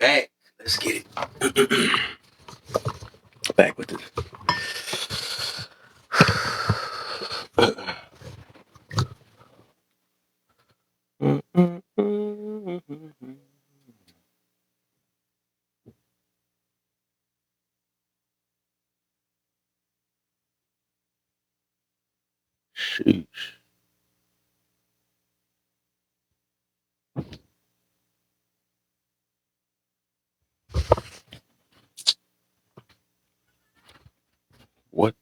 back. Let's get it. Back with this. Sheesh. What?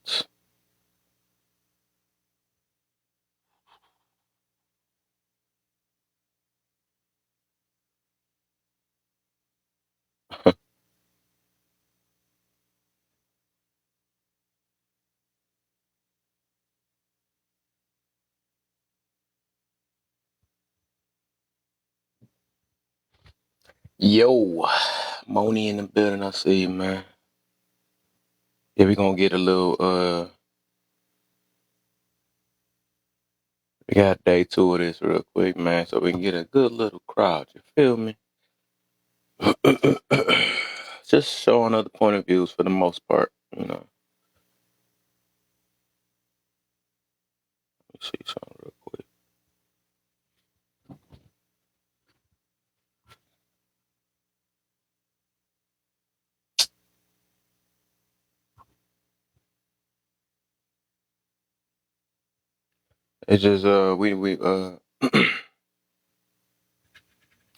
Yo, Moni in the building. I see you, man. Yeah, we gonna get a little. We got day two of this real quick, man, so we can get a good little crowd. You feel me? Just showing other point of views for the most part. Let me see something real quick. It's just we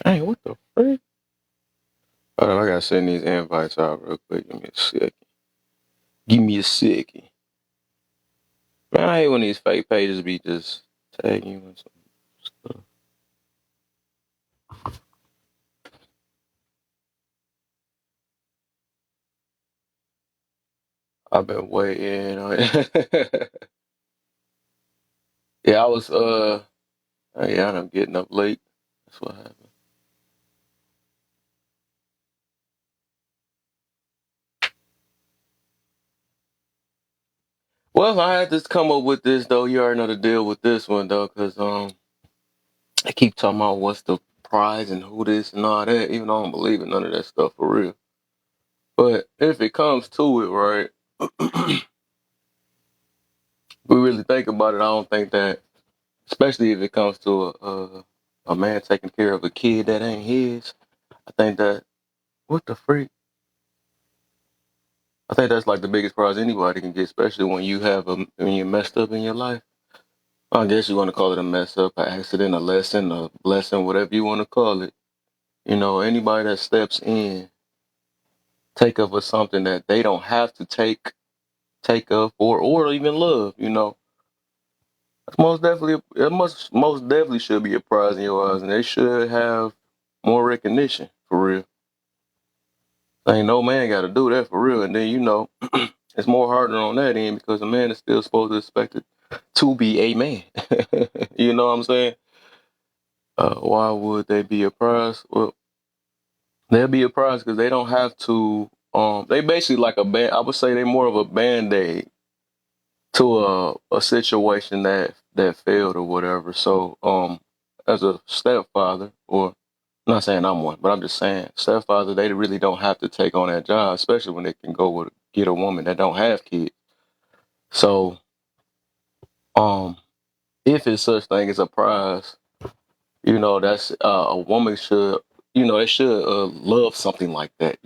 Dang, what the frick? Hold on, I gotta send these invites out real quick. Give me a second. Give me a second. Man, I hate when these fake pages be just tagging you and some stuff. I've been waiting on it. Yeah, I was yeah, I'm getting up late. That's what happened. Well, I had to come up with this though. You already know the deal with this one though, cause I keep talking about what's the prize and who this and all that, even though I don't believe in none of that stuff for real. But if it comes to it, right, we really think about it. I don't think that, especially if it comes to a man taking care of a kid that ain't his. I think that what the freak? I think that's like the biggest prize anybody can get, especially when you have when you're messed up in your life. I guess you want to call it a mess up, an accident, a lesson, a blessing, whatever you want to call it. Anybody that steps in, take up with something that they don't have to take up or even love. That's most definitely it most definitely should be a prize in your eyes, and they should have more recognition for real. Ain't no man got to do that for real, and then it's more harder on that end because a man is still supposed to expect it to be a man. You know what I'm saying? Why would they be a prize? Well, they'll be a prize because they don't have to. They basically like a band. I would say they're more of a band aid to a situation that failed or whatever. So, as a stepfather, or I'm not saying I'm one, but I'm just saying stepfather, they really don't have to take on that job, especially when they can go get a woman that don't have kids. So, um, if it's such thing as a prize, that's a woman should, they should love something like that.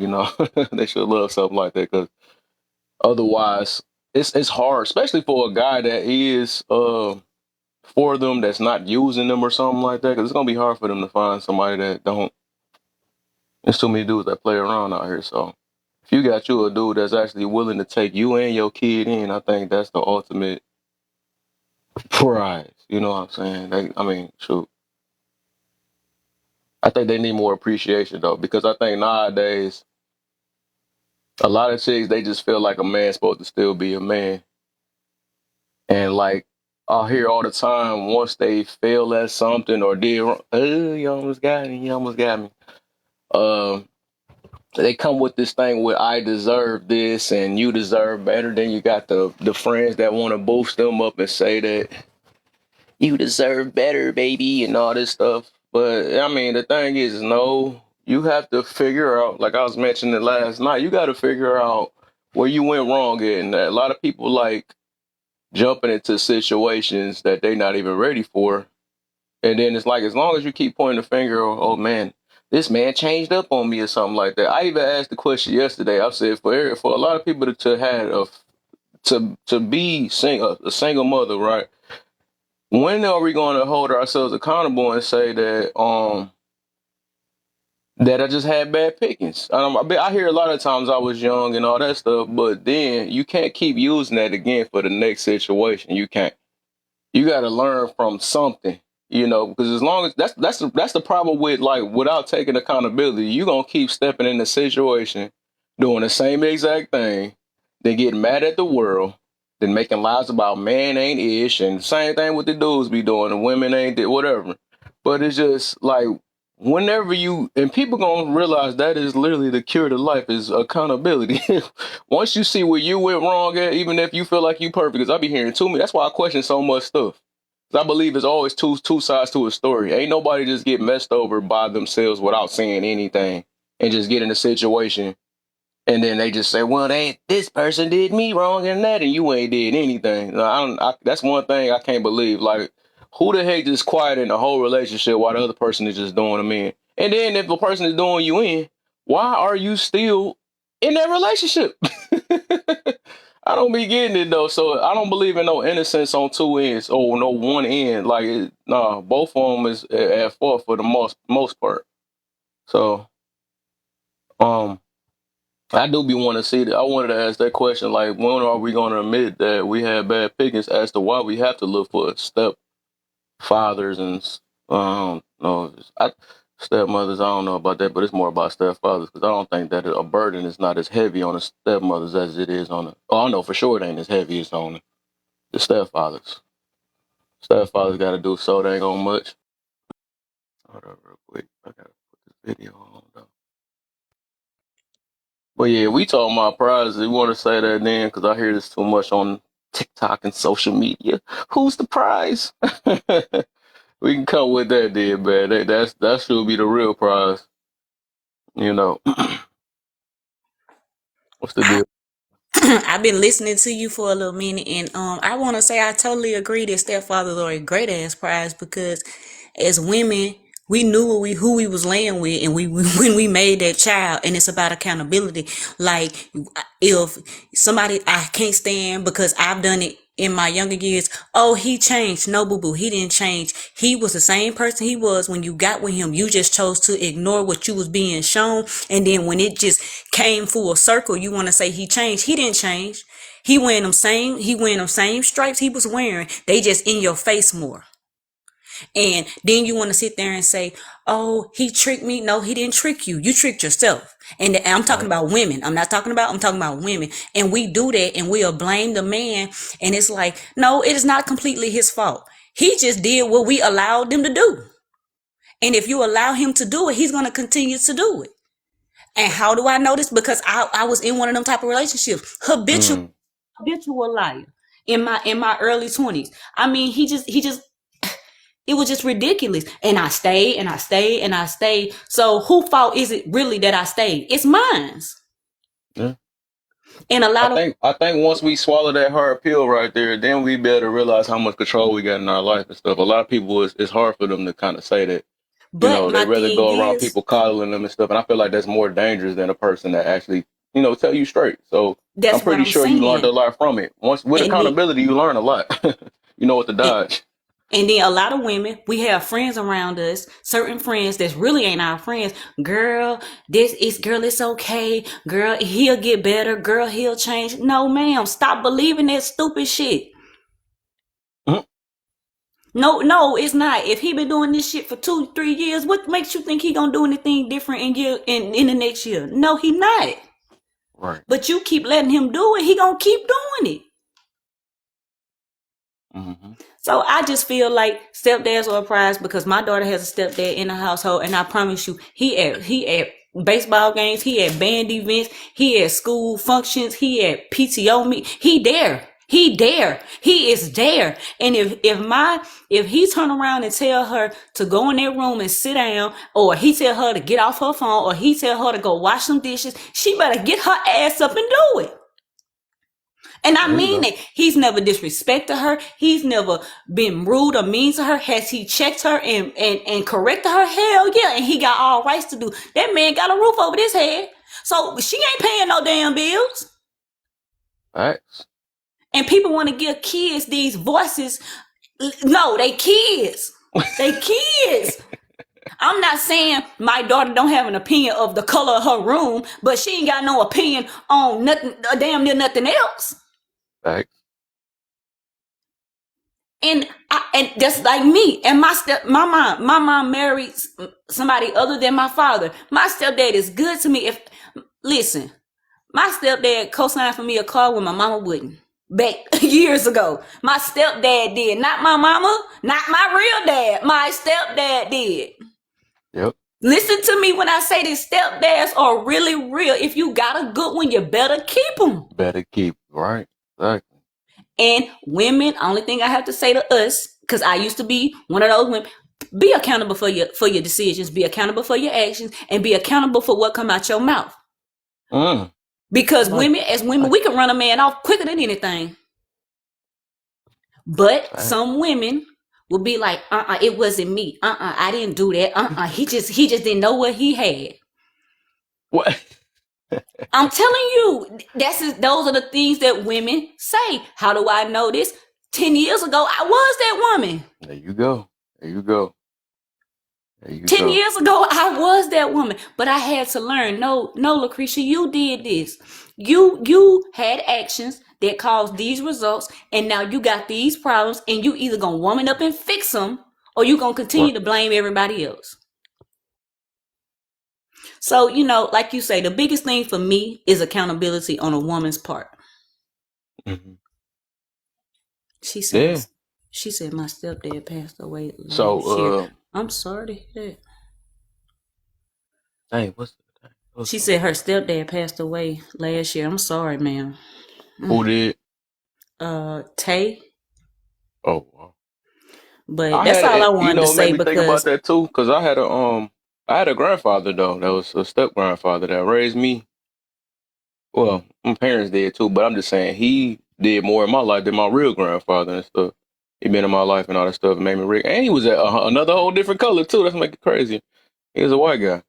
They should love something like that because otherwise, it's hard, especially for a guy that is for them that's not using them or something like that. Because it's gonna be hard for them to find somebody that don't. There's too many dudes that play around out here. So if you got you a dude that's actually willing to take you and your kid in, I think that's the ultimate prize. You know what I'm saying? I mean, shoot. I think they need more appreciation though, because I think nowadays a lot of chicks they just feel like a man's supposed to still be a man, and like I hear all the time once they fail at something or did wrong, oh, you almost got me, you almost got me. Um, they come with this thing where I deserve this and you deserve better. Then you got the friends that want to boost them up and say that you deserve better, baby, and all this stuff. But I mean, the thing is, no, you have to figure out, like I was mentioning last night, you got to figure out where you went wrong at. And a lot of people like jumping into situations that they're not even ready for. And then it's like, as long as you keep pointing the finger, oh man, this man changed up on me or something like that. I even asked the question yesterday. I said for a lot of people to have to be a single mother, right? When are we going to hold ourselves accountable and say that I just had bad pickings? I hear a lot of times I was young and all that stuff, but then you can't keep using that again for the next situation. You can't. You got to learn from something, because as long as that's the problem with, like, without taking accountability, you're gonna keep stepping in the situation, doing the same exact thing, then getting mad at the world, then making lies about man ain't ish, and same thing with the dudes be doing, and women ain't whatever. But it's just like, whenever and people gonna realize that is literally the cure to life is accountability. Once you see where you went wrong at, even if you feel like you perfect, because I be hearing too many. That's why I question so much stuff. 'Cause I believe it's always two sides to a story. Ain't nobody just get messed over by themselves without saying anything and just get in a situation and then they just say, well, this person did me wrong and that, and you ain't did anything. No, that's one thing I can't believe. Like, who the heck just quiet in the whole relationship while the other person is just doing them in? And then if a person is doing you in, why are you still in that relationship? I don't be getting it though. So I don't believe in no innocence on two ends or no one end. Like, nah, both of them is at fault for the most part. So, um. I do be want to see that. I wanted to ask that question, like, when are we going to admit that we had bad pickings, as to why we have to look for step fathers and no, stepmothers. I don't know about that, but it's more about stepfathers, because I don't think that a burden is not as heavy on the stepmothers as it is on the. Oh, I know for sure it ain't as heavy as on the stepfathers. Stepfathers got to do so dang on much. Hold up, real quick. I gotta put this video on though. But yeah, we talking about prizes. You want to say that then? Because I hear this too much on TikTok and social media. Who's the prize? We can come with that then, man. That should be the real prize. You know, what's the deal? I've been listening to you for a little minute, and I want to say I totally agree that stepfathers are a great ass prize, because as women, we knew who we was laying with, and we when we made that child, and it's about accountability. Like, if somebody I can't stand because I've done it in my younger years, oh, he changed. No, boo boo, he didn't change. He was the same person he was when you got with him. You just chose to ignore what you was being shown, and then when it just came full circle, you want to say he changed. He didn't change. He wearing them same stripes he was wearing. They just in your face more. And then you want to sit there and say, oh, he tricked me. No, he didn't trick you. You tricked yourself. And I'm talking Right. about women. I'm talking about women. And we do that, and we'll blame the man. And it's like, no, it is not completely his fault. He just did what we allowed them to do. And if you allow him to do it, he's going to continue to do it. And how do I know this? Because I was in one of them type of relationships. Mm. Habitual liar in my early 20s. I mean, he just it was just ridiculous. And I stayed and I stayed and I stayed. So whose fault is it really that I stayed? It's mine. Yeah. And a I lot of, think I think once we swallow that hard pill right there, then we be able to realize how much control we got in our life and stuff. A lot of people, it's hard for them to kind of say that. but They my rather thing go around is, people coddling them and stuff. And I feel like that's more dangerous than a person that actually, tell you straight. So I'm that's what pretty I'm sure you learned a saying. lot from it. Once with And then, accountability, you learn a lot. You know what to and, dodge. and then a lot of women, we have friends around us, certain friends that really ain't our friends. Girl, it's okay. Girl, he'll get better. Girl, he'll change. No, ma'am, stop believing that stupid shit. Mhm. No, it's not. If he been doing this shit for 2, 3 years, what makes you think he gonna do anything different in the next year? No, he not. Right. But you keep letting him do it, he gonna keep doing it. Hmm. So I just feel like stepdads are a prize, because my daughter has a stepdad in the household, and I promise you, he at baseball games, he at band events, he at school functions, he at PTO meet, he there. He there. He is there. And if he turn around and tell her to go in that room and sit down, or he tell her to get off her phone, or he tell her to go wash some dishes, she better get her ass up and do it. And I There you mean go. it. He's never disrespected her. He's never been rude or mean to her. Has he checked her and corrected her? Hell yeah. And he got all rights to do. That man got a roof over his head. So she ain't paying no damn bills. Facts. And people want to give kids these voices. No, they kids. They kids. I'm not saying my daughter don't have an opinion of the color of her room, but she ain't got no opinion on nothing, damn near nothing else. Facts. And just like me and my mom married somebody other than my father. My stepdad is good to me. If listen, my stepdad co-signed for me a car when my mama wouldn't. Back years ago, my stepdad did, not my mama, not my real dad. My stepdad did. Yep. Listen to me when I say these stepdads are really real. If you got a good one, you better keep them. Better keep right. Exactly. And women, only thing I have to say to us, because I used to be one of those women, be accountable for your decisions, be accountable for your actions, and be accountable for what come out your mouth. Because as women, we can run a man off quicker than anything. But some women will be like, it wasn't me. I didn't do that. He just didn't know what he had. What? I'm telling you, those are the things that women say. How do I know this? 10 years ago, I was that woman. There you go. There you go. There you 10 go. years ago, I was that woman. But I had to learn, no, Lucretia, you did this. You had actions that caused these results, and now you got these problems, and you either gonna woman up and fix them, or you gonna continue to blame everybody else. So, like you say, the biggest thing for me is accountability on a woman's part. Mm-hmm. She said my stepdad passed away last year. I'm sorry to hear that. Hey, She said her stepdad passed away last year. I'm sorry, ma'am. Who did? Tay. Oh, wow. But that's all I wanted to say, made me think about that too, because I had a grandfather though, that was a step grandfather that raised me. Well, my parents did too, but I'm just saying he did more in my life than my real grandfather and stuff. He been in my life and all that stuff, made me rich. And he was another whole different color too. That's make it crazy. He was a white guy.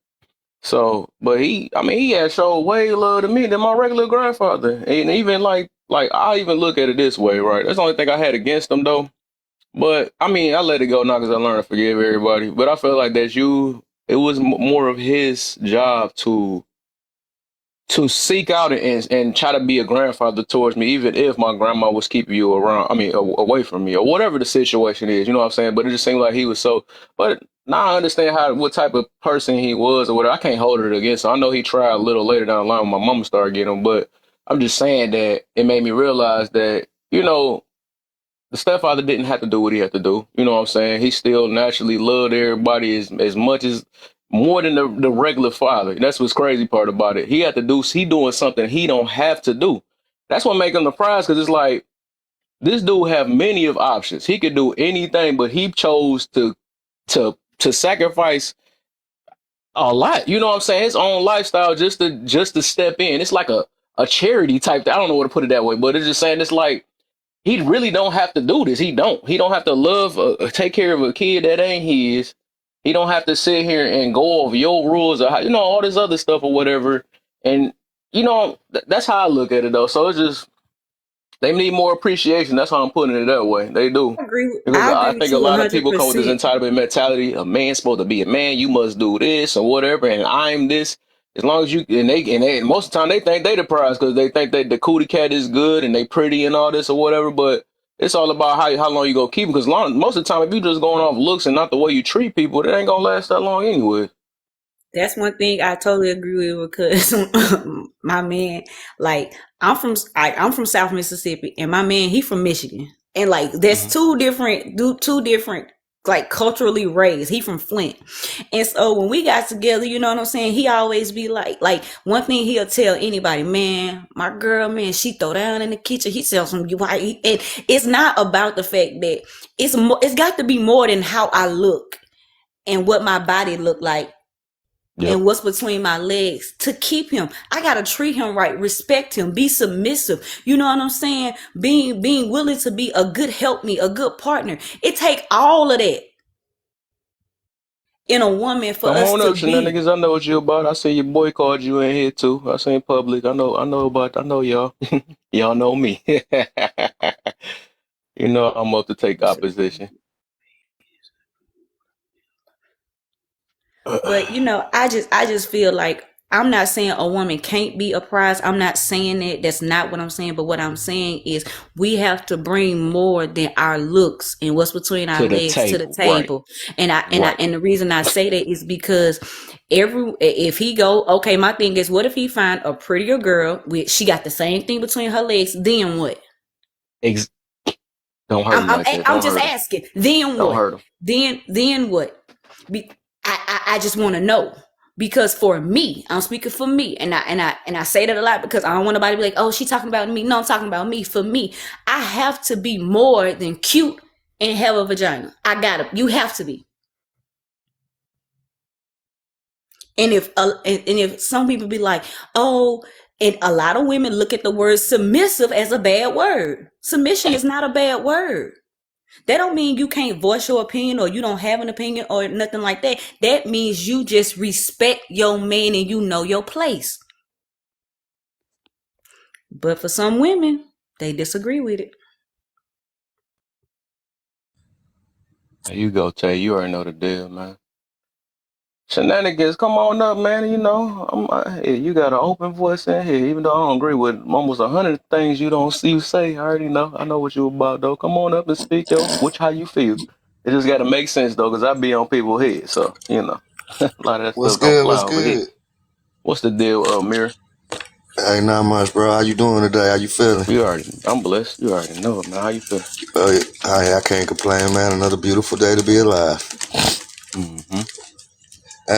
So, but he had showed way love to me than my regular grandfather. And even like I even look at it this way, right? That's the only thing I had against him though. But I mean, I let it go now because I learned to forgive everybody. But I feel like it was more of his job to seek out and try to be a grandfather towards me, even if my grandma was keeping you around, away from me or whatever the situation is, you know what I'm saying? But it just seemed like he was but now I understand what type of person he was or whatever. I can't hold it against him. I know he tried a little later down the line when my mama started getting him, but I'm just saying that it made me realize that, the stepfather didn't have to do what he had to do. You know what I'm saying? He still naturally loved everybody as much as more than the regular father. That's what's crazy part about it. He doing something he don't have to do. That's what makes him the prize, because it's like this dude have many of options. He could do anything, but he chose to sacrifice a lot. You know what I'm saying? His own lifestyle just to step in. It's like a charity type thing. I don't know what to put it that way, but it's just saying it's like he really don't have to do this. He don't have to take care of a kid that ain't his. He don't have to sit here and go over your rules or all this other stuff or whatever. And that's how I look at it though. So it's just they need more appreciation. That's how I'm putting it that way. They do. Because I I agree with think a you lot of people come with this 100%. entitlement mentality. A man's supposed to be a man. You must do this or whatever. And I'm this. As long as you and they most of the time they think they the prize because they think that the cootie cat is good and they pretty and all this or whatever. But it's all about how long you gonna keep them. Because most of the time, if you just going off looks and not the way you treat people, it ain't gonna last that long anyway. That's one thing I totally agree with because my man, like I'm from South Mississippi, and my man he from Michigan, and like that's Mm-hmm. two different like culturally raised. He from Flint. And so when we got together, you know what I'm saying? He always be like one thing he'll tell anybody, man, my girl, man, she throw down in the kitchen. He tells some you and it's not about the fact that it's got to be more than how I look and what my body look like Yep. and what's between my legs to keep him. I gotta treat him right, respect him, be submissive. You know what I'm saying? Being willing to be a good helpmeet, a good partner. It take all of that in a woman for Come us on to up, be. shenanigans. I know what you about. I see your boy called you in here too. I seen public. I know y'all. Y'all know me. You know I'm up to take opposition. But I just feel like I'm not saying a woman can't be a prize. I'm not saying that. That's not what I'm saying. But what I'm saying is we have to bring more than our looks and what's between our To the legs to the table. Right. table. And Right. and the reason I say that is because if he go, okay, my thing is, what if he find a prettier girl with she got the same thing between her legs? Then what? Ex- don't hurt I'm him I'm like that. I'm Don't just hurt him. asking. Then Don't what? hurt him. Then what? Be, I just want to know because for me, I'm speaking for me, and I say that a lot because I don't want nobody to be like, oh, she talking about me. No, I'm talking about me. For me, I have to be more than cute and have a vagina. I gotta. You have to be. And if some people be like, oh, and a lot of women look at the word submissive as a bad word. Submission is not a bad word. That don't mean you can't voice your opinion or you don't have an opinion or nothing like that. That means you just respect your man and you know your place. But for some women, they disagree with it. There you go, Tay. You already know the deal, man. Shenanigans, come on up, man. You know, hey, you got an open voice in here, even though I don't agree with almost 100 things you don't see you say. I already know. I know what you about, though. Come on up and speak, yo. Which how you feel? It just got to make sense, though, because I be on people's head, so you know, a lot of that What's stuff don't good? fly What's over here. good? What's the deal, Mirror? Hey, not much, bro. How you doing today? How you feeling? You already, I'm blessed. You already know it, man. How you feeling? I can't complain, man. Another beautiful day to be alive. Mm-hmm.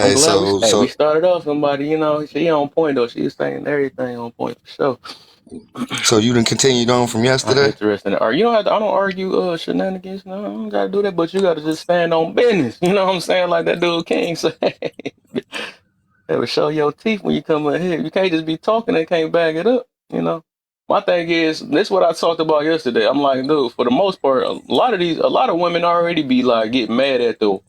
I'm Hey, glad so we so started off somebody. You know, she on point though. She's saying everything on point for sure. so you done continued on from I'm yesterday? interested. Or you don't have to. I don't argue shenanigans. No, I don't gotta do that. But you gotta just stand on business. You know what I'm saying? Like that dude King said. Ever show your teeth when you come in here. You can't just be talking and can't back it up. You know. My thing is, this is what I talked about yesterday. I'm like, dude, for the most part, a lot of women already be like getting mad at the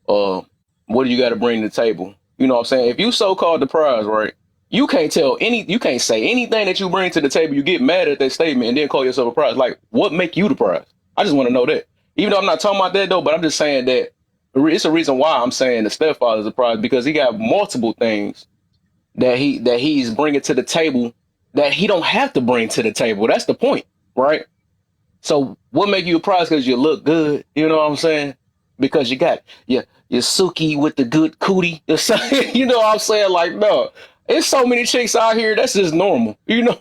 uh, what do you got to bring to the table? You know what I'm saying? If you so called the prize, right? You can't say anything that you bring to the table. You get mad at that statement and then call yourself a prize. Like, what make you the prize? I just want to know that. Even though I'm not talking about that though, but I'm just saying that it's a reason why I'm saying the stepfather's a prize because he got multiple things that he's bringing to the table that he don't have to bring to the table. That's the point, right? So what make you a prize? Because you look good. You know what I'm saying? Because you got your Suki with the good cootie. You know what I'm saying? Like, no, there's so many chicks out here. That's just normal. You know,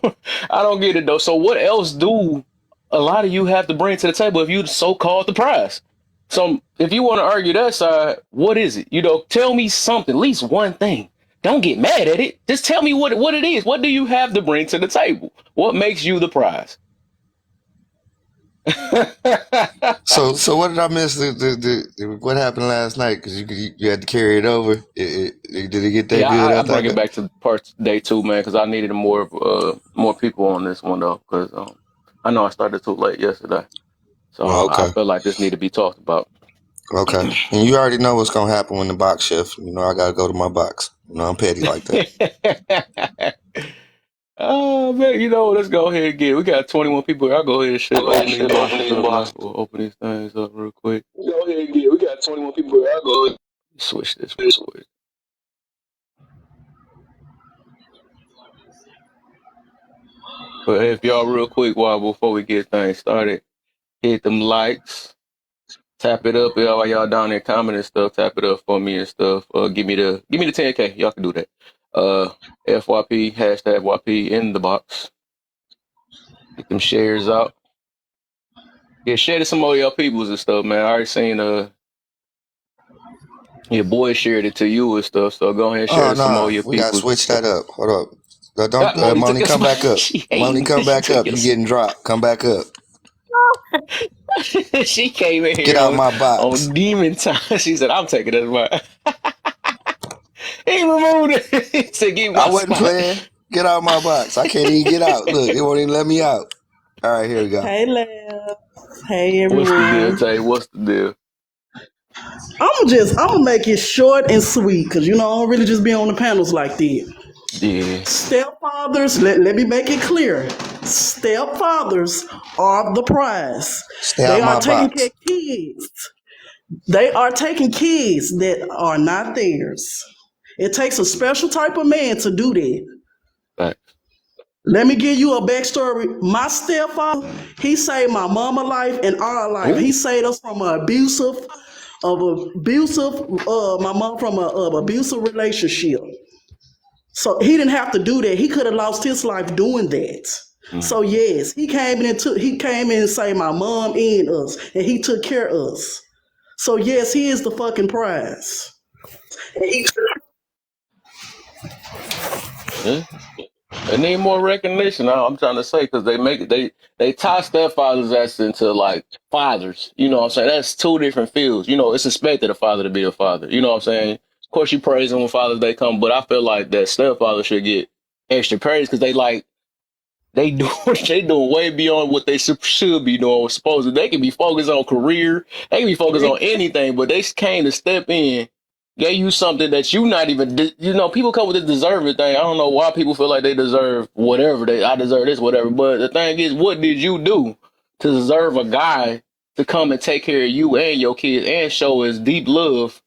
I don't get it though. So what else do a lot of you have to bring to the table if you so called the prize? So if you want to argue that side, what is it? You know, tell me something, at least one thing. Don't get mad at it. Just tell me what it is. What do you have to bring to the table? What makes you the prize? So what did I miss? What happened last night? Because you had to carry it over. Did it get that Yeah, good I after I bring it got? back to part day two, man, because I needed more people on this one though, because I know I started too late yesterday, so Oh, I okay, feel like this need to be talked about. okay. And you already know what's gonna happen when the box shift. You know I gotta go to my box. You know I'm petty like that. Oh man, you know, let's go ahead and get. We got 21 people here. I'll go ahead and shit, open these boxes up, man. We'll open these things up real quick. Go ahead and get. We got 21 people here. I'll go. Switch this real quick. But if y'all real quick, while before we get things started, hit them likes. Tap it up, y'all. While y'all down there commenting stuff, tap it up for me and stuff. Give me the 10K. Y'all can do that. FYP hashtag YP in the box. Get them shares out. Yeah, share to some of y'all peoples and stuff, man. I already seen Your boy shared it to you and stuff, so go ahead and share Oh it to some more no, of your we gotta peoples and switch stuff. that up. Hold up. Don't Moni took Moni, your come spot. back up. She Moni, hating. come She back took up. your You getting dropped. Come back up. She came in Get here out my box. on demon time. She said, "I'm taking this spot." He removed it. He said, "Give me I my wasn't spot." playing. Get out my box. I can't even get out. Look, it won't even let me out. All right, here we go. Hey, Lab. Hey, What's the deal, everyone. Tay? What's the deal? I'm gonna make it short and sweet because I don't really just be on the panels like that. Yeah, Stepfathers, let me make it clear. Stepfathers are the prize. Stay They out are my taking care box. of kids. They are taking kids that are not theirs. It takes a special type of man to do that. facts. Let me give you a backstory. My stepfather, he saved my mama life and our life. He Ooh, saved us from an my mom from a abusive relationship. So he didn't have to do that. He could have lost his life doing that. So mm, yes, he came in and saved my mom and us, and he took care of us. So yes, he is the fucking prize. yeah. They need more recognition. I'm trying to say because they make it. They tie stepfathers as into like fathers. You know what I'm saying? That's two different fields. You know, it's expected a father to be a father. You know what I'm saying? Of course, you praise them when Father's Day come, but I feel like that stepfather should get extra praise because they do they doing way beyond what they should be doing. Supposed to, they can be focused on career, they can be focused on anything, but they came to step in, gave you something that you not even. People come with this deserving thing. I don't know why people feel like they deserve whatever I deserve this whatever. But the thing is, what did you do to deserve a guy to come and take care of you and your kids and show his deep love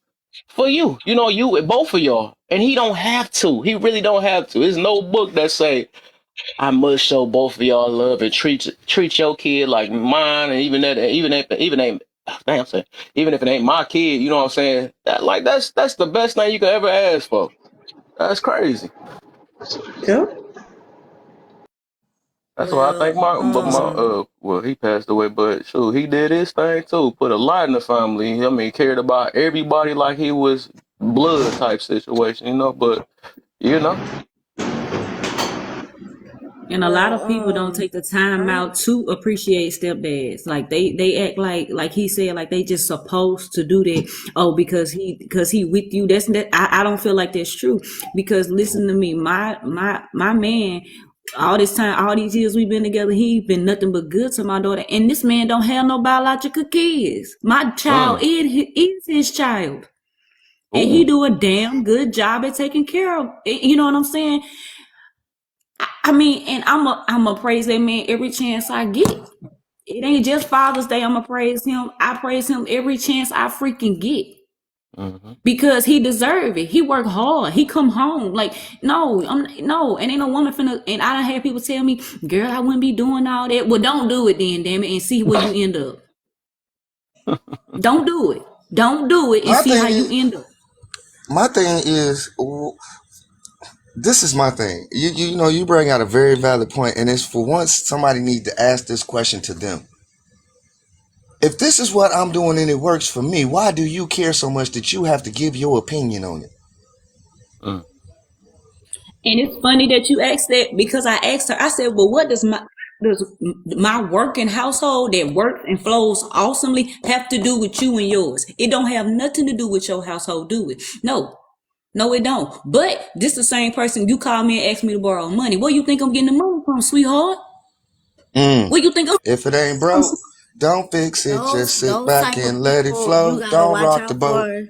for you? You both of y'all, and he don't have to. He really don't have to. There's no book that say I must show both of y'all love and treat your kid like mine, and even ain't damn I'm saying even if it ain't my kid, you know what I'm saying? That's the best thing you could ever ask for. That's crazy. Yeah. That's why I think Well, he passed away, but shoot, he did his thing too. Put a lot in the family. I mean, cared about everybody like he was blood type situation, But you know, and a lot Well, of people don't take the time I out to appreciate stepdads. Like they act like he said, like they just supposed to do that. Oh, because he with you. I don't feel like that's true. Because listen to me, my man. All this time, all these years we've been together, he been nothing but good to my daughter. And this man don't have no biological kids. My child mm, is his child. And he ooh, do a damn good job at taking care of. You know what I'm saying? I mean, and I'm a praise that man every chance I get. It ain't just Father's Day. I'ma praise him. I praise him every chance I freaking get mm-hmm. because he deserve it. He work hard. He come home like no, and ain't no woman finna. And I done had people tell me, "Girl, I wouldn't be doing all that." Well, don't do it then, damn it, and see where you end up. Don't do it. Don't do it and My see thing how you is, end up. my thing is, this is my thing. You bring out a very valid point, and it's for once somebody needs to ask this question to them. If this is what I'm doing and it works for me, why do you care so much that you have to give your opinion on it? Mm, And it's funny that you asked that because I asked her. I said, "Well, what does my working household that works and flows awesomely have to do with you and yours? It don't have nothing to do with your household, do it? No, no, it don't. But this the same person you call me and ask me to borrow money. Where you think I'm getting the money from, sweetheart? Mm. Where you think I'm If it ain't from? broke, don't fix it. Just sit those back type and of let it people you flow. gotta Don't watch rock the out boat. for.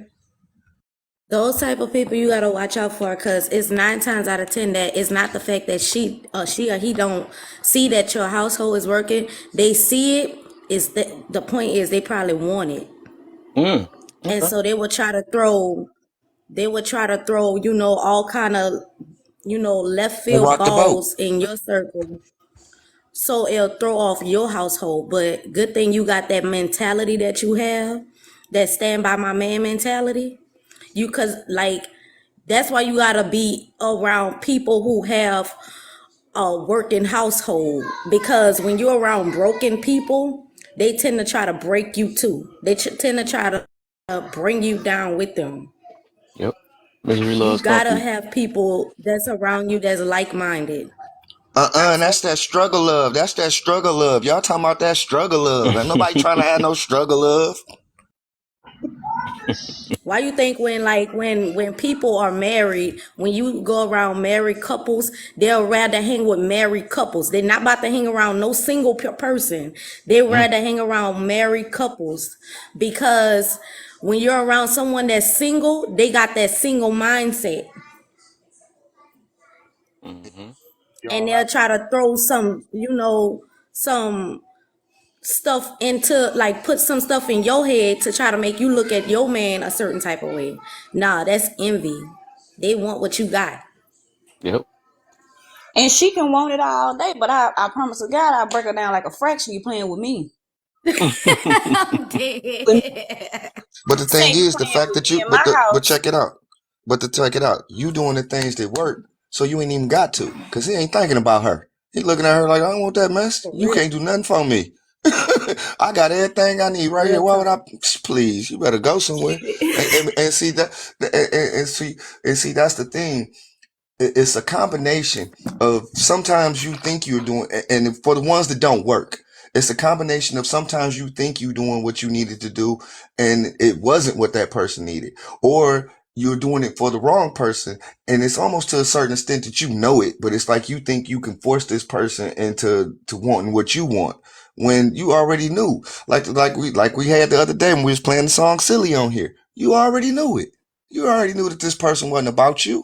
Those type of people you gotta watch out for, cause it's 9 times out of 10 that it's not the fact that she or he don't see that your household is working. They see it. Is the point is they probably want it, mm. and Okay. so they would try to throw all kind of left Don't field rock the boat. balls in your circle. So it'll throw off your household. But good thing you got that mentality that you have, that stand by my man mentality. Cause like that's why you gotta be around people who have a working household. Because when you're around broken people, they tend to try to break you too. They tend to try to bring you down with them. Misery You loves gotta company. have people that's around you that's like-minded. And that's that struggle love. That's that struggle love. Y'all talking about that struggle love. And nobody trying to have no struggle love. Why you think when when people are married, when you go around married couples, they'll rather hang with married couples. They're not about to hang around no single person. They Mm, rather hang around married couples because when you're around someone that's single, they got that single mindset, mm-hmm. and they'll try to throw some, some stuff into, like, put some stuff in your head to try to make you look at your man a certain type of way. Nah, that's envy. They want what you got. Yep. And she can want it all day, but I promise to God, I'll break her down like a fraction. You playing with me. I'm But dead. But the thing say you is, the playing fact with that me you, in my but house. check it out. But to check it out, you doing the things that work, so you ain't even got to, cause he ain't thinking about her. He looking at her like, I don't want that mess. For You real, can't do nothing for me. I got everything I need right here. real Why would talk. I? Please, you better go somewhere. And see that, and see that's the thing. It's a combination of sometimes you think you're doing, and for the ones that don't work, it's a combination of sometimes you think you're doing what you needed to do and it wasn't what that person needed, or you're doing it for the wrong person. And it's almost to a certain extent that you know it, but it's like you think you can force this person into wanting what you want when you already knew. Like we had the other day when we was playing the song Silly on here. You already knew it. You already knew that this person wasn't about you,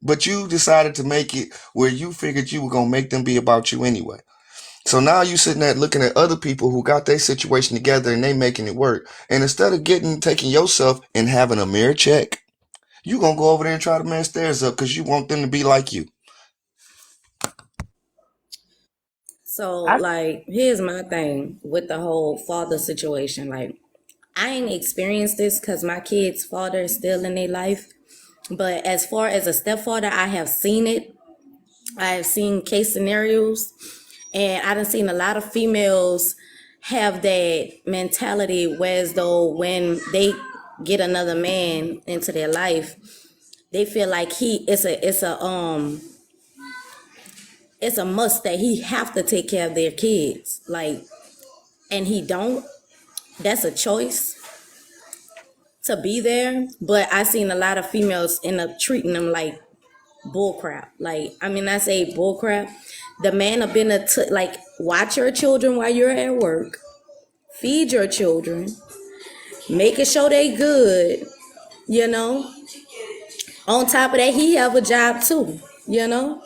but you decided to make it where you figured you were gonna make them be about you anyway. So now you sitting there looking at other people who got their situation together and they making it work. And instead of taking yourself and having a mirror check, you gonna go over there and try to mess theirs up because you want them to be like you. So, I, like, here's my thing with the whole father situation. Like, I ain't experienced this because my kid's father is still in their life. But as far as a stepfather, I have seen it. I have seen case scenarios, and I done seen a lot of females have that mentality whereas though when they get another man into their life, they feel like it's a must that he have to take care of their kids. Like, and he don't. That's a choice to be there. But I seen a lot of females end up treating them like bullcrap. Like, I mean, I say bullcrap. The man have been like, watch your children while you're at work, feed your children, making sure they good, you know. On top of that, he have a job too, you know.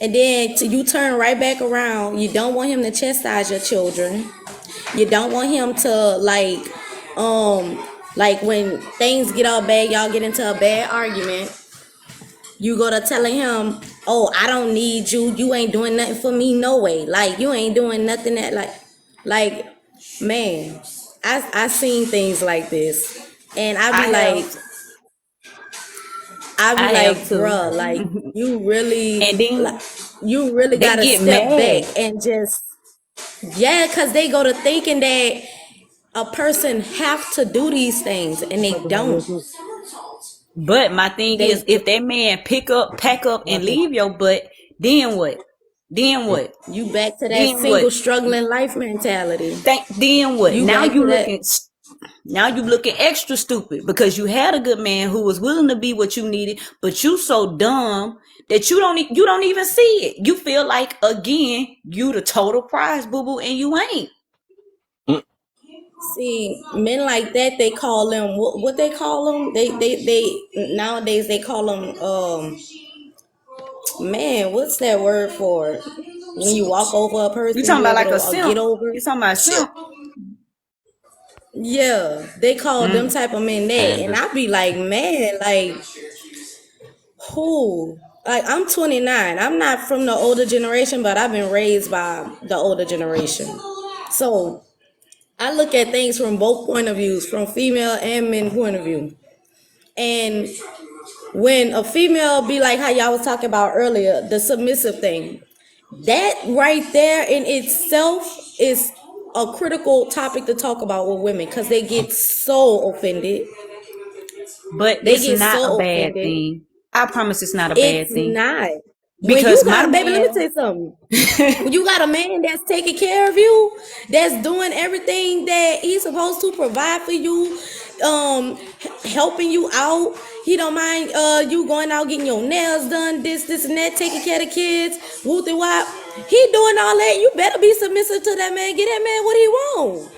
And then you turn right back around. You don't want him to chastise your children. You don't want him to um, like when things get all bad, y'all get into a bad argument. You go to telling him, "Oh, I don't need you. You ain't doing nothing for me, no way. Like you ain't doing nothing that like, man, I seen things like this, and I have, I be I like, have too. bruh, like you really, And like then you really they gotta get step back mad. and just, yeah, cause they go to thinking that a person have to do these things and they don't. But my thing is, They if that man pick up, pack up, and leave your butt, then what? Then what? you back to that Then what? single struggling life mentality. Then what? You back to that. Now you looking extra stupid because you had a good man who was willing to be what you needed, but you so dumb that you don't even see it. You feel like again you the total prize boo boo, and you ain't. Mm, See, men like that, they call them what they call them. They nowadays they call them man, what's that word for it? When you walk over a You person, talking you about able like a to get simp? over. You talking about a simp? Yeah, they call them Mm. type of men that, and pander. I be like, man, like who? Like I'm 29. I'm not from the older generation, but I've been raised by the older generation. So I look at things from both point of views, from female and men point of view. And when a female be like how y'all was talking about earlier, the submissive thing, that right there in itself is a critical topic to talk about with women because they get so offended. But They it's get not a so bad offended. thing. I promise it's not a It's bad thing. not. When you Because my got a baby, let me tell man, you something. When you got a man that's taking care of you, that's doing everything that he's supposed to provide for you, helping you out. He don't mind you going out getting your nails done, this and that, taking care of the kids, whoop and wop. He doing all that. You better be submissive to that man. Get that man what he want.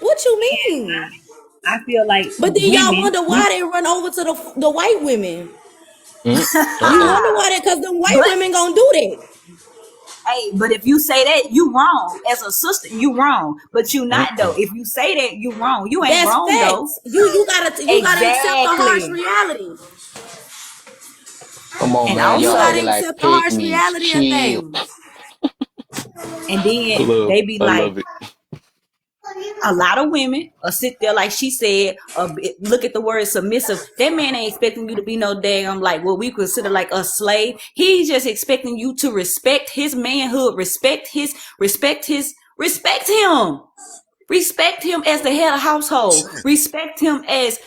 What you mean? I feel like But then y'all women, wonder why we, they run over to the white women. Mm. You Uh-oh. wonder why that, because the white but women gonna do that. hey, but if you say that, you wrong. As a sister, you wrong. But you not though. Mm-mm. If you say that, you wrong. You ain't That's wrong though. facts. You gotta accept the harsh Exactly. reality. Come on, And man. You Y'all also, gotta acting like accept the pig harsh meats. reality of Chill. things. and then they be I like, love it. a lot of women sit there like she said, look at the word submissive. That man ain't expecting you to be no damn like what we consider like a slave. He's just expecting you to respect his manhood, respect him. Respect him as the head of household. Respect him as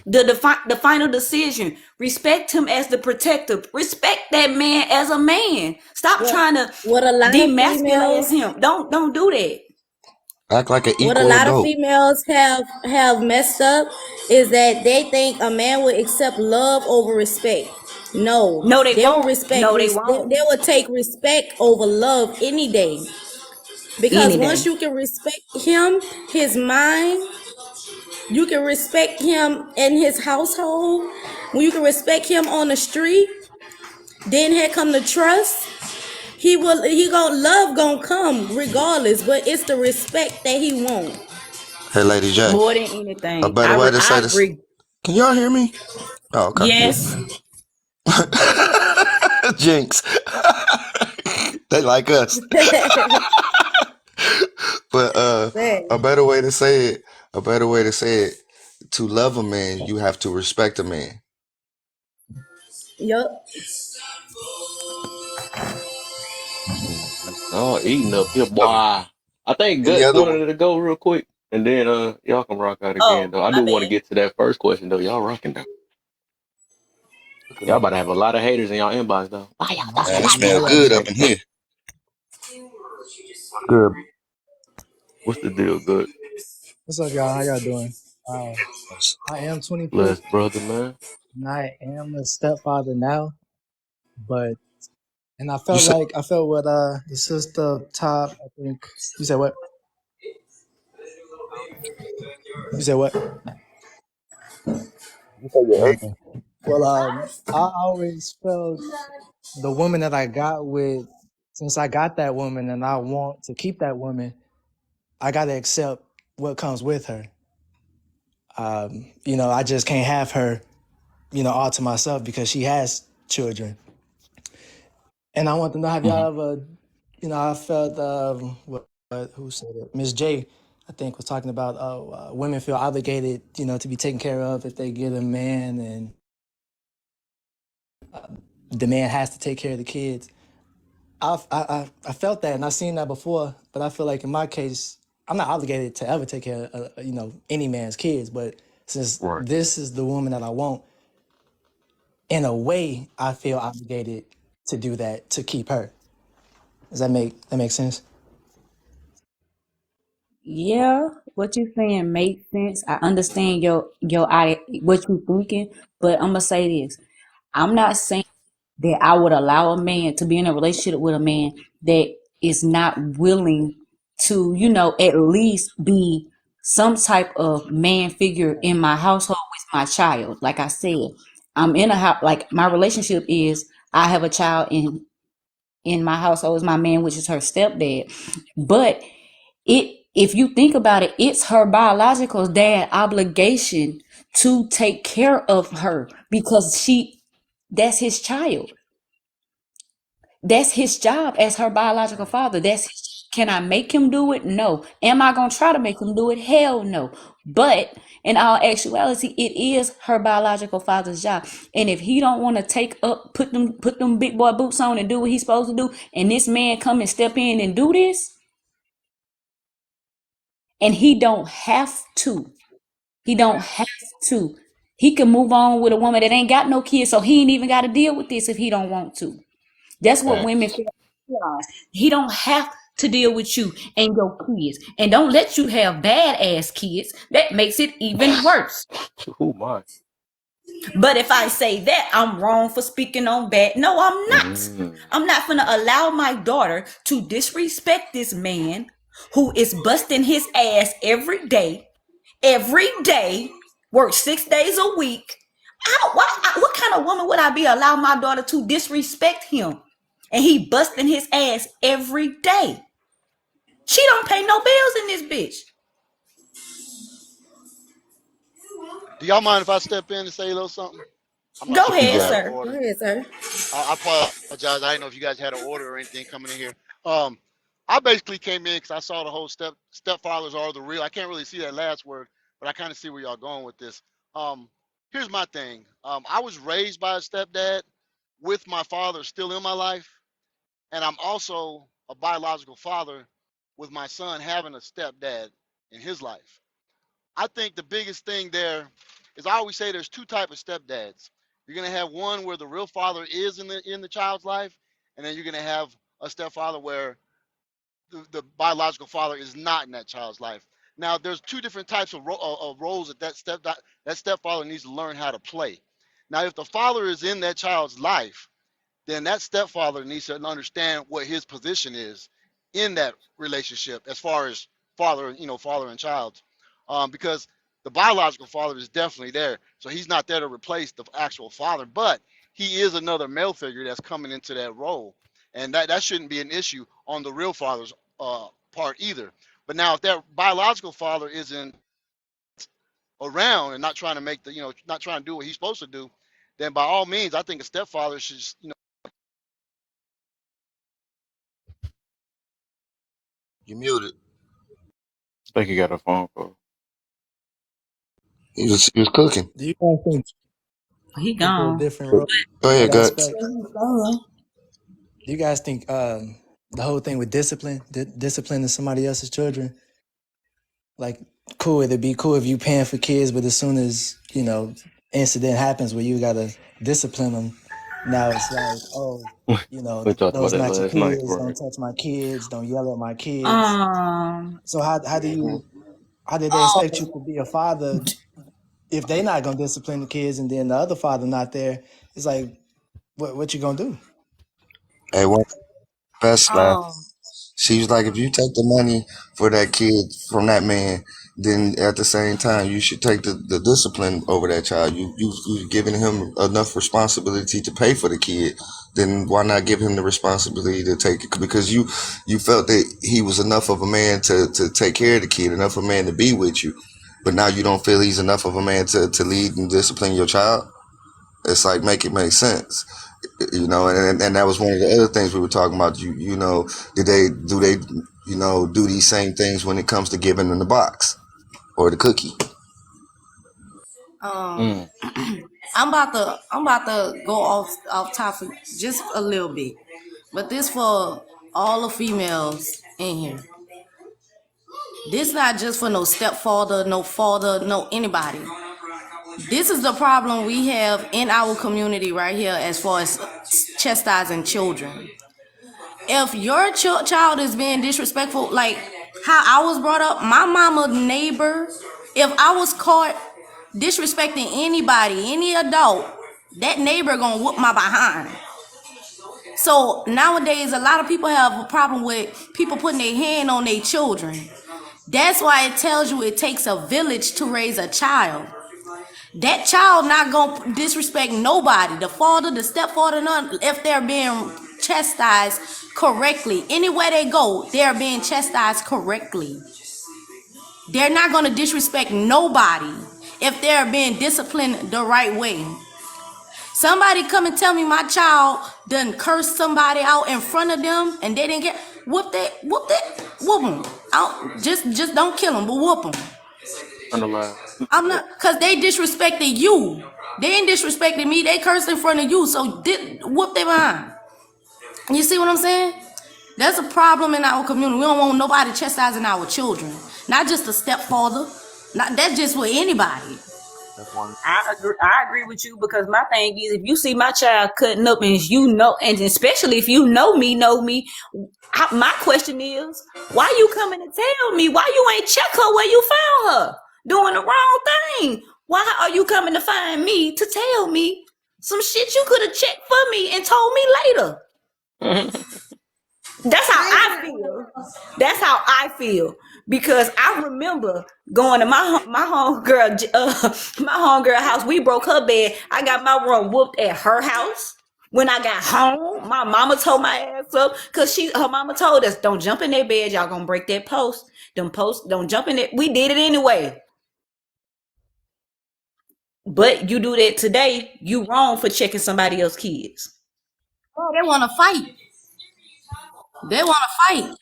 the final decision. Respect him as the protector. Respect that man as a man. Stop What trying to what a lot of demasculate females him. Don't do that. Act like an what a equal lot of adult. females have messed up is that they think a man would accept love over respect. No, No, they they will won't. respect. No, they won't. They will take respect over love any day. Because Any once day. you can respect him, his mind, you can respect him in his household. When you can respect him on the street, then here come the trust. He gonna love gonna come regardless, but it's the respect that he want. Hey, Lady J, More than a anything. better way to I say this. agree. Can y'all hear me? Oh, okay. Yes. Jinx. They like us. But a better way to say it, a better way to say it, to love a man, you have to respect a man. Yup. Oh, eating up here, boy. I think Any Guts other wanted to go real quick, and then y'all can rock out again Oh, though. I my do want to bad. get to that first question though. Y'all rocking though. Y'all Okay. about to have a lot of haters in y'all inbox though. Why y'all What's talking Man, up? it about How smells that? y'all good doing? up Hey, in here. Good. what's the deal, Guts? What's up, y'all? How y'all doing? Uh, I am 24 Blessed brother, man. and I am a stepfather now, but and You said I felt what the sister top. I think you said what? You said what? you said your Oh, age? okay. Well, I always felt the woman that I got with. Since I got that woman and I want to keep that woman, I got to accept what comes with her. I just can't have her, all to myself because she has children. And I want to know, have Hmm. y'all ever, I felt, who said it? Miss J, I think, was talking about women feel obligated, to be taken care of if they get a man and the man has to take care of the kids. I felt that and I've seen that before, but I feel like in my case, I'm not obligated to ever take care of, any man's kids. But since Right. this is the woman that I want, in a way, I feel obligated to do that to keep her. Does that make sense? Yeah, what you saying makes sense. I understand what you thinking, but I'm gonna say this. I'm not saying that I would allow a man to be in a relationship with a man that is not willing to, at least be some type of man figure in my household with my child. Like I said, I'm in a house, like my relationship is I have a child in my household is my man, which is her stepdad. But if you think about it, it's her biological dad obligation to take care of her because that's his child. That's his job as her biological father. Can I make him do it? No. Am I gonna try to make him do it? Hell no. But in all actuality, it is her biological father's job. And if he don't want to put them big boy boots on and do what he's supposed to do, and this man come and step in and do this, and he don't have to. He don't have to. He can move on with a woman that ain't got no kids, so he ain't even got to deal with this if he don't want to. That's what women Facts. feel. He don't have to deal with you and your kids, and don't let you have bad ass kids. That makes it even worse. Who my? But if I say that, I'm wrong for speaking on bad. No, I'm not. Mm. I'm not gonna allow my daughter to disrespect this man who is busting his ass every day, work 6 days a week. What kind of woman would I be allow my daughter to disrespect him? And he busting his ass every day. She don't pay no bills in this bitch. Do y'all mind if I step in and say a little something? I'm not Go sure if You y'all ahead, got had it. an sir. Go order. ahead, sir. I apologize. I didn't know if you guys had an order or anything coming in here. Um, I basically came in because I saw the whole stepfathers are the real. I can't really see that last word, but I kind of see where y'all going with this. Um, Here's my thing. I was raised by a stepdad with my father still in my life, and I'm also a biological father with my son having a stepdad in his life. I think the biggest thing there is I always say there's two type of stepdads. You're gonna have one where the real father is in the child's life, and then you're gonna have a stepfather where the biological father is not in that child's life. Now, there's two different types of roles that stepfather needs to learn how to play. Now, if the father is in that child's life, then that stepfather needs to understand what his position is in that relationship as far as father and child, because the biological father is definitely there, so he's not there to replace the actual father, but he is another male figure that's coming into that role, and that shouldn't be an issue on the real father's part either. But now if that biological father isn't around and not trying to make not trying to do what he's supposed to do, then by all means I think a stepfather should You muted. I think you got a phone call. He was cooking. Do you guys think He people with gone. different roles Go in ahead, that Guts. aspect? Do you guys think the whole thing with disciplining somebody else's children, like, cool, it'd be cool if you paying for kids, but as soon as, incident happens where you gotta discipline them, now it's like, oh, We talked about those that not your last night, kids, don't right? touch my kids, don't yell at my kids. Um, So Hmm. how did they expect you to be a father if they not gonna discipline the kids and then the other father not there? It's like, what you gonna do? Hey, one best laugh. Um, She was like, if you take the money for that kid from that man, then at the same time you should take the discipline over that child. You giving him enough responsibility to pay for the kid. Then why not give him the responsibility to take it? Because you felt that he was enough of a man to take care of the kid, enough of a man to be with you. But now you don't feel he's enough of a man to lead and discipline your child. It's like make it make sense, and that was one of the other things we were talking about. Did they do these same things when it comes to giving them the box or the cookie? um, Mm. I'm about to go off topic just a little bit, but this for all the females in here. This not just for no stepfather, no father, no anybody. This is the problem we have in our community right here as far as chastising children. If your child is being disrespectful, like how I was brought up, my mama neighbor, if I was caught disrespecting anybody, any adult, that neighbor gonna whoop my behind. So nowadays, a lot of people have a problem with people putting their hand on their children. That's why it tells you it takes a village to raise a child. That child not gonna disrespect nobody. The father, the stepfather, none. If they're being chastised correctly, anywhere they go, they're being chastised correctly. They're not gonna disrespect nobody if they're being disciplined the right way. Somebody come and tell me my child done cursed somebody out in front of them and they didn't get whoop them. Just don't kill them, but whoop them. Unalive. I'm not, cause they disrespected you. They ain't disrespected me. They cursed in front of you. So whoop their behind. You see what I'm saying? There's a problem in our community. We don't want nobody chastising our children. Not just a stepfather. Not that's just with anybody. I agree with you because my thing is if you see my child cutting up and you know, and especially if you know me, my question is, why you coming to tell me? Why you ain't check her where you found her doing the wrong thing? Why are you coming to find me to tell me some shit you could have checked for me and told me later? That's how I feel. That's how I feel because I remember going to my homegirl my homegirl house. We broke her bed. I got my room whooped at her house. When I got home, my mama told my ass up because her mama told us don't jump in that bed. Y'all gonna break that post. Them posts don't jump in it. We did it anyway. But you do that today, you wrong for checking somebody else's kids. Oh, they want to fight. They want to fight.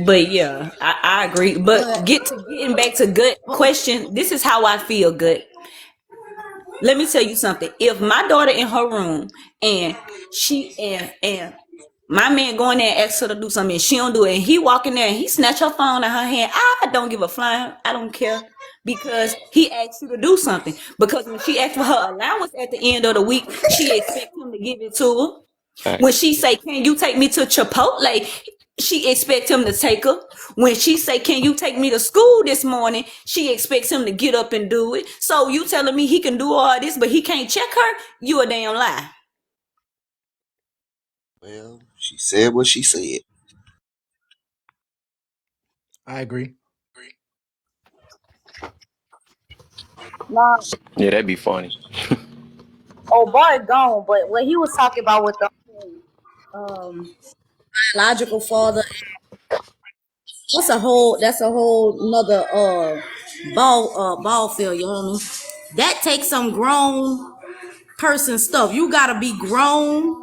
But yeah, I agree. But But getting back to gut question, this is how I feel, gut. Let me tell you something. If my daughter in her room and and my man going there and asks her to do something and she don't do it, and he walk in there and he snatch her phone in her hand, I don't give a flying. I don't care because he asked you to do something. Because when she asked for her allowance at the end of the week, she expect him to give it to her. When Facts. she say, "Can you take me to Chipotle?" She expects him to take her. When she say, "Can you take me to school this morning?" She expects him to get up and do it. So you telling me he can do all this, but he can't check her? You a damn lie. Well, she said what she said. I agree. nah, Yeah, that'd be funny. oh boy, gone. But what he was talking about with the biological father, that's a whole another ball field. You know what I mean? That takes some grown person stuff. You gotta be grown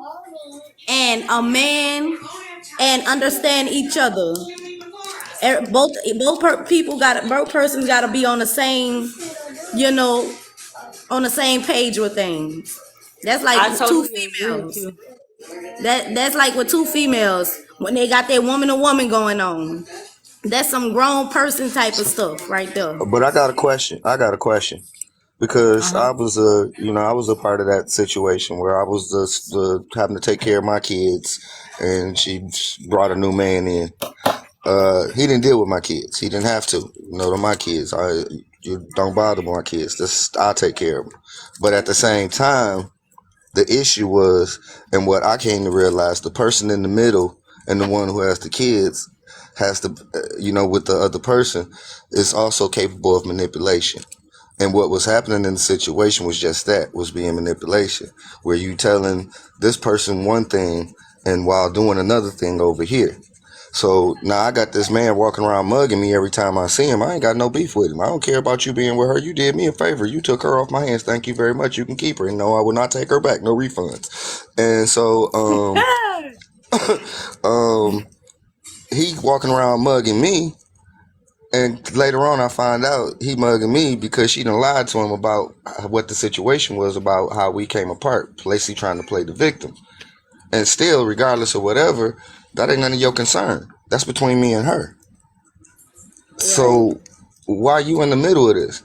and a man and understand each other. Both persons gotta be on the same, you know, on the same page with things. That's like I two totally agree with females. you. That's like with two females when they got that woman to woman going on. That's some grown person type of stuff right there. But I got a question. I got a question because Uh-huh. I was a part of that situation where I was just having to take care of my kids, and she brought a new man in. He didn't deal with my kids. He didn't have to. They're my kids. You don't bother my kids. This I take care of them. But at the same time, the issue was, and what I came to realize, the person in the middle and the one who has the kids has to, with the other person, is also capable of manipulation. And what was happening in the situation was just that, was being manipulation, where you telling this person one thing and while doing another thing over here. So now I got this man walking around mugging me every time I see him. I ain't got no beef with him. I don't care about you being with her. You did me a favor. You took her off my hands. Thank you very much. You can keep her. And no, I will not take her back. No refunds. And so um he walking around mugging me, and later on I find out he mugging me because she done lied to him about what the situation was, about how we came apart. Lacey trying to play the victim. And still, regardless of whatever, that ain't none of your concern. That's between me and her. Right. So why are you in the middle of this?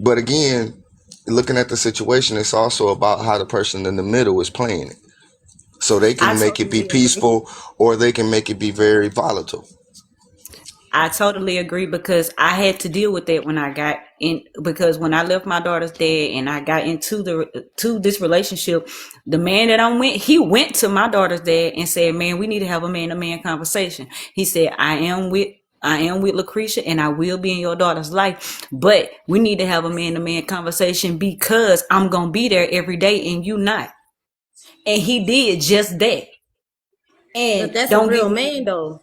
But again, looking at the situation, it's also about how the person in the middle is playing it. So they I can make it be totally agree. peaceful, or they can make it be very volatile. I totally agree because I had to deal with that when I got in because when I left my daughter's dad and I got into the to this relationship, the man that he went to my daughter's dad and said, "Man, we need to have a man to man conversation." He said, I am with Lucretia and I will be in your daughter's life, but we need to have a man to man conversation because I'm gonna be there every day and you not." And he did just that. But And that's a don't real get me. man though.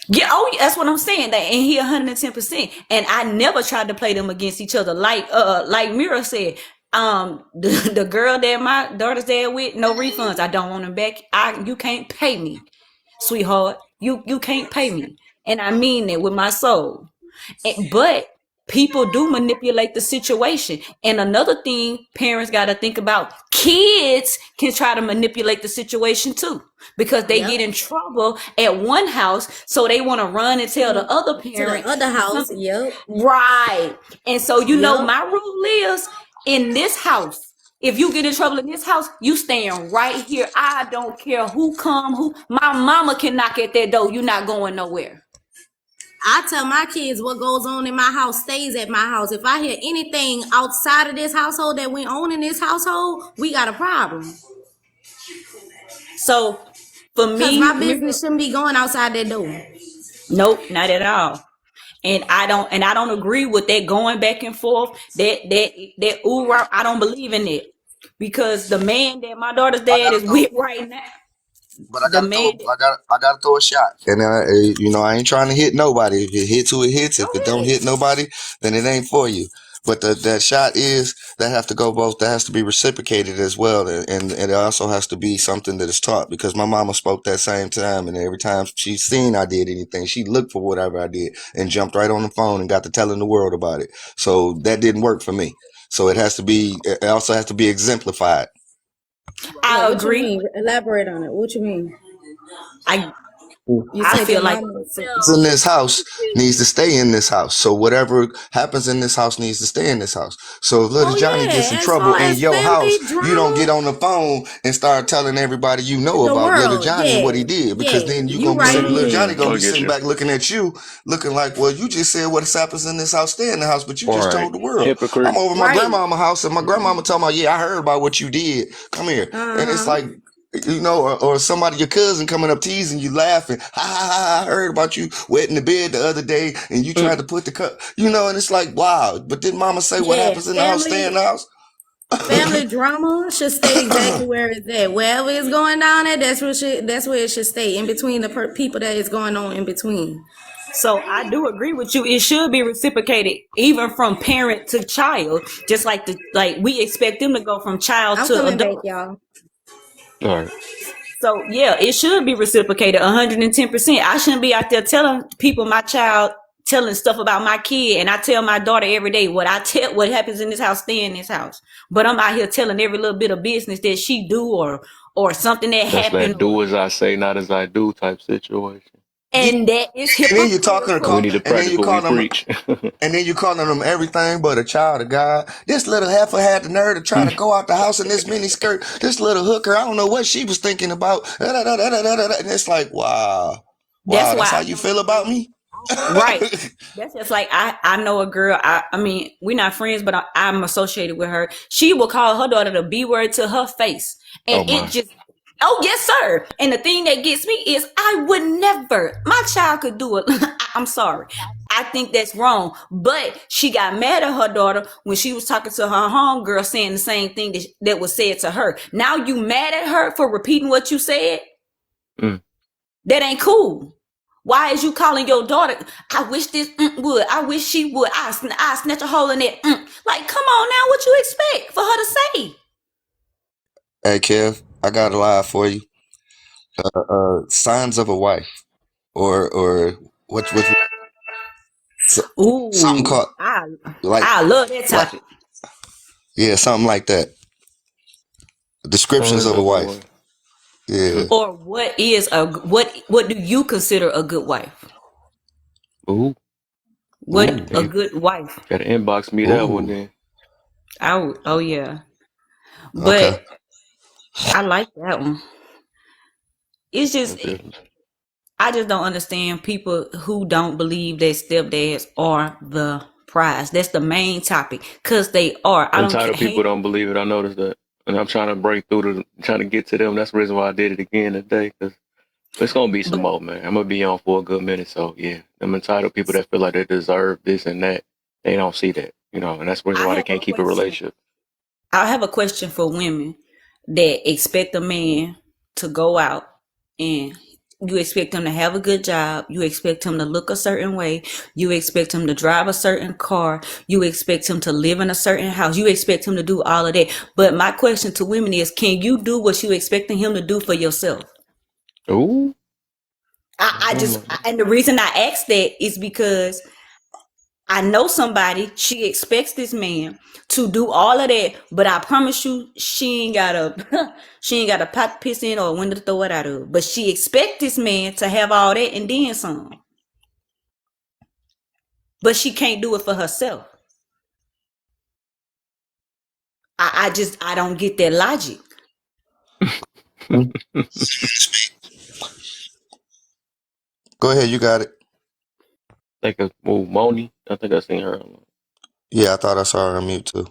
Yeah, oh, that's what I'm saying. That and he 110%. And I never tried to play them against each other. Like Mira said, the girl that my daughter's there with, no refunds. I don't want them back. You can't pay me, sweetheart. You can't pay me, and I mean that with my soul. But people do manipulate the situation. And another thing parents got to think about, kids can try to manipulate the situation too, because they get Yep. in trouble at one house, so they want to run and tell the other To the parent other house. something. Yep. Right. And so, Yep. my rule is, in this house, if you get in trouble in this house, you staying right here. I don't care who come, who, my mama can knock at that door. You're not going nowhere. I tell my kids what goes on in my house stays at my house. If I hear anything outside of this household that we own in this household, we got a problem. So for Because me, my business shouldn't be going outside that door. nope, not at all. And I don't agree with that going back and forth. That oorah, I don't believe in it. Because the man that my daughter's I dad gotta is throw, with right now, but the man that, I gotta throw a shot. And I ain't trying to hit nobody. If it hits who it hits. go If it don't ahead. hit nobody, then it ain't for you. But that shot is that have to go both. That has to be reciprocated as well, and it also has to be something that is taught. Because my mama spoke that same time, and every time she seen I did anything, she looked for whatever I did and jumped right on the phone and got to telling the world about it. So that didn't work for me. So it has to be. It also has to be exemplified. Wait, I what you agree. mean? Elaborate on it. What you mean? I You I said your feel like, mama said. In this house needs to stay in this house. So whatever happens in this house needs to stay in this house. So if little Oh Johnny gets in yeah, as trouble far in as your house, family you don't get drama, on the phone and start telling everybody you know the about little world, Johnny and what yeah, he did, because yeah, then you you gonna be right sitting, on little that. Johnny gonna I be get sitting you. back looking at you, looking like, well, you just said what happens in this house, stay in the house, but you All just right, told the world. I'm hypocrite. over my Right. grandmama's house and my grandmama talking about, yeah, I heard about what you did. Come here, and it's Uh-huh. like, or somebody, your cousin coming up teasing you, laughing. Ha ha ha! I heard about you wetting the bed the other day, and you tried mm, to put the cup, and it's like, wow. But did Mama say what Yeah, happens in the house, stay in family the house? family drama should stay exactly where it's at. Wherever it's going down at, that's where it should stay. In between the people that is going on in between. so I do agree with you. It should be reciprocated, even from parent to child. Just like we expect them to go from child I'm to coming back, adult. y'all. All right, So yeah, it should be reciprocated 110%. I shouldn't be out there telling people my child, telling stuff about my kid, and I tell my daughter every day what happens in this house, stay in this house. But I'm out here telling every little bit of business that she do, or something that that's happened, that do as I say, not as I do type situation. Yeah, and that is and then you're talking to We hypocritical. need to and then practice you what call we them. preach. And then you calling them everything but a child of God. This little heifer had the nerve to try to go out the house in this mini skirt. This little hooker, I don't know what she was thinking about. And it's like, wow, That's wow, that's why how I you know a feel about girl. me? Right. That's just like I know a girl. I mean, we're not friends, but I'm associated with her. She will call her daughter the B word to her face, and Oh it my. just. Oh yes, sir. And the thing that gets me is I would never. My child could do it. I'm sorry. I think that's wrong. But she got mad at her daughter when she was talking to her homegirl, saying the same thing that was said to her. Now you mad at her for repeating what you said? Mm. That ain't cool. Why is you calling your daughter? I wish this would. I wish she would. I snatch a hole in it. Like, come on now. What you expect for her to say? Hey, Kev, I got a lie for you. Signs of a wife, or what something Ooh, called like I love that like topic. yeah, something like that. Descriptions Signs of a of a wife. wife. Yeah. Mm. Or what do you consider a good wife? Ooh, What Ooh. a damn. good wife? Gotta inbox me that one Ooh. then. Oh yeah, Okay. but I like that one. It's just Most definitely. I just don't understand people who don't believe that stepdads are the prize. That's the main topic, cause they are. I don't care. Entitled people don't believe it. I noticed that. And I'm trying to break through trying to get to them. That's the reason why I did it again today. Because it's going to be some But more, man. I'm going to be on for a good minute. So, yeah, them entitled people that feel like they deserve this and that, they don't see that, and that's the reason I why they have a can't keep a question. relationship. I have a question for women that expect a man to go out, and you expect him to have a good job. You expect him to look a certain way. You expect him to drive a certain car. You expect him to live in a certain house. You expect him to do all of that. But my question to women is, can you do what you expecting him to do for yourself? Ooh. And the reason I ask that is because I know somebody, she expects this man to do all of that, but I promise you, she ain't got a she ain't got a pot to piss in or a window to throw it out of. But she expects this man to have all that and then some. But she can't do it for herself. I don't get that logic. Hmm? Go ahead, you got it. Like a Moni. I think I seen her. Yeah, I thought I saw her on mute too.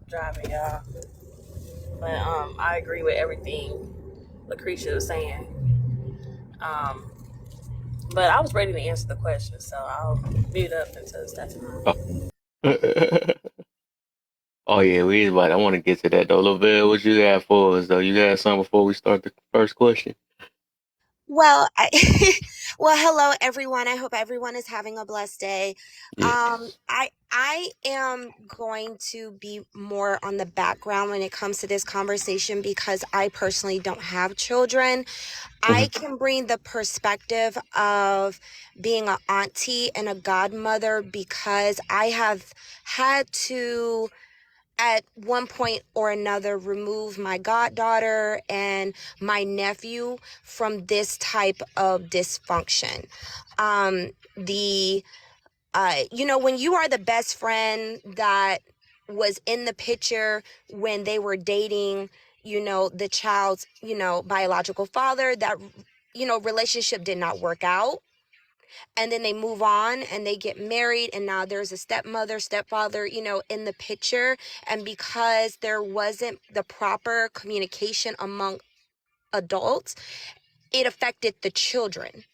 Driving, y'all. But I agree with everything Lucretia was saying. Um, but I was ready to answer the question, so I'll mute up until it's that time. Oh. Oh yeah, we is about. I want to get to that though. Lavelle, what you got for us though? You got something before we start the first question? Well, well, hello everyone. I hope everyone is having a blessed day. Yes. I am going to be more on the background when it comes to this conversation because I personally don't have children. Hmm. I can bring the perspective of being an auntie and a godmother because I have had to at one point or another remove my goddaughter and my nephew from this type of dysfunction. The when you are the best friend that was in the picture when they were dating, the child's, biological father, that relationship did not work out, and then they move on and they get married, and now there's a stepmother, stepfather, in the picture. And because there wasn't the proper communication among adults, it affected the children.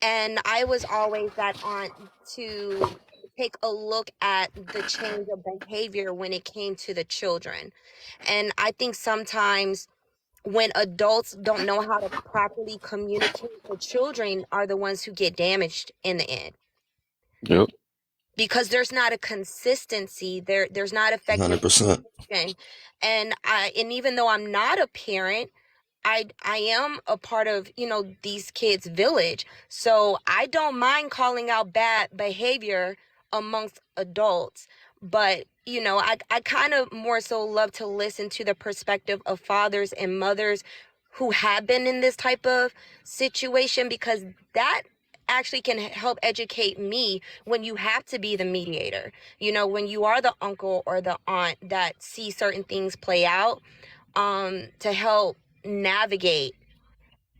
And I was always that aunt to take a look at the change of behavior when it came to the children. And I think sometimes when adults don't know how to properly communicate, the children are the ones who get damaged in the end, Yep. because there's not a consistency there's not effective 100%. communication. And even though I'm not a parent, I am a part of, these kids' village. So I don't mind calling out bad behavior amongst adults. But, I kind of more so love to listen to the perspective of fathers and mothers who have been in this type of situation, because that actually can help educate me when you have to be the mediator. When you are the uncle or the aunt that see certain things play out, to help navigate,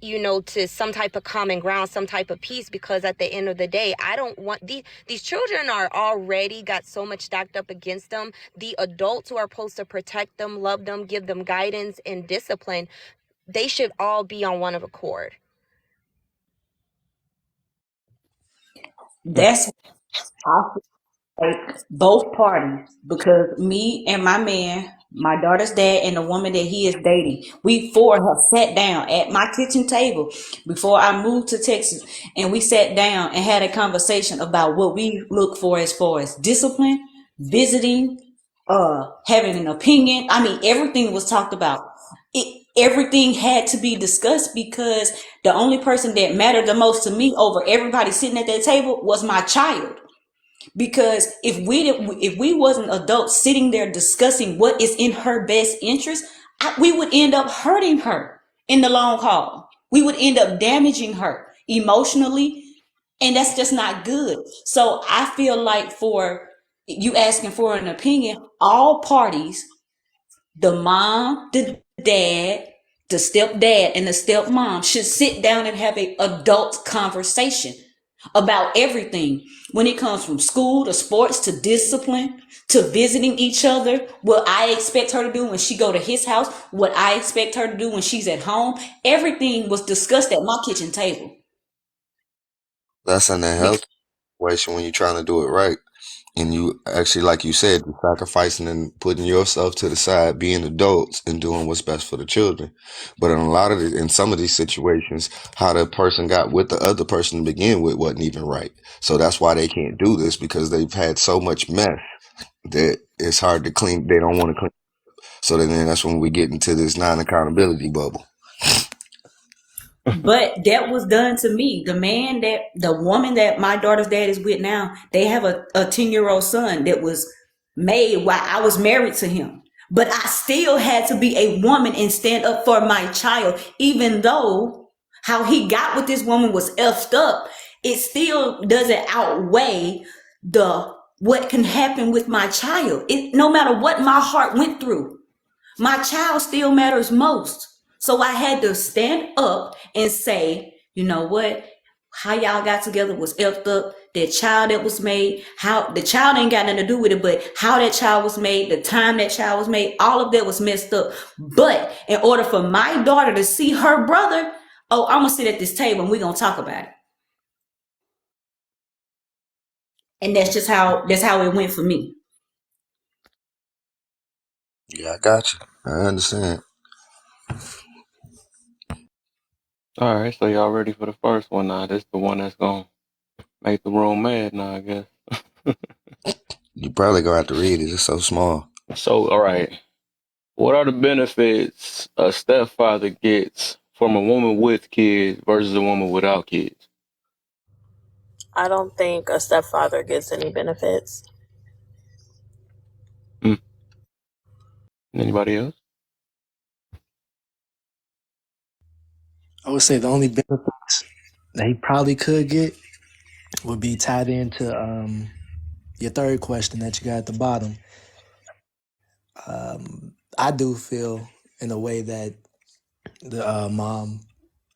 to some type of common ground, some type of peace. Because at the end of the day, I don't want these children are already got so much stacked up against them. The adults who are supposed to protect them, love them, give them guidance and discipline, they should all be on one accord. That's like both parties, because me and my man, my daughter's dad, and the woman that he is dating, we four have sat down at my kitchen table before I moved to Texas, and we sat down and had a conversation about what we look for as far as discipline, visiting, having an opinion. I mean, everything was talked about. Everything had to be discussed, because the only person that mattered the most to me over everybody sitting at that table was my child. Because if we wasn't adults sitting there discussing what is in her best interest, we would end up hurting her in the long haul. We would end up damaging her emotionally, and that's just not good. So I feel like, for you asking for an opinion, all parties, the mom, the dad, the stepdad, and the stepmom, should sit down and have an adult conversation about everything, when it comes from school to sports to discipline to visiting each other. What I expect her to do when she go to his house, what I expect her to do when she's at home. Everything was discussed at my kitchen table. That's an healthy situation when you're trying to do it right. And you actually, like you said, you're sacrificing and putting yourself to the side, being adults and doing what's best for the children. But in some of these situations, how the person got with the other person to begin with wasn't even right. So that's why they can't do this, because they've had so much mess that it's hard to clean. They don't want to clean. So then that's when we get into this non-accountability bubble. But that was done to me. The woman that my daughter's dad is with now, they have a 10-year-old son that was made while I was married to him. But I still had to be a woman and stand up for my child, even though how he got with this woman was effed up. It still doesn't outweigh the what can happen with my child. No matter what my heart went through, my child still matters most. So I had to stand up and say, you know what? How y'all got together was effed up. That child that was made, how the child ain't got nothing to do with it, but how that child was made, the time that child was made, all of that was messed up. But in order for my daughter to see her brother, oh, I'm gonna sit at this table and we're gonna talk about it. And that's how it went for me. Yeah, I got you. I understand. All right, so y'all ready for the first one now? This the one that's gonna make the room mad now, I guess. You probably gonna have to read it. It's so small. So, all right. What are the benefits a stepfather gets from a woman with kids versus a woman without kids? I don't think a stepfather gets any benefits. Hmm. Anybody else? I would say the only benefits that he probably could get would be tied into your third question that you got at the bottom. I do feel in a way that the mom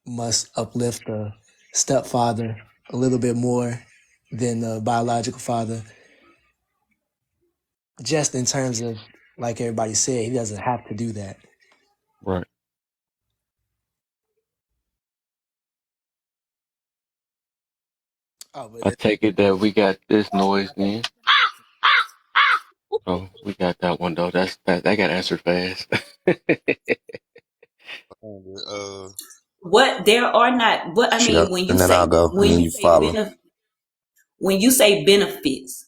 must uplift the stepfather a little bit more than the biological father, just in terms of, like everybody said, he doesn't have to do that. Right. Oh, but I take it that we got this noise then. Oh, we got that one though. That got answered fast. Uh, What there are not what I Shit, mean when you and then I'll say go, and when then you you say follow. benefit when you say benefits,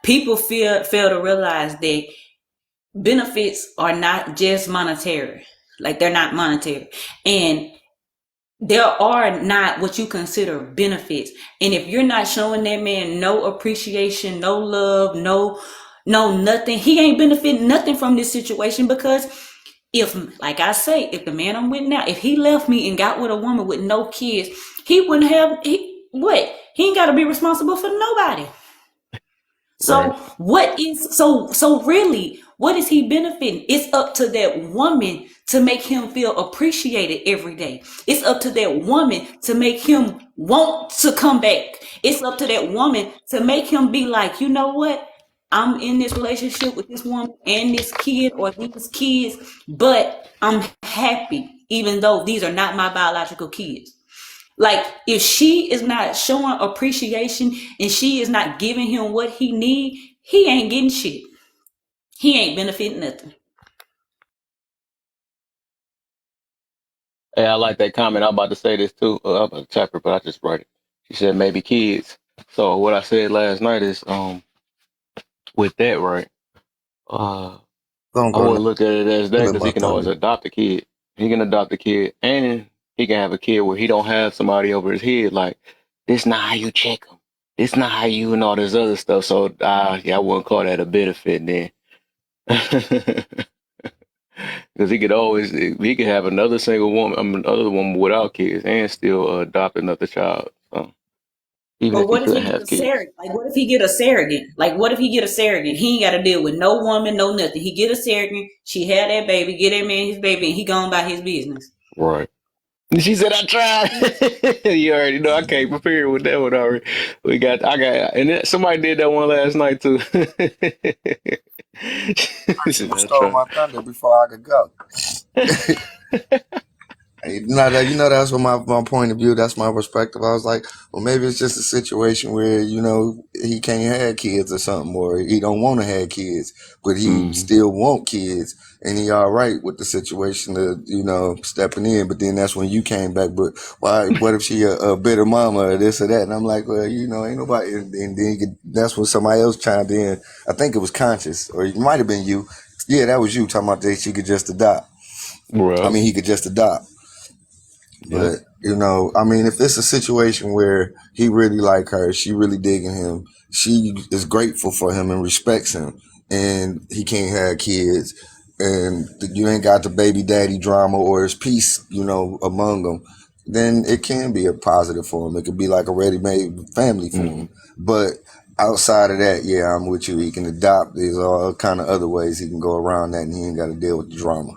people fail to realize that benefits are not just monetary. Like they're not monetary. And there are not what you consider benefits. And if you're not showing that man no appreciation, no love, no nothing, he ain't benefiting nothing from this situation because if, like I say, if the man I'm with now, if he left me and got with a woman with no kids, he wouldn't have he ain't gotta be responsible for nobody. So Right. so really, what is he benefiting? It's up to that woman to make him feel appreciated every day. It's up to that woman to make him want to come back. It's up to that woman to make him be like, you know what? I'm in this relationship with this woman and this kid or these kids, but I'm happy, even though these are not my biological kids. Like if she is not showing appreciation and she is not giving him what he need, he ain't getting shit. He ain't benefiting nothing. Hey, I like that comment. I'm about to say this too. I'm about to tap her, but I just write it. She said maybe kids. So what I said last night is with that, right? Uh Don't I go would now. look at it as that Let because my he can always thunder. adopt a kid. He can adopt a kid, and he can have a kid where he don't have somebody over his head. Like this, not how you check him. This not how you and all this other stuff. So, yeah, I wouldn't call that a benefit then, because he could have another single woman, another woman without kids, and still adopt another child. So even But if he what if he couldn't get have a kids, surrogate? Like what if he get a surrogate? Like what if he get a surrogate? He ain't got to deal with no woman, no nothing. He get a surrogate. She had that baby. Get that man his baby, and he gone by his business. right? She said, "I tried." You already know I can't prepare with that one already. And somebody did that one last night too. She said, You "I stole tried." my thunder before I could go. That's what my point of view. That's my perspective. I was like, well, maybe it's just a situation where he can't have kids or something, or he don't want to have kids, but he Hmm. still want kids, and he all right with the situation of stepping in. But then that's when you came back. But why? What if she a bitter mama or this or that? And I'm like, well, ain't nobody. And then that's when somebody else chimed in. I think it was Conscious, or it might have been you. Yeah, that was you talking about that she could just adopt. I Well, mean, he could just adopt. Yep. But I mean, if it's a situation where he really like her, she really digging him, she is grateful for him and respects him, and he can't have kids, and you ain't got the baby daddy drama or there's peace, among them, then it can be a positive for him. It could be like a ready-made family for Hmm. him. But outside of that, yeah, I'm with you. He can adopt. There's all kind of other ways he can go around that, and he ain't got to deal with the drama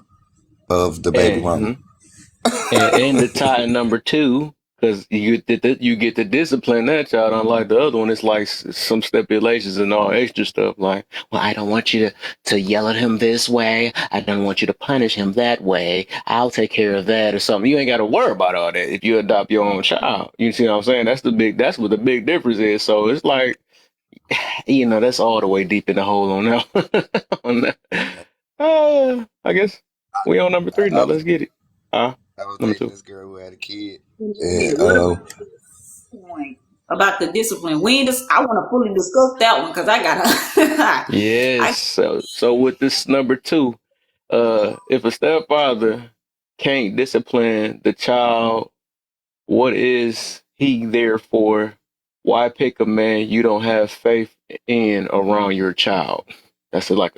of the baby mama. And and the tie number two, because you get to discipline that child, unlike the other one. It's like some stipulations and all extra stuff. Like, well, I don't want you to yell at him this way. I don't want you to punish him that way. I'll take care of that or something. You ain't got to worry about all that if you adopt your own child. You see what I'm saying? That's what the big difference is. So it's like, that's all the way deep in the hole on that. On that. I guess we on number three I now. was Let's get it. I was Number dating two. this girl who had a kid, Yeah, and what about this point about the discipline? I want to fully discuss that one because I got Yes. I So with this number two, if a stepfather can't discipline the child, what is he there for? Why pick a man you don't have faith in around your child? That's like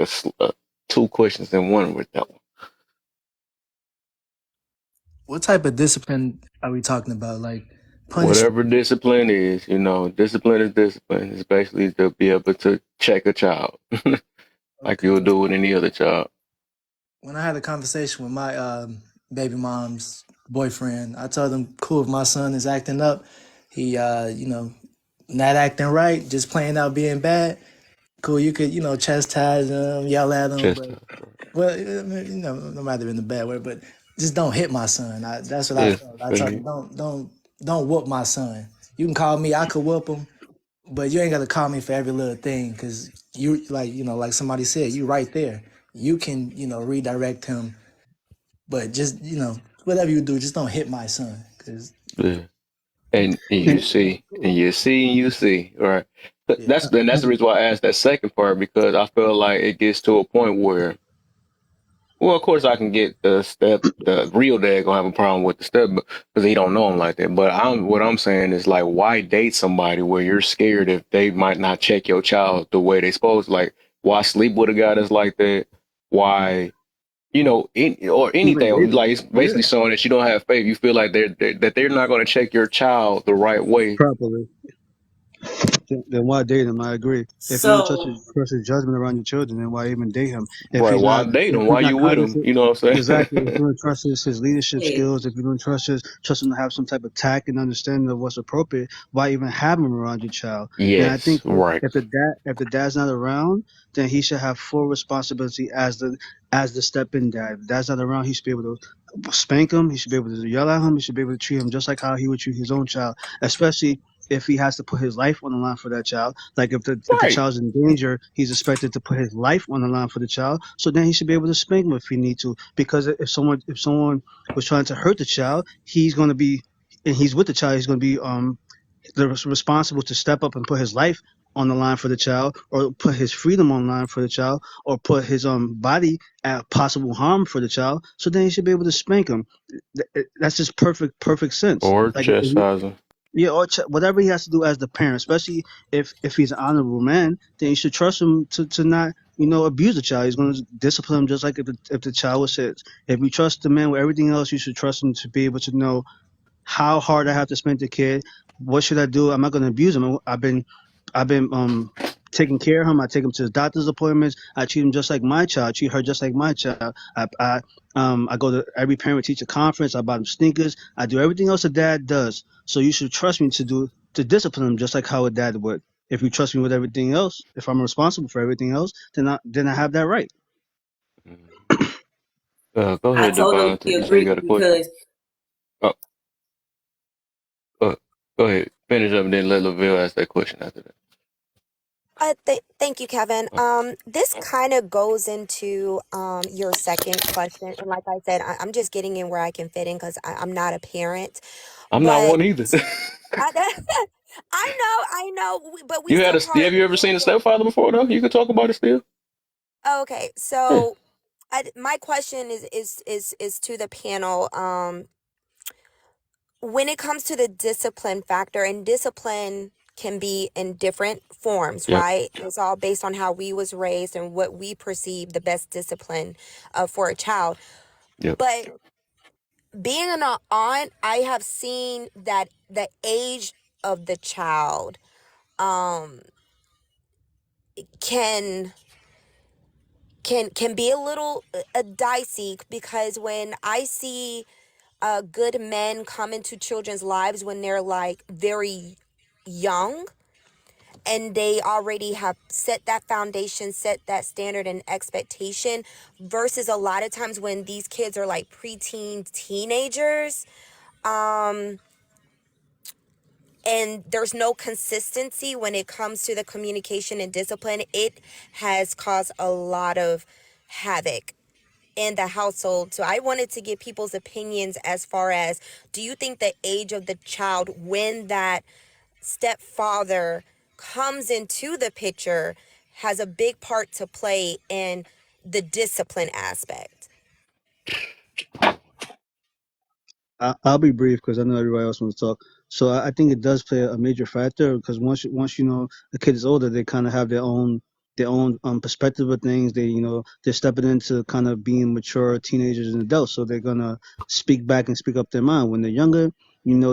two questions in one with that one. What type of discipline are we talking about? Like punishment? Whatever discipline is, discipline is discipline. It's basically to be able to check a child like Okay. you'll do with any other child. When I had a conversation with my baby mom's boyfriend, I told him, "Cool, if my son is acting up, he not acting right, just playing out being bad. Cool, you could chastise him, yell at him, Just, but well, no matter in the bad way, but just don't hit my son. That's what I yeah, felt. I feel told you. him, don't whoop my son. You can call me, I could whoop him, but you ain't got to call me for every little thing because you like somebody said, you right there. You can redirect him, but just whatever you do, just don't hit my son because Yeah. And yeah, you see, and you see, and you see, right? yeah, That's the reason why I asked that second part because I feel like it gets to a point where, well, of course I can get the real dad gonna have a problem with the step because he don't know him like that. But what I'm saying is like, why date somebody where you're scared if they might not check your child the way they supposed? Like, why sleep with a guy that's like that? Why? Or Even anything. dating. Like it's Yeah, basically showing that you don't have faith. You feel like that they're not going to check your child the right way. properly. Then why date him? I agree. If you don't so trust his judgment around your children, then why even date him? If Right? he's Why not, date if him? he's Why not you with him? cognizant, You know what I'm exactly. If saying? you don't trust his leadership yeah. skills, if you don't trust him to have some type of tact and understanding of what's appropriate, why even have him around your child? Then I Yes. think Right. if the dad's not around, then he should have full responsibility as the step in dad. If the dad's not around, he should be able to spank him. He should be able to yell at him. He should be able to treat him just like how he would treat his own child, especially if he has to put his life on the line for that child. Like if the Right. child's in danger, he's expected to put his life on the line for the child. So then he should be able to spank him if he need to. Because if someone was trying to hurt the child, he's going to be and he's with the child. He's going to be responsible to step up and put his life on the line for the child, or put his freedom on the line for the child, or put his body at possible harm for the child. So then he should be able to spank him. That's just perfect sense. Or Like if chastising. yeah, or whatever he has to do as the parent, especially if he's an honorable man, then you should trust him to not abuse the child. He's going to discipline him just like if the child was his. If you trust the man with everything else, you should trust him to be able to know how hard I have to spank the kid. What should I do? I'm not going to abuse him. I've been taking care of him. I take him to his doctor's appointments. I treat him just like my child. I treat her just like my child. I go to every parent teacher conference. I buy them sneakers. I do everything else a dad does. So you should trust me to discipline him just like how a dad would. If you trust me with everything else, if I'm responsible for everything else, then I have that right. Mhm. Go I ahead, totally Devontae. You say you agree got a question. because Oh, uh, go ahead. Finish up and then let Lavelle ask that question after that. Thank you, Kevin. This kind of goes into your second question, and like I said, I'm just getting in where I can fit in because I'm not a parent, I'm not but one either. I, I know, but we still part of Have the you ever seen a family. stepfather before though? You can talk about it still. Okay, Yeah. so my question is to the panel. when it comes to the discipline factor, and discipline can be in different forms, Yep. right? It's all based on how we was raised and what we perceive the best discipline for a child. Yep. But being an aunt, I have seen that the age of the child um can can be a little dicey, because when I see good men come into children's lives when they're like very young, and they already have set that foundation, set that standard and expectation, versus a lot of times when these kids are like preteen teenagers, um and there's no consistency when it comes to the communication and discipline. It has caused a lot of havoc in the household. So I wanted to get people's opinions as far as, do you think the age of the child when that stepfather comes into the picture has a big part to play in the discipline aspect? I'll be brief because I know everybody else wants to talk. So I think it does play a major factor because once you know the kid is older, they kind of have their own perspective of things. They they're stepping into kind of being mature teenagers and adults, so they're gonna speak back and speak up their mind. When they're younger,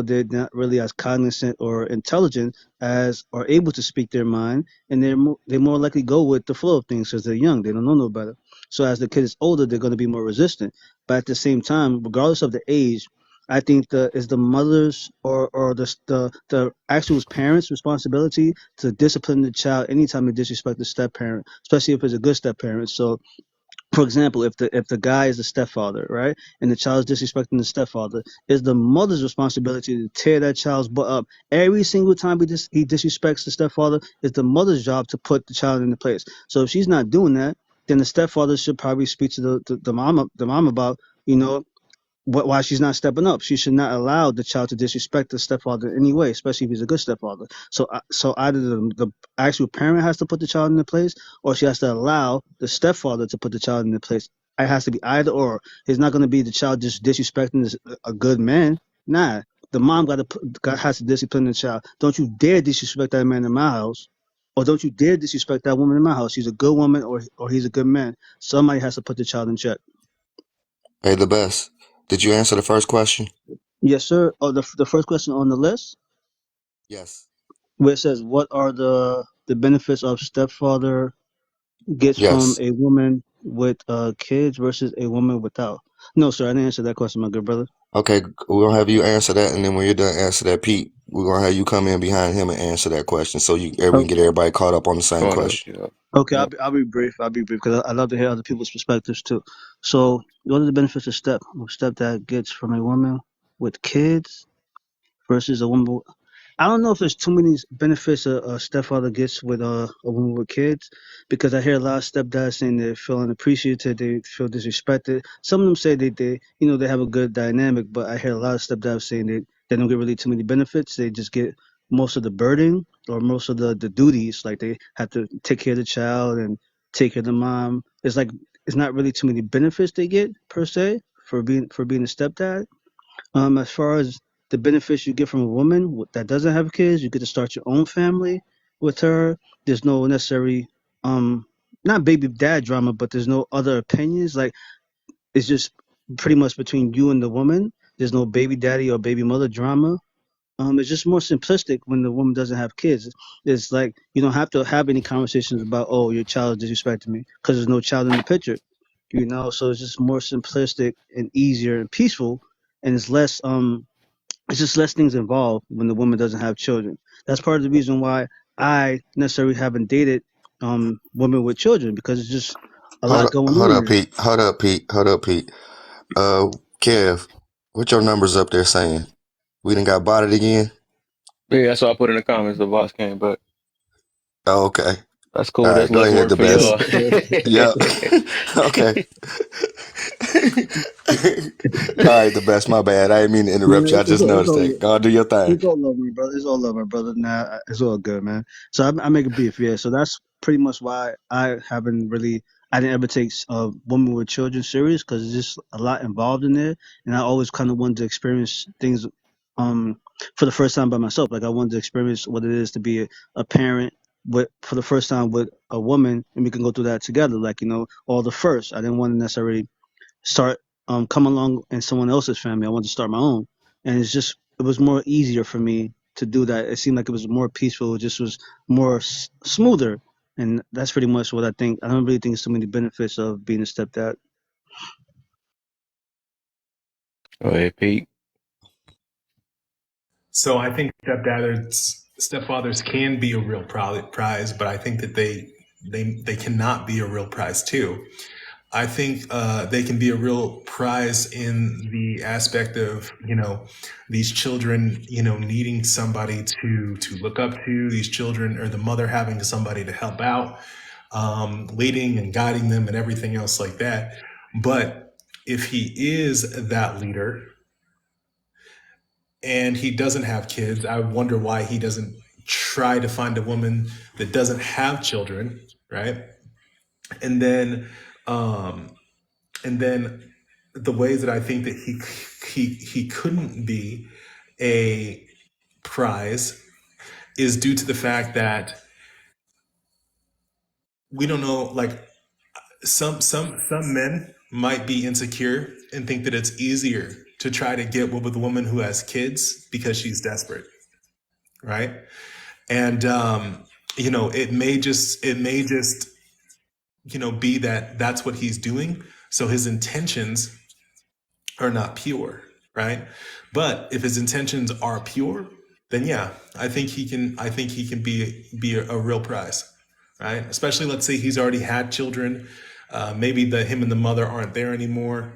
they're not really as cognizant or intelligent as or able to speak their mind, and they more likely go with the flow of things because they're young. They don't know no better. So as the kid is older, they're going to be more resistant. But at the same time, regardless of the age, I think the mother's or the actual parents' responsibility to discipline the child anytime they disrespect the step parent, especially if it's a good step parent. So, for example, if the guy is the stepfather, right, and the child is disrespecting the stepfather, it's the mother's responsibility to tear that child's butt up every single time he disrespects the stepfather. It's the mother's job to put the child in the place. So if she's not doing that, then the stepfather should probably speak to the mom about you know why she's not stepping up. She should not allow the child to disrespect the stepfather in any way, especially if he's a good stepfather. So either the actual parent has to put the child in the place, or she has to allow the stepfather to put the child in the place. It has to be either or. It's not going to be the child just disrespecting a good man. Nah, the mom has to discipline the child. Don't you dare disrespect that man in my house, or don't you dare disrespect that woman in my house. She's a good woman, or he's a good man. Somebody has to put the child in check. Hey, the best. Did you answer the first question? Yes, sir. Oh, the first question on the list, Yes. where it says, "What are the benefits of stepfather gets from Yes. a woman with kids versus a woman without?" No, sir, I didn't answer that question, my good brother. Okay, we're gonna have you answer that, and then when you're done answer that, Pete, we're gonna have you come in behind him and answer that question, so we can Okay, get everybody caught up on the same Caught up. question. Yep. okay, I'll Yep. be I'll be brief. I'll be brief because I love to hear other people's perspectives too. So, what are the benefits of stepdad gets from a woman with kids versus a woman? I don't know if there's too many benefits a stepfather gets with a woman with kids, because I hear a lot of stepdads saying they feel unappreciated, they feel disrespected. Some of them say they have a good dynamic, but I hear a lot of stepdads saying they don't get really too many benefits. They just get most of the burden or most of the duties, like they have to take care of the child and take care of the mom. It's like it's not really too many benefits they get per se for being a stepdad. As far as the benefits you get from a woman that doesn't have kids, you get to start your own family with her. There's no necessary, um, not baby dad drama, but there's no other opinions. Like it's just pretty much between you and the woman. There's no baby daddy or baby mother drama. It's just more simplistic when the woman doesn't have kids. It's like you don't have to have any conversations about, oh, your child is disrespecting me, because there's no child in the picture. So it's just more simplistic and easier and peaceful, and it's just less things involved when the woman doesn't have children. That's part of the reason why I necessarily haven't dated women with children, because it's just a Hold lot up, going hold on up, there. Pete. Hold up, Pete. Hold up, Pete. Kev, what your numbers up there saying? We done got botted again. Yeah, that's what I put in the comments. The box came back. Oh, okay. That's All cool. right, That's go less ahead, work the for best. y'all. Yep. Okay. All right, the best. My bad. I didn't mean to Man, interrupt you. I just it's noticed all that. Go on, do your thing. it's all love, my brother. It's all love, my brother. Nah, it's all good, man. So I make it brief, yeah. So that's pretty much why I didn't ever take women with children serious, because there's just a lot involved in there, and I always kind of wanted to experience things for the first time by myself. Like I wanted to experience what it is to be a parent with for the first time with a woman, and we can go through that together. Like all the first. I didn't want to necessarily start come along in someone else's family. I wanted to start my own, and it was more easier for me to do that. It seemed like it was more peaceful. It just was more smoother, and that's pretty much what I think. I don't really think there's so many benefits of being a stepdad. Go ahead, Pete. So I think stepfathers can be a real prize, but I think that they cannot be a real prize too. I think they can be a real prize in the aspect of these children needing somebody to look up to. These children or the mother having somebody to help out, leading and guiding them and everything else like that. But if he is that leader and he doesn't have kids, I wonder why he doesn't try to find a woman that doesn't have children, right? And then, um, and then the ways that I think that he couldn't be a prize is due to the fact that we don't know. Like some men might be insecure and think that it's easier to try to get with a woman who has kids because she's desperate, right? And it may just be that that's what he's doing, so his intentions are not pure, right? But if his intentions are pure, then yeah, I think he can be a real prize, right? Especially, let's say he's already had children, maybe him and the mother aren't there anymore,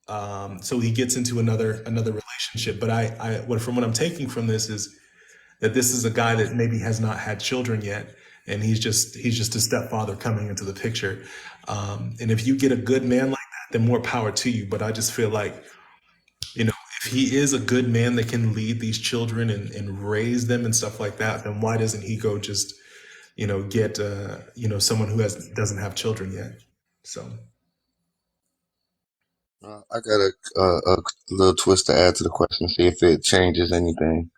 so he gets into another relationship. But from what I'm taking from this is that this is a guy that maybe has not had children yet, and he's just a stepfather coming into the picture. And if you get a good man like that, then more power to you. But I just feel like, you know, if he is a good man that can lead these children and raise them and stuff like that, then why doesn't he go just, get someone who doesn't have children yet? So I got a little twist to add to the question, see if it changes anything.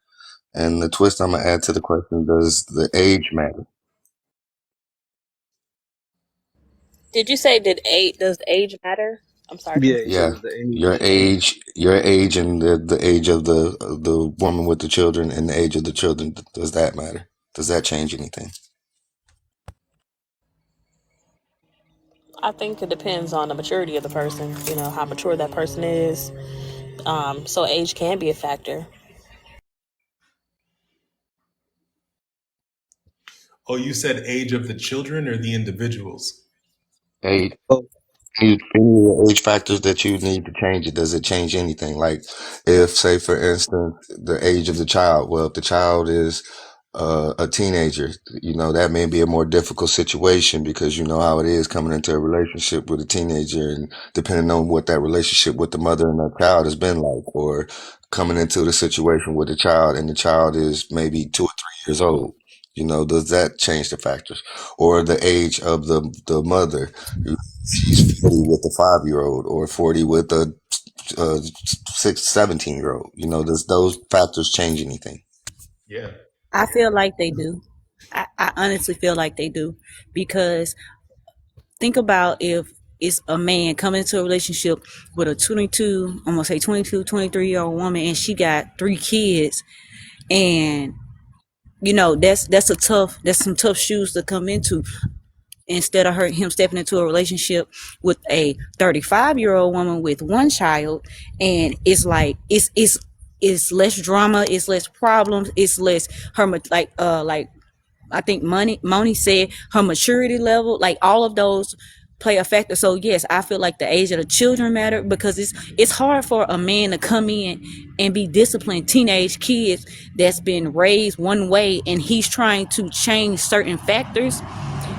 And the twist I'm gonna add to the question: does the age matter? Did you say does age matter? I'm sorry, Yeah, he said Yeah, it's the age. your age, and the age of the woman with the children, and the age of the children. Does that matter? Does that change anything? I think it depends on the maturity of the person, how mature that person is. So age can be a factor. oh, you said age of the children or the individuals? Age. Oh, Any age factors that you need to change it, does it change anything? Like, if, say, for instance, the age of the child, well, if the child is a teenager, that may be a more difficult situation because you know how it is coming into a relationship with a teenager, and depending on what that relationship with the mother and that child has been like, or coming into the situation with a child and the child is maybe 2 or 3 years old. Does that change the factors? Or the age of the mother? She's 40 with a 5 year old, or 40 with a 17 year old. Does those factors change anything? Yeah. I feel like they do. I honestly feel like they do because think about if it's a man coming into a relationship with a 22, I'm gonna say 22, 23-year-old woman, and she got 3 kids, and that's some tough shoes to come into. Instead of him stepping into a relationship with a 35-year-old woman with one child, and it's like it's less drama, it's less problems, it's less her like I think Moni said her maturity level, like all of those play a factor. So yes, I feel like the age of the children matter because it's hard for a man to come in and be disciplined teenage kids that's been raised one way, and he's trying to change certain factors,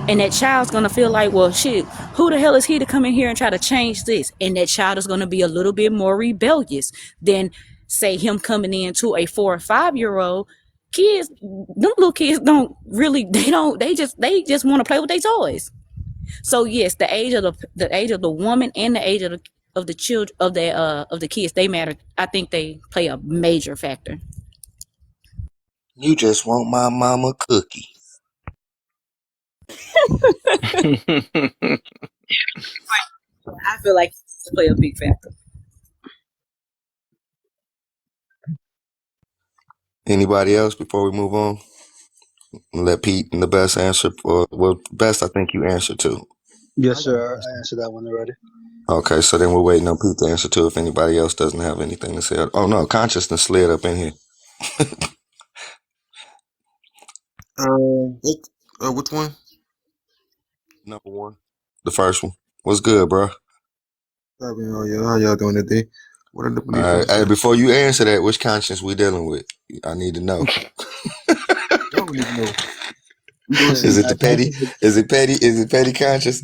and that child's gonna feel like, well, shit, who the hell is he to come in here and try to change this? And that child is gonna be a little bit more rebellious than, say, him coming into a 4 or 5-year-old. Kids, them little kids don't really, they just want to play with their toys. So yes, the age of the woman and the age of of the children of the kids, they matter. I think they play a major factor. You just want my mama cookie. I feel like they play a big factor. Anybody else before we move on? Let Pete and the best answer for well, best I think you answered to. Yes, I got a sir. I question. answered that one already. Okay, so then we're waiting on Pete to answer too if anybody else doesn't have anything to say. Oh no, consciousness slid up in here. What, which one? Number one. The first one. What's good, bro? Oh yeah, how y'all doing today? What are the All beliefs in right. the Hey, scripture? before you answer that, which conscience we dealing with? I need to know. I don't even know. We gonna Is see. it the Nah, petty? Is it petty? Is it petty conscious?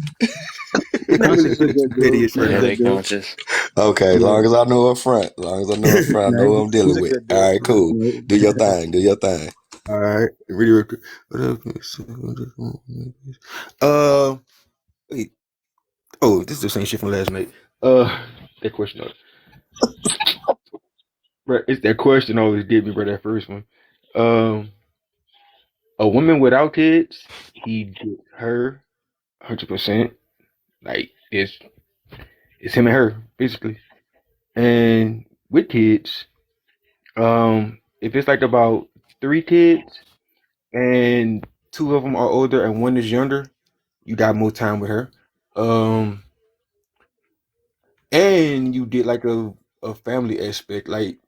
I really Conscious is know a the good petty dude. is He's right a Yeah, now. they good dude. conscious. Okay, Yeah. long as I know up front. Long as I know up front, I Nah, know who I'm he's dealing a with. good All dude. right, cool. Do your Right. thing. Do your thing. All right, really real quick. Uh, wait. Oh, this is the same shit from last night. That question. Bro, it's that question always did me, bro. That first one. Um, a woman without kids, he get her 100%. Like it's him and her basically. And with kids, if it's like about three kids and two of them are older and one is younger, you got more time with her. Um, and you get like a family aspect. Like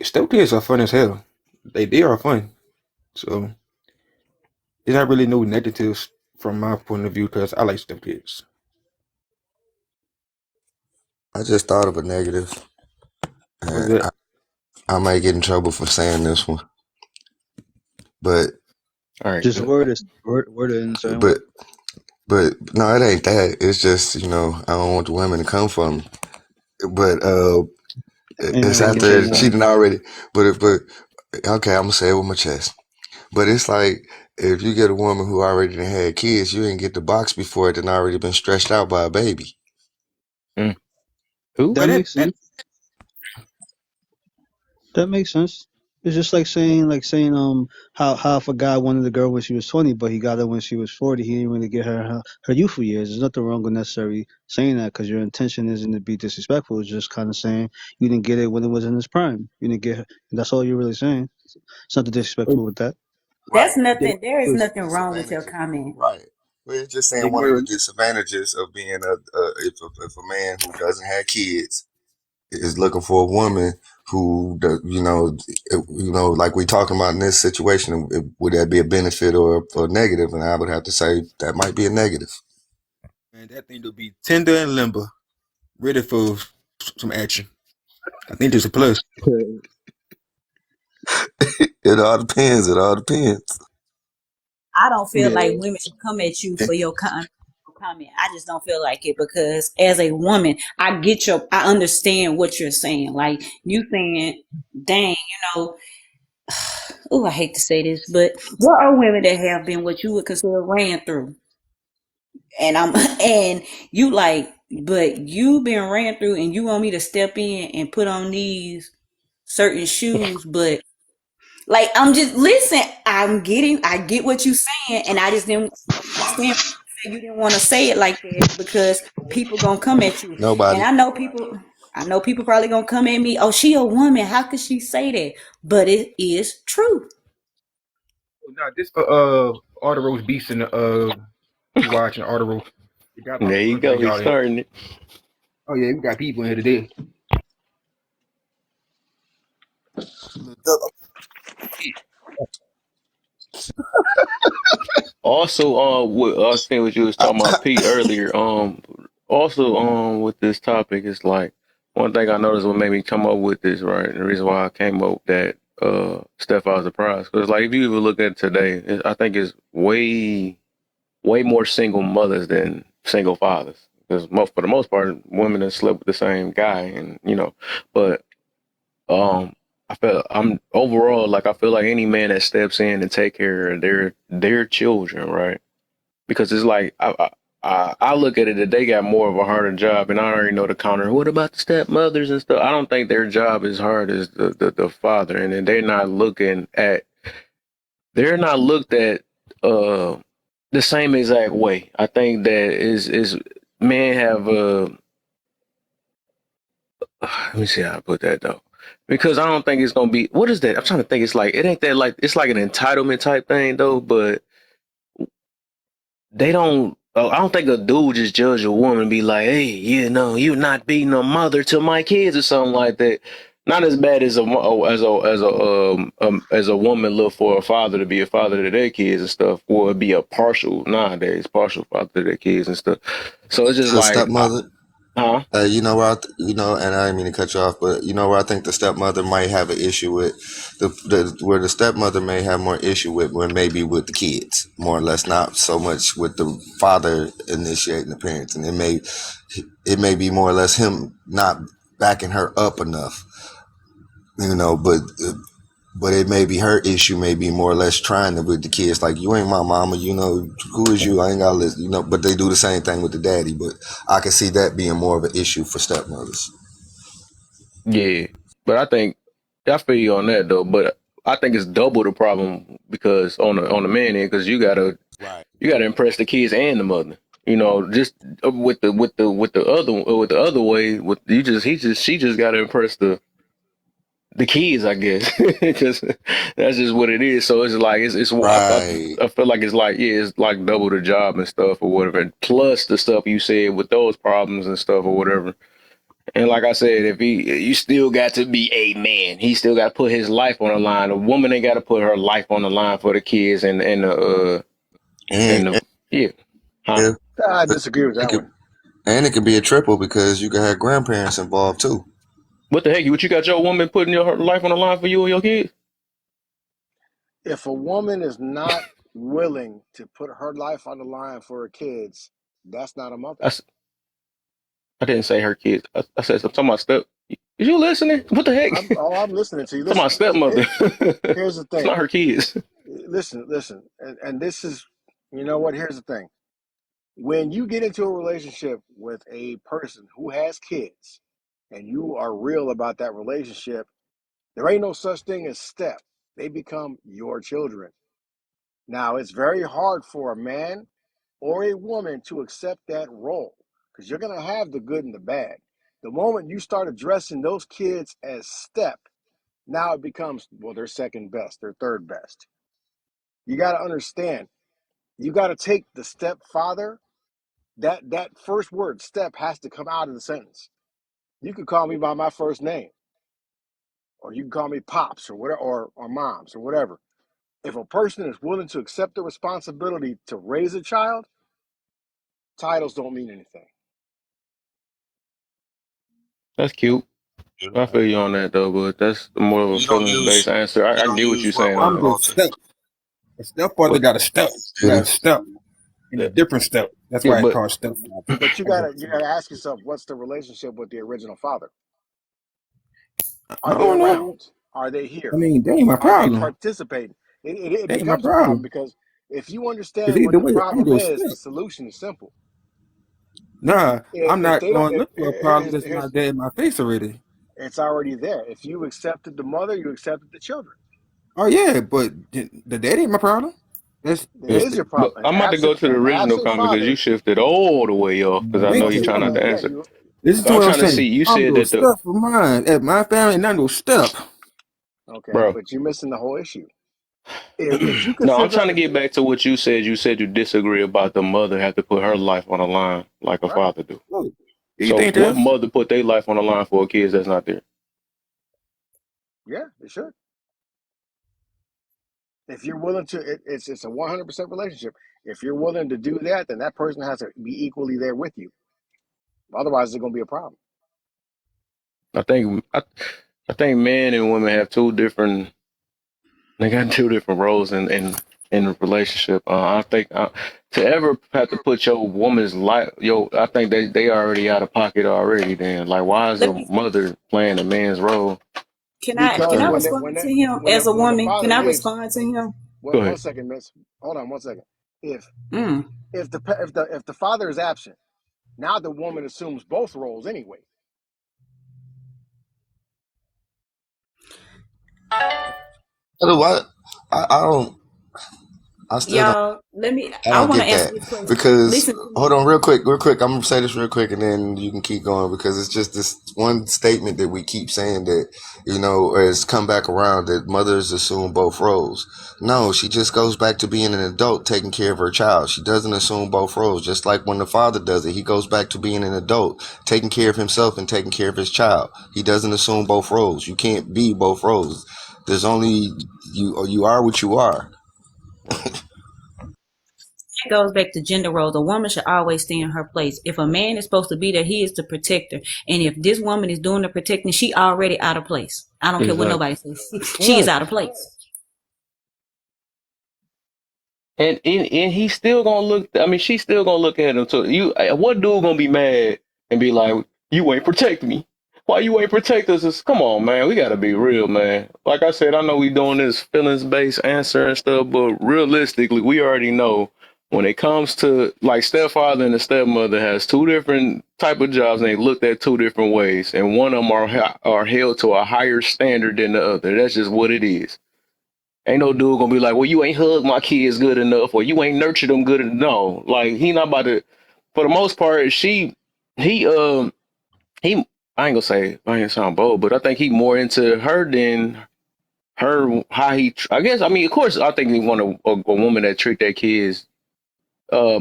step kids are fun as hell. They are fun. So there's not really no negatives from my point of view because I like step kids. I just thought of a negative, Was and that I might get in trouble for saying this one, but All right, Just good. word it in a certain way. but but no, it ain't that. It's just I don't want the women to come for me. But Ain't it's nothing wrong You can with say after saying that. cheating something. already. But okay, I'm gonna say it with my chest. But it's like if you get a woman who already done had kids, you ain't get the box before it and already been stretched out by a baby. Mm. Who? That but makes that sense. That makes sense. It's just like saying how if a guy wanted a girl when she was 20, but he got her when she was 40, he didn't really get her youthful years. There's nothing wrong with necessarily saying that because your intention isn't to be disrespectful. It's just kind of saying you didn't get it when it was in its prime. You didn't get her. That's all you're really saying. It's nothing disrespectful with that. That's Right. nothing. There is The nothing wrong with your disadvantages. comment. Right. We're just saying one of the disadvantages of being if a man who doesn't have kids is looking for a woman who like we talking about in this situation, would that be a benefit or negative? And I would have to say that might be a negative. man, that thing will be tender and limber, ready for some action. I think there's a plus. It all depends. It all depends. I don't feel Yeah. like women should come at you for your comment. I just don't feel like it because as a woman, I understand what you're saying. Like you saying, dang, oh, I hate to say this, but there are women that have been what you would consider ran through. And I'm, and you like, but you been ran through and you want me to step in and put on these certain shoes, but like I'm just listen. I get what you saying, and I just didn't understand. You didn't want to say it like that because people gonna come at you, and Nobody. I know people. I know people probably gonna come at me. Oh, she a woman. How could she say that? But it is true. Now this all the roast beefs and to watch and all the roast. We got my There you feelings on go. He's y'all. starting it. Oh yeah, we got people in here today. Also, what I was saying what you was talking about Pete earlier. Also, with this topic, it's like one thing I noticed what made me come up with this, right? The reason why I came up with that Steph I was surprised because like if you even look at it today, I think it's way more single mothers than single fathers. Because for the most part, women have slept with the same guy, and but um, I'm overall like I feel like any man that steps in and take care of their children, right? Because it's like I look at it that they got more of a harder job, and I already know the counter. What about the stepmothers and stuff? I don't think their job is hard as the father, and then they're not looked at uh the same exact way. I think that is men have let me see how I put that though. Because I don't think it's gonna be what is that? I'm trying to think. It's like it ain't that like it's like an entitlement type thing though, but they don't. I don't think a dude just judge a woman and be like, "Hey, you know, you're not being a mother to my kids" or something like that. Not as bad as as a woman look for a father to be a father to their kids and stuff, or be a partial nowadays partial father to their kids and stuff. So it's just The like, stepmother. huh? You know where and I didn't mean to cut you off, but you know where I think the stepmother might have an issue with where the stepmother may have more issue with when maybe with the kids, more or less, not so much with the father initiating the parents, and it may be more or less him not backing her up enough, but it may be her issue, may be more or less trying to with the kids, like you ain't my mama, who is you? I ain't gotta listen, But they do the same thing with the daddy. But I can see that being more of an issue for stepmothers. Yeah, but I feel you on that though. But I think it's double the problem because on the man end, because Right. you gotta impress the kids and the mother. You know, just with the other way, with you just she just gotta impress the kids, I guess. Just that's just what it is. So it's like Right. I feel like it's like yeah, it's like double the job and stuff or whatever. Plus the stuff you said with those problems and stuff or whatever. And like I said, if you still got to be a man. He still got to put his life on the line. A woman ain't got to put her life on the line for the kids and And, the yeah, huh? and I disagree with it that could one. and it could be a triple because you could have grandparents involved too. What the heck? What you got your woman putting her life on the line for you and your kids? If a woman is not willing to put her life on the line for her kids, that's not a mother. I, s- I didn't say her kids. I said I'm talking about step. Is you listening? What the heck? I'm listening to you. Talking about Listen, stepmother. here's the It's thing. not her kids. Listen, and this is, you know what? Here's the thing. When you get into a relationship with a person who has kids, and you are real about that relationship, there ain't no such thing as step. They become your children. Now, it's very hard for a man or a woman to accept that role because you're going to have the good and the bad. The moment you start addressing those kids as step, now it becomes, well, they're second best, they're third best. You got to understand, you got to take the stepfather, that first word, step, has to come out of the sentence. You could call me by my first name, or you can call me pops or whatever, or moms or whatever. If a person is willing to accept the responsibility to raise a child, titles don't mean anything. That's cute. I feel you on that though, but that's more of a You don't feelings based use answer. you I don't get what use you're what saying word on I'm that. just often. stuck. The stepfather But got a step. He got a step in a yeah, different step. That's yeah, why it's but called stepfather. But you That's gotta what you gotta ask yourself, what's the relationship with the original father? I Are they don't know. around? Are they I here? mean, that ain't my Are they problem. participating? It That ain't my becomes a problem problem. because if you Because understand what either the way, I'm problem gonna is, step. the solution is simple. Nah, I'm If not they don't, gonna look for a problem that's here's not there in my face already. it's already there. If you accepted the mother, you accepted the children. Oh yeah, but that ain't my problem. It yeah, is your but problem. I'm about to go to the An original absent comment because you father. shifted all the way off because I know Well, you're Thank see, trying not you. to yeah, answer. you. Listen to I'm what I'm trying to see. saying. You I'm said gonna that the step for mine at my family, not no step. Okay, bro. but you're missing the whole issue. If you could No, I'm figure trying out, to get back to what you said. You said you disagree about the mother have to put her life on the line like a right? father do. Look, do you So think what this? mother put their life on the line for a kid that's not there? Yeah, it should. If you're willing to, it's a 100% relationship. If you're willing to do that, then that person has to be equally there with you. Otherwise, it's going to be a problem. I think I think men and women have two different. They got two different roles in a relationship. I think to ever have to put your woman's life, I think they already out of pocket already. Then, like, why is Let a me. mother playing a man's role? Can Because I when respond to him as a when the woman? Can father I leaves, respond to him? Go one ahead. second, miss. Hold on one second. If Mm. if the father is absent, now the woman assumes both roles anyway. What? I don't. I still don't. Y'all, I I don't want to get answer that this question. because Listen to hold me. on, real quick, real quick. I'm gonna say this real quick, and then you can keep going because it's just this one statement that we keep saying that has come back around that mothers assume both roles. No, she just goes back to being an adult taking care of her child. She doesn't assume both roles. Just like when the father does it, he goes back to being an adult taking care of himself and taking care of his child. He doesn't assume both roles. You can't be both roles. There's only you. Or you are what you are. It goes back to gender roles. A woman should always stay in her place. If a man is supposed to be there, he is the protector. And if this woman is doing the protecting, she already out of place. I don't care what Exactly. nobody says. She is Right. out of place. And he's still gonna look. I mean, she's still gonna look at him too. What dude gonna be mad and be like, "You ain't protect me? Why you ain't protect us?" Come on, man. We gotta be real, man. Like I said, I know we doing this feelings based answer and stuff, but realistically, we already know when it comes to like stepfather and the stepmother has two different type of jobs, and they looked at two different ways, and one of them are held to a higher standard than the other. That's just what it is. Ain't no dude gonna be like, well, you ain't hugged my kids good enough, or you ain't nurtured them good enough. No, like he not about to. For the most part, he, he. I ain't gonna say I ain't sound bold, but I think he more into her than her. How he, I guess. I mean, of course, I think he want a woman that treat their kids.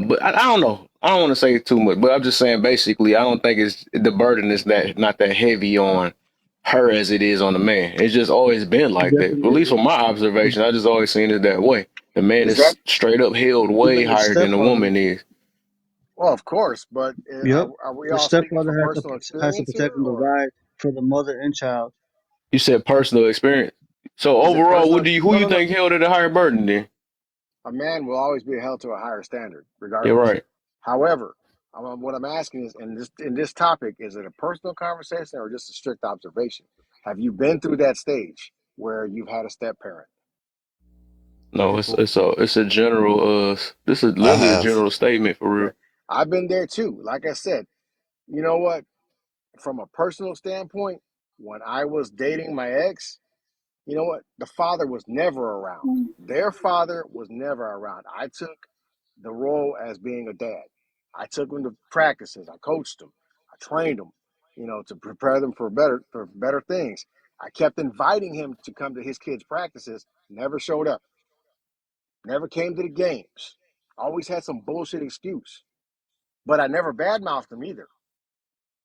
But I don't know. I don't want to say too much, but I'm just saying basically, I don't think it's the burden is that not that heavy on her as it is on the man. It's just always been It like that. At definitely least is. from my observation, I just always seen it that way. The man Is that is straight up held way Even the higher than the stepfather. woman is. well? Of course, but Yep. are we The all speaking stepfather from personal has to experience here, protect and or provide for the mother and child. You said personal experience. So is it overall, personal? who No, you no, no. think held it a higher burden then? A man will always be held to a higher standard, Yeah, regardless. right. However, what I'm asking is, in this topic, is it a personal conversation or just a strict observation? Have you been through that stage where you've had a step parent No, before? it's a general this is I literally a have. general statement for real. Okay, I've been there too. Like I said, you know what? From a personal standpoint, when I was dating my ex, you know what? The father was never around. Their father was never around. I took the role as being a dad. I took them to practices. I coached them. I trained them, to prepare them for better things. I kept inviting him to come to his kids' practices. Never showed up. Never came to the games. Always had some bullshit excuse. But I never badmouthed him either.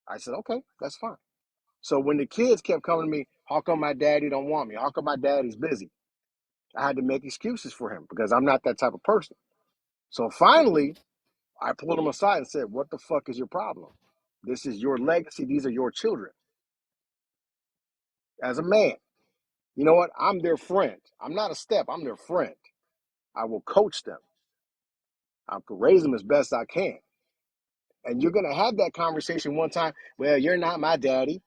I said, okay, that's fine. So when the kids kept coming to me, how come my daddy don't want me? How come my daddy's busy? I had to make excuses for him because I'm not that type of person. So finally, I pulled him aside and said, what the fuck is your problem? This is your legacy. These are your children. As a man, you know what? I'm their friend. I'm not a step. I'm their friend. I will coach them. I will raise them as best I can. And you're going to have that conversation one time. Well, you're not my daddy.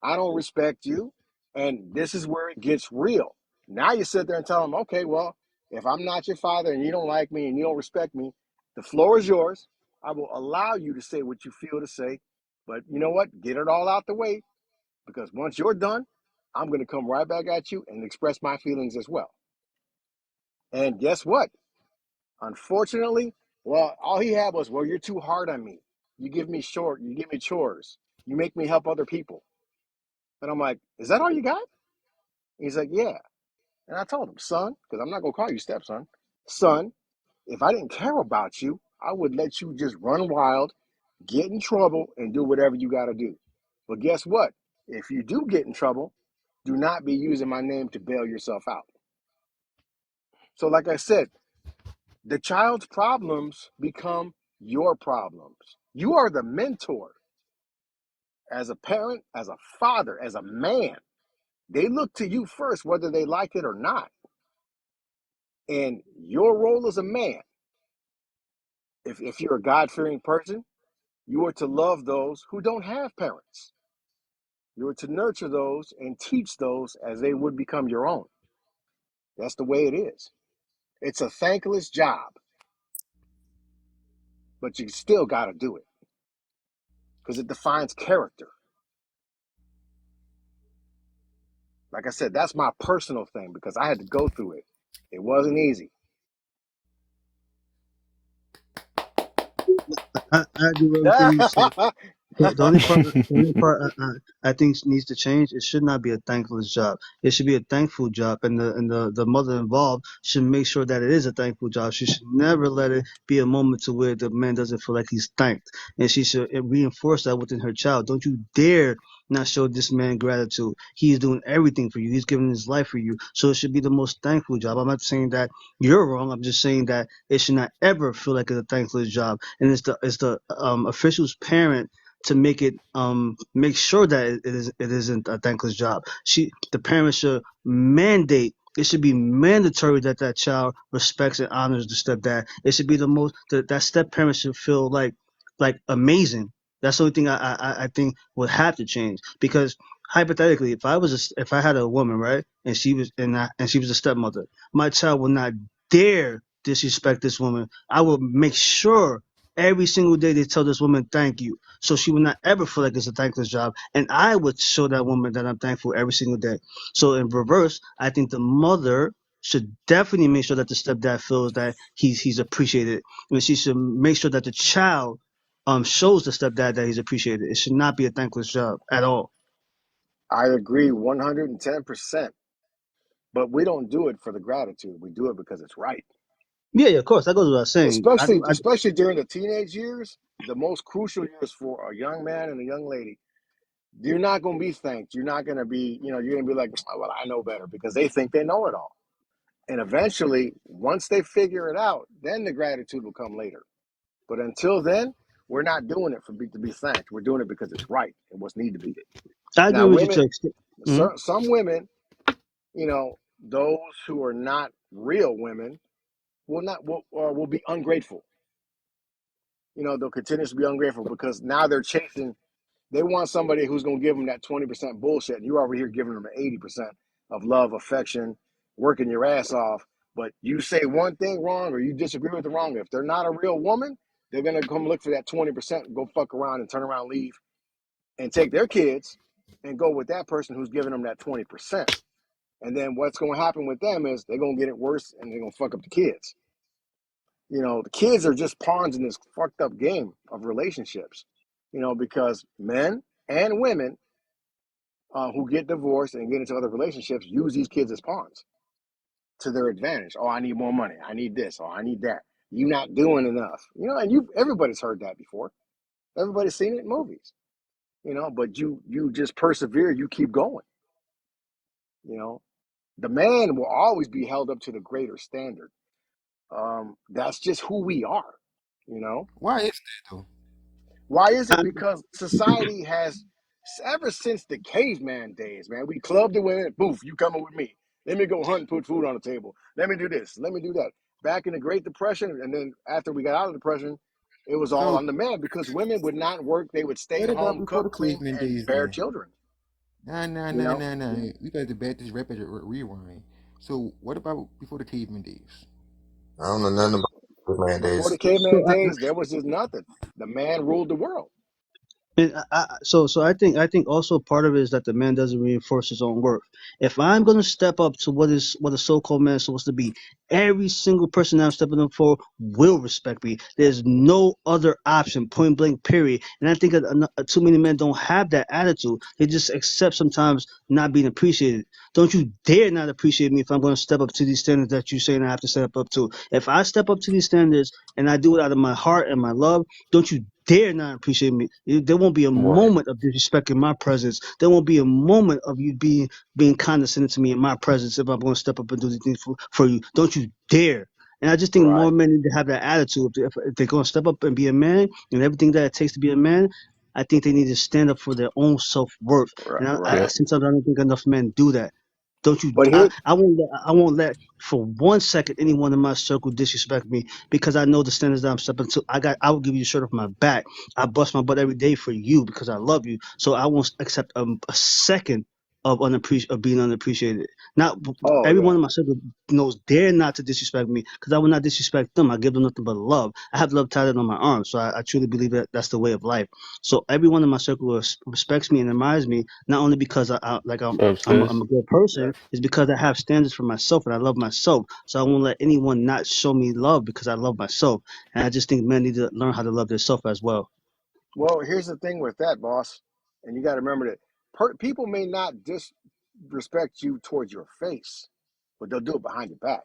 I don't respect you. And this is where it gets real. Now you sit there and tell them, okay, well, if I'm not your father and you don't like me and you don't respect me, the floor is yours. I will allow you to say what you feel to say. But you know what? Get it all out the way because once you're done, I'm going to come right back at you and express my feelings as well. And guess what? Unfortunately, well, all he had was, well, you're too hard on me. You give me chores. You make me help other people. And I'm like, is that all you got? He's like, yeah. And I told him, son, because I'm not going to call you stepson, son, if I didn't care about you, I would let you just run wild, get in trouble, and do whatever you got to do. But guess what? If you do get in trouble, do not be using my name to bail yourself out. So, like I said, the child's problems become your problems. You are the mentor as a parent, as a father, as a man. They look to you first, whether they like it or not. And your role as a man, if you're a God fearing person, you are to love those who don't have parents. You are to nurture those and teach those as they would become your own. That's the way it is. It's a thankless job. but you still got to do it because it defines character. Like I said, that's my personal thing because I had to go through it. It wasn't easy. I agree with everything you said. The only part I think needs to change. It should not be a thankless job. It should be a thankful job, and the mother involved should make sure that it is a thankful job. She should never let it be a moment to where the man doesn't feel like he's thanked, and she should reinforce that within her child. Don't you dare not show this man gratitude. He is doing everything for you. He's giving his life for you. So it should be the most thankful job. I'm not saying that you're wrong. I'm just saying that it should not ever feel like it's a thankless job, and it's the official's parent to make sure that it isn't a thankless job. The parents should mandate. It should be mandatory that that child respects and honors the stepdad. It should be that step parent should feel like amazing. That's the only thing I think would have to change because hypothetically, if I had a woman, right, and she was a stepmother, my child would not dare disrespect this woman. I will make sure every single day they tell this woman thank you, so she will not ever feel like it's a thankless job, and I would show that woman that I'm thankful every single day. So in reverse, I think the mother should definitely make sure that the stepdad feels that he's appreciated, and she should make sure that the child shows the stepdad that he's appreciated. It should not be a thankless job at all. I agree 110%. But we don't do it for the gratitude. We do it because it's right. Yeah, yeah, of course, that goes without saying. Especially during the teenage years, the most crucial years for a young man and a young lady. You're not going to be thanked. You're not going to be, you're going to be like, oh, well, I know better because they think they know it all. And eventually, once they figure it out, then the gratitude will come later. But until then, we're not doing it to be thanked. We're doing it because it's right and what's need to be. I agree Now, with you women, to extent. Mhm. some women, those who are not real women will be ungrateful. They'll continue to be ungrateful because now they're chasing. They want somebody who's going to give them that 20% bullshit, and you're over here giving them 80% of love, affection, working your ass off. But you say one thing wrong or you disagree with it wrong. If they're not a real woman, they're going to come look for that 20% and go fuck around and turn around, leave, and take their kids and go with that person who's giving them that 20%. And then what's going to happen with them is they're going to get it worse and they're going to fuck up the kids. The kids are just pawns in this fucked up game of relationships, because men and women who get divorced and get into other relationships use these kids as pawns to their advantage. Oh, I need more money. I need this. Oh, I need that. You're not doing enough. And everybody's heard that before. Everybody's seen it in movies, but you just persevere. You keep going. You know, the man will always be held up to the greater standard. That's just who we are, you know. Why is that though? Why is it? Because society has, ever since the caveman days, man, we clubbed the women. Boof, you coming with me? Let me go hunt and put food on the table. Let me do this. Let me do that. Back in the Great Depression, and then after we got out of the Depression, it was all So on the man because women would not work. They would stay what about home, before cook, the clean, caveman and days bear then? children. Nah, nah, You nah, know, nah, nah. We got to back this rapid rewind. So what about before the caveman days? I don't know nothing about the man before days. the caveman So days, there was just nothing. The man ruled the world. so I think also part of it is that the man doesn't reinforce his own worth. If I'm gonna step up to what a so-called man is supposed to be, every single person that I'm stepping up for will respect me. There's no other option, point blank, period. And I think too many men don't have that attitude. They just accept sometimes not being appreciated. Don't you dare not appreciate me if I'm going to step up to these standards that you're saying I have to step up to. If I step up to these standards and I do it out of my heart and my love, don't you dare not appreciate me. There won't be a Right. moment of disrespect in my presence. There won't be a moment of you being condescending to me in my presence if I'm going to step up and do these things for you. Don't you dare. And I just think more Right, men need to have that attitude. If they're going to step up and be a man and everything that it takes to be a man, I think they need to stand up for their own self worth. right, And right. Yeah. sometimes I don't think enough men do that. Don't you? But here, I won't let for 1 second anyone in my circle disrespect me because I know the standards that I'm stepping to. I will give you a shirt off my back. I bust my butt every day for you because I love you. So I won't accept a second. of being unappreciated. Not Oh everyone yeah. in my circle knows dare not to disrespect me because I will not disrespect them. I give them nothing but love. I have love tatted on my arm, so I truly believe that that's the way of life. So everyone in my circle respects me and admires me not only because I'm Success. a good person, it's because I have standards for myself and I love myself. So I won't let anyone not show me love because I love myself. And I just think men need to learn how to love themselves as well. Well, here's the thing with that, boss, and you got to remember that people may not disrespect you towards your face, but they'll do it behind your back.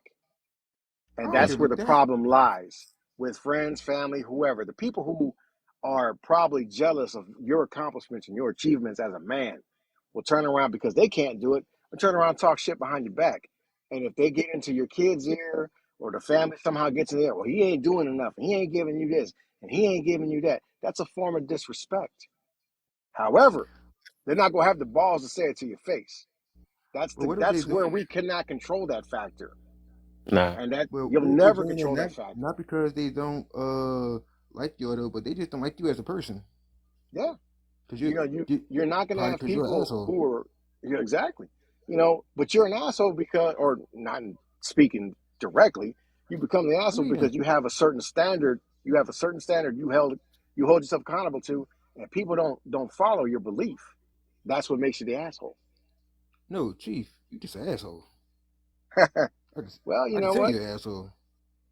I And don't that's care where about the that. problem lies with friends, family, whoever. The people who are probably jealous of your accomplishments and your achievements as a man will turn around because they can't do it and turn around and talk shit behind your back. And if they get into your kid's ear or the family somehow gets in there, well, he ain't doing enough and he ain't giving you this and he ain't giving you that. That's a form of disrespect. However, they're not gonna have the balls to say it to your face. But what if they That's where don't? we cannot control that factor. Nah. And that Well, you'll what if they never doing that control that not factor. not because they don't like you though, but they just don't like you as a person? Yeah. Cause you You're not going to probably have because you're an people asshole. who are, yeah, exactly, but you're an asshole because, or not speaking directly, you become the I asshole mean, because you have a certain standard. You have a certain standard you hold yourself accountable to, and people don't follow your belief. That's what makes you the asshole. no, Chief, you just an asshole. I just Well, you I can know tell what? you're an asshole.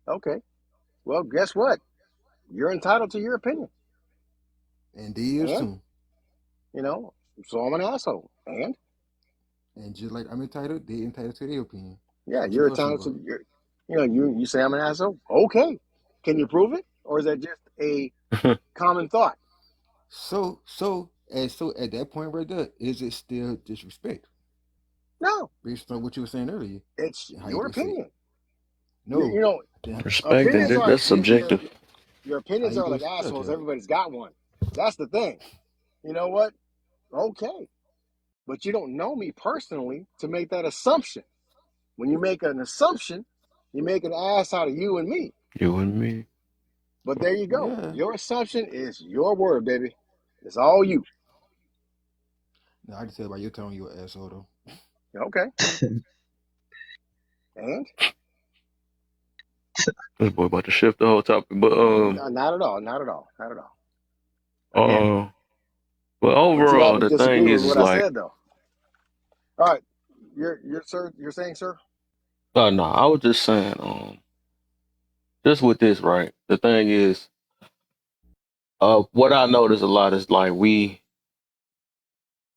Okay. Well, guess what? You're entitled to your opinion, And they is and too. you know, so I'm an asshole, and And just like I'm entitled, they entitled to their opinion. yeah, So what you you're fussing entitled about? to your, you say I'm an asshole. Okay, can you prove it, or is that just a common thought? So at that point right there, is it still disrespect No, based on what you were saying earlier it's and how you your just said it? opinion. No, You know, then Respect and opinions are that's subjective. your how opinions you are gonna like judge assholes. that? Everybody's got one. That's the thing. You know what? Okay, but you don't know me personally to make that assumption. When you make an assumption, you make an ass out of you and me. You and me. But there you go. Yeah. Your assumption is your word, baby. It's all you. No, I just said about your telling you an asshole though. Okay, and This boy about to shift the whole topic. But not at all. Not at all. Not at all. Again, uh but but you overall haven't the thing disagreed with is what I like said, though. All right, you're sir. You're saying, sir. no, I was just saying, just with this, right? The thing is, what I notice a lot is like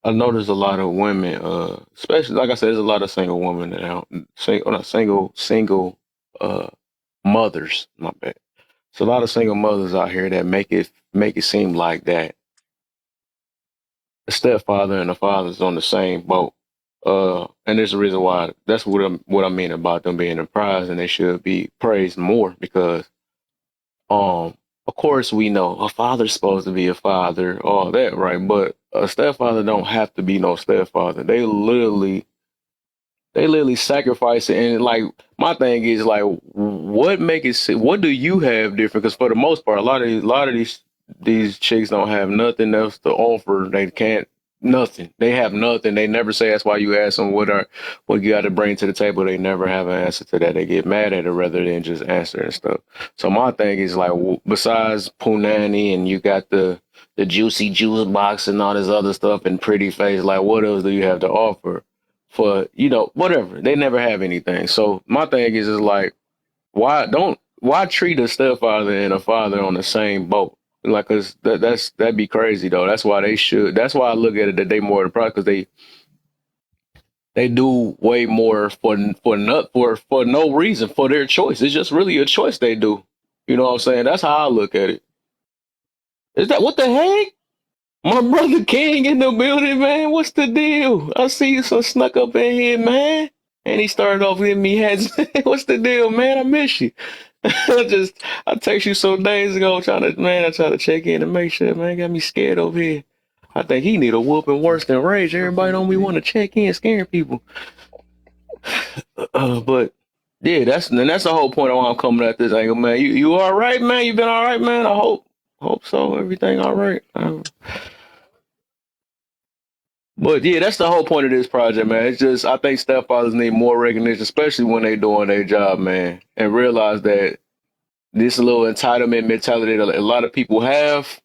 I notice a lot of women, especially like I said, there's a lot of single women now, not single uh mothers, my bad. It's a lot of single mothers out here that make it seem like that the stepfather and the father's on the same boat. And there's a reason why. That's what I mean about them being the prize, and they should be praised more because, of course, we know a father's supposed to be a father, all that, right? But a stepfather don't have to be no stepfather. They literally sacrifice it, and like my thing is like, what do you have different? Because for the most part, a lot of these chicks don't have nothing else to offer. They can't nothing. They have nothing. They never say that's why you ask them what you got to bring to the table. They never have an answer to that. They get mad at it rather than just answer and stuff. So my thing is like, besides punani and you got the juicy juice box and all this other stuff and pretty face, like what else do you have to offer? For whatever, they never have anything. So my thing is like, why treat a stepfather and a father on the same boat? Like, cause that'd be crazy though. That's why they should. That's why I look at it that they more the product because they do way more for no reason for their choice. It's just really a choice they do. You know what I'm saying? That's how I look at it. Is that what the heck? My brother King in the building, man. What's the deal? I see you so snuck up in here, man. And he started off giving me heads. What's the deal, man? I miss you. I text you some days ago I tried to check in and make sure, man. Got me scared over here. I think he need a whooping worse than rage. What Everybody King don't be did? want to check in, scaring people. But yeah, that's the whole point of why I'm coming at this angle, man. You all right, man? You been all right, man? I hope so. Everything all right. But yeah, that's the whole point of this project, man. It's just I think stepfathers need more recognition, especially when they doing their job, man, and realize that this little entitlement mentality that a lot of people have,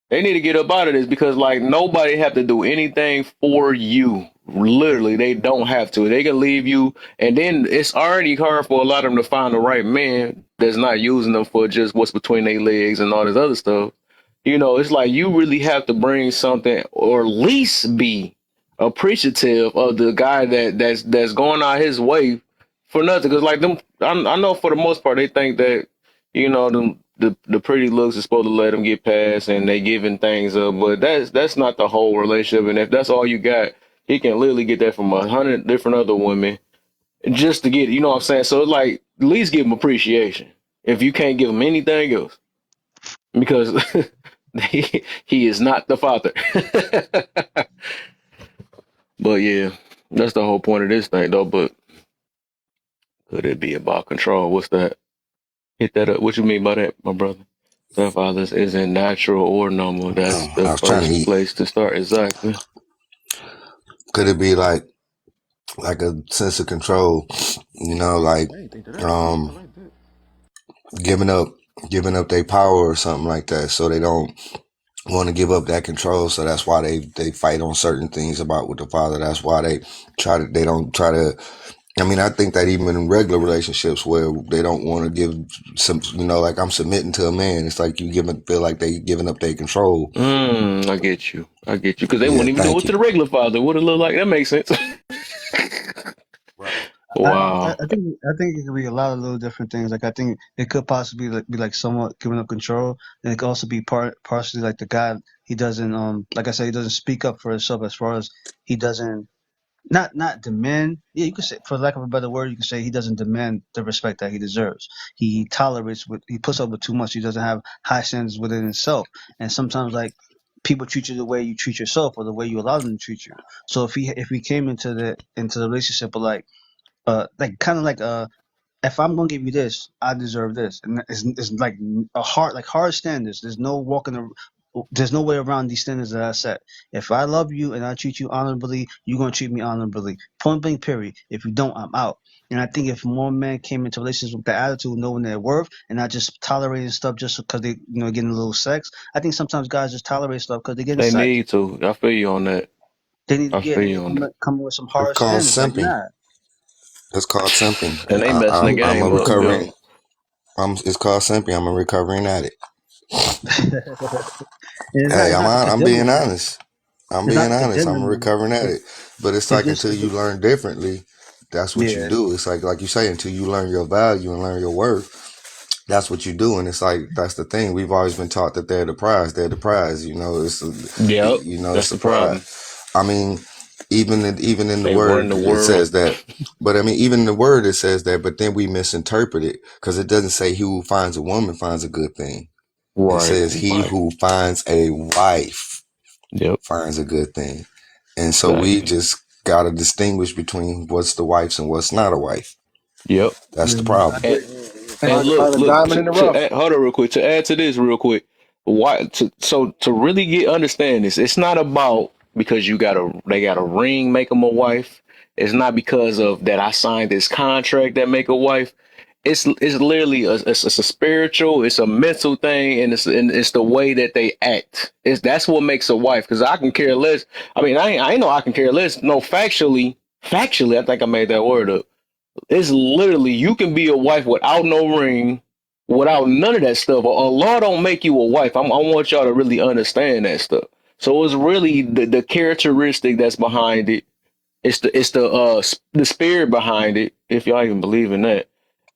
they need to get up out of this because like nobody have to do anything for you. Literally, they don't have to. They can leave you, and then it's already hard for a lot of them to find the right man that's not using them for just what's between their legs and all this other stuff. You know, it's like you really have to bring something, or at least be appreciative of the guy that's going out his way for nothing. Because like them, I know for the most part they think that the pretty looks is supposed to let them get past, and they giving things up. But that's not the whole relationship. And if that's all you got, he can literally get that from 100 different other women just to get. You know what I'm saying? So it's like at least give him appreciation. If you can't give him anything else, because he is not the father. But yeah, that's the whole point of this thing, though. But could it be about control? What's that? Hit that up. What you mean by that, my brother? Stepfathers isn't natural or normal. That's the I was trying to first eat. place to start. Exactly. Could it be like a sense of control? You know, like I didn't think of that. I um like that. giving up giving up their power or something like that, so they don't want to give up that control. So that's why they fight on certain things about with the father. That's why they don't try to. I mean, I think that even in regular relationships where they don't want to give some, like I'm submitting to a man, it's like feel like they giving up their control. I get you. I get you. Because they Yeah, wouldn't even do thank it to you. the regular father. What it look like? That makes sense. Right. I, Wow. I think it could be a lot of little different things. Like I think it could possibly be like somewhat giving up control, and it could also be partially like the guy, he doesn't like I said, he doesn't speak up for himself as far as he doesn't not demand. Yeah, you could say, for lack of a better word, you could say he doesn't demand the respect that he deserves. He tolerates with he puts up with too much. He doesn't have high standards within himself, and sometimes like people treat you the way you treat yourself or the way you allow them to treat you. So if we came into the relationship with like kind of like if I'm gonna give you this, I deserve this, and it's like a hard standards. There's no there's no way around these standards that I set. If I love you and I treat you honorably, you're gonna treat me honorably. Point blank, period. If you don't, I'm out. And I think if more men came into relationships with that attitude, knowing their worth, and not just tolerating stuff just because they getting a little sex. I think sometimes guys just tolerate stuff because they're getting They sex. need to. I feel you on that. They need to I get feel and you they on that. come with some It's hard called standards. Like simping. nah. It's called simping. And they messing the I'm a game up. Yo. recovering. It's called simping. I'm a recovering addict. Hey, It's not to I'm condemn being them. honest. I'm It's not being to honest. condemn I'm a them. recovering It's, addict. But it's it's like just until it's you just, learn differently, that's what you yeah. do. It's like you say, until you learn your value and learn your worth, that's what you do. And it's like that's the thing. We've always been taught that they're the prize. They're the prize. Yep. It's That's the the problem. prize. I mean, even in the They run word the it world. says that. But I mean, even in the word it says that. But then we misinterpret it because it doesn't say he who finds a woman finds a good thing. It Right. says he Right. who finds a wife Yep. finds a good thing. And so we Exactly. just got to distinguish between what's the wife's and what's not a wife. Yep. That's the Yeah. problem. And And, and Find a look. diamond in the rough. Hold on real quick. To add to this real quick, why? To really get understand this, it's not about because they got a ring make them a wife. It's not because of that I signed this contract that make a wife. It's literally it's a spiritual, it's a mental thing, and it's the way that they act. That's what makes a wife. Because I can care less. I mean, I ain't know I can care less. No, factually, I think I made that word up. It's literally you can be a wife without no ring, without none of that stuff. A law don't make you a wife. I want y'all to really understand that stuff. So it's really the characteristic that's behind it. It's the spirit behind it. If y'all even believe in that,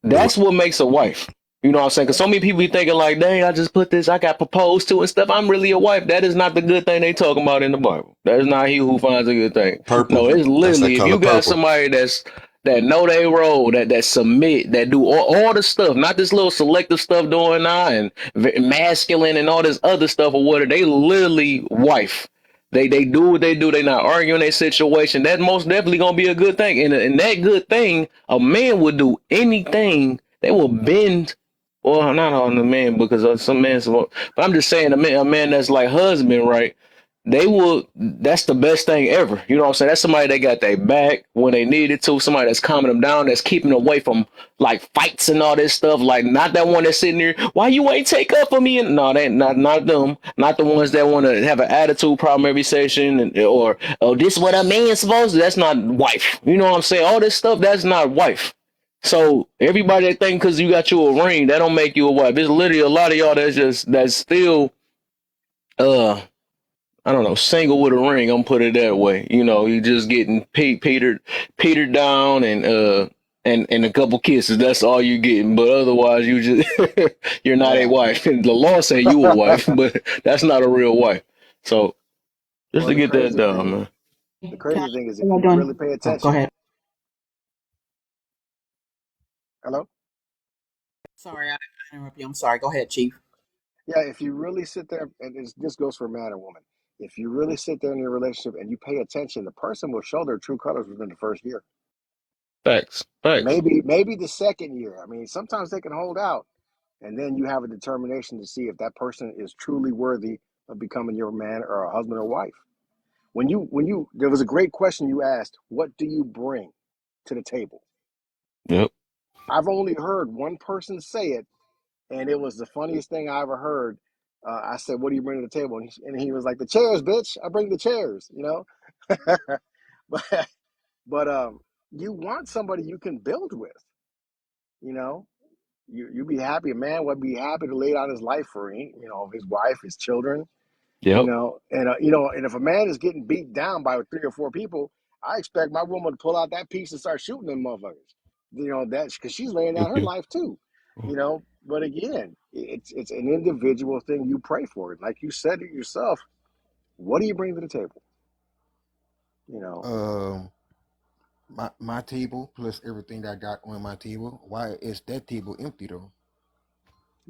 that's what makes a wife. You know what I'm saying? Because so many people be thinking like, dang, I just put this, I got proposed to and stuff. I'm really a wife. That is not the good thing they talking about in the Bible. That is not he who finds a good thing. Purple. No, it's That's that literally if color you got purple. somebody that know they role, that submit, that do all the stuff, not this little selective stuff doing now and masculine and all this other stuff or whatever. They literally wife. They do what they do. They not arguing their situation. That most definitely gonna be a good thing. And that good thing, a man would do anything. They will bend. Well, not on the man because some men. But I'm just saying, a man that's like husband, right? they will, that's the best thing ever. You know what I'm saying? That's somebody that got their back when they needed to, somebody that's calming them down, that's keeping them away from like fights and all this stuff. Like not that one that's sitting there, why you ain't take up for me? And no, they not them. Not the ones that want to have an attitude problem every session and or oh, this what a man's supposed to. That's not wife. You know what I'm saying? All this stuff, that's not wife. So everybody that think because you got you a ring, that don't make you a wife. It's literally a lot of y'all that's still uh I don't know, single with a ring. I'm gonna put it that way. You know, you just getting petered down and a couple kisses. That's all you getting. But otherwise, you just you're not a Man. wife. The law say you a wife, but that's not a real wife. So just Well, to get that done, man. the Can I, crazy thing is if what you y'all really doing? pay Oh, go attention. ahead. Hello? Sorry, I interrupt you. I'm sorry. Go ahead, Chief. Yeah, if you really sit there, and this goes for man or woman, if you really sit there in your relationship and you pay attention, the person will show their true colors within the first year. Facts, facts. Maybe the second year. I mean, sometimes they can hold out, and then you have a determination to see if that person is truly worthy of becoming your man or a husband or wife. There was a great question you asked, what do you bring to the table? Yep. I've only heard one person say it, and it was the funniest thing I ever heard. I said, "What do you bring to the table?" And he was like, "The chairs, bitch. I bring the chairs." You know, but but you want somebody you can build with. You know, you be happy. A man would be happy to lay down his life for his wife, his children. Yep. And if a man is getting beat down by 3 or 4 people, I expect my woman to pull out that piece and start shooting them motherfuckers. That's because she's laying down Thank her you. life too. But again, it's an individual thing you pray for. Like you said it yourself, what do you bring to the table? You know, Um, my table plus everything that I got on my table. Why is that table empty though?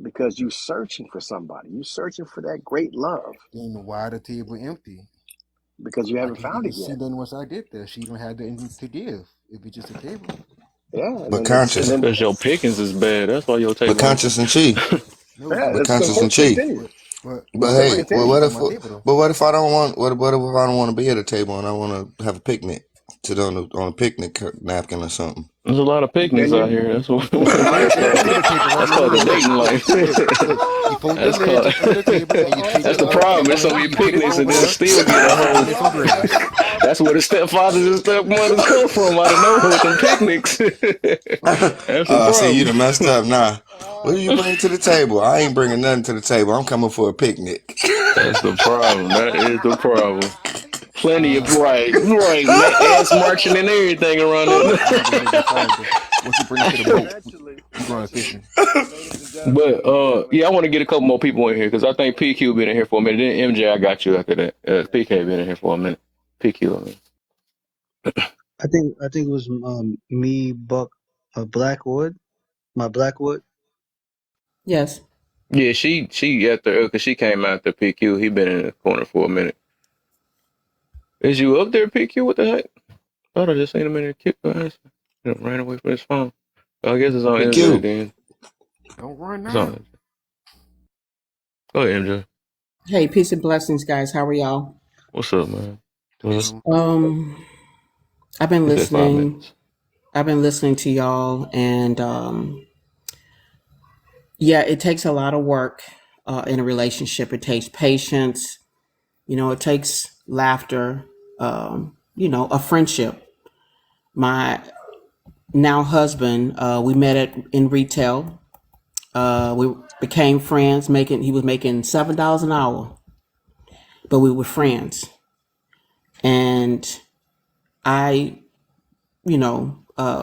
because you're searching for somebody, you're searching for that great love Then why the table empty? because you I haven't can't found even it see yet. nothing once I get there. She don't have nothing to give. If it's just a table. Yeah, and But then it's and conscious, then Because your pickings is bad. That's why your but table empty. conscious and chi, No, yeah, but it's conscious and supposed to chi. continue. But It's but supposed to hey, but well, continue. what she's on if, my table though. but what if I don't want, what if I don't want to be at a table and I want to have a picnic, sit on a picnic napkin or something? There's a lot of Then picnics out you here. That's what You fold right. that leg Then up you under the table, right? that's Look, called look, the look, look, dating look, life. look. You fold your That's legs called up under the table and you hold take that's the the other problem. table There's so leg, many you put it picnics and over then there, still get a and you whole. give it some grass. That's where the stepfathers and stepmothers come from out of nowhere with them picnics. That's the See, you problem. done messed up now. What do you bring to the table? I ain't bringing nothing to the table. I'm coming for a picnic. That's the problem. That is the problem. Plenty of Uh, right, ass marching and everything around I it. ain't gonna make no fire though. Once you bring us to the boat, we going eventually, fishing. ladies and But gentlemen, yeah, I want to get a couple more people in here because I think PQ been in here for a minute. Then MJ, I got you after that. PK been in here for a minute. PQ. I think it was me, Buck, Blackwood, my Blackwood. Yes. Yeah, she after because she came after PQ. He been in the corner for a minute. Is you up there, PQ? What the heck? Thought I just seen him in there kick my ass. Ran away from his phone. I guess it's on MJ PQ. then. Don't run It's on now. MJ. Go ahead, MJ. Hey, peace and blessings, guys. How are y'all? What's up, man? Well, Chilling. Um, I've been he said five listening. minutes. I've been listening to y'all, and yeah, it takes a lot of work in a relationship. It takes patience. It takes laughter. A friendship. My now husband, we met in retail. We became friends. He was making $7 an hour, but we were friends. And I,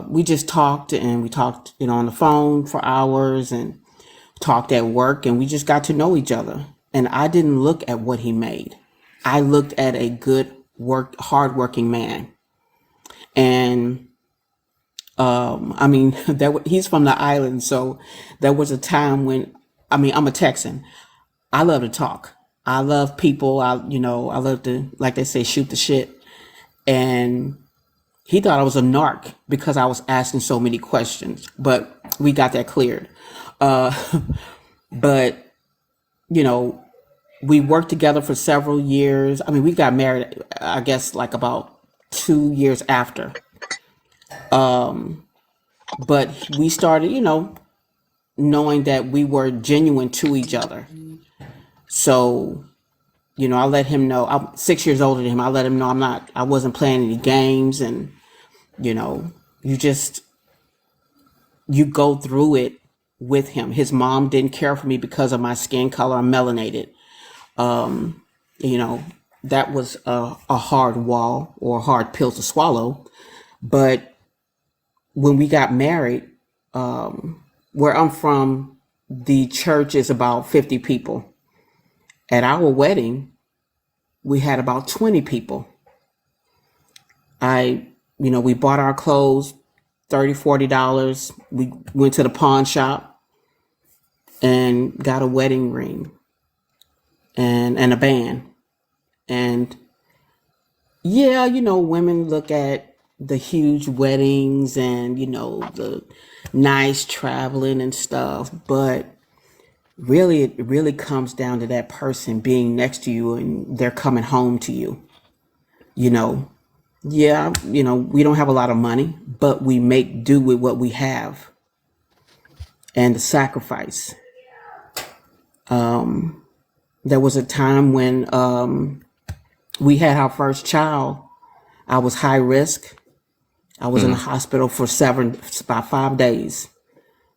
we just talked and we talked, on the phone for hours and talked at work and we just got to know each other. And I didn't look at what he made. I looked at a good hardworking man. And I mean, he's from the island, so there was a time when, I'm a Texan. I love to talk. I love people. I love to, like they say, shoot the shit. And he thought I was a narc because I was asking so many questions, but we got that cleared. But you know, We worked together for several years. I mean, we got married, I guess, like about 2 years after. But we started, knowing that we were genuine to each other. So, I let him know. I'm 6 years older than him. I let him know I wasn't playing any games. And, you know, you just, you go through it with him. His mom didn't care for me because of my skin color. I'm melanated. You know, that was a hard wall or a hard pill to swallow. But when we got married, where I'm from, the church is about 50 people. At our wedding, we had about 20 people. We bought our clothes, $30, $40. We went to the pawn shop and got a wedding ring and a band. And yeah, women look at the huge weddings and, the nice traveling and stuff, but really, it really comes down to that person being next to you and they're coming home to you. You know, yeah, we don't have a lot of money, but we make do with what we have and the sacrifice. There was a time when we had our first child. I was high risk. I was in the Mm. hospital for about 5 days,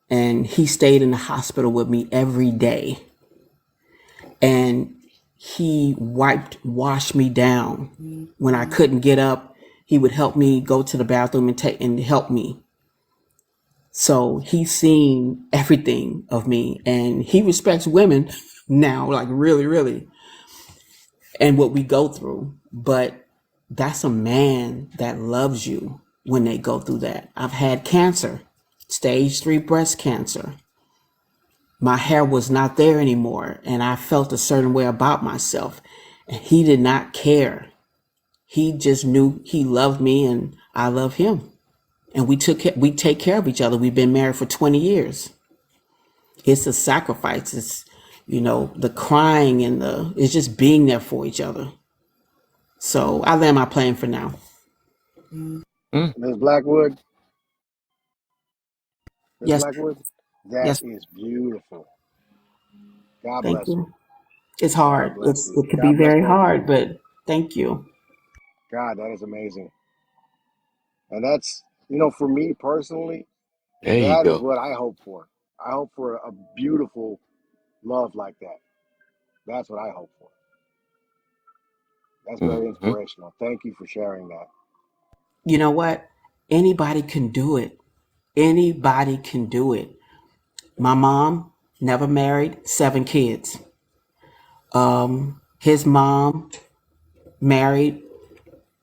and he stayed in the hospital with me every day. And he washed me down when I couldn't get up. He would help me go to the bathroom and help me. So he's seen everything of me, and he respects women now, like really, really, and what we go through. But that's a man that loves you when they go through that. I've had cancer, stage 3 breast cancer. My hair was not there anymore, and I felt a certain way about myself. And he did not care. He just knew he loved me and I love him. And we take care of each other. We've been married for 20 years. It's a sacrifice. It's, the crying and it's just being there for each other. So I land my plane for now. Mm. Ms. Blackwood, Ms. Yes, Blackwood, that yes, is beautiful. God thank bless you. you. It's God hard. bless you. It could be God bless very both of hard, you. but thank you. God, that is amazing. And that's, for me personally, There you that is go. what I hope for. I hope for a beautiful love like that. That's what I hope for. That's very Hmm. inspirational. Thank you for sharing that. You know what? Anybody can do it. Anybody can do it. My mom never married, 7 kids. His mom married,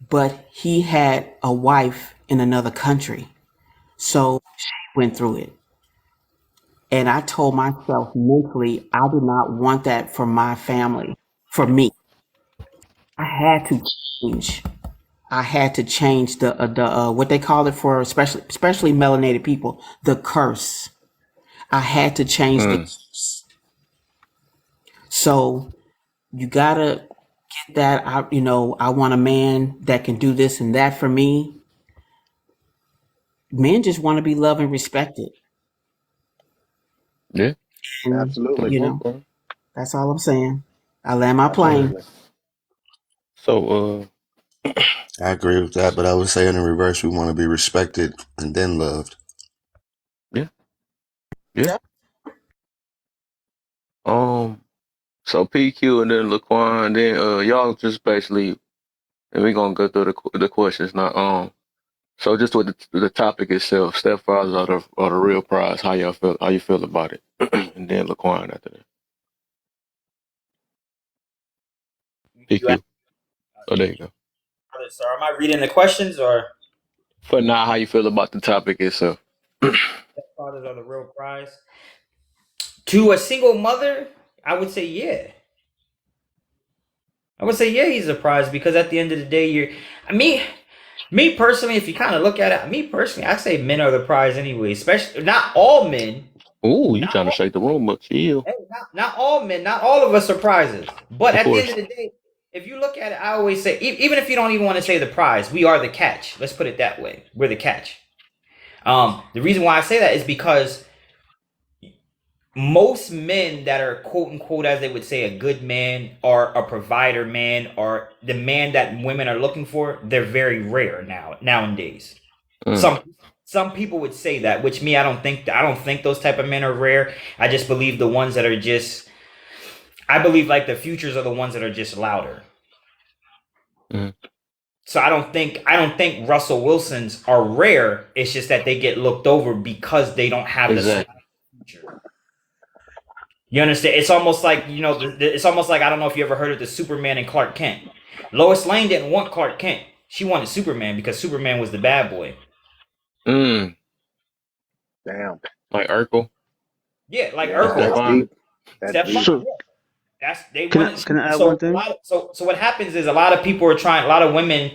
but he had a wife in another country. So she went through it. And I told myself mentally, I did not want that for my family, for me. I had to change. I had to change the what they call it for especially melanated people, the curse. I had to change the Mm. curse. So you gotta get that. I want a man that can do this and that for me. Men just want to be loved and respected, Yeah. and Absolutely. That's one part. that's all I'm saying. I land my plane. Absolutely. So, I agree with that, but I would say in the reverse, we want to be respected and then loved. yeah, yeah. Um, so PQ and then Laquan, then y'all just basically, and we're gonna go through the questions now. So just with the topic itself, stepfathers are the real prize. How y'all feel? How you feel about it? And then Laquan after that. You asked, PQ. Oh, there you go. so am I reading the questions or For now, how you feel about the topic itself? fathers are the real prize? To a single mother, I would say yeah. I would say yeah, he's a prize because at the end of the day, me personally, if you kind of look at it, me personally, I'd say men are the prize anyway. Especially not all men, Ooh, you Not trying to all, shake the room up? Chill. hey, not all men, not all of us are prizes. But Of at the end course. of the day, if you look at it, I always say, even if you don't even want to say the prize, we are the catch. Let's put it that way. We're the catch. The reason why I say that is because most men that are quote unquote, as they would say, a good man or a provider man or the man that women are looking for, they're very rare nowadays. Mm, Some people would say that, which me, I don't think those type of men are rare. I just believe the ones that are just, I believe like the futures are the ones that are just louder. mm, So I don't think Russell Wilsons are rare. It's just that they get looked over because they don't have the slight exactly. future. You understand? It's almost like, it's almost like, I don't know if you ever heard of the Superman and Clark Kent. Lois Lane didn't want Clark Kent. She wanted Superman because Superman was the bad boy. Mm, Damn. like Urkel Yeah, like Yeah, Urkel. that's Stefan. deep. That's Stefan. deep. So That's they can I wanted. can I add one So a thing? lot. So what happens is a lot of people are trying. A lot of women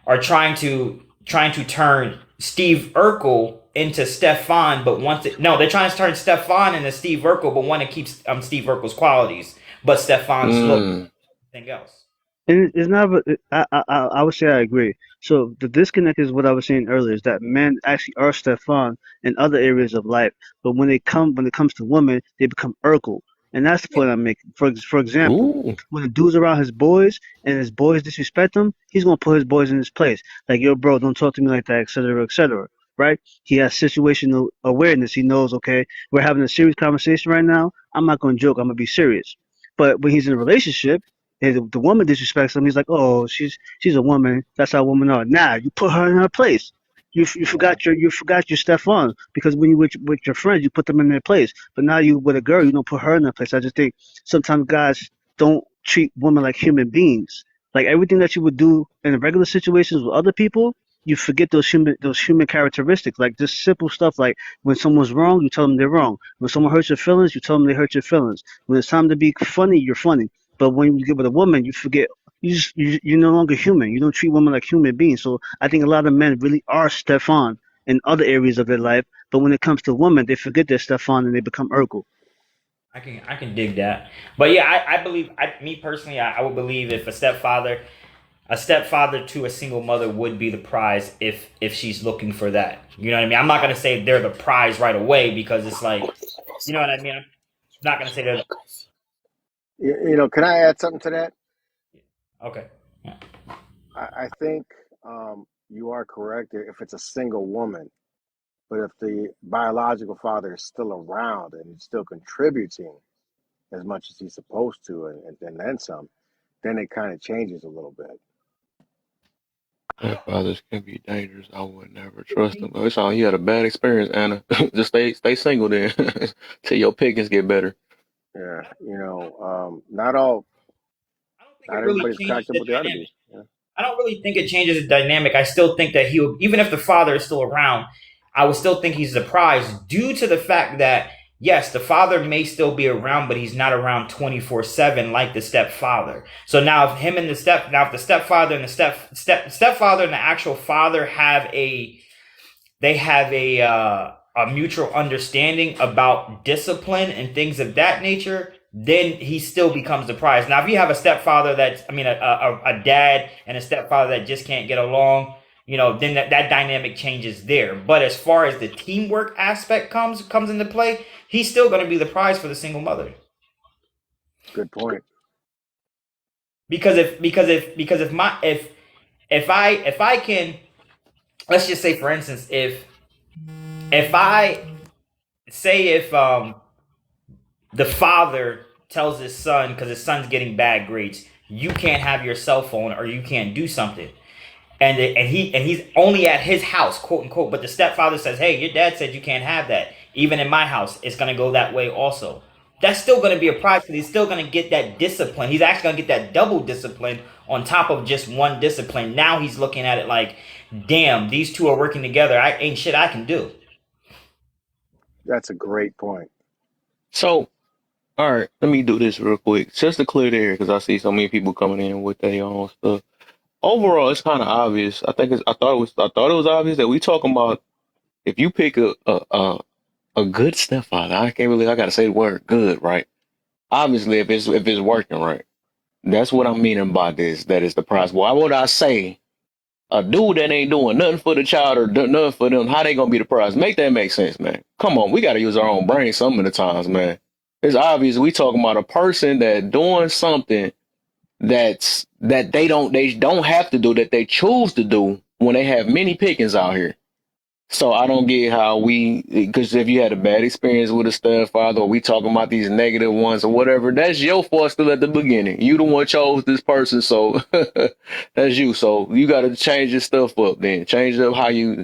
are trying to turn Steve Urkel into Stefan, but once it, no, they're trying to turn Stefan into Steve Urkel, but want to keep Steve Urkel's qualities, but Stefan's look, Mm, everything else. And it's not. I would say I agree. So the disconnect is what I was saying earlier is that men actually are Stefan in other areas of life, but when it comes to women, they become Urkel, and that's the Yeah, point I'm making. For example, ooh. when a dude's around his boys and his boys disrespect him, he's gonna put his boys in his place. Like, yo, bro, don't talk to me like that, etc., etc. Right? He has situational awareness. He knows, okay, we're having a serious conversation right now. I'm not gonna joke. I'm gonna be serious. But when he's in a relationship and the woman disrespects him, he's like, "Oh, she's a woman. That's how women are." Nah, you put her in her place. You forgot your Stefan because when you with your friends, you put them in their place. But now you with a girl, you don't put her in her place. I just think sometimes guys don't treat women like human beings. Like everything that you would do in regular situations with other people, you forget those human characteristics. Like just simple stuff like when someone's wrong, you tell them they're wrong. When someone hurts your feelings, you tell them they hurt your feelings. When it's time to be funny, you're funny. But when you get with a woman, you forget. You're no longer human. You don't treat women like human beings. So I think a lot of men really are Stefan in other areas of their life, but when it comes to women, they forget they're Stefan and they become Urkel. I can dig that. But yeah, I believe, me personally, I would believe if a stepfather to a single mother would be the prize if she's looking for that. You know what I mean? I'm not gonna say they're the prize right away because it's like, you know what I mean? I'm not gonna say they're the, Can I add something to that? okay. Yeah. I think you are correct if it's a single woman, but if the biological father is still around and he's still contributing as much as he's supposed to, and then some, then it kind of changes a little bit. Stepfathers can be dangerous. I would never trust them. Oh, it sounds like you had a bad experience, Anna. Just stay single then till your pickings get better. Yeah, not all, I don't think not it really everybody's changes cracked up the what they ought to be. dynamic. Yeah, I don't really think it changes the dynamic. I still think that he would, even if the father is still around, I would still think he's the prize due to the fact that, yes, the father may still be around, but he's not around 24/7 like the stepfather. So now if the stepfather and the stepfather and the actual father have a mutual understanding about discipline and things of that nature, then he still becomes the prize. Now, if you have a stepfather that's, I mean, a dad and a stepfather that just can't get along, then that dynamic changes there. But as far as the teamwork aspect comes into play, he's still going to be the prize for the single mother. good point. If I can, let's just say for instance, if I say if the father tells his son, because his son's getting bad grades, you can't have your cell phone or you can't do something, and he's only at his house, quote unquote, but the stepfather says, hey, your dad said you can't have that. Even in my house, it's going to go that way also. That's still going to be a prize because he's still going to get that discipline. He's actually going to get that double discipline on top of just one discipline. Now he's looking at it like, damn, these two are working together. I ain't shit I can do. That's a great point. So, all right, let me do this real quick, just to clear the air, because I see so many people coming in with their own stuff. Overall, it's kind of obvious. I thought it was obvious that we talking about if you pick a a good stepfather. I can't really. I gotta say the word good, right? Obviously, if it's working right, that's what I'm meaning by this. That is the prize. Why would I say a dude that ain't doing nothing for the child or nothing for them? How they gonna be the prize? Make that make sense, man. Come on, we gotta use our own brain some of the times, man. It's obvious we talking about a person that doing something that they don't have to do, that they choose to do when they have many pickings out here. So I don't get how because if you had a bad experience with a stepfather, or we talking about these negative ones or whatever, that's your fault still at the beginning. You the one chose this person, so that's you. So you got to change your stuff up. Then change up how you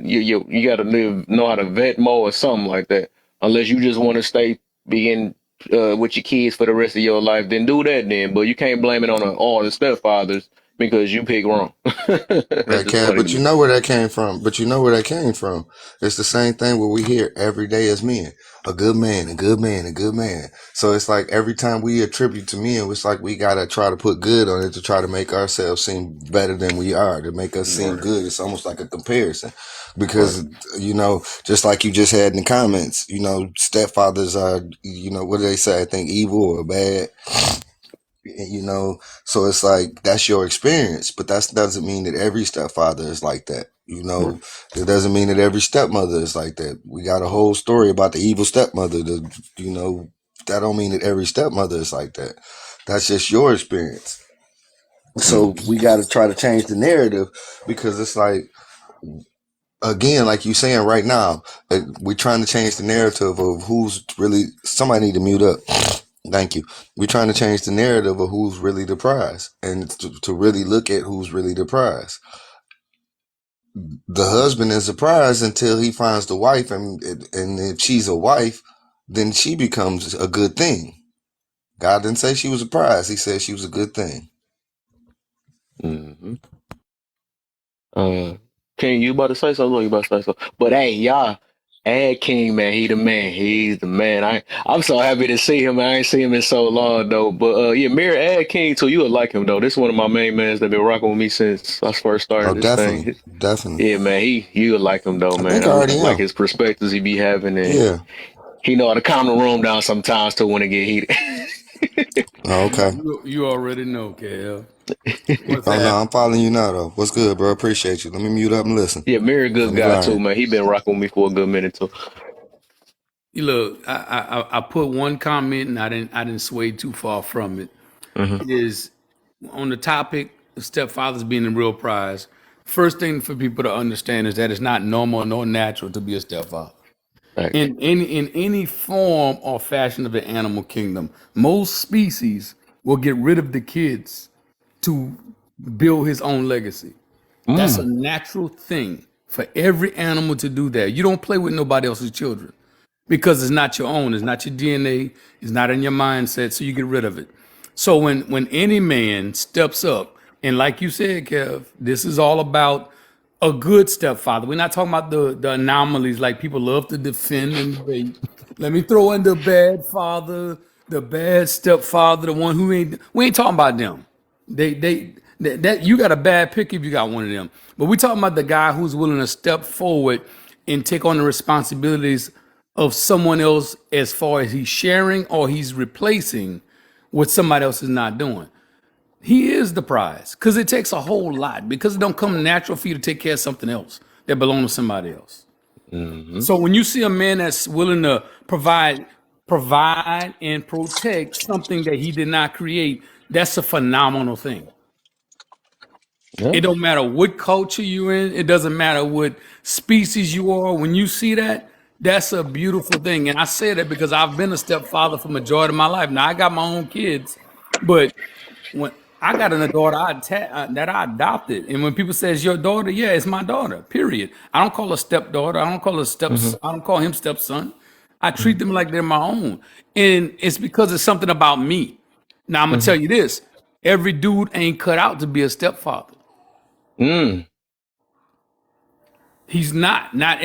got to know how to vet more or something like that. Unless you just want to stay being with your kids for the rest of your life, then do that then. But you can't blame it on all the stepfathers because you pick wrong. That's Right, just Kev, funny but to you me. know where that came from. But you know where that came from. It's the same thing what we hear every day as men. A good man, a good man, a good man. So it's like every time we attribute to men, it's like we gotta try to put good on it to try to make ourselves seem better than we are, to make us seem Right. good. It's almost like a comparison. Right. Because, just like you just had in the comments, stepfathers are, what do they say? I think evil or bad. So it's like that's your experience, but that doesn't mean that every stepfather is like that. Right. It doesn't mean that every stepmother is like that. We got a whole story about the evil stepmother. That don't mean that every stepmother is like that. That's just your experience. So Mm-hmm. we got to try to change the narrative, because it's like, again, like you saying right now, we're trying to change the narrative of who's really. Somebody need to mute up. Thank you. We're trying to change the narrative of who's really the prize, and to really look at who's really the prize. The husband is a prize until he finds the wife, and if she's a wife, then she becomes a good thing. God didn't say she was a prize; He said she was a good thing. Mm-hmm. Uh, King, you about to say something? You about to say something? But hey, y'all, add King, man. He the man. He's the man. I'm so happy to see him. I ain't seen him in so long though. But yeah, Mirror, add King too. You would like him though. This is one of my main mans that been rocking with me since I first Oh, started this definitely, thing. definitely. Yeah, man. You would like him though, I man. think I I already like am. his perspectives he be having, and Yeah. he know how to calm the room down sometimes too when it get heated. Oh, okay. You already know, Kev. What's Oh no, happening? I'm following you now though. What's good, bro? Appreciate you. Let me mute up and listen. Yeah, Mirror, Let good me guy too, learn. man. He been rocking with me for a good minute too. You look, I put one comment and I didn't sway too far from it. Mm-hmm. It is on the topic of stepfathers being the real prize. First thing for people to understand is that it's not normal nor natural to be a stepfather. Thanks. In any form or fashion of the animal kingdom, most species will get rid of the kids to build his own legacy. That's a Mm. natural thing for every animal to do that. You don't play with nobody else's children because it's not your own. It's not your DNA. It's not in your mindset. So you get rid of it. So when any man steps up, and like you said, Kev, this is all about a good stepfather. We're not talking about the anomalies like people love to defend and debate. Let me throw in the bad father, the bad stepfather, the one who ain't. We ain't talking about them. That you got a bad pick if you got one of them. But we're talking about the guy who's willing to step forward and take on the responsibilities of someone else as far as he's sharing or he's replacing what somebody else is not doing. He is the prize because it takes a whole lot because it don't come natural for you to take care of something else that belongs to somebody else. Mm-hmm. So when you see a man that's willing to provide and protect something that he did not create, that's a phenomenal thing. Yeah. It don't matter what culture you're in. It doesn't matter what species you are. When you see that, that's a beautiful thing. And I say that because I've been a stepfather for majority of my life. Now I got my own kids, but when I got an daughter that I adopted, and when people say it's your daughter, yeah, it's my daughter. Period. I don't call her stepdaughter. I don't call her Mm-hmm. I don't call him stepson. I treat Mm-hmm. them like they're my own, and it's because it's something about me. Now I'm gonna Mm-hmm. tell you this: every dude ain't cut out to be a stepfather. Mm. He's not. Not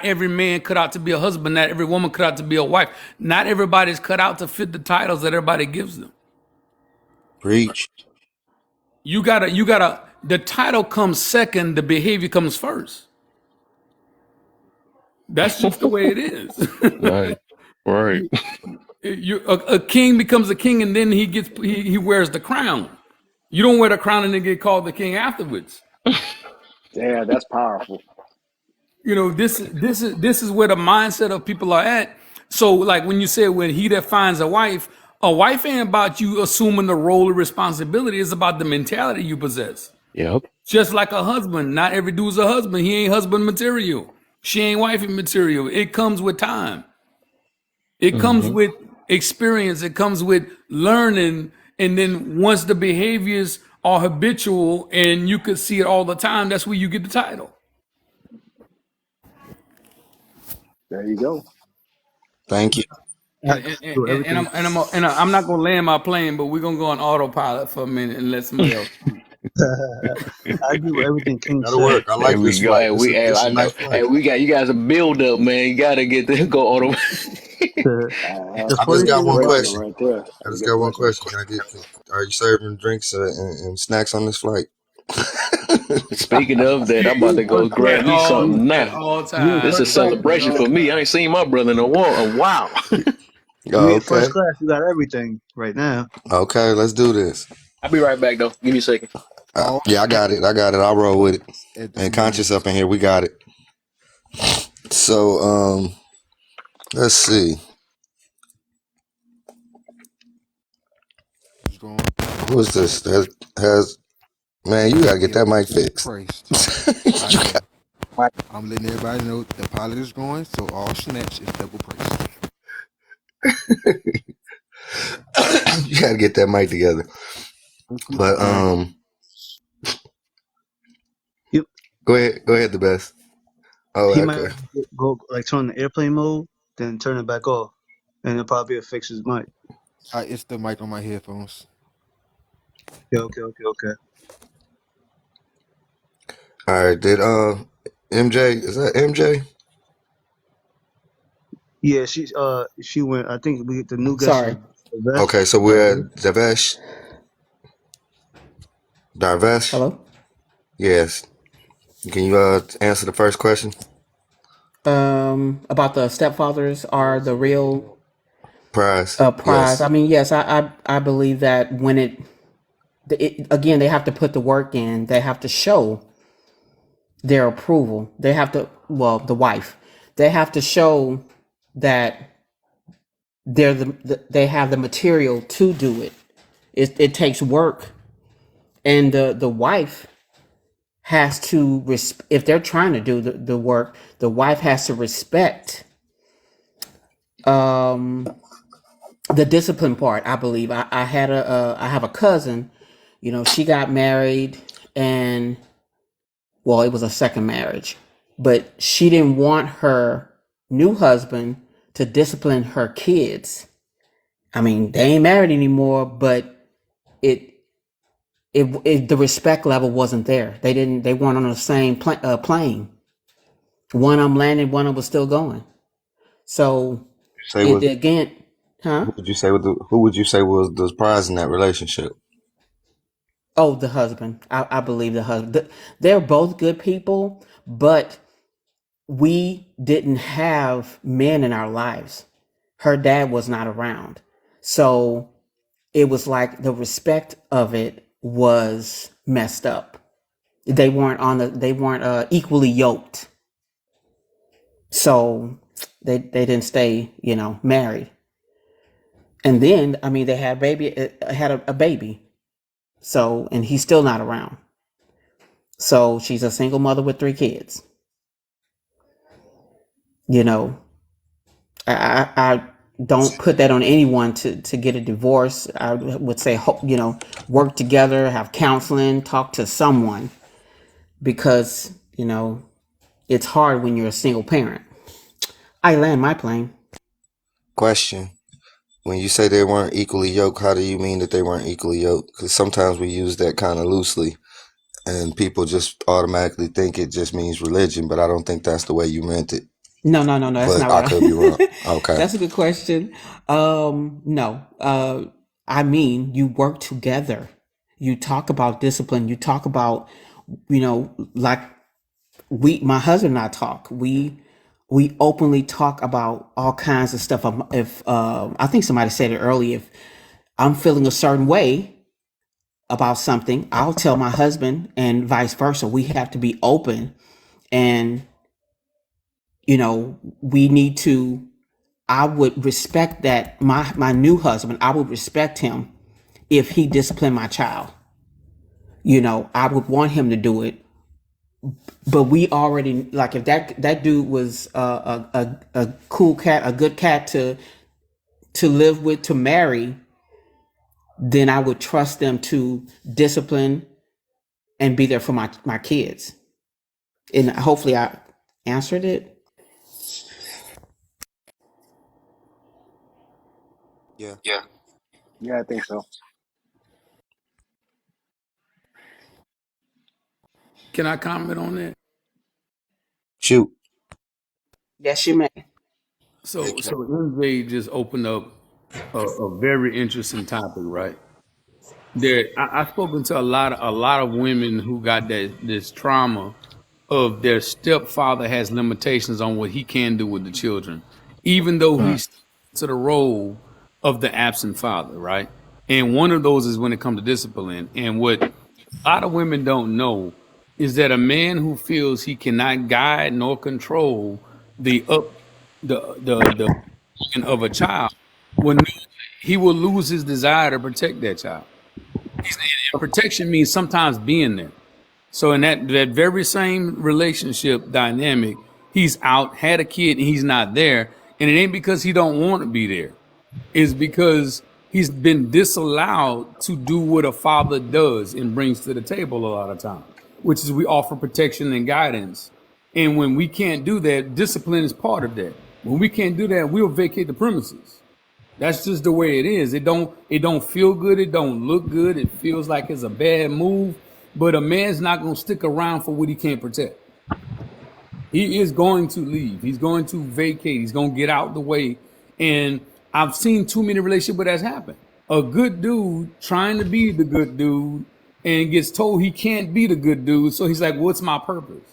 every man cut out to be a husband. Not every woman cut out to be a wife. Not everybody's cut out to fit the titles that everybody gives them. Preach. You gotta the title comes second, the behavior comes first. That's just the way it is. Right. Right. A king becomes a king, and then he wears the crown. You don't wear the crown and then get called the king afterwards. Yeah, that's powerful. This is where the mindset of people are at. So, like when you say, when he that finds a wife ain't about you assuming the role of responsibility. It's about the mentality you possess. Yep. Just like a husband, not every dude's a husband. He ain't husband material. She ain't wifey material. It comes with time. It comes Hmm. with experience. It comes with learning. And then once the behaviors are habitual and you could see it all the time, that's where you get the title. There you go. Thank you. I And, and, do and, everything. I'm not gonna land my plane, but we're gonna go on autopilot for a minute and let somebody else speak. I do everything King That'll said. work. I There like we this go. flight. Hey, This is hey, this is I a know. nice flight. Hey, we got you guys a build up, man. You gotta get this go auto. The I That's just funny a got good thing one about question question. right there. I That's a just good got one question. question. Can I get? Are you serving drinks and snacks on this flight? Speaking of that, I'm about Food to go first class grab me something at now. all you in This times. is a first class, you got celebration all for me. I ain't seen my brother in a while. Oh, you in first okay. class, you got everything right now. Okay, let's do this. I'll be right back though. Give me a second. All Yeah, I got it. I got it. I'll roll with it. at this And moment conscious up in here, we got it. So, let's see. is going. Who is this? Has man? You gotta get It that mic double fixed. priced. I know. I'm letting everybody know the pilot is going, so all snacks is double priced. You gotta get that mic together. But All right. Yep. go ahead, the best. Oh, He might okay. have to go like turn the airplane mode, then turn it back off, and it'll probably fix his mic. It's the mic on my headphones. Okay. All right. Did MJ? Is that MJ? Yeah, she went. I think we the new guest is Sorry. Vesh, Okay, so I we're believe. at Davesh. Darvesh. Hello. Yes. Can you answer the first question? About the stepfathers are the real Prize. prize. Yes. I mean, yes, I believe that when it again, they have to put the work in. They have to show their approval. They have to, well, the wife, they have to show that they have the material to do it. It takes work, and the wife has to if they're trying to do the work, the wife has to respect the discipline part. I believe I had I have a cousin, she got married, and well, it was a second marriage, but she didn't want her new husband to discipline her kids. I mean, they ain't married anymore, but it the respect level wasn't there. They weren't on the same plane. One of them landed, one of them was still going. So Say it was again, huh? who would you say was the prize in that relationship? Oh, the husband. I believe the husband. They're both good people, but we didn't have men in our lives. Her dad was not around. So it was like the respect of it was messed up. They weren't equally yoked. So they didn't stay, married. And then, I mean, they had a baby. So, and he's still not around. So she's a single mother with 3 kids. You know, I don't put that on anyone to get a divorce. I would say, work together, have counseling, talk to someone, because, it's hard when you're a single parent. I land my plane. Question. When you say they weren't equally yoked, how do you mean that they weren't equally yoked? Because sometimes we use that kind of loosely, and people just automatically think it just means religion, but I don't think that's the way you meant it. No. That's But not I what could be wrong. I. Okay. That's a good question. No. I mean, you work together. You talk about discipline. You talk about, like my husband and I talk. we openly talk about all kinds of stuff. If I think somebody said it earlier, if I'm feeling a certain way about something, I'll tell my husband, and vice versa. We have to be open, and we need to. I would respect that my new husband. I would respect him if he disciplined my child. I would want him to do it, but we already, like, if that dude was a cool cat, a good cat to live with, to marry, then I would trust them to discipline and be there for my kids. And hopefully I answered it. Yeah. Yeah, I think so. Can I comment on that? Shoot. Yes, you may. Hey, So MJ just opened up a very interesting topic, right? I've spoken to a lot of women who got this trauma of their stepfather has limitations on what he can do with the children, even though he's to the role of the absent father, right? And one of those is when it comes to discipline. And what a lot of women don't know is that a man who feels he cannot guide nor control the up the of a child will he will lose his desire to protect that child. And protection means sometimes being there. So in that very same relationship dynamic, he's out, had a kid, and he's not there. And it ain't because he don't want to be there. It's because he's been disallowed to do what a father does and brings to the table a lot of times, which is we offer protection and guidance. And when we can't do that, discipline is part of that. When we can't do that, we'll vacate the premises. That's just the way it is. It don't feel good. It don't look good. It feels like it's a bad move. But a man's not gonna stick around for what he can't protect. He is going to leave. He's going to vacate. He's gonna get out the way. And I've seen too many relationships where that's happened. A good dude trying to be the good dude and gets told he can't be the good dude. So he's like, "What's my purpose?"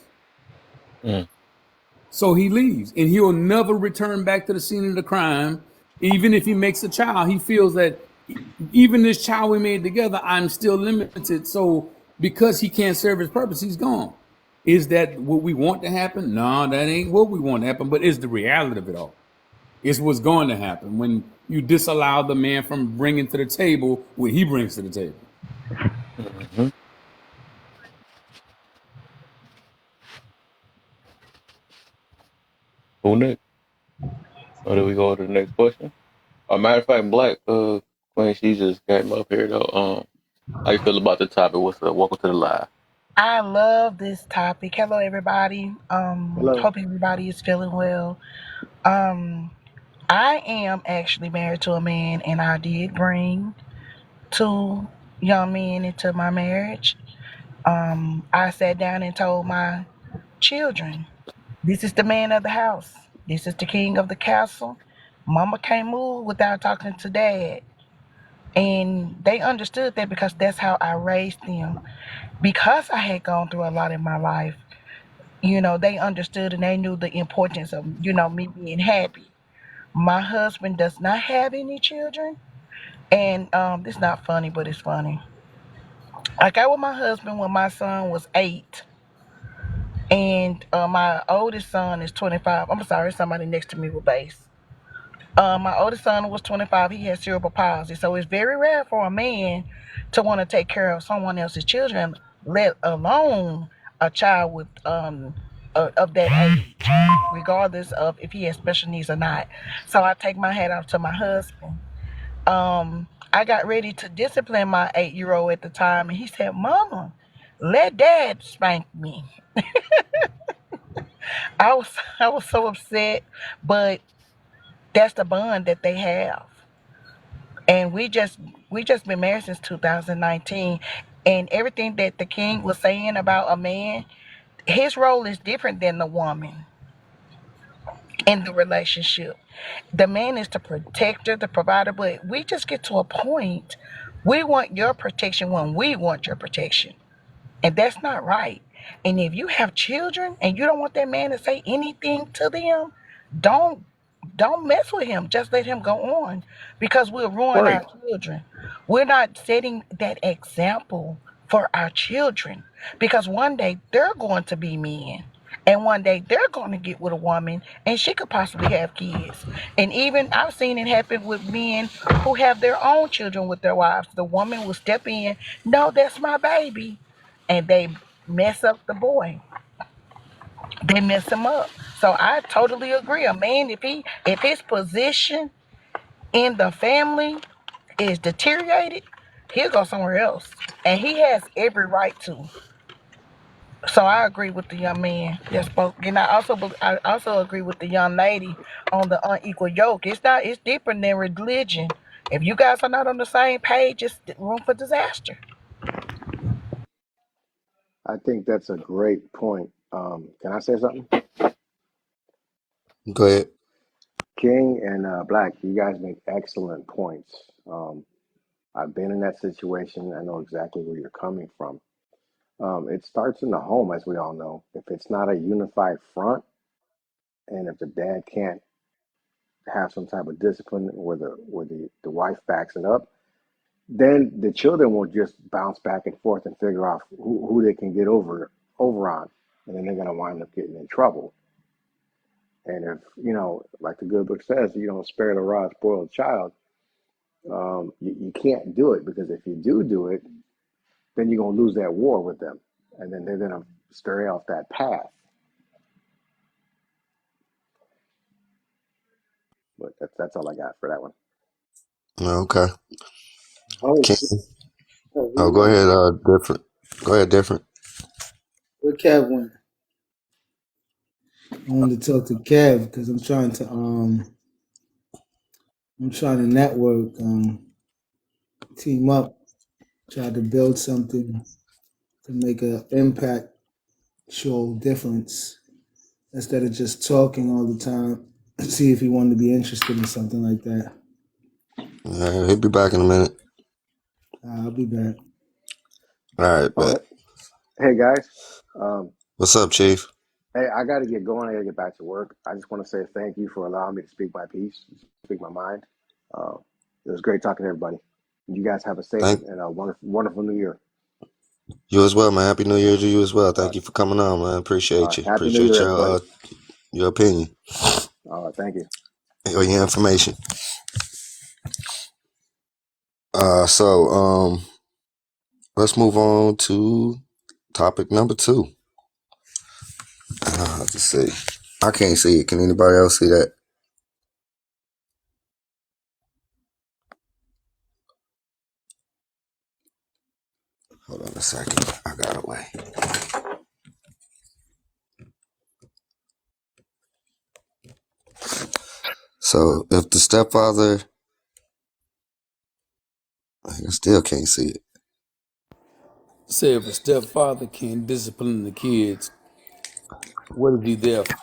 Mm. So he leaves, and he'll never return back to the scene of the crime. Even if he makes a child, he feels that even this child we made together, I'm still limited. So because he can't serve his purpose, he's gone. Is that what we want to happen? No, that ain't what we want to happen. But it's the reality of it all. It's what's going to happen when you disallow the man from bringing to the table what he brings to the table. Mm-hmm. Who next? Or do we go to the next question? A matter of fact, Black Queen, she just came up here though. How you feel about the topic? What's up? Welcome to the live. I love this topic. Hello, everybody. Hello. Hope everybody is feeling well. Um, I am actually married to a man, and I did bring two young men into my marriage. I sat down and told my children, "This is the man of the house. This is the king of the castle. Mama can't move without talking to dad." And they understood that because that's how I raised them. Because I had gone through a lot in my life, they understood and they knew the importance of, me being happy. My husband does not have any children. And it's not funny, but it's funny. I got with my husband when my son was 8. And my oldest son is 25. I'm sorry, somebody next to me with bass. My oldest son was 25. He has cerebral palsy. So it's very rare for a man to want to take care of someone else's children, let alone a child with of that age, regardless of if he has special needs or not. So I take my hat off to my husband. I got ready to discipline my 8-year-old at the time, and he said, "Mama, let dad spank me." I was so upset, but that's the bond that they have. And we just been married since 2019, and everything that the king was saying about a man, his role is different than the woman in the relationship. The man is the protector, the provider, but we just get to a point, we want your protection when we want your protection, and that's not right. And if you have children and you don't want that man to say anything to them, don't don't mess with him. Just let him go on because we'll ruin Right. our children. We're not setting that example for our children because one day they're going to be men. And one day they're going to get with a woman and she could possibly have kids. And even I've seen it happen with men who have their own children with their wives. The woman will step in, no, that's my baby. And they mess up the boy. They mess him up. So I totally agree. A man, if his position in the family is deteriorated, he'll go somewhere else. And he has every right to. So I agree with the young man that spoke, and I also agree with the young lady on the unequal yoke. It's deeper than religion. If you guys are not on the same page, it's room for disaster. I think that's a great point. Can I say something? Go ahead. King and Black, you guys make excellent points. I've been in that situation. I know exactly where you're coming from. It starts in the home, as we all know. If it's not a unified front, and if the dad can't have some type of discipline where the wife backs it up, then the children will just bounce back and forth and figure out who they can get over on, and then they're gonna wind up getting in trouble. And if like the good book says, you don't spare the rod, spoil the child. You can't do it because if you do it, then you're gonna lose that war with them, and then they're gonna stray off that path. But that's all I got for that one. Okay. Oh, King. where Oh, you go going? ahead. Different. Go ahead. Different. Where Kev went? I wanted to talk to Kev because I'm trying to network, team up, try to build something to make an impact, show difference instead of just talking all the time. See if he wanted to be interested in something like that. He'll be back in a minute. I'll be back. All right, Oh, bet. hey guys. Um, What's up, Chief? hey, I got to get going. I got to get back to work. I just want to say thank you for allowing me to speak my piece, speak my mind. Uh, it was great talking to everybody. You guys have a safe Thank and a wonderful new year. you as well, man. Happy New Year to you as well. All Thank right, you for coming on, man. all Appreciate right. you. Happy New Appreciate Year, everybody. your opinion All right, thank you. or your information. So let's move on to topic number 2. Let's see. I can't see it. Can anybody else see that? Hold on a second. I got away. So if the stepfather, I still can't see it. Say if a stepfather can't discipline the kids, what is he there for?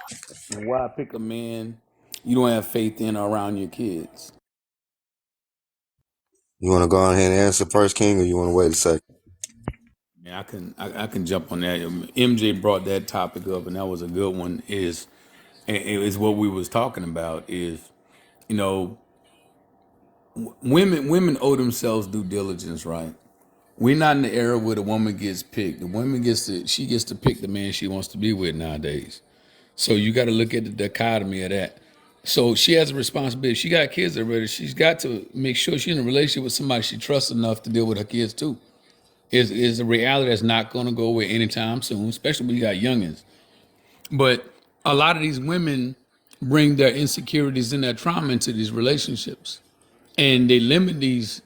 And why pick a man you don't have faith in around your kids? You want to go ahead and answer first, King, or you want to wait a second? Yeah, I can jump on that. MJ brought that topic up, and that was a good one. Is what we was talking about. Is you know women owe themselves due diligence, right? We're not in the era where the woman gets picked. The woman gets to pick the man she wants to be with nowadays. So you got to look at the dichotomy of that. So she has a responsibility. She got kids already. She's got to make sure she's in a relationship with somebody she trusts enough to deal with her kids too. Is a reality that's not going to go away anytime soon, especially when you got youngins. But a lot of these women bring their insecurities and their trauma into these relationships, and they limit these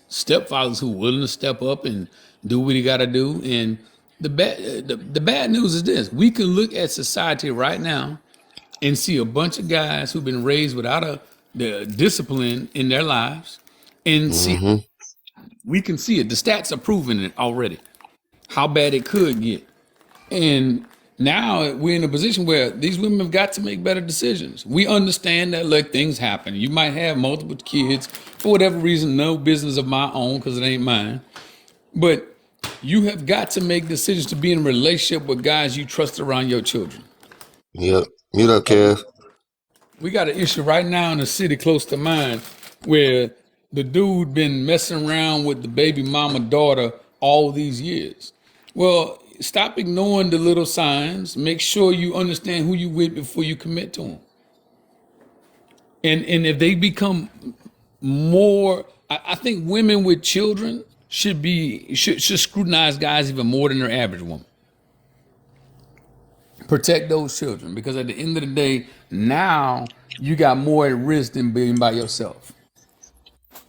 stepfathers who are willing to step up and do what he got to do. And the bad news is this: we can look at society right now and see a bunch of guys who've been raised without the discipline in their lives, and see Mm-hmm. we can see it. The stats are proving it already. How bad it could get. And now we're in a position where these women have got to make better decisions. We understand that, look, things happen. You might have multiple kids for whatever reason, no business of my own because it ain't mine. But You have got to make decisions to be in a relationship with guys you trust around your children. Yep. Mute up, Kev. We got an issue right now in a city close to mine where the dude been messing around with the baby mama daughter all these years. Well, stop ignoring the little signs. Make sure you understand who you with before you commit to them. And if they become more, I think women with children should scrutinize guys even more than their average woman. Protect those children because at the end of the day, now you got more at risk than being by yourself.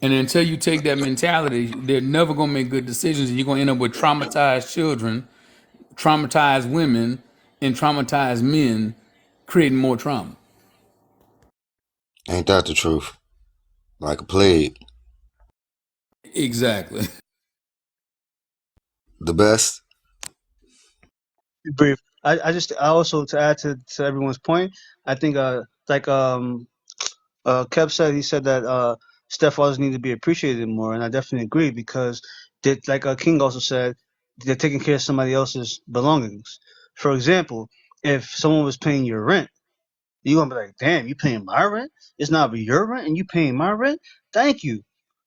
And until you take that mentality, they're never gonna make good decisions, and you're gonna end up with traumatized children, traumatized women, and traumatized men, creating more trauma. Ain't that the truth? Like a plague. Exactly. The best. Brief. I also to add to everyone's point. I think Kev said he said that stepfathers need to be appreciated more, and I definitely agree because like King also said, they're taking care of somebody else's belongings. For example, if someone was paying your rent, you gonna be like, "Damn, you paying my rent? It's not your rent, and you paying my rent? Thank you."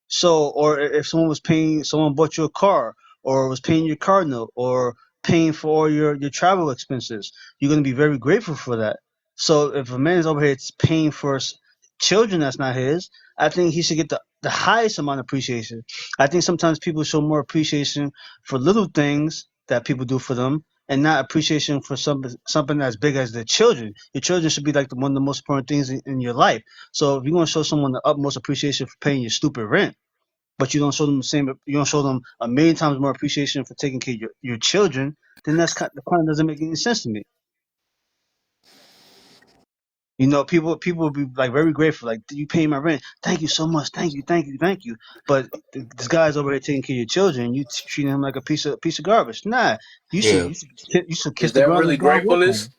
So, or if someone bought you a car, or was paying your car note, or paying for all your travel expenses, you're going to be very grateful for that. So, if a man is over here paying for children that's not his, I think he should get the highest amount of appreciation. I think sometimes people show more appreciation for little things that people do for them, and not appreciation for something as big as their children. Your children should be like one of the most important things in your life. So, if you're going to show someone the utmost appreciation for paying your stupid rent, but you don't show them you don't show them a million times more appreciation for taking care of your children, then the kind of doesn't make any sense to me. You know, people will be like very grateful, like you paying my rent, thank you so much, thank you. But this guy's over here taking care of your children, and you treating him like a piece of garbage. Nah, Yeah. you should kiss Is the that ground really that God walk gratefulness? on.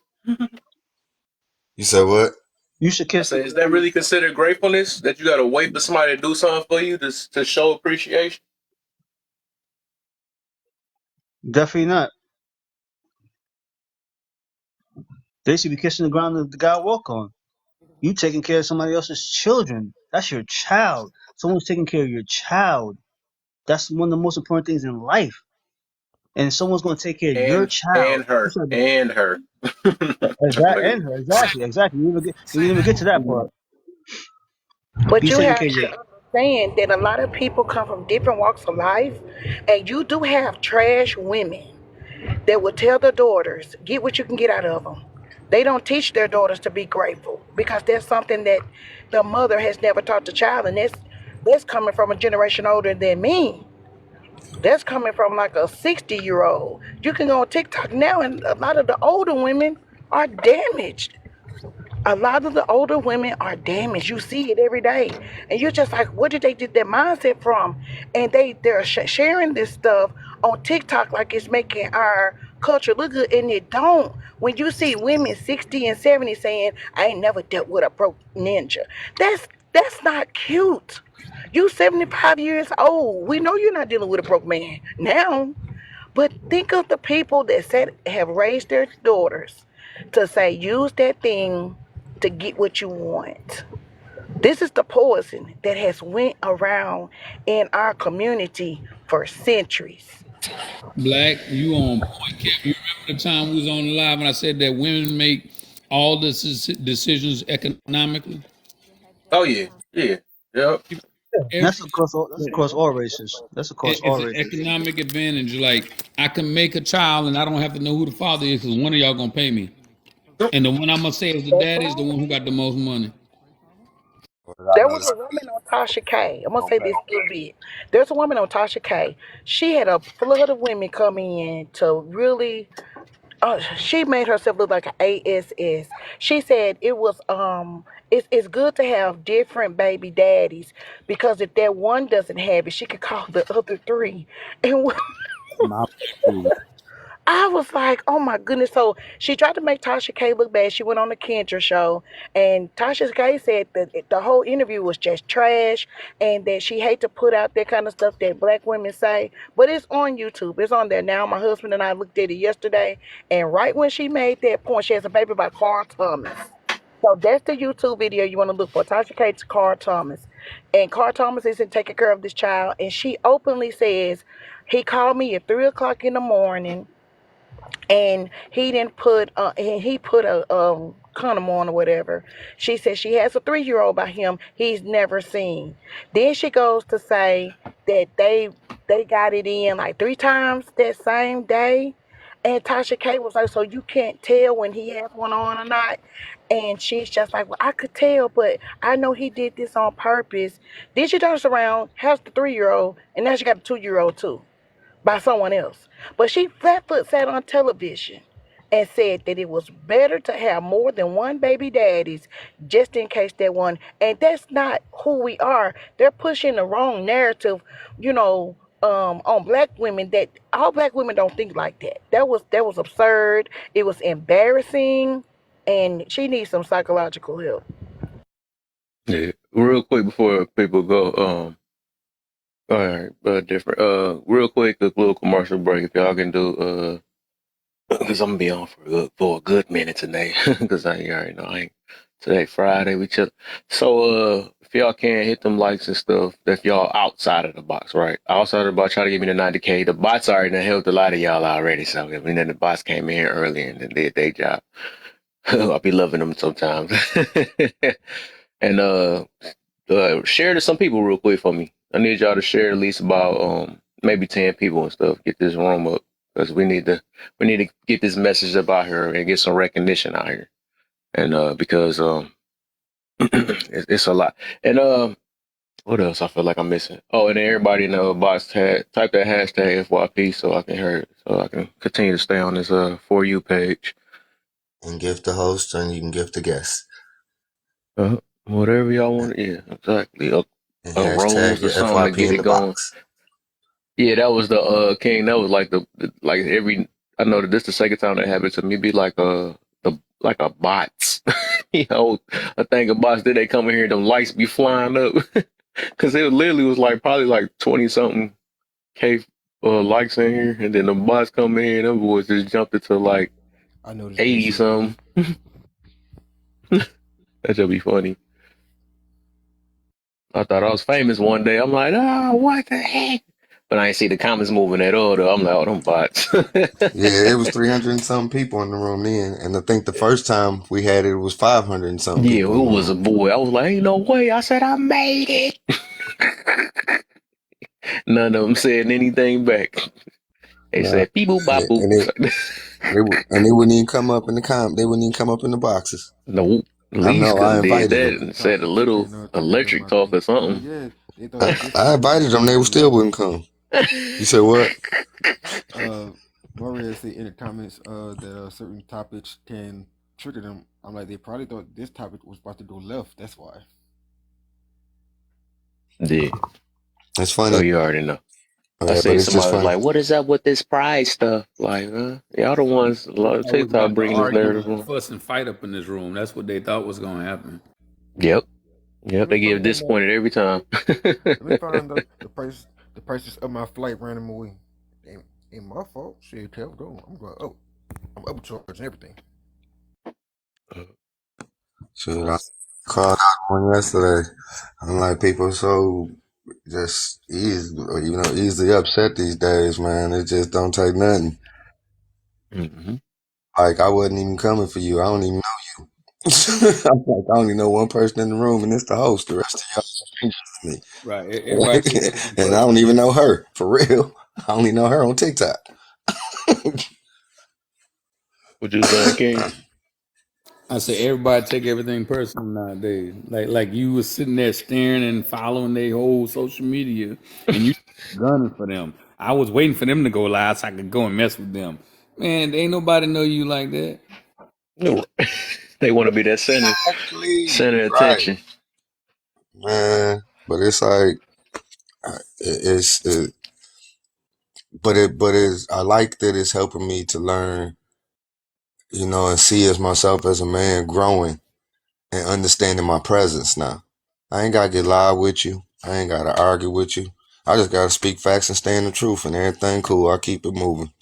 You said what? You should I kiss the say, is that really considered gratefulness that you got to wait for somebody to do something for you to show appreciation? definitely not. They should be kissing the ground that God walk on. You taking care of somebody else's children. That's your child. Someone's taking care of your child. That's one of the most important things in life. And someone's going to take care of your child. And her and her. Exactly, and her, exactly. You didn't even get to that part. But He's you taking have care of to your. understand that a lot of people come from different walks of life, and you do have trash women that will tell their daughters, get what you can get out of them. They don't teach their daughters to be grateful because that's something that the mother has never taught the child, and that's coming from a generation older than me. That's coming from like a 60-year-old. You can go on TikTok now, and a lot of the older women are damaged. A lot of the older women are damaged. You see it every day, and you're just like, where did they get their mindset from? And they're sharing this stuff on TikTok like it's making our culture look good, and it don't. When you see women 60 and 70 saying, "I ain't never dealt with a broke ninja," that's not cute. You 75 years old. We know you're not dealing with a broke man now. But think of the people that said have raised their daughters to say use that thing to get what you want. This is the poison that has went around in our community for centuries. Black, you on point, Kev. You remember the time we was on the live and I said that women make all the decisions economically? Oh yeah, yeah, yep. Every, That's across all races. That's across all it's an races. economic advantage. Like, I can make a child and I don't have to know who the father is because one of y'all gonna pay me. And the one I'm gonna say is the That's daddy is the right. one who got the most money. What did I There was notice? a woman on Tasha K. I'm gonna say Okay. this little bit. There's a woman on Tasha K. She had a flood of women come in to really. She made herself look like an ASS. She said it was it's good to have different baby daddies because if that one doesn't have it, she could call the other three. And I was like, oh my goodness. So she tried to make Tasha K look bad. She went on the Kendra show, and Tasha K said that the whole interview was just trash, and that she hate to put out that kind of stuff that black women say. But it's on YouTube. It's on there now. My husband and I looked at it yesterday, and right when she made that point, she has a baby by Carl Thomas. So that's the YouTube video you want to look for. Tasha K to Carl Thomas. And Carl Thomas isn't taking care of this child. And she openly says, he called me at 3 o'clock in the morning, and he didn't put he put a condom on or whatever. She said she has a 3-year-old by him he's never seen. Then she goes to say that they got it in like 3 times that same day. And Tasha K was like, so you can't tell when he has one on or not? And she's just like, well, I could tell, but I know he did this on purpose. Then she turns around, has the 3-year-old, and now she got a 2-year-old too by someone else. But she flat foot sat on television and said that it was better to have more than one baby daddies just in case that one. And that's not who we are. They're pushing the wrong narrative, on black women, that all black women don't think like that. That was absurd. It was embarrassing, and she needs some psychological help. Yeah. Real quick before people go, all right, different. Real quick, a little commercial break if y'all can do. Because I'm gonna be on for a good minute today. Because you already know I ain't. Today Friday we chill. So if y'all can hit them likes and stuff, if y'all outside of the box, right? Outside of the box, try to give me the 90K. The bots already done helped a lot of y'all already. So I mean, then the bots came in here early and then did their job. I'll be loving them sometimes. And share to some people real quick for me. I need y'all to share at least about maybe 10 people and stuff. Get this room up because we need to get this message up out here and get some recognition out here. And because it's a lot. And what else I feel like I'm missing? Oh, and everybody in the box type that hashtag FYP so I can hear it, so I can continue to stay on this For You page. And gift the host, and you can gift the guest. Whatever y'all want. Yeah, exactly. And A hashtag rose or your something to FYP get in it the going. box. Yeah, that was the King. That was like like every. I know that this the second time that happened to me. Be like like a bots, a thing of bots. Then they come in here, them lights be flying up, because it literally was like probably like 20 something K likes in here, and then the bots come in here, them boys just jumped into like I noticed that 80 shit too. something. That should be funny. I thought I was famous one day. I'm like, oh, what the heck? But I ain't see the comments moving at all, though. I'm like, oh, them bots. Yeah, it was 300 and some people in the room then. And I think the first time we had it, it was 500 and some Yeah, it people in the was a room. boy. I was like, ain't no way. I said, I made it. None of them said anything back. They Nah, said, beep boop bop boop. and they wouldn't even come up in the they wouldn't even come up in the boxes. No, I Lee's know could I have did invited that them. They and thought said a they little know talk to them electric about talk they or hell something. yeah. They thought this I topic was invited them, gonna they go still left. wouldn't come. You said what? Maria said in the comments that certain topics can trigger them. I'm like, they probably thought this topic was about to go left. That's why. Yeah, It's so funny. you already know. I But seen it's just somebody was funny. like, what is up with this pride stuff? Like, y'all the ones, a lot of I was TikTok about to bringing this argue narrative and on. fuss and fight up in this room. That's what they thought was going to happen. Yep. Let Yep, me they get find out more. disappointed every time. Let me find out the prices of my flight ran away. Ain't my fault. Shit, hell, go. I'm going up. I'm upcharging everything. Shoot, I called out one yesterday. I'm like, people so just easily upset these days, man. It just don't take nothing. Hmm. Like, I wasn't even coming for you. I don't even know you. I'm like, I only know one person in the room, and it's the host. The rest of y'all strangers to me. Right. Everybody take everything And I don't personal. even know her, for real. I only know her on TikTok. What you saying, King? I say everybody take everything personal nowadays. Like you was sitting there staring and following their whole social media, and you gunning for them. I was waiting for them to go live so I could go and mess with them. Man, ain't nobody know you like that. No. They want to be that Exactly. center of Right. attention. Man. But it's like, it's, but I like that it's helping me to learn, and see as myself as a man growing and understanding my presence now. I ain't gotta get loud with you. I ain't gotta argue with you. I just gotta speak facts and stand the truth, and everything cool. I keep it moving.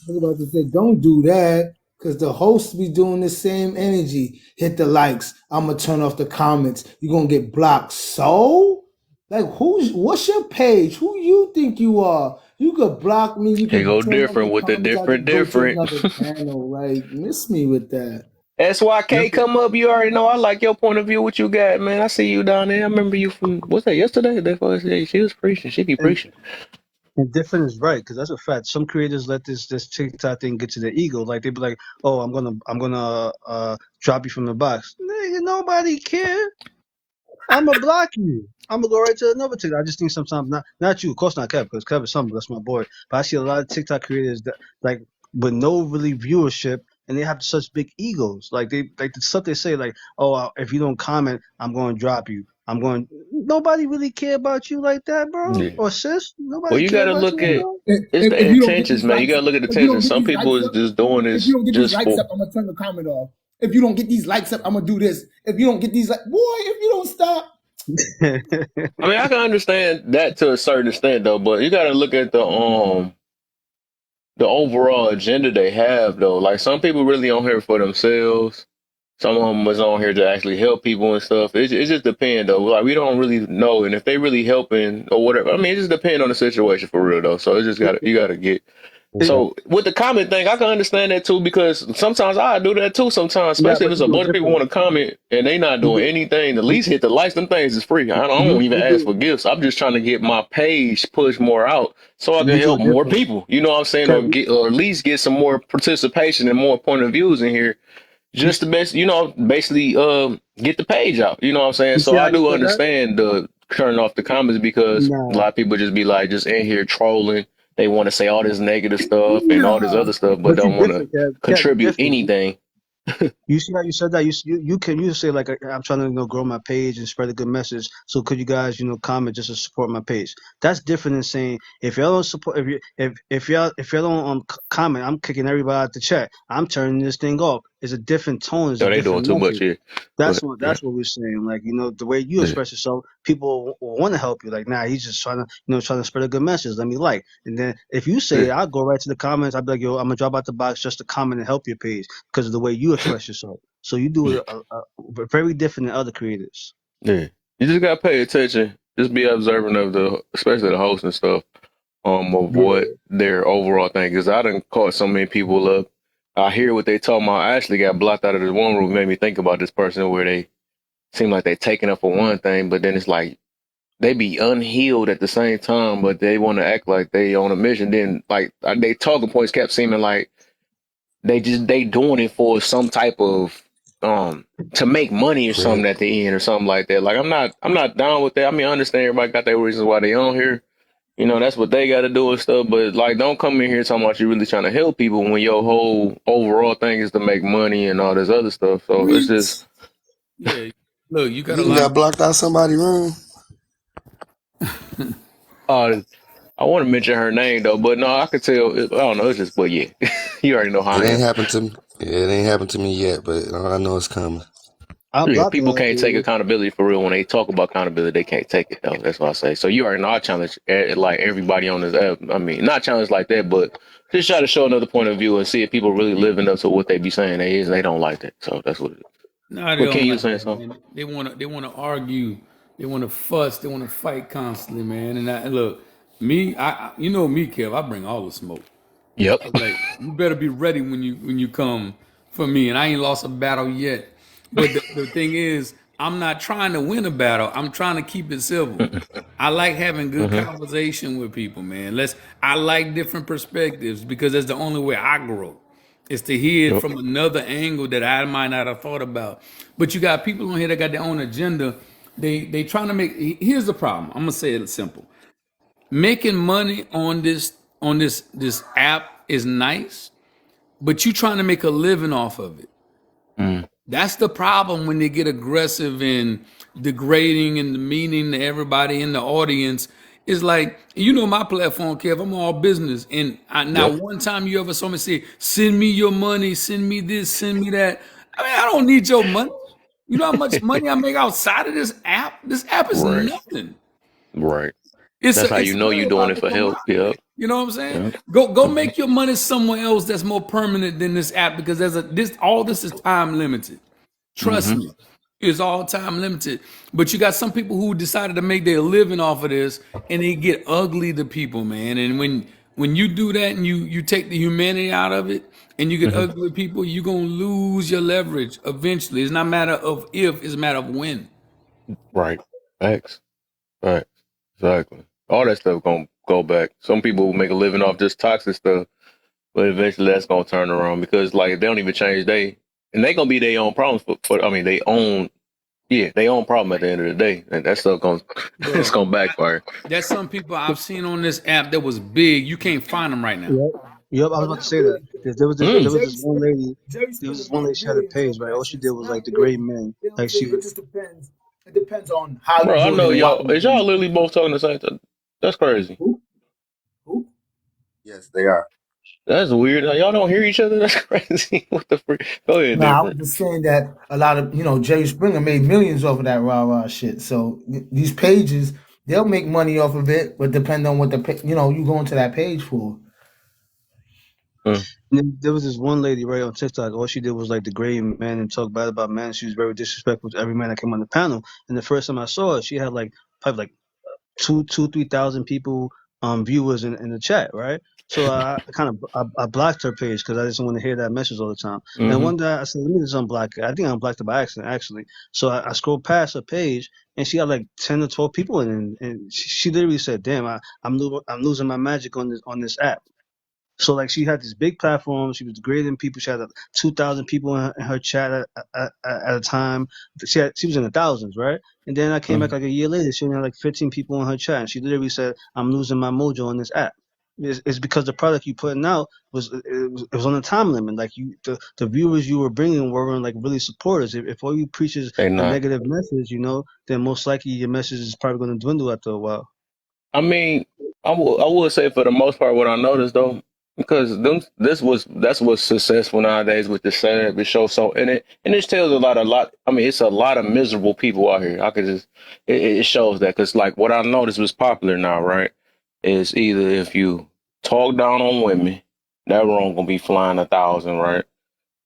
I was about to say, don't do that because the hosts be doing the same energy. Hit the likes. I'm gonna turn off the comments. You're gonna get blocked. So, like, what's your page? Who you think you are? You could block me. You It could go turn off different the with the comments. I different could go to different. another channel. Like, miss me with that. SYK come up, you already know I like your point of view, what you got, man. I see you down there. I remember you from, what's that, yesterday? The day before yesterday? She was preaching. She be And preaching. and different is right because that's a fact. Some creators let this TikTok thing get to their ego. Like they be like, "Oh, I'm gonna drop you from the box." Nigga, nobody care. I'm gonna block you. I'm gonna go right to another TikTok. I just think sometimes not you, of course not Kev, because Kev is something that's my boy. But I see a lot of TikTok creators that like with no really viewership, and they have such big egos. Like the stuff they say, like, "Oh, if you don't comment, I'm going to drop you." I'm going. Nobody really care about you like that, bro, Yeah. or sis. Well, Nobody you care got to about you look like at, that. it's the If you don't get intentions, these man. You likes got to up, look at the if you don't intentions. get Some these people likes is up, just doing if this you don't get these just likes for, up, I'm gonna turn the comment off. If you don't get these likes up, I'm gonna do this. If you don't get these like, boy, if you don't stop, I mean, I can understand that to a certain extent, though, but you got to look at the overall agenda they have, though. Like, some people really on here for themselves. Some of them was on here to actually help people and stuff. It just depends though. Like we don't really know, and if they really helping or whatever. I mean, it just depends on the situation for real though. So it just got to you got to get. It- So with the comment thing, I can understand that too because sometimes I do that too. Sometimes, yeah, especially if but it's you a do it bunch of people different. want to comment and they not You doing do anything. At you, least hit the likes. Them things is free. I don't even you ask do for gifts. I'm just trying to get my page pushed more out so I can you do help it more different. people. You know what I'm saying, or Kev, get or at least get some more participation and more point of views in here you, just to best, basically get the page out. You know what I'm saying? you So see how I you do said that? understand the turning off the comments because a Nah. lot of people just be like just in here trolling. They want to say all this negative stuff and all this nah. other stuff, but But you don't want to different, Kev. Kev, you contribute different. anything. You see how you said that? You say like I'm trying to grow my page and spread a good message. So could you guys comment just to support my page? That's different than saying if y'all don't support if y'all don't comment, I'm kicking everybody out the chat. I'm turning this thing off. It's a different tone. It's a No, they doing different too much message. here. That's But what yeah, that's what we're saying. Like the way you yeah, express yourself, people want to help you. Like nah, he's just trying to trying to spread a good message. Let me like. And then if you say yeah, it, I'll go right to the comments. I'll be like, yo, I'm gonna drop out the box just to comment and help your page because of the way you express yourself. So you do yeah. it very different than other creators. Yeah. You just gotta pay attention. Just be observant of especially the host and stuff. Of Yeah. what their overall thing is. I done caught so many people up. I hear what they talking about. I actually got blocked out of this one room. Made me think about this person where they seem like they taking up for one thing, but then it's like they be unhealed at the same time, but they want to act like they on a mission. Then like they talking points kept seeming like they doing it for some type of to make money or something Crib. at the end or something like that. Like I'm not down with that. I mean, I understand everybody got their reasons why they on here. That's what they got to do and stuff. But like, don't come in here talking about you really trying to help people when your whole overall thing is to make money and all this other stuff. So it's just, Weeks. Yeah. Look, you got a You done lot. got blocked out somebody's room. uh, I want to mention her name though, but no, I could tell. I don't know. It's just, but yeah, you already know how It I ain't am. happened to me. Yeah, it ain't happened to me yet, but I know it's coming. I Yeah, blocked people her. can't take accountability for real. When they talk about accountability, they can't take it though. That's what I say. So you already know I challenge like everybody on this app. I mean, not challenge like that, but just try to show another point of view and see if people really living up to what they be saying they is. They don't like that. So that's what it is. No, they But can don't you like saying that, something? man. They wanna argue, they wanna fuss, they wanna fight constantly, man. And look, me, you know me, Kev. I bring all the smoke. Yep. Like you better be ready when you come for me. And I ain't lost a battle yet. But the thing is, I'm not trying to win a battle. I'm trying to keep it civil. I like having good Mm-hmm. conversation with people, man. I like different perspectives because that's the only way I grow. Is to hear it Yep. from another angle that I might not have thought about. But you got people on here that got their own agenda. They trying to make. Here's the problem. I'm gonna say it simple. Making money on this app is nice, but you trying to make a living off of it. Mm. That's the problem when they get aggressive and degrading and demeaning to everybody in the audience. It's like, you know, my platform, Kev, I'm all business. And Yep. not one time you ever saw me say, send me your money, send me this, send me that. I mean, I don't need your money. You know how much money I make outside of this app? This app is Right. nothing. Right. It's That's how you it's know really you're doing about it the for help. camaraderie. Yep. You know what I'm saying? Yep. Go Hmm. make your money somewhere else that's more permanent than this app, because all this is time limited. Trust Hmm. me, it's all time limited. But you got some people who decided to make their living off of this, and they get ugly to people, man. And when you do that and you take the humanity out of it, and you get Hmm. ugly to people, you're gonna lose your leverage eventually. It's not a matter of if, it's a matter of when. Right. Facts. Right. Exactly. All that stuff gonna go back. Some people will make a living off this toxic stuff, but eventually that's gonna turn around because like they don't even change and they gonna be their own problems for I mean they own they own problem at the end of the day. And that stuff gonna it's Bro, gonna backfire. there's some people I've seen on this app that was big. You can't find them right now. Yep. Yep. I was about to say that. There was this. There Mm. was Jerry this one lady. Springer One made lady. She had a millions page, off right? that All she shit. did So was not like degrade really. men. It don't Like really. she It would. just depends. It depends on how you Bro, I do it know and what y'all you is y'all do. literally both talking the same time. That's crazy. Who? Who? Yes, they are. That's weird. Y'all don't hear each other? That's crazy. What the freak? Go ahead, Nah, I was different. just saying that a lot of Jerry Springer made millions off of that rah rah shit. So these pages, they'll make money off of it, but depend on what you go into that page for. Mm. And then there was this one lady right on TikTok. All she did was like degrade men and talk bad about men. She was very disrespectful to every man that came on the panel. And the first time I saw her, she had like probably like 3,000 people viewers in the chat, right? So I blocked her page because I just want to hear that message all the time. And Hmm. one day I said, let me just unblock her. I think I unblocked her by accident actually. So I scrolled past her page and she had like 10 or 12 people in it. And she literally said, damn, I'm losing my magic on this app. So like she had this big platform. She was grading people. She had 2,000 people in her chat at a time. She was in the thousands, right? And then I came Hmm. back like a year later. She only had like 15 people in her chat. And she literally said, "I'm losing my mojo on this app." It's because the product you putting out was on a time limit. Like the viewers you were bringing weren't like really supporters. If all you preach is They a not. negative message, then most likely your message is probably going to dwindle after a while. I mean, I would say for the most part what I noticed though, because that's what's successful nowadays with the setup. It shows so and it tells a lot. I mean, it's a lot of miserable people out here. I could just it shows that because like what I noticed was popular now, right? Is either if you talk down on women, that room gonna be flying 1,000, right?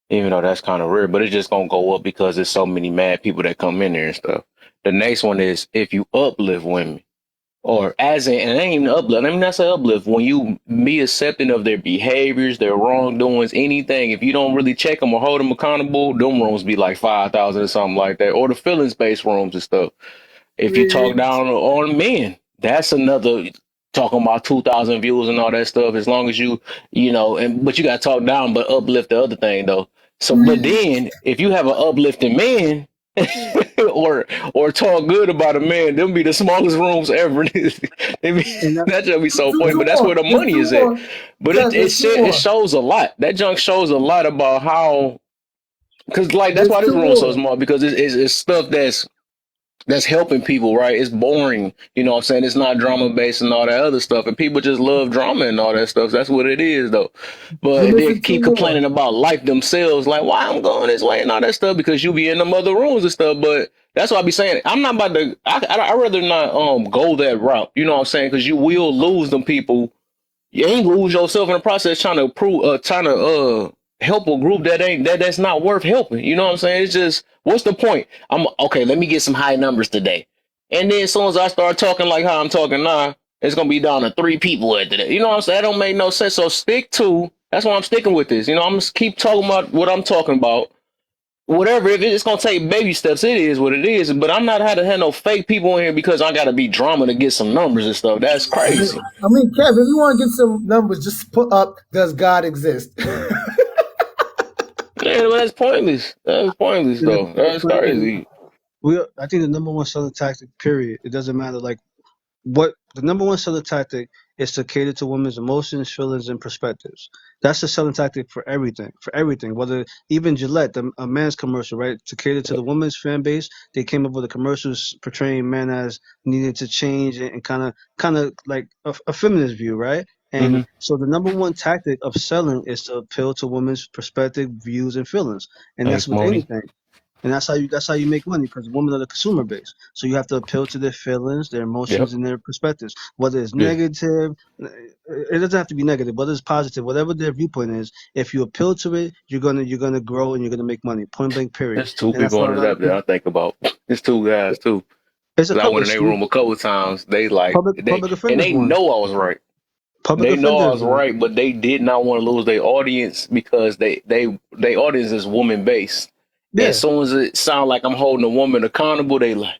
Even though that's kind of rare, but it's just gonna go up because there's so many mad people that come in there and stuff. The next one is if you uplift women or as in, and it ain't even uplift. I mean, that's an uplift. When you be accepting of their behaviors, their wrongdoings, anything, if you don't really check them or hold them accountable, them rooms be like 5,000 or something like that, or the feelings based rooms and stuff. If you talk down on men, that's another talking about 2,000 views and all that stuff. As long as but you got to talk down, but uplift the other thing though. So, but then if you have an uplifting man, or talk good about a man, them be the smallest rooms ever. And that, That just be There's so two, funny, two but that's where more. the There's money two is at. more. But Kev, there's two it more. shows a lot. That junk shows a lot about how, because like that's There's why this two room's so more. small, because it's stuff that's helping people, right? It's boring. You know what I'm saying? It's not drama based and all that other stuff. And people just love drama and all that stuff. That's what it is though. You're But they missing two keep more. complaining about life themselves, like why I'm going this way and all that stuff because you be in them other rooms and stuff. But that's why I be saying I'm not about to I rather not go that route. You know what I'm saying? Because you will lose them people. You ain't lose yourself in the process trying to help a group that's not worth helping. You know what I'm saying? It's just what's the point? I'm okay, let me get some high numbers today. And then as soon as I start talking like how I'm talking now, it's gonna be down to 3 people after that. You know what I'm saying? That don't make no sense. So stick to that's why I'm sticking with this. I'm just keep talking about what I'm talking about. Whatever, if it's gonna take baby steps, it is what it is. But I'm not how to have no fake people in here because I gotta be drama to get some numbers and stuff. That's crazy. I mean, Kev, if you want to get some numbers, just put up, does God exist? Yeah, but that's pointless. That's pointless though. the That's funny thing, crazy. I think the number one selling tactic, period. It doesn't matter like what the number one selling tactic is to cater to women's emotions, feelings, and perspectives. That's the selling tactic for everything. For everything, whether even Gillette, a man's commercial, right? To cater to the women's fan base, they came up with a commercial portraying men as needing to change and kind of like a feminist view, right? And Hmm. so the number one tactic of selling is to appeal to women's perspective, views, and feelings, and that's Thanks, with Moni. anything. And that's how you make money because women are the consumer base. So you have to appeal to their feelings, their Yep. emotions, and their perspectives. Whether it's Yeah. negative, it doesn't have to be negative. Whether it's positive, whatever their viewpoint is, if you appeal to it, you're gonna grow and you're gonna make money. Point blank, period. There's two And that's people why on a this lot of app that people. I think about. It's two guys too. It's a Cause I couple. went in their room a couple times. They like Public and offenders they one. know I was right. Public They know I offenders was one. right, but they did not want to lose their audience because they audience is woman based. As Yeah. soon as it sound like I'm holding a woman accountable, they like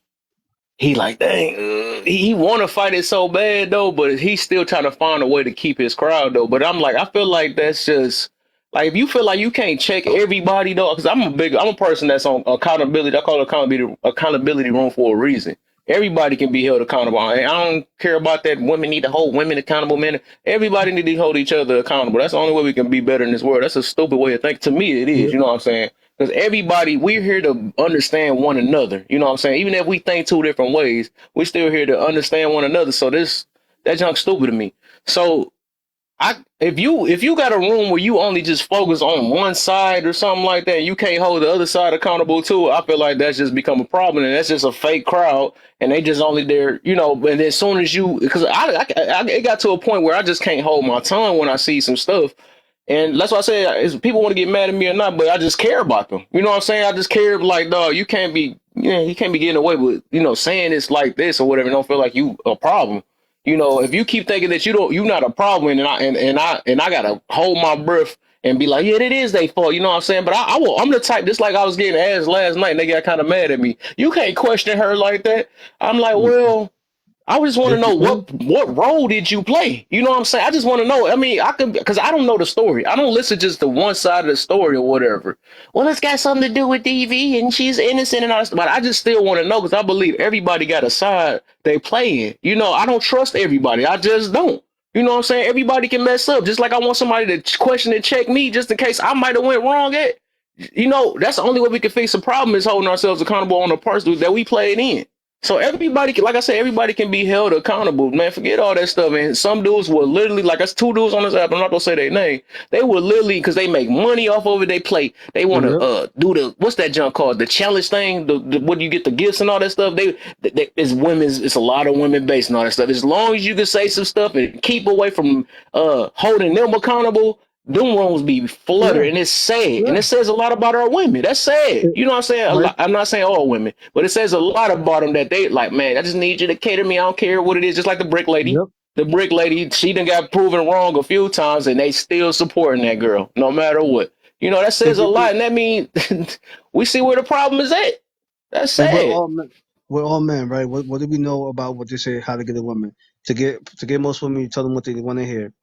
he like dang. He want to fight it so bad though, but he's still trying to find a way to keep his crowd though. But I'm like, I feel like that's just like if you feel like you can't check everybody though, because I'm a person that's on accountability. I call it accountability room for a reason. Everybody can be held accountable. I don't care about that. Women need to hold women accountable, man. Everybody need to hold each other accountable. That's the only way we can be better in this world. That's a stupid way of thinking. To me, it is. Yep. You know what I'm saying? Because everybody, we're here to understand one another. You know what I'm saying? Even if we think two different ways, we're still here to understand one another. So that junk's stupid to me. So if you got a room where you only just focus on one side or something like that, and you can't hold the other side accountable too, I feel like that's just become a problem, and that's just a fake crowd, and they just only there, you know. And then as soon as you, because it got to a point where I just can't hold my tongue when I see some stuff, and that's why I say is people want to get mad at me or not, but I just care about them. You know what I'm saying? I just care like, dog, you can't be getting away with, saying it's like this or whatever. Don't feel like you a problem. If you keep thinking that you're not a problem, and I gotta hold my breath and be like, yeah, it is their fault. You know what I'm saying? But I'm the type, just like I was getting asked last night, and they got kind of mad at me. You can't question her like that. I'm like, well, I just want to Yes, you know can. what role did you play? You know what I'm saying? I just want to know. I mean, I could because I don't know the story. I don't listen just to one side of the story or whatever. Well, it's got something to do with DV and she's innocent and all that. But I just still want to know because I believe everybody got a side they play in. I don't trust everybody. I just don't. You know what I'm saying? Everybody can mess up. Just like I want somebody to question and check me just in case I might have went wrong at. That's the only way we can fix the problem is holding ourselves accountable on the parts that we played in. So everybody can, like I said, everybody can be held accountable, man. Forget all that stuff. And some dudes will literally, like us two dudes on this app, I'm not gonna say their name. They will literally, because they make money off of it, they play. They want to Yep. do what's that junk called? The challenge thing. The what do you get the gifts and all that stuff? It's a lot of women based and all that stuff. As long as you can say some stuff and keep away from holding them accountable, them rooms be Yeah. flooded, and it's sad, and Yeah. it says a lot about our women. That's sad. It- You know what I'm saying? A right. lot, I'm not saying all women, but it says a lot about them that they like. Man, I just need you to cater me. I don't care what it is. Just like the brick lady. Yep. The brick lady, she done got proven wrong a few times, and they still supporting that girl, no matter what. That says a lot, and that means we see where the problem is at. That's And we're sad. all men. We're all men, right? What do we know about what they say? How to get a woman? To get most women, you tell them what they want to hear.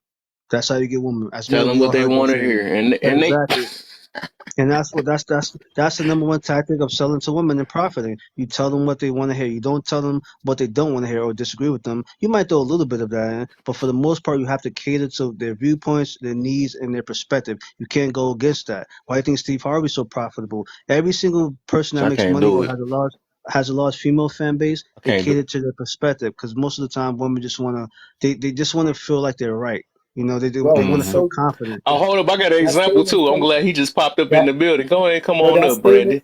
That's how you get women. As Tell men, them we what all they heard that want to saying. hear, and they. Exactly. And that's the number one tactic of selling to women and profiting. You tell them what they want to hear. You don't tell them what they don't want to hear or disagree with them. You might throw a little bit of that in, but for the most part, you have to cater to their viewpoints, their needs, and their perspective. You can't go against that. Why do you think Steve Harvey's so profitable? Every single person that I makes can't money do or it. has a large female fan base, I they can't do cater it. to their perspective because most of the time women just want to they just want to feel like they're right. They Bro, want he's to feel Hmm. so confident. Oh, hold up! I got an that example statement too. I'm so glad he just popped up in that the building. Go ahead, come yo on that up, statement Brandon.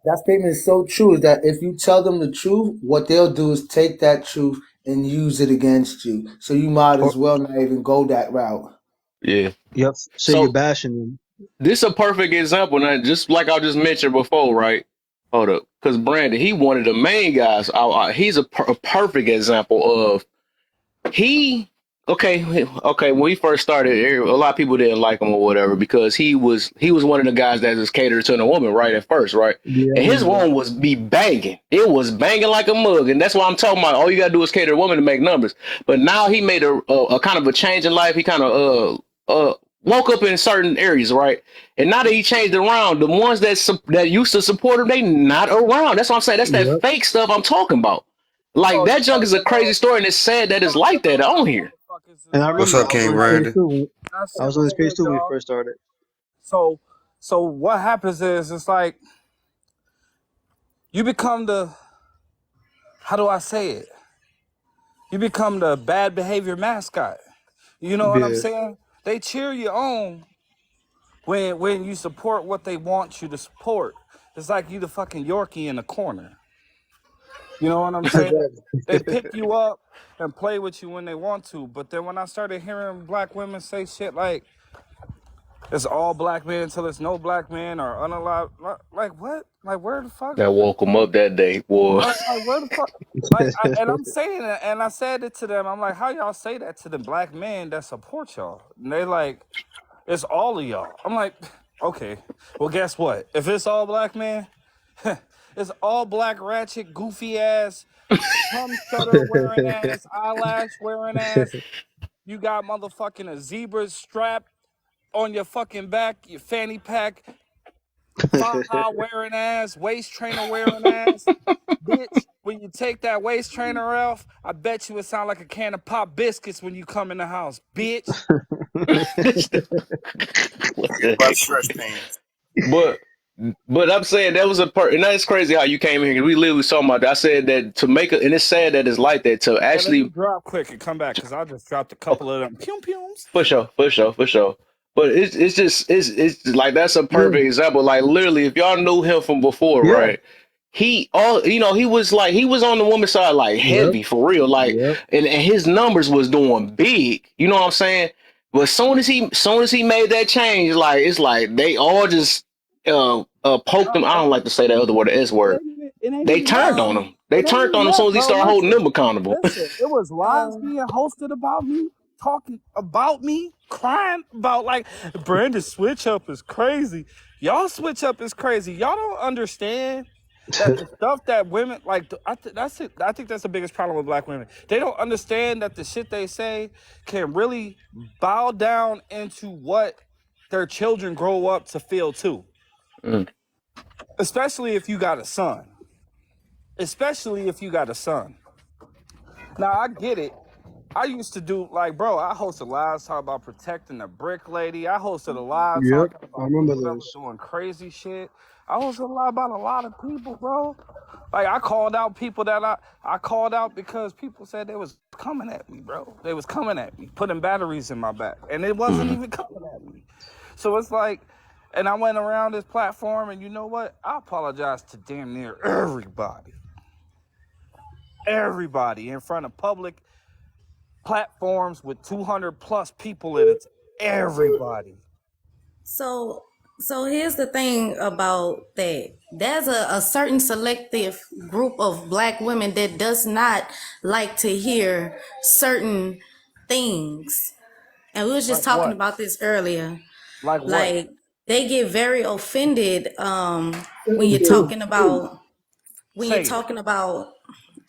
that statement is so true. Is that if you tell them the truth, what they'll do is take that truth and use it against you. So you might Or as well not even go that route. Yeah. yep, say you're So bashing them. this a perfect example. Now, just like I just mentioned before, right? Hold up, because Brandon, he one of the main guys. He's a perfect example of he okay when he first started a lot of people didn't like him or whatever because he was one of the guys that just catered to the woman right at first, right? Yeah, And his yeah. room was be banging, it was banging like a mug, and that's why I'm talking about all you gotta do is cater to a woman to make numbers. But now he made a kind of a change in life. He kind of woke up in certain areas, right? And now that he changed around, the ones that used to support him, they not around. That's what I'm saying. That's that Yep. fake stuff I'm talking about. Like Oh, you that junk talking is a crazy about story, and it's sad that it's like that on here. motherfuckers And is I like, What's remember up, I was King on his okay, page Brandon? too. that I shit was on was his page good, too when he dog. first started. So, so what happens is, it's like you become the, how do I say it? You become the bad behavior mascot. You know what I'm Yeah. saying? They cheer you on when you support what they want you to support. It's like you the fucking Yorkie in the corner. You know what I'm saying? They pick you up and play with you when they want to. But then when I started hearing black women say shit like, it's all black men until it's no black men or unallowed, like what? Like where the fuck? That woke him up that day, boy. Like where the fuck? Like, and I'm saying it, and I said it to them. I'm like, how y'all say that to the black men that support y'all? And they like, it's all of y'all. I'm like, okay. Well, guess what? If it's all black men, it's all black ratchet, goofy ass, cum stutter wearing ass, eyelash wearing ass. You got motherfucking a zebra strap on your fucking back, your fanny pack, faja wearing ass, waist trainer wearing ass. Bitch, when you take that waist trainer off, I bet you it sound like a can of pop biscuits when you come in the house, bitch. What Forget the about the heck? stretch pants. But but I'm saying that was a part, and that's crazy how you came in here. We literally was talking about that. I said that to make it, and it's sad that it's like that to Yeah, let me actually. drop quick and come back because I just dropped a couple of them pum pums. For sure, for sure, for sure. But it's just it's like that's a Yeah. perfect example. Like literally, if y'all knew him from before, Yeah. right? He all he was like he was on the woman's side like Yep. heavy for real. Like Yep. and his numbers was doing big. You know what I'm saying? But soon as he made that change, like it's like they all just poked him. I No, don't like to say that other word, the S word. it ain't They even that. turned on him. They It ain't turned even on him as that, soon as he bro. started holding Listen, them accountable. listen. It was lives So being hosted about me, talking about me, crying about like Brandon switch up is crazy. Y'all switch up is crazy. Y'all don't understand that the stuff that women like. That's it. I think that's the biggest problem with black women. They don't understand that the shit they say can really bow down into what their children grow up to feel too. Mm. Especially if you got a son. Especially if you got a son. Now I get it. I used to do like, bro. I hosted lives talking about protecting the brick lady. I hosted a live Yep. talking I about remember people that was those. doing crazy shit. I hosted a lot about a lot of people, bro. Like I called out people that I called out because people said they was coming at me, bro. They was coming at me, putting batteries in my back, and it wasn't Mm. even coming at me. So it's like, and I went around this platform, and you know what? I apologize to damn near everybody in front of public platforms with 200 plus people in it. Everybody. so so here's the thing about that. There's a certain selective group of black women that does not like to hear certain things. And we was just Like talking what? about this earlier. Like what? Like they get very offended when you're True. talking about when you're Say it. talking about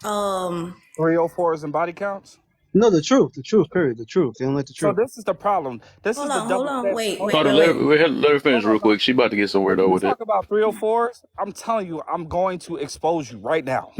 um 304s and body counts. No, the truth. The truth. Period. The truth. They don't like the So truth. this is the problem. This is the hold double on, standard. wait, Hold wait, on, Hold wait, on, listen. let wait. her, let her Hold finish on, real no. quick. She about to get somewhere When though you with it. talk about 304s, I'm telling you, I'm going to expose you right now.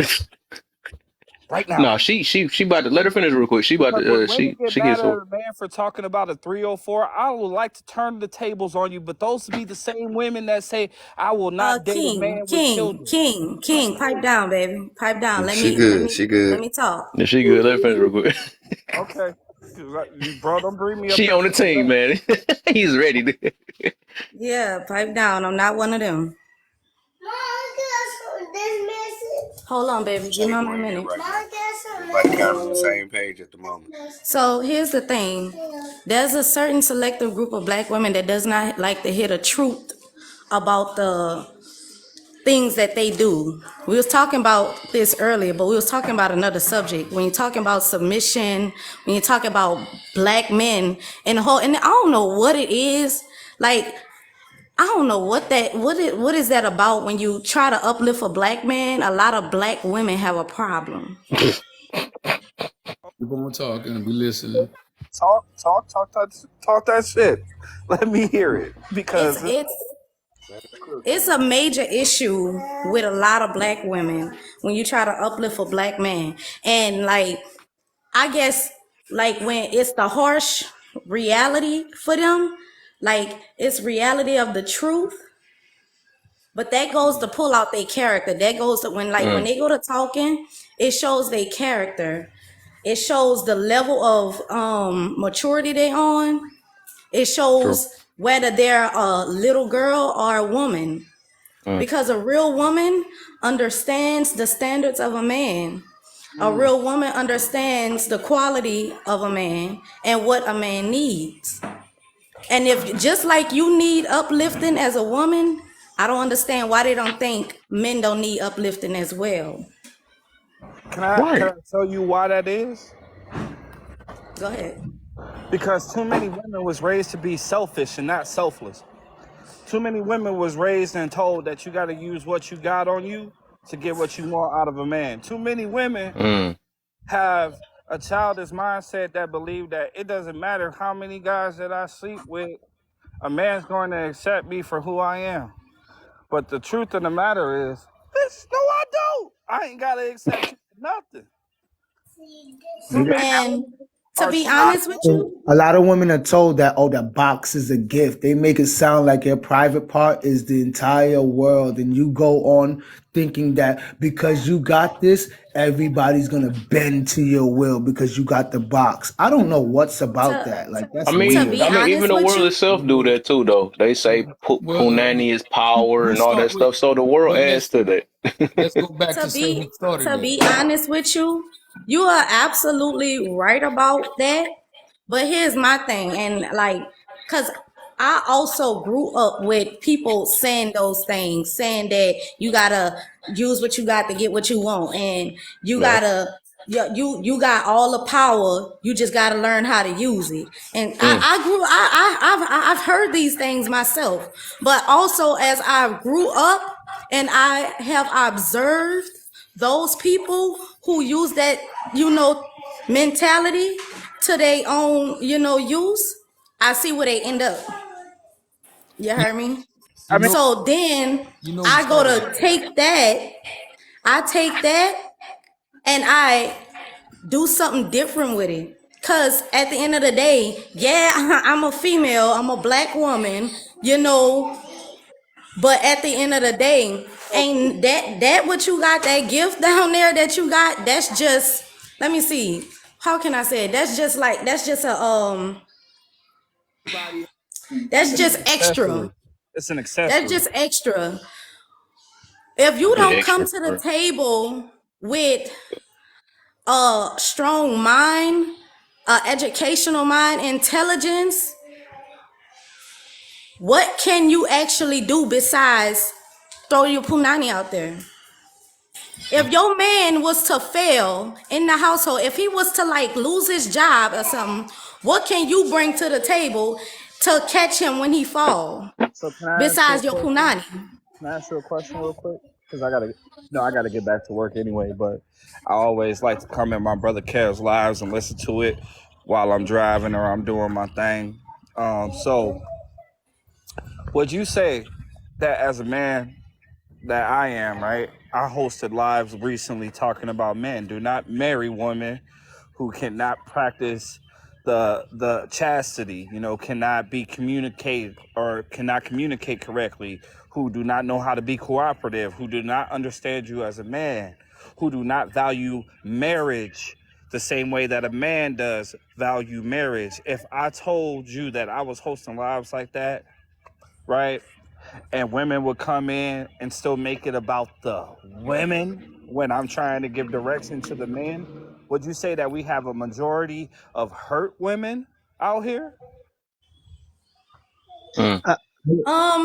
Right now. No, she about to let her finish real quick. She about Because when to women get she mad gets at over. a man for talking about a 304, I would like to turn the tables on you, but those be the same women that say, I will not date a King, man with King, children. King, King, pipe down, baby. Pipe down. Let She me let good. me She let good. me talk. Yeah, she good. Let her finish real quick. Okay. Bro, don't bring me up She here on the for no team, bad. man. He's ready. To... Yeah, pipe down. I'm not one of them. Hold on, baby. Give me a Segueing in minute. right now. Everybody kind of on the same page at the moment. So here's the thing. There's a certain selective group of black women that does not like to hear the truth about the things that they do. We was talking about this earlier, but we was talking about another subject. When you're talking about submission, when you're talking about black men and the whole, and I don't know what it is. Like, I don't know what is that about when you try to uplift a black man? A lot of black women have a problem. Keep on talking and we listening. Talk that shit. Let me hear it. It's Because it's That's true. it's a major issue with a lot of black women when you try to uplift a black man. And like, I guess like when it's the harsh reality for them, like it's reality of the truth. But that goes to pull out their character. That goes to when Mm, they go to talking, it shows their character. It shows the level of maturity they on. It true. shows whether they're a little girl or a woman. Mm, Because a real woman understands the standards of a man. A real woman understands the quality of a man and what a man needs. And if just like you need uplifting as a woman, I don't understand why they don't think men don't need uplifting as well. Can I right. tell you why that is? Go ahead. Because too many women was raised to be selfish and not selfless. Too many women was raised and told that you got to use what you got on you to get what you want out of a man. Too many women Mm, have a childish mindset that believe that it doesn't matter how many guys that I sleep with, a man's going to accept me for who I am. But the truth of the matter is, bitch, no, I don't. I ain't got to accept you for nothing. Too many And women to are be too honest with selfish. you, A lot of women are told that, oh, the box is a gift. They make it sound like your private part is the entire world. And you go on thinking that because you got this, everybody's going to bend to your will because you got the box. I don't know what's about to that. Like, I that's to mean, weird. be I mean, even honest the with world you, itself do that too, though. They say Well, punani is power who and all that start with? stuff, so the world But adds to let's that. go back to to say who be started to that. be honest with you, you are absolutely right about that. But here's my thing, and like, cause I also grew up with people saying those things, saying that you gotta use what you got to get what you want, and you Yep. gotta you got all the power. You just gotta learn how to use it. And Mm, I've heard these things myself, but also as I grew up and I have observed those people who use that, mentality to their own, use, I see where they end up. You You, heard me? I you mean, know, So then you know who I go started to I take that and I do something different with it. Cause at the end of the day, yeah, I'm a female, I'm a black woman, you know, but at the end of the day, ain't that what you got, that gift down there that you got, that's just, let me see. How can I say it? That's just a everybody that's it's just an extra. accessory. It's an That's accessory. just extra. If you the don't come extra to the part. table with a strong mind, educational mind, intelligence, what can you actually do besides throw your punani out there? If your man was to fail in the household, if he was to like lose his job or something, what can you bring to the table to catch him when he fall So can I ask you a besides your question? punani? Can I ask you a question real quick? Because I gotta get back to work anyway. But I always like to come in my brother Kev's lives and listen to it while I'm driving or I'm doing my thing. So would you say that as a man that I am, right? I hosted lives recently talking about men. Do not marry women who cannot practice the chastity, cannot be communicate or cannot communicate correctly, who do not know how to be cooperative, who do not understand you as a man, who do not value marriage the same way that a man does value marriage. If I told you that I was hosting lives like that, right? And women would come in and still make it about the women when I'm trying to give direction to the men. Would you say that we have a majority of hurt women out here? Mm, I,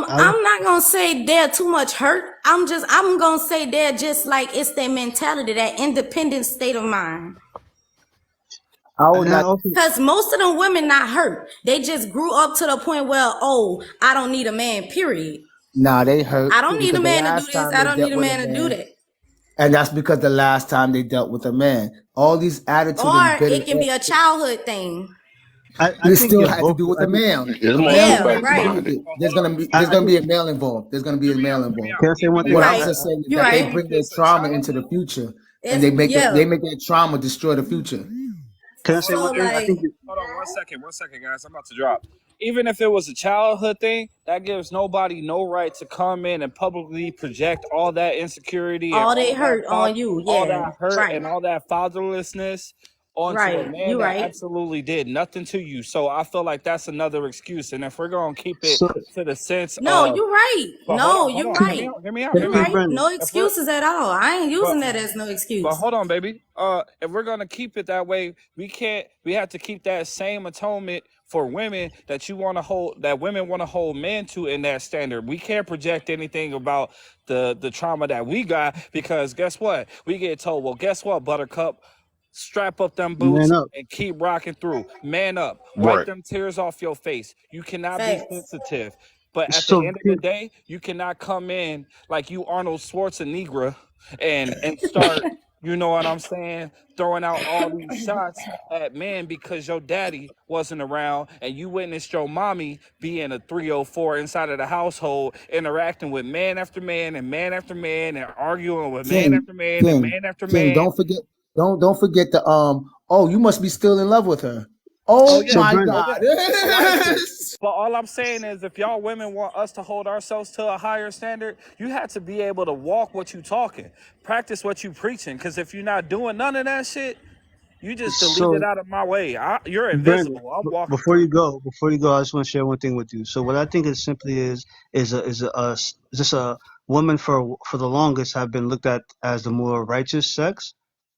I, I'm not gonna say they're too much hurt. I'm gonna say they're just like it's their mentality, that independent state of mind. I would and I not. also Cause most of them women not hurt. They just grew up to the point where, oh, I don't need a man, period. Nah, they hurt I don't need a because the man to do last this. time I they don't need dealt a with a man to do man, that. and that's because the last time they dealt with a man, all these attitude and Or bitter, it can be a childhood thing. I it think still you're had to both. do with I a think male. it's A man multiple still Yeah, has factors to do right, behind with it. it. Hold on. There's I gonna be think. a male involved. There's gonna be a male Hear me involved. out. Can I say Even one if thing? What I'm right. just saying is You that they right. bring if their it's a trauma into the childhood, future, and It's yeah. they make that trauma destroy the future. Can I say Hold one on, So thing? I like, think hold on 1 second, guys. I'm about to drop. Even if it was a childhood thing, that gives nobody no right to come in and publicly project all that insecurity and all they hurt on you, all yeah, that hurt right, and all that fatherlessness onto a right. man You that right. absolutely did nothing to you. So I feel like that's another excuse. And if we're gonna keep it so. to the sense No, of, you right. but No, hold you on, right. hear You me out. right. Brandon. No If we're excuses at all. I ain't but using that as no But excuse. hold on, baby. If we're gonna keep it that way, we can't. We have to keep that same atonement for women that you want to hold, that women want to hold men to in that standard. We can't project anything about the trauma that we got because guess what? We get told, well, guess what, Buttercup? Strap up them Man boots up. and keep rocking through. Man up. Wipe Right. them tears off your face. You cannot be Facts. sensitive. But at the So end of the day, you cannot come in like you Arnold Schwarzenegger and start, you know what I'm saying, throwing out all these shots at men because your daddy wasn't around and you witnessed your mommy being a 304 inside of the household, interacting with man after man and man after man and arguing with man King, after man and King, man after King. man. Don't forget the Oh, you must be still in love with her. Oh Oh yeah, so my Brandon. oh God. yeah, precisely. But all I'm saying is, if y'all women want us to hold ourselves to a higher standard, you have to be able to walk what you talking, practice what you preaching. Because if you're not doing none of that shit, you just delete it So out of my way. You're Brandon, invisible. I'm walking before through. you go, I just want to share one thing with you. So what I think is simply is just a woman for the longest have been looked at as the more righteous sex.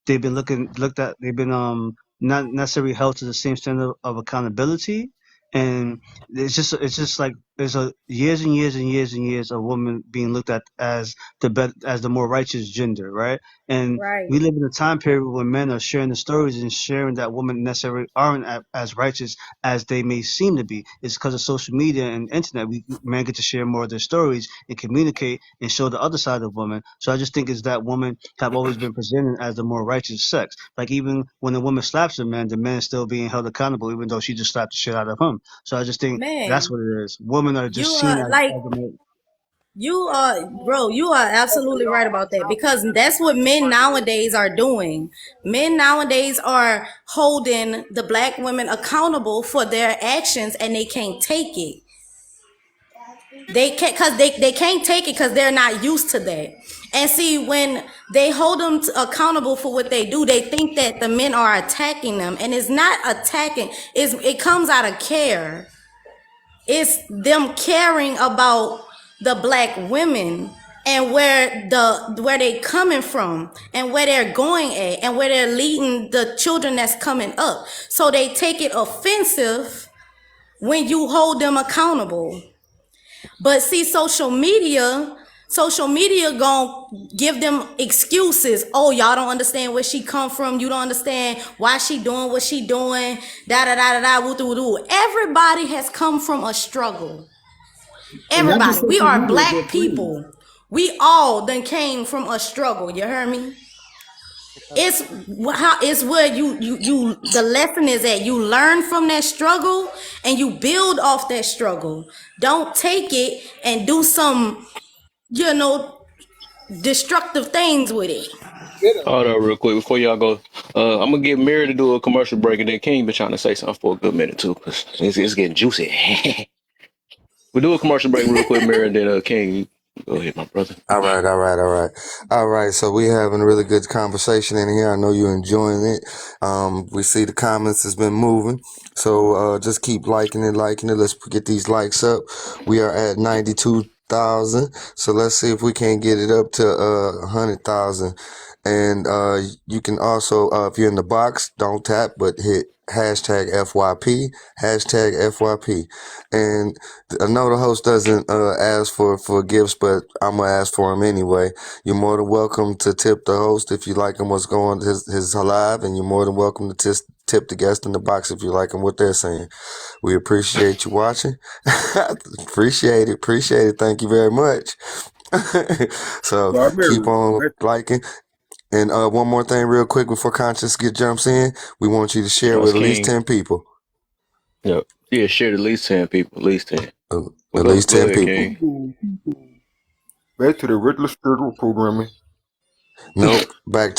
They've been looked at. They've been not necessarily held to the same standard of accountability, and it's just like there's a years and years and years and years of women being looked at as as the more righteous gender, right? And we Right. live in a time period when men are sharing the stories and sharing that women necessarily aren't as righteous as they may seem to be. It's because of social media and internet. Men get to share more of their stories and communicate and show the other side of women. So I just think is that women have always been presented as the more righteous sex. Like even when a woman slaps a man, the man is still being held accountable, even though she just slapped the shit out of him. So I just think that's Man, what it is. Women are you just seen are like as the more. you are, bro, you are absolutely right about that because that's what men nowadays are doing. Men nowadays are holding the black women accountable for their actions and they can't take it. They can't because they can't take it because they're not used to that. And see, when they hold them accountable for what they do, they think that the men are attacking them, and it's not attacking. It comes out of care. It's them caring about the black women and where they coming from and where they're going at and where they're leading the children that's coming up. So they take it offensive when you hold them accountable. But see, social media gonna give them excuses. Oh, y'all don't understand where she come from. You don't understand why she doing what she doing. Da da da da da. Woo doo doo. Everybody has come from a struggle. And not Everybody. just We social are media, black but friends. people. We all then came from a struggle. You heard me? It's how it's where you the lesson is that you learn from that struggle and you build off that struggle. Don't take it and do some, you know, destructive things with it. Hold on, real quick before y'all go. I'm gonna get Mary to do a commercial break, and then King been trying to say something for a good minute too, cause it's getting juicy. We do a commercial break real quick, Mary, and then King, you go ahead, my brother. All right, all right, all right, all right. So we having a really good conversation in here. I know you're enjoying it. We see the comments has been moving, so just keep liking it, liking it. Let's get these likes up. We are at 92,000, so let's see if we can get it up to 100,000. And you can also, if you're in the box, don't tap, but hit hashtag FYP, hashtag FYP. And I know the host doesn't ask for gifts, but I'm gonna ask for them anyway. You're more than welcome to tip the host if you like him what's going his live, and you're more than welcome to tip the guest in the box if you like them what they're saying. We appreciate you watching. Appreciate it. Thank you very much. So keep Barbarian. on liking. And one more thing, real quick, before Conscious jumps in, we want you to share That's with at least King. 10 people. Yep. Yeah, share at least 10 people. At least 10. Well, At go least go 10 ahead, people. King. People. Back to the regular schedule programming. Nope. Back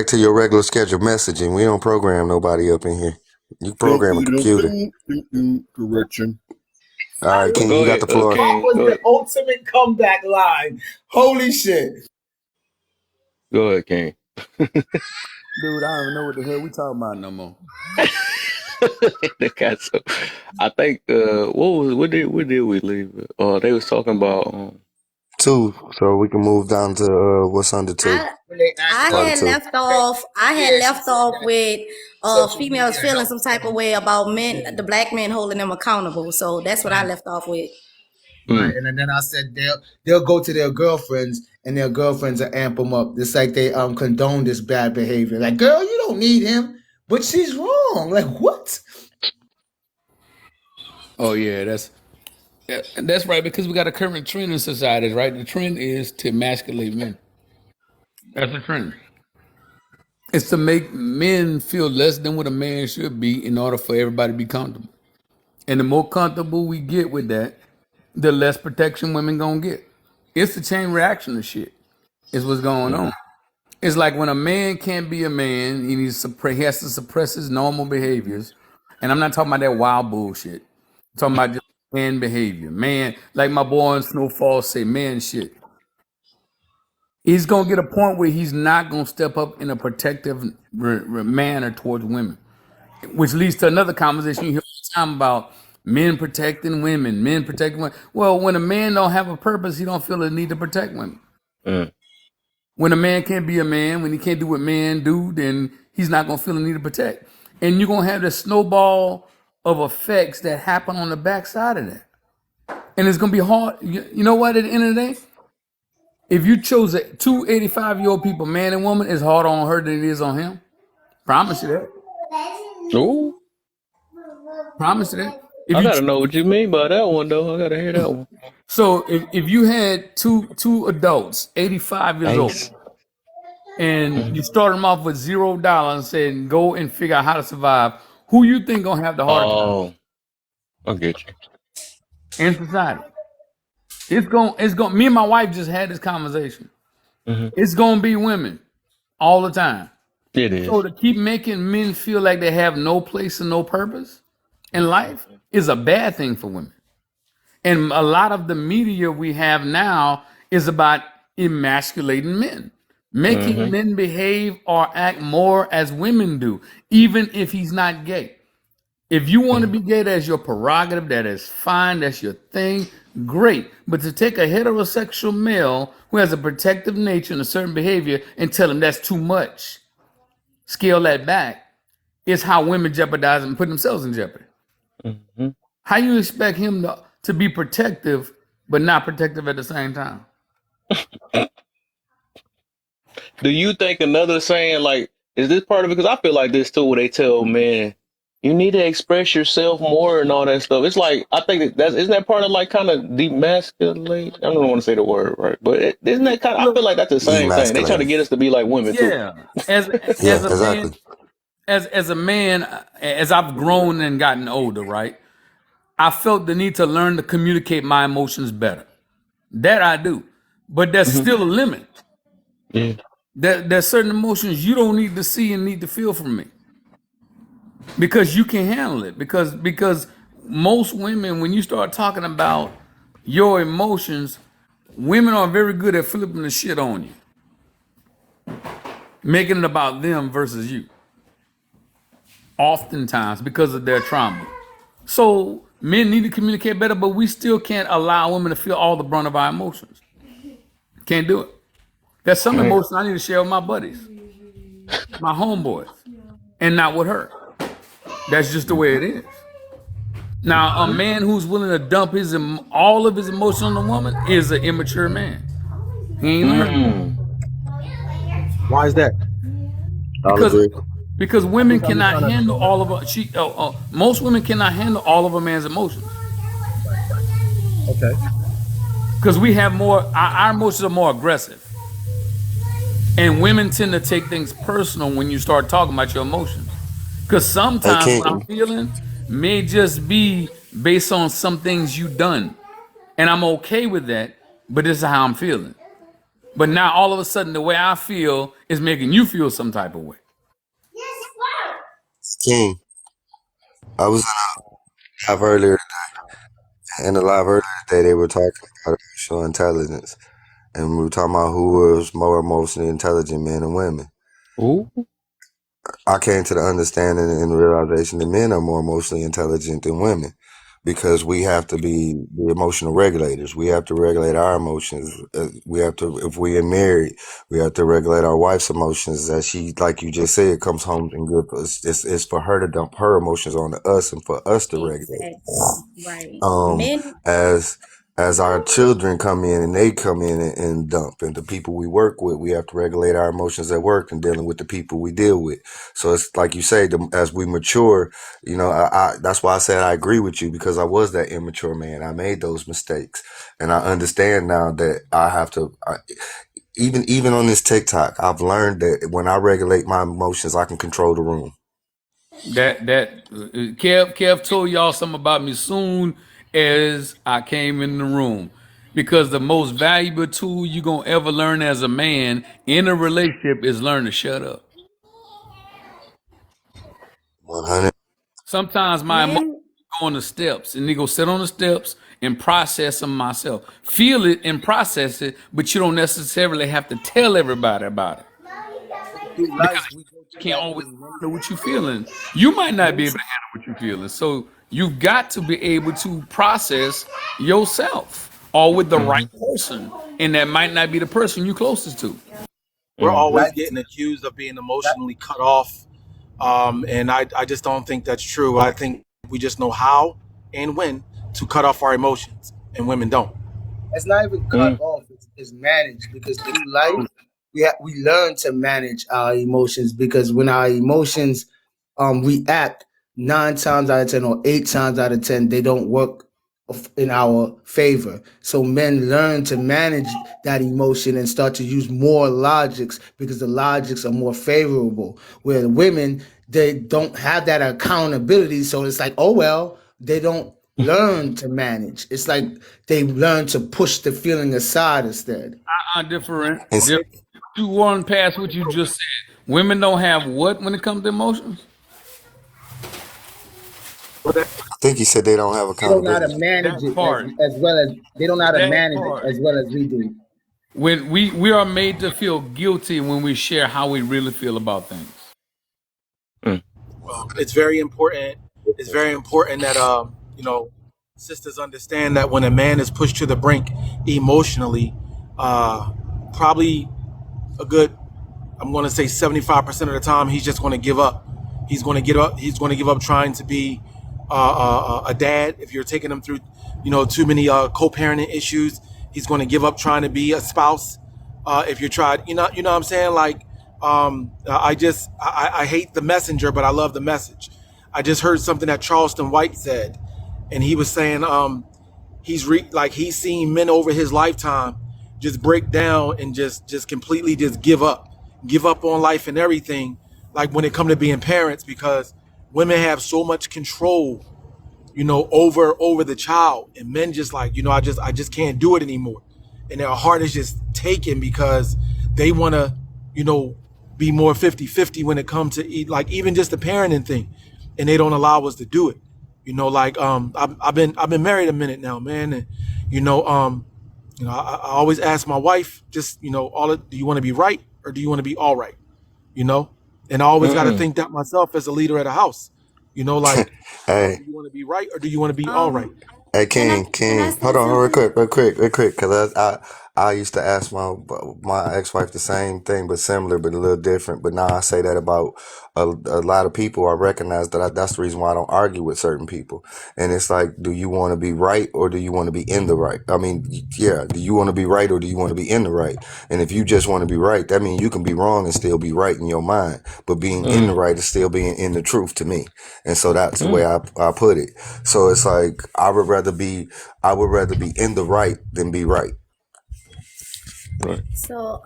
to your regular scheduled messaging. We don't program nobody up in here. You program a computer. Correction. All right, But King, go you got ahead, the floor. That King. was the ultimate comeback line. Holy shit. Go ahead, King. Dude, I don't even know what the hell we talking about no more. They got so. I think what did we leave? They was talking about 2, so we can move down to what's under 2. I When they asked I her, Part had 2. left off. I had yeah, she left said off that with social females media feeling helped some type of them. way about men, Yeah. the black men holding them accountable. So that's what I left off with. Right. mm, And then I said they'll go to their girlfriends and their girlfriends will amp them up. It's like they condone this bad behavior. Like, girl, you don't need him. But she's wrong. Like, what? Oh yeah, that's right, because we got a current trend in society, right? The trend is to emasculate men. That's the trend. It's to make men feel less than what a man should be in order for everybody to be comfortable. And the more comfortable we get with that, the less protection women gonna get. It's the chain reaction of shit. Is what's going on. It's like when a man can't be a man, he has to suppress his normal behaviors. And I'm not talking about that wild bullshit. I'm talking about just man behavior. Man, like my boy in Snowfall say, man shit. He's gonna get a point where he's not gonna step up in a protective manner towards women, which leads to another conversation you hear all the time about men protecting women. Well, when a man don't have a purpose, he don't feel the need to protect women. mm, When a man can't be a man, when he can't do what men do, then he's not gonna feel the need to protect. And you're gonna have this snowball of effects that happen on the backside of that. And it's gonna be hard. You know what? At the end of the day, if you chose two 85-year-old people, man and woman, it's harder on her than it is on him. Promise you that. ooh, Promise you that. If I you gotta know what you mean by that one though. I gotta hear that one. so if you had two adults, 85 years old, Nice. and Mm. you start them off with $0 and said go and figure out how to survive, who you think gonna have the harder time Oh, I get you. in society? It's going me and my wife just had this conversation. Hmm. It's gonna be women all the time. It So is. to keep making men feel like they have no place and no purpose in life is a bad thing for women. And a lot of the media we have now is about emasculating men, making Hmm. men behave or act more as women do, even if he's not gay. If you want to be gay, that's your prerogative, that is fine, that's your thing, great. But to take a heterosexual male who has a protective nature and a certain behavior and tell him that's too much, scale that back, is how women jeopardize and put themselves in jeopardy. Hmm. How you expect him to be protective but not protective at the same time? Do you think another saying like is this part of it? Because I feel like this too, where they tell men you need to express yourself more and all that stuff. It's like I think that's isn't that part of like kind of demasculate? I don't want to say the word right, but isn't that kind of? I feel Look, like that's the same thing. They try to Emasculating. get us to be like women too. yeah. As Yeah, as a exactly. man, as a man, as I've grown and gotten older, right? I felt the need to learn to communicate my emotions better. That I do, but there's Hmm. still a limit. Yeah. There's certain emotions you don't need to see and need to feel from me because you can handle it. Because most women, when you start talking about your emotions, women are very good at flipping the shit on you, making it about them versus you. Oftentimes because of their trauma. So men need to communicate better, but we still can't allow women to feel all the brunt of our emotions. Can't do it. There's some Right. emotions I need to share with my buddies, my homeboys, and not with her. That's just the way it is. Now, a man who's willing to dump all of his emotions on the woman is an immature man. He ain't learned Mm. Why is that? I'll because agree. because I women think I'm cannot trying to handle understand all of most women cannot handle all of a man's emotions that. Okay. because we have more. Our emotions are more aggressive. And women tend to take things personal when you start talking about your emotions. Because Hey, sometimes what I'm King. feeling may just be based on some things you done. And I'm okay with that, but this is how I'm feeling. But now all of a sudden, the way I feel is making you feel some type of way. King, I was in a live earlier, in the live earlier today, they were talking about emotional intelligence. And we were talking about who was more emotionally intelligent, men and women. Ooh. I came to the understanding and realization that men are more emotionally intelligent than women because we have to be the emotional regulators. We have to regulate our emotions. We have to, if we are married, we have to regulate our wife's emotions. As she, like you just said, comes home and give us. It's for her to dump her emotions onto us and for us to regulate. Exactly. Right. um Men. as as our children come in and they come in and dump, and the people we work with, we have to regulate our emotions at work and dealing with the people we deal with. So it's like you say, as we mature, I that's why I said I agree with you, because I was that immature man. I made those mistakes, and I understand now that I have to. Even on this TikTok, I've learned that when I regulate my emotions, I can control the room. Kev told y'all something about me soon as I came in the room. Because the most valuable tool you're gonna ever learn as a man in a relationship is learn to shut up. 100. Sometimes my emotions Men. go on the steps and they go sit on the steps and process them myself. Feel it and process it, but you don't necessarily have to tell everybody about it. Through Because life, we go you through can't that always when handle what you're feeling. You might not men be able to handle what you're feeling. So you've got to be able to process yourself or with the right Mm-hmm. person. And that might not be the person you're closest to. we're Mm-hmm. always Life, getting accused of being emotionally cut off. And I just don't think that's true. I think we just know how and when to cut off our emotions, and women don't. it's not even cut Mm. off. It's managed because through life we learn to manage our emotions because when our emotions react 9 times out of 10 or 8 times out of 10 they don't work in our favor. So men learn to manage that emotion and start to use more logics because the logics are more favorable. Where the women they don't have that accountability, so it's like oh well they don't learn to manage. It's like they learn to push the feeling aside instead. Different. And Different. You run past what you just said. Women don't have what when it comes to emotions? I think he said they don't have They don't know how to accountability. manage That it part. as well as they don't know how to That manage it part. as well as we do. When we are made to feel guilty when we share how we really feel about things. Mm. It's very important. It's very important that sisters understand that when a man is pushed to the brink emotionally, uh, probably a good I'm going to say 75% of the time he's just going to give up. He's going to give up. He's going to give up trying to be a dad. If you're taking him through, too many co-parenting issues, he's going to give up trying to be a spouse. If you're tried, what I'm saying. Like, I hate the messenger, but I love the message. I just heard something that Charleston White said, and he was saying, like he's seen men over his lifetime just break down and just completely just give up on life and everything, like when it come to being parents, because women have so much control, over the child, and men just like, I just can't do it anymore, and their heart is just taken because they want to, you know be more 50-50 when it comes to like even just the parenting thing, and they don't allow us to do it. Like I've been married a minute now, man, and you know I always ask my wife, just do you want to be right or do you want to be all right? you know and I always got to Mm-mm. think that myself as a leader of the house, like, Hey, do you want to be right or do you want to be all right? Um. hey, Can I can I King, hold say on, real something? quick, because I used to ask my ex wife the same thing, but similar, but a little different. But now I say that about a lot of people. I recognize that that's the reason why I don't argue with certain people. And it's like, do you want to be right or do you want to be in the right? I mean, yeah, do you want to be right or do you want to be in the right? And if you just want to be right, that means you can be wrong and still be right in your mind. But being in Mm. the right is still being in the truth to me. And so that's the way Mm. I put it. So it's like I would rather be in the right than be right. Right. So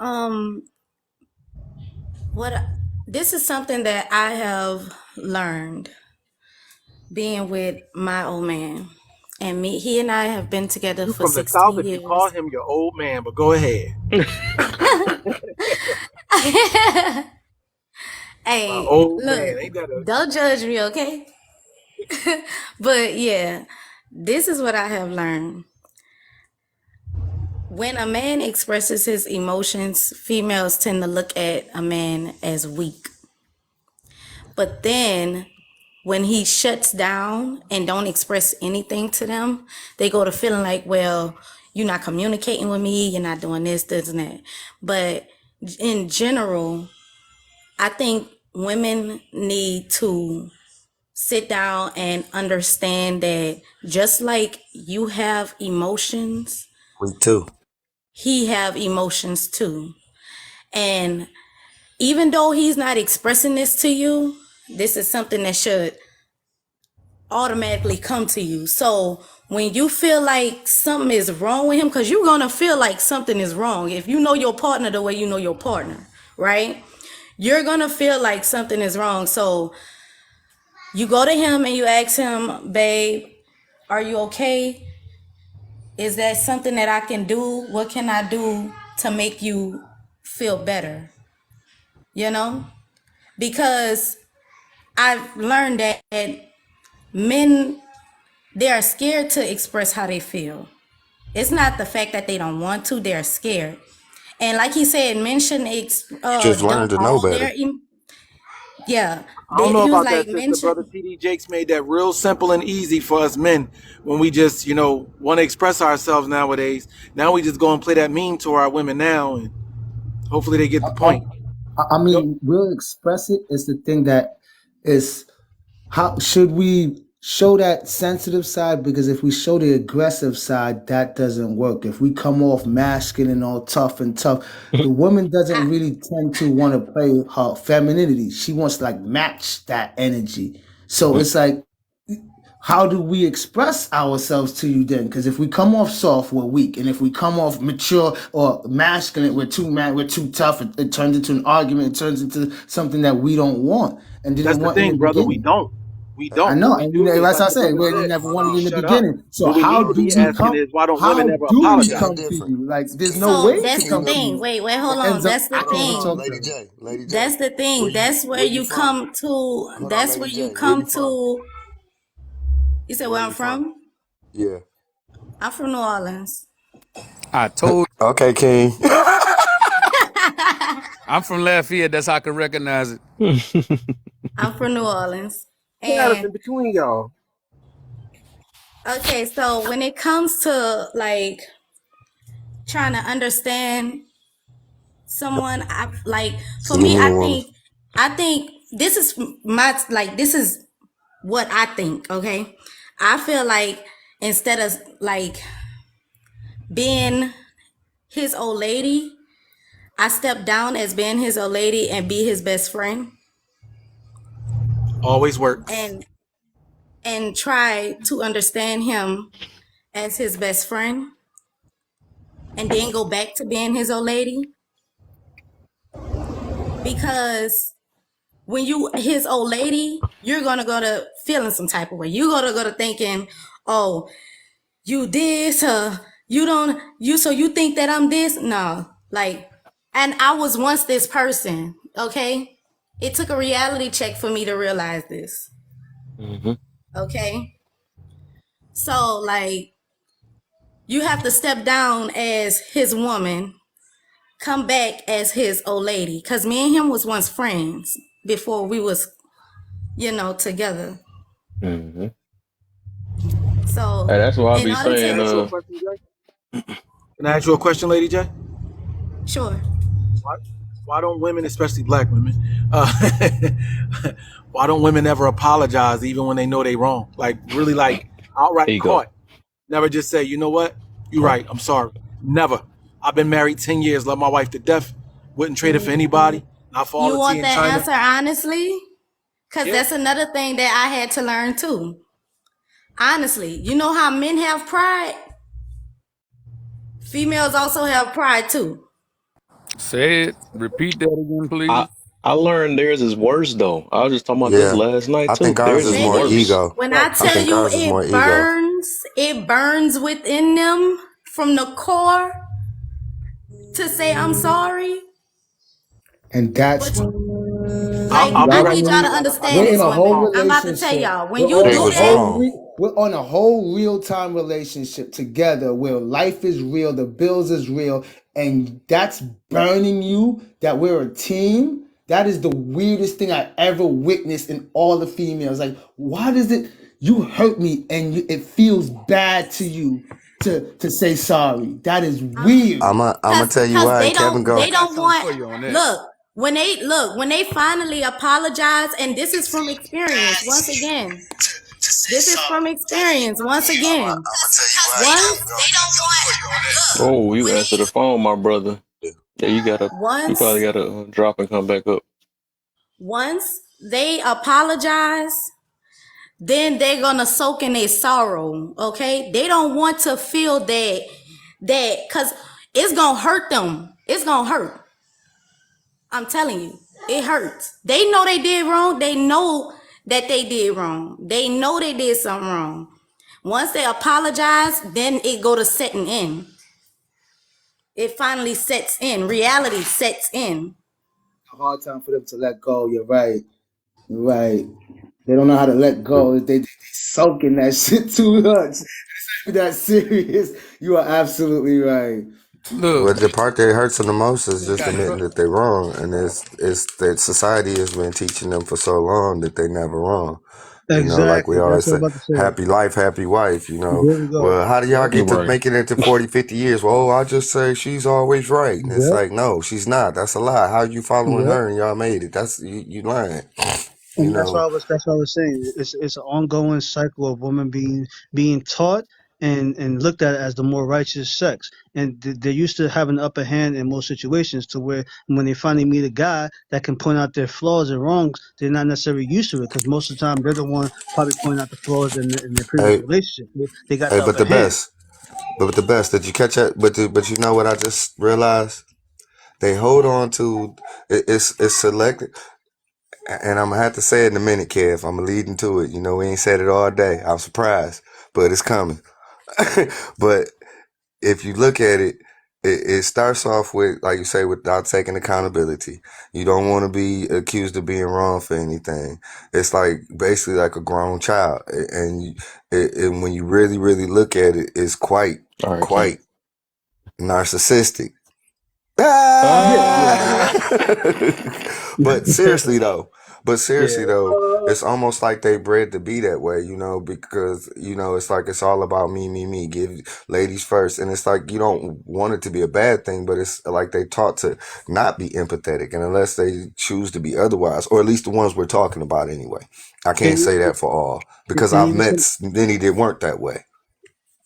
what this is something that I have learned being with my old man. And he and I have been together You for from the South 16 if you call years. him your old man, but go ahead. My Hey, old look, man. Ain't that a don't judge me, okay? But yeah, this is what I have learned. When a man expresses his emotions, females tend to look at a man as weak. But then when he shuts down and don't express anything to them, they go to feeling like, well, you're not communicating with me, you're not doing this, and that. But in general, I think women need to sit down and understand that just like you have emotions, We too. he have emotions too. And even though he's not expressing this to you, this is something that should automatically come to you. So when you feel like something is wrong with him, because you're gonna feel like something is wrong. If you know your partner the way you know your partner, right? You're gonna feel like something is wrong. So you go to him and you ask him, babe, are you okay? Is that something that I can do? What can I do to make you feel better? You know? Because I've learned that men, they are scared to express how they feel. It's not the fact that they don't want to, they're scared. And like he said, men shouldn't Just learn dump to know all better. yeah. I don't know He was about like, that, men sister. should, Brother TD Jakes made that real simple and easy for us men when we just, want to express ourselves nowadays. Now we just go and play that meme to our women now, and hopefully they get the point. I Yep. mean, we'll express it. It's the thing that is how should we show that sensitive side? Because if we show the aggressive side, that doesn't work. If we come off masculine and all tough, the woman doesn't I, really tend to want to play her femininity. She wants to like match that energy. So it's like, how do we express ourselves to you then? Because if we come off soft, we're weak, and if we come off mature or masculine, we're too tough. It turns into an argument. It turns into something that we don't want and That's didn't the want in the thing, brother. We beginning. don't. We I don't. know, What we and do is, that's like what I the say. brother We said, never wanted in the shut up. beginning. So What we how need to do be we asking come? is, why don't women How ever do we See, that's apologize? come to different. you? Like, there's no so way that's to the come to Look, thing. you. Wait, It hold on. ends up That's the hold on, after hold we on, thing. talk to Lady them. J, Lady J. That's the thing. That's where Where you you from? come to. Hold on, That's where Lady you J. Where you come from? to. You said Where where I'm you from? from? Yeah. I'm from New Orleans. I told Okay, King. I'm from Lafayette. That's how I can recognize it. I'm from New Orleans. Got us And in between y'all. okay, so when it comes to like trying to understand someone, I like for Give me, me a I woman. think this is this is what I think, okay? I feel like instead of like being his old lady, I step down as being his old lady and be his best friend Always works. and try to understand him as his best friend and then go back to being his old lady because when you his old lady, you're gonna go to feeling some type of way. You're gonna go to thinking, oh, you this, you don't, you so you think that I'm this? No, like, and I was once this person. Okay, it took a reality check for me to realize this. Hmm. Okay, so like, you have to step down as his woman, come back as his old lady, cause me and him was once friends before we was, together. Hmm. So And that's why I in be order Can I saying, to, ask you a question, Jay? Can I ask you a question, Lady J? sure. Why, why don't women, especially black women, uh, why don't women ever apologize even when they know they wrong? Like really, like outright ego. caught. Never just say, you know what? You're right. I'm sorry. Never. I've been married 10 years, love my wife to death. Wouldn't trade it for anybody. Not for all You the tea want in that China. answer honestly? Because Yeah. that's another thing that I had to learn too. Honestly, you know how men have pride? Females also have pride too. Say it. Repeat that again, I please. I learned theirs is worse though. I was just talking about this Yeah. last night I too. think ours Theirs is is more Baby, worse. ego. when Right. I I tell think you ours is more ego. burns within them from the core to say I'm sorry. And But that's like I'll be I right. need y'all exactly. to understand We're in this, a whole women. I'm about to tell relationship. y'all. When We're you on Jay a do was that, wrong. we're on a whole real time relationship together where life is real, the bills is real, and that's burning you. That we're a team. That is the weirdest thing I ever witnessed in all the females. Like, why does it? You hurt me, and it feels bad to you to say sorry. That is weird. I'm gonna tell you cause why, they and Kevin don't go. I they got don't something want for you on that. when they finally apologize, and this is from experience once again. This is from experience once again. I'm gonna tell you why, and Once Kevin go. they don't want look Oh, you when answer the phone, my brother. Yeah, you once probably gotta drop and come back up. once they apologize, then they're gonna soak in their sorrow. Okay, they don't want to feel that because it's gonna hurt them. It's gonna hurt. I'm telling you, it hurts. They know they did wrong. They know that they did wrong. They know they did something wrong. Once they apologize, then it go to setting in. It finally sets in. Reality sets in. Hard time for them to let go. You're right. You're right. They don't know how to let go. They soak in that shit too much. That serious. You are absolutely right. Look, But the part that hurts them the most is just Got admitting that they're wrong, and it's that society has been teaching them for so long that they never wrong. You know, like we Exactly. That's always what I'm say, about to say. happy life, happy wife. You know, There we go. well, how do y'all Yep. get to right. make it into 40, 50 years? Well, I just say she's always right, and it's Yep. like, no, she's not. That's a lie. How you following Yep. her and y'all made it? That's you lying. You And know, that's what I was saying. It's an ongoing cycle of women being taught and looked at as the more righteous sex. And they're used to having the upper hand in most situations to where when they finally meet a guy that can point out their flaws and wrongs, they're not necessarily used to it because most of the time they're the one probably pointing out the flaws in their previous hey, relationship. They got hey, the but upper the hand. best, but the best. Did you catch that? But you know what I just realized? They hold on to it's selective. And I'm gonna have to say it in a minute, Kev. I'm leading to it. You know, we ain't said it all day. I'm surprised, but it's coming. But if you look at it, it starts off with, like you say, without taking accountability. You don't want to be accused of being wrong for anything. It's like basically like a grown child, and when you really, really look at it, it's quite, All right, King. quite narcissistic. Yeah, Ah! yeah, but seriously though, but seriously yeah. though, it's almost like they bred to be that way, you know, because you know it's like it's all about me, me, me. Give ladies first, and it's like you don't want it to be a bad thing, but it's like they taught to not be empathetic, and unless they choose to be otherwise, or at least the ones we're talking about anyway. I can't And say that for all because and I've even met some many that weren't that way.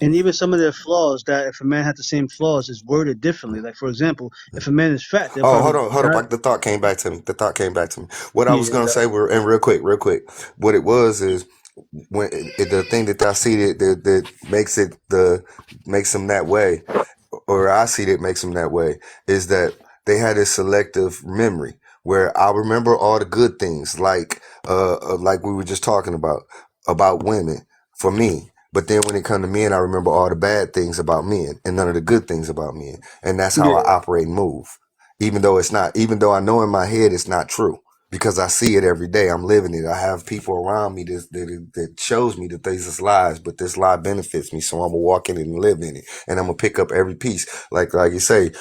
and even some of their flaws that if a man had the same flaws is worded differently. Like for example, if a man is fat, they'll Oh, probably hold not. up. The thought came back to me. The thought came back to me. What I was Yeah, gonna say, and real quick, what it was is when the thing that I see that makes it makes them that way, or I see that makes them that way, is that they had a selective memory where I remember all the good things, like we were just talking about women for me. But then when it come to men, I remember all the bad things about men and none of the good things about men, and that's how I yeah. operate and move. Even though I know in my head it's not true because I see it every day. I'm living it. I have people around me that shows me that these is lies, but this lie benefits me. So I'm gonna walk in it and live in it, and I'm gonna pick up every piece. Like you say,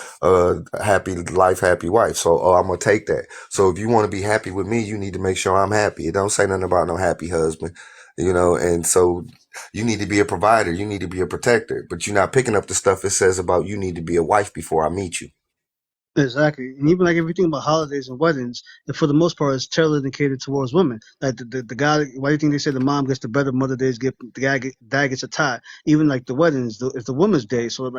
happy life, happy wife. So I'm gonna take that. So if you want to be happy with me, you need to make sure I'm happy. It don't say nothing about no happy husband, you know. And so you need to be a provider. You need to be a protector. But you're not picking up the stuff it says about you need to be a wife before I meet you. Exactly, and even like everything about holidays and weddings, and for the most part, it's tailored and catered towards women. Like the guy, why do you think they say the mom gets the better Mother Day's gift, dad gets a tie? Even like the weddings, it's the women's day, so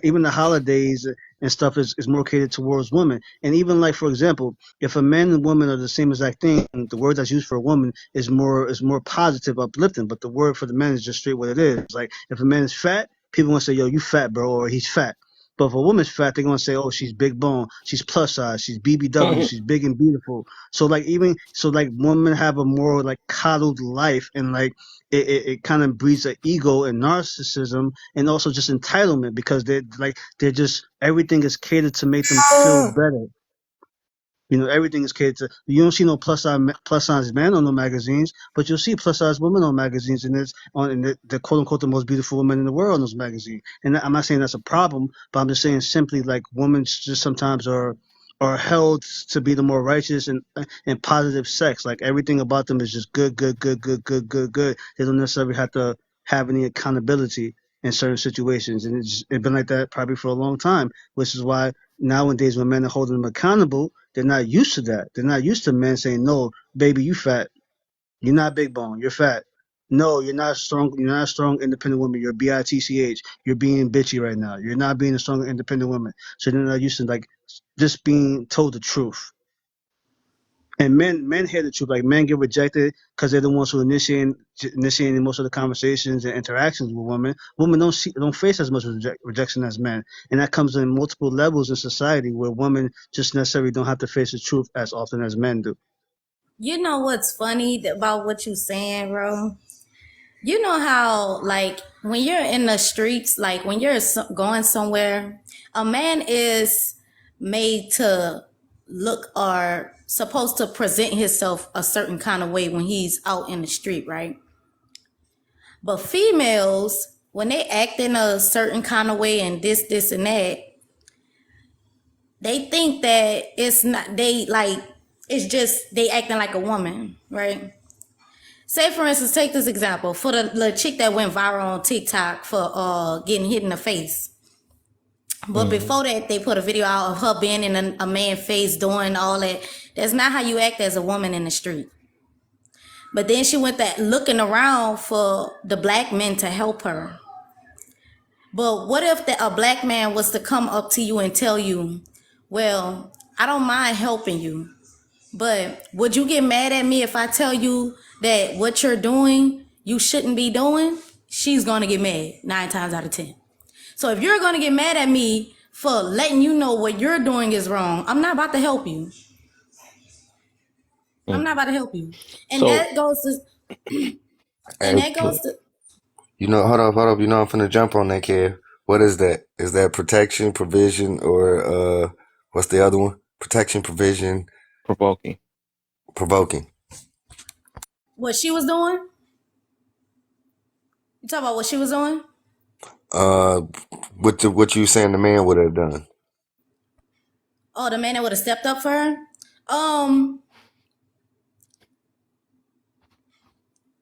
even the holidays and stuff is more catered towards women. And even like for example, if a man and woman are the same exact thing, the word that's used for a woman is more positive, uplifting, but the word for the man is just straight what it is. Like if a man is fat, people want to say, "Yo, you fat, bro," or "He's fat." But if a woman's fat, they're gonna say, "Oh, she's big bone, she's plus size, she's BBW, she's big and beautiful." So like even so, like women have a more like coddled life, and like it kind of breeds an ego and narcissism, and also just entitlement because they're just everything is catered to make them feel better. You know, everything is catered to. You don't see no plus size men on no magazines, but you'll see plus size women on magazines, and it's on and the quote unquote the most beautiful women in the world in those magazines. And I'm not saying that's a problem, but I'm just saying simply like women just sometimes are held to be the more righteous and positive sex. Like everything about them is just good, good, good, good, good, good, good. They don't necessarily have to have any accountability in certain situations, and it's been like that probably for a long time, which is why nowadays when men are holding them accountable, they're not used to that. They're not used to men saying, "No, baby, you fat. You're not big bone. You're fat. No, you're not strong. You're not a strong, independent woman. You're bitch. You're being bitchy right now. You're not being a strong, independent woman." So they're not used to like just being told the truth. And men hear the truth. Like men get rejected because they're the ones who initiating most of the conversations and interactions with women. Women don't face as much rejection as men, and that comes in multiple levels in society where women just necessarily don't have to face the truth as often as men do. You know what's funny about what you saying, bro? You know how, like, when you're in the streets, like, when you're going somewhere, a man is made to look or supposed to present himself a certain kind of way when he's out in the street, right? But females, when they act in a certain kind of way and this, and that, they think that it's not, they like, it's just they acting like a woman, right? Say for instance, take this example for the chick that went viral on TikTok for getting hit in the face. But Mhm. before that, they put a video out of her being in a man's face doing all that. That's not how you act as a woman in the street. But then she went that looking around for the black men to help her. But what if a black man was to come up to you and tell you, "Well, I don't mind helping you, but would you get mad at me if I tell you that what you're doing, you shouldn't be doing?" She's gonna get mad 9 times out of 10. So if you're gonna get mad at me for letting you know what you're doing is wrong, I'm not about to help you. I'm not Mhm. about to help you. And So, that goes to, Hey, and that yeah, goes to, you know, hold up. You know, I'm finna jump on that, kid. What is that? Is that protection, provision, or what's the other one? Protection, provision, provoking. provoking. what she was doing. You talk about what she was doing? Uh, what you saying the man would have done? Oh, the man that would have stepped up for her? Um,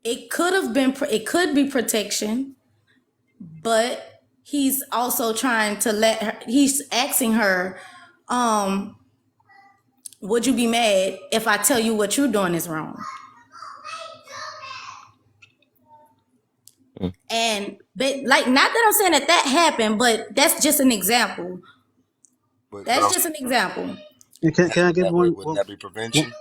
it could be protection, but he's also trying to he's asking her, um, would you be mad if I tell you what you're doing is wrong? Mm. And but like, not that I'm saying that happened, but that's just an example. But That's I'm just an example. And can I give one? wouldn't that be One prevention?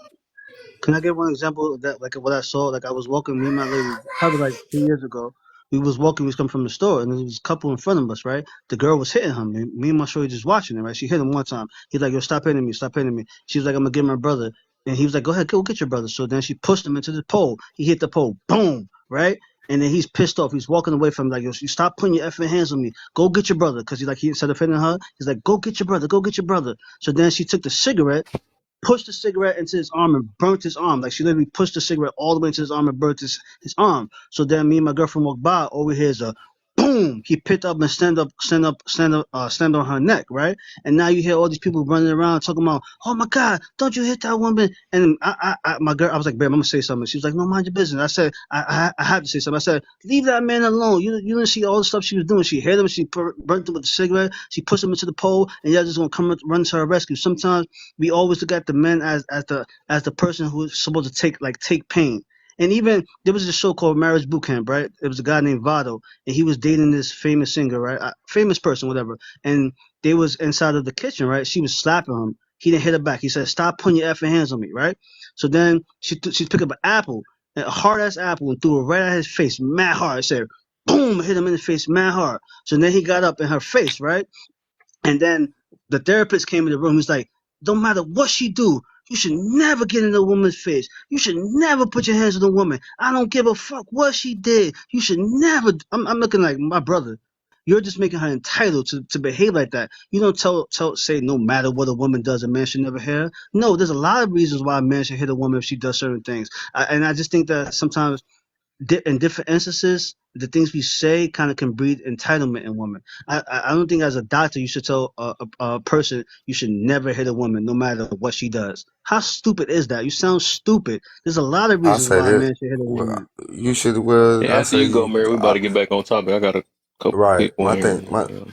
Can I give one example of that, like what I saw? Like I was walking, me and my lady, probably like 2 years ago. We was walking, we was coming from the store, and there was a couple in front of us, right? The girl was hitting him. And me and my shorty just watching it, right? She hit him one time. He's like, "Yo, stop hitting me, stop hitting me." She was like, "I'm gonna get my brother," and he was like, "Go ahead, go get your brother." So then she pushed him into the pole. He hit the pole, boom, right? And then he's pissed off. He's walking away from like, "Yo, you stop putting your effing hands on me. Go get your brother," because he instead of hitting her, he's like, "Go get your brother, go get your brother." So then she took the cigarette, pushed the cigarette into his arm and burnt his arm. Like she literally pushed the cigarette all the way into his arm and burnt his arm. So then me and my girlfriend walked by, over here's a boom. He picked up and stand on her neck, right? And now you hear all these people running around talking about, "Oh my God, don't you hit that woman?" And my girl, I was like, "Babe, I'm gonna say something." She was like, "No, mind your business." I said, I had to say something. I said, "Leave that man alone. You didn't see all the stuff she was doing. She hit him. She burnt him with the cigarette. She pushed him into the pole, and y'all just gonna come run to her rescue." Sometimes we always look at the men as the person who's supposed to take pain. And even there was a show called Marriage Boot Camp, right? It was a guy named Vado, and he was dating this famous singer, right? Famous person, whatever. And they was inside of the kitchen, right? She was slapping him. He didn't hit her back. He said, "Stop putting your effing hands on me," right? So then she picked up an apple, a hard ass apple, and threw it right at his face, mad hard. I said, boom, hit him in the face, mad hard. So then he got up in her face, right? And then the therapist came in the room. He's like, don't matter what she do, you should never get in a woman's face. You should never put your hands on a woman. I don't give a fuck what she did. You should never. I'm looking like my brother. You're just making her entitled to behave like that. You don't say no matter what a woman does, a man should never hit her. No, there's a lot of reasons why a man should hit a woman if she does certain things. And I just think that sometimes in different instances, the things we say kind of can breed entitlement in women. I don't think as a doctor you should tell a person you should never hit a woman no matter what she does. How stupid is that? You sound stupid. There's a lot of I reasons say why a that man should hit a well, woman. you should. Well, Yeah, I after you go, say, Mary, we about to get back on topic. I got a couple right. people in here.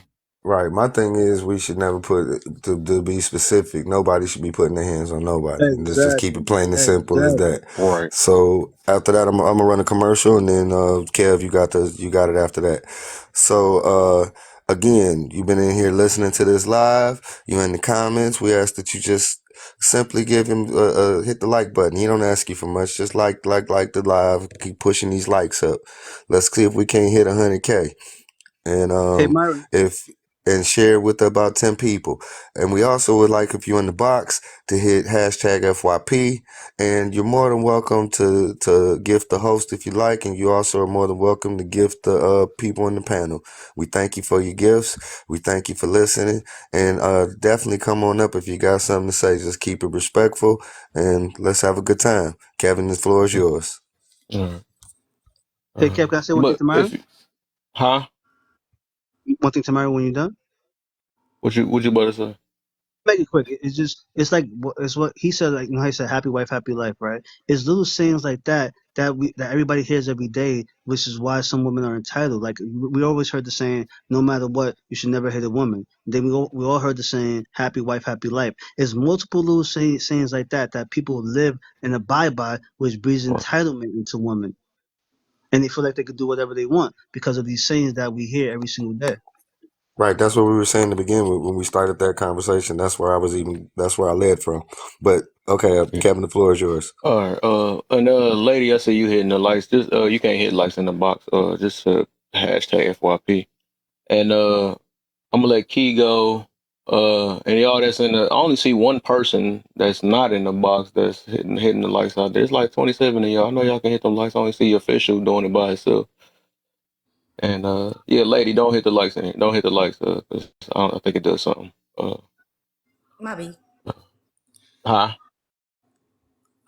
Right. My thing is we should never put to be specific. Nobody should be putting their hands on nobody, and just keep it Exactly. plain and simple as Exactly. that. Right. So after that, I'm gonna run a commercial, and then Kev, you got it after that. So again, you've been in here listening to this live. You in the comments. We ask that you just simply give him hit the like button. He don't ask you for much. Just like the live. Keep pushing these likes up. Let's see if we can't hit 100K, and Hey Myron. if and share it with about 10 people. And we also would like, if you're in the box, to hit hashtag FYP. And you're more than welcome to gift the host if you like, and you also are more than welcome to gift the people in the panel. We thank you for your gifts. We thank you for listening, and definitely come on up if you got something to say. Just keep it respectful, and let's have a good time. Kevin, the floor is yours. All right. Hey Kev, can I say one thing But to Myron? huh? One thing to Myron when you're done. What you about to say? Make it quick. It's just it's what he said. Like, how he said, "Happy wife, happy life." Right? It's little sayings like that that everybody hears every day, which is why some women are entitled. Like we always heard the saying, "No matter what, you should never hit a woman." Then we all heard the saying, "Happy wife, happy life." It's multiple little sayings like that people live and abide by, which breeds Right. entitlement into women, and they feel like they could do whatever they want because of these sayings that we hear every single day. Right, that's what we were saying to begin with when we started that conversation. That's where I led from. But okay, Yeah. Kevin, the floor is yours. All right. And lady, I see you hitting the likes. Just you can't hit likes in the box. Just hashtag FYP. And I'm gonna let Key go. And y'all that's in the, I only see one person that's not in the box that's hitting the likes out there. It's like 27 of y'all. I know y'all can hit them likes. I only see official doing it by itself. And yeah, lady, don't hit the likes in here. Don't hit the likes. 'Cause I think it does something. Maybe. Huh?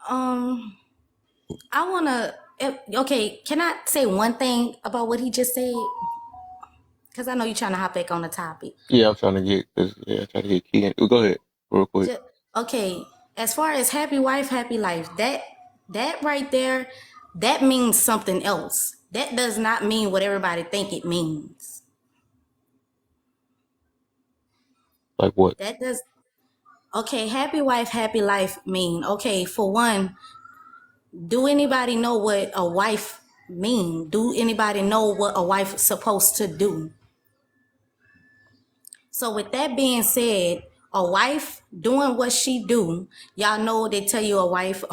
I wanna. Okay, can I say one thing about what he just said? Because I know you're trying to hop back on the topic. Yeah, I'm trying to get. Yeah, trying to get Key in. Go ahead, real quick. Okay, as far as happy wife, happy life, that right there, that means something else. That does not mean what everybody think it means. Like what? That does. Okay, happy wife, happy life mean, okay, for one, do anybody know what a wife mean? Do anybody know what a wife supposed to do? So with that being said, a wife doing what she do, y'all know they tell you a wife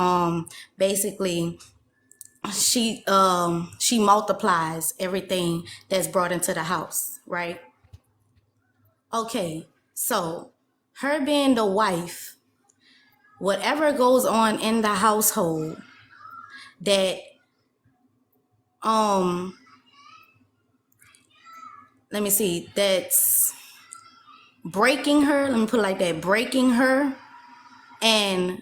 basically she multiplies everything that's brought into the house, right? Okay, so her being the wife, whatever goes on in the household that let me see, that's breaking her, let me put it like that, breaking her and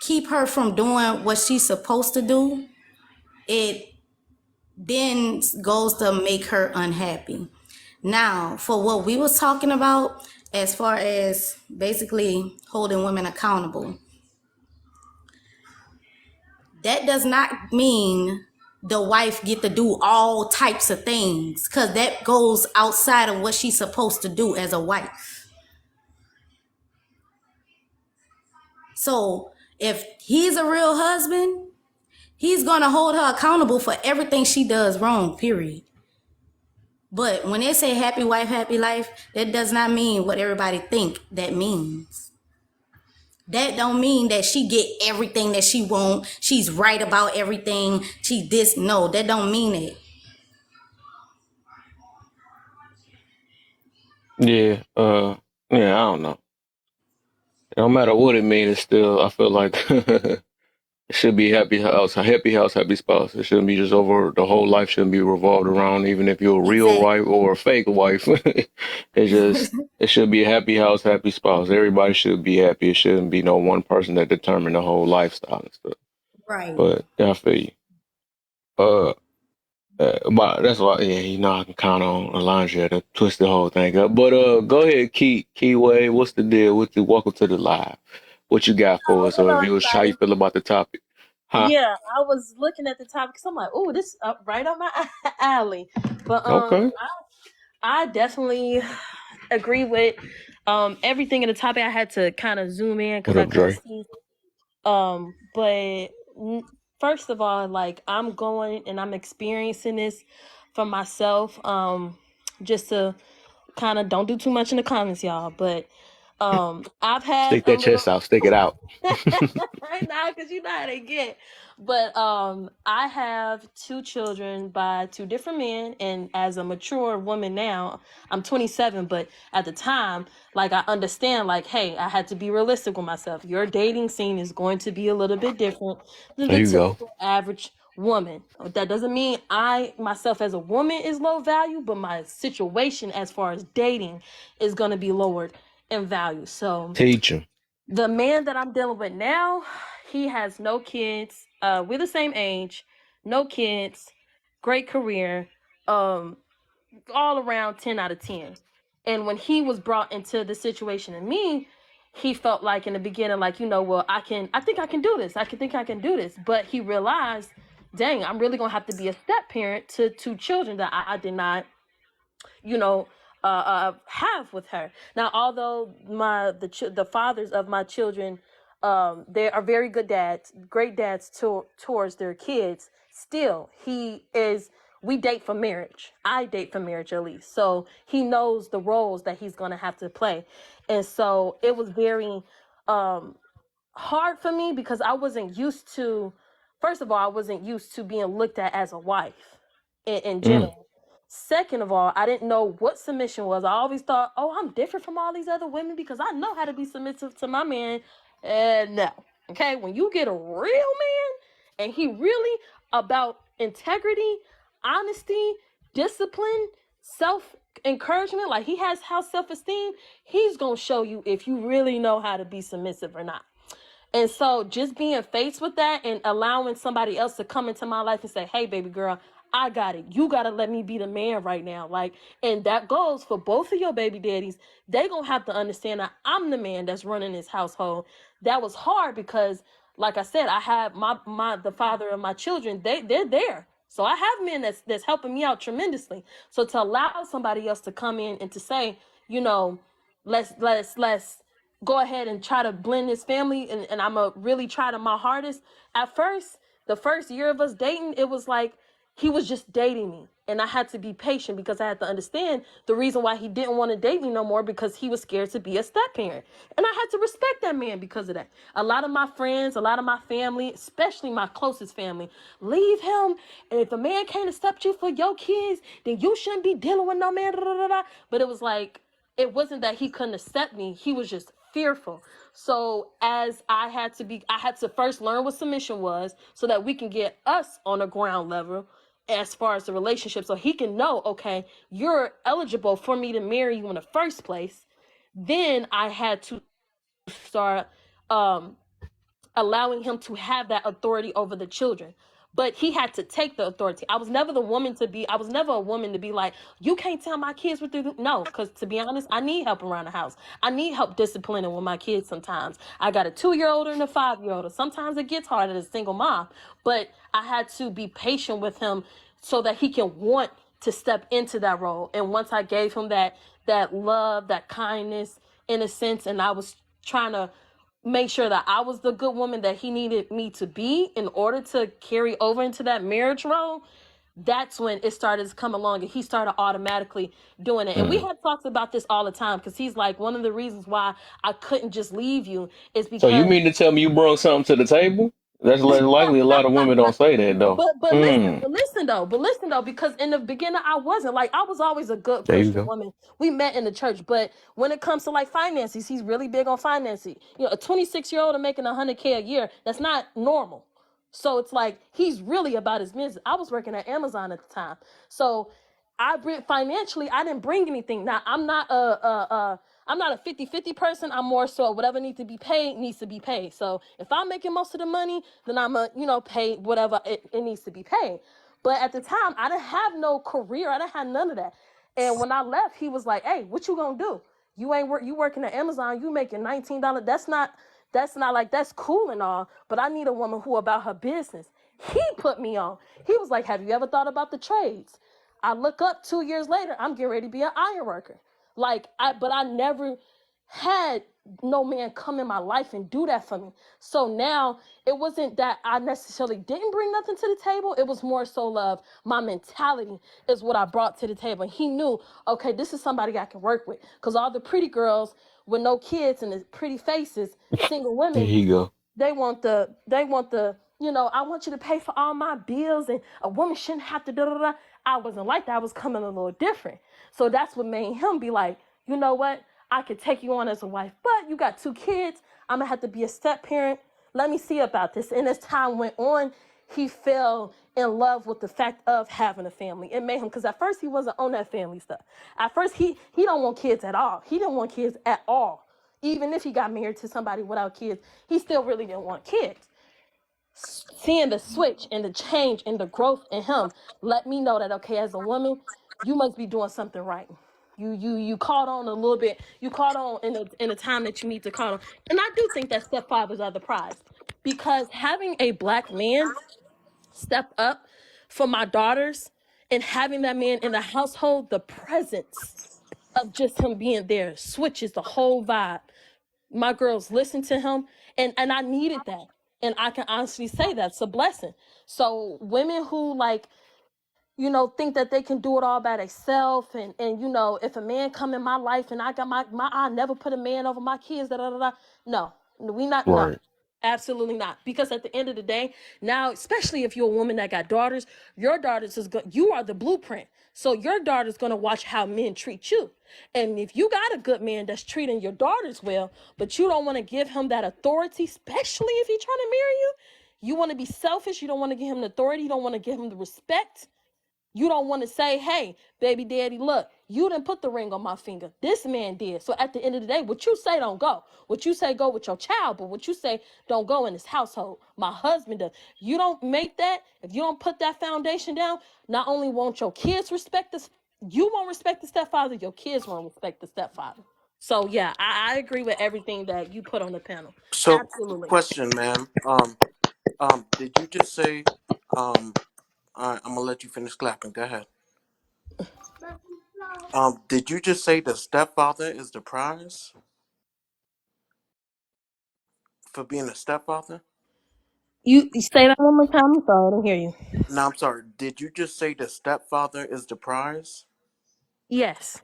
keep her from doing what she's supposed to do, it then goes to make her unhappy. Now, for what we was talking about, as far as basically holding women accountable, that does not mean the wife get to do all types of things, because that goes outside of what she's supposed to do as a wife. So if he's a real husband, he's gonna hold her accountable for everything she does wrong, period. But when they say happy wife, happy life, that does not mean what everybody think that means. That don't mean that she get everything that she want. She's right about everything. She this. No, that don't mean it. Yeah, yeah, I don't know. No matter what it means, it's still I feel like it should be happy house, happy spouse. It shouldn't be just over the whole life shouldn't be revolved around even if you're a real Exactly. wife or a fake wife. It should be a happy house, happy spouse. Everybody should be happy. It shouldn't be no one person that determine the whole lifestyle and stuff. Right. But yeah, I feel you. Uh, but that's why, yeah, I can count on Elijah to twist the whole thing up. But go ahead, Keyway. What's the deal with you? Welcome to the live. What you got for Oh, us, or hello, if you was how you everybody. feel about the topic? Huh? Yeah, I was looking at the topic because I'm like, oh, this up right on my alley. But Okay. I definitely agree with everything in the topic. I had to kind of zoom in What because I up, couldn't Dre? see. But first of all, like I'm going and I'm experiencing this for myself. Just to kind of don't do too much in the comments, y'all. But I've had Stick a that little. chest out. Stick it out. Right now, because you know how they get. But I have two children by two different men, and as a mature woman now, I'm 27. But at the time, like I understand, like, hey, I had to be realistic with myself. Your dating scene is going to be a little bit different than There the you go. typical average woman. That doesn't mean I myself as a woman is low value, but my situation as far as dating is going to be lowered in value. So Teach him. the man that I'm dealing with now, he has no kids. We're the same age, no kids, great career, um, all around 10 out of 10. And when he was brought into the situation and me, he felt like in the beginning, like, well, I think I can do this. Think I can do this. But he realized, dang, I'm really gonna have to be a step parent to two children that I did not you know have with her. Now, although the fathers of my children, they are very good dads, great dads towards their kids, still he is, we date for marriage. I date for marriage, at least, so he knows the roles that he's going to have to play. And so it was very um hard for me because I wasn't used to, first of all, I wasn't used to being looked at as a wife in Mm. general. Second of all, I didn't know what submission was. I always thought, oh, I'm different from all these other women because I know how to be submissive to my man. And no. Okay, when you get a real man and he really about integrity, honesty, discipline, self encouragement, like he has house self esteem, he's gonna show you if you really know how to be submissive or not. And so just being faced with that and allowing somebody else to come into my life and say, hey, baby girl, I got it. You got to let me be the man right now. Like, and that goes for both of your baby daddies. They going to have to understand that I'm the man that's running this household. That was hard because, like I said, I have the father of my children. They're there. So I have men that's helping me out tremendously. So to allow somebody else to come in and to say, let's go ahead and try to blend this family, and I'm gonna really try to my hardest. At first, the first year of us dating, it was like he was just dating me, and I had to be patient because I had to understand the reason why he didn't want to date me no more, because he was scared to be a step parent. And I had to respect that man because of that. A lot of my friends, a lot of my family, especially my closest family, leave him, and if a man can't accept you for your kids, then you shouldn't be dealing with no man. But it was like, it wasn't that he couldn't accept me, he was just fearful. So as I had to first learn what submission was so that we can get us on a ground level as far as the relationship, so he can know, okay, you're eligible for me to marry you in the first place. Then I had to start um allowing him to have that authority over the children. But he had to take the authority. I was never a woman to be like, you can't tell my kids what to do. No, because to be honest, I need help around the house. I need help disciplining with my kids sometimes. I got a 2-year-old and a 5-year-old. Sometimes it gets hard as a single mom. But I had to be patient with him so that he can want to step into that role. And once I gave him that love, that kindness, in a sense, and I was trying to make sure that I was the good woman that he needed me to be in order to carry over into that marriage role, that's when it started to come along and he started automatically doing it. And we Mm. had talked about this all the time because he's like, one of the reasons why I couldn't just leave you is So you because mean to tell me you brought something to the table? That's less likely. A lot of women don't say that though. But listen, Hmm. but listen though, because in the beginning I wasn't like, I was always a good There you Christian go. woman. We met in the church, but when it comes to like finances, he's really big on finances. You know, a 26-year-old and making 100K a year, that's not normal. So it's like he's really about his business. I was working at Amazon at the time, so financially I didn't bring anything. Now I'm not a 50-50 person. I'm more so whatever needs to be paid needs to be paid. So if I'm making most of the money, then I'm a, pay whatever it needs to be paid. But at the time, I didn't have no career. I didn't have none of that. And when I left, he was like, "Hey, what you gonna do? You ain't work. You working at Amazon. You making $19. That's not like, that's cool and all. But I need a woman who about her business." He put me on. He was like, "Have you ever thought about the trades?" I look up 2 years later, I'm getting ready to be an iron worker. But I never had no man come in my life and do that for me. So now it wasn't that I necessarily didn't bring nothing to the table. It was more so love. My mentality is what I brought to the table. And he knew, okay, this is somebody I can work with. Because all the pretty girls with no kids and the pretty faces, single There women, you go. they want the I want you to pay for all my bills, and a woman shouldn't have to da da da. I wasn't like that. I was coming a little different. So that's what made him be like, you know what? I could take you on as a wife, but you got 2 kids. I'm gonna have to be a step parent. Let me see about this. And as time went on, he fell in love with the fact of having a family. It made him, because at first he wasn't on that family stuff. At first he don't want kids at all. He didn't want kids at all. Even if he got married to somebody without kids, he still really didn't want kids. Seeing the switch and the change and the growth in him let me know that, okay, as a woman, you must be doing something right. You caught on a little bit. You caught on in a time that you need to call on. And I do think that stepfathers are the prize, because having a black man step up for my daughters and having that man in the household, the presence of just him being there switches the whole vibe. My girls listen to him, and I needed that. And I can honestly say that's a blessing. So women who like, think that they can do it all by themselves, and if a man come in my life and I got my I never put a man over my kids, da da da da. No, we not, no. Right. Absolutely not. Because at the end of the day, now, especially if you're a woman that got daughters, your daughters you are the blueprint. So your daughter's gonna watch how men treat you. And if you got a good man that's treating your daughters well, but you don't want to give him that authority, especially if he's trying to marry you, you want to be selfish, you don't want to give him the authority, you don't want to give him the respect. You don't want to say, "Hey, baby daddy, look, you didn't put the ring on my finger. This man did." So at the end of the day, what you say don't go. What you say go with your child, but what you say don't go in this household. My husband does. You don't make that, if you don't put that foundation down, not only won't your kids respect this, you won't respect the stepfather, your kids won't respect the stepfather. So yeah, I agree with everything that you put on the panel. So, Absolutely. question, ma'am. Did you just say, all right, I'm gonna let you finish clapping. Go ahead. Did you just say the stepfather is the prize for being a stepfather? You say that one more time. I'm sorry, I don't hear you. No, I'm sorry. Did you just say the stepfather is the prize? Yes.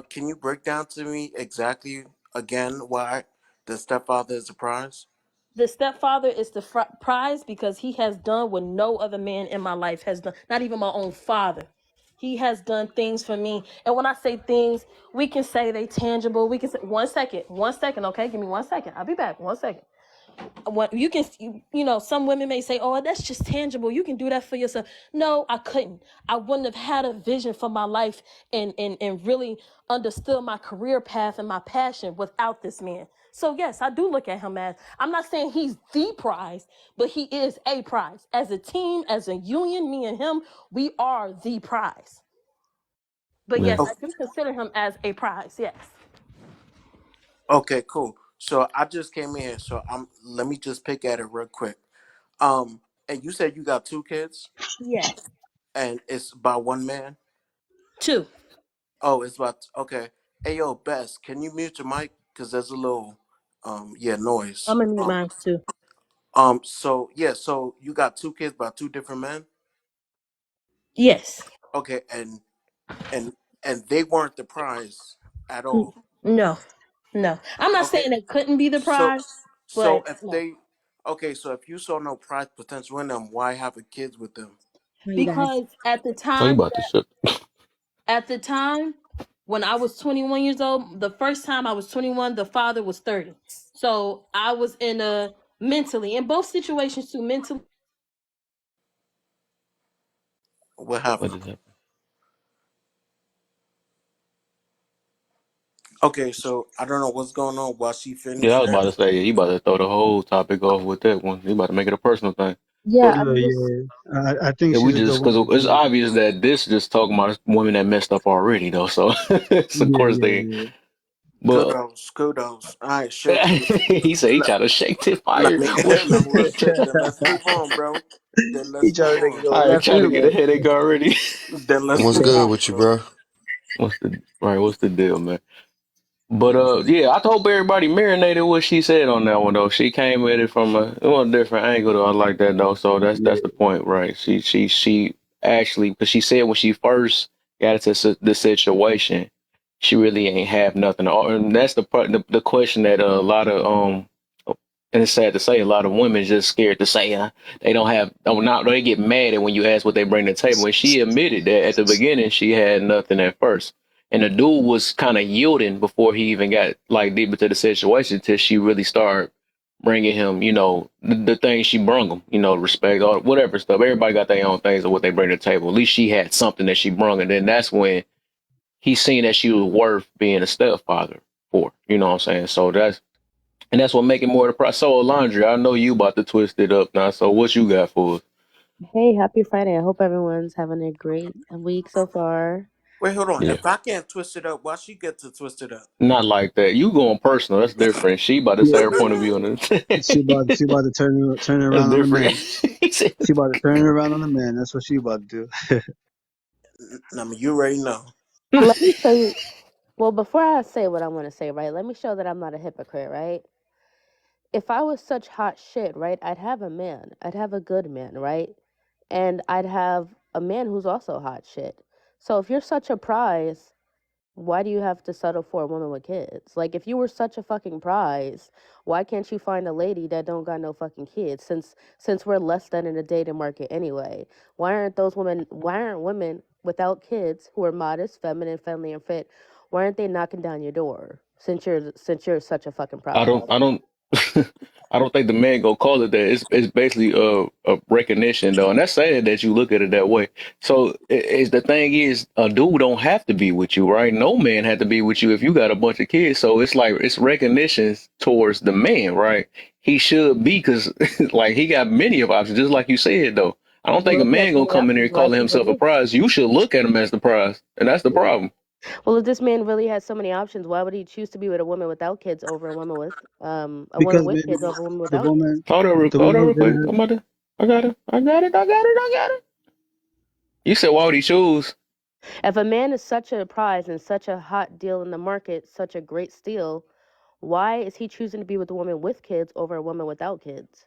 Can you break down to me exactly again why the stepfather is the prize? The stepfather is the prize because he has done what no other man in my life has done, not even my own father. He has done things for me. And when I say things, we can say they tangible. We can say, 1 second, okay? Give me 1 second. I'll be back. 1 second. What you can, some women may say, "Oh, that's just tangible, you can do that for yourself." No, I couldn't. I wouldn't have had a vision for my life, and really understood my career path and my passion without this man. So yes, I do look at him as, I'm not saying he's the prize, but he is a prize. As a team, as a union, me and him, we are the prize. But yes, Yeah. I do consider him as a prize. Yes. Okay, cool. So I just came in, so I'm let me just pick at it real quick. And you said you got 2 kids, Yes. and it's by one man. Two. Oh, it's about okay. Hey, yo, Bess, can you mute your mic? Cause there's a little, yeah, noise. I'm gonna mute mine too. So yeah, so you got 2 kids by 2 different men. Yes. Okay, and and they weren't the prize at all. No. No, I'm not Okay, saying it couldn't be the so prize, so but if no. they Okay, so if you saw no prize potential in them, why have a kids with them? How you guys? Because Oh, you about to shut? at the time when I was 21 years old, the first time I was 21, the father was 30. So I was in a mentally in both situations too mentally. What What happened? just happened? Okay, so I don't know what's going on while she Yeah, I finished was about that. to say, yeah, you about to throw the whole topic off with that one. You about to make it a personal thing. Yeah, Yeah, I'm just yeah. I think Yeah, we she's a just good because woman it's too. obvious that this just talking about women that messed up already, though. So, so of Yeah, course yeah, they. yeah. But Kudos, kudos. All right, shit. he said he Let, tried to shake the let fire. me, What? well, shit. Then let's move on, bro. Then He let's trying move to make it on. go All right, left trying to get and a headache already. Then let's What's move good on, with you, bro. bro? What's the right? What's the deal, man? But yeah, I hope everybody marinated what she said on that one though. She came at it from a different angle though. I like that though. So that's right. the point, right? She actually because she said when she first got into the situation, she really ain't have nothing. And that's the part, the question that a lot of and it's sad to say a lot of women just scared to say they don't have. Oh, not they get mad at when you ask what they bring to the table. And she admitted that at the beginning she had nothing at first. And the dude was kind of yielding before he even got like deep into the situation until she really started bringing him, the things she brung him, respect, or whatever stuff. Everybody got their own things of what they bring to the table. At least she had something that she brung, and then that's when he seen that she was worth being a stepfather for. You know what I'm saying? So that's what make it more of the price. So Alondra, I know you about to twist it up now. So what you got for us? Hey, happy Friday. I hope everyone's having a great week so far. Wait, hold on. Yeah. If I can't twist it up, why she get to twist it up? Not like that. You going personal. That's different. She about to say her point of view on it. She about to turn it That's around on the different. man. He said, She about to turn it around on the man. That's what she about to do. I mean, you already know. Let me show you. Well, before I say what I want to say, right, let me show that I'm not a hypocrite, right? If I was such hot shit, right, I'd have a man. I'd have a good man, right? And I'd have a man who's also hot shit. So if you're such a prize, why do you have to settle for a woman with kids? Like, if you were such a fucking prize, why can't you find a lady that don't got no fucking kids? Since we're less than in the dating market anyway, why aren't women without kids who are modest, feminine, friendly, and fit? Why aren't they knocking down your door? Since you're such a fucking I prize. don't I don't think the man gonna call it that. It's basically a recognition though, and that's sad that you look at it that way. So is the thing is a dude don't have to be with you, right? No man had to be with you if you got a bunch of kids. So it's like it's recognition towards the man, right? He should be because like he got many of options, just like you said though. I don't think Well, a if he has man gonna many come in there options, why is calling he with himself a me? prize. You should look at him as the prize, and that's the problem. Well, if this man really has so many options, why would he choose to be with a woman without kids over a woman Because with maybe kids over a woman the without kids? woman the Hold on woman real quick. didn't I'm about to. I got it. I got it. I got it. I got it. You said why would he choose? If a man is such a prize and such a hot deal in the market, such a great steal, why is he choosing to be with a woman with kids over a woman without kids?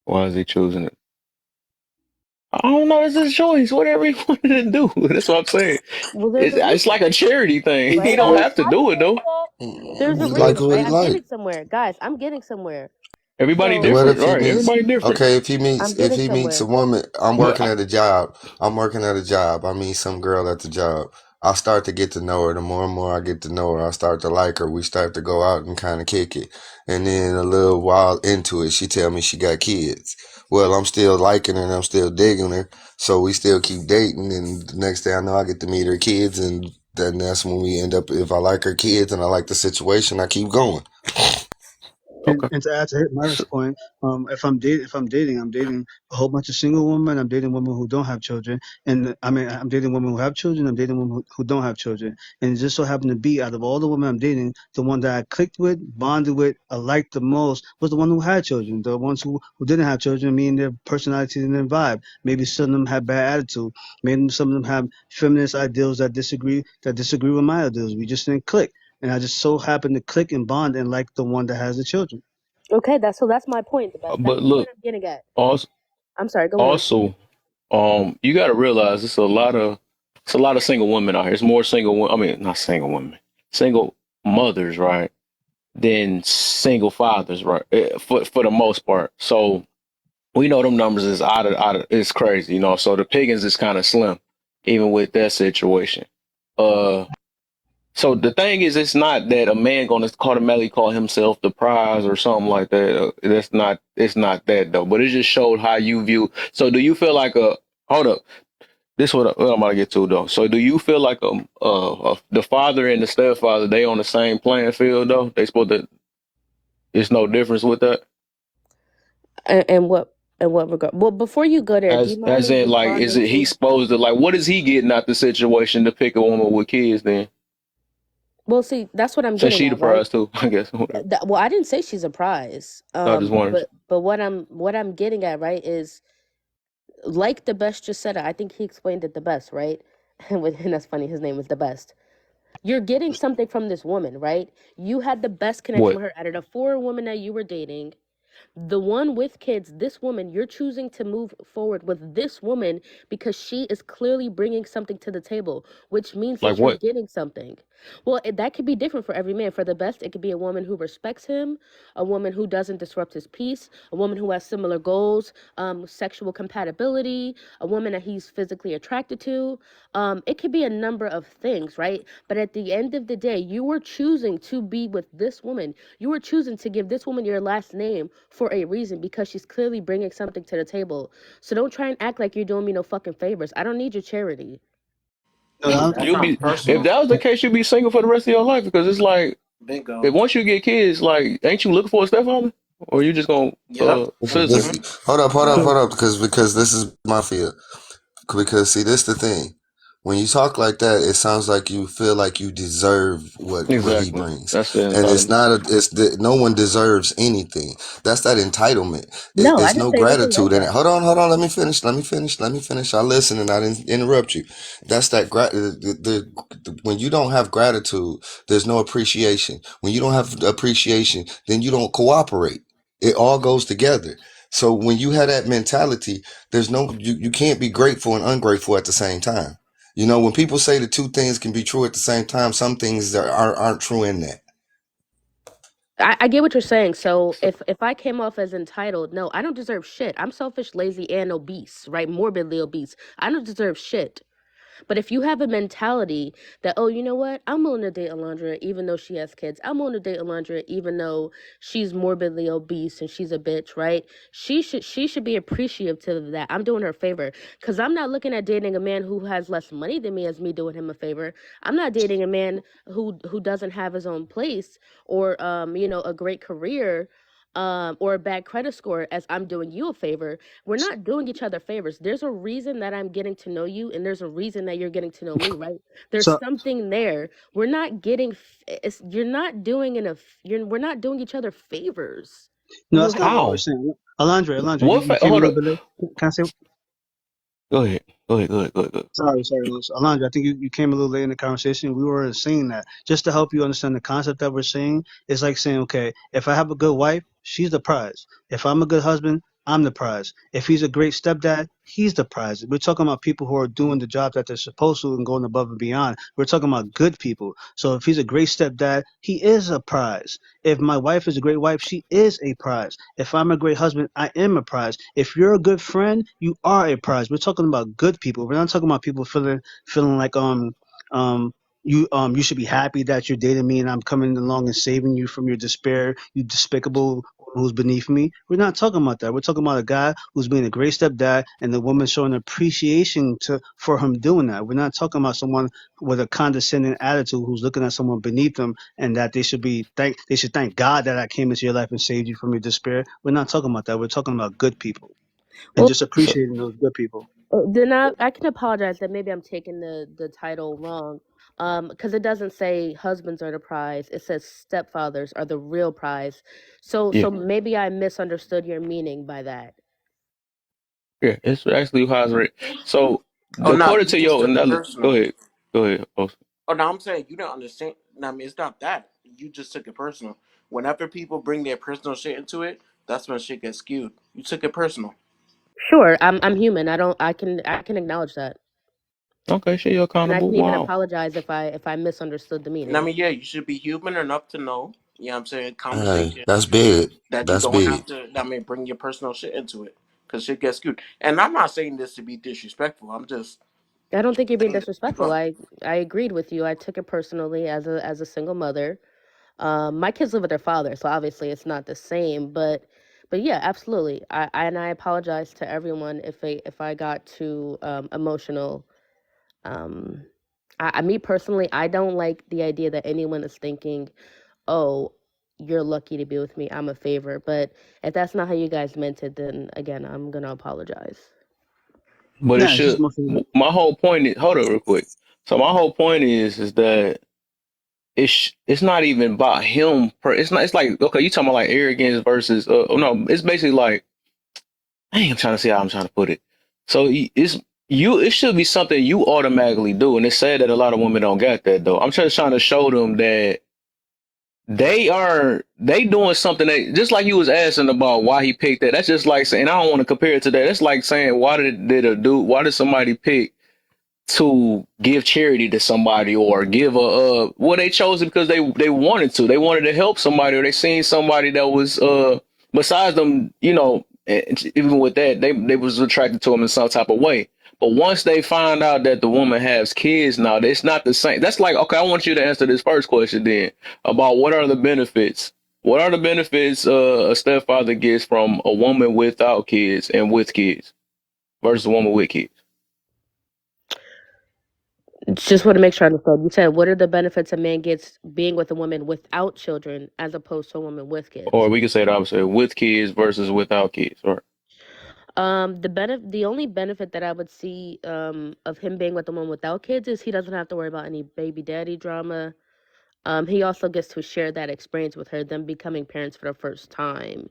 Why is he choosing it? I don't know. It's his choice. Whatever he wanted to do. That's what I'm saying. Well, there's It's a it's like reason, a charity thing. he He right? don't well have to I do it get though. that. There's a He like reason, what right? he I'm like. getting somewhere, guys. I'm getting somewhere. Everybody So What different, if he right? meets? Everybody different. Okay, I'm if getting he meets a somewhere. woman, I'm But working at a job. I'm working at a job. I meet some girl at the job. I start to get to know her. The more and more I get to know her, I start to like her. We start to go out and kind of kick it. And then a little while into it, she tell me she got kids. Well, I'm still liking her and I'm still digging her. So we still keep dating. And the next thing I know, I get to meet her kids. And then that's when we end up, if I like her kids and I like the situation, I keep going. okay. And to add to Myra's So, point, I'm dating a whole bunch of single women. I'm dating women who don't have children, and I mean, I'm dating women who have children. I'm dating women who don't have children, and it just so happened to be out of all the women I'm dating, the one that I clicked with, bonded with, I liked the most was the one who had children. The ones who didn't have children, me and their personality and their vibe. Maybe some of them had bad attitude. Maybe some of them have feminist ideals that disagree with my ideals. We just didn't click. And I just so happened to click and bond and like the one that has the children. Okay, that's my point. That's but the point look, I'm getting at. also, I'm sorry. Go on. also, you got to realize it's a lot of single women out here. It's more single. I mean, not single women, single mothers, right? than single fathers, right? For the most part. So we know them numbers is out of it's crazy, you know. So the pickings is kind of slim, even with that situation. Uh, so the thing is, it's not that a man gonna automatically call himself the prize or something like that. That's not. It's not that though. But it just showed how you view. So do you feel like a hold up? This what I'm about to get to though. So do you feel like the father and the stepfather they on the same playing field though? They supposed to. It's no difference with that. And what regard? Well, before you go there, do you mind As me in like, is responding it he to? supposed to like? What is he getting out the situation to pick a woman with kids then? Well, see, that's what I'm Since getting she the at, right? prize too, I guess. Whatever. Well, I didn't say she's a prize. I just wonders But what I'm getting at, right, is like the best just said it. I think he explained it the best, right? And that's funny. His name was the best. You're getting something from this woman, right? You had the best connection what with her out of the four women that you were dating. The one with kids, this woman, you're choosing to move forward with this woman because she is clearly bringing something to the table, which means like that you're what getting something. Well, that could be different for every man. For the best, it could be a woman who respects him, a woman who doesn't disrupt his peace, a woman who has similar goals, sexual compatibility, a woman that he's physically attracted to. It could be a number of things, right? But at the end of the day, you were choosing to be with this woman. You were choosing to give this woman your last name for a reason because she's clearly bringing something to the table. So don't try and act like you're doing me no fucking favors. I don't need your charity. No, I don't That you'll think. sounds be if personal. that was the case, you'd be single for the rest of your life because it's like if Bingo. once you get kids, like ain't you looking for a stepfather or you just gonna Yep. scissor? Hmm. Hold So, up, because this is my field. Because see, this the thing. When you talk like that, it sounds like you feel like you deserve what he Exactly. brings, That's the and it's entitlement. not. No one deserves anything. That's that entitlement. No, I It's didn't no say anything like gratitude in it. that. Hold on. Let me finish. I listen and I didn't interrupt you. That's that when you don't have gratitude, there's no appreciation. When you don't have appreciation, then you don't cooperate. It all goes together. So when you have that mentality, there's no you can't be grateful and ungrateful at the same time. You know, when people say the two things can be true at the same time, some things aren't true in that. I get what you're saying. So So if I came off as entitled, no, I don't deserve shit. I'm selfish, lazy, and obese, right? Morbidly obese. I don't deserve shit. But if you have a mentality that, oh, you know what? I'm willing to date Alondra even though she has kids. I'm willing to date Alondra even though she's morbidly obese and she's a bitch, right? She should be appreciative of that. I'm doing her a favor. Cause I'm not looking at dating a man who has less money than me as me doing him a favor. I'm not dating a man who doesn't have his own place or a great career or a bad credit score as I'm doing you a favor. We're not doing each other favors. There's a reason that I'm getting to know you, and there's a reason that you're getting to know me, right? There's so something there. We're not getting. You're not doing We're not doing each other favors. no, You that's kind of what have. we're how? saying. Alondra, What? you came a Hold little up. bit late. Can I say? Go ahead. Go ahead. Go ahead. Go ahead. Go ahead. Sorry, Lewis. Alondra, I think you came a little late in the conversation. We were saying that just to help you understand the concept that we're saying. It's like saying, okay, if I have a good wife, she's the prize. If I'm a good husband, I'm the prize. If he's a great stepdad, he's the prize. We're talking about people who are doing the job that they're supposed to and going above and beyond. We're talking about good people. So if he's a great stepdad, he is a prize. If my wife is a great wife, she is a prize. If I'm a great husband, I am a prize. If you're a good friend, you are a prize. We're talking about good people. We're not talking about people feeling like you should be happy that you're dating me and I'm coming along and saving you from your despair, you despicable who's beneath me. We're not talking about that. We're talking about a guy who's being a great stepdad and the woman showing appreciation for him doing that. We're not talking about someone with a condescending attitude who's looking at someone beneath them and that they should thank God that I came into your life and saved you from your despair. We're not talking about that. We're talking about good people and Well, just So appreciating those good people. then I can apologize that maybe I'm taking the title wrong. Because it doesn't say husbands are the prize. It says stepfathers are the real prize. yeah, So maybe I misunderstood your meaning by that. yeah. It's actually how it's written. So Oh no, according you to just your took it another, go personal. ahead. Go ahead. Oh, Oh no, I'm saying you don't understand. No, I mean it's not that. You just took it personal. Whenever people bring their personal shit into it, that's when shit gets skewed. You took it personal. Sure, I'm human. I can acknowledge that. okay. You're And I accountable. can even Wow. apologize if I misunderstood the And I meaning. mean, yeah, you should be human enough to know. You know what I'm saying? Hey, Conversation that's big. that you That's don't have big. to, I mean, bring your personal shit into it because shit gets skewed. And I'm not saying this to be disrespectful. I'm just I don't think you're being saying that disrespectful. people, I agreed with you. I took it personally as a single mother. My kids live with their father, so obviously it's not the same. But yeah, absolutely. I apologize to everyone if I got too emotional. Um, me personally, I don't like the idea that anyone is thinking, "Oh, you're lucky to be with me. I'm a favor." But if that's not how you guys meant it, then again, I'm gonna apologize. But it Nah, it's just should. more so. My whole point is, hold up real quick. So my whole point is that it's not even about him. It's not. It's like, okay, you talking about like arrogance versus. Oh, no, it's basically like, dang, I'm trying to see how I'm trying to put it. So it's you. It should be something you automatically do, and it's sad that a lot of women don't get that though. I'm just trying to show them that they doing something that, just like you was asking about why he picked that. That's just like saying, I don't want to compare it to that. That's like saying, why did somebody pick to give charity to somebody, or give well, they chose it because they wanted to. They wanted to help somebody, or they seen somebody that was besides them, even with that, they was attracted to him in some type of way. But once they find out that the woman has kids now, it's not the same. That's like, okay, I want you to answer this first question then, about what are the benefits. What are the benefits a stepfather gets from a woman without kids and with kids versus a woman with kids? Just want to make sure I understood. You said, what are the benefits a man gets being with a woman without children as opposed to a woman with Or kids? we could say it opposite, with kids versus without kids. Or The only benefit that I would see of him being with a woman without kids is he doesn't have to worry about any baby daddy drama. He also gets to share that experience with her, them becoming parents for the first time,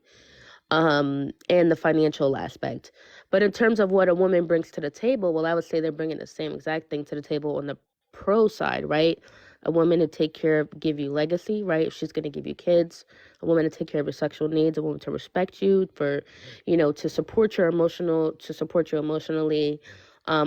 and the financial aspect. But in terms of what a woman brings to the table, well, I would say they're bringing the same exact thing to the table on the pro side, right? A woman to take care of, give you legacy, right? She's going to give you kids. A woman to take care of your sexual needs. A woman to respect you, for, to support you emotionally.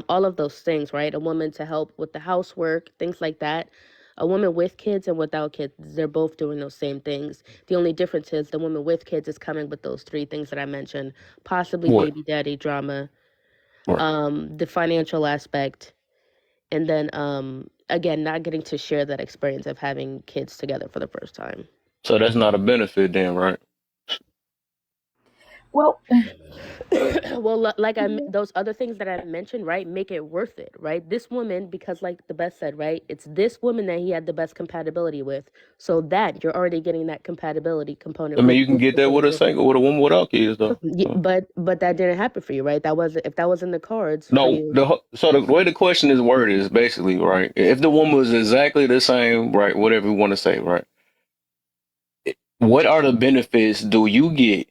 All of those things, right? A woman to help with the housework, things like that. A woman with kids and without kids, they're both doing those same things. The only difference is the woman with kids is coming with those three things that I mentioned, possibly what? baby daddy drama, Or the financial aspect, and then again, not getting to share that experience of having kids together for the first time. so that's not a benefit then, right? Well, well, those other things that I mentioned, right, make it worth it, right? This woman, because like the best said, right, it's this woman that he had the best compatibility with, so that you're already getting that compatibility component I mean, with you can this get that with a individual. single, with a woman without kids, though. So. But that didn't happen for you, right? That wasn't, if that was in the cards for No, you. so the way the question is worded is basically right. If the woman was exactly the same, right, whatever you want to say, right. What are the benefits do you get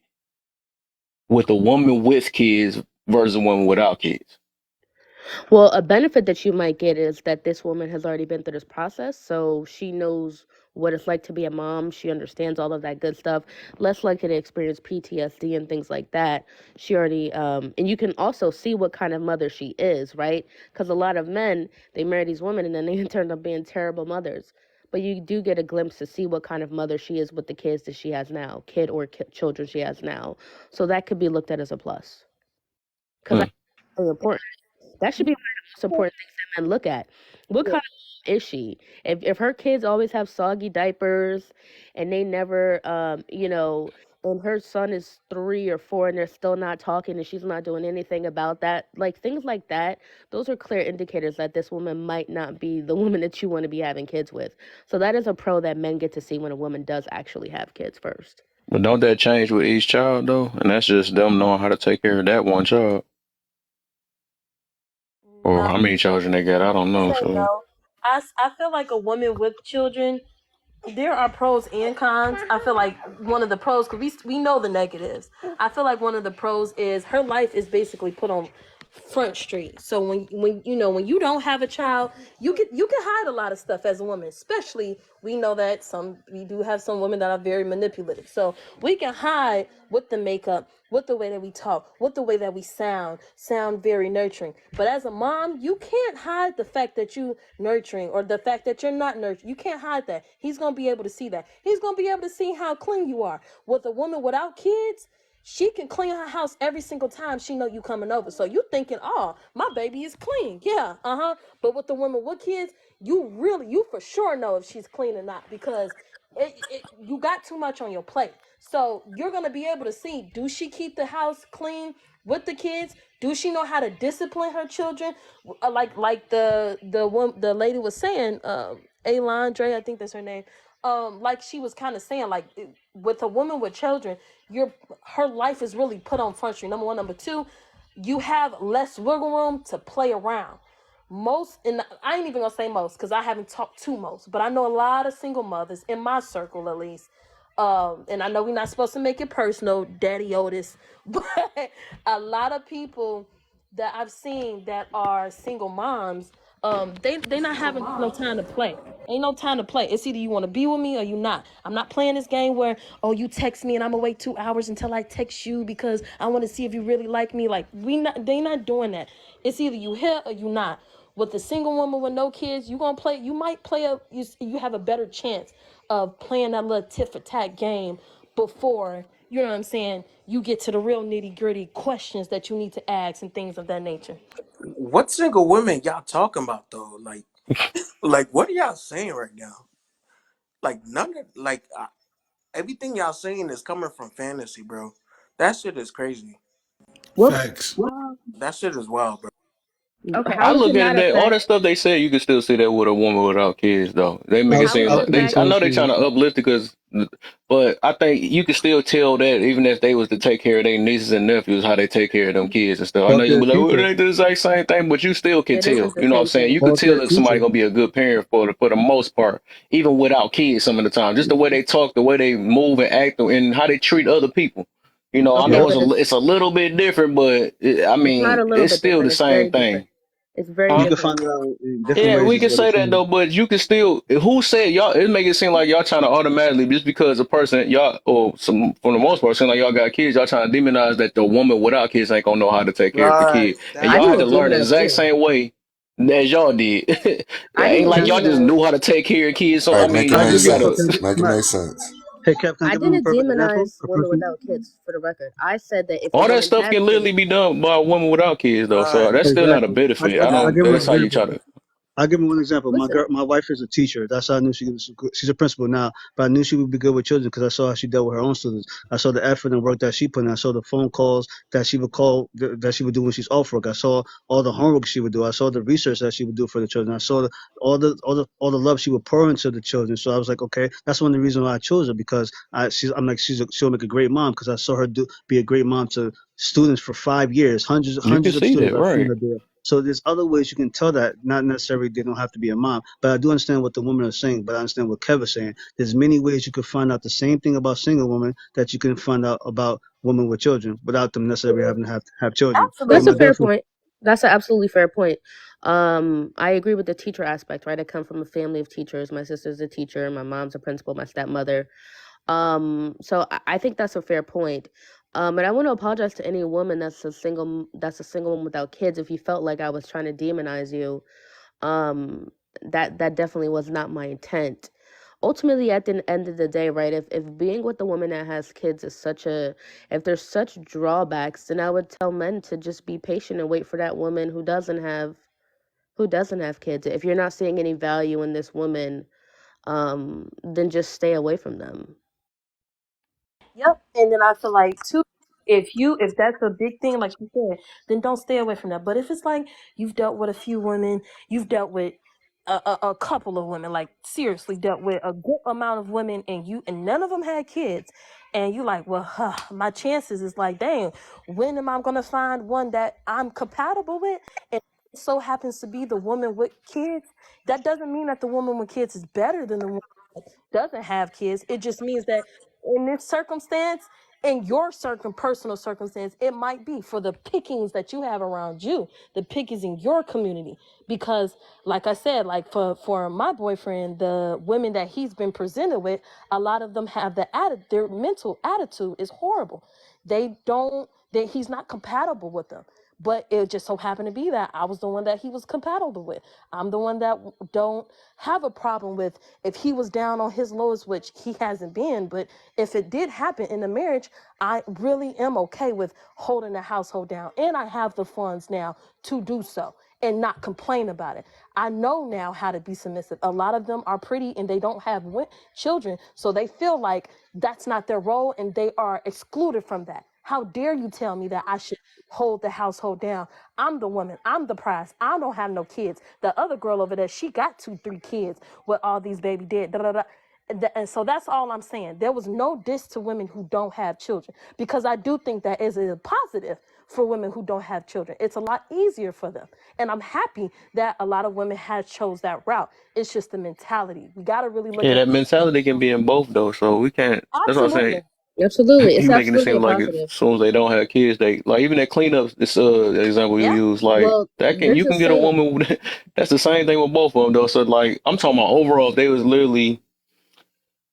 with a woman with kids versus a woman without kids? Well, a benefit that you might get is that this woman has already been through this process, so she knows what it's like to be a mom. She understands all of that good stuff. Less likely to experience PTSD and things like that. She already, and you can also see what kind of mother she is, right? Because a lot of men, they marry these women and then they turn up being terrible mothers. But you do get a glimpse to see what kind of mother she is with the kids that she has now, kid or children she has now. So that could be looked at as a plus. Because Hmm. that's really important. That should be one of the most important things that men look at. What kind of mom is she? If her kids always have soggy diapers and they never and her son is 3 or 4 and they're still not talking and she's not doing anything about that, like things like that, those are clear indicators that this woman might not be the woman that you want to be having kids with. So that is a pro that men get to see when a woman does actually have kids first. But don't that change with each child though? And that's just them knowing how to take care of that one child, or No, how many children they got. I don't I know. say So no. I feel like a woman with children, there are pros and cons. I feel like one of the pros, because we know the negatives. I feel like one of the pros is her life is basically put on Front Street. So when you know when you don't have a child, you can hide a lot of stuff as a woman. Especially we know that we do have some women that are very manipulative. So we can hide with the makeup, with the way that we talk, with the way that we sound very nurturing. But as a mom, you can't hide the fact that you nurturing or the fact that you're not nurturing. You can't hide that. He's gonna be able to see that. He's gonna be able to see how clean you are. With a woman without kids, she can clean her house every single time she know you coming over. So you thinking, oh, my baby is clean. Yeah, But with the woman with kids, you for sure know if she's clean or not because you got too much on your plate. So you're gonna be able to see, do she keep the house clean with the kids? Do she know how to discipline her children? Like the lady was saying, Alondre, I think that's her name. Like she was kind of saying, like with a woman with children, her life is really put on front street. Number one, number two, you have less wiggle room to play around. Most, and I ain't even gonna say most because I haven't talked to most, but I know a lot of single mothers in my circle at least. And I know we're not supposed to make it personal, Daddy Otis, but a lot of people that I've seen that are single moms, they not having no time to play. Ain't no time to play. It's either you want to be with me or you not. I'm not playing this game where, oh, you text me and I'm gonna wait 2 hours until I text you because I want to see if you really like me. Like they not doing that. It's either you here or you not. With a single woman with no kids, you might play you have a better chance of playing that little tit for tat game before, you know what I'm saying, you get to the real nitty gritty questions that you need to ask and things of that nature. What single women y'all talking about though? Like what are y'all saying right now? Like none of everything y'all saying is coming from fantasy, bro. That shit is crazy. What? Facts. What? That shit is wild, bro. Okay, I how is look it at it not a that all fact? that stuff they say, you can still see that with a woman without kids, though. They make it I'll, How seem is I'll it a like give you they. fact? I some know they're trying too. to uplift it, but I think you can still tell that even if they was to take care of their nieces and nephews, how they take care of them kids and stuff. I know Talk you to can the be like, well, teacher. they do the exact same thing, but you still can It tell. isn't the You know what I'm same saying? thing. You could Talk to tell the if somebody teacher. gonna be a good parent for the most part, even without kids. Some of the time, just the way they talk, the way they move and act, and how they treat other people. You know, I Okay, know Yep. but it's a little bit different, but I it's not mean, a little it's bit still different. the It's same very different. thing. It's very You Huh? can different. find it out in different Yeah, ways we is can what I'm say that saying. though, but you can still. Who said y'all? It make it seem like y'all trying to automatically just because a person y'all or some for the most part seem like y'all got kids. Y'all trying to demonize that the woman without kids ain't gonna know how to take care of the Right. kid, and I y'all That's had to didn't learn the demonize exact you. same way as y'all did. I Ain't didn't like Can y'all just demonize. knew how to take care of kids. All So I right, make mean, it I make you give you a gotta. perfect sense. example? Make it make sense. Hey, Kev, can I I give him a didn't perfect example? demonize A women person. without kids, for the record. I said that if a All that woman stuff has can kids, literally be done by a woman without kids, though. So right. that's still not a Exactly. benefit. I I don't. give him an That's how you example. try to. I'll give him one example. listen, My wife is a teacher. That's how I knew she was. She's a principal now, but I knew she would be good with children because I saw how she dealt with her own students. I saw the effort and work that she put in. I saw the phone calls that she would that she would do when she's off work. I saw all the homework she would do. I saw the research that she would do for the children. I saw all the love she would pour into the children. So I was like, okay, that's one of the reasons why I chose her because I'm like she'll make a great mom because I saw her be a great mom to students for 5 years. You can Hundreds of see students that, I've seen right? her do it. So there's other ways you can tell that. Not necessarily they don't have to be a mom, but I do understand what the women are saying. But I understand what Kev is saying. There's many ways you can find out the same thing about single women that you can find out about women with children without them necessarily having to have children. But that's my a a fair girlfriend, point. That's an absolutely fair point. I agree with the teacher aspect, right? I come from a family of teachers. My sister's a teacher, my mom's a principal, my stepmother. So I think that's a fair point. And I want to apologize to any woman that's a single woman without kids. If you felt like I was trying to demonize you, um, that definitely was not my intent. Ultimately, at the end of the day, right? If being with a woman that has kids is if there's such drawbacks, then I would tell men to just be patient and wait for that woman who doesn't have kids. If you're not seeing any value in this woman, then just stay away from them. Yep. And then I feel like too, if that's a big thing, like you said, then don't stay away from that. But if it's like you've dealt with a few women, you've dealt with a couple of women, like seriously dealt with a good amount of women, and none of them had kids, and you like, well, my chances is like, dang, when am I gonna find one that I'm compatible with? And it so happens to be the woman with kids. That doesn't mean that the woman with kids is better than the woman doesn't have kids. It just means that in this circumstance, in your certain personal circumstance, it might be for the pickings that you have around you, the pickings in your community. Because, like I said, like for my boyfriend, the women that he's been presented with, a lot of them have their mental attitude is horrible. He's not compatible with them. But it just so happened to be that I was the one that he was compatible with. I'm the one that don't have a problem with if he was down on his lowest, which he hasn't been. But if it did happen in the marriage, I really am okay with holding the household down. And I have the funds now to do so and not complain about it. I know now how to be submissive. A lot of them are pretty and they don't have children, so they feel like that's not their role and they are excluded from that. How dare you tell me that I should hold the household down? I'm the woman. I'm the prize. I don't have no kids. The other girl over there, she got 2, 3 kids with all these baby dead. Da, da, da. And so that's all I'm saying. There was no diss to women who don't have children, because I do think that is a positive for women who don't have children. It's a lot easier for them. And I'm happy that a lot of women have chose that route. It's just the mentality. We got to really look Yeah, at that mentality can be in both though. So we can't. That's what I'm saying. absolutely. Absolutely. It's You making it absolutely seem a like as positive. soon as they don't have kids, they like even that cleanup. This example you Yeah. use, like Well, that can there's you a can get a saying. woman. That's the same thing with both of them though. So like I'm talking about overall, if they was literally.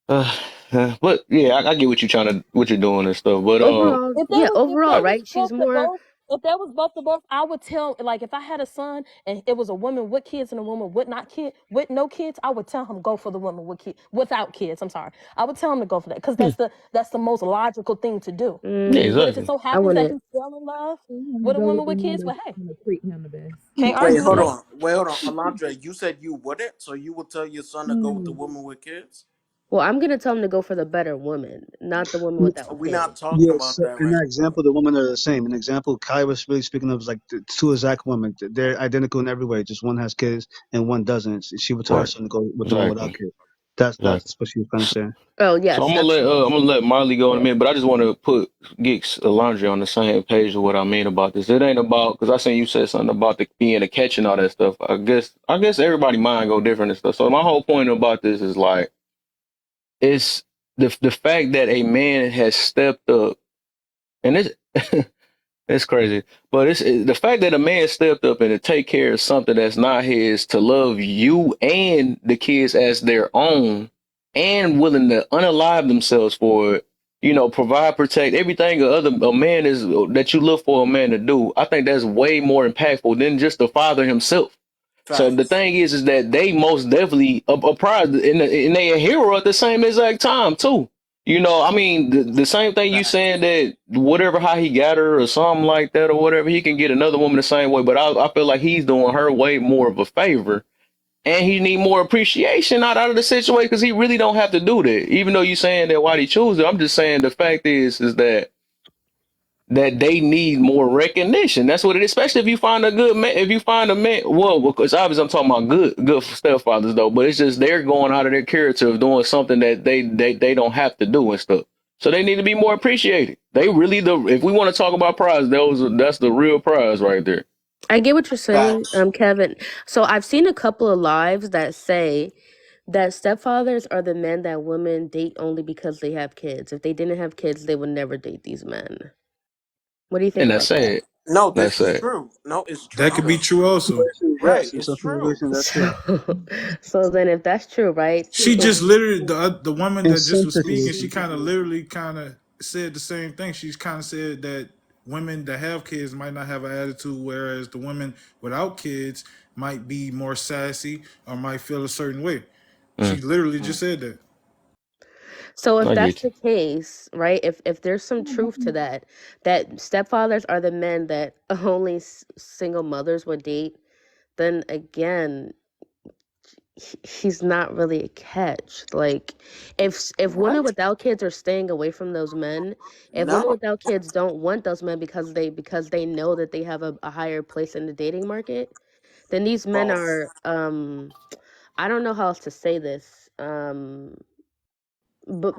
Uh, but yeah, I get what you're doing and stuff. But Overall, If they yeah, was if they overall, was right? She's both to more. both, if there was both to both, I would tell, like, if I had a son and it was a woman with kids and a woman with no kids, I would tell him go for the woman without kids. I'm sorry, I would tell him to go for that, because yeah, that's the most logical thing to do. yeah, Mm, But if it exactly. so I happens that wouldn't. he fell in love You want to with a go woman with the with one kids, well, that's hey, going to treat him the best. can't Wait, argue with hold Yeah. that. on. Wait, hold on. Alondra, you said you wouldn't, so you would tell your son to go with the Hmm. woman with kids? Well, I'm gonna tell him to go for the better woman, not the woman without We're not kids. talking Yes, about that in right that example, the women are the same. An example Kai was really speaking of is like the two exact women. They're identical in every way. Just one has kids and one doesn't. She would tell her Right. son to go with the one without Exactly. kids. That's Exactly. what she was trying to say. Oh So yes, I'm absolutely. gonna let Marley go in a minute, but I just want to put Geeks Laundry on the same page of what I mean about this. It ain't about because I seen you said something about the being a catch and all that stuff. I guess everybody mind go different and stuff. So my whole point about this is like it's the fact that a man has stepped up, and it's it's crazy, but it's the fact that a man stepped up and to take care of something that's not his, to love you and the kids as their own, and willing to unalive themselves for it. Provide, protect everything a man is that you look for a man to do. I think that's way more impactful than just the father himself. So the Facts. thing is that they most definitely a prize and they a hero at the same exact time too. I mean, the same thing you Facts. saying that whatever how he got her or something like that or whatever, he can get another woman the same way. But I feel like he's doing her way more of a favor, and he need more appreciation out of the situation because he really don't have to do that. Even though you saying that why he chose it, I'm just saying the fact is that they need more recognition. That's what it is. Especially if you find a good man. If you find a man, well, because obviously I'm talking about good stepfathers though. But it's just they're going out of their character of doing something that they don't have to do and stuff. So they need to be more appreciated. They really if we want to talk about prize, that's the real prize right there. I get what you're saying, Facts. Kevin. So I've seen a couple of lives that say that stepfathers are the men that women date only because they have kids. If they didn't have kids, they would never date these men. What do you think And that's about that? sad. No, That's this is sad. true. No, it's That true could be though. true also. Right, Yes, in it's some true. situations that's true. So, so then if that's true, right? She So just literally the woman In that just some was speaking. She situations, kind of literally kind of said the same thing. She's kind of said that women that have kids might not have an attitude, whereas the women without kids might be more sassy or might feel a certain way. She Mm, literally Mm. just said that. So if I that's get you. the case, right? If there's some truth to that, that stepfathers are the men that only single mothers would date, then again, he's not really a catch. Like if women What? without kids are staying away from those men, if women No, without kids don't want those men because they know that they have a higher place in the dating market, then these men bro. are I don't know how else to say this. But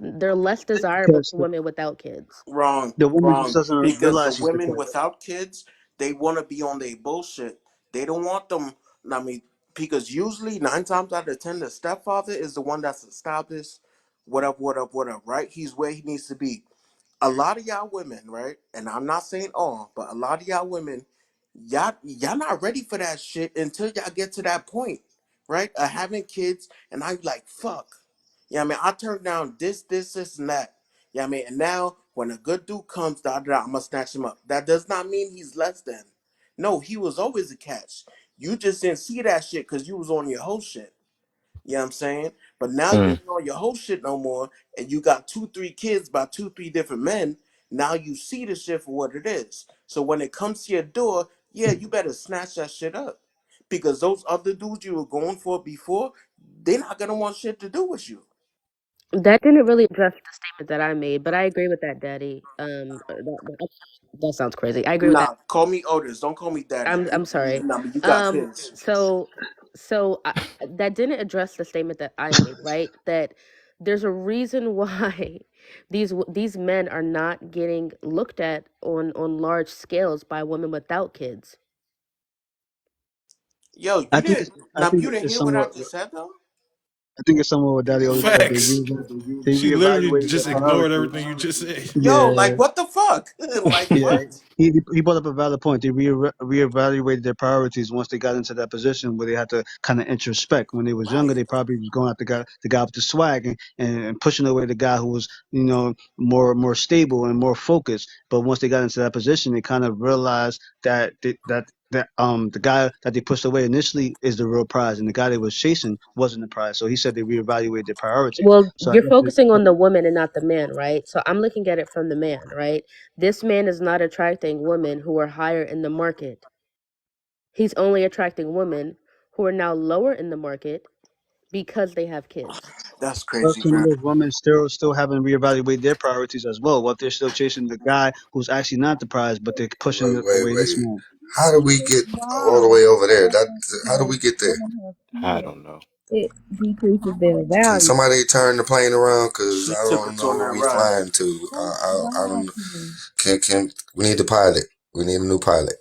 they're less desirable because to women without kids. Wrong, the woman just wrong. doesn't Because the realize she's the women kid. without kids, they want to be on their bullshit. They don't want them. I mean, because usually 9 times out of 10, the stepfather is the one that's established. What up? What up? What up? Right? He's where he needs to be. a lot of y'all women, right? And I'm not saying all, but a lot of y'all women, y'all not ready for that shit until y'all get to that point, right? Of having kids, and I'm like, fuck. Yeah, I mean, I turned down this, and that. Yeah, I mean, and now when a good dude comes, I'm gonna snatch him up. That does not mean he's less than. No, he was always a catch. You just didn't see that shit because you was on your whole shit. You know what I'm saying? But now you Mm. ain't on your whole shit no more, and you got two, three kids by two, three different men. Now you see the shit for what it is. So when it comes to your door, yeah, you better snatch that shit up. Because those other dudes you were going for before, they're not gonna want shit to do with you. That didn't really address the statement that I made, but I agree with that, Daddy. That sounds crazy. I agree with that. Nah, call me Otis. Don't call me daddy. I'm sorry. Nah, but you got Um, kids. so so that didn't address the statement that I made, right? That there's a reason why these men are not getting looked at on large scales by women without kids. Yo, I you think didn't it's, I now think you didn't it's hear what I somewhat. just said though? I think it's somewhat what Daddy always said. Facts. They She literally reevaluate their just ignored priorities. everything you just said. Yo, Yeah, like what the fuck? Like yeah. what? He brought up a valid point. They reevaluated their priorities once they got into that position where they had to kind of introspect. When they was younger, Right. they probably was going after the guy with the swag and pushing away the guy who was, more stable and more focused. But once they got into that position, they kind of realized that the guy that they pushed away initially is the real prize, and the guy they was chasing wasn't the prize. So he said they reevaluated their priorities. Well, So I you're guess focusing on the woman and not the man, right? So I'm looking at it from the man, right? This man is not attracting women who are higher in the market. He's only attracting women who are now lower in the market because they have kids. That's But crazy, some of bro. those women still haven't reevaluated their priorities as well. What if they're still chasing the guy who's actually not the prize, but they're pushing away this Wait. man? How do we get all the way over there? How do we get there? I don't know. It decreases their Can value. somebody turn the plane around? Cause She I took don't us on know where that we ride. flying to. I don't. Can we need the pilot? We need a new pilot.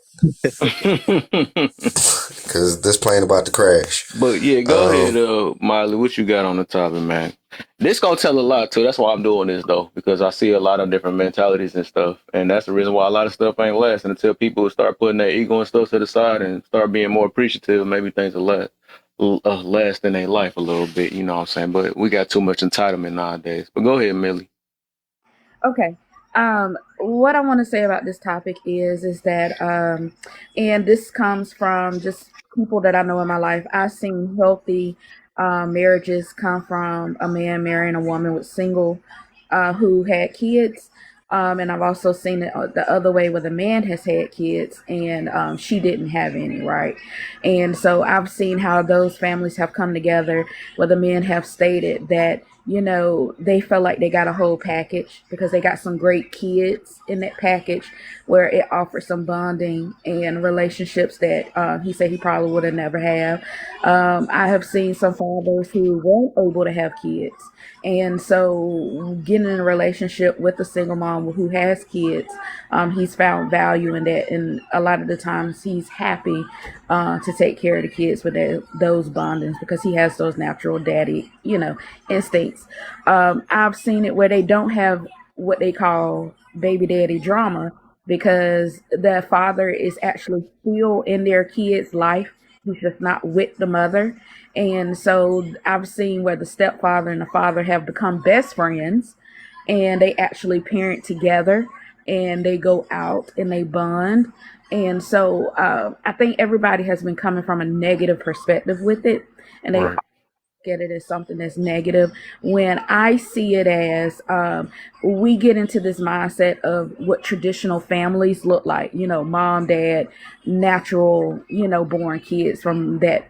Cause this plane about to crash. But yeah, go Um, ahead, Miley. What you got on the topic, man? This gonna tell a lot too. That's why I'm doing this though, because I see a lot of different mentalities and stuff, and that's the reason why a lot of stuff ain't lasting until people start putting their ego and stuff to the side and start being more appreciative. Maybe things will last in their life a little bit. You know what I'm saying? But we got too much entitlement nowadays. But go ahead, Millie. Okay. What I want to say about this topic is that and this comes from just people that I know in my life. I've seen healthy marriages come from a man marrying a woman with single who had kids. And I've also seen it the other way where the man has had kids and she didn't have any, right? And so I've seen how those families have come together where the men have stated that they felt like they got a whole package because they got some great kids in that package where it offers some bonding and relationships that he said he probably would have never have. I have seen some fathers who weren't able to have kids. And so getting in a relationship with a single mom who has kids, he's found value in that. And a lot of the times he's happy to take care of the kids with those bondings because he has those natural daddy, instincts. I've seen it where they don't have what they call baby daddy drama because the father is actually still in their kid's life. He's just not with the mother. And so I've seen where the stepfather and the father have become best friends and they actually parent together and they go out and they bond. And so I think everybody has been coming from a negative perspective with it. And they Right. at it as something that's negative when I see it as we get into this mindset of what traditional families look like, mom, dad, natural, born kids from that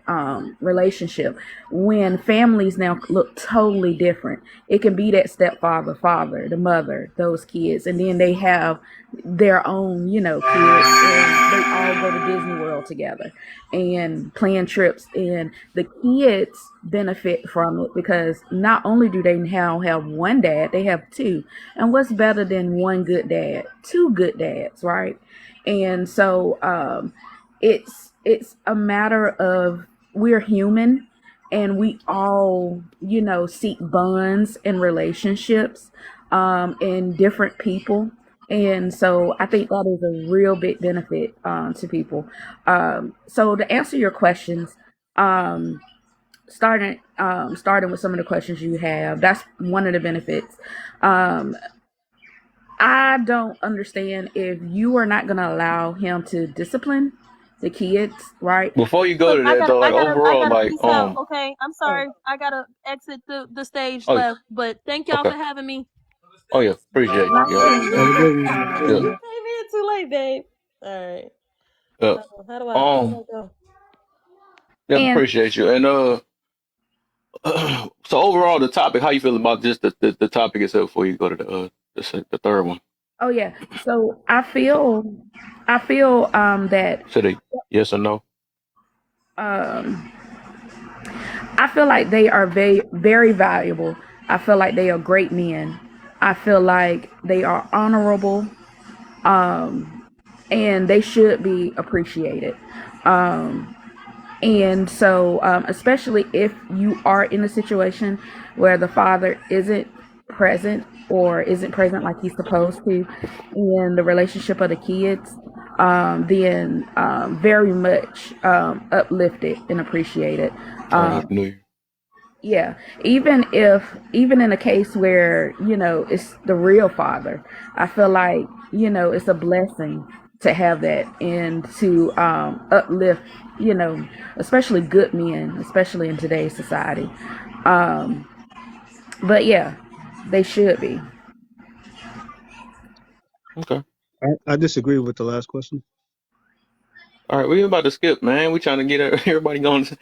relationship. When families now look totally different, it can be that stepfather, father, the mother, those kids, and then they have their own, kids, and they all go to Disney World together and plan trips, and the kids benefit from it because not only do they now have one dad, they have two. And what's better than one good dad? Two good dads, right? And so it's a matter of we're human and we all, seek bonds and relationships. in different people. And so I think that is a real big benefit to people. So to answer your questions, um, starting with some of the questions you have, that's one of the benefits. Um, I don't understand if you are not going to allow him to discipline the kids, right? Before you go Look, to that though, like I overall, gotta like peace out. Okay, I'm sorry. I gotta exit the stage oh left. But thank y'all okay, for having me. oh yeah, appreciate Not you. a Yep, Have a problem. good one. Have a good yep, You one. came in too late, babe. All right. yep. How do Um, I go? yep, And appreciate you. And so overall, the topic, how you feel about just the topic itself before you go to the third one? oh yeah, so I feel that Should a yes or no? um I feel like they are very valuable. I feel like they are great men. I feel like they are honorable, and they should be appreciated. Um, And so, especially if you are in a situation where the father isn't present or isn't present like he's supposed to in the relationship of the kids, then very much uplifted and appreciated. Oh, happy Um, New Year. yeah, even in a case where it's the real father, I feel like it's a blessing to have that and to uplift, especially good men, especially in today's society. Um, but yeah, they should be. Okay. I disagree with the last question. All right, we're about to skip, man. We trying to get everybody going. Let's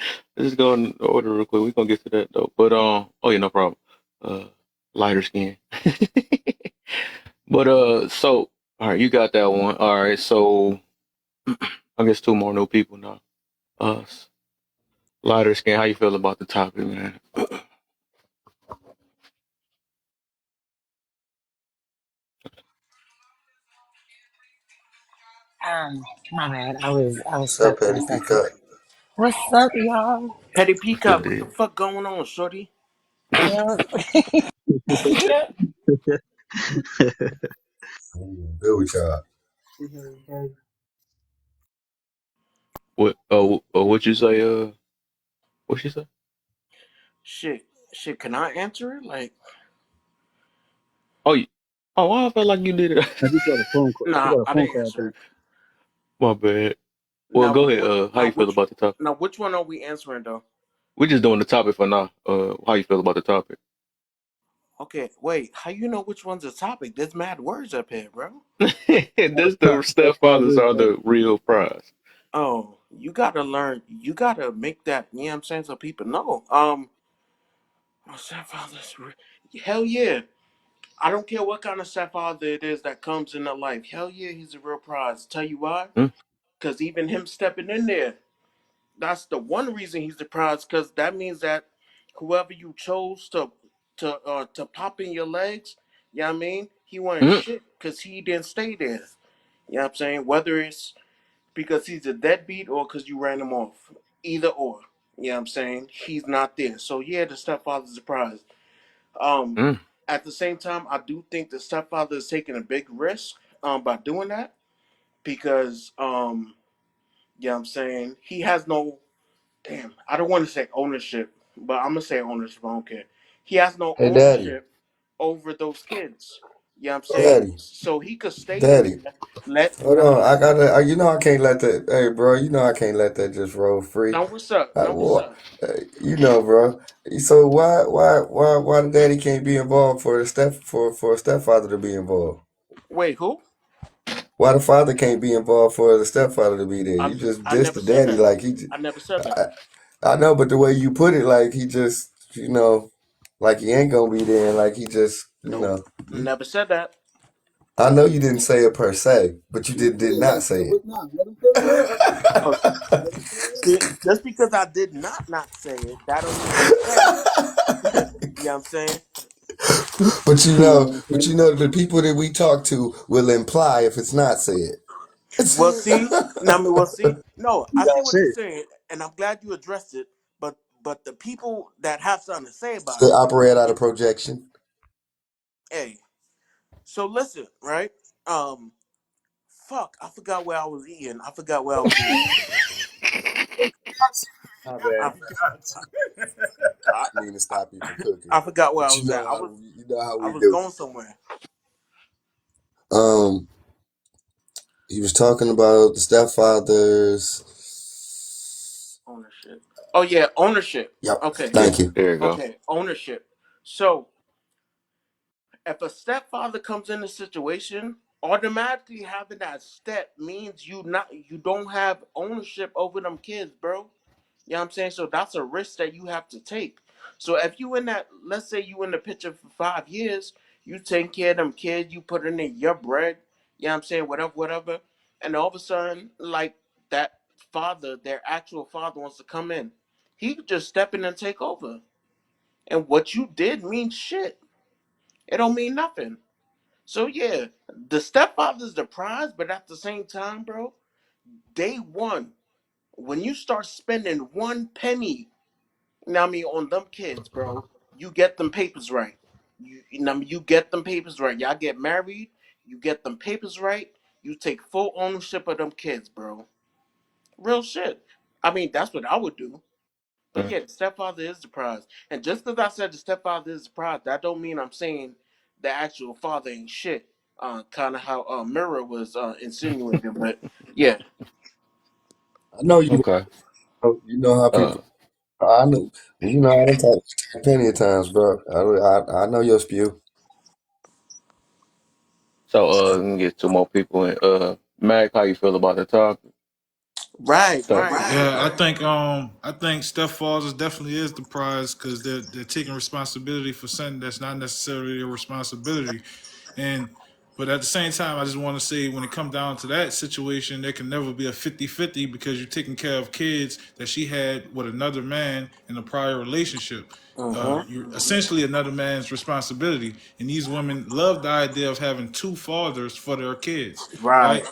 just go in order real quick. We gonna get to that though. But oh yeah, no problem. Uh, lighter skin. But so all right, you got that one. All right, so I guess two more new people now. Uh, lighter skin. How you feel about the topic, man? My bad. I was What's up, stuck for a Patty second. Peacock? What's up, y'all? Petty What's the Peacock, what the deal? fuck going on, shorty? Yeah. Yeah. Good with y'all. What? What you say? What you say? Shit, shit. Can I answer it? Like, Oh, oh, I felt like you did it. I just got a phone call. I nah, got a I phone didn't call. I answer think. it. My bad. Well, Now, go ahead. How you feel about the topic? now, which one are we answering though? We're just doing the topic for now. How you feel about the topic? Okay, wait. How you know which one's the topic? There's mad words up here, bro. This the stepfathers Stepfathers, are the real prize. Oh, you gotta learn. You gotta make that. You know what I'm saying? So people know. My stepfather's. Hell yeah. I don't care what kind of stepfather it is that comes in their life. Hell yeah, he's a real prize. Tell you why? Mm, Because even him stepping in there, that's the one reason he's the prize. Because that means that whoever you chose to pop in your legs, you know what I mean? He wasn't mm, shit because he didn't stay there. You know what I'm saying? Whether it's because he's a deadbeat or because you ran him off. Either or. You know what I'm saying? He's not there. So yeah, the stepfather's a prize. Um, mm, at the same time, I do think the stepfather is taking a big risk by doing that because yeah, I'm saying he has no damn. I don't want to say ownership, but I'm gonna say ownership. I don't care. He has no Hey, Daddy. ownership over those kids. Yeah, I'm saying Daddy. so he could stay in Daddy. there. Let Hold on. I gotta. You know I can't let that. Hey, bro. You know I can't let that just roll free. now what's up? I, Now what's wha- up? you know, bro. So why the daddy can't be involved for the for a stepfather to be involved? Wait, who? Why the father can't be involved for the stepfather to be there? You just I dissed never the said daddy that. like I never said that. I, I know, but the way you put it, like he just, like he ain't gonna be there, and like he just, Nope. Never said that. I know you didn't say it per se, but you did Yeah, not say what now? Let him finish it. Oh, Let him finish see, just because I did not say it, that don't mean I said it. You know what I'm saying? but it. You know what I'm saying? the people that we talk to will imply if it's not said. Well, see, now I mean, well, see, no, You I see gotta what say you're it. saying, and I'm glad you addressed it. But the people that have something to say about They it, operate out of projection. hey. So listen, right? Um, fuck, I forgot where I was eating. I forgot where I was eating. My I bad. forgot. I, Mean to stop you from cooking, I forgot where I but you was at. know how I we was do. going somewhere. Um, he was talking about the stepfathers. Ownership. Oh yeah, ownership. Yep. Okay. Yeah, Thank you. there you go. Okay, ownership. So if a stepfather comes in a situation, automatically having that step means you don't have ownership over them kids, bro. You know what I'm saying? So that's a risk that you have to take. So if you in that, let's say you in the picture for 5 years, you take care of them kids, you put in there your bread, you know what I'm saying, whatever, whatever, and all of a sudden, like that father, their actual father wants to come in, he could just step in and take over. And what you did means shit. It don't mean nothing. So yeah, the stepfather's the prize, but at the same time, bro, day one, when you start spending one penny, you know what I mean, on them kids, bro, you get them papers right. You know what I mean, you get them papers right. Y'all get married, you get them papers right, you take full ownership of them kids, bro. Real shit. I mean, that's what I would do. But Mm. yeah, the stepfather is the prize. And just because I said the stepfather is the prize, that don't mean I'm saying the actual father ain't shit. Kind of how Mirror was insinuating, but yeah. I know you. Okay. You know how Uh, people. I know. You know I done talked plenty of times, bro. I know your spew. so let me get two more people in. Mac, how you feel about the topic? Right, So right. Yeah, I think stepfathers definitely is the prize because they're taking responsibility for something that's not necessarily their responsibility, and but at the same time, I just want to say when it comes down to that situation, there can never be a 50-50 because you're taking care of kids that she had with another man in a prior relationship. Mm-hmm. You're essentially another man's responsibility, and these women love the idea of having two fathers for their kids, Right. right?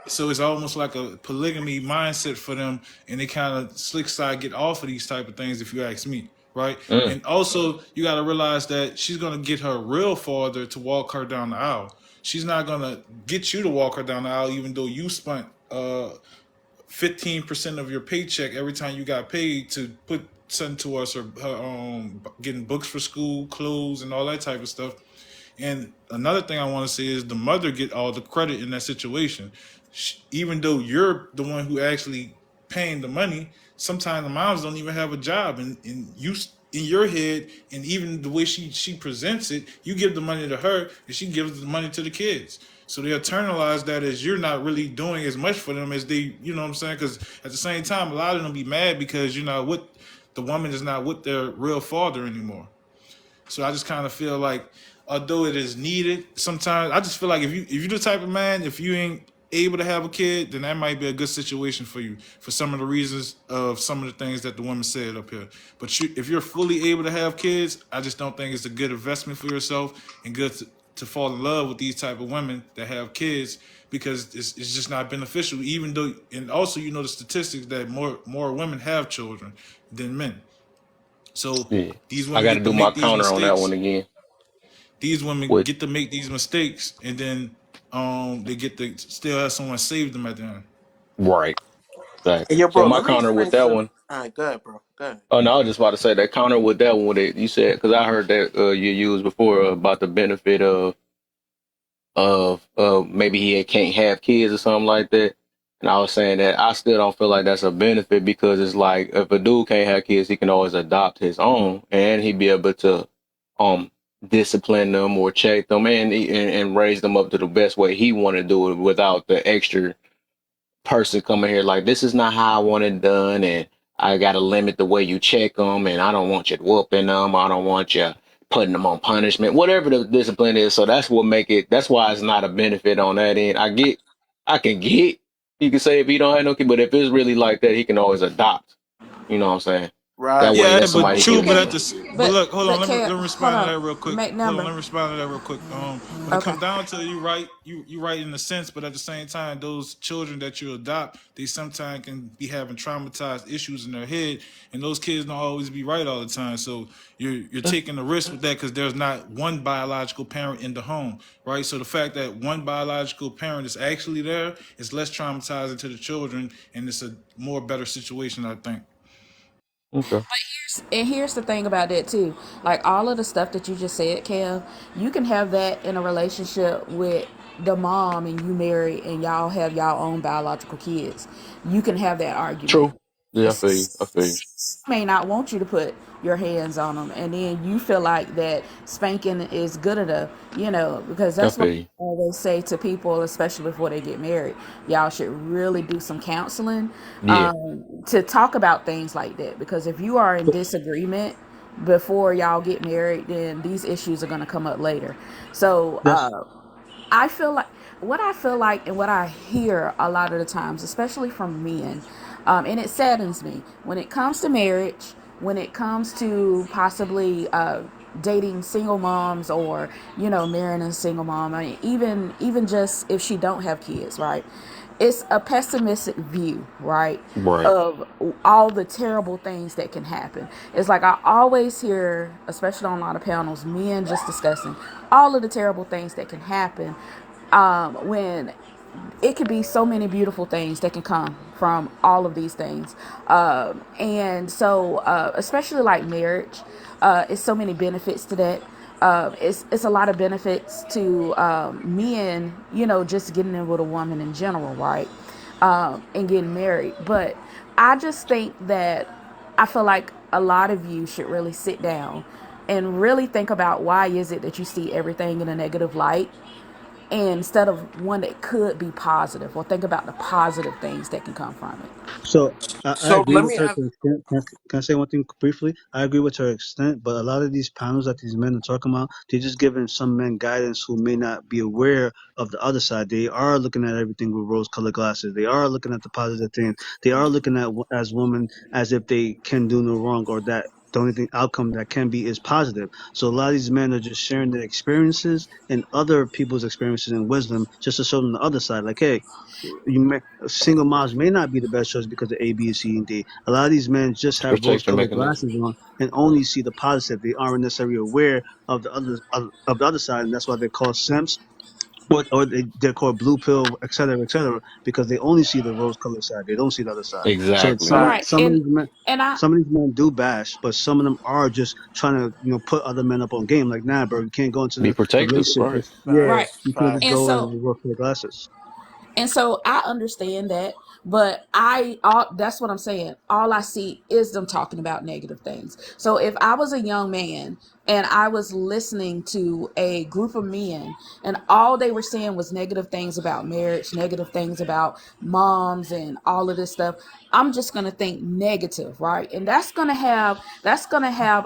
So it's almost like a polygamy mindset for them, and they kind of slick side get off of these type of things, if you ask me, right? mm, And also, you got to realize that she's gonna get her real father to walk her down the aisle. She's not gonna get you to walk her down the aisle, even though you spent 15% of your paycheck every time you got paid to put something towards her getting books for school, clothes, and all that type of stuff. And another thing I want to say is the mother get all the credit in that situation. Even though you're the one who actually paying the money, sometimes the moms don't even have a job, and you in your head, and even the way she presents it, you give the money to her, and she gives the money to the kids. So they internalize that as you're not really doing as much for them as they, you know what I'm saying? Because at the same time, a lot of them be mad because you're not with the woman is not with their real father anymore. So I just kind of feel like, although it is needed, sometimes I just feel like if you're the type of man, if you ain't able to have a kid, then that might be a good situation for you for some of the reasons of some of the things that the woman said up here. But if you're fully able to have kids, I just don't think it's a good investment for yourself and good to fall in love with these type of women that have kids because it's just not beneficial. Even though, and also you know the statistics that more women have children than men. So yeah, these I women got to get to do my make these counter on that one mistakes. again. These women With get to make these mistakes, and then they get to still have someone save them at the end. right, Hey, exactly. yo, So bro, my let me counter with explain that some. one. All right, go ahead, bro. Go ahead. Oh no, I was just about to say that counter with that one. With it, you said because I heard that you used before about the benefit of maybe he can't have kids or something like that. And I was saying that I still don't feel like that's a benefit because it's like if a dude can't have kids, he can always adopt his own, and he'd be able to um discipline them or check them and raise them up to the best way he want to do it without the extra person coming here like this is not how I want it done, and I got to limit the way you check them, and I don't want you whooping them, I don't want you putting them on punishment, whatever the discipline is. So that's what make it. That's why it's not a benefit on that end. I can get. You can say if he don't have no kid, but if it's really like that, he can always adopt. You know what I'm saying? Right. That way, Yeah, let but somebody true. give But it at to Okay, them. this, but but look, hold on. Let me hold respond to on. that real quick. Make Hold on, number. let me respond to that real quick. When it Okay. comes down to it, you right, you right in a sense, but at the same time, those children that you adopt, they sometimes can be having traumatized issues in their head, and those kids don't always be right all the time. So you're taking the risk with that because there's not one biological parent in the home, right? So the fact that one biological parent is actually there is less traumatizing to the children, and it's a more better situation, I think. Okay. And here's the thing about that too. Like all of the stuff that you just said, Kev, you can have that in a relationship with the mom and you marry and y'all have y'all own biological kids. You can have that argument. True. Yeah, I feel you. I feel you. May not want you to put your hands on them, and then you feel like that spanking is good enough, because I that's what feel you. I always say to people, especially before they get married. Y'all should really do some counseling, Yeah. to talk about things like that, because if you are in disagreement before y'all get married, then these issues are going to come up later. So That's I feel like what I feel like and what I hear a lot of the times, especially from men, and it saddens me when it comes to marriage, when it comes to possibly dating single moms, or marrying a single mom. I mean, even just if she don't have kids, right? It's a pessimistic view, right, Right. of all the terrible things that can happen. It's like I always hear, especially on a lot of panels, men just discussing all of the terrible things that can happen, when it could be so many beautiful things that can come from all of these things. And so, especially like marriage, it's so many benefits to that. It's a lot of benefits to men, just getting in with a woman in general, right? And getting married. But I just think that I feel like a lot of you should really sit down and really think about why is it that you see everything in a negative light, instead of one that could be positive, or think about the positive things that can come from it. so. I So agree let with me her ask. to an extent. Can I say one thing briefly? I agree with her extent, but a lot of these panels that these men are talking about, they're just giving some men guidance who may not be aware of the other side. They are looking at everything with rose-colored glasses. They are looking at the positive things. They are looking at as women as if they can do no wrong, or that the only thing outcome that can be is positive. So a lot of these men are just sharing their experiences and other people's experiences and wisdom, just to show them the other side. Like, hey, you may, single moms may not be the best choice because of A, B, C, and D. A lot of these men just have Protection rose-colored mechanism. glasses on and only see the positive. They aren't necessarily aware of the other of the other side, and that's why they're called simps, or they're called blue pill, et cetera, because they only see the rose-colored side. They don't see the other side. So Exactly. Right. some of And these men. and I Some of these men do bash, but some of them are just trying to, put other men up on game. Like, nah, bro, you can't go into Be the protective. relationship. Right. Yeah, right. Facts, you can't just And facts. go in so with rose-colored glasses. I understand that, but that's what I'm saying. All I see is them talking about negative things. So if I was a young man and I was listening to a group of men and all they were saying was negative things about marriage, negative things about moms and all of this stuff, I'm just going to think negative, right? And that's going to have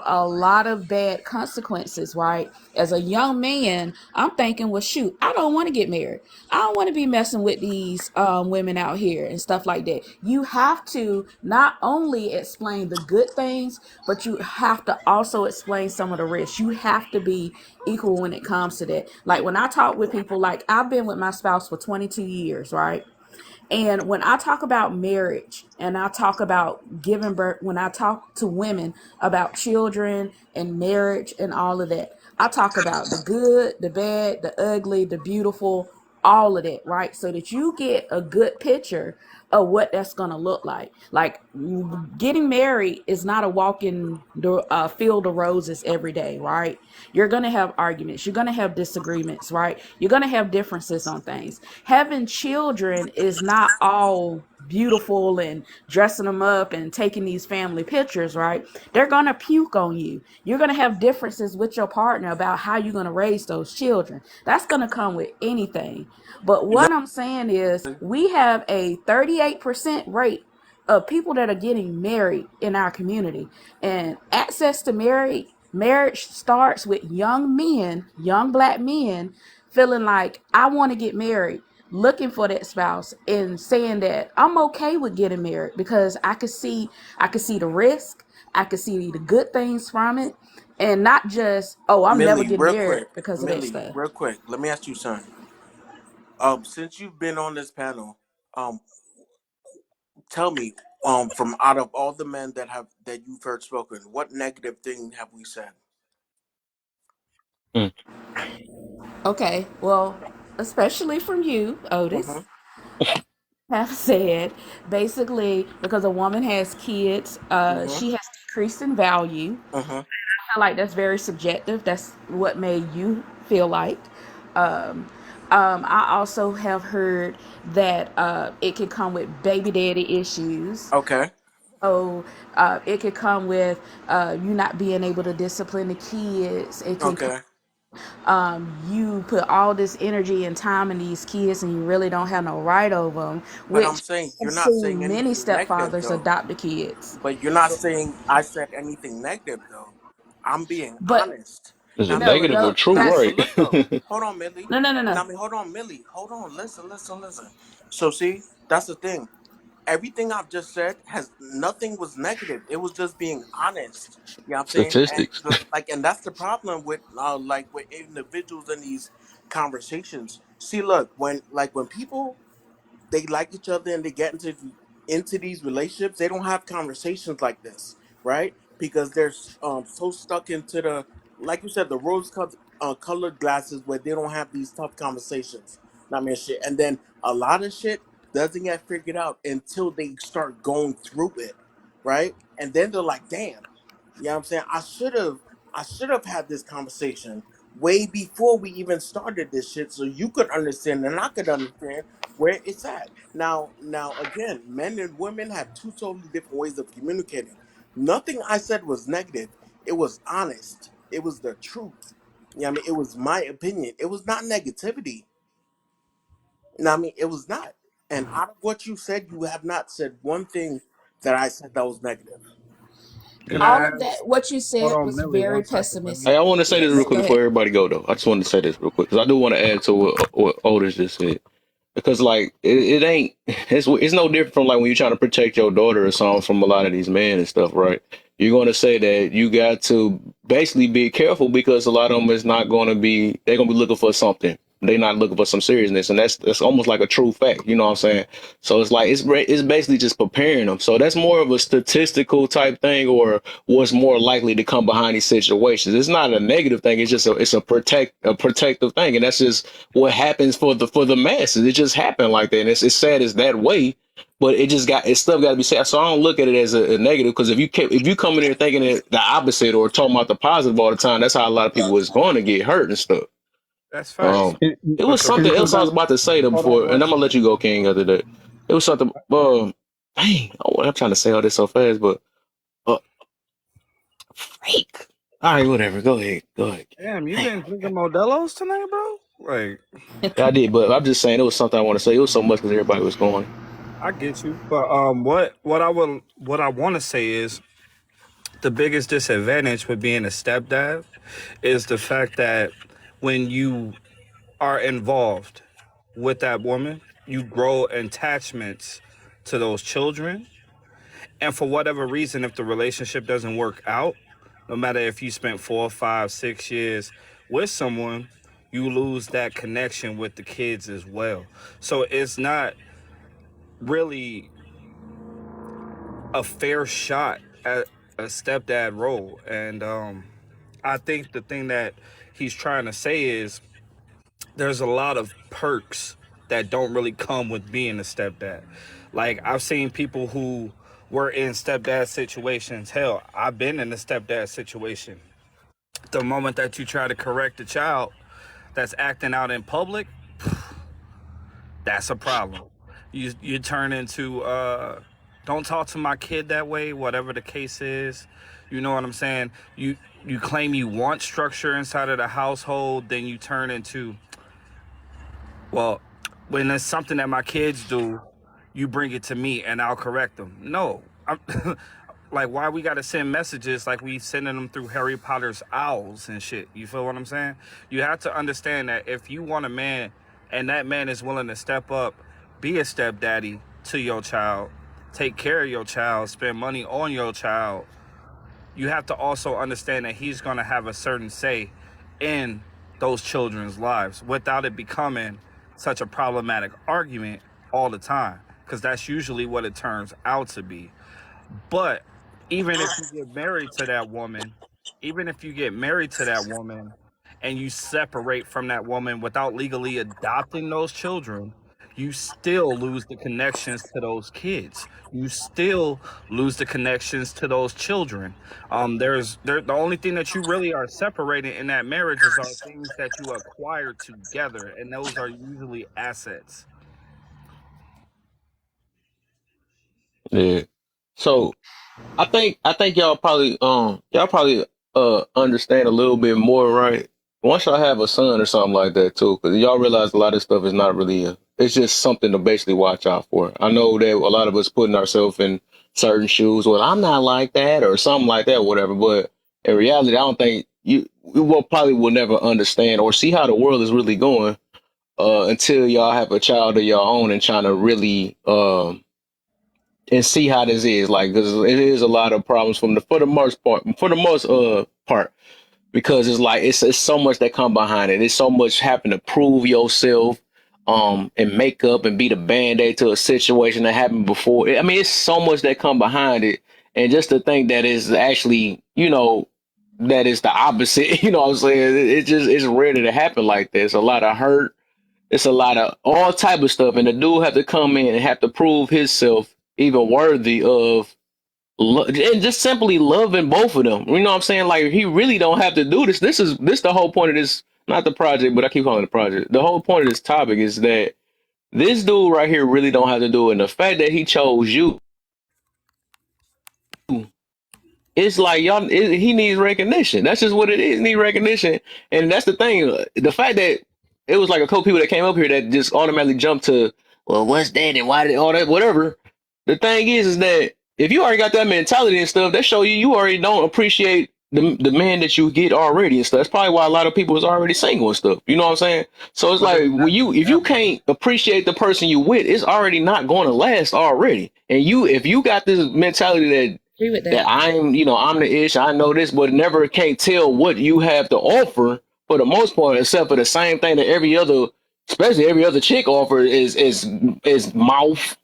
a lot of bad consequences, right? As a young man, I'm thinking, well, shoot, I don't want to get married. I don't want to be messing with these women out here and stuff like that. You have to not only explain the good things, but you have to also explain some of the risks. You have to be equal when it comes to that. Like when I talk with people, like I've been with my spouse for 22 years, right? And when I talk about marriage and I talk about giving birth, when I talk to women about children and marriage and all of that, I talk about the good, the bad, the ugly, the beautiful, all of that, right? So that you get a good picture of what that's going to look like. Like getting married is not a walk in the field of roses every day, right? You're going to have arguments. You're going to have disagreements, right? You're going to have differences on things. Having children is not all beautiful and dressing them up and taking these family pictures, right? They're going to puke on you. You're going to have differences with your partner about how you're going to raise those children. That's going to come with anything. But what I'm saying is, we have a 38% rate of people that are getting married in our community, and access to marriage starts with young men, young black men, feeling like I want to get married, looking for that spouse and saying that I'm okay with getting married because I could see the risk. I could see the good things from it, and not just, oh, I'm never Millie, getting real married quick. because of that Millie, stuff. real quick. Let me ask you something. Since you've been on this panel, um, tell me, from out of all the men that you've heard spoken, what negative thing have we said? Mm. Okay, well, especially from you, Mm-hmm. Otis, have said basically because a woman has kids, Mm-hmm. she has decreased in value. Mm-hmm. I feel like that's very subjective. That's what made you feel like. Um, I also have heard that it can come with baby daddy issues. Okay. So it could come with you not being able to discipline the kids. It can come, Okay. you put all this energy and time in these kids and you really don't have no right over them, But which I'm saying I've you're not saying seen many anything negative stepfathers though. adopt the kids. But you're not saying I said anything negative though. I'm being But honest. Is Now it I mean, no, negative or no, true? now that's Right. but look though. Hold on, Millie. no, no, no, no. Now I mean, hold on, Millie. Hold on. Listen, listen, listen. So see, that's the thing. Everything I've just said has nothing was negative. It was just being honest. You know what I'm saying? And Statistics. like, and that's the problem with like with individuals in these conversations. See, look, when people they like each other and they get into these relationships, they don't have conversations like this, right? Because they're so stuck into the, like you said, the colored glasses where they don't have these tough conversations. I mean, shit, and then a lot of shit doesn't get figured out until they start going through it, right? And then they're like, "Damn, you know what I'm saying? I should have had this conversation way before we even started this shit, so you could understand and I could understand where it's at. Now again, men and women have two totally different ways of communicating. Nothing I said was negative. It was honest. It was the truth. You know what I mean? It was my opinion. It was not negativity. You know what I mean? It was not. And out of what you said, you have not said one thing that I said that was negative. Can Yeah. All I of ask? that, what you Hold said on, was Millie, very 1 second. Let me. Hey, pessimistic. I want to say this real Yes, quick go before ahead. everybody go though. I just wanted to say this real quick because I do want to add to what Otis just said. Because like it ain't it's no different from like when you're trying to protect your daughter or something from a lot of these men and stuff, right? You're going to say that you got to basically be careful because a lot of them is not going to be they're going to be looking for something. They're not looking for some seriousness, and that's almost like a true fact. You know what I'm saying? So it's like it's basically just preparing them. So that's more of a statistical type thing, or what's more likely to come behind these situations. It's not a negative thing. It's just a protective thing, and that's just what happens for the masses. It just happened like that, and it's sad it's that way. But it just got it's stuff got to be said. So I don't look at it as a negative because if you come in here thinking it the opposite or talking about the positive all the time, that's how a lot of people is going to get hurt and stuff. That's facts. Um, Can, it But was the can something we put else I back? was about to say though hold on before, and one I'm gonna let second. you go, King. After that, it was something. Dang, I'm trying to say all this so fast, but uh, freak. All right, whatever. Go ahead. Go ahead. Damn, you Dang. been drinking Modelo's tonight, bro? Like, Yeah, I did, but I'm just saying it was something I want to say. It was so much because everybody was going. I get you. But what I want to say is the biggest disadvantage with being a stepdad is the fact that when you are involved with that woman, you grow attachments to those children. And for whatever reason, if the relationship doesn't work out, no matter if you spent 4, 5, 6 years with someone, you lose that connection with the kids as well. So it's not really a fair shot at a stepdad role. And I think the thing that he's trying to say is there's a lot of perks that don't really come with being a stepdad. Like I've seen people who were in stepdad situations. Hell, I've been in a stepdad situation. The moment that you try to correct a child that's acting out in public, that's a problem. You turn into don't talk to my kid that way, whatever the case is. You know what I'm saying? You claim you want structure inside of the household, then you turn into, well, when it's something that my kids do, you bring it to me and I'll correct them. No, I'm, like why we gotta send messages like we sending them through Harry Potter's owls and shit. You feel what I'm saying? You have to understand that if you want a man and that man is willing to step up, be a stepdaddy to your child, take care of your child, spend money on your child, you have to also understand that he's going to have a certain say in those children's lives without it becoming such a problematic argument all the time, because that's usually what it turns out to be. But even if you get married to that woman, even if you get married to that woman and you separate from that woman without legally adopting those children, you still lose the connections to those kids. You still lose the connections to those children. The only thing that you really are separating in that marriage is are things that you acquire together, and those are usually assets. Yeah. So I think y'all probably understand a little bit more, right? Once y'all have a son or something like that too, because y'all realize a lot of stuff is not really it's just something to basically watch out for. I know that a lot of us putting ourselves in certain shoes. Well, I'm not like that or something like that, whatever. But in reality, I don't think you will probably will never understand or see how the world is really going until y'all have a child of your own and trying to really and see how this is like because it is a lot of problems from the for the most part because it's like it's so much that come behind it. It's so much having to prove yourself and make up and be the band-aid to a situation that happened before. I mean, it's so much that come behind it, and just to think that is actually that is the opposite. You know what I'm saying? It's rare that it happen like this. A lot of hurt, it's a lot of all type of stuff, and the dude have to come in and have to prove himself even worthy of and just simply loving both of them. You know what I'm saying? Like he really don't have to do this. This the whole point of this, not the project, but I keep calling it the project. The whole point of this topic is that this dude right here really don't have to do it. And the fact that he chose you, it's like he needs recognition. That's just what it is. He need recognition, and that's the thing. The fact that it was like a couple people that came up here that just automatically jumped to, well, what's that and why did all that, whatever. The thing is that if you already got that mentality and stuff, that show you already don't appreciate the man that you get already and stuff. That's probably why a lot of people is already single and stuff. You know what I'm saying? So it's But like it's when not if you that, bro. can't appreciate the person you with, it's already not going to last already. And if you got this mentality Agree with that that. I'm the ish, I know this, but never can't tell what you have to offer for the most part, except for the same thing that every other, especially every other chick offer is mouth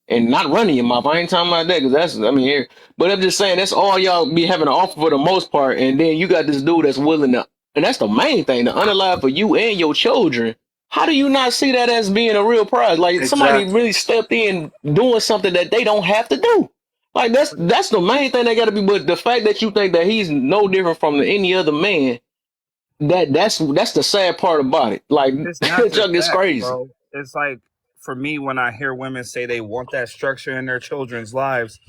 and not running your mouth. I ain't talking about that because I mean, but I'm just saying that's all y'all be having to offer for the most part, and then you got this dude that's willing to, and that's the main thing, to unalive for you and your children. How do you not see that as being a real prize? Like somebody Exactly. really stepped in doing something that they don't have to do. Like that's the main thing they got to be. But the fact that you think that he's no different from any other man, that's the sad part about it. Like It's not just Chuck is that, crazy. bro. It's like for me when I hear women say they want that structure in their children's lives,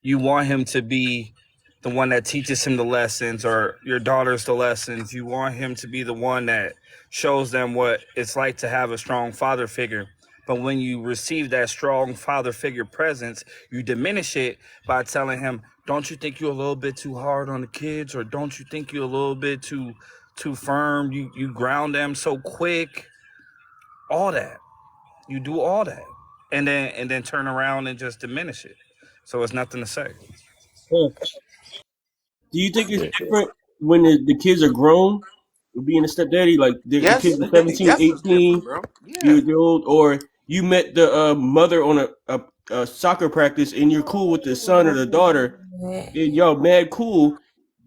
you want him to be the one that teaches him the lessons or your daughters the lessons. You want him to be the one that shows them what it's like to have a strong father figure. But when you receive that strong father figure presence, you diminish it by telling him, "Don't you think you're a little bit too hard on the kids, or don't you think you're a little bit too firm? You ground them so quick." All that. You do all that. And then turn around and just diminish it. So it's nothing to say. Huh. Do you think it's Yeah. different when the kids are grown, being a stepdaddy, like the kids Yes, are 17, yes, it's 18 different, bro. Yeah, years old, or you met the mother on a soccer practice and you're cool with the son or the daughter and y'all mad cool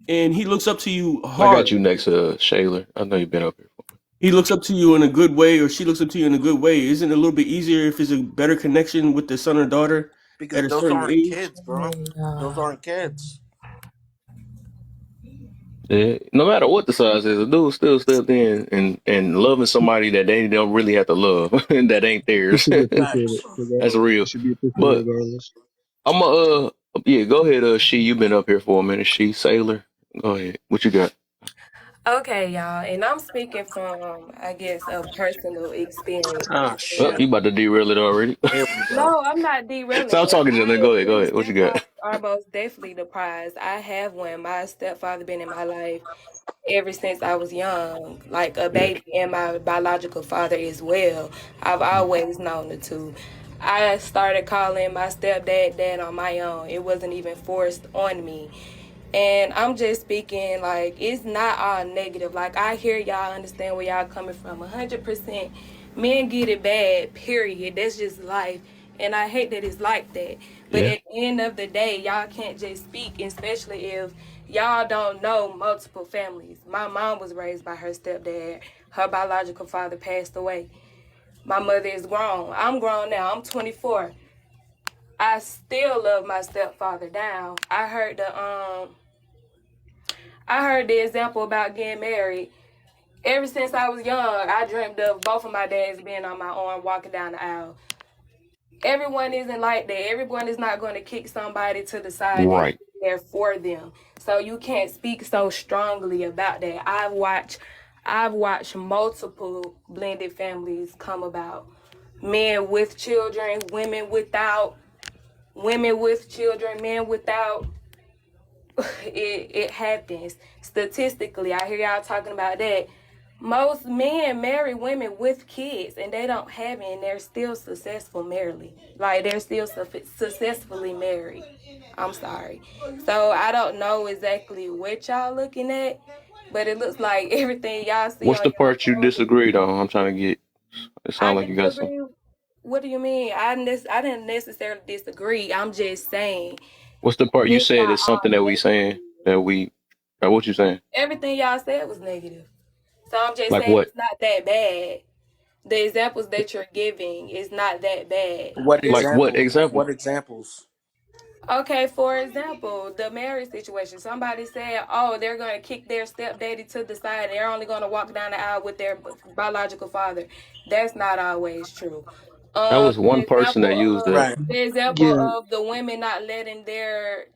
and he looks up to you I got hard. you next, Shayla. I know you've been up here. He looks up to you in a good way or she looks up to you in a good way. Isn't it a little bit easier if it's a better connection with the son or daughter because at a those certain aren't age? kids, bro. Those aren't kids. Yeah, no matter what the size is, a dude still stepped in and loving somebody that they don't really have to love and that ain't It theirs. should be appreciated Facts. That's regardless. It real. should be appreciated But regardless. I'm yeah, go ahead, she, you been up here for a minute, she Sailor. Go ahead. What you got? Okay, y'all, and I'm speaking from, I guess, a personal Oh experience. Oh, shit. you about to derail it already. Here we go. No, I'm not derailing So I'm it. talking to them. Go ahead, go Me and ahead. What you got? stepfather are most definitely the prize. I have one. My stepfather been in my life ever since I was young, like a Yeah. baby, and my biological father as well. I've always known the two. I started calling my stepdad dad on my own. It wasn't even forced on me. And I'm just speaking like it's not all negative. Like I hear y'all understand where y'all coming from. 100%. Men get it bad. Period. That's just life. And I hate that it's like that. But Yeah. at the end of the day, y'all can't just speak, especially if y'all don't know multiple families. My mom was raised by her stepdad. Her biological father passed away. My mother is grown. I'm grown now. I'm 24. I still love my stepfather down. I heard the example about getting married. Ever since I was young, I dreamed of both of my dads being on my arm walking down the aisle. Everyone isn't like that. Everyone is not going to kick somebody to the side and Right. be there for them. So you can't speak so strongly about that. I've watched multiple blended families come about. Men with children, women without, women with children, men without. It happens statistically. I hear y'all talking about that. Most men marry women with kids and they don't have it and they're still successful marriedly. Like they're still successfully married. I'm sorry. So I don't know exactly what y'all looking at, but it looks like everything y'all see What's on the your part you phone. disagreed on? I'm trying to get. It I sounds like you got some. disagree. What do you mean? I didn't necessarily disagree. I'm just saying What's the part you it's said not is all something that we saying negative. that we. What you saying? Everything y'all said was negative. So I'm just Like saying what? it's not that bad. The examples that you're giving is not that bad. What You're Like what examples? example? What examples? okay. For example, the marriage situation. Somebody said, "Oh, they're going to kick their stepdaddy to the side. They're only going to walk down the aisle with their biological father." That's not always true. That was one The person that example used of that. Right. the example Yeah, of the women not letting their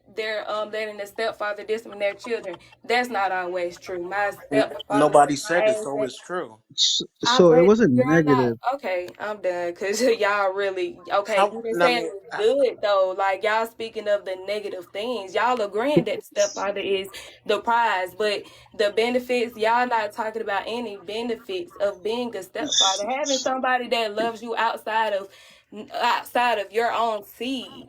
letting the stepfather discipline their children. That's not always true. My stepfather was Nobody said it, my so it's true. so it but wasn't you're not negative. okay. I'm done because y'all really okay. How? You didn't I say it mean, was good though. Like y'all speaking of the negative things, y'all agreeing that the stepfather is the prize, but the benefits y'all not talking about any benefits of being a stepfather. Having somebody that loves you outside of your own seed.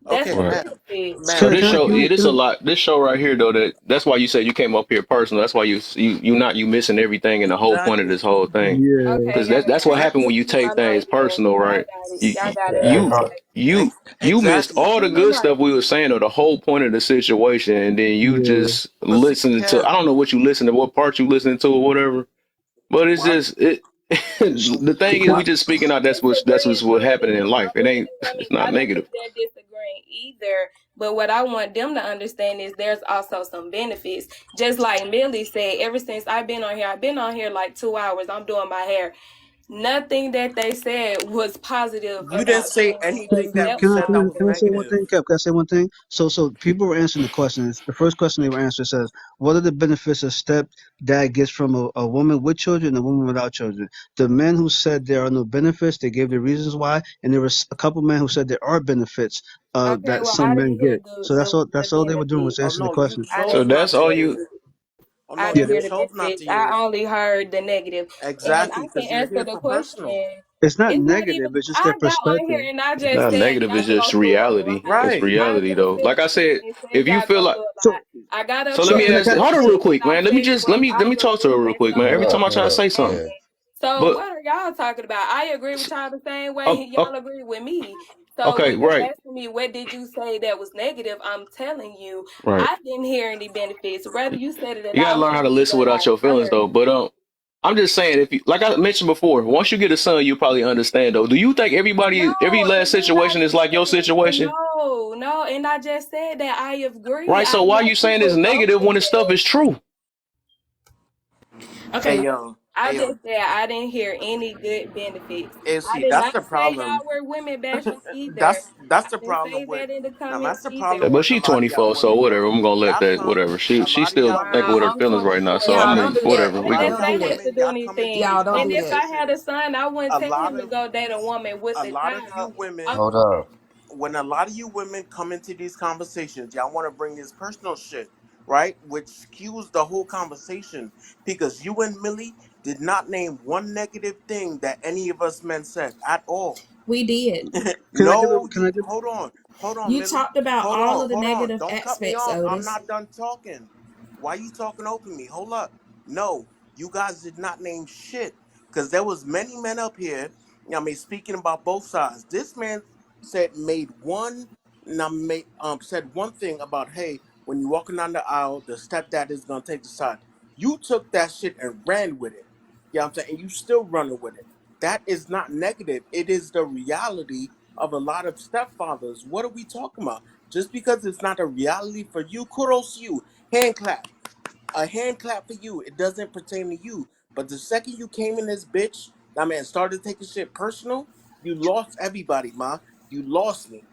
That's okay, a Right. benefit. So Can, ma'am. this can, I- show, can, I- yeah, this can, a I- lot. This show right here, though, that's why you said you came up here personal. That's why you missing everything and the whole point of Exactly. this whole thing. yeah. Okay, Because y'all that's got what it. happened when you take I know things it. Yeah, personal, y'all right? got it. You Y'all got it. you Uh, you missed exactly. all No, the no, good no. stuff we were saying, or the whole point of the situation, and then you Yeah. just But see, listening to. Kev, I don't know what you listen to, what part you listening to, or whatever. But it's why? just it. The thing is, Why? we just speaking out. That's Disagreeing what's what on happening in it. life. It ain't. It's not I don't negative. think they're disagreeing either. But what I want them to understand is there's also some benefits. Just like Millie said, ever since I've been on here like 2 hours. I'm doing my hair. Nothing that they said was positive You didn't about say being a anything Can, that we can I said can I that stepfather. was can I say one negative. thing, Kev? Can I say one thing? So people were answering the questions. The first question they were answering says, "What are the benefits a step dad gets from a woman with children and a woman without children?" The men who said there are no benefits, they gave the reasons why, and there was a couple men who said there are benefits Okay, that well some I men didn't hear get. the So the, the that's all they were doing was benefits. Oh answering the no, you question. I So chose didn't hear not that's the to all hear you. it. benefits. Oh I no, Yeah, didn't you hear the chose not benefits. to I hear it. only heard the negative. And I Exactly, can because you're answer here the for question. personal. it's not It's not negative. even It's just their I got on perspective. here and I It's just not said negative. It's y'all just go through a reality. lot. It's Right. I reality, just though. said Like I said, and said if you y'all feel go like through a So lot. I got up so, let so me here can I? and ask. Can, I Hold on, real said quick, I man. Let me said just both let me I talk to her agree real with quick, man. some Every of time I what try to you're say something, saying. So but what are y'all talking about? I agree with y'all the same way oh, y'all agree with me. So okay, when you're right, asking me what did you say that was negative, I'm telling you right. I didn't hear any benefits. Whether you said it or You not, gotta I'm learn how gonna to believe listen or without not. your I feelings, heard though. it. But I'm just saying, if you like I mentioned before, once you get a son, you probably understand, though. Do you think every No, last and you're not situation is like your listening. And situation? no, no, and I just said that I agree. Right. I So why you want you saying it's with both negative of when the stuff them. is true? Hey Okay. yo, I hey yo. just said I didn't hear any good benefits. And I see, did that's not the say problem. y'all were women bashing either. That's I the didn't problem say with. that in the Now comments that's the either. problem But with a she lot of y'all 24, so women. whatever. I'm gonna let Y'all that. come, Whatever. a She lot of still y'all thinking women. with her Wow, I'm feelings right now. 24 So Y'all I'm too. don't gonna do that. A whatever. We What lot Y'all does can. of don't y'all that do have that. to women, do y'all come into anything? Y'all these don't And do if that. I had a conversations. son, I wouldn't A tell lot him to of go date a woman with a a lot of you child. women, Hold up. when a lot of you women come into these conversations, y'all want to bring this personal shit, right? Which skews the whole conversation because you and Millie did not name one negative thing that any of us men said at all. We did. Can I give No, them? Can you I give? hold on, You Millie. talked about all of the Hold on. negative Don't cut me aspects, off. I'm Otis. not done talking. Why you talking over me? Hold up. No, you guys did not name shit. Cause there was many men up here. I mean, speaking about both sides. This man said made one now made said one thing about, hey, when you're walking down the aisle, the stepdad is gonna take the side. You took that shit and ran with it. You know what I'm saying? And you still running with it. That is not negative. It is the reality of a lot of stepfathers. What are we talking about? Just because it's not a reality for you, kudos to you. Hand clap. A hand clap for you. It doesn't pertain to you. But the second you came in this bitch, I mean, started taking shit personal, you lost everybody, ma. You lost me.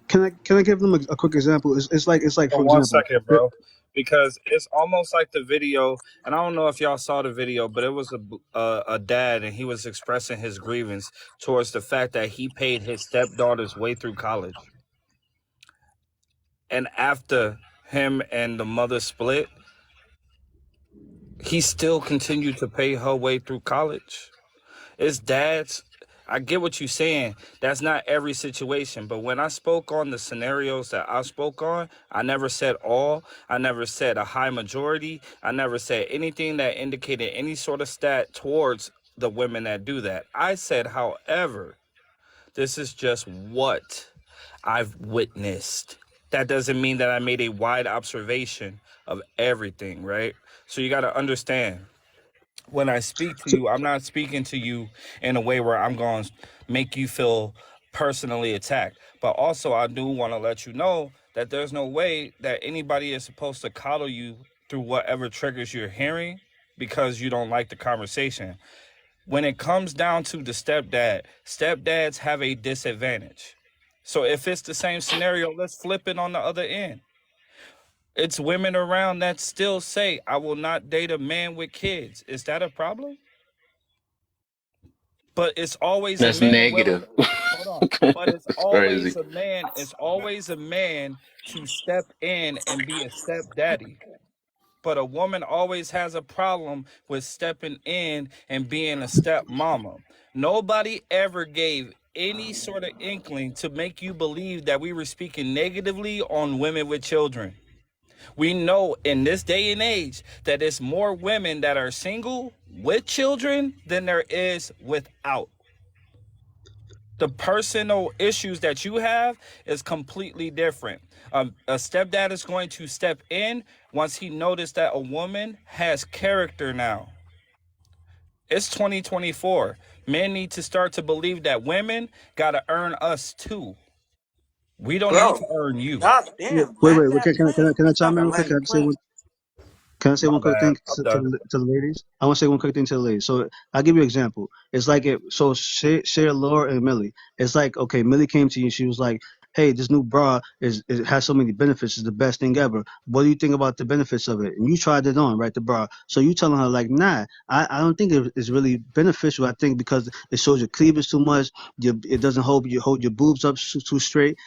Can I give them a quick example? It's like For for one example. second, bro, because it's almost like the video, and I don't know if y'all saw the video, but it was a dad, and he was expressing his grievance towards the fact that he paid his stepdaughter's way through college, and after him and the mother split, he still continued to pay her way through college. It's dads. I get what you're saying. That's not every situation. But when I spoke on the scenarios that I spoke on, I never said all. I never said a high majority. I never said anything that indicated any sort of stat towards the women that do that. I said, however, this is just what I've witnessed. That doesn't mean that I made a wide observation of everything, right? So you got to understand, when I speak to So, you, I'm not speaking to you in a way where I'm going to make you feel personally attacked. But also, I do want to let you know that there's no way that anybody is supposed to coddle you through whatever triggers you're hearing because you don't like the conversation. When it comes down to the stepdads have a disadvantage. So if it's the same scenario, let's flip it on the other end. It's women around that still say, I will not date a man with kids. Is that a problem? But it's always a That's man willing. negative. Hold on. But it's It's crazy. always a man. It's always a man to step in and be a stepdaddy. But a woman always has a problem with stepping in and being a stepmama. Nobody ever gave any sort of inkling to make you believe that we were speaking negatively on women with children. We know in this day and age that it's more women that are single with children than there is without. The personal issues that you have is completely different. A stepdad is going to step in once he noticed that a woman has character now. It's 2024. Men need to start to believe that women got to earn us too. We don't need Bro, to earn you. god wait, damn, wait, land wait. that plane. Can I It's chime not in a real quick? land the plane. Can I say My one quick bad. thing I'm to done. to the ladies? I want to say one quick thing to the ladies. So I'll give you an example. It's like it. So share Laura and Millie. It's like, okay, Millie came to you. She was like, "Hey, this new bra is it has so many benefits. It's the best thing ever. What do you think about the benefits of it?" And you tried it on, right? The bra. So you telling her like, "Nah, I don't think it's really beneficial. I think because it shows your cleavage too much. It doesn't hold your boobs up too straight.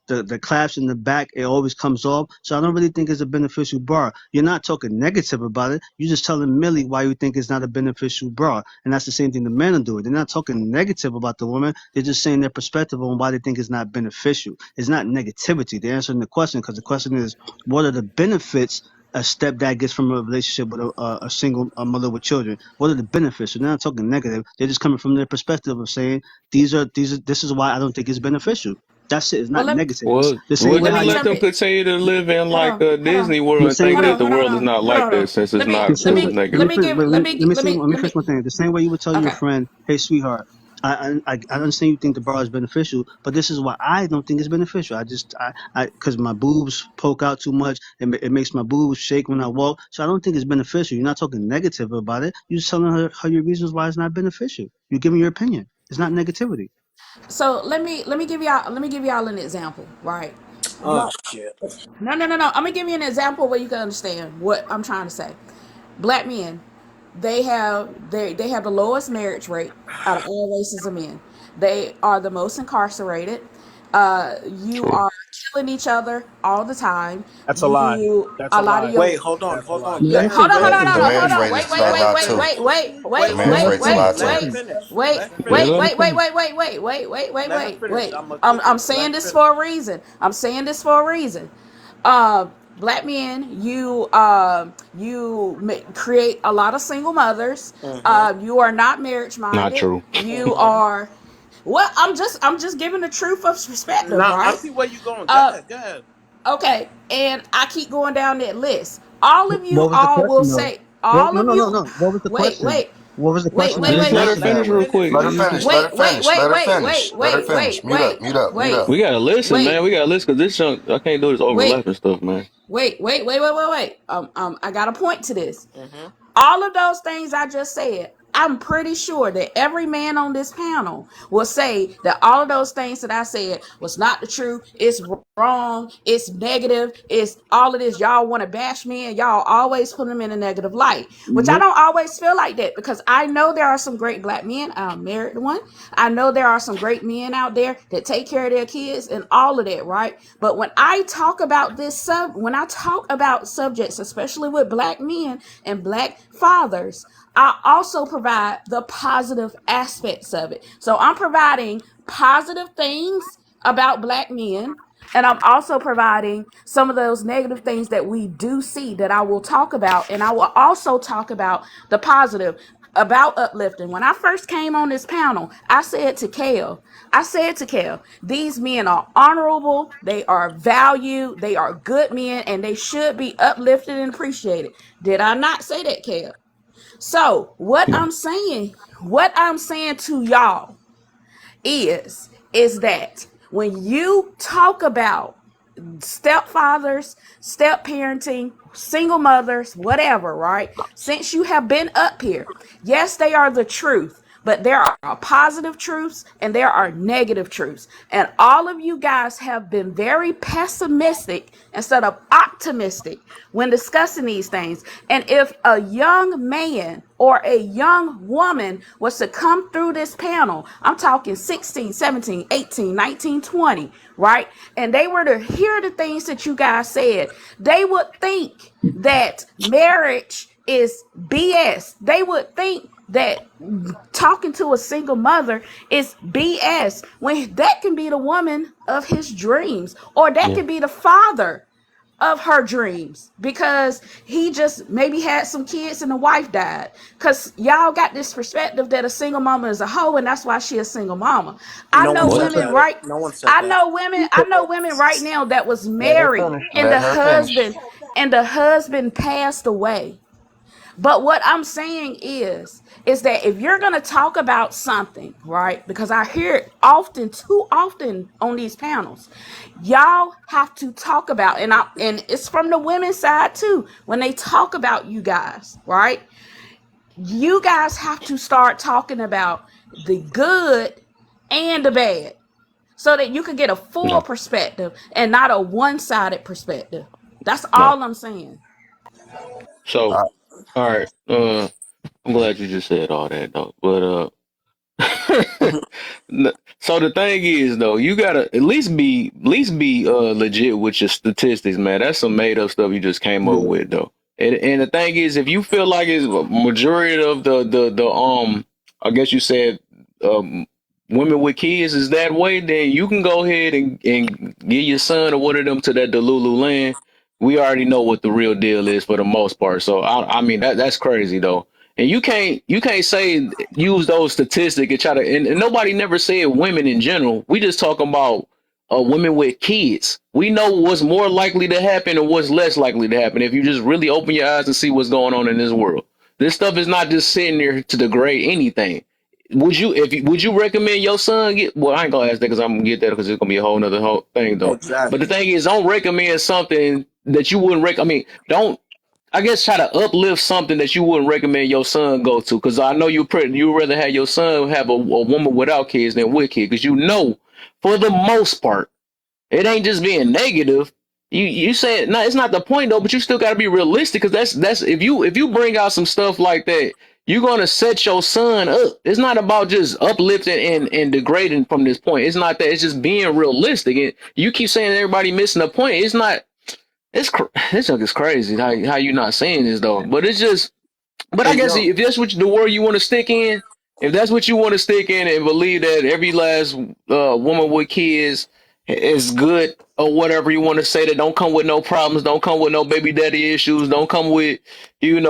The clasp in the back, it always comes off. So I don't really think it's a beneficial bra. You're not talking negative about it. You're just telling Millie why you think it's not a beneficial bra. And that's the same thing the men are doing. They're not talking negative about the woman. They're just saying their perspective on why they think it's not beneficial. It's not negativity. They're answering the question because the question is, what are the benefits a stepdad gets from a relationship with a single mother with children? What are the benefits? So they're not talking negative. They're just coming from their perspective of saying this is why I don't think it's beneficial. That's it. It's Well, not negative. It's Well, the same well, way let just how me you let jump them in. continue to live in Hold like on, hold on, Disney the World and same think hold way. that on, the hold on, world is hold on, not hold on, like hold on. that since it's Let me The not, let since same it's way. me let negative. me give let me Let me let say me let me let finish me one thing. The same way you would tell your okay. friend, "Hey, sweetheart, I understand you think the bra is beneficial, but this is why I don't think it's beneficial. I because my boobs poke out too much, and it makes my boobs shake when I walk. So I don't think it's beneficial. You're not talking negative about it. You're just telling her your reasons why it's not beneficial. You're giving your opinion. It's not negativity. So let me give y'all an example, right? Oh shit. No. I'm gonna give you an example where you can understand what I'm trying to say. Black men, they have the lowest marriage rate out of all races of men. They are the most incarcerated. You True. are killing each other all the time. That's a lie. You, That's a a lot of lie. your, Wait, hold on, That's a hold lie. on. yeah, Let That's her hold on, hold let on, her hold The on, finish. hold marriage on. rate Wait, is wait, about wait, high wait, too. wait, wait, The wait, Hold marriage on. wait, rate's wait, about Let her too. wait, finish. wait, Let her Yeah, finish. wait, let her wait, wait, finish. wait, wait, wait, wait, wait, wait, Let her wait, finish. wait. I'm gonna kick I'm her. Let saying her this finish. for a reason. I'm saying this for a reason. Black men, create a lot of single mothers. Mm-hmm. You are not marriage Not minded. true. You Mm-hmm. are, well, I'm just giving the truth of perspective, Now I right? see where you going. Go Uh, ahead. Go ahead. okay, and I keep going down that list. All of you What was the all will question though? say, What? all No, of no, no, you, no. What was the wait, question? wait, What was the wait, question wait, that Just was wait, let Let her wait, mentioned? let her finish real wait, finish. quick. Let her Let her finish. finish. Let her wait, wait, finish. wait, Let her wait, finish. wait, Let her wait, finish. wait, Mute up. wait, Mute up. Mute up. wait, We gotta listen, wait, man. We gotta listen because this junk, I can't do this wait, overlapping stuff, man. wait. I got a point to this. Mm-hmm. All of those things I just said, I'm pretty sure that every man on this panel will say that all of those things that I said was not the truth. It's wrong. It's negative. It's all of this. Y'all want to bash me and y'all always put them in a negative light, which I Nope. don't always feel like that because I know there are some great black men. I'm married to one. I know there are some great men out there that take care of their kids and all of that, right? But when I talk about when I talk about subjects, especially with black men and black fathers, I also provide the positive aspects of it. So I'm providing positive things about black men. And I'm also providing some of those negative things that we do see that I will talk about. And I will also talk about the positive about uplifting. When I first came on this panel, I said to Kale, these men are honorable, they are valued, they are good men, and they should be uplifted and appreciated. Did I not say that, Kale? So No. what I'm saying to y'all is that when you talk about stepfathers, step parenting, single mothers, whatever, right? Since you have been up here, yes, they are the truth, but there are positive truths and there are negative truths. And all of you guys have been very pessimistic instead of optimistic when discussing these things. And if a young man or a young woman was to come through this panel, I'm talking 16, 17, 18, 19, 20, right? And they were to hear the things that you guys said, they would think that marriage is BS. They would think that talking to a single mother is BS when that can be the woman of his dreams, or that Yeah. can be the father of her dreams because he just maybe had some kids and the wife died. Because y'all got this perspective that a single mama is a hoe and that's why she a single mama. I No know one What? said women, that. right? No one said I that. know women, I know women right now that was Let her married finish. and Let the her finish. husband passed away. But what I'm saying is that if you're gonna talk about something, right? Because I hear it often, too often on these panels, y'all have to talk about, and it's from the women's side too. When they talk about you guys, right? You guys have to start talking about the good and the bad, so that you can get a full No. perspective and not a one-sided perspective. That's No. all I'm saying. So, all right. I'm glad you just said all that though. But so the thing is though, you gotta at least be legit with your statistics, man. That's some made up stuff you just came up Yeah. with though. And the thing is, if you feel like it's a majority of the I guess you said um women with kids is that way, then you can go ahead and give your son or one of them to that Delulu land. We already know what the real deal is for the most part. So I mean that's crazy though. And you can't say use those statistics and try to and nobody never said women in general. We just talk about women with kids. We know what's more likely to happen and what's less likely to happen if you just really open your eyes and see what's going on in this world. This stuff is not just sitting there to degrade anything. Would you recommend your son get? Well, I ain't gonna ask that because I'm gonna get that because it's gonna be a whole nother whole thing though. But the Exactly. thing is, don't recommend something that you wouldn't recommend. I mean, don't. I guess try to uplift something that you wouldn't recommend your son go to, because I know you rather have your son have a woman without kids than with kids, because you know for the most part it ain't just being negative. You say it, no, it's not the point though, but you still got to be realistic, because that's if you bring out some stuff like that, you're gonna set your son up. It's not about just uplifting and degrading from this point. It's not that. It's just being realistic. And you keep saying everybody missing the point. It's not. This junk is crazy. How you not saying this though? But it's just. But I Hey, guess yo, if that's what the world you want to stick in, if that's what you want to stick in and believe that every last woman with kids is good or whatever you want to say, that don't come with no problems, don't come with no baby daddy issues, don't come with you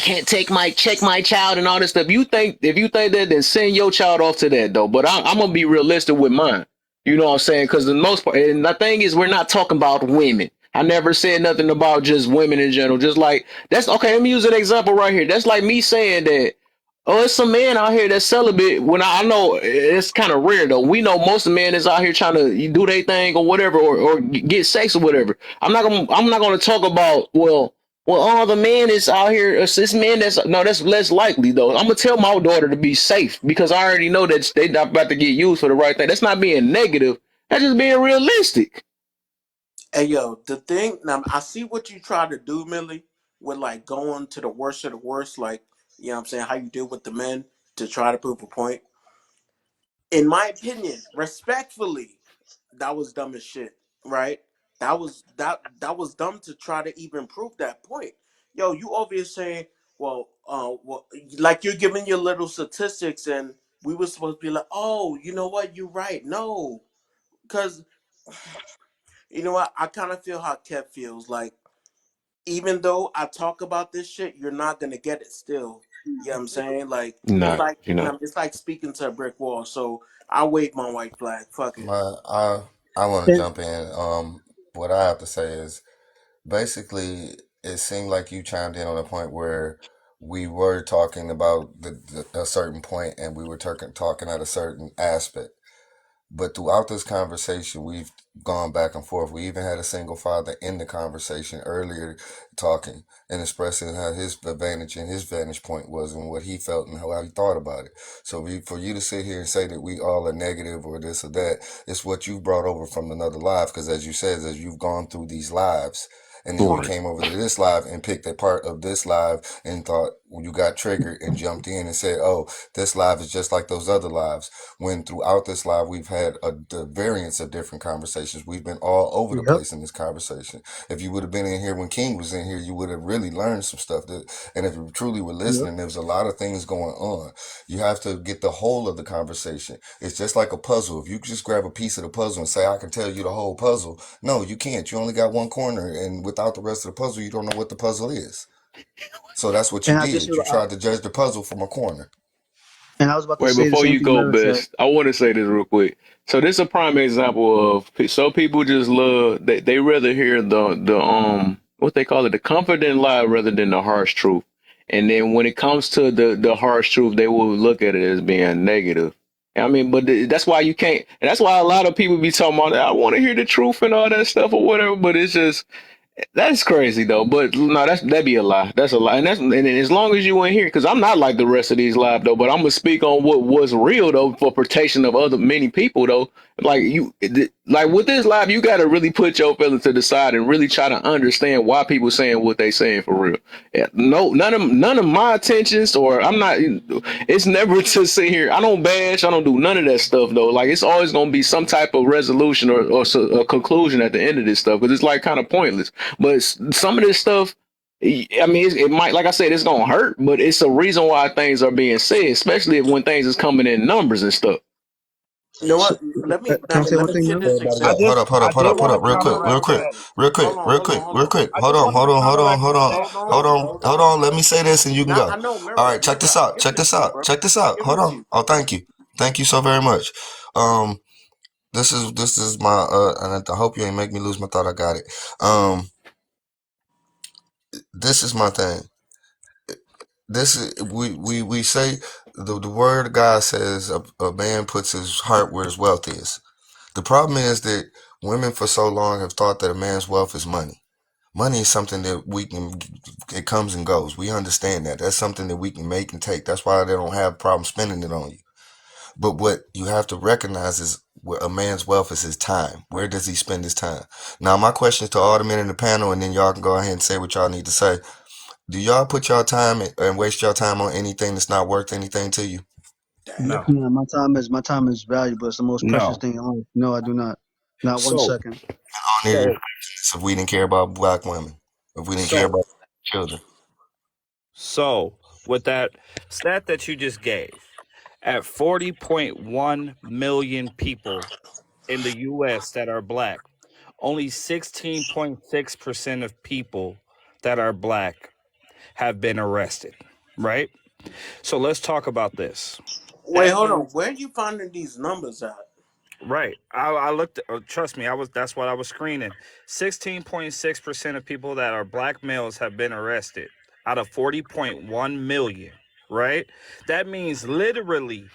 can't check my child and all this stuff. You think if you think that, then send your child off to that though. But I'm gonna be realistic with mine. You know what I'm saying? Because the most part, and the thing is, we're not talking about women. I never said nothing about just women in general. Just like that's okay. Let me use an example right here. That's like me saying that. Oh, it's some man out here that's celibate. When I know it's kind of rare though. We know most of men is out here trying to do their thing or whatever, or get sex or whatever. I'm not gonna talk about all the man is out here. It's this man that's no, that's less likely though. I'm gonna tell my daughter to be safe because I already know that they not about to get used for the right thing. That's not being negative. That's just being realistic. hey, yo, the thing now, I see what you try to do, Millie, with like going to the worst of the worst, like you know what I'm saying, how you deal with the men to try to prove a point. In my opinion, respectfully, that was dumb as shit, right? That was dumb to try to even prove that point. Yo, you over here saying, like you're giving your little statistics, and we were supposed to be like, oh, you know what, you're right. No, because you know what, I kind of feel how Kev feels. Like, even though I talk about this shit, you're not gonna get it still. You know what I'm saying? Like, it's Not, like you know. it's like speaking to a brick wall. So I wave my white flag. Fuck it. My, I want to And, jump in. What I have to say is basically it seemed like you chimed in on a point where we were talking about a certain point and we were talking at a certain aspect. But throughout this conversation, we've gone back and forth. We even had a single father in the conversation earlier talking and expressing how his advantage and his vantage point was and what he felt and how he thought about it. So for you to sit here and say that we all are negative or this or that, it's what you brought over from another life. Because as you said, as you've gone through these lives, and then you Right. came over to this live and picked a part of this live and thought you got triggered and jumped in and said, oh, this live is just like those other lives, when throughout this live we've had the variance of different conversations. We've been all over the yep. place in this conversation. If you would have been in here when King was in here, you would have really learned some stuff. And if you truly were Yep. listening, there was a lot of things going on. You have to get the whole of the conversation. It's just like a puzzle. If you just grab a piece of the puzzle and say, I can tell you the whole puzzle, no, you can't. You only got one corner, and without the rest of the puzzle, you don't know what the puzzle is. So that's what you And I just did. You tried to judge the puzzle from a corner. and I was about to Wait, say the before same you thing go, Mary said. best, I want to say this real quick. So this is a prime example of some people just love they rather hear the what they call it, the confident lie rather than the harsh truth. And then when it comes to the harsh truth, they will look at it as being negative. I mean, but that's why you can't. And that's why a lot of people be talking about, I want to hear the truth and all that stuff or whatever. But it's just that's crazy though, but no, that'd be a lie. That's a lie, and as long as you ain't here, because I'm not like the rest of these live though. But I'm gonna speak on what was real though for protection of other many people though. Like like with this live, you got to really put your feelings to the side and really try to understand why people saying what they saying for real. Yeah, no, none of my intentions, or I'm not. It's never to sit here. I don't bash. I don't do none of that stuff though. Like it's always gonna be some type of resolution or a conclusion at the end of this stuff because it's like kind of pointless. But some of this stuff, I mean, it might, like I said, it's gonna hurt, but it's a reason why things are being said, especially when things is coming in numbers and stuff. You know So, what? Let me can I say let one me thing, give Mel? this I example. just I did want to Real quick, real counteract quick, that. real quick, Hold real on, quick, hold real on, quick. I just wanted to counteract that. hold Hold on, on. Let bro. me say this and you can Now go. I know, All Mero, right, you check this got. I'm out. giving it to you, bro. Check this I'm out. giving Hold it to on. you. Oh, thank you. Thank you so very much. Um, this is my and I hope you ain't make me lose my thought. I got it. Um, this is my thing. This is we say the word of God says a man puts his heart where his wealth is. The problem is that women for so long have thought that a man's wealth is money. Money is something that we can, it comes and goes. We understand that. That's something that we can make and take. That's why they don't have a problem spending it on you. But what you have to recognize is where a man's wealth is his time. Where does he spend his time? Now, my question is to all the men in the panel, and then y'all can go ahead and say what y'all need to say. Do y'all put y'all time and waste your time on anything that's not worth anything to you? Damn. No, Yeah, my time is valuable. It's the most precious no. thing in life. No, I do not. Not one So, second. Only so, if we didn't care about black women, if we didn't care so, about children. so, with that stat that you just gave, at 40.1 million people in the US that are black, only 16.6% of people that are black have been arrested, right? So let's talk about this. Wait, That hold on. means, Where are you finding these numbers at? right. I looked, trust me, that's what I was screening. 16.6% of people that are black males have been arrested out of 40.1 million, right? That means literally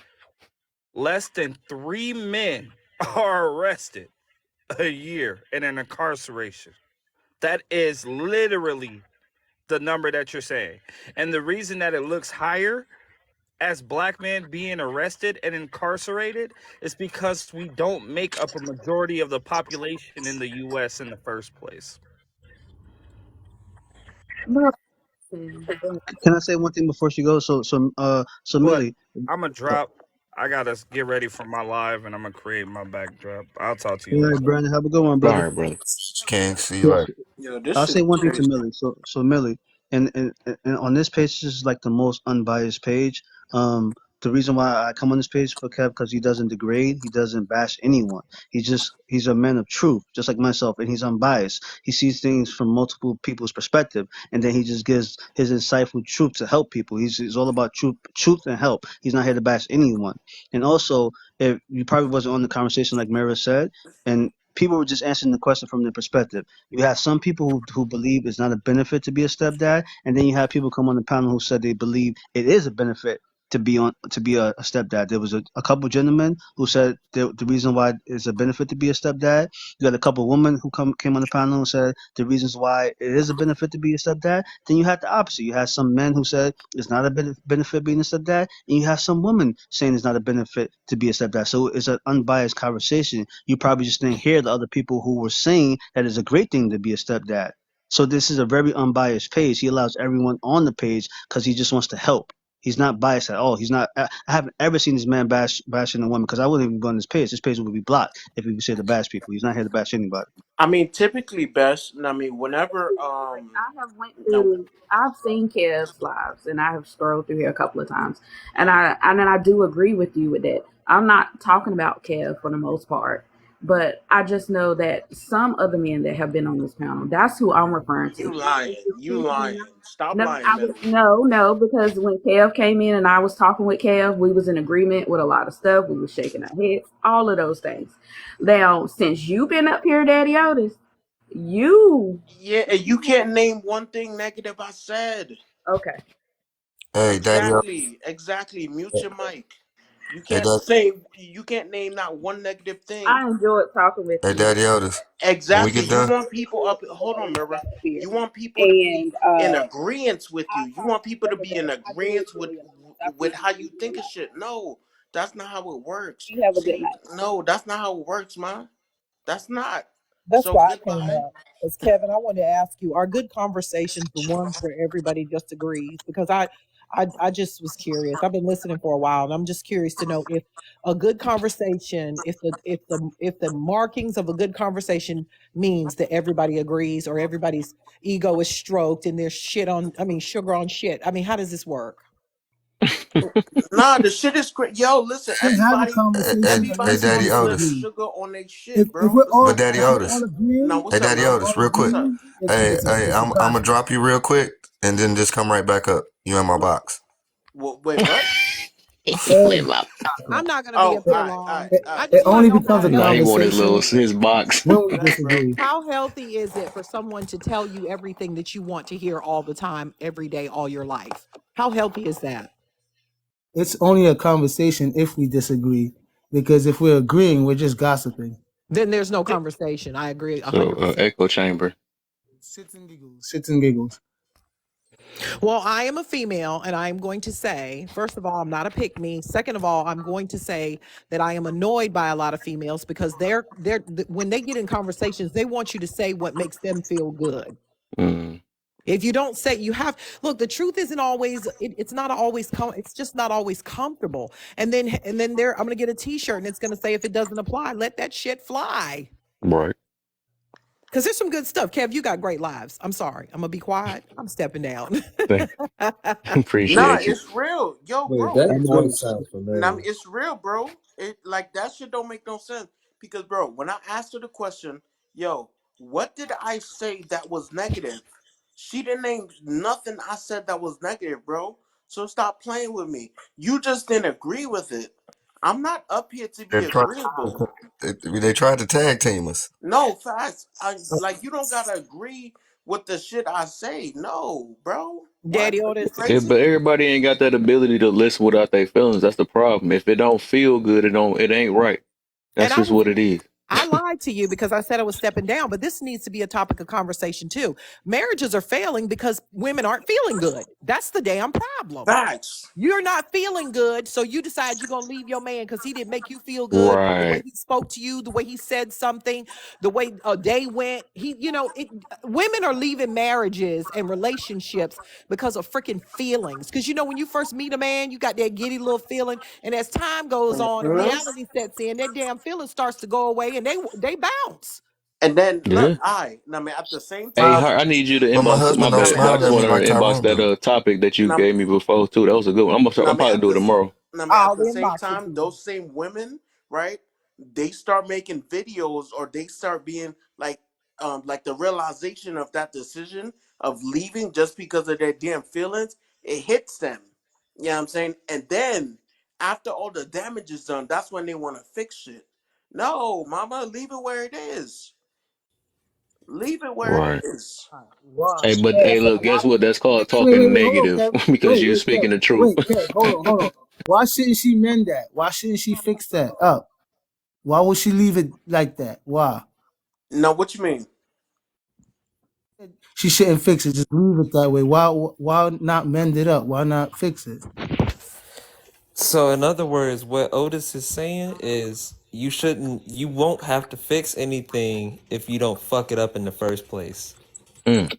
less than 3 men are arrested a year in an incarceration. That is literally the number that you're saying. And the reason that it looks higher as black men being arrested and incarcerated is because we don't make up a majority of the population in the US in the first place. Look, Can I say one thing before she goes? So But Millie. I'm gonna Oh, drop. I gotta get ready for my live and I'm gonna create my backdrop. I'll talk to you all right, later. Brandon, have a good one, All brother. right, brother. Can't see you Yeah, later. Yo, this I'll shit say is one thing to crazy. Millie. So Millie, and on this page, this is like the most unbiased page. The reason why I come on this page for Kev because he doesn't degrade, he doesn't bash anyone. He's a man of truth, just like myself, and he's unbiased. He sees things from multiple people's perspective, and then he just gives his insightful truth to help people. He's all about truth and help. He's not here to bash anyone. And also, if you probably wasn't on the conversation like Mara said, and people were just answering the question from their perspective. You have some people who believe it's not a benefit to be a stepdad, and then you have people come on the panel who said they believe it is a benefit to be a stepdad. There was a couple gentlemen who said the reason why it's a benefit to be a stepdad. You had a couple women who came on the panel and said the reasons why it is a benefit to be a stepdad. Then you had the opposite. You had some men who said it's not a benefit being a stepdad, and you have some women saying it's not a benefit to be a stepdad. So it's an unbiased conversation. You probably just didn't hear the other people who were saying that it's a great thing to be a stepdad. So this is a very unbiased page. He allows everyone on the page because he just wants to help. He's not biased at all. He's not. I haven't ever seen this man bashing a woman because I wouldn't even go on this page. This page would be blocked if he was here to bash people. He's not here to bash anybody. I mean, typically, best. I mean, whenever like I have went no, through, I've seen Kev's lives, and I have scrolled through here a couple of times, and then I do agree with you with that. I'm not talking about Kev for the most part, but I just know that some of the men that have been on this panel, that's who I'm referring to. you lying, you lying. Stop No, lying, I was Millie. no, because when Kev came in and I was talking with Kev, we was in agreement with a lot of stuff. We was shaking our heads, all of those things. Now, since you've been up here, Daddy Otis, you Yeah, and you can't name one thing negative I said. okay? Hey, Daddy. Exactly, exactly. Mute your mic. You Hey, can't Dad. say you can't name not one negative thing. I enjoyed talking with Hey, you. Daddy Otis. When we Exactly. get You done, want people up. Hold on, Mira. Here. You want people to be And in agreement with you. You want people to be in I do agreement enjoy your voice. I with how appreciate you you very think of much. shit. No, that's not how it works. You have a good See, night. no, that's not how it works, man. That's not. That's So why I came goodbye. up. Because Kevin, I wanted to ask you: are good conversations the ones where everybody just agrees? Because I just was curious. I've been listening for a while, and I'm just curious to know if a good conversation, if the markings of a good conversation means that everybody agrees or everybody's ego is stroked and there's shit on. I mean, sugar on shit. I mean, how does this work? Nah, the shit is great. Yo, listen, Can't have a hey, conversation hey, everybody unless we put Daddy a little Otis. disagree. sugar on their shit, If bro. we're Listen, But all Daddy if we're Otis. all now agreeing, Hey, what's up, if Daddy we're Mel? Otis, all real What's quick. up? agreeing, Hey, hey, it's a I'm gonna gospel. drop you real quick, and then just come right back up. You in my box. Wait, what? Wait, Hey, my. I'm not going to be Oh, up here long. it, I it just want to only know becomes how a Now he want healthy. his box. when we go ahead, bro. disagree. How healthy is it for someone to tell you everything that you want to hear all the time, every day, all your life? How healthy is that? It's only a conversation if we disagree, because if we're agreeing, we're just gossiping. Then there's no conversation. I agree So 100%. echo chamber. Shits and giggles. Shits and giggles. Well, I am a female, and I'm going to say, first of all, I'm not a pick me. Second of all, I'm going to say that I am annoyed by a lot of females because when they get in conversations, they want you to say what makes them feel good. Mm. If you don't say you have, look, the truth isn't always, it's not always, it's just not always comfortable. And then there, I'm going to get a t-shirt and it's going to say, if it doesn't apply, let that shit fly. Right. Cause there's some good stuff. Kev, you got great lives. I'm sorry. I'm going to be quiet. I'm stepping down. Thank Nah, appreciate you. it's real, yo, Wait, bro. that I'm voice not. sounds Nah, familiar. it's real, bro. It like that shit don't make no sense because, bro, when I asked her the question, yo, what did I say that was negative? She didn't name nothing I said that was negative, bro. So stop playing with me. You just didn't agree with it. I'm not up here to They be tried, agreeable. they tried to tag team us. No, facts. I like you don't gotta agree with the shit I say. No, bro. What? Daddy Are you Otis. Yeah, crazy? but everybody ain't got that ability to listen without their feelings. That's the problem. If it don't feel good, it ain't right. And That's just what it is. I lied to you because I said I was stepping down, but this needs to be a topic of conversation too. Marriages are failing because women aren't feeling good. That's the damn problem. Facts. You're not feeling good, so you decide you're gonna leave your man because he didn't make you feel good. The way Right. he spoke to you, the way he said something, the way a day went. Women are leaving marriages and relationships because of freaking feelings. Because when you first meet a man, you got that giddy little feeling, and as time goes on and Mhm. reality sets in, that damn feeling starts to go away, and they bounce. And then look, Yeah. I mean, at the same Hey, time, I need you to But my inbox. My husband don't I mean, bad. I at smile just the at me want her like to inbox Tyrone that do. topic that you I gave me before too. That was a good one. I'm probably do it tomorrow. at I'll the same inbox it time, to you. those same women, right? They start making videos, or they start being like the realization of that decision of leaving just because of their damn feelings. It hits them. You know what I'm saying? And then after all the damage is done, that's when they want to fix shit. No, mama, leave it where it is. Leave it where it Right. is. Why? Hey, but Cat, hey, look, why? guess what? That's called Wait, talking wait, hold on, negative Cat. because Wait, you're wait, Cat. speaking the truth. Wait, Cat, hold on. Why shouldn't she mend that? Why shouldn't she fix that up? Why would she leave it like that? Why? No, what you mean? She shouldn't fix it. Just leave it that way. Why not mend it up? Why not fix it? So in other words, what Otis is saying is you won't have to fix anything if you don't fuck it up in the first place. Mm.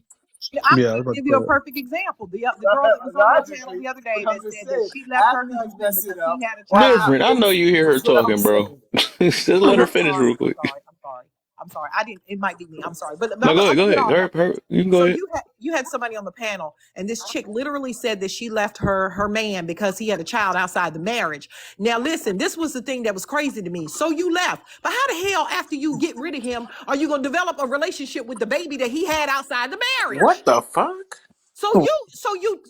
Yeah, I'm Yeah, I going was to about to give say you a that. perfect example. The girl that was on my panel Logically, the other but day I'm that just said that saying, she left her after you husband mess because it he up, had a why child. not Different. I know fix you it? hear her That's what I'm talking, bro. saying. Just let her I'm finish sorry. real I'm quick. sorry. I'm sorry. I'm sorry. I didn't. It might be me. I'm sorry. But No, I'm go gonna ahead. Go get ahead. on though. You can go So ahead. you had somebody on the panel, and this chick literally said that she left her man because he had a child outside the marriage. Now listen, this was the thing that was crazy to me. So you left, but how the hell after you get rid of him are you gonna develop a relationship with the baby that he had outside the What marriage? the fuck? So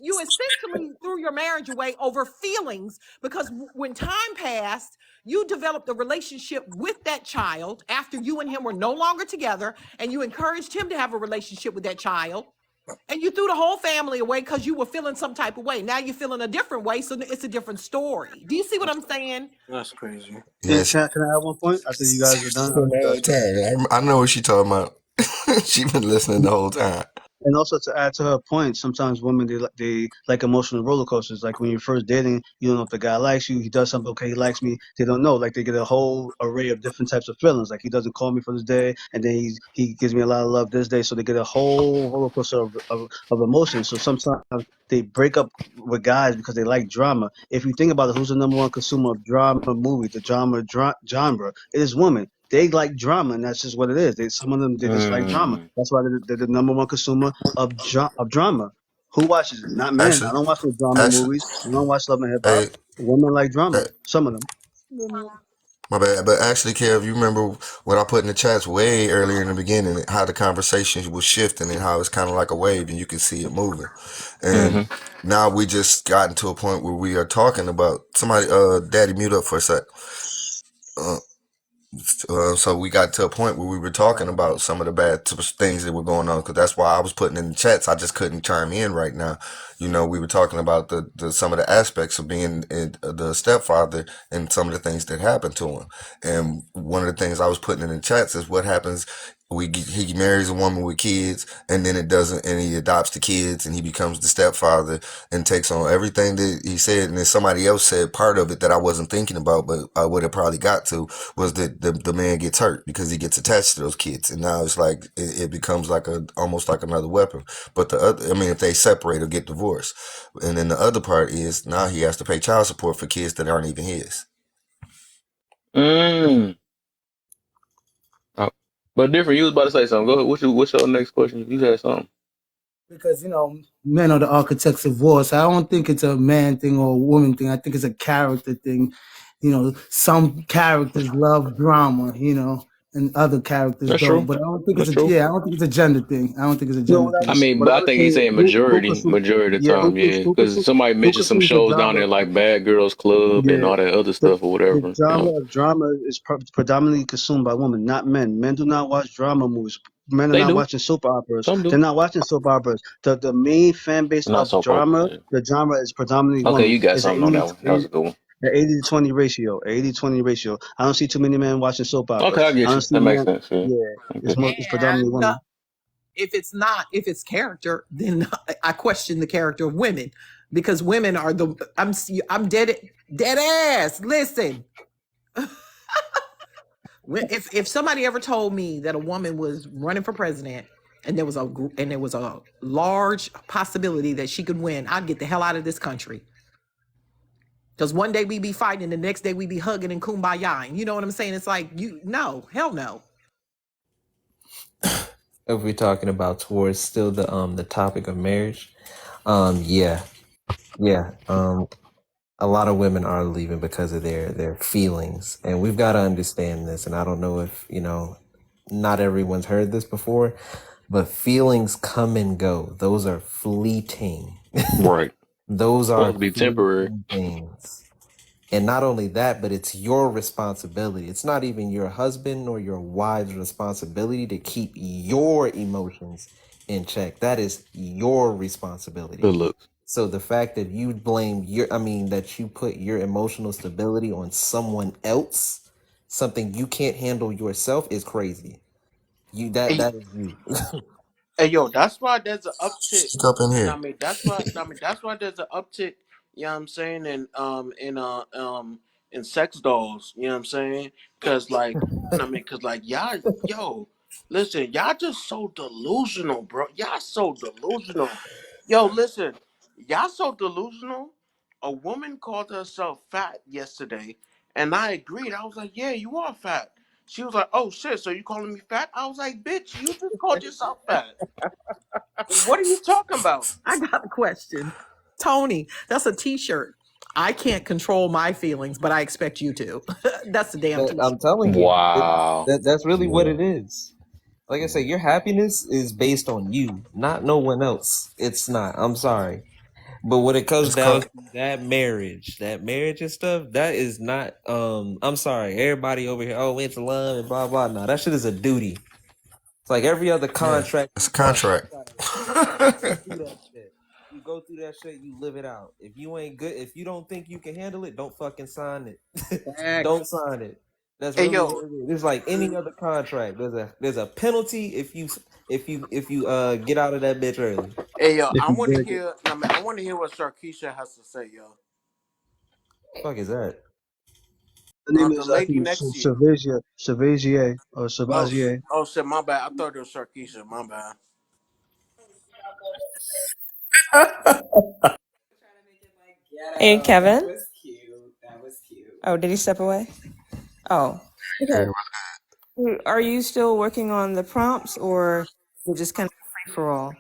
you essentially threw your marriage away over feelings because when time passed, you developed a relationship with that child after you and him were no longer together, and you encouraged him to have a relationship with that child. And you threw the whole family away because you were feeling some type of way. Now you're feeling a different way, so it's a different story. Do you see what I'm saying? That's crazy. Yeah, And can I add one point after you guys are done? I'll let you the guys whole speak. time. I know what she talking about. She been listening the whole time. And also to add to her point, sometimes women they like emotional roller coasters. Like when you're first dating, you don't know if the guy likes you. He does something, okay, he likes me. They don't know. Like they get a whole array of different types of feelings. Like he doesn't call me for this day, and then he gives me a lot of love this day. So they get a whole roller coaster of emotions. So sometimes they break up with guys because they like drama. If you think about it, who's the number one consumer of drama movie, the genre? It is women. They like drama, and that's just what it is. Some of them they just like drama. Mm. That's why they're the number one consumer of drama. Who watches it? Not men. I Actually, don't watch no drama actually, movies. I don't watch love and hip hop. hey, Women like drama. hey, Some of them. my bad. But actually, Kev, you remember what I put in the chats way earlier in the beginning, how the conversation was shifting and how it's kind of like a wave and you can see it moving. And Mm-hmm. now we just gotten to a point where we are talking about somebody. Daddy, mute up for a sec. Uh, so we got to a point where we were talking about some of the bad things that were going on because that's why I was putting in the chats. I just couldn't chime in right now. You know, we were talking about the some of the aspects of being the stepfather and some of the things that happened to him. And one of the things I was putting in the chats is what happens he marries a woman with kids, and then it doesn't, and he adopts the kids, and he becomes the stepfather and takes on everything that he said. And then somebody else said part of it that I wasn't thinking about, but I would have probably got to, was that the man gets hurt because he gets attached to those kids, and now it's like it becomes like a almost like another weapon. But the other, I mean, if they separate or get divorced, and then the other part is now he has to pay child support for kids that aren't even his. Mm. Oh, but different. You was about to say something. Go ahead. What's your next question? You had something. Because men are the architects of war. So I don't think it's a man thing or a woman thing. I think it's a character thing. Some characters love drama, and other characters That's don't. true. But I don't think That's true. I don't think it's a gender thing. I don't think it's a No, gender I thing. mean, what but I I would think say he's is saying majority of the yeah, time, yeah. Because somebody who mentioned some consumes the shows down drama? there like Bad Girls Club and Yeah, all that other the stuff or the whatever. You genre know, of drama is predominantly consumed by women, not men. Men do not watch drama movies. Men are they not do. watching soap operas. Some They're do. not watching soap operas. The main fan base Not of soap opera. drama, Yeah. the genre is predominantly Okay, women. you got It's an something on that one. That was a good one. 80 to 20 ratio. 80-20 ratio. I don't see too many men watching soap Okay, operas. I I get don't you. see That makes men. sense. Yeah. Yeah, Okay. it's predominantly And women. if it's character, then I question the character of women because women are the I'm dead ass. Listen, if somebody ever told me that a woman was running for president and there was a large possibility that she could win, I'd get the hell out of this country. Because one day we be fighting and the next day we be hugging and kumbaya. And you know what I'm saying? It's like, no, hell no. If we're talking about towards still the topic of marriage, yeah, yeah. A lot of women are leaving because of their feelings, and we've got to understand this. And I don't know if not everyone's heard this before, but feelings come and go. Those are fleeting. Right. Those are Supposed to be temporary. fleeting things. And not only that, but it's your responsibility. It's not even your husband or your wife's responsibility to keep your emotions in check. That is your responsibility. Good looks. So the fact that you blame that you put your emotional stability on someone else, something you can't handle yourself, is crazy. Hey, That is you. hey, yo, that's why there's an uptick. Speak up in I here. mean, that's why. I mean, that's why there's an uptick. You know what I'm saying? In sex dolls. You know what I'm saying? Cause like, cause like y'all, yo, listen, y'all just so delusional, bro. Y'all so delusional. Yo, listen, y'all so delusional. A woman called herself fat yesterday, and I agreed. I was like, yeah, you are fat. She was like, "Oh shit, so you calling me fat?" I was like, "Bitch, you just called yourself fat. What are you talking about?" I got a question. Tony, that's a t-shirt. I can't control my feelings, but I expect you to. That's a damn I'm t-shirt. telling you, Wow. that's really what Yeah. it is. Like I say, your happiness is based on you, not no one else. It's not. I'm sorry. But when it comes It's down called to that marriage and stuff, that is not I'm sorry, everybody over here, oh, it's love and blah blah. No, that shit is a duty. It's like every other yeah, contract it's a you sign. contract. You go through that shit. You go through that shit, you live it out. If you ain't good, if you don't think you can handle it, don't fucking sign it. Don't Facts. sign it. That's Hey really yo, what it is. It's like any other contract. There's a penalty if you get out of that bitch early. hey yo, If I you want to break it. hear. I want to hear what Sarkeisha has to say, yo. Fuck is that? The name The is, I lady think, next to you. Savazier or Oh, Savazier. oh shit, my bad. I thought it was Sarkeisha. My bad. Hey, Kevin. That was cute. That was cute. Oh, did he step away? Oh, okay. Yeah. Are you still working on the prompts, or you just kind of free for all?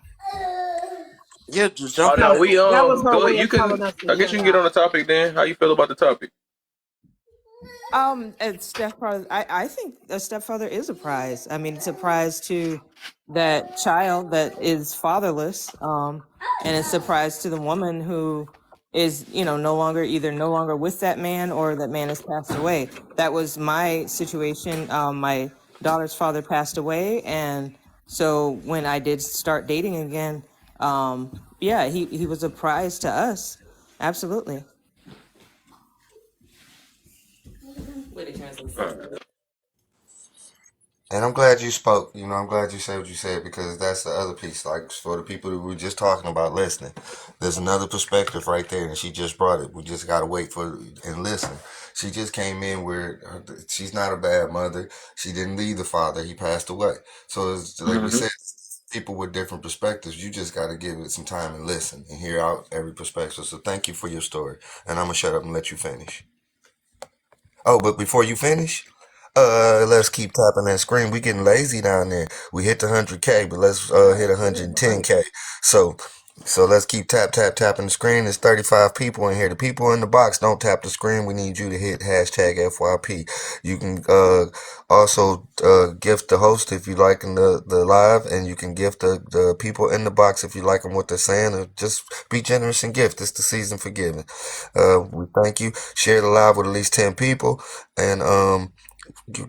Yeah, just Oh jump in no, there. we That was her go ahead. way You of can. telling us to I guess shut you can get up. on the topic then. How you feel about the topic? A stepfather. I think a stepfather is a prize. I mean, it's a prize to that child that is fatherless, and it's a prize to the woman who is, no longer with that man, or that man has passed away. That was my situation. My daughter's father passed away, and so when I did start dating again, yeah, he was a prize to us. Absolutely. And I'm glad you spoke. You know, I'm glad you said what you said because that's the other piece. Like for the people that we were just talking about listening, there's another perspective right there, and she just brought it. We just gotta wait for and listen. She just came in where she's not a bad mother. She didn't leave the father; he passed away. So it's, like we Hmm. said, people with different perspectives. You just gotta give it some time and listen and hear out every perspective. So thank you for your story, and I'm gonna shut up and let you finish. Oh, but before you finish, let's keep tapping that screen. We getting lazy down there. We hit the 100K, but let's hit Right, yeah, right. 110K. So, so let's keep tapping the screen. There's 35 people in here. The people in the box don't tap the screen. We need you to hit hashtag FYP. You can also gift the host if you like in the live, and you can gift the people in the box if you like them what they're saying. Or just be generous and gift. It's the season for giving. We thank you. Share the live with at least 10 people. And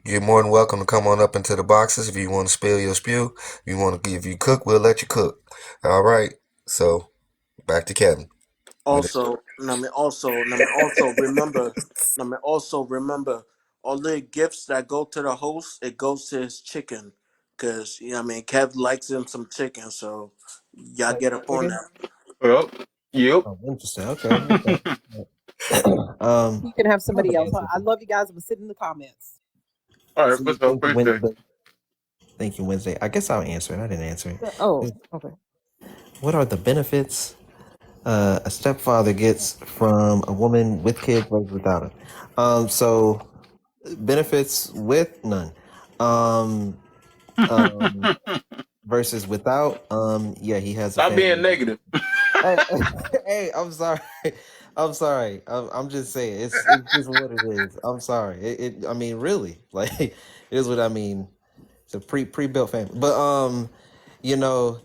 you're more than welcome to come on up into the boxes if you want to spill your spew. If you cook, we'll let you cook. All right. So back to Kevin. With it. Also, I mean, also remember, I mean, also remember, all the gifts that go to the host, it goes to his chicken, cause I mean, Kev likes him some chicken, so y'all Like get up on chicken? that. Well, yep. Oh, interesting. Okay, okay. You can have I have somebody an else. answer I for love you guys, but sit in the comments. All right, see. what's up? Thank you, Appreciate it. Wednesday. Thank you, Wednesday. I guess I'll answer it. I didn't answer Oh, it. okay. What are the benefits a stepfather gets from a woman with kids versus without them? So benefits with none. Um, um, versus without. Yeah, he has a Stop being family. negative. Hey, hey, I'm sorry. I'm sorry. I'm just saying it's just what it is. I'm sorry. I mean, really, like it is what I mean. It's a pre-built family, but you know,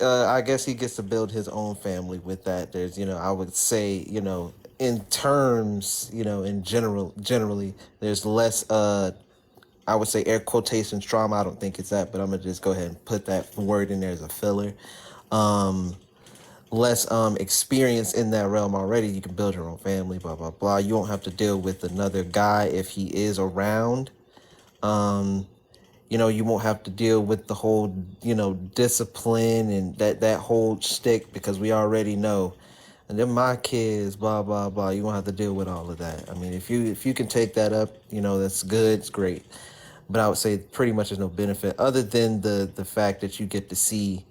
I guess he gets to build his own family with that. There's, I would say, in terms, in generally, there's less. I would say air quotations trauma. I don't think it's that, but I'm gonna just go ahead and put that word in there as a filler. Um, less experience in that realm already. You can build your own family, blah blah blah. You won't have to deal with another guy if he is around. Um, you won't have to deal with the whole, discipline and that whole shtick because we already know. And then my kids, blah blah blah. You won't have to deal with all of that. I mean, if you can take that up, that's good. It's great. But I would say pretty much there's no benefit other than the fact that you get to see,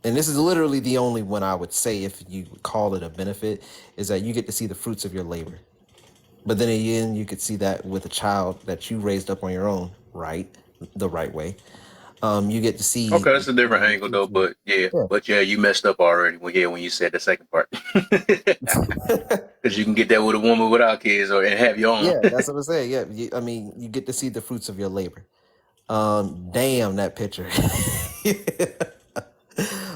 and this is literally the only one I would say if you call it a benefit, is that you get to see the fruits of your labor. But then again, you could see that with a child that you raised up on your own, right, the right way. You get to see Okay, the that's a different angle though, fruits of but yeah, your, but yeah, you messed up already. Well, yeah, when you said the second part, yeah. because you can get that with a woman without kids or and have your own. Yeah, that's what I'm saying. Yeah, I mean, you get to see the fruits of your labor. Damn that picture.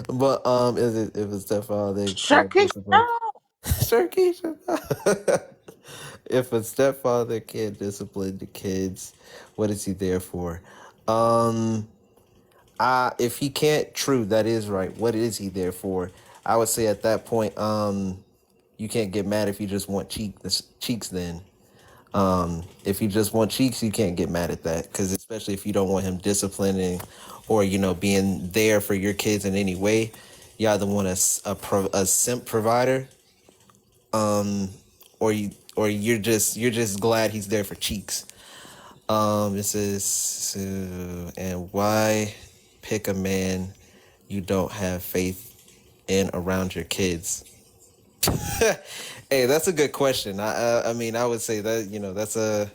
But is it if it's stepfather can't Shaki, discipline? Sure, Keisha. If a stepfather can't discipline the kids, what is he there for? Um, if he can't, true, that is right. What is he there for? I would say at that point, you can't get mad if you just want cheeks. Then, if you just want cheeks, you can't get mad at that because especially if you don't want him disciplining or being there for your kids in any way, you either want a simp provider, or you're just glad he's there for cheeks. This is and why pick a man you don't have faith in around your kids? Hey, that's a good question. I mean, I would say that that's a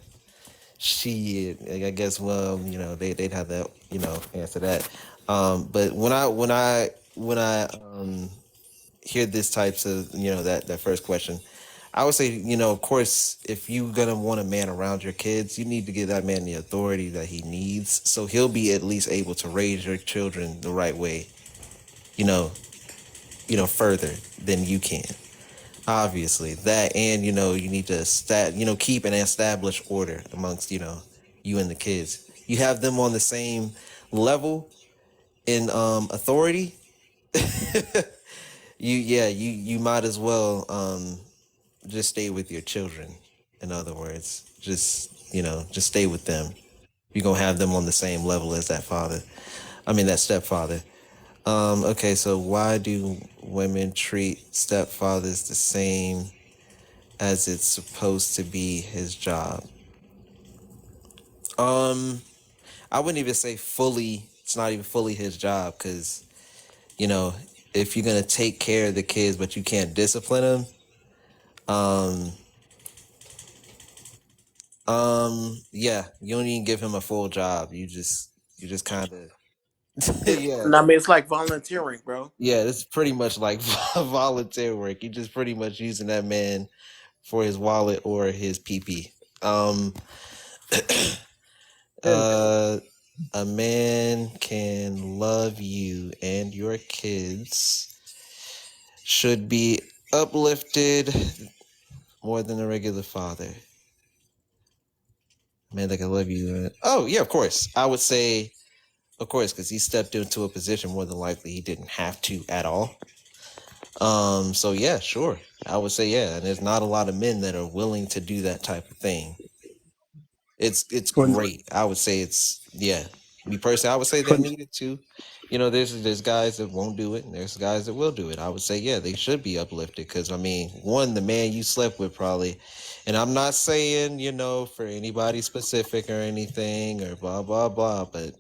she. I guess they'd have that answer that. But when I hear this types of that first question, I would say of course if you're gonna want a man around your kids, you need to give that man the authority that he needs, so he'll be at least able to raise your children the right way, you know, further than you can. Obviously, that and you need to keep and establish order amongst you and the kids. You have them on the same level in authority. You might as well just stay with your children. In other words, just stay with them you're gonna have them on the same level as that father. I mean that stepfather. Okay, so why do women treat stepfathers the same as it's supposed to be his job? I wouldn't even say fully. It's not even fully his job because you know if you're gonna take care of the kids but you can't discipline them, yeah, you don't even give him a full job. You just kind of yeah. I mean, it's like volunteering, bro. Yeah, it's pretty much like volunteer work. You just pretty much using that man for his wallet or his pee. Um, Yeah, a man can love you and your kids should be uplifted more than a regular father. A man that can love you. Oh yeah, of course. I would say, of course, because he stepped into a position more than likely he didn't have to at all. So yeah, sure. I would say yeah, and there's not a lot of men that are willing to do that type of thing. It's for great. I would say it's yeah. Me personally, I would say for they needed to. There's guys that won't do it, and there's guys that will do it. I would say yeah, they should be uplifted because I mean, one, the man you slept with probably, and I'm not saying for anybody specific or anything or blah blah blah, but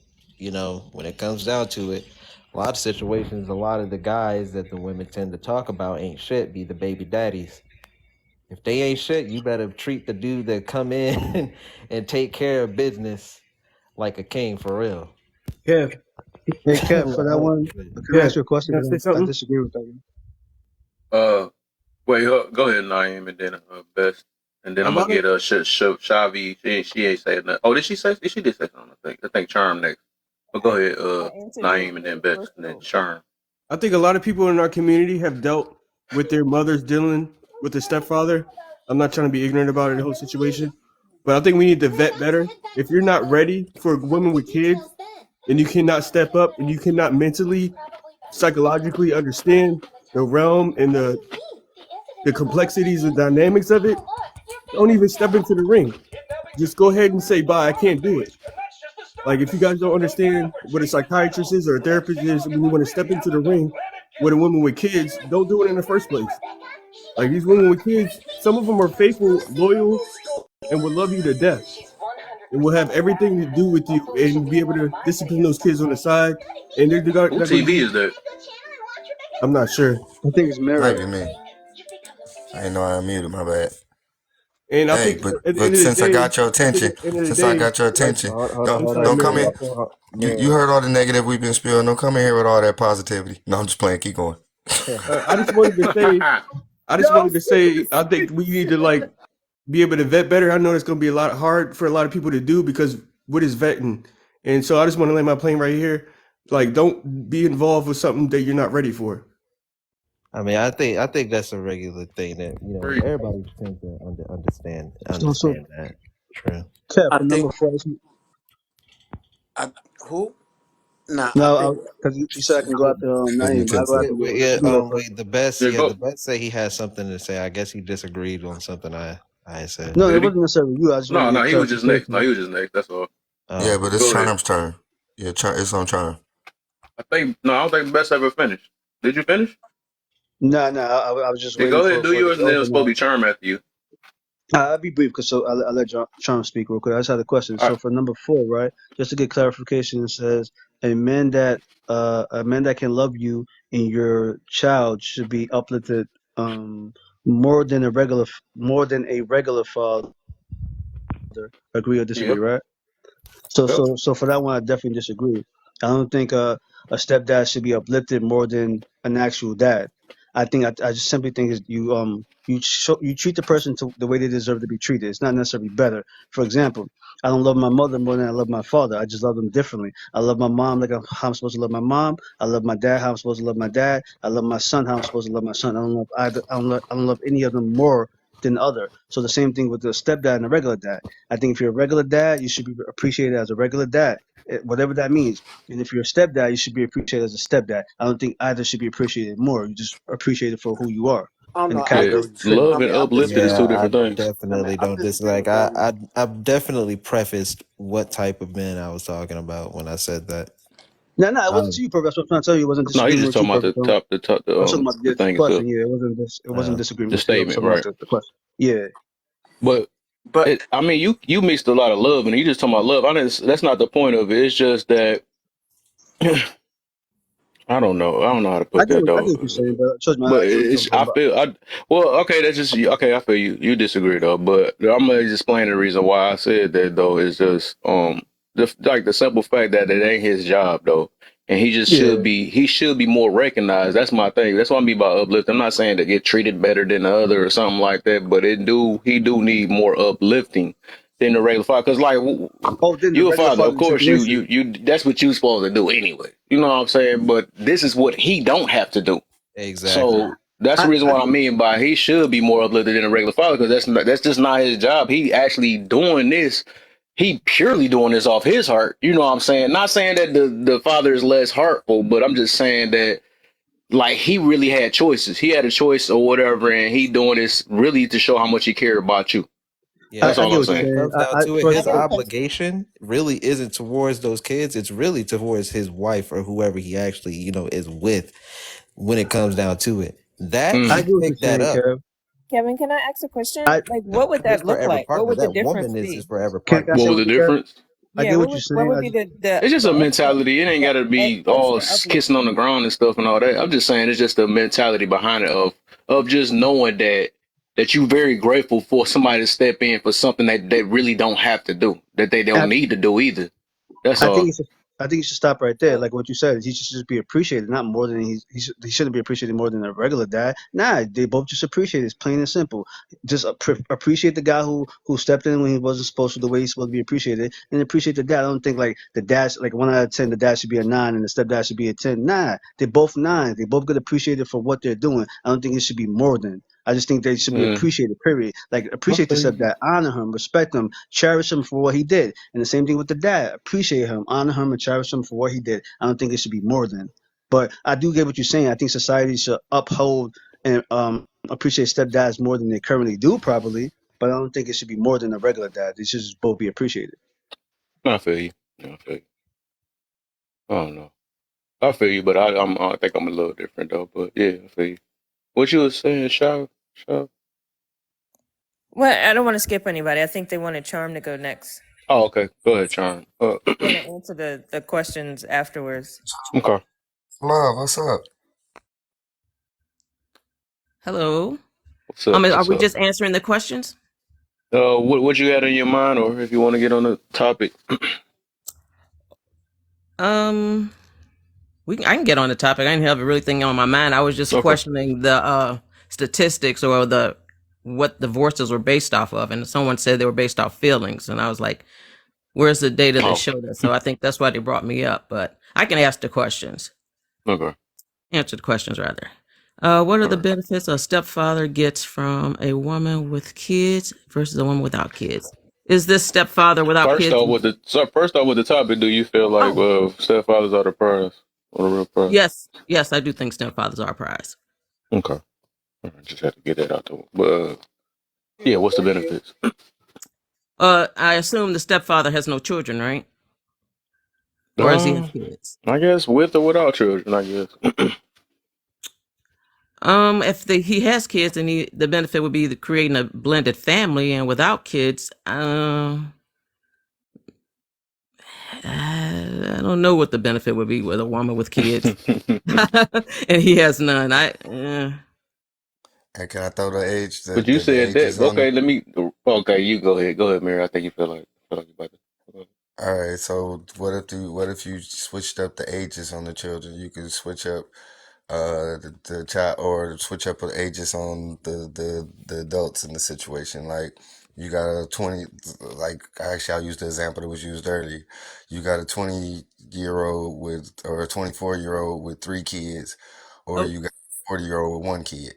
when it comes down to it, a lot of situations, a lot of the guys that the women tend to talk about ain't shit. Be the baby daddies. If they ain't shit, you better treat the dude that come in and take care of business like a king for real. Kev. Hey Kev, for that Well, one, can I Yeah, ask you a question? can I say Because I something? disagree with that. Uh, wait, go ahead, Naeem, and then Best, and then A I'm gonna lot of get Shavi. She ain't saying nothing. Oh, did she say? She did say something. I think Charm next. But go ahead, I answered it Naeem, and then Best, and then before. Charm. I think a lot of people in our community have dealt with their mothers dealing with their stepfather. I'm not trying to be ignorant about it, the whole situation, but I think we need to vet better. If you're not ready for women with kids, and you cannot step up, and you cannot mentally, psychologically understand the realm and the complexities and dynamics of it, don't even step into the ring. Just go ahead and say, "Bye, I can't do it." Like if you guys don't understand what a psychiatrist is or a therapist is, when you want to step into the ring with a woman with kids, don't do it in the first place. Like these women with kids, some of them are faithful, loyal, and will love you to death, and will have everything to do with you, and be able to discipline those kids on the side. And they're Who not going to TV be. is that? I'm not sure, I think it's Might mirror. be me. I ain't know I muted. My bad. and I Hey, think but at the end but of the since I day, got your I think attention, at the end of the since I day, got your like attention, I'm don't sorry, don't come Mary. in. You heard all the negative we've been spewing. Don't come in here with all that positivity. No, I'm just playing. Keep going. I just wanted to say, I think we need to like be able to vet better. I know it's going to be a lot hard for a lot of people to do because what is vetting? And so I just want to lay my plane right here. Like, don't be involved with something that you're not ready for. I mean, I think that's a regular thing that Free. everybody tends to understand So understand that. True. Kev, I for number think four, I who? Nah, I think no, because you said I can go after That's me Naeem. I too. go after Wait, you. wait, You yeah. can go first. Wait. The best, Yeah, yeah. The go. best say he has something to say. I guess he disagreed on something I said. No, it Did he? wasn't necessarily you. I just want to No, get no, he was just next. No, clarification. he was just next. That's all. Oh, Yeah, okay. but it's Go ahead. Charm's turn. Yeah, it's on Charm. I think no, I don't think Best ever finished. Did you finish? No, I was just Yeah, waiting go ahead, do for it to yours, be and then it over was supposed now. to be Charm after you. I'll be brief because I'll let Sean speak real quick. I just had a question. All So right. for number four, right, just to get clarification, it says a man that can love you and your child should be uplifted more than a regular father. Agree or disagree, Yep. right? So Yep. so so for that one, I definitely disagree. I don't think a stepdad should be uplifted more than an actual dad. I just simply think is you treat the person to the way they deserve to be treated. It's not necessarily better. For example, I don't love my mother more than I love my father. I just love them differently. I love my mom like how I'm supposed to love my mom. I love my dad how I'm supposed to love my dad. I love my son how I'm supposed to love my son. I don't love either. I don't love any of them more than the other. So the same thing with the stepdad and the regular dad. I think if you're a regular dad, you should be appreciated as a regular dad. whatever that means. And if you're a stepdad, you should be appreciated as a stepdad. I don't think either should be appreciated more. You just appreciate it for who you are I don't and the know. I character Yeah, dis. you fit. love I and mean, I'm uplifted is disagreeing. two Yeah, I different things. definitely I'm don't disagreeing dislike. with Brody. I definitely prefaced what type of men I was talking about when I said that. No, it wasn't Um, to you, Purpose. That's what I'm trying to tell you. It wasn't No, he's disagreement just with you, talking about Purpose. the I was talking about the the thing question. itself, Yeah, it wasn't uh, the disagreement with you. I was statement, talking about right? the question. Yeah. But But I mean, you mixed a lot of love, and you just talking about love. I didn't, that's not the point of it. It's just that I don't know. I don't know how to put that I get though. what you're saying, but trust me, I But get what you're it's talking I about. feel I well okay that's just okay I feel you disagree though, but I'm gonna just explain the reason why I said that though is just like the simple fact that it ain't his job though, and Yeah. he should be more recognized. That's my thing. That's what I mean by uplift. I'm not saying to get treated better than the other or something like that, but he do need more uplifting than the regular father. Because like Oh, then the you a regular father, of father course situation. you that's what you supposed to do anyway. You know what I'm saying? But this is what he don't have to do. exactly. So that's the reason I what I get mean by he should be more uplifted than a regular father because that's just not his job. He actually doing this. He purely doing this off his heart. You know what I'm saying? Not saying that the father is less heartful, but I'm just saying that like he really had choices. He had a choice or whatever, and he doing this really to show how much he cared about you. Yeah, That's I all get I'm what you're when saying. it saying. comes down to it, Trust I his got a me. question. obligation really isn't towards those kids. It's really towards his wife or whoever he actually, is with when it comes down to it. That I Mm. he get what you're picked that saying, up. Kev. Kevin, can I ask a question? I Like, what would His that look forever like? What partner. would the That difference woman is his be? forever can I partner. What say was the one thing, Kev? difference? I Yeah, get what you're what saying. would be It's just the a mentality. It ain't got to be all extra uplift? kissing on the ground and stuff and all that. I'm just saying it's just the mentality behind it of just knowing that you very grateful for somebody to step in for something that they really don't have to do, that they don't need to do either. That's I think all. it's. I think you should stop right there. Like what you said, he should just be appreciated, not more than he shouldn't be appreciated more than a regular dad. Nah, they both just appreciate it. It's plain and simple. Just appreciate the guy who stepped in when he wasn't supposed to, the way he's supposed to be appreciated, and appreciate the dad. I don't think like the dad's like 1 out of 10. The dad should be a 9, and the stepdad should be a 10. Nah, they're both 9s. They both get appreciated for what they're doing. I don't think it should be more than. I just think they should be Mm, appreciated. Period. Like appreciate the okay. stepdad, honor him, respect him, cherish him for what he did. And the same thing with the dad. Appreciate him, honor him, and cherish him for what he did. I don't think it should be more than. But I do get what you're saying. I think society should uphold and appreciate stepdads more than they currently do, probably. But I don't think it should be more than a regular dad. They should just both be appreciated. I feel you. I feel you. I don't know. I feel you, but I think I'm a little different though. But yeah, I feel you. What you was saying, Shaw? Shaw? Well, I don't want to skip anybody. I think they wanted Charm to go next. Oh, okay. Go ahead, Charm. Want to answer the questions afterwards. Okay. Love, what's up? Hello. What's up? Are What's we up? just answering the questions? What you had in your mind, or if you want to get on the topic? Um, I can get on the topic. I didn't have really thing on my mind. I was just Okay. questioning the statistics or the what divorces were based off of, and someone said they were based off feelings, and I was like, "Where's the data that Oh, showed that?" So I think that's why they brought me up. But I can ask the questions, okay. answer the questions rather. What are All the right. benefits a stepfather gets from a woman with kids versus a woman without kids? Is this stepfather without kids? First off with the topic, do you feel like Oh, stepfathers are the prize or the real prize? yes, I do think stepfathers are a prize. Okay. All right, just had to get that out there. But yeah, what's the benefits? I assume the stepfather has no children, right? Or does he have Um, kids? I guess with or without children, I guess. If he has kids, then the benefit would be creating a blended family, and without kids, I don't know what the benefit would be with a woman with kids, and he has none. And can I throw the age But you the said that. ages on it? Okay, let me. Okay, you go ahead. Go ahead, Mary. I think you feel like you about to. All right, so what if you switched up the ages on the children? You could switch up the child or switch up the ages on the adults in the situation. Like you got a 20, like actually I'll use the example that was used earlier. You got a 20-year-old with or a 24-year-old with 3 kids, or Oh, you got a 40-year-old with 1 kid.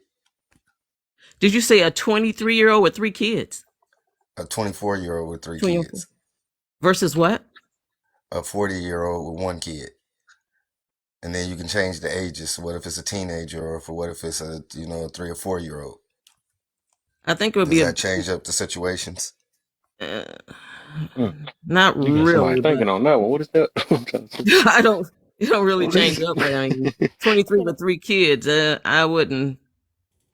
did you say a 23-year-old with 3 kids? A 24-year-old with three 24 kids. versus what? a 40-year-old with one kid, and then you can change the ages. What if it's a teenager, or for what if it's a 3 or 4 year old? I think it would Does be that change up the situations? uh, Mm, not you got somebody really, but thinking on that one. What is that? I'm trying to see. I don't. It don't really What is change up. I mean, 23 with 3 kids. I wouldn't.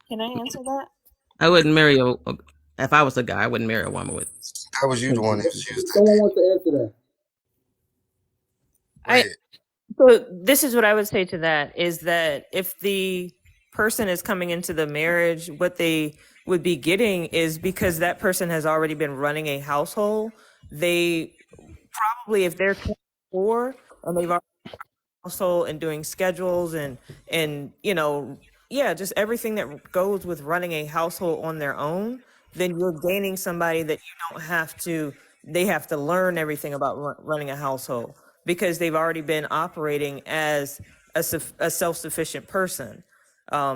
Can I answer that? I wouldn't marry if I was a guy, I wouldn't marry a woman with How was you the one 23 that kids. used that? Someone wants to answer that. Go I ahead. So this is what I would say to that is that if the person is coming into the marriage, what they would be getting is because that person has already been running a household, they probably, if they're 24 and they've household and doing schedules and yeah, just everything that goes with running a household on their own, then you're gaining somebody that you don't have to, they have to learn everything about running a household because they've already been operating as a self-sufficient person.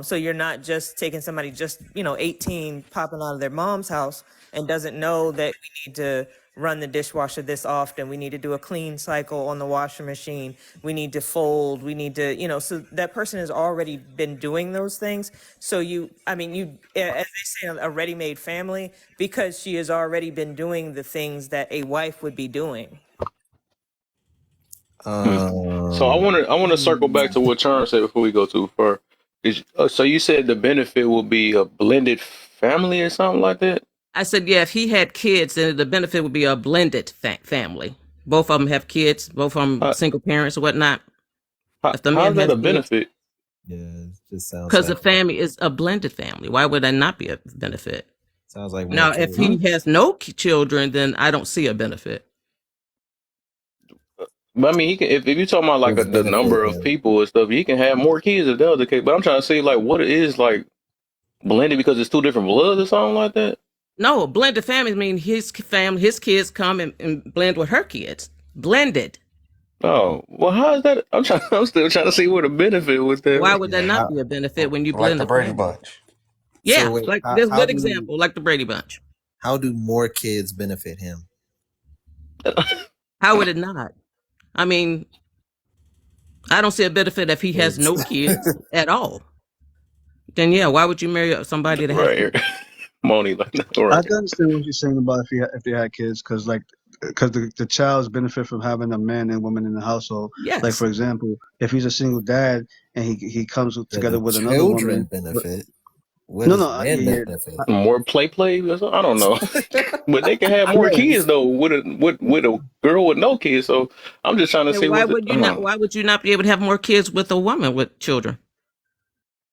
So you're not just taking somebody just 18 popping out of their mom's house and doesn't know that we need to run the dishwasher this often. We need to do a clean cycle on the washing machine. We need to fold. We need to, so that person has already been doing those things. So as they say, a ready-made family because she has already been doing the things that a wife would be doing. Hmm. So I want to circle back to what Charm said before we go too far. So you said the benefit will be a blended family or something like that? I said, yeah, if he had kids, then the benefit would be a blended family. Both of them have kids. Both of them How, single parents or whatnot. If the how man is that has a kids, benefit? Yeah, it just sounds because the like family is a blended family. Why would that not be a benefit? more Now, if Hmm? he kids. has no children, then I don't see a benefit. But I mean, he can if you're talking about like Kids the benefit number of him. people and stuff, he can have more kids if that was the case. But I'm trying to see like what it is like blended because it's two different bloods or something like that. No, blended families mean his family, his kids come and blend with her kids. Blended. Oh, well, how is that? I'm still trying to see what the benefit was Why there. would that Yeah. not be a benefit when you Like blend the the Brady family? Bunch. So Yeah, wait, like how, this how good do example, like the Brady Bunch. how do more kids benefit him? How would it not? I mean, I don't see a benefit if he has It's, no kids at all. Then yeah, why would you marry somebody that has Right here, kids? Moni, like that. I Right. can understand what you're saying about if they had kids, because the child's benefit from having a man and woman in the household. Like Yes. for example, if he's a single dad and he comes yeah, together the with another children woman, benefit. What no, does no, man yeah, benefit? More play or something. I don't know, but they can have more yeah. kids though with a girl with no kids. So I'm just trying to And see why what. would you not? Why would you not be able to have more kids with a woman with children?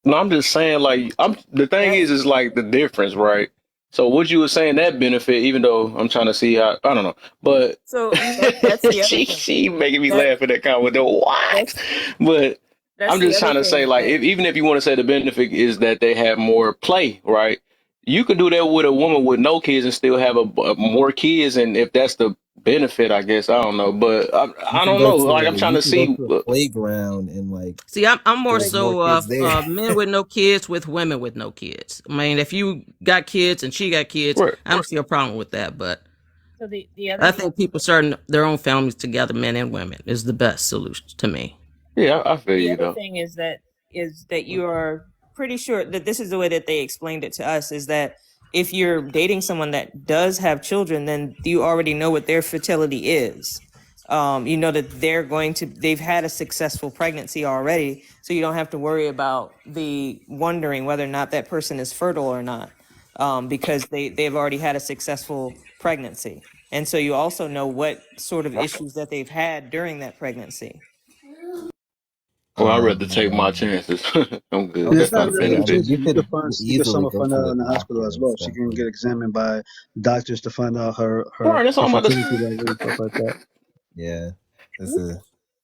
No, I'm just saying like the thing That is like the difference, right? So what you were saying that benefit, even though I'm trying to see how I don't know, but so that's the other thing. she making me That laugh at that comment. Though what? that's But that's I'm the just other trying to say thing like that even if you want to say the benefit is that they have more play, right? You could do that with a woman with no kids and still have a more kids, and if that's the benefit, I guess I don't know, but I don't know. Like I'm trying You to can go see. to a playground and like See, I'm more there's more so kids of there. men with no kids with women with no kids. I mean, if you got kids and she got kids, Right. I don't see a problem with that. But so the other I thing think people starting their own families together, men and women, is the best solution to me. Yeah, I feel the you other though. thing is that you are pretty sure that this is the way that they explained it to us is that if you're dating someone that does have children, then you already know what their fertility is. You know that they've had a successful pregnancy already, so you don't have to worry about the wondering whether or not that person is fertile or not, because they've already had a successful pregnancy, and so you also know what sort of issues that they've had during that pregnancy. Well, I'd rather take my Um, chances. I'm I good. was Yeah, That's it's just not not gonna a say, really a I mean, benefit. chance. you could You could easily someone go find to out a in the hospital doctor as and well. She stuff. can get And, examined by doctors to find out Right, that's her all I'm about fertility to. level and stuff like that. yeah, this is.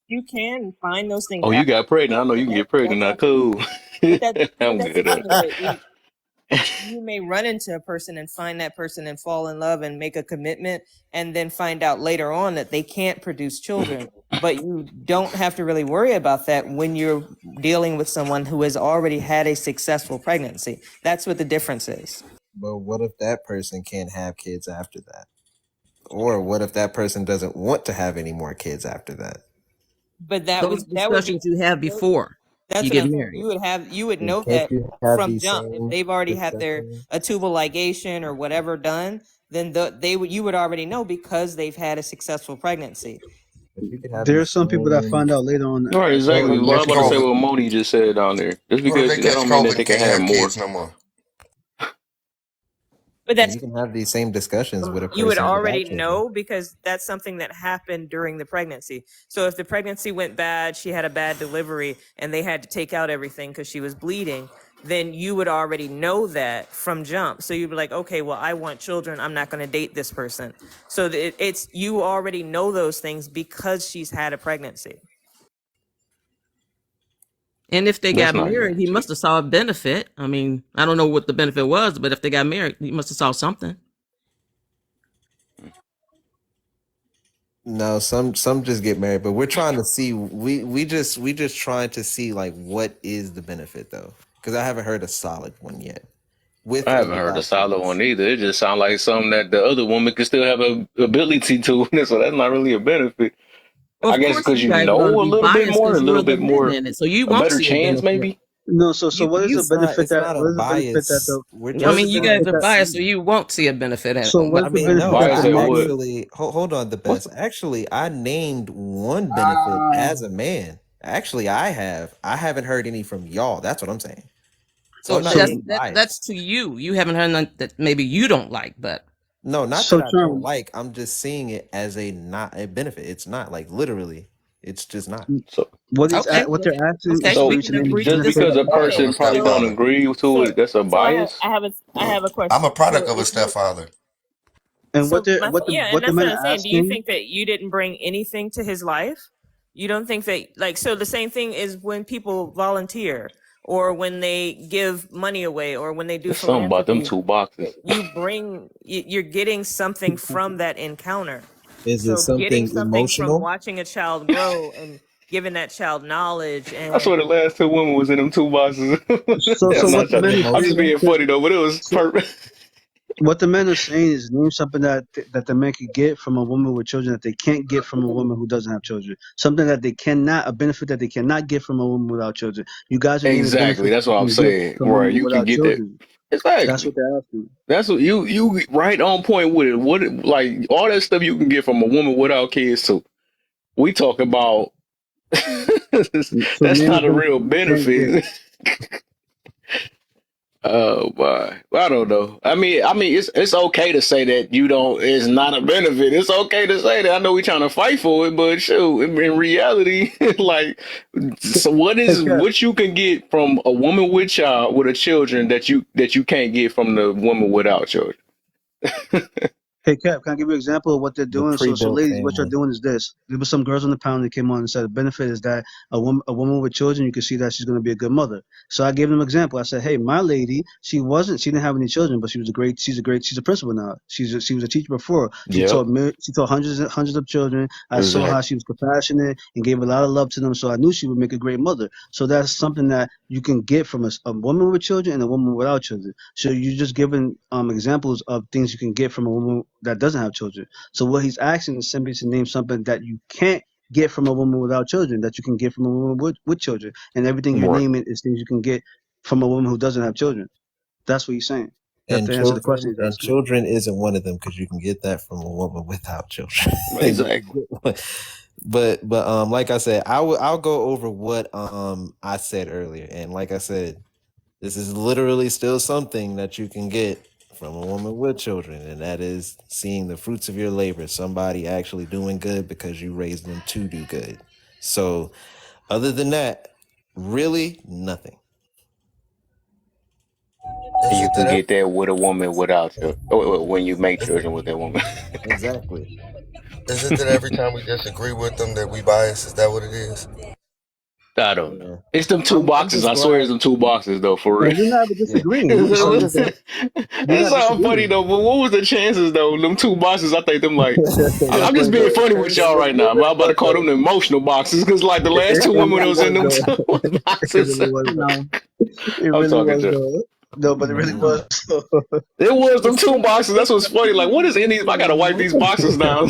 You can find those things Oh, out. you got pregnant. I know you can get pregnant. That's Now, not, cool. but I'm that's the good thing at is that you may run into a person and find that person and fall in love and make a commitment and then find out later on that they can't produce it. children. But you don't have to really worry about that when you're dealing with someone who has already had a successful pregnancy. That's what the difference is. But what if that person can't have kids after that? Or what if that person doesn't want to have any more kids after that? But Those that would be discussions you have before that's you what get I'm saying. married. You would And know can't that you have from these jump. If same they've already had their discussions? a tubal ligation or whatever done, then you would already know because they've had a successful pregnancy. But you could have There are these some people that same find out later on All right, at exactly. Or Well, pregnancy. I'm catch about to say COVID. what Moni just said down there. Just Or if because they that catch don't mean COVID that and they can can't have have more. kids no more. But and that's you can have these same discussions with a you would person without already children. know because that's something that happened during the pregnancy. So if the pregnancy went bad, she had a bad delivery, and they had to take out everything because she was bleeding, then you would already know that from jump. So you'd be like, okay, well, I want children. I'm not going to date this person. So it's you already know those things because she's had a pregnancy. And if they That's got not a married, he guarantee. must have saw a benefit. I mean, I don't know what the benefit was, but if they got married, he must have saw something. No, some just get married, but we're trying to see. We just trying to see like what is the benefit though, because I haven't heard a solid one yet, I with or haven't heard a without solid kids. one either. It just sounds like something that the other woman could still have a ability to. So that's not really a benefit. Well, I of guess course, because you you guys are know going to a be little bit biased more, because a you're little the bit men more, in it, so you a won't better see a chance, benefit. maybe. No, so You, what is you, the benefit it's that not a what is the benefit that bias. the We're I what is the mean, just you trying guys benefit are to that biased, so see. you won't see a benefit in it. so what I is the mean, benefit no, that Bias the I at man what? gets? actually hold on the What's best. Actually, I named one benefit as a man. Actually, I haven't heard any from y'all. That's what I'm saying. So So I'm not So that's being that's biased. to you. You haven't heard none that maybe you don't like, but No, not that so I don't term like. I'm just seeing it as a not a benefit. It's not like literally. It's just not. so? okay, what they're asking okay, is we for you So to can name the agree to just benefit. because I'm a a product of Okay, a person probably don't so stepfather. agree to it, that's a so bias. I have a I'm a question. product So of a if you stepfather. And So my and what the that's what men I'm are saying. Do you asking. think that you didn't bring anything to his life? You don't think that so the same thing is when people volunteer or when they give money away or when they do It's something about them philanthropy, two boxes. you're getting something from that encounter. Is it So getting something something from emotional? watching a child grow and giving that child knowledge I and swear the last two women was in them two boxes. Is So I'm it what not the trying, men something are I'm just saying emotional? being funny though, but it was perfect. what the men are saying is name something that the men could get from a woman with children that they can't get from a woman who doesn't have children. Something that they cannot a benefit that they cannot get from a woman without children. You guys are naming Exactly. benefits That's you what I'm can get saying. from a Right. woman You can without get that. children. That's Exactly. what they're asking. That's what you right on point with it. What like all that stuff you can get from a woman without kids too. We talk about So that's name a not a benefit real you can't get. benefit. Oh my, I don't know. I mean, it's okay to say that you don't. It's not a benefit. It's okay to say that. I know we're trying to fight for it, but shoot, in reality, like, so what Hey is Kev, what you can get from a woman with child with a children that you can't get from the woman without children? Hey, Cap, can I give you an example of what they're The doing? So, pre-built ladies, what you're family. doing is this. There was some girls on the panel that came on and said the benefit is that a woman with children, you can see that she's going to be a good mother. So I gave them an example. I said, hey, my lady, she didn't have any children, but she's a principal now. She was a teacher before. Yep, She taught hundreds and hundreds of children. I saw how exactly. she was compassionate and gave a lot of love to them. So I knew she would make a great mother. So that's something that you can get from a woman with children and a woman without children. So you're just giving examples of things you can get from a woman that doesn't have children. So what he's asking is simply to name something that you can't get from a woman without children that you can get from a woman with children. And everything you're Right. naming is things you can get from a woman who doesn't have children. That's what he's saying. You have And to answer the question children he's and asking. children isn't one of them because you can get that from a woman without children. You can Exactly. but like I said, I'll go over what I said earlier. And like I said, this is literally still something that you can get from a woman with children, and that is seeing the fruits of your labor, somebody actually doing good because you raised them to do good. So other than that, really nothing. And you Isn't can it? get that with a woman without children. When you make children with that woman. Exactly. Is it that every time we disagree with them that we bias? Is that what it is? I don't know. Yeah. It's them two I'm boxes. just I swear glad. it's them two boxes though, for real. And we're not Yeah. disagreeing. We're just saying that we're That not sounds funny disagreeing. though, but what was the chances though? Them two boxes, I think them like That's I'm just funny being though. funny with y'all right now. I'm Really about to was call them though. the emotional boxes because like the It, last it, two it women that really was in was them though. two It boxes. really was No, though. It I'm really talking was to though. No, but it really Mm. was. It was them two boxes. That's what's funny. Like, what is in these? I gotta wipe these boxes down.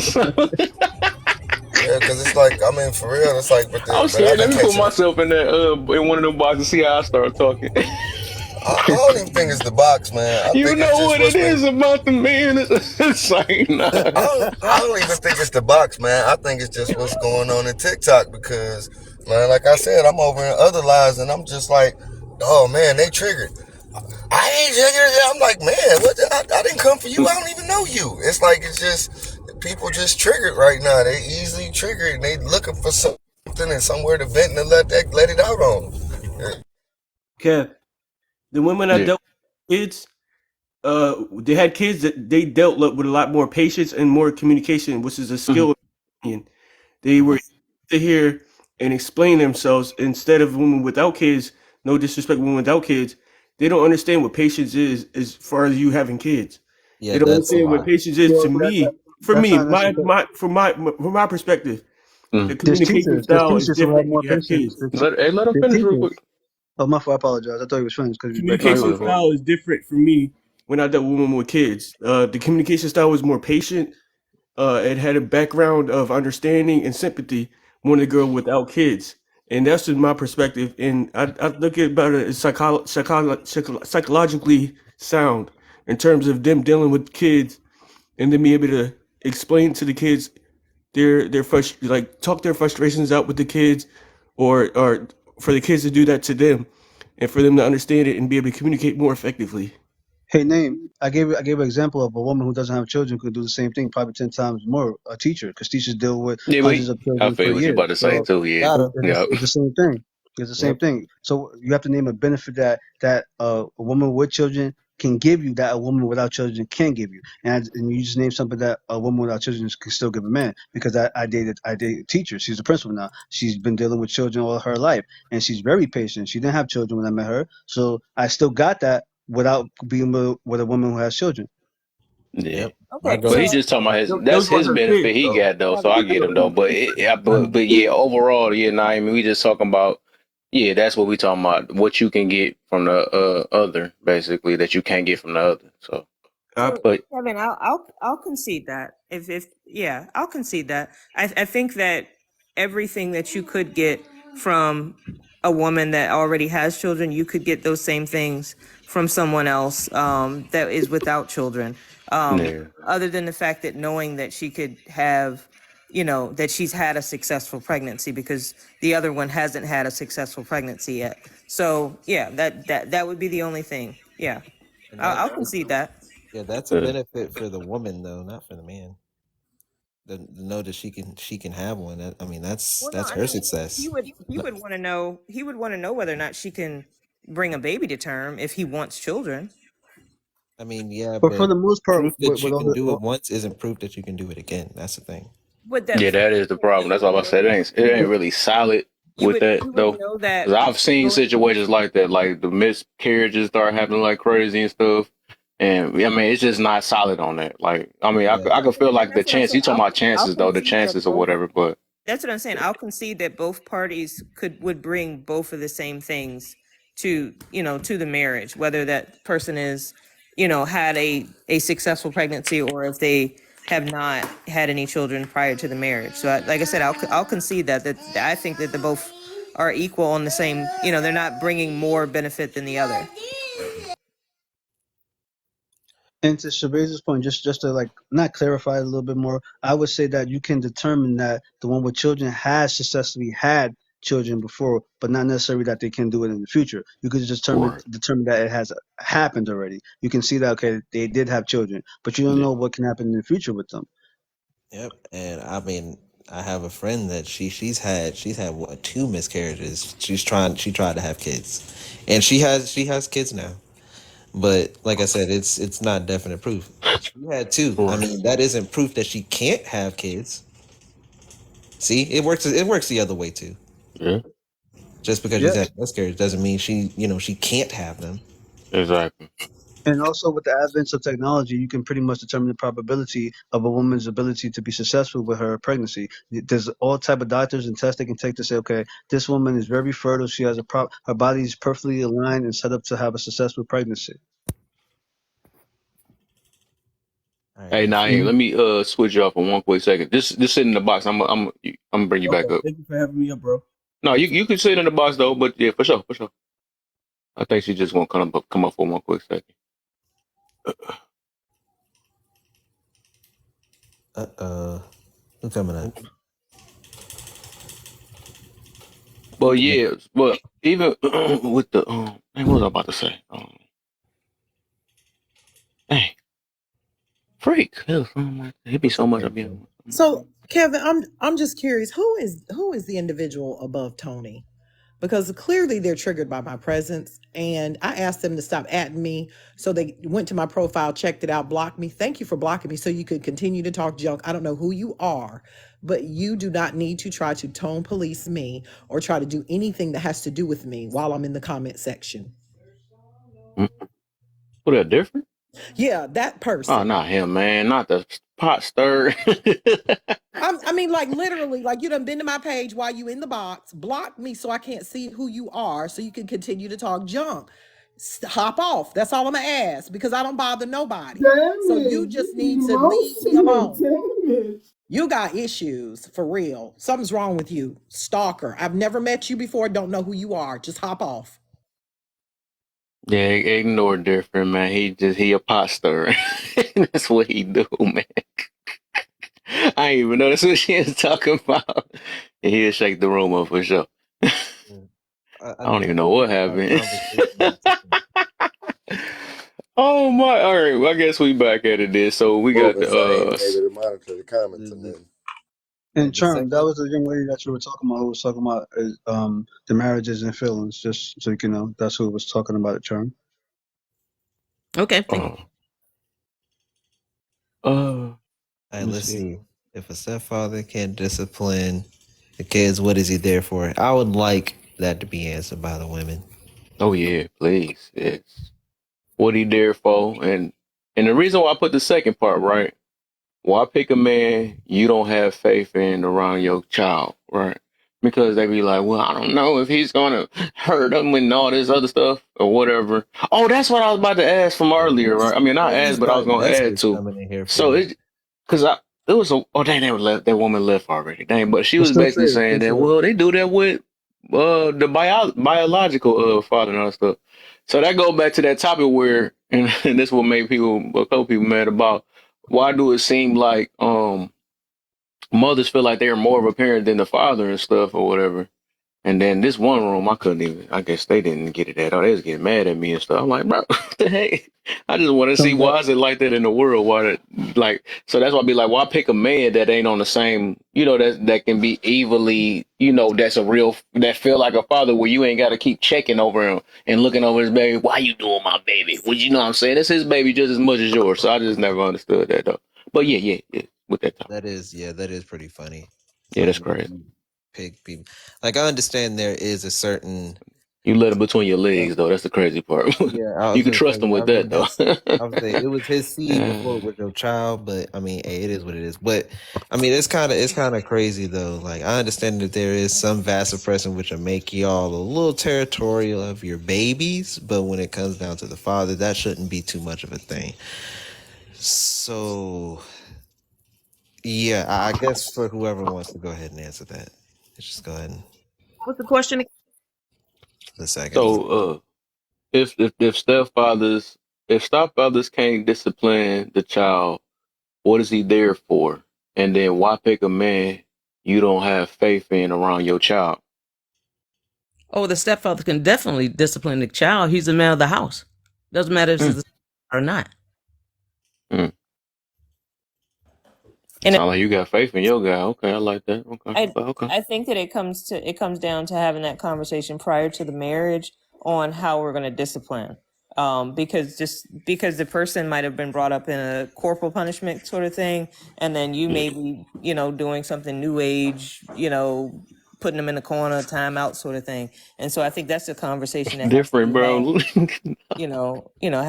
Yeah, because it's like, I mean, for real, it's like, I'm but I've scared. been Let me put catching it. myself in that in one of them boxes. See how I start talking. I don't even think it's the box, man. I You think it's know just what what's it been. is about the man. It's like, nah. I don't even think it's the box, man. I think it's just what's going on in TikTok because, man, like I said, I'm over in other lives and I'm just like, oh man, they triggered. I ain't triggered. I'm like, man, what? I didn't come for you. I don't even know you. It's like it's just people just triggered right now. They easily triggered and they looking for something and somewhere to vent and let it out on them. Kev, the women I Yeah. dealt with kids, they had kids that they dealt with a lot more patience and more communication, which is a Mhm. skill. And they were to hear and explain themselves instead of women without kids. No disrespect, women without kids, they don't understand what patience is as far as you having kids. Yeah, They don't that's a understand what lot. patience is to Well, me. For that's me, not necessary. from my perspective, the Mhm. communication There's style is teachers who have different when more you have patience. kids. Let him They're finish real quick. teachers. Oh, my fault. I apologize. I thought you was finished because you was breaking No, up he for a Communication was. second. style is different for me when I dealt with women with kids. The communication style was more patient. It had a background of understanding and sympathy more than a girl without kids. And that's just my perspective. And I look at about it as psychologically sound in terms of them dealing with kids and then be able to explain to the kids like talk their frustrations out with the kids, or for the kids to do that to them, and for them to understand it and be able to communicate more effectively. Hey, name. I gave an example of a woman who doesn't have children could do the same thing, probably 10 times more. A teacher, because teachers deal with Yeah, but hundreds of I children per feel what you year. about to say So too. Yeah. Got her. Yeah. it's the same thing. It's the same Yep. thing. So you have to name a benefit that a woman with children can give you that a woman without children can give you. And you just name something that a woman without children can still give a man. Because I dated a teacher. She's a principal now. She's been dealing with children all her life, and she's very patient. She didn't have children when I met her, so I still got that without being with a woman who has children. Yeah. Yep. My Okay, But so he girlfriend. just talking about his. That's Those were his her kids, benefit he though. got though. yeah, So I get him though. But yeah, but yeah, overall, yeah. Nah, I mean, we just talking about. Yeah, that's what we talking about. What you can get from the other, basically, that you can't get from the other. So, I, so but Kevin, I'll concede that. If yeah, I'll concede that. I think that everything that you could get from a woman that already has children, you could get those same things from someone else that is without children. yeah, Other than the fact that knowing that she could have, that she's had a successful pregnancy because the other one hasn't had a successful pregnancy yet. So yeah, that would be the only thing. Yeah, And I'll that's concede that. yeah, that's a uh, benefit for the woman though, not for the man. To know that she can have one. I mean, that's Well, no, that's I her mean, success. he would want to know. He would want to know whether or not she can bring a baby to term if he wants children. I mean, yeah, But for but the most part, proof that with you all can the do it once isn't proof that you can do it again. That's the thing. Would that yeah, that is the problem. That's all I said. It ain't really solid with that you would though. know that 'Cause I've seen going. situations like that, like the miscarriages start happening like crazy and stuff. And I mean, it's just not solid on that. Like, I mean, Yeah. I could feel And like the that's what I'm chance. saying. You talking about I'll chances though, the concede that chances or both. whatever. But That's what I'm saying. I'll concede that both parties would bring both of the same things to the marriage, whether that person is, had a successful pregnancy or if they have not had any children prior to the marriage. So, like I said, I'll concede that I think that the both are equal on the same. They're not bringing more benefit than the other. And to Shabazz's point, just to like not clarify it a little bit more, I would say that you can determine that the one with children has successfully had children before, but not necessarily that they can do it in the future. You could just determine right, determine that it has happened already. You can see that okay, they did have children, but you don't yeah, know what can happen in the future with them. Yep. And I mean, I have a friend that she's had what, two miscarriages. She tried to have kids, and she has kids now. But like I said, it's not definite proof. She had two. I right, mean, that isn't proof that she can't have kids. See, it works the other way too. yeah, Just because she's Yeah, had miscarriage doesn't mean she can't have them. exactly. And also, with the advent of technology, you can pretty much determine the probability of a woman's ability to be successful with her pregnancy. There's all type of doctors and tests they can take to say, okay, this woman is very fertile. She has her body is perfectly aligned and set up to have a successful pregnancy. All right. Hey, Naeem, Mhm. let me switch you off for one quick second. Just sit in the box. I'm gonna bring you back Okay, up. thank you for having me up, bro. No, you can sit in the box though, but yeah, for sure, for sure. I think she just won't come up for one quick second. Who's coming up? But yeah, but even with the man, what was I about to say? Dang, freak. Hell, it be It's so much okay, up here. bro. So, Kevin, I'm just curious, who is the individual above Tony? Because clearly they're triggered by my presence, and I asked them to stop at me, so they went to my profile, checked it out, blocked me. Thank you for blocking me so you could continue to talk junk. I don't know who you are, but you do not need to try to tone police me or try to do anything that has to do with me while I'm in the comment section. Mm, what are different? Yeah, that Oh, person. not him, man. Not the pot stir. I mean, like literally, like you done been to my page while you in the box, block me so I can't see who you are, so you can continue to talk junk. Hop off. That's all I'm gonna ask because I don't bother nobody. So you Damage, just you need to leave me emotional alone. damage. You got issues for real. Something's wrong with you, stalker. I've never met you before. Don't know who you are. Just hop off. Yeah, ignore different, man. He a pot stirrer. That's what he do, man. I ain't even know that's what she is talking about. And he'll shake the room up for sure. I Mm. don't I even know think what our happened. conversation is different. Oh my! All right, well, I guess we back at it. Then, so we got Moving, the so I ain't able to monitor the comments or The, nothing. yeah, And the Charm, that second. was the young lady that you were talking about who was talking about the marriages and feelings, just so you know, that's who was talking about it, Charm. Okay, thank you. uh, uh All let right, me let's see. see. If a stepfather can't discipline the kids, what is he there for? I would like that to be answered by the women. Oh yeah, please. Yes. What he there for? And the reason why I put the second part right. Why pick a man you don't have faith in around your child, right? Because they be like, well, I don't know if he's gonna hurt them and all this other stuff or whatever. Oh, that's what I was about to ask from earlier, right? I mean, not What are ask, these but I was gonna add divestors to. coming in here So for? cause it was dang, that woman left already, dang. But she It's was still basically fair, saying still that, fair. well, they do that with the biological father and all that stuff. So that go back to that topic where, and this what made a couple people mad about. Why do it seem like mothers feel like they're more of a parent than the father and stuff or whatever? And then this one room, I couldn't even. I guess they didn't get it at all. They was getting mad at me and stuff. I'm like, bro, what the heck? I just want to see Come back. why is it like that in the world? So that's why I be like, why pick a man that ain't on the same, that can be evilly, that's that feel like a father where you ain't got to keep checking over him and looking over his baby. Why you doing my baby? Well, you know what I'm saying? It's his baby just as much as yours. So I just never understood that though. But yeah, with that topic, That is pretty funny. yeah, Like that's crazy. you pick people. Like I understand there is a certain. You let him between your legs though. That's the crazy part. Yeah, I You was can gonna say. trust him I with mean, that though. that's. I was saying it was his seed before it was your child, but I mean, hey, it is what it is. But I mean, it's kind of crazy though. Like I understand that there is some vasopressin which will make y'all a little territorial of your babies, but when it comes down to the father, that shouldn't be too much of a thing. So yeah, I guess for whoever wants to go ahead and answer that, let's just go ahead and What's the question? the second one. So if stepfathers can't discipline the child, what is he there for? And then why pick a man you don't have faith in around your child? Oh, the stepfather can definitely discipline the child. He's the man of the house. Doesn't matter if Mm, it's or not. mm. And Sound like you got faith in your guy. Okay, I like that. Okay, I okay. I think that it comes down to having that conversation prior to the marriage on how we're going to discipline. Because the person might have been brought up in a corporal punishment sort of thing, and then you Yeah. may be doing something new age, putting them in a corner, timeout sort of thing. And so I think that's a conversation that has to Different, be had, bro.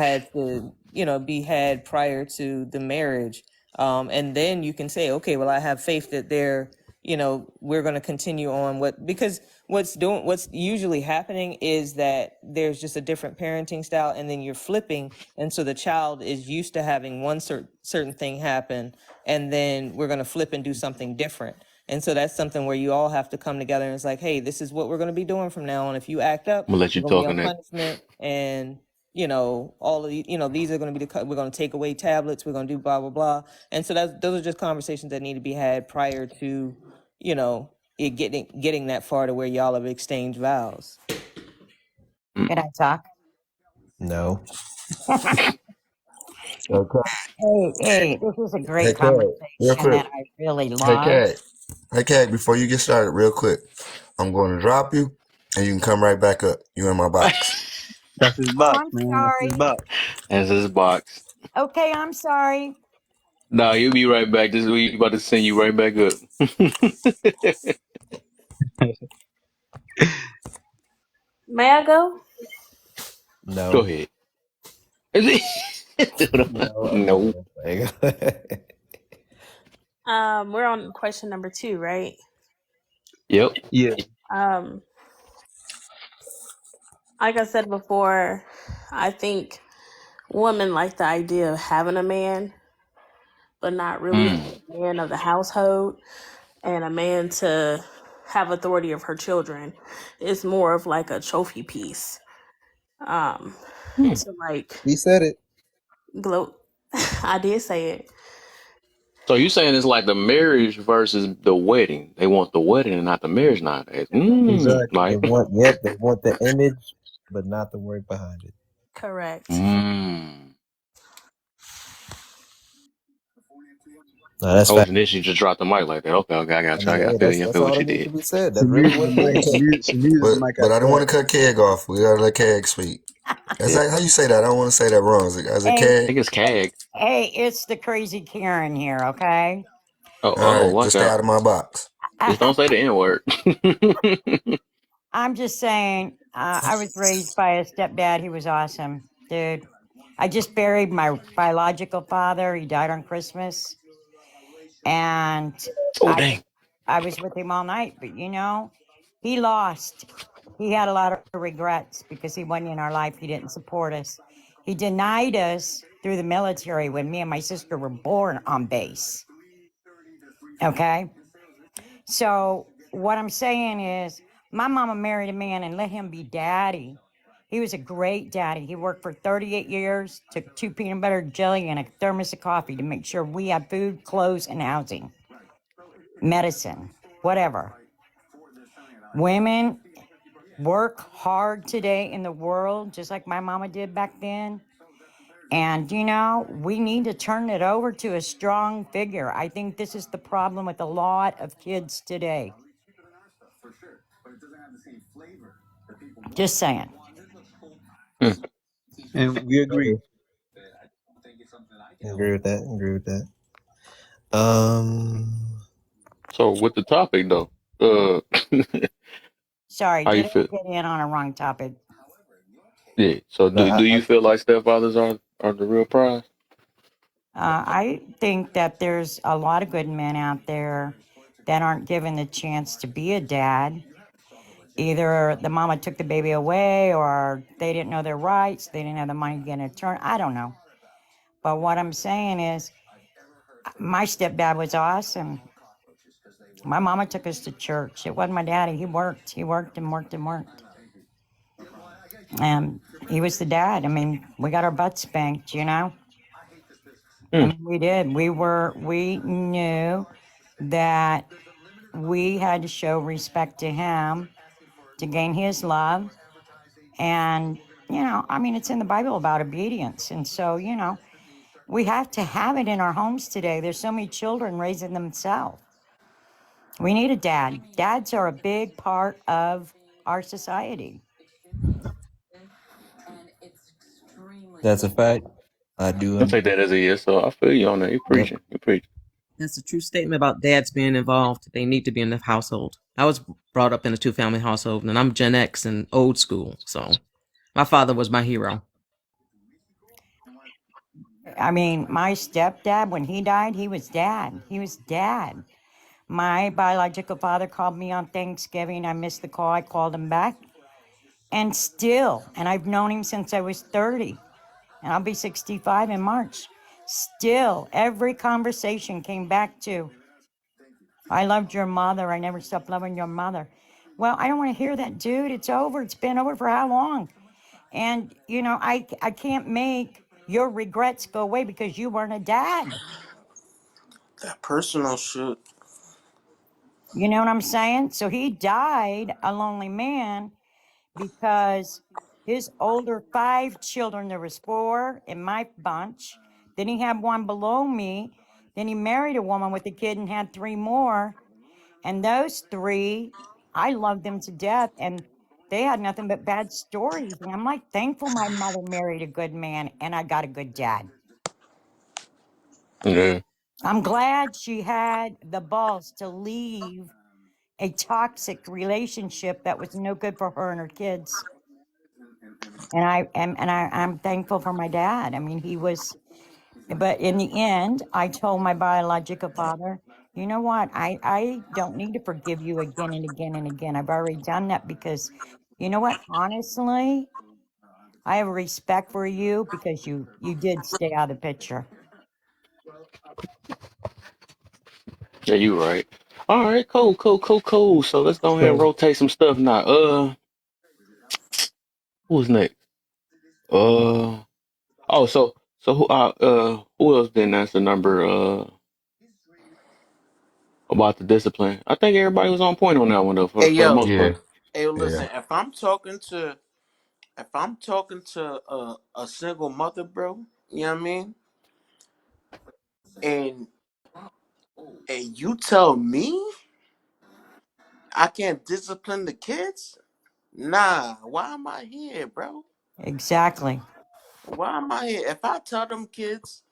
had to, be had prior to the marriage. And then you can say, okay, well, I have faith that we're going to continue on because what's usually happening is that there's just a different parenting style, and then you're flipping. And so the child is used to having one certain thing happen, and then we're going to flip and do something different. And so that's something where you all have to come together and it's like, hey, this is what we're going to be doing from now on. If you act up, I'm gonna let you you're going to be talk on on that. punishment. And all of these are going to be we're going to take away tablets, we're going to do blah blah blah. And so those are just conversations that need to be had prior to it getting that far to where y'all have exchanged vows. Mm. Can I talk? No. Okay. Hey, this is a Hey, great Kay, real conversation quick. that I really Hey, love. Kay. Hey, Kay, before you get started, real quick, I'm going to drop you, and you can come right back up. You in my box. That's his Oh, box, I'm man. That's his sorry. box. That's his box. Okay, I'm sorry. Nah, you'll be right back. This is we about to send you right back up. May I go? Go No. ahead. No, I'm No. playing. We're on question number 2, right? Yep. Yeah. Um, like I said before, I think women like the idea of having a man, but not really Mm. having a man of the household and a man to have authority of her children. It's more of like a trophy piece. Um, Mm. to like He said it. gloat. I did say it. So you saying it's like the marriage versus the wedding? They want the wedding and not the marriage nowadays. Exactly. They Like. want, yep, they want the image, but not the work behind it. Correct. Mm. No, that's I fact. wasn't itching to drop the mic like that. Okay, okay, I I got you. mean, I hey, feel you. I that's feel all what that you needs did. to be said. She That's really muted what the it mic. is. She muted the mic But I after don't want that. to cut Keg off. We gotta let Keg speak. Is Yeah. that how you say that? I don't want to say that wrong. Is it Hey, I Keg? think it's CAG. hey, it's the crazy Karen here, okay? Oh, All oh, right, watch just stay out. out of my box. Just don't say the N word. I'm just saying, I was raised by a stepdad. He was awesome, dude. I just buried my biological father. He died on Christmas, and Oh, I dang. I was with him all night. But he lost. He had a lot of regrets because he wasn't in our life. He didn't support us. He denied us through the military when me and my sister were born on base. Okay, so what I'm saying is, my mama married a man and let him be daddy. He was a great daddy. He worked for 38 years, took 2 peanut butter jelly and a thermos of coffee to make sure we had food, clothes, and housing, medicine, whatever. Women work hard today in the world, just like my mama did back then. And, we need to turn it over to a strong figure. I think this is the problem with a lot of kids today. Just saying. Hmm. And we agree. Agree with that. Agree with that. Um, So with the topic though, uh, Sorry, how you did I feel? get in on a wrong topic? Yeah. So no, do you feel like stepfathers are the real prize? I think that there's a lot of good men out there that aren't given the chance to be a dad. Either the mama took the baby away or they didn't know their rights, they didn't have the money to get an attorney. I don't know. But what I'm saying is, my stepdad was awesome. My mama took us to church. It wasn't my daddy. He worked. He worked and worked and worked. And he was the dad. I mean, we got our butts spanked. I Hmm. mean, we did. We knew that we had to show respect to him to gain his love. And, I mean, it's in the Bible about obedience. And so, we have to have it in our homes today. There's so many children raising themselves. We need a dad. Dads are a big part of our society. that's a fact. I do I take that as a yes. So I feel you on that. You Yep. preaching. You preaching. That's a true statement about dads being involved. They need to be in the household. I was brought up in a two-family household, and I'm Gen X and old school, so my father was my hero. I mean, my stepdad, when he died, he was dad. He was dad. My biological father called me on Thanksgiving. I missed the call. I called him back. And still, and I've known him since I was 30, and I'll be 65 in March. Still, every conversation came back to, I loved your mother. I never stopped loving your mother. Well, I don't want to hear that, dude. It's over. It's been over for how long? And, you know, I can't make your regrets go away because you weren't a dad. That personal shit. You know what I'm saying? So he died a lonely man because his older five children, there was four in my bunch. Then he had one below me. Then he married a woman with a kid and had three more. And those three, I loved them to death. And they had nothing but bad stories. And I'm like thankful my mother married a good man and I got a good dad. Yeah. I'm glad she had the balls to leave a toxic relationship that was no good for her and her kids. I'm thankful for my dad. I mean, he was, but in the end, I told my biological father, you know what? I don't need to forgive you again and again and again. I've already done that because you know what? Honestly, I have respect for you because you did stay out of the picture. Yeah, you right. All right, cool. So let's go ahead and So rotate some stuff now. Who's next? Uh, oh, who else didn't answer number about the discipline? I think everybody was on point on that one though, Hey for the yo, most Yeah, part. hey yeah. listen, if I'm talking to a single mother, bro, you know what I mean? And you tell me I can't discipline the kids? Nah, why am I here, bro? Exactly. Why am I here? If I tell them kids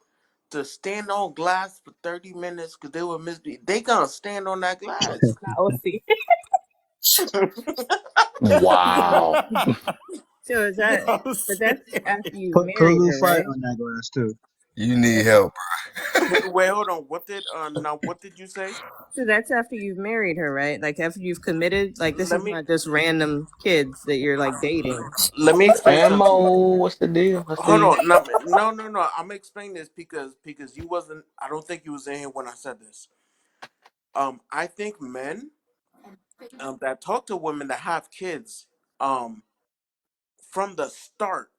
to stand on glass for 30 minutes because they will misbehave, they gonna stand on that glass. OC. Wow. So is You that, know what I'm but that's saying? after you've put a married little her, fire right? on that glass too. You need help. Wait, hold on. What did you say? So that's after you've married her, right? Like after you've committed, like this Let is me not just random kids that you're like dating. let me explain something to you. Ammo, what's the deal? I Hold see you. on. No. I'm gonna explain this because you wasn't. I don't think you was in here when I said this. I think men that talk to women that have kids, um, from the start,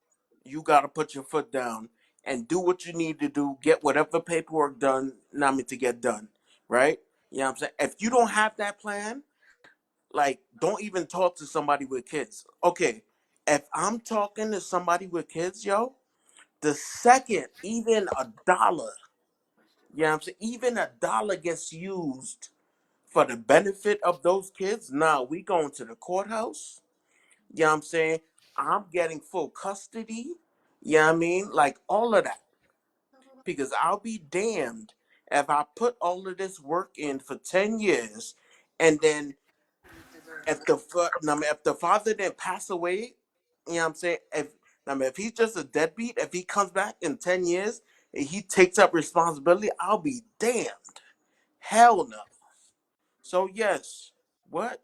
you gotta put your foot down and do what you need to do. Get whatever paperwork done. Not me to get done. Right? You know what I'm saying? If you don't have that plan, like, don't even talk to somebody with kids. Okay, if I'm talking to somebody with kids, yo, the second even a dollar, you know what I'm saying, even a dollar gets used for the benefit of those kids, now we going to the courthouse. You know what I'm saying? I'm getting full custody. You know what I mean? Like all of that. Because I'll be damned if I put all of this work in for 10 years and then if the father didn't pass away, you know what I'm saying? If he's just a deadbeat, if he comes back in 10 years and he takes up responsibility, I'll be damned. Hell no. So yes, what?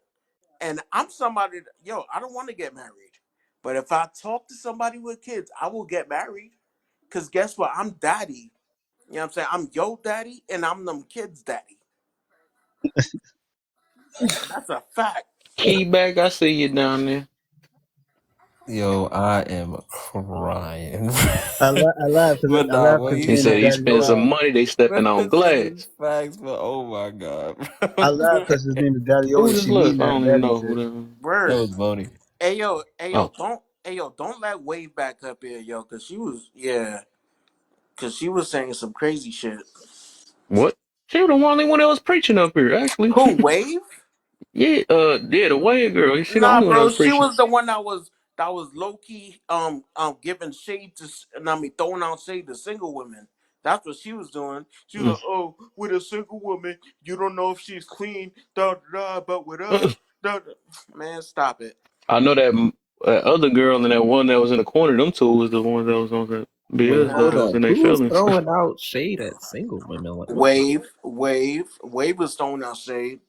And I'm somebody yo, I don't want to get married. But if I talk to somebody with kids, I will get married. Cause guess what? I'm daddy. You know what I'm saying? I'm your daddy and I'm them kids' daddy. That's a fact. Key back, I see you down there. Yo, I am crying. I laugh because But nah, his what he He name is said he said, Daddy spent O. some nah. money, they stepping But on that is glass. facts, but oh my god, I bro. laugh because his name is Daddy O, Who and just she mean left? I that don't even daddy know shit. who the That Word. was Boney. oh. Don't let Wave back up here, yo, cause she was yeah, cause she was saying some crazy shit. What? She was the only one that was preaching up here, actually. Who, Wave? Yeah, the white girl. She the Nah, only one that bro, was she preaching. was the one that was low key giving shade to, and I mean throwing out shade to single women. That's what she was doing. She was Mm. like, "Oh, with a single woman, you don't know if she's clean, da da da. But with us, da, da. Man, stop it." I know that other girl and that one that was in the corner. Them two was the ones that was on the Wait, BS though. hold That was Nah. in up. their Who's feelings. throwing out shade at single women? Like, what the? Wave was throwing out shade.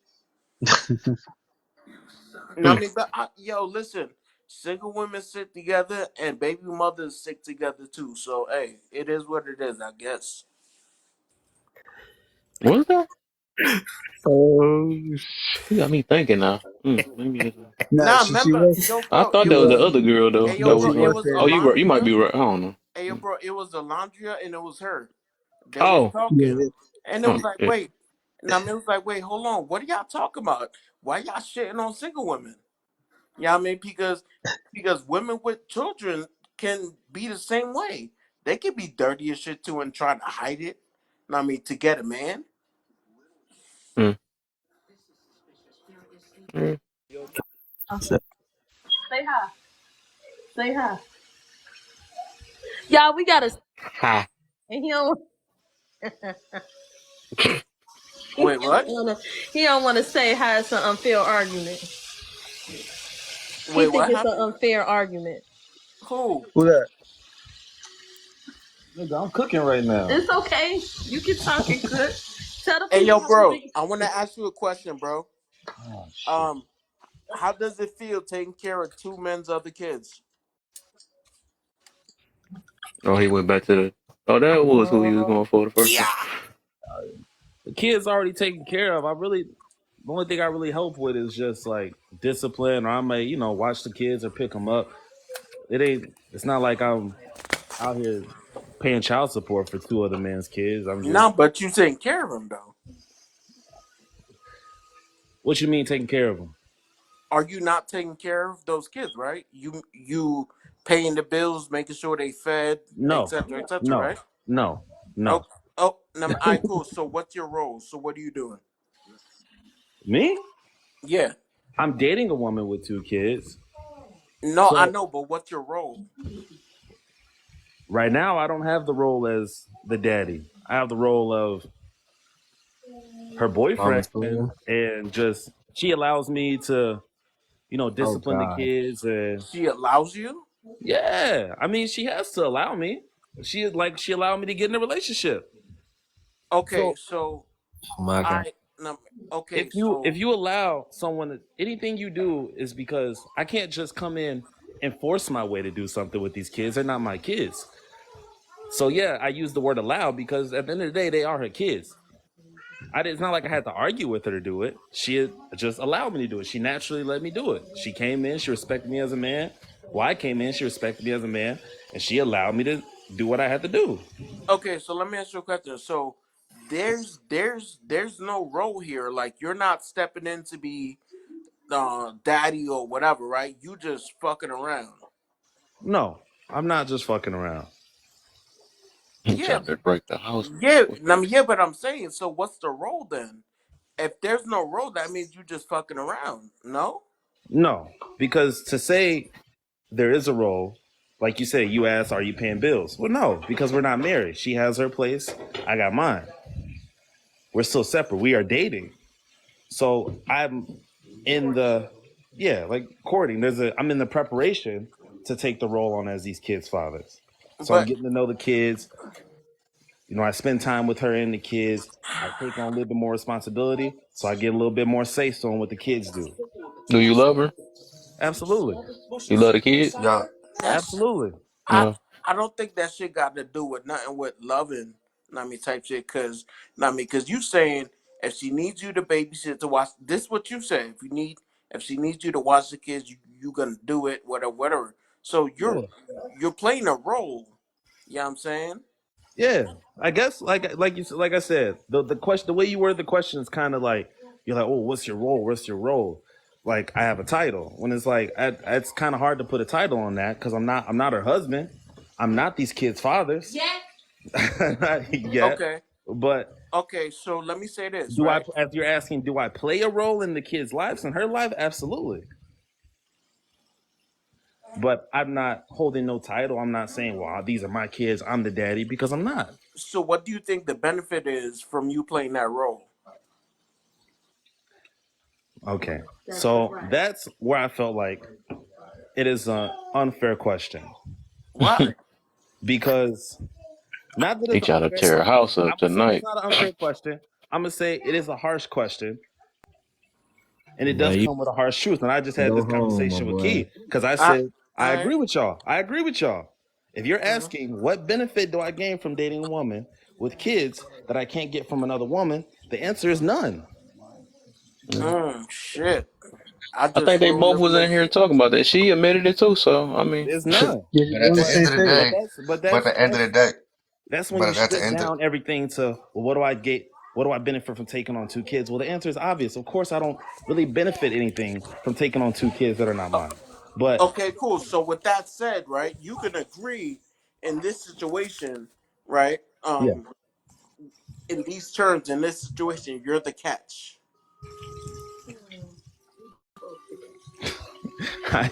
I Mm. mean, but yo, listen, single women sit together and baby mothers stick together too. So hey, it is what it is, I guess. What's that? Oh, You got me thinking now. Maybe it's, Nah, Nah, she remember, was yo, I bro, thought it that was was, the she other girl hey, though. yo, That was bro, was she it like, was was oh, there. you might be Alondria. right. I don't know. Hey, yo, Mm. bro, it was Alondria and it was her. They was Oh, talking, Yeah, and it oh, was like, yeah. wait, and I mean, it was like, wait, hold on, what are y'all talking about? Why y'all shitting on single women? Yeah, I mean, because women with children can be the same way. They can be dirty as shit too and try to hide it. I mean, to get a man. Mm. Mm. Say hi. Say hi. Y'all, we gotta. Ha. And he don't. Wait, what? wanna. He don't want to say how it's an unfair argument. He Wait, think what it's an happened? unfair argument. Who? who that? Nigga, I'm cooking right now. It's okay. You can talk and cook. Tell the Hey, people yo, how you bro, make. I want to ask you a question, bro. Oh shit. Um, how does it feel taking care of two men's other kids? Oh, he went back to the. Oh, that was who he was going for the first time. Yeah. The kid's already taken care of. The only thing I really help with is just like discipline, or I may, watch the kids or pick them up. It's not like I'm out here paying child support for two other men's kids. I'm just, No, but you taking care of them though. what you mean taking care of them? Are you not taking care of those kids? Right? You paying the bills, making sure they fed, No, etc., etc. no, Right? no, Oh, no. oh, all right, cool. So what's your role? So what are you doing? Me? Yeah. I'm dating a woman with two kids. No, I So know, but what's your role? right now, I don't have the role as the daddy. I have the role of her boyfriend, mama's boy. and just she allows me to, Oh discipline the God. kids. And She allows you? yeah, I mean, she has to allow me. She allowed me to get in a relationship. Okay, So so Oh my God. I no, okay, if so you allow someone anything you do is because I can't just come in and force my way to do something with these kids. They're not my kids. So yeah, I use the word allow because at the end of the day, they are her kids. It's not like I had to argue with her to do it. She had just allowed me to do it. She naturally let me do it. She came in, she respected me as a man. Well, I came in, she respected me as a man, and she allowed me to do what I had to do. okay, so let me ask you a question. So there's no role here. Like you're not stepping in to be daddy or whatever, right? You just fucking around. No, I'm not just fucking around. He Yeah, trying to break the house real yeah, quick. I mean, yeah, but I'm saying, so what's the role then? If there's no role, that means you just fucking around. No? No, because to say there is a role, like you said, you asked, are you paying bills? Well, no, because we're not married. She has her place, I got mine. We're still separate. We are dating. So I'm in the like courting. I'm in the preparation to take the role on as these kids' fathers. So I'm But getting to know the kids. I spend time with her and the kids. I take on a little bit more responsibility, so I get a little bit more say so on what the kids do. Do you love her? Absolutely, You love the kids? Yeah. that's absolutely. I No. I don't think that shit got to do with nothing with loving. I mean, type shit. Cause you saying if she needs you to babysit to watch, this what you say. If she needs you to watch the kids, you gonna do it. Whatever, whatever. So Yeah, you're playing a role. You know what I'm saying? yeah. I guess like I said, the question, the way you word the question is kind of like you're like, oh, what's your role? What's your role? Like I have a title. When it's like it's kind of hard to put a title on that because I'm not her husband. I'm not these kids' fathers. Not yet. Okay. But Okay. So let me say this, do I? right? If you're asking, do I play a role in the kids' lives and her life? Absolutely. but I'm not holding no title. I'm not saying, well, these are my kids. I'm the daddy because I'm not. So what do you think the benefit is from you playing that role? Okay. So that's where I felt like it is an unfair question Why? because not that He it's an trying to unfair tear a question. house up I'm gonna say it's tonight. not an unfair question. I'm gonna say it is a harsh question, and it does Man, you come with a harsh truth. And I just had go this home, my conversation with boy. Key because I I said I I agree with y'all. I agree with y'all. If you're mm, asking what benefit do I gain from dating a woman with kids that I can't get from another woman, the answer is none. Mm. shit. I I just think they ruined the both was in here relationship. talking about that. She admitted it too. So I mean, There's none. Yeah, But they're at on the the But end same of the page. day, but but at that's the end of the day, that's when you but at the strip end of down everything to, well, what do I get? What do I benefit from taking on two kids? Well, the answer is obvious. Of course, I don't really benefit anything from taking on two kids that are not mine. But Okay, cool. So with that said, right, you can agree in this situation, right? yeah, In these terms, in this situation, you're the catch.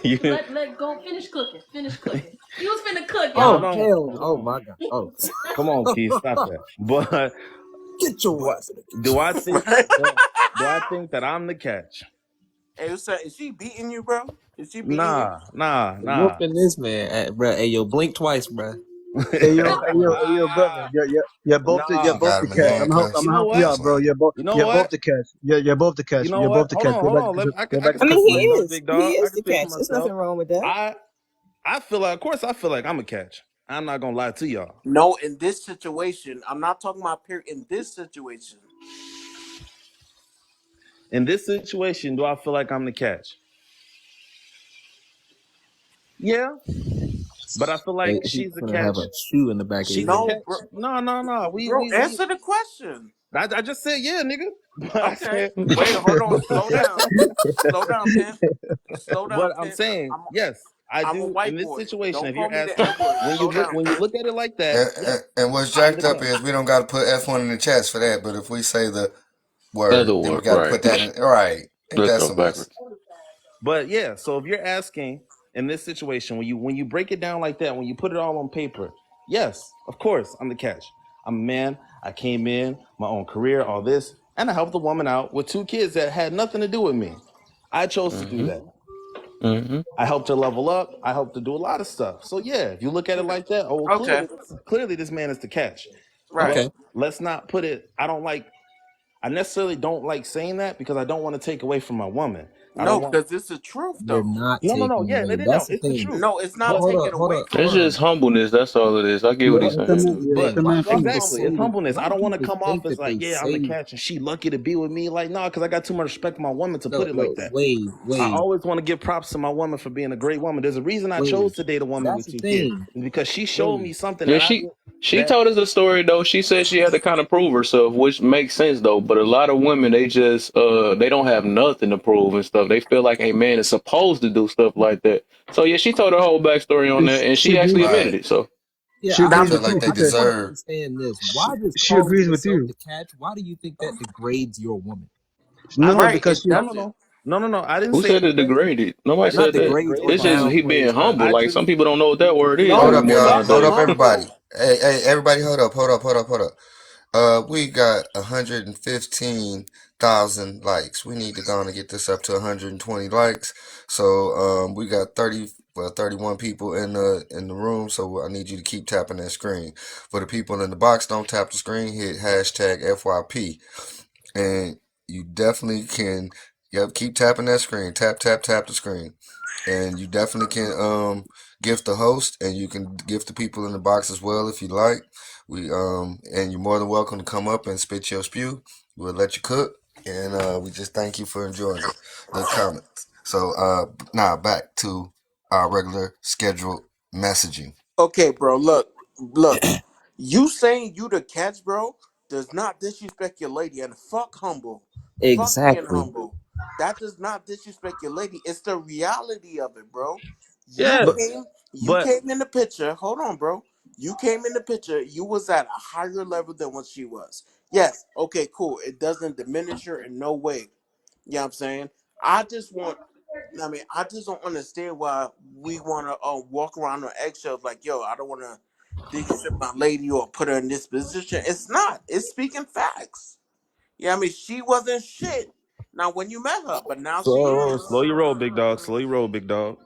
you, Let go. Finish cooking. Finish cooking. You was finna cook, I Oh y'all. don't. hell! Oh my god! Oh, Come on, Keith, stop that. But get do your I, ass in the do kitchen. I think Right? that do I think that I'm the catch? Hey, what's that? Is she beating you, bro? Is she beating you? Nah. Whooping this man, bro. Hey yo, blink twice, bro. Hey yo, brother. You're Nah. both got the him in catch. Well, I'm handcuffs. you gonna know help you what? That's out, bro. why. You know You're both what? the catch. You're both the You catch. know You're both what? the Hold catch. on, Go hold back, on. go I back can and I cook speak mean, for he for him. myself, is. big He dog. I is can the speak for catch. There's myself. nothing wrong with that. I feel like, of course, I feel like I'm a catch. I'm not gonna lie to y'all. No, in this situation, I'm not talking about period. In this situation, In this situation, do I feel like I'm the catch? Yeah, but I feel like He's she's the gonna have catch. a shoe in the back of his She's the head. no, bro. catch. No. Bro, answer the question. I just said yeah, nigga. But I Okay. said, Wait, hold on. Slow down. Slow down, Pimp. Slow down, but I'm Pimp. saying yes, I I'm a do. In white this boy. situation, Don't if call you're me the asking, N word. Slow down, when you Pimp. look at it like that, yes, And what's I'm the jacked up catch. is we don't got to put F1 in the chats for that. But if we say the word, other then we word, got to right? put that in. All right. Ain't Let's that go some mess? backwards. But yeah, so if you're asking in this situation, when you break it down like that, when you put it all on paper, yes, of course, I'm the catch. I'm a man. I came in my own career, all this, and I helped a woman out with two kids that had nothing to do with me. I chose to do Mm-hmm. that. Mm-hmm. I helped her level up. I helped her do a lot of stuff. So yeah, if you look at it like that, oh well, Okay. clearly this man is the catch. Right. But Okay. let's not put it. I necessarily don't like saying that because I don't want to take away from my woman. I don't No, want. because it's the truth, You're though. not No. taking Yeah, away. no. That's the It's the thing. truth. No, it's not But Hold taken up, hold away up, from It's hold her. up. just humbleness. That's all it is. I get what Look, he's Let the saying. this man, is the yeah, let thing. the But man Why finish. people exactly, it's say? humbleness. I Why don't want to people come off think as that like, they yeah, I'm the say? catch and she lucky to be with me. Like, no, because I got too much respect for my woman to put Look, it like look, that. I wait, always want to give props to my woman for being a great woman. There's a reason I wait. chose to date a woman That's with the two kids. thing. It's because she showed Wait. me something Yeah, that I did she that told us a story though. She said she had to kind of prove herself, which makes sense though. But a lot of women, they just they don't have nothing to prove and stuff. They feel like a man is supposed to do stuff like that. So yeah, she told her whole backstory on And that, and she she actually agrees. admitted Right. it. So Yeah, She They agrees feel with like you. they I She just said want to deserve. understand this. Why she, does she calling agrees with yourself you. the catch? Why do you think that degrades your woman? No, Right. because It she. doesn't. no. I didn't who say it said it degraded. degraded? Nobody I didn't Not said say it that. degrades, but degraded It's my just woman. he being downplays her. humble. I Like some just people don't know what that word is Hold No, up, anymore y'all. he's Hold nowadays. up, humble. everybody. Hey, everybody, hold up, hold up, hold up, hold up. We got 115,000 likes. We need to go on and get this up to 120 likes. So, we got 31 people in the room. So I need you to keep tapping that screen. For the people in the box, don't tap the screen. Hit hashtag FYP. And you definitely can, yep, keep tapping that screen. Tap, tap, tap the screen. And you definitely can gift the host, and you can gift the people in the box as well if you like. And you're more than welcome to come up and spit your spew. We'll let you cook. And we just thank you for enjoying the comments. So now back to our regular scheduled messaging. Okay, bro. Look. You saying you the catch, bro, does not disrespect your lady. And fuck humble. Fuck being Exactly. humble. That does not disrespect your lady. It's the reality of it, bro. You yes, But came. You but came in the picture. Hold on, bro. You came in the picture. You was at a higher level than what she was. Yes. Okay. Cool. It doesn't diminish her in no way. You know what I'm saying? I just want I mean, I just don't understand why we want to walk around on eggshells. Like, yo, I don't want to dig shit my lady or put her in this position. It's not. It's speaking facts. Yeah, I mean, she wasn't shit. Now, when you met her, but now she Slow is. your roll, big dog. Slow your roll, big dog.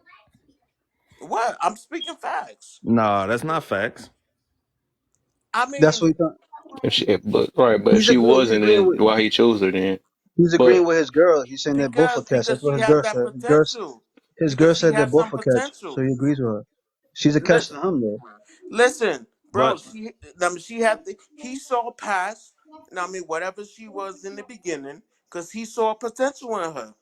What? I'm speaking facts. Nah, that's not facts. I That's mean, what he thought. But right, but He's she agreeing. wasn't, then why he chose her then? He's But agreeing with his girl. He's saying they're both a catch. That's because what she his has girl that said. potential. His girl Because she said they're has both some a catch, so potential. he agrees with her. She's a catch to Listen, him, though. listen, bro. But I mean, she had the. He saw past. I mean, whatever she was in the beginning, because he saw potential in her.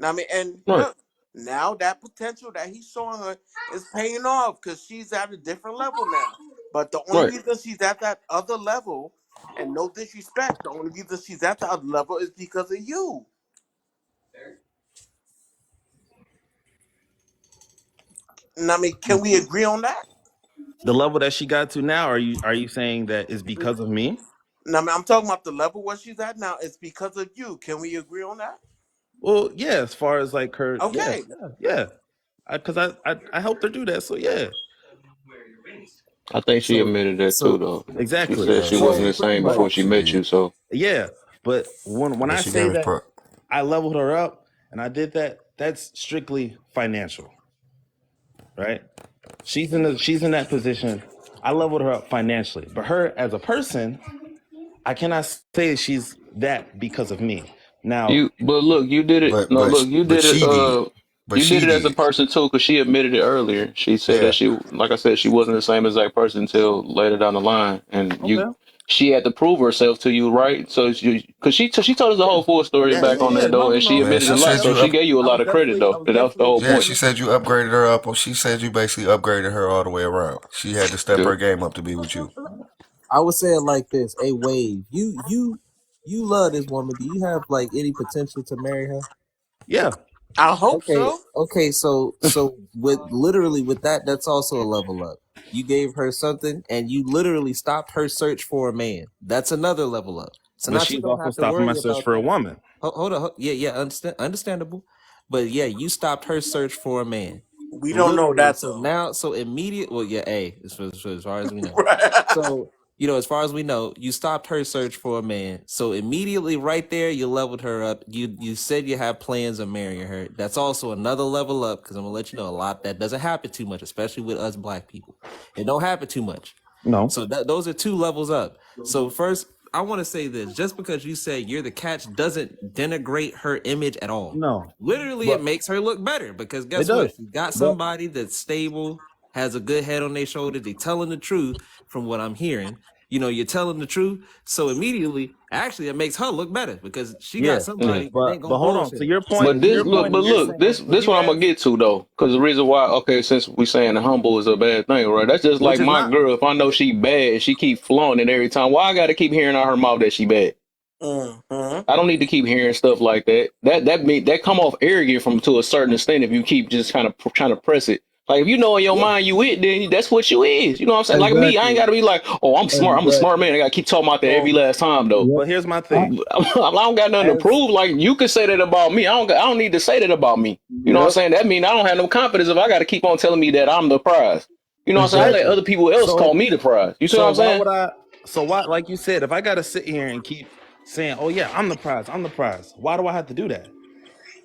I mean, and right, look, now that potential that he saw in her is paying off because she's at a different level now. But the only right. reason she's at that other level, and no disrespect, the only reason she's at the other level is because of you. And I mean, can we agree on that? the level that she got to now, are you saying that is because of me? And I mean, I'm talking about the level where she's at now. It's because of you. Can we agree on that? Well, yeah. As far as like her, yeah, Okay. yeah, yeah. Because I helped her do that. So yeah, I think she So admitted that too, so though. She exactly. said yeah, she So wasn't yeah, the Pretty same yeah. before much. she She met you. did, So yeah, but when but I she say gave us that pro. I leveled her up and I did that, that's strictly financial, right? She's in that position. I leveled her up financially, but her as a person, I cannot say she's that because of me. Now, but look, you did it. But No, but look, you but did it. she did. But You did she it as a did. person too, because she admitted it earlier. She said that Yeah. she, like I said, she wasn't the same exact person until later down the line, and okay, she had to prove herself to you, right? So, because she told us the yeah, whole full story yeah, back yeah, on yeah. there No, though, no, and she no. Man, admitted she a That's lot. said So you she up. gave you a I lot was of credit definitely, I though. was That was the definitely whole Yeah, point. she supportive. said you upgraded her up. Or she said you basically upgraded her all the way around. She had to step Yeah. her game up to be with you. I would say it like this: a wave. You love this woman. Do you have like any potential to marry her? Yeah, I hope Okay, so. okay. So with literally with that, that's also a level up. You gave her something, and you literally stopped her search for a man. That's another level up. So but now she she's don't also have to stopping my worry search about for a that. woman. Hold on, yeah, yeah, understandable. But yeah, you stopped her search for a man, We don't know literally. that So though. now, so immediate. Well, yeah, as far as we know. Right. So as far as we know, you stopped her search for a man. So immediately, right there, you leveled her up. You said you have plans of marrying her. That's also another level up because I'm gonna let you know a lot that doesn't happen too much, especially with us black people. It don't happen too much. No, So those are two levels up. So first, I want to say this: just because you say you're the catch doesn't denigrate her image at all. no, Literally, it but makes her look better because it guess what? does. She got But somebody that's stable, has a good head on their shoulders. They telling the truth from what I'm hearing. You're telling the truth. So immediately, actually, it makes her look better because she got yeah, Yeah. somebody that ain't but gonna hold on. bullshit To her. your point, But So to this your look, point, but immediately, you're look, saying when this you what I'm gonna ask, get to though, because the reason why, okay, since we saying humble is a bad thing, right? That's just which like is my not. girl. If I know she bad, she keep flaunting every time. Why I gotta keep hearing out her mouth that she bad? Hmm. I don't need to keep hearing stuff like that. That come off arrogant from to a certain extent if you keep just kind of trying to press it. Like if you know in your yeah, mind you it, then that's what you is. You know what I'm saying? Like me, I ain't Exactly. gotta be like, oh, I'm smart. I'm a smart Exactly. man. I gotta keep talking about that every So, last time though. Yep. but here's my I, thing. I don't got nothing to As prove. Like you can say that about me. I don't need to say that about me. You know what I'm yep. saying? That mean I don't have no confidence if I got to keep on telling me that I'm the prize. You know what I'm saying? I let Exactly. other people else call so me the prize. You see what so I'm why saying? would I? So why, like you said, if I gotta sit here and keep saying, "Oh yeah, I'm the prize. I'm the prize," why do I have to do that?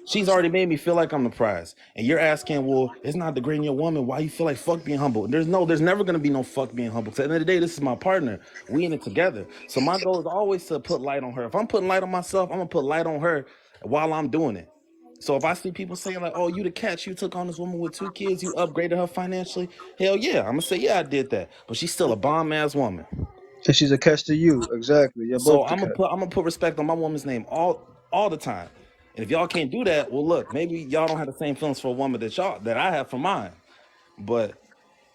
She's already made me feel like I'm the prize. And you're asking, well, it's not degrading your woman. Why you feel like fuck being humble? There's never gonna be no fuck being humble. 'Cause at the end of the day, this is my partner. We in it together. So my goal is always to put light on her. If I'm putting light on myself, I'm gonna put light on her while I'm doing it. So if I see people saying like, "Oh, you the catch, you took on this woman with 2 kids, you upgraded her financially," hell yeah, I'm gonna say, "Yeah, I did that." But she's still a bomb ass woman. And she's a catch to you. Exactly. You're So both the catch. I'm gonna put respect on my woman's name all the time. And if y'all can't do that, well, look, maybe y'all don't have the same feelings for a woman that I have for mine. But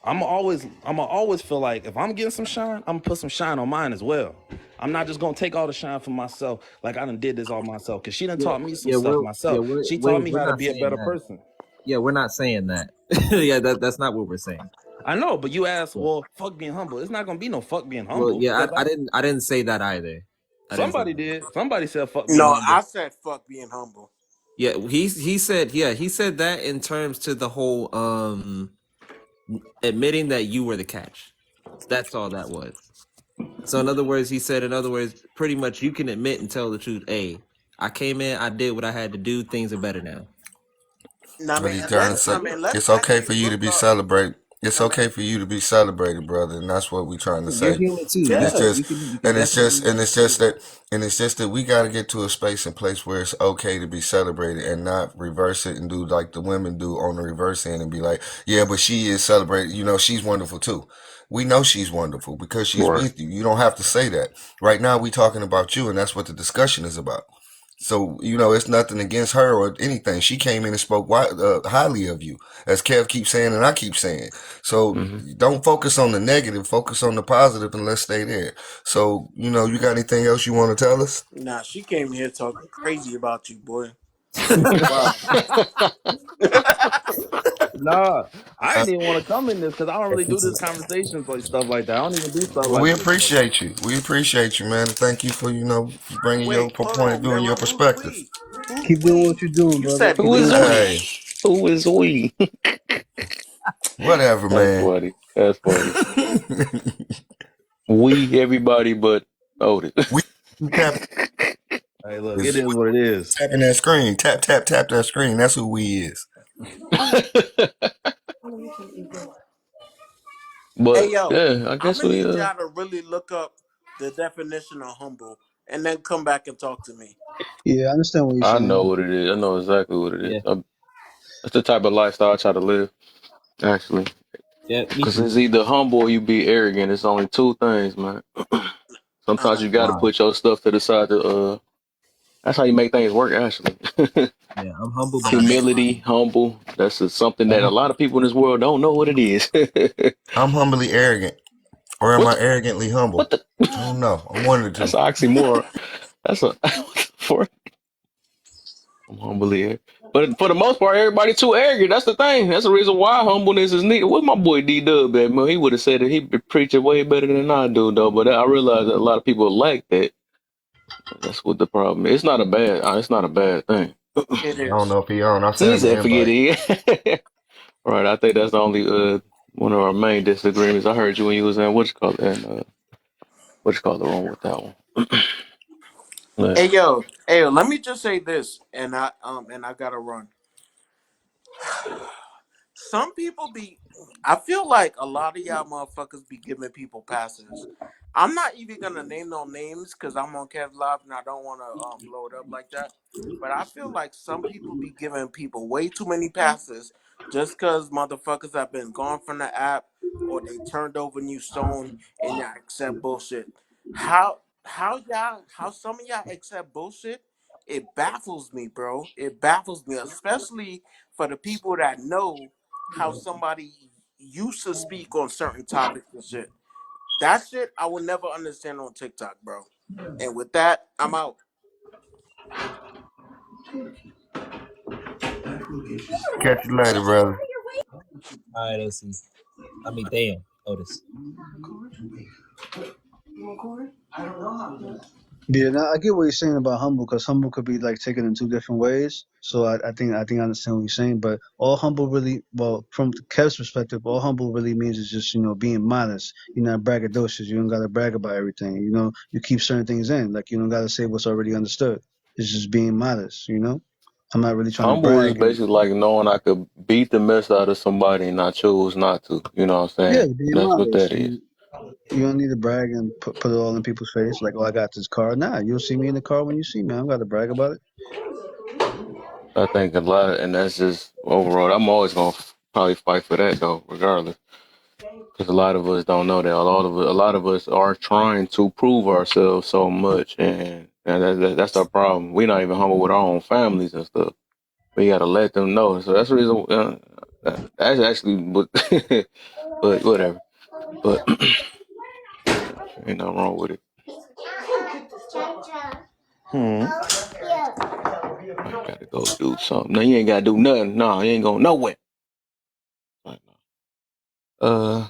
I'm always feel like if I'm getting some shine, I'm gonna put some shine on mine as well. I'm not just gonna take all the shine for myself like I done did this all myself. Cause she done yeah, taught me some yeah. stuff Yeah, myself. She taught me we're how to not be a saying better that. person. Yeah, we're not saying that. Yeah, that's not what we're saying. I know, but you asked, Yeah. well, fuck being humble. It's not gonna be no fuck being Well, humble. yeah, Cause I didn't say that either. I didn't say somebody that. did. Somebody said fuck being No, humble. I said fuck being humble. Yeah, he said that in terms to the whole admitting that you were the catch. That's all that was. So in other words, he said, in other words, pretty much you can admit and tell the truth. Hey, I came in, I did what I had to do. Things are better now. I But mean, he trying to let's say let's it's okay actually for you to look be up. celebrated. It's Now, let, okay for you to be celebrated, brother, and that's what we trying to You're say. human too. And it's yeah, just, You can and it's just, definitely. and it's just that, and it's just that we got to get to a space and place where it's okay to be celebrated and not reverse it and do like the women do on the reverse end and be like, yeah, but she is celebrated. You know, she's wonderful too. We know she's wonderful because she's Right. with you. You don't have to say that. Right now, we talking about you, and that's what the discussion is about. So, you know, it's nothing against her or anything. She came in and spoke highly of you, as Kev keeps saying and I keep saying. So Hmm. don't focus on the negative, focus on the positive, and let's stay there. So, you know, you got anything else you want to tell us? nah, she came here talking crazy about you, boy. Wow. Nah, I Uh, didn't even want to come in this because I don't really do this this is- conversations like stuff like that. I don't even do stuff well, like we this. So, appreciate you. We appreciate you, man. Thank you for, you know, bringing your Wait, hold point of on, view and your Miller. Who's perspective. we? Who's Keep doing we? what you're doing, You brother. said Who Keep is doing what you're we. doing. we? Hey, Who is we? whatever, That's man. funny. That's funny. We, everybody but Otis. We tap hey, look, it is is what it is. tapping that screen. Tap, tap, tap that screen. That's who we is. Hey, But yo, yeah, I I'm guess gonna we need y'all to really look up the definition of humble and then come back and talk to me. Yeah, I understand what you're I know saying. what it is. I know exactly what it is. Yeah, That's the type of lifestyle I try to live, actually. yeah, me Because too. it's either humble or you be arrogant. It's only two things, man. Sometimes Uh, you got to Wow. put your stuff to the side. That's how you make things work, actually. Yeah, I'm humble, but I'm not Humility, arrogant. humble. Something that a I'm, lot of people in this world don't know what it is. I'm humbly arrogant. Or am what I the, arrogantly what humble? the? I don't know. I'm one of the That's two. an oxymoron. That's a what the fuck? I'm humbly arrogant. But for the most part, everybody too arrogant. That's the thing. That's the reason why humbleness is needed. What my boy D Dub at, man? He would have said that he be preaching way better than I do, though. But I realize that a lot of people lack that. That's what the problem is. It's not a bad. It's not a bad thing. it I don't is. know if he on. I sent He him an said, "Forget invite. it." Right. I think that's the only one of our main disagreements. I heard you when you was in what you call it, and what you call the wrong with that one. Yeah. Hey yo, let me just say this, and I gotta run. Some people be I feel like a lot of y'all motherfuckers be giving people passes. I'm not even gonna name no names because I'm on Kev Live and I don't want to blow it up like that. But I feel like some people be giving people way too many passes just because motherfuckers have been gone from the app or they turned over new stone and y'all accept bullshit. How some of y'all accept bullshit? It baffles me, bro. It baffles me, especially for the people that know how somebody used to speak on certain topics and shit. That shit I would never understand on TikTok, bro. And with that, I'm out. Catch you later, brother. All right, OC. I mean, damn, Otis. Yeah, now I get what you're saying about humble, because humble could be like taken in two different ways. So I think I understand what you're saying. But all humble really, well, from Kev's perspective, all humble really means is just being modest. You're not braggadocious. You don't gotta brag about everything. You keep certain things in. Like you don't gotta say what's already understood. It's just being modest. I'm not really trying to Humble is brag and basically like knowing I could beat the mess out of somebody and I choose not to. You know what I'm yeah, saying? being That's what modest. that is. You don't need to brag and put it all in people's face. Like, oh, I got this car. Nah, you'll see me in the car when you see me. I don't got to brag about it. I think a lot, and that's just overall. I'm always gonna probably fight for that though, regardless, because a lot of us don't know that. A lot of us are trying to prove ourselves so much, and that's our problem. We're not even humble with our own families and stuff. We gotta let them know. So that's the reason. That's actually, but but whatever. But ain't nothing wrong with it. Hmm. I gotta go do something. No, you ain't gotta do nothing. No, you ain't going nowhere. Like, Uh,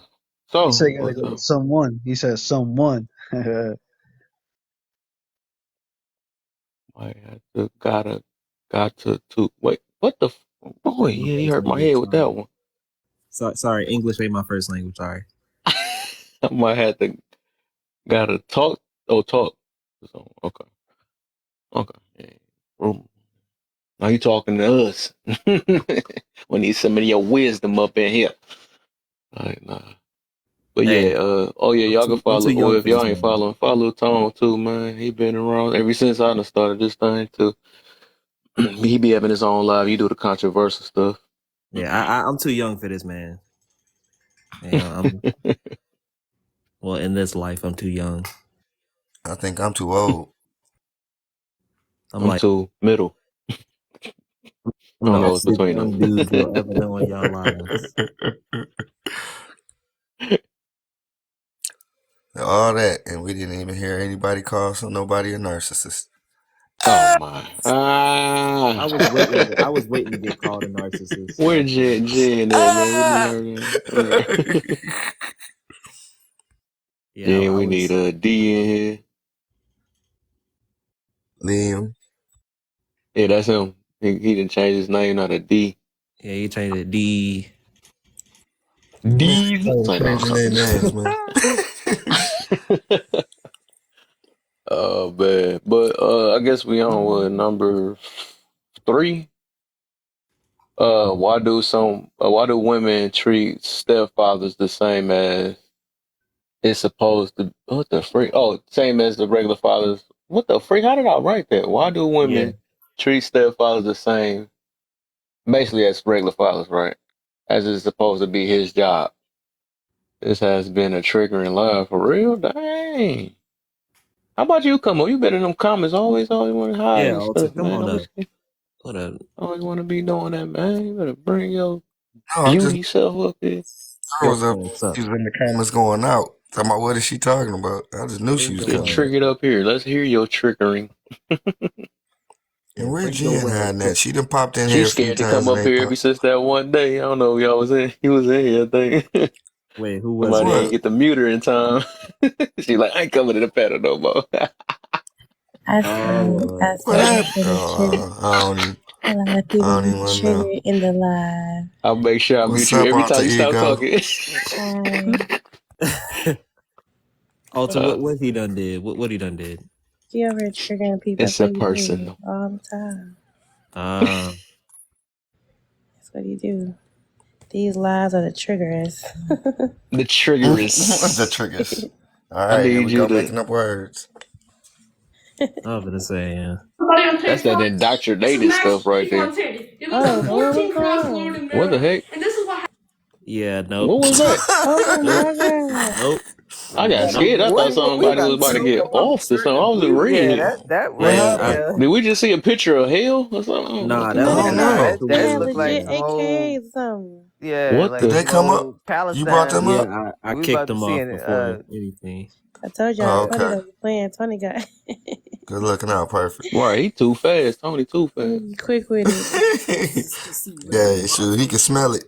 He said so you got to what's go with up? someone. He said someone. I gotta Got to wait. What the? Oh My yeah, you first hurt my language. head with that one. Sorry. English ain't my first language. Sorry. I might have to gotta talk. Oh, talk. So, okay, okay. Yeah. Mm. Now you talking to us. We need some of your wisdom up in here. Like, nah. But Hey, yeah, oh yeah, y'all can I'm too follow. Or young if for this, y'all ain't man. following, follow Tone too, man. He been around ever since I done started this thing too. He be having his own live. He do the controversial stuff. Yeah, I'm too young for this, man. Yeah, well in this life, I'm too young. I think I'm too old. I'm I'm like too middle. I the don't know what's oldest between them. young dude you'll ever know in your lives. All that, and we didn't even hear anybody call nobody a narcissist. Oh my. Ah. I was waiting to get called a narcissist. Where Actually, Jen at, man? We need her. yeah, Jen, I we need was. a D in here. Liam. Yeah, that's him. He didn't change his name, not a D. Yeah, you changed it. D. Man, D's. It's stop like, no, changing I'm their just names, man. playing. Oh man, but I guess we on what, number 3. Why do women treat stepfathers the same as it's supposed to? What the freak? Oh, same as the regular fathers. What the freak? How did I write that? Why do Yeah, women treat stepfathers the same, basically as regular fathers, right? As it's supposed to be his job. This has been a triggering line for real. Dang. How about you come on? You been in them comments always want to hide yeah. and Alton, stuff, come man. on up. Always, What up? always want to be doing that, man. You better bring your No, I just beauty self up here. I Yo, was up. what's up? She was in the comments going out. Talking about what is she talking about? I just knew she Bring was your Get coming. women. triggered up here. Let's hear your triggering. Yeah, And where bring your Jen women. hiding at? She done popped in here a She's few scared to come times and up ain't here ever pop. since that one day. I don't know if y'all was in. He was in here, I think. Wait, who was Somebody it? ain't What? get the muter in time. She like, I ain't coming to the panel no more. Oh, I What said I happened? put a trigger. I A lot of don't people even be want to know. triggered in the live. I'll make sure I mute What's you up, every Alter time you stop Ego? talking. Hi. Alton, uh, what he done did? What he done did? You over here triggering people. it's That's a what you person. do all the time. Ah, That's what you do. These lies are the triggers. The trigger The is. triggers. All I right, here need we you go to. making up words. I was gonna say, yeah. Somebody on That's that TikTok. This is indoctrinated Max stuff right there. 110. It was Oh a Lord, what's 14 going cross going on? in What the there, heck? and this is what Yeah, nope, What was that? Oh nope, my God. nope, I got nope. scared. I thought We somebody was done about to took get him up off or straight something. to I was blue. reading Yeah, it. that What was Yeah, happened? yeah. Did we just see a picture of hell or something? What nah, the that I was don't an Nah, know. actual They that had looked movie. like legit Yeah, some old, AKs or something. yeah, what like Did the they some come up? old You brought them Palestine. yeah. up? I We kicked about to him see off it. before anything. I told y'all Oh, Tony okay. don't be playing. Tony got Good looking out, perfect. right, he too fast. Tony too fast. he quick with it. Yeah, sure. He can smell it.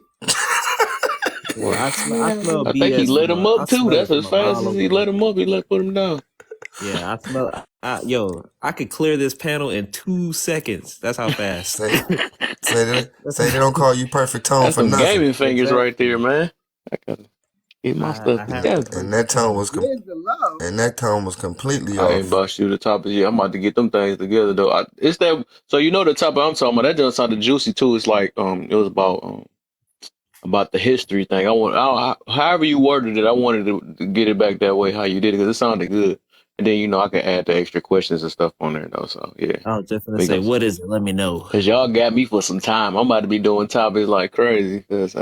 Right. Yeah, You I know, smell I think he BS let from him up I too. smell That's it from as a fast mile as he away. let him up. He let put him down. Yeah, I smell. Yo, I could clear this panel in 2 seconds. That's how fast. Say, That's say they don't call you perfect tone That's for some nothing. gaming fingers right there, exactly. man. I gotta get my stuff I have the together. And perfect that tone tone. was and that tone was completely I ain't off. bust you the top of the. I'm about to get them things together though. It's that. So you know the topic I'm talking about. That just sounded juicy too. It's like it was about the history thing. However you worded it, I wanted to get it back that way how you did it because it sounded good. And then I can add the extra questions and stuff on there though. So yeah, I was just gonna we say, go. what is it? Let me know. Cause y'all got me for some time. I'm about to be doing topics like crazy because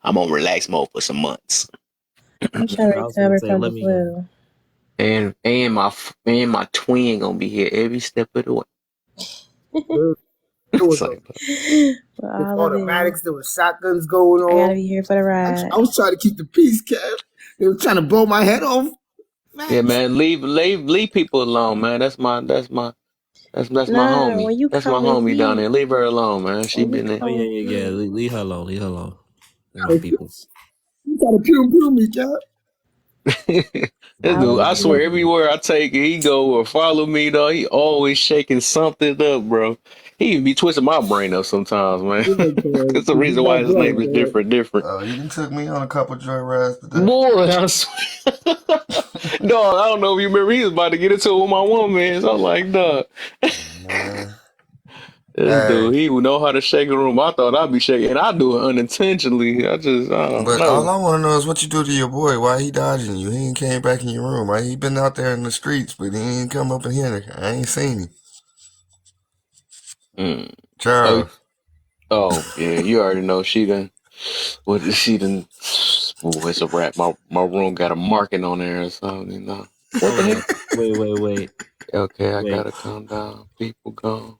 I'm on relax mode for some months. I'm trying to I was gonna recover say, from the let me. flu. And my twin gonna be here every step of the way. It was So, For with all of this. automatics. There was shotguns going I gotta on. be here for the ride. I was trying to keep the peace, Kev. They were trying to blow my head off. yeah, Facts. man, leave people alone, man. That's my Nah, homie. when you That's my come with homie down me, there. Leave her alone, man. She when you been there. Oh come yeah, with yeah, yeah. me, Leave her alone. Leave her alone. They're my You peoples. trying to pew me, Kev. This I dude, would I swear, do everywhere I take it, he go or follow me though. He always shaking something up, bro. he even be twisting my brain up sometimes, man. Yeah, cuz It's the you reason my why his bro, name is cuz. different. You done took me on a couple joy rides today. Boy, I swear. Dog, I don't know if you remember he was about to get into it with my woman, man. So I'm like, dog, Man. this Hey, dude, he would know how to shake a room. I thought I'd be shaking, and I do it unintentionally. I don't but all know. I want to know is what you do to your boy. Why he dodging you? He ain't came back in your room. Right? He been out there in the streets, but he ain't come up in here. I ain't seen him. Mm. Oh, Charles. oh, yeah, you already know she done. What she done? Oh, it's a wrap. My room got a marking on there or something. You know what the Hold heck? up. Wait. Okay, I Wait. gotta come down. People gone.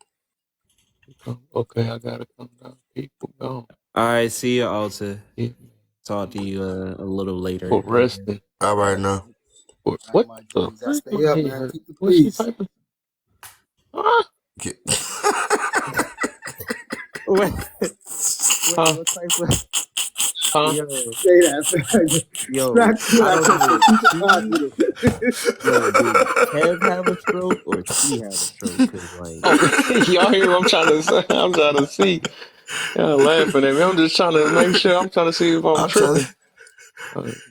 Okay, I gotta come down. People gone. All right, see you, Alta. Yeah. Talk to you a little For later. resting. All right now. For All right, what my the G's. Y'all frick? stay My up, head man. hurt. Keep the What's she peace. typing? Ah, Get- Wait, huh? what type of Huh? yo, Say that. yo? Back to what I I don't said. know. Keep it She, positive. yo, did Kev have a stroke or she have a stroke? Cause like, Oh, y'all hear what I'm trying to say? I'm trying to see. Y'all laughing at me. I'm just trying to make sure. I'm trying to see if I'm I'm telling tripping.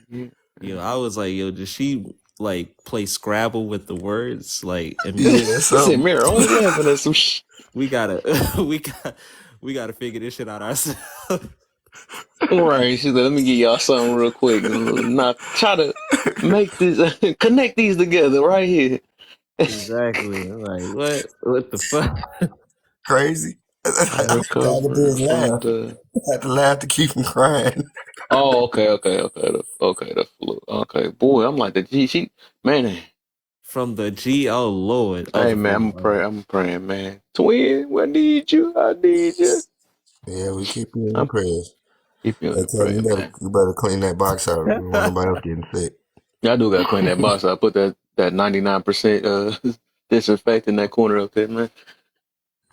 Yeah. yo, I was like, yo, did she like play Scrabble with the words? Like, you. Yeah, He said, something. "Mirror, always laughing at some shit." we gotta, we gotta figure this shit out ourselves. Right. She said, "Let me give y'all something real quick. Not try to make this connect these together right here." Exactly. I'm like, what? What the fuck? Crazy. All I had to do Recover is from laugh. the. I had to laugh to keep from crying. Oh, okay. The flu. Okay, boy, I'm like the G. She, man. From the G. Oh Lord. Oh, Hey, the man, flu. I'm praying, man. Twin, I need you. I need you. Yeah, we keep you in the I'm prayers. keep you in I the tell you, prayer, man. you better clean that box out. We don't want nobody else getting sick. Yeah, I do gotta clean that box. I put that 99% disinfectant in that corner up there, man.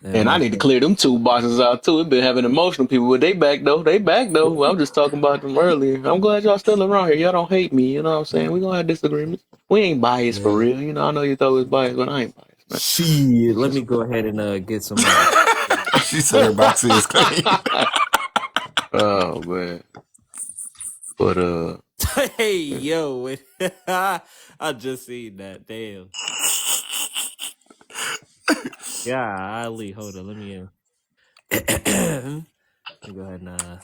Yeah, And I need to clear them two boxes out too. We've been having emotional people, but they back though. They back though. Well, I'm just talking about them earlier. I'm glad y'all still around here. Y'all don't hate me. You know what I'm saying? We gonna have disagreements. We ain't biased for Yeah. real. You know, I know you thought it was biased, but I ain't biased, man. shit. It's Let just me go ahead and get some. She said her box is clean. oh man. But Hey yo, I just seen that. Damn. Yeah, Ali, hold on. Let me let me go ahead and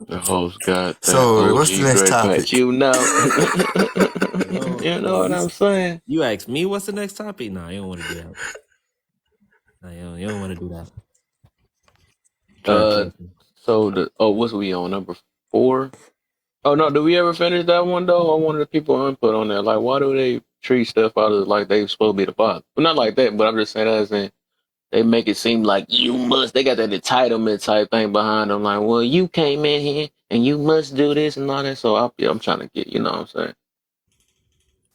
the host got that So, what's the OG next Dre patch. topic? You know. yo, You know what you I'm saying? you asked me what's the next topic? Nah, you don't want to do that. Nah, you don't want to do that. Uh Trust me. so what's we on number 4? Oh no, do we ever finish that one though? I wanted the people input on that. Like, why do they treat stepfathers like they supposed to be the father? Well, not like that, but I'm just saying that as in they make it seem like you must. They got that entitlement type thing behind them. Like, well, you came in here and you must do this and all that. So I'm trying to get, you know what I'm saying?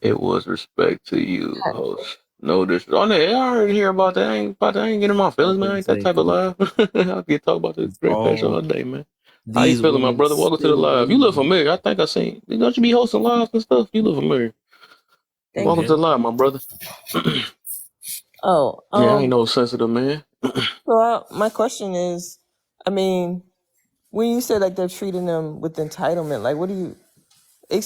It was respect to you, host. No disrespect. Oh, no, I already hear about that. I ain't getting my I was feelings, man. I gonna ainat that say type of 'cause live. I can talk about the great patch all all day, man. How you these feeling, my women brother? Welcome to the still live. You look believe. familiar. I think I seen. Don't you be hosting lives and stuff? You look familiar. Thank Welcome you. to Yeah. the live, my brother. Oh, Yeah, I ain't no sensitive man. so my question is, I mean, when you say like they're treating them with entitlement, like what do you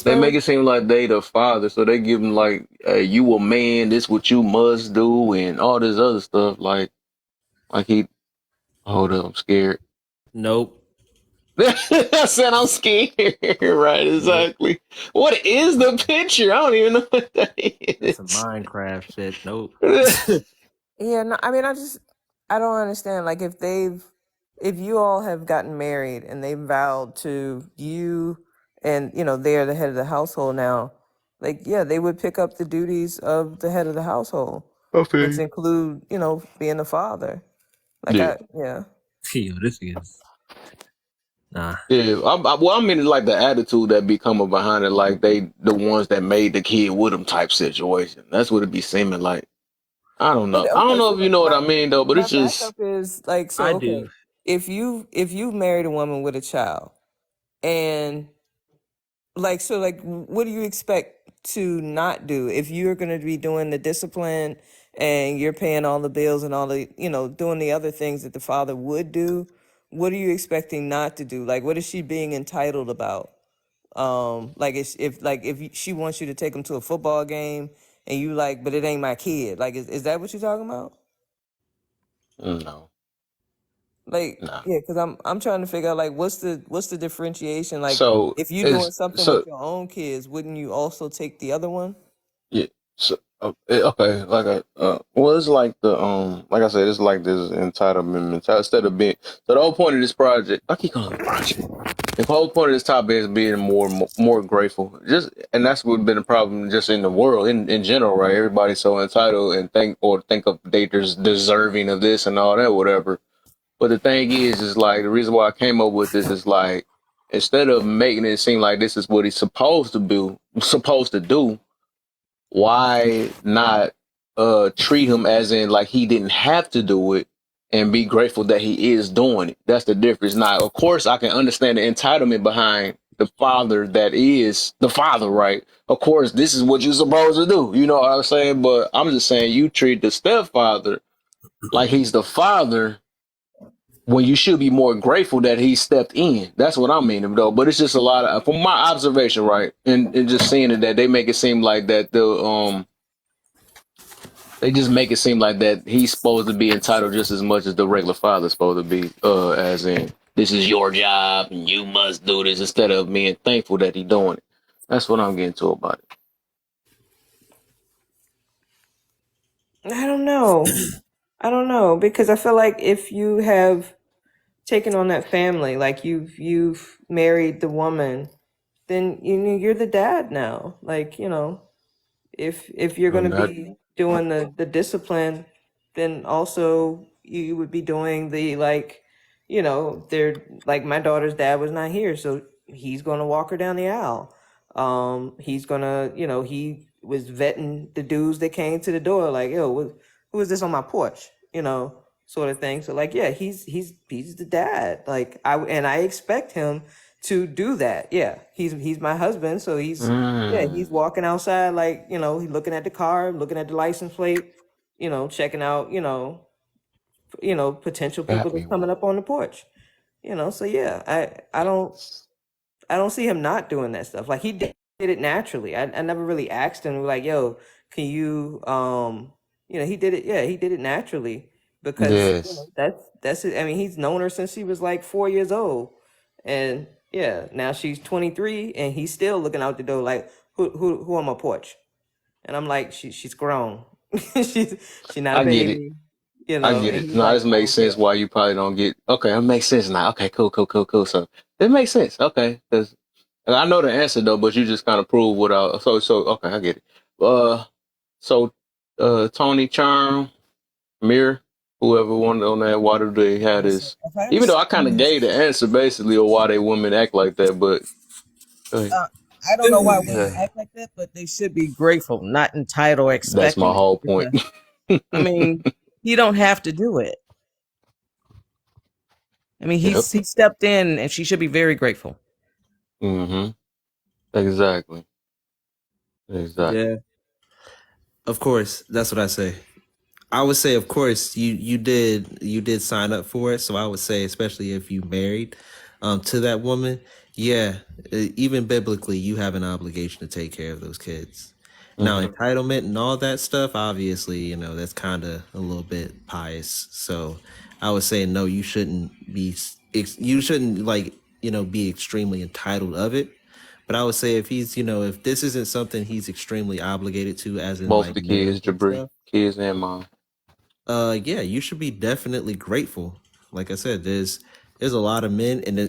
They explain? make it seem like they the father, so they give him like, "You a man. This what you must do," and all this other stuff. Like he. Hold up, I'm scared. Nope. I said I'm scared. Right, Nope. exactly. What is the picture? I don't even know what that That's some is. Minecraft shit. Nope. Yeah, no, I mean, I don't understand. Like, if you all have gotten married and they vowed to you, and they're the head of the household now, like, yeah, they would pick up the duties of the head of the household, I feel which you. include, being a father. Like, Yeah. yeah. Yo, this is nah. Yeah, well, I mean, like the attitude that be coming behind it, like they the ones that made the kid with them type situation. That's what it be seeming like. I don't But know. I don't okay, know so if you like know what my I mean though, but my it's just backup is like, I so do. okay, if you married a woman with a child, and like, so like, what do you expect to not do if you're going to be doing the discipline? and you're paying all the bills and all the, doing the other things that the father would do, what are you expecting not to do? Like, what is she being entitled about? Like if she wants you to take him to a football game and you like, but it ain't my kid. Like, is that what you're talking about? No, Like, no. yeah, because I'm trying to figure out like what's the differentiation? Like, So if you're doing is something with so your own kids, wouldn't you also take the other one? yeah. So okay, like well, it's like like I said, it's like this entitlement mentality. Instead of being, so the whole point of this project, I keep calling it a project. The whole point of this topic is being more grateful. Just and that's what's been a problem just in the world in general, right? Everybody's so entitled and think of they deserving of this and all that, whatever. But the thing is like the reason why I came up with this is like instead of making it seem like this is what he's supposed to do, why not treat him as in like he didn't have to do it and be grateful that he is doing it. That's the difference. Now, of course, I can understand the entitlement behind the father that is the father, right? Of course, this is what you're supposed to do. You know what I'm saying? But I'm just saying you treat the stepfather like he's the father when you should be more grateful that he stepped in. That's what I'm meaning, though. But it's just a lot of, from my observation, right, and just seeing it that they make it seem like that they just make it seem like that he's supposed to be entitled just as much as the regular father's supposed to be, as in this is your job and you must do this instead of being thankful that he's doing it. That's what I'm getting to about it. I don't know. I don't know because I feel like if you have taken on that family, like you've married the woman, then you're the dad now. Like, if you're going to And that, be doing the discipline, then also you would be doing the like, they're like my daughter's dad was not here, so he's going to walk her down the aisle. He's gonna, he was vetting the dudes that came to the door, like, yo, who is this on my porch, sort of thing. So like, yeah, he's the dad. Like I expect him to do that. Yeah, he's my husband, so he's mm, walking outside, like, he's looking at the car, looking at the license plate, checking out, potential people got that's me coming one. up on the porch. So yeah, I don't see him not doing that stuff. Like he did it naturally. I never really asked him like, "Yo, can you?" He did it. Yeah, he did it naturally because Yes, that's it. I mean, he's known her since she was like 4 years old, and yeah, now she's 23, and he's still looking out the door like, "Who on my porch?" And I'm like, she's grown. she's not a I get it. baby, I get And it. he's No, like, this "I makes don't sense care." why you probably don't get. Okay, it makes sense now. Okay, cool, cool, cool, cool. So it makes sense. Okay, because I know the answer though, but you just kind of prove without. So okay, I get it. Uh, so Tony Charm, Mirror, whoever wanted on that, why do they have So this? if I Even though I kind of understand, gave the answer basically of why they women act like that, but uh, I don't know why women yeah, act like that, but they should be grateful, not entitled or that's my expecting it. whole point. Because I mean, he don't have to do it. I mean, Yep. he stepped in, and she should be very grateful. Mm-hmm. Exactly. Exactly. Yeah, of course. That's what I say. I would say, of course, you did sign up for it. So I would say, especially if you married to that woman, yeah, even biblically, you have an obligation to take care of those kids. Now, Mm-hmm. entitlement and all that stuff, obviously, that's kind of a little bit pious. So I would say, no, you shouldn't be, you shouldn't like, be extremely entitled of it. But I would say if if this isn't something he's extremely obligated to, as in Both like the kids, marriage and Jabri, stuff, kids and mom. yeah, you should be definitely grateful. Like I said, there's a lot of men, and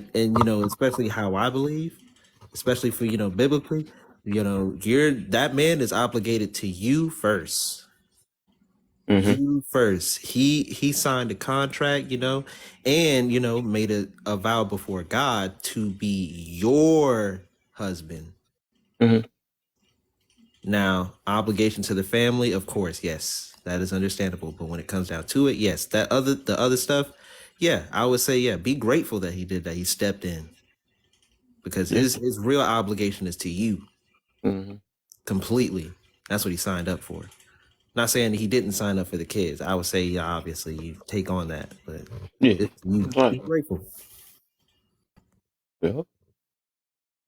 especially how I believe, especially for biblically, you're that man is obligated to you first. Mm-hmm. You first. He signed a contract, and made a vow before God to be your husband. Mm-hmm. Now, obligation to the family, of course, yes, that is understandable. But when it comes down to it, yes, the other stuff, yeah, I would say, yeah, be grateful that he did that. He stepped in because Yeah. his real obligation is to you Mm-hmm. completely. That's what he signed up for. Not saying he didn't sign up for the kids. I would say, yeah, obviously you take on that, but Yeah, you be exactly. grateful. Yeah.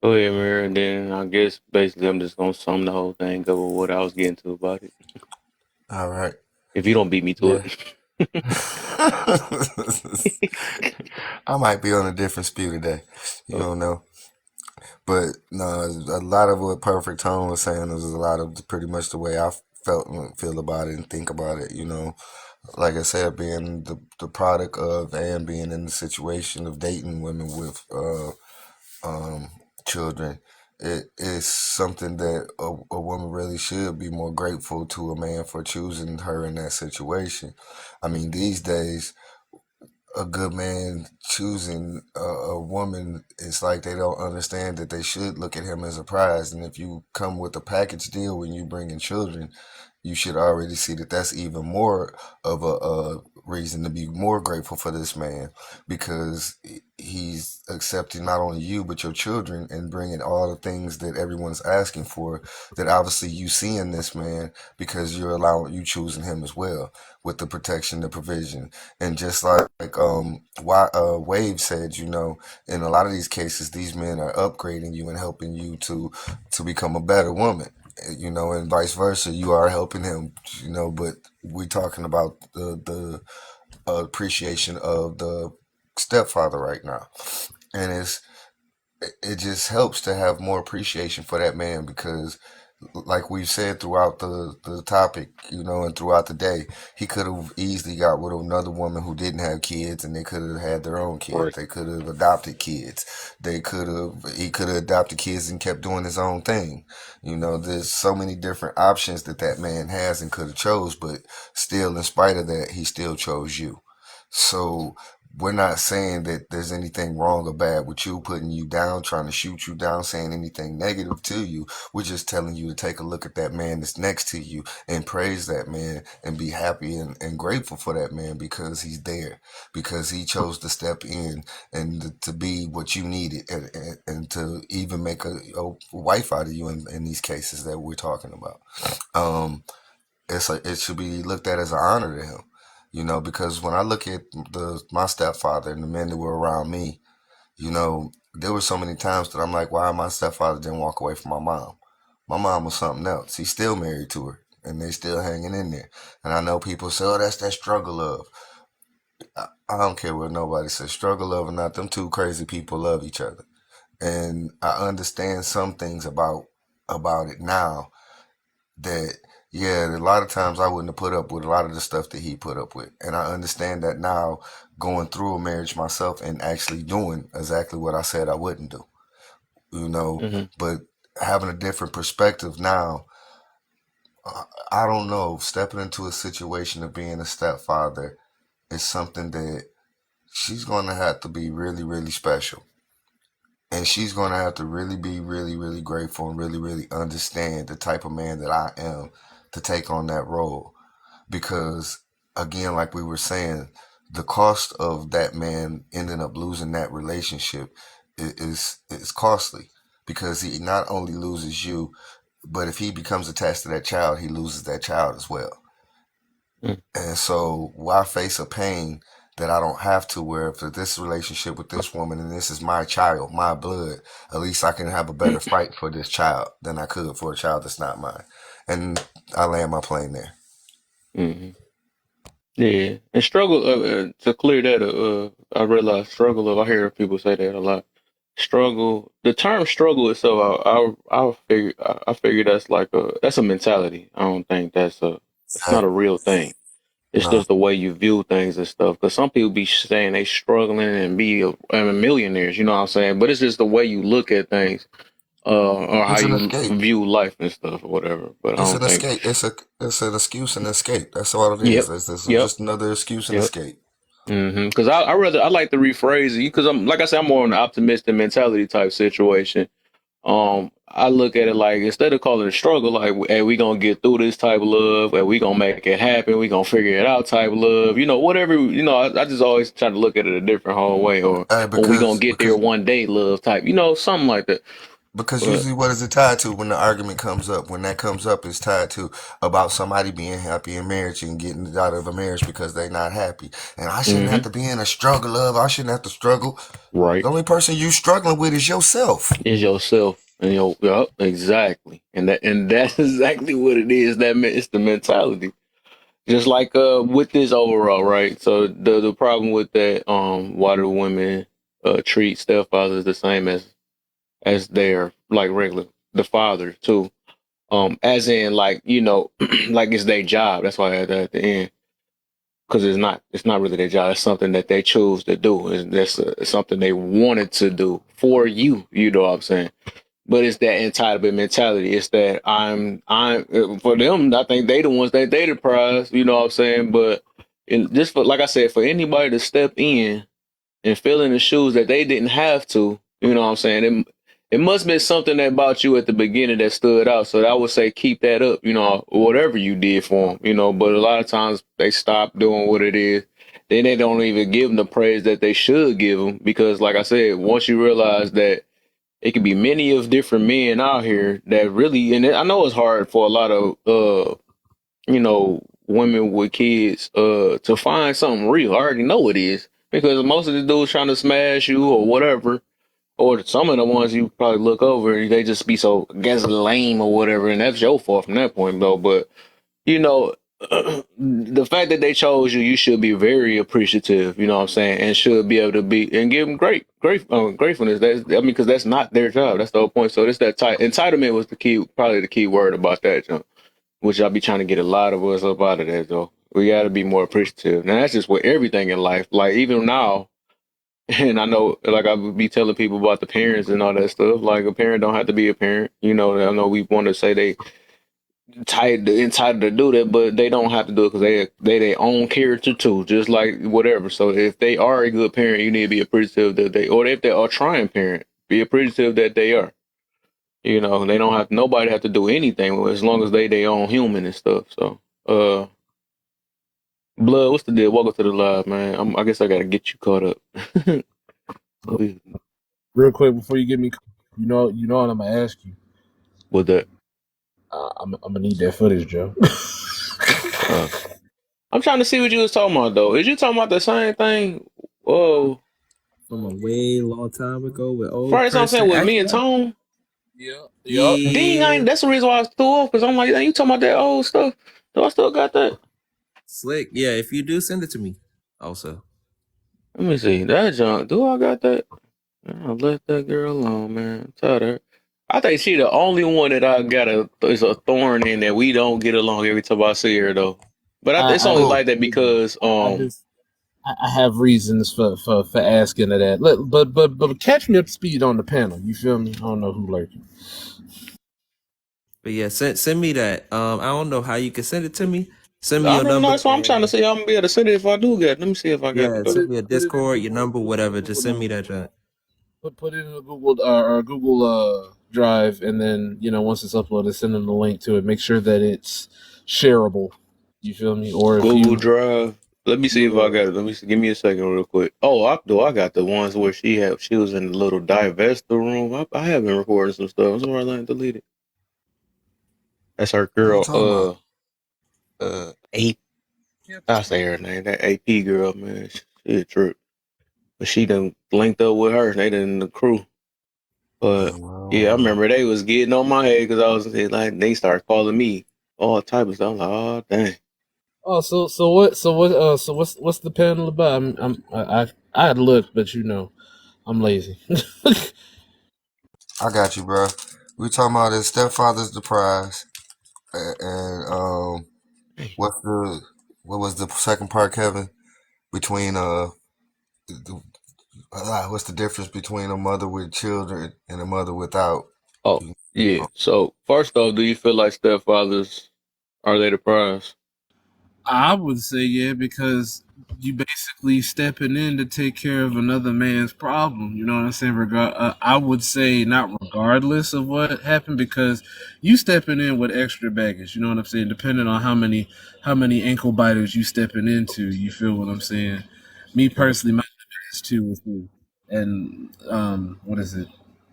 Go ahead, Mary, and then I guess basically I'm just gonna sum the whole thing up with what I was getting to about it. All right. If you don't beat me to Yeah. it. I might be on a different spew today. You Okay. don't know. But no, a lot of what Perfect Tone was saying was a lot of pretty much the way I felt and feel about it and think about it. Like I said, being the product of and being in the situation of dating women with um, children, it is something that a woman really should be more grateful to a man for choosing her in that situation. I mean, these days a good man choosing a woman, it's like they don't understand that they should look at him as a prize. And if you come with a package deal when you bring in children, you should already see that that's even more of a reason to be more grateful for this man because he's accepting not only you but your children and bringing all the things that everyone's asking for that obviously you see in this man because you choosing him as well with the protection, the provision, and just like Wave said, in a lot of these cases, these men are upgrading you and helping you to become a better woman. And vice versa. You are helping him, but we're talking about the appreciation of the stepfather right now, and it just helps to have more appreciation for that man because like we've said throughout the topic, and throughout the day, he could have easily got with another woman who didn't have kids and they could have had their own kids. Right. They could have adopted kids. He could have adopted kids and kept doing his own thing. There's so many different options that man has and could have chose, but still, in spite of that, he still chose you. So we're not saying that there's anything wrong or bad with you putting you down, trying to shoot you down, saying anything negative to you. We're just telling you to take a look at that man that's next to you and praise that man and be happy and grateful for that man because he's there, because he chose to step in and to be what you needed and to even make a wife out of you in these cases that we're talking about. Um, it should be looked at as an honor to him, because when I look at my stepfather and the men that were around me, there were so many times that I'm like, why my stepfather didn't walk away from my mom? My mom was something else. He's still married to her, and they still hanging in there. And I know people say, "Oh, that's that struggle love." I don't care what nobody says, struggle love or not. Them two crazy people love each other, and I understand some things about it now that yeah, a lot of times I wouldn't have put up with a lot of the stuff that he put up with. And I understand that now going through a marriage myself and actually doing exactly what I said I wouldn't do. Hmm. But having a different perspective now, I don't know, stepping into a situation of being a stepfather is something that she's going to have to be really, really special. And she's going to have to really be really, really grateful and really, really understand the type of man that I am to take on that role because again like we were saying the cost of that man ending up losing that relationship is costly because he not only loses you but if he becomes attached to that child he loses that child as well, and so why face a pain that I don't have to where for this relationship with this woman and this is my child, my blood, at least I can have a better fight for this child than I could for a child that's not mine. And I land my plane there. Hmm. Yeah, and struggle to clear that. I realize struggle of. I hear people say that a lot. Struggle. The term struggle itself. I figure that's a mentality. I don't think that's a. It's not a Exactly. real thing. It's No. just the way you view things and stuff. Because some people be saying they struggling and be millionaires. You know what I'm saying? But it's just the way you look at things, or how It's an you escape. view life and stuff or whatever. But I It's don't an think. escape. It's an excuse and escape. That's all it is. Yep. It's Yep. just another excuse and Yep. escape. Because I like to rephrase it because I'm like I said I'm more on the optimistic mentality type situation. I look at it like instead of calling it a struggle, like hey, we gonna get through this type of love, and we gonna make it happen, we gonna figure it out type of love, whatever. I just always try to look at it a different whole way, or we gonna Because get there one day, love type, something like that. Because But usually, what is it tied to when the argument comes up? When that comes up, it's tied to about somebody being happy in marriage and getting out of a marriage because they're not happy. And I shouldn't have hmm to be in a struggle of. I shouldn't have to struggle. right, The only person you struggling with is yourself. is yourself and your yup, exactly, and that's exactly what it is. It's the mentality. Just like with this overall, right? So the problem with that, why do women treat stepfathers the same as their like regular the father too? As in like like it's their job. That's why I had that at the end because it's not really their job. It's something that they choose to do. That's something they wanted to do for you. You know what I'm saying? But it's that entitlement mentality. It's that I'm for them. I think they the ones that they the prize. You know what I'm saying? But just for like I said, for anybody to step in and fill in the shoes that they didn't have to, you know what I'm saying? It must have been something that about you at the beginning that stood out. So I would say keep that up, whatever you did for them, But a lot of times they stop doing what it is. Then they don't even give them the praise that they should give them because, like I said, once you realize that it could be many of different men out here that really, and I know it's hard for a lot of women with kids to find something real. I already know it is because most of the dudes trying to smash you or whatever, or some of the ones you probably look over, they just be so against lame or whatever, and that's your fault from that point though. But you know, the fact that they chose you, you should be very appreciative. You know what I'm saying, and should be able to be and give them gratefulness. Because that's not their job. That's the whole point. So it's that entitlement was the key, probably the key word about that, John, which I'll be trying to get a lot of us up out of that though. We got to be more appreciative. Now that's just with everything in life. Like even now, and I know, like I would be telling people about the parents and all that stuff. Like a parent don't have to be a parent. I know we want to say they entitled to do that, but they don't have to do it because they their own character too, just like whatever. So if they are a good parent, you need to be appreciative that or if they are trying parent, be appreciative that they are. They don't have nobody have to do anything as long as they their own human and stuff. So, blood, what's the deal? Welcome to the live, man. I guess I gotta get you caught up. Real quick before you get me, what I'm gonna ask you. With that, I'm gonna need that footage, Joe. uh, I'm trying to see what you was talking about though. Is you talking about the same thing? Oh, From a way long time ago with old first I'm saying person. with me and Actually, Tone. Yeah, yep. Dang, yeah, that's the reason why I was threw off because I'm like, you talking about that old stuff? Do I still got that? slick. Yeah, if you do, send it to me. Also, Let me see. That junk. Do I got that? I left that girl alone, man. Tell her. I think she the only one that I got is a thorn in that we don't get along every time I see her though. But it's only Who? like that because I just I have reasons for asking of that. But catch me up to speed on the panel. You feel me? I don't know who lurking. but yeah, send me that. I don't know how you can send it to me. Send me I your don't know. number. That's why I'm trying to see how I'm gonna be able to send it if I do get it. Let me see if I got Yeah, it though. send me a Put it in Discord, your number, whatever. Just send me that junk. put it in a Google or Google Drive, and then once it's uploaded, send them the link to it. Make sure that it's shareable. You feel me? Or if Google you Drive. Let me see if I yeah. got it. Let me see. Give me a second, real quick. Oh, I got the ones where she was in the little divester room. I have been recording some stuff. Somewhere I like delete it. That's her What you girl. talking about? A. I say her name. That AP girl, man. She a trip. But she done linked up with her. They done in the crew. But yeah, I Well, remember they was getting on my head because I was like, they started calling me all type of stuff. I'm like, oh dang. Oh, what's the panel about? I had looked, but I'm lazy. I got you, bro. We talking about his stepfather's the prize, and what's the what was the second part, Kevin? Between the, what's the difference between a mother with children and a mother without? Oh yeah. So first off, do you feel like stepfathers are they the prize? I would say yeah, because you basically stepping in to take care of another man's problem. You know what I'm saying? I would say not regardless of what happened, because you stepping in with extra baggage. You know what I'm saying? Depending on how many ankle biters you stepping into. You feel what I'm saying? Me personally, my is two with you, and what is it?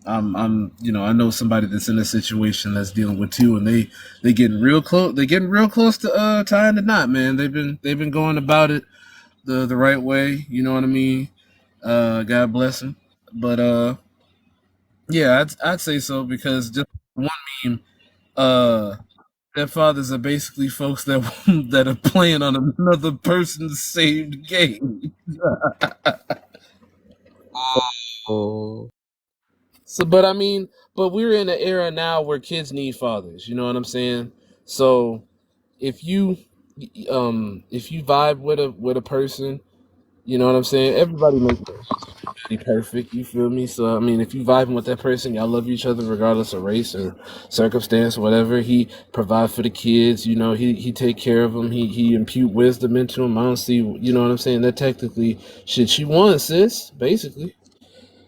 I know somebody that's in a situation that's dealing with two, and they getting real close. They getting real close to tying the knot, man. They've been going about it the right way. You know what I mean? God bless them. But yeah, I'd say so because just one meme, uh, stepfathers are basically folks that that are playing on another person's saved game. Oh, So, but I mean, but we're in an era now where kids need fathers. You know what I'm saying? So if you if you vibe with a person, you know what I'm saying. Everybody makes be perfect. You feel me? So I mean, if you vibing with that person, y'all love each other regardless of race or circumstance, whatever. He provide for the kids. You know, he take care of them. He impute wisdom into them. I don't see. You know what I'm saying? That technically shit she won, sis. Basically.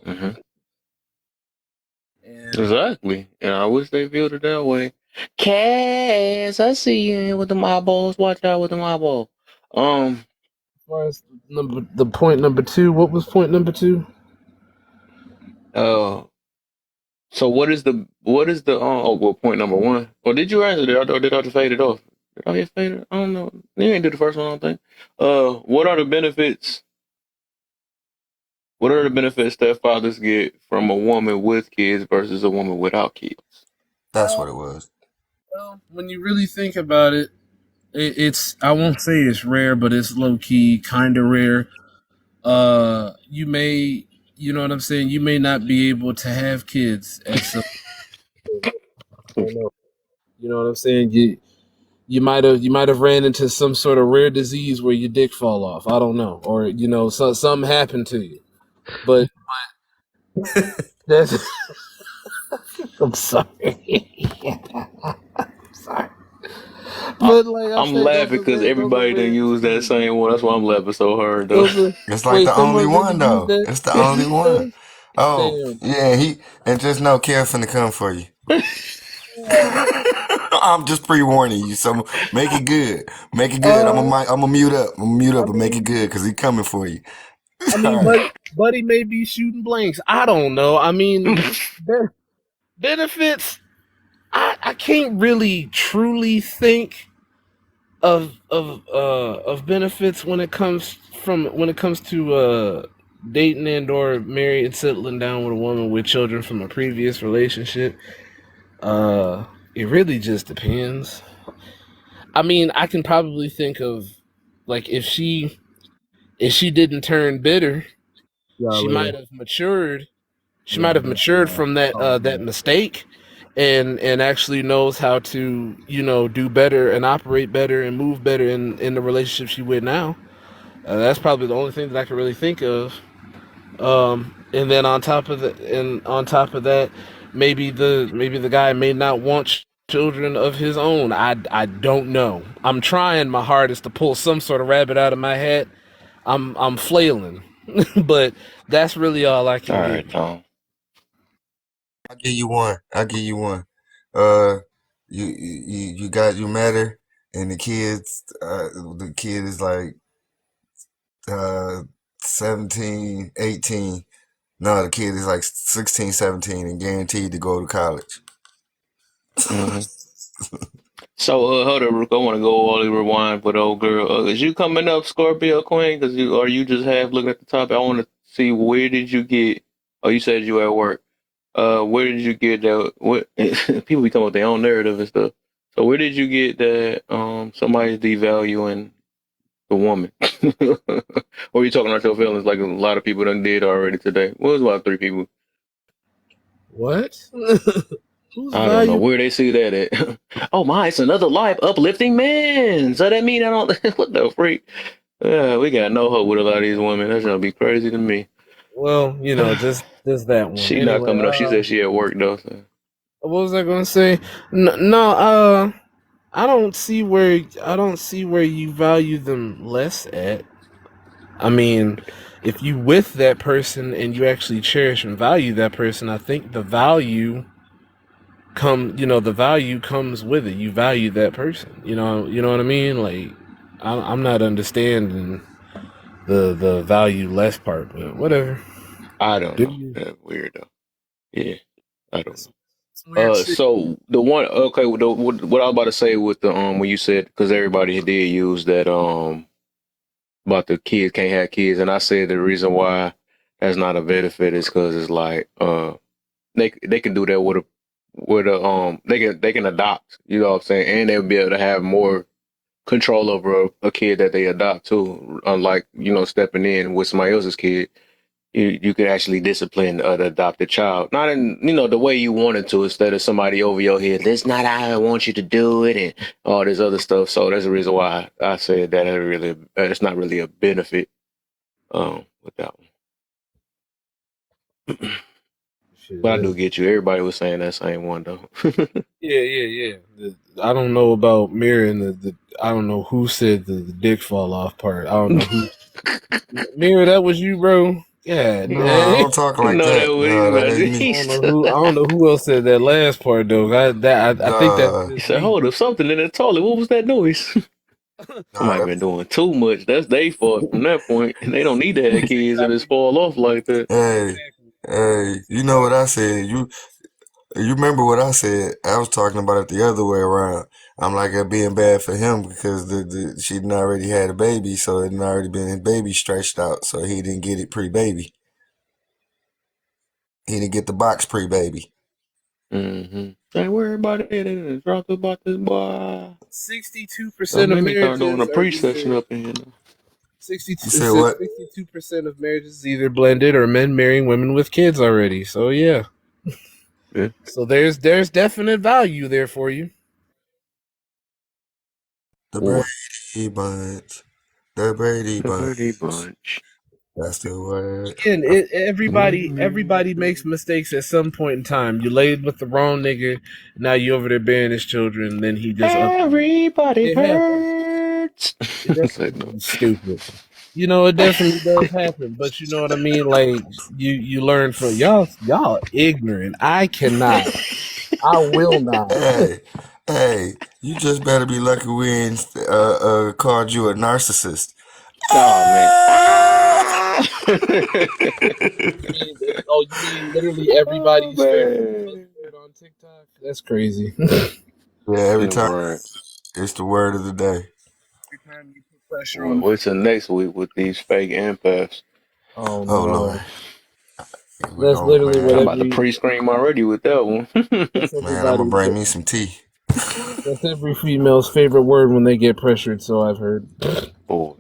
hmm And exactly. And I wish they viewed it that way. Cass, I see you in with the eyeballs. Watch out with the eyeballs. Um. as far as the point number two, what was point number two? Uh. So what is the oh well point number one? Or did you answer that or did I just fade it off? Did I get faded? I don't know. You ain't do the first one, I don't think. What are the benefits? What are the benefits that fathers get from a woman with kids versus a woman without kids? That's what it was. Well, when you really think about it, it's I won't say it's rare, but it's low key, kind of rare. You may, you know what I'm saying. You may not be able to have kids at some. I don't know. You know what I'm saying. You might have ran into some sort of rare disease where your dick fall off. I don't know, or something happened to you. But that's I'm sorry. Sorry. I, But like I I'm said, laughing because those are everybody done rare use that diseases. same one. That's why I'm laughing so hard though. Those are It's like wait, the only someone really one used though. that? It's the only one. Yes. Oh, Damn. yeah, and just know Kev finna come for you. I'm just pre-warning you, so make it good. Make it good. Uh, I'm gonna mute up. I'm gonna mute I up, but make it mean, good because he coming for you. I All mean, right. buddy may be shooting blanks. I don't know. I mean, benefits. I can't really truly think of benefits when it comes to dating and or marrying and settling down with a woman with children from a previous relationship. Uh, it really just depends. I mean, I can probably think of like if she didn't turn bitter, Yeah, she might later. have matured. She Yeah, might have yeah, matured yeah. from that mistake, and actually knows how to do better and operate better and move better in the relationship she with now. That's probably the only thing that I can really think of. And then on top of that, maybe the guy may not want children of his own. I don't know. I'm trying my hardest to pull some sort of rabbit out of my hat. I'm flailing, but that's really all I All can give right, you. Tom. I'll give you one. I'll give you one. Uh, you got your matter, and the kids. The kid is like uh 17, 18. No, the kid is like 16, 17, and guaranteed to go to college. hmm So, hold on, Rook. I want to go all the rewind for the old girl. Is you coming up, Scorpio Queen? Because you just half looking at the top. I want to see where did you get? Oh, you said you at work. Where did you get that? What people be talking about their own narrative and stuff. So, where did you get that? Somebody's devaluing the woman, or you talking about your feelings like a lot of people done did already today? Well, it was about three people. What? Who's I don't know value? where they see that at. Oh my, it's another life uplifting man. So that mean I don't. What the freak? Yeah, we got no hope with a lot of these women. That's gonna be crazy to me. Well, just that one. She not Anyway, coming up. She said she at work though. So. what was I gonna say? No, I don't see where you value them less at. I mean, if you with that person and you actually cherish and value that person, I think the value comes with it. You value that person. You know what I mean? Like, I'm not understanding the value less part, but whatever. I don't Do know. you? That's weird though. Yeah. I don't It's, know. it's weird shit. So the one, okay, what I was about to say with the when you said, because everybody did use that about the kids can't have kids, and I said the reason why that's not a benefit is because it's like they can do that with a they can adopt, you know what I'm saying, and they'll be able to have more control over a kid that they adopt too, unlike stepping in with somebody else's kid. You could actually discipline the adopted child, not in the way you wanted to, instead of somebody over your head. That's not how I want you to do it, and all this other stuff. So that's the reason why I said that it's not really a benefit with that one. Shit, But I do that's get you. Everybody was saying that same one though. yeah. I don't know about mirroring the. I don't know who said the dick fall off part. I don't know who. Mirror, that was you, bro. Yeah, No, I dang. don't talk like No, that that. was No, that not. ain't I me. don't know who. I don't know who else said that last part though. I think that's Nah, He just said, me. "Hold up, something in the toilet. What was that noise?" nah, Somebody been doing too much. That's their fault from that point, and they don't need to have kids if it's Exactly. fall off like that. hey, Exactly. hey, you know what I said? You remember what I said? I was talking about it the other way around. I'm like it being bad for him because she'd already had a baby, so it had already been his baby stretched out, so he didn't get it pre-baby. He didn't get the box pre-baby. Mm-hmm. Ain't worry about it. It dropped about this boy. 62% Don't of make me start doing a marriages are pre-section either up in here. Now. 62. You It said says what? 62% of marriages is either blended or men marrying women with kids already. So yeah. Yeah, So there's definite value there for you. The boy, Brady Bunch. The Brady the Birdie Bunch. Bunch. That's the word. Again, everybody makes mistakes at some point in time. You laid with the wrong nigga, now you over there bearing his children, then he just up you. Everybody It happens. hurts. It It's definitely like, no. stupid. It definitely does happen. But you know what I mean? Like you learn from y'all ignorant. I cannot. I will not. Hey, hey, you just better be lucky we ain't called you a narcissist. Oh man. Ah! You mean literally Oh everybody's favorite man. buzzword on TikTok? That's crazy. Yeah, every Yeah, time right. it's the word of the day. Every time you put pressure Well, on. wait till next week with these fake empaths. Oh Oh Lord, no. here we That's go, literally what I'm man. about to pre-scream already with that one. that's Man, I'm gonna everybody bring me some tea. that's every female's favorite word when they get pressured, so I've heard. Boy.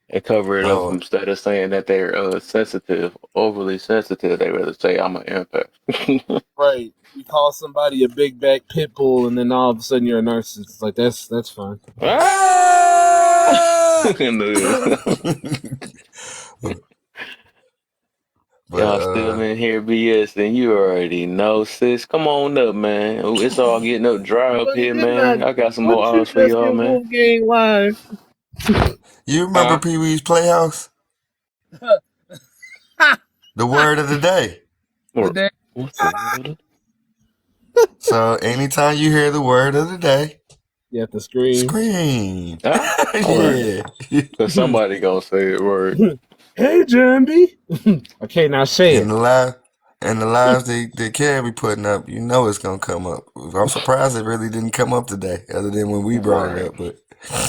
They cover it up Lord, instead of saying that they're sensitive, overly sensitive. They rather say I'm an empath. Right. You call somebody a big back pit bull and then all of a sudden you're a narcissist. It's like that's fine. Ah! ah! but Y'all still in here BS, and you already know, sis. Come on up, man. Ooh, it's all getting up dry up But here, didn't I man. I got some more wouldn't you odds for just y'all, get man. Wolfgang live? you remember Huh? Pee Wee's Playhouse? The word of the day. The Or day what's the word of it? So anytime you hear the word of the day, you have to scream. scream. Ah, word. Yeah. Cause somebody gonna say it word. Hey Jambi. Okay, now say And it. the live and the lives they can be putting up, you know it's gonna come up. I'm surprised it really didn't come up today, other than when we brought it Word. up. But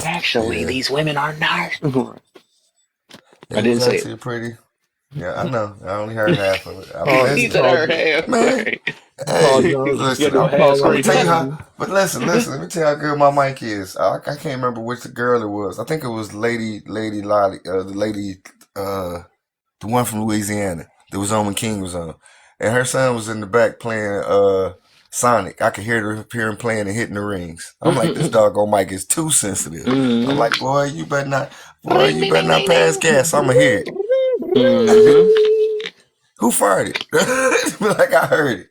Actually, yeah, these women are nice. it I was didn't say it. actually pretty. Yeah, I know. I only heard half of it. I mean, Called He you listen, said I called heard you half. man. Right. you called Hey, John You listen. gotta do you a I'm, half called I'm gonna her tell you scream. how. Jambi. But listen. Let me tell you how good my mic is. I can't remember which girl it was. I think it was Lady Lolly, the lady, the one from Louisiana that was on when King was on, and her son was in the back playing Sonic. I could hear him playing and hitting the rings. I'm like, this doggone mic is too sensitive. I'm Mm-hmm. like, boy, Ring, you ding, better ding, not ding, pass ding. gas. I'ma hear it. Mm-hmm. Who farted? Like I heard it.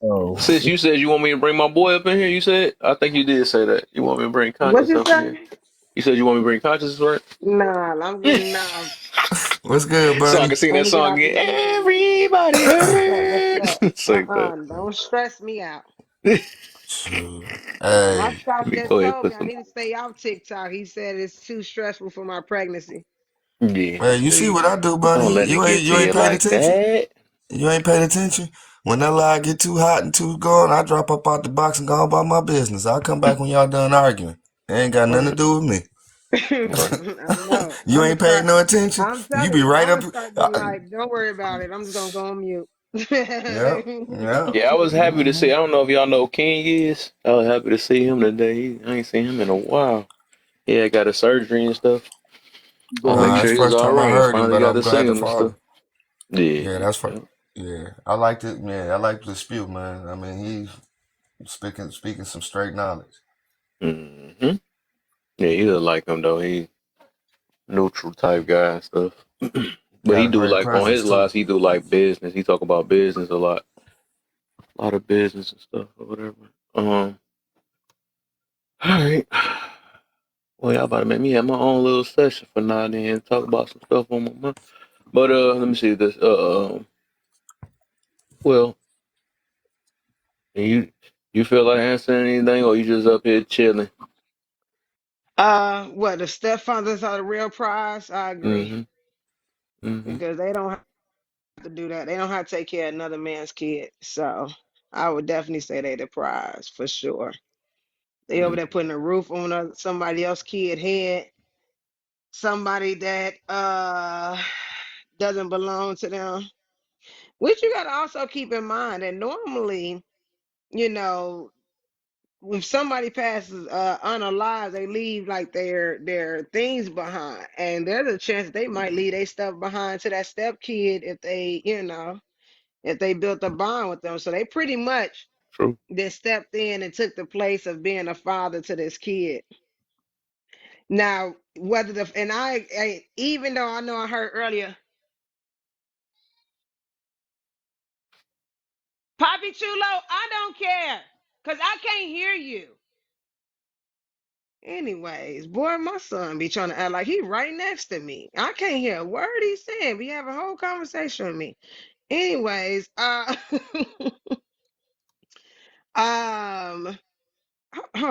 Oh. Sis, you said you want me to bring my boy up in here. You said, I think you did say that. You want me to bring What conscious you up in say? here. You said you want me to bring conscious, right? Nah, I'm getting nah. What's good, So I buddy? can sing Let that me get song out the again. way. Everybody What's up? What's hurts. up? Sing that. Don't stress me out. Shoot. My Hey, spouse Let me just go ahead and told me put I some. need to stay off TikTok. He said it's too stressful for my pregnancy. Yeah, hey, you see see, what I do, don't buddy? let it get You to ain't you paid like attention. that. You ain't paid attention. When that lie get too hot and too gone, I drop up out the box and go about my business. I'll come back when y'all done arguing. It ain't got nothing to Right, do with me. right. I know. You ain't paid no attention. I'm You telling be you, right I'm up. gonna start being like, don't worry about it. I'm just gonna go on mute. Yep. Yep. Yeah, I was happy to see. Hmm. I don't know if y'all know who King is. I was happy to see him today. I ain't seen him in a while. Yeah, got a surgery and stuff. I make It's sure the he was first all time I right. heard him, Finally but got I'm to see glad the him and stuff. father. Yeah, Yeah, that's for. yeah. Yeah, I liked it. Yeah, I like the dispute, man. I mean, he speaking some straight knowledge. Mm-hmm. Yeah, he look like him though. He neutral type guy and stuff. But he Got a do great like on presence his too. lives. He do like business. He talk about business a lot of business and stuff or whatever. All right. Well, y'all about to make me have my own little session for now and then talk about some stuff on my mind. But let me see this. Well, you feel like answering anything, or you just up here chilling? What the stepfathers are the real prize? I agree Mm-hmm. Mm-hmm. because they don't have to do that. They don't have to take care of another man's kid. So I would definitely say they the prize for sure. They over there Mm-hmm. putting a roof on somebody else's kid head. Somebody that doesn't belong to them. Which you got to also keep in mind that normally, you know, if somebody passes unalive, they leave like their things behind, and there's a chance that they might leave their stuff behind to that step kid if they, if they built a bond with them. So they pretty much True. then stepped in and took the place of being a father to this kid. Now, whether the and I even though I know I heard earlier, Poppy Chulo, I don't care because I can't hear you. Anyways, boy, my son be trying to act like he right next to me. I can't hear a word he's saying. Be having a whole conversation with me. Anyways, hold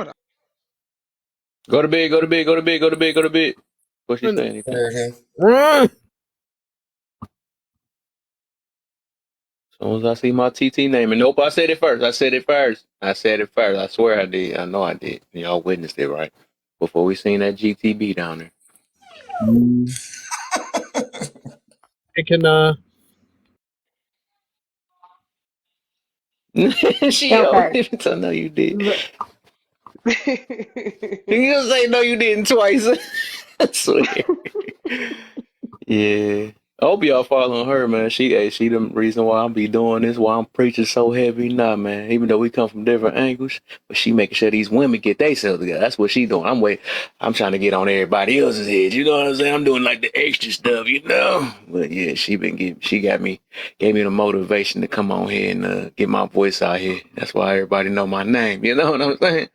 on. Go to bed. Go to bed. Go to bed. Go to bed. Go to bed. What she saying? Anything? Heard him. Run. As soon as I see my TT name, and nope, I said it first. I said it first. I said it first. I swear I did. I know I did. Y'all witnessed it, right? Before we seen that GTB down Mm. Hey, can there. She Okay. I know you did. Look, You gonna say no, you didn't twice. I swear. Yeah. I hope y'all following her, man. She the reason why I'm be doing this, why I'm preaching so heavy now, man. Even though we come from different angles, but she making sure these women get themselves together. That's what she doing. I'm trying to get on everybody else's head. You know what I'm saying? I'm doing like the extra stuff, you know. But yeah, she gave me the motivation to come on here and get my voice out here. That's why everybody know my name. You know what I'm saying?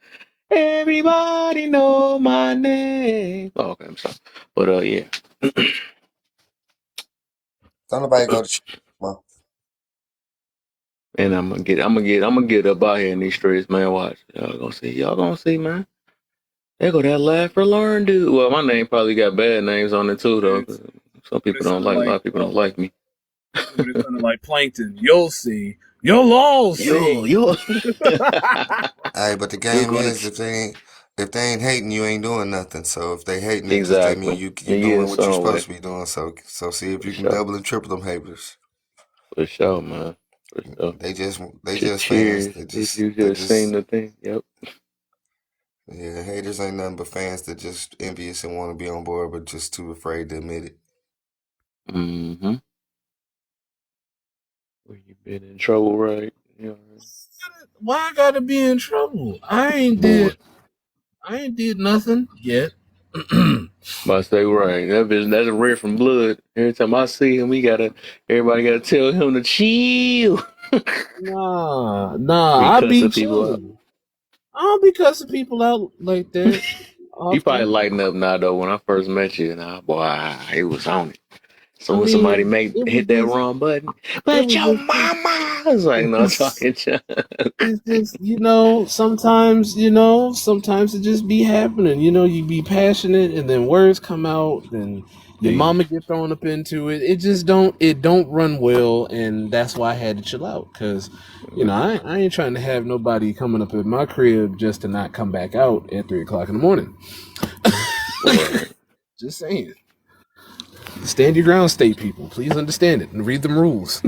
Everybody know my name. Oh, okay, I'm sorry. But yeah. Don't nobody go to church. And I'm gonna get up out here in these streets, man. Watch. Y'all gonna see, man. There go that laugh for learn dude. Well, my name probably got bad names on it too, though. 'Cause some But people it don't sounded like, a like lot of people don't like me. but it sounded like plankton. You'll see. You'll all Yo, see. yo. Hey, but the You're game gonna is if they ain't hating, you ain't doing nothing. So if they hating, it just they mean exactly. you You're getting doing what you're supposed somewhere to be doing. So see if for you can sure, double and triple them haters. for sure, man, for sure. They just fans. Cheers. If you just seen the thing, yep. Yeah, haters ain't nothing but fans that just envious and want to be on board, but just too afraid to admit it. Mm-hmm. When you been in trouble, right? Yeah. Why I gotta be in trouble? Boy. I ain't did nothing yet. Must stay right. That's a red from blood. Every time I see him, everybody gotta tell him to chill. Be Nah, I be cussing people out. chilling. I don't be cussing people out like that You probably often. lighten up now though. When I first met you, boy, it was on it. So I when somebody mean, make it was hit that just, wrong button, it but was your just, mama, I was like, no, talking to. it's just, sometimes it just be happening. You be passionate, and then words come out, and your See, mama get thrown up into it. It don't run well, and that's why I had to chill out, because I ain't trying to have nobody coming up at my crib just to not come back out at 3 o'clock in the morning. right. Just saying. Stand your ground, state people. Please understand it and read them rules.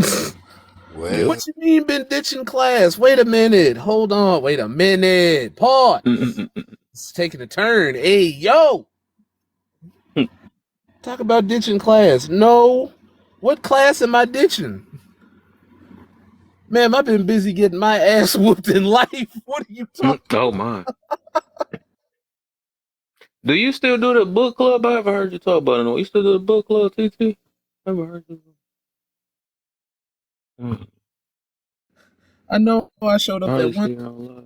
Yep. Well, What you mean been ditching class? Wait a minute. Hold on. Wait a minute. Pause. Mm-mm-mm. It's taking a turn. Hey, yo. Talk about ditching class. No. What class am I ditching? Man, I've been busy getting my ass whooped in life. What are you talking Oh about? my. Do you still do the book club? I haven't heard you talk about it. You still do the book club, TT? I haven't heard you. Mm. I know I showed up that one, Honestly, I don't lie.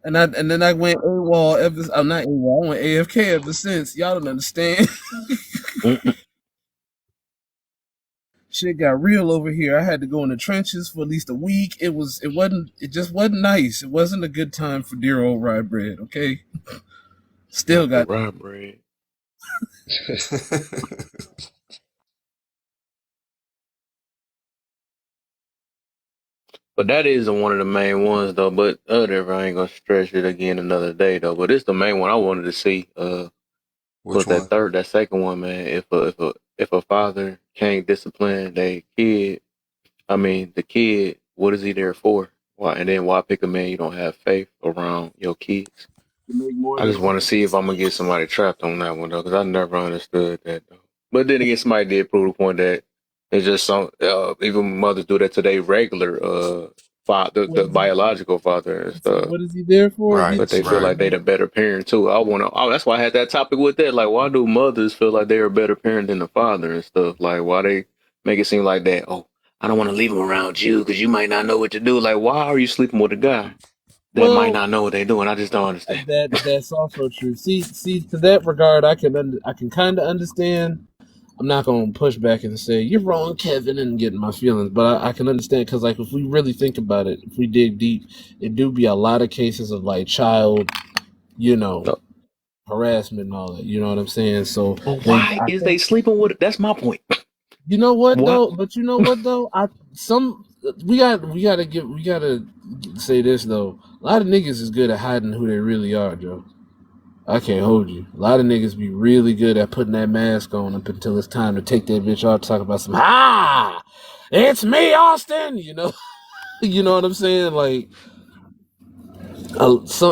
and then I went AWOL ever. I'm not AWOL. I went AFK ever since. Y'all don't understand. Mm-mm. Shit got real over here. I had to go in the trenches for at least a week. It just wasn't nice. It wasn't a good time for dear old rye bread, okay? Still Not the got rye bread. But that is one of the main ones though. But whatever, I ain't gonna stress it again another day though. But it's the main one I wanted to see. which Was one? that second one, man? If a father can't discipline their kid, I mean the kid, what is he there for? Why, and then why pick a man you don't have faith around your kids? to make more I just than want to see if I'm gonna get somebody trapped on that one though, because I never understood that though. But then again, somebody did prove the point that it's just some even mothers do that to their regular father, what the is he biological father and so stuff. what is he there for? Right, But they feel right. like they the better parent too. I wanna. Oh, that's why I had that topic with that. Like, why do mothers feel like they're a better parent than the father and stuff? Like, why they make it seem like that? Oh, I don't want to leave him around you because you might not know what to do. Like, why are you sleeping with a guy that might Well, not know what they're doing? I just don't understand. that's also true. See, to that regard, I can kind of understand. I'm not gonna push back and say you're wrong, Kevin, and get in my feelings, but I can understand because, like, if we really think about it, if we dig deep, it do be a lot of cases of like child, you know, No. harassment and all that. You know what I'm saying? So But they, why I is they think, sleeping with? That's my point. you know what What? though, but you know what though, I some we gotta say this though. A lot of niggas is good at hiding who they really are, Joe. I can't hold you. A lot of niggas be really good at putting that mask on up until it's time to take that bitch off. Talk about some it's me, Austin. You know what I'm saying? Like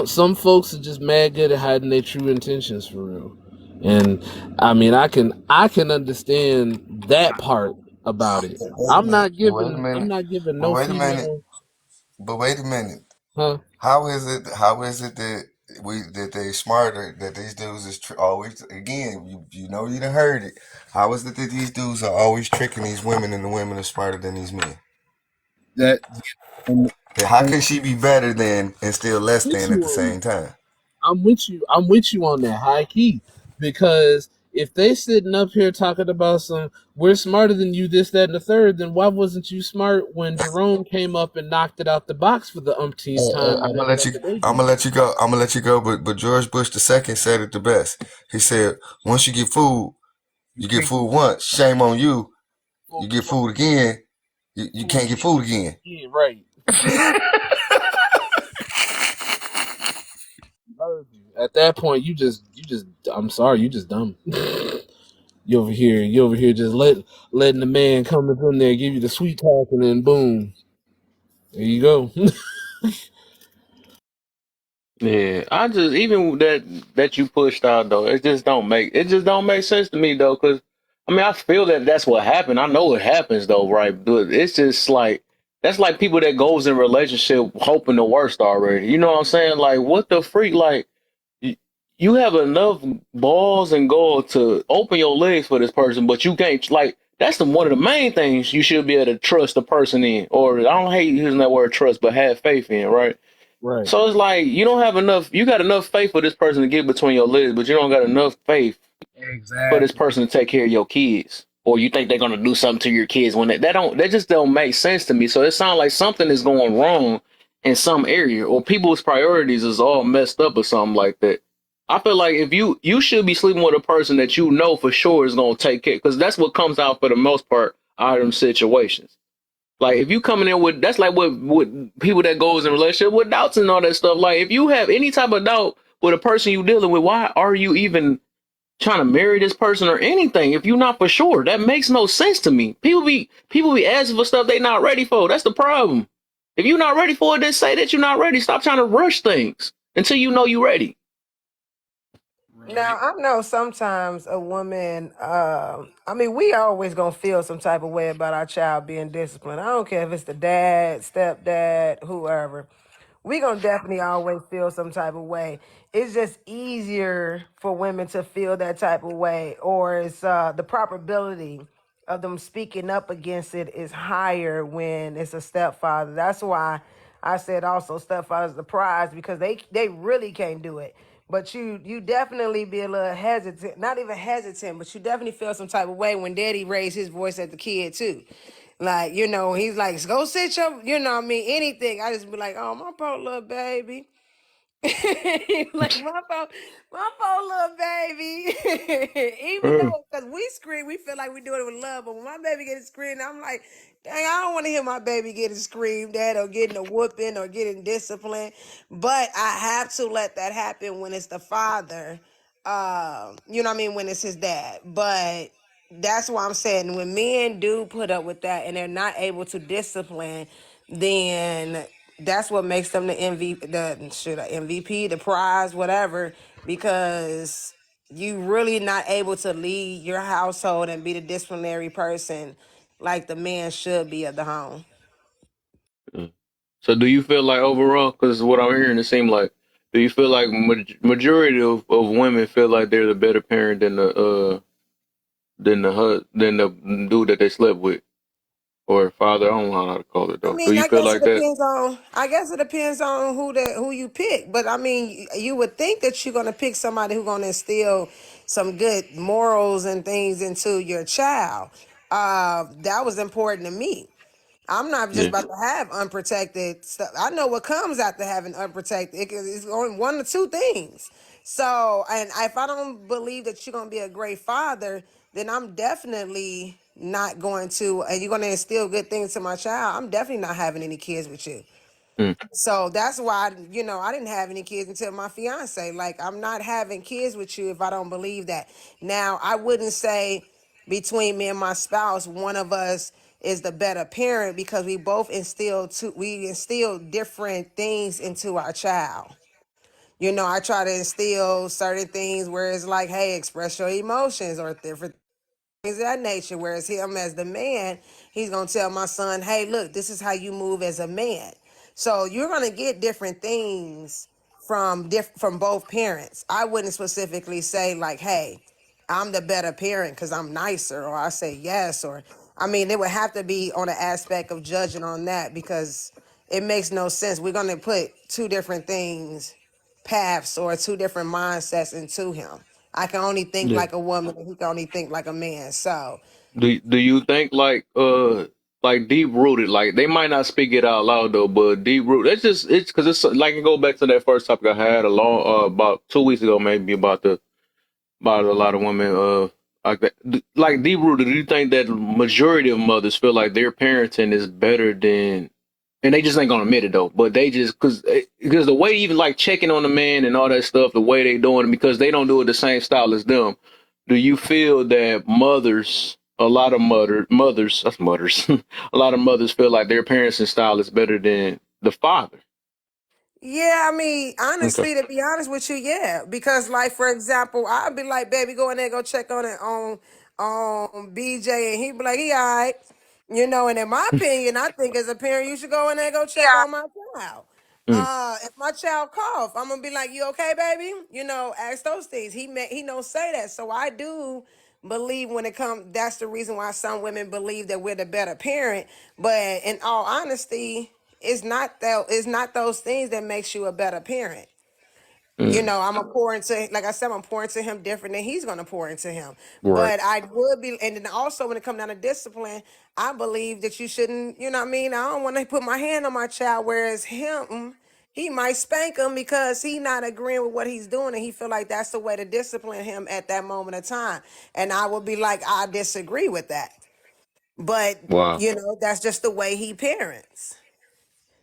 some folks are just mad good at hiding their true intentions for real. And I mean, I can understand that part about it. Wait a minute. Wait a I'm minute. not giving But no wait a minute. female, But wait a minute. huh? How is it that they smarter that these dudes is always again you know you done heard it. How is it that these dudes are always tricking these women and the women are smarter than these men? That and, How and can she be better than and still less with than at you the on same that. time? I'm with you. I'm with you on that high key because if they sitting up here talking about some we're smarter than you, this, that, and the third, then why wasn't you smart when Jerome came up and knocked it out the box for the umpteenth time I'm and gonna act let like you. a baby? I'm gonna let you go. I'm gonna let you go. But George Bush the second said it the best. He said, "Once You you get can't get food once. Shame on you. full You get food again. You food can't get food again." again, right? At that point, you just I'm sorry, you just dumb. You over here just letting the man come up in there, give you the sweet talk, and then boom, there you go. Yeah, I just even that you pushed out though. It just don't make sense to me though. Because I mean, I feel that that's what happened. I know it happens though, right? But it's just like that's like people that goes in relationship hoping the worst already. You know what I'm saying? Like, what the freak? Like, you, you have enough balls and gall to open your legs for this person, but you can't. Like, that's one of the main things you should be able to trust the person in, or I don't hate using that word trust, but have faith in, right? Right. So it's like you don't have enough. You got enough faith for this person to get between your legs, but you don't got enough faith for this Exactly. person to take care of your kids. or you think they're gonna do something to your kids when that just don't make sense to me. So it sounds like something is going wrong in some area, or people's priorities is all messed up or something like that. I feel like if you should be sleeping with a person that you know for sure is gonna take care, because that's what comes out for the most part out of them situations. Like if you coming in with that's like with people that goes in relationship with doubts and all that stuff. Like if you have any type of doubt with a person you dealing with, why are you even trying to marry this person or anything if you're not for sure? That makes no sense to me. People be asking for stuff they not ready for. That's the problem. If you're not ready for it, then say that you're not ready. Stop trying to rush things until you know you're ready. Now Right. I know sometimes a woman, I mean, we always gonna feel some type of way about our child being disciplined. I don't care if it's the dad, stepdad, whoever. We gonna definitely always feel some type of way. It's just easier for women to feel that type of way, or it's the probability of them speaking up against it is higher when it's a stepfather. That's why I said also stepfather's the prize, because they really can't do it. But you definitely be a little hesitant, not even hesitant, but you definitely feel some type of way when daddy raised his voice at the kid too. Like, he's like, go sit your, what I mean, anything. I just be like, oh, my poor little baby. Like my poor little baby. Even Mm. though, because we scream, we feel like we doing it with love. But when my baby gets screamed, I'm like, dang, I don't want to hear my baby getting screamed at or getting a whooping or getting disciplined. But I have to let that happen when it's the father. You know what I mean? When it's his dad. But that's why I'm saying when men do put up with that and they're not able to discipline, then that's what makes them the MVP, the prize, whatever, because you really not able to lead your household and be the disciplinary person like the man should be of the home. Mm. So do you feel like overall, because what I'm hearing, it seems like, do you feel like majority of women feel like they're the better parent than the dude that they slept with or father? I don't know how to call it I though. Do mean, you I feel guess it like that? depends on. I guess it depends on who you pick. But I mean, you would think that you're gonna pick somebody who's gonna instill some good morals and things into your child. That was important to me. I'm not just Yeah. about to have unprotected stuff. I know what comes after having unprotected. It's only one or two things. So, and if I don't believe that you're gonna be a great father, then I'm definitely not going to. And you're gonna instill good things to my child. I'm definitely not having any kids with you. Mm. So that's why, I didn't have any kids until my fiance. Like, I'm not having kids with you if I don't believe that. Now, I wouldn't say between me and my spouse, one of us is the better parent, because we instill different things into our child. I try to instill certain things where it's like, hey, express your emotions or different things of that nature. Whereas him as the man, he's gonna tell my son, "Hey, look, this is how you move as a man." So you're gonna get different things from both parents. I wouldn't specifically say like, "Hey, I'm the better parent because I'm nicer," or I say yes, or I mean, it would have to be on an aspect of judging on that, because it makes no sense. We're gonna put two different things, paths, or two different mindsets into him. I can only think Yeah. like a woman, and he can only think like a man. So, Do you think like deep rooted, like they might not speak it out loud though, but deep root, it's because it's like, I go back to that first topic I had a long about 2 weeks ago, maybe, about a lot of women like that, like deep rooted. Do you think that majority of mothers feel like their parenting is better than, and they just ain't gonna admit it though, but they just, because the way, even like checking on the man and all that stuff, the way they doing it, because they don't do it the same style as them. Do you feel that a lot of mothers, that's mothers, a lot of mothers feel like their parenting style is better than the father? yeah, I mean, Okay. honestly, to be honest with you, yeah. Because, like, for example, I'd be like, baby, go in there, go check on it on BJ, and he'd be like, he all right. And in my opinion, I think as a parent, you should go in there and go check on my child. Mm, If my child cough, I'm gonna be like, "You okay, baby?" Ask those things. He don't say that, so I do believe when it comes. That's the reason why some women believe that we're the better parent. But in all honesty, it's not those things that makes you a better parent. You Mm, know, I'm a pour into, like I said, I'm pouring into him different than he's gonna pour into him. right. But I would be, and then also when it comes down to discipline, I believe that you shouldn't, you know what I mean? I don't want to put my hand on my child, whereas him, he might spank him because he not agreeing with what he's doing, and he feel like that's the way to discipline him at that moment of time. And I would be like, I disagree with that. But Wow. you know, that's just the way he parents.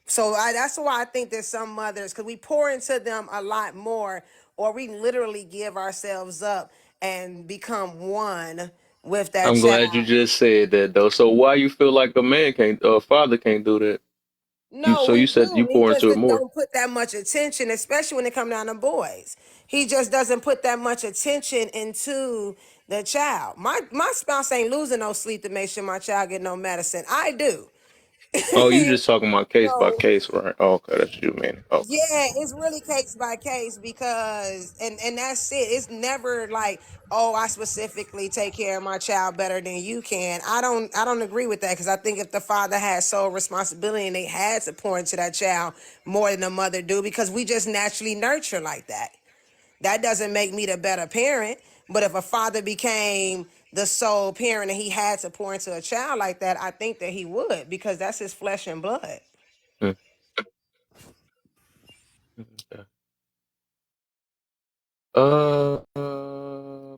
So that's why I think there's some mothers, because we pour into them a lot more, or we literally give ourselves up and become one with that I'm glad you child. just said that though. So why you feel like a man can't, a father can't do that? No, So you we said do. you He pour just into it more. don't put that much attention, especially when it come down to boys. He just doesn't put that much attention into the child. My spouse ain't losing no sleep to make sure my child get no medicine. I do. Oh, you You just talking about case by know, case, right? Oh, okay, that's what you mean. Okay. yeah, it's really case by case because and that's it. It's never like, oh, I specifically take care of my child better than you can. I don't agree with that because I think if the father had sole responsibility and they had to pour into that child more than the mother do, because we just naturally nurture like that. That doesn't make me the better parent. But if a father became the sole parent and he had to pour into a child like that, I think that he would because that's his flesh and blood. Mm, okay.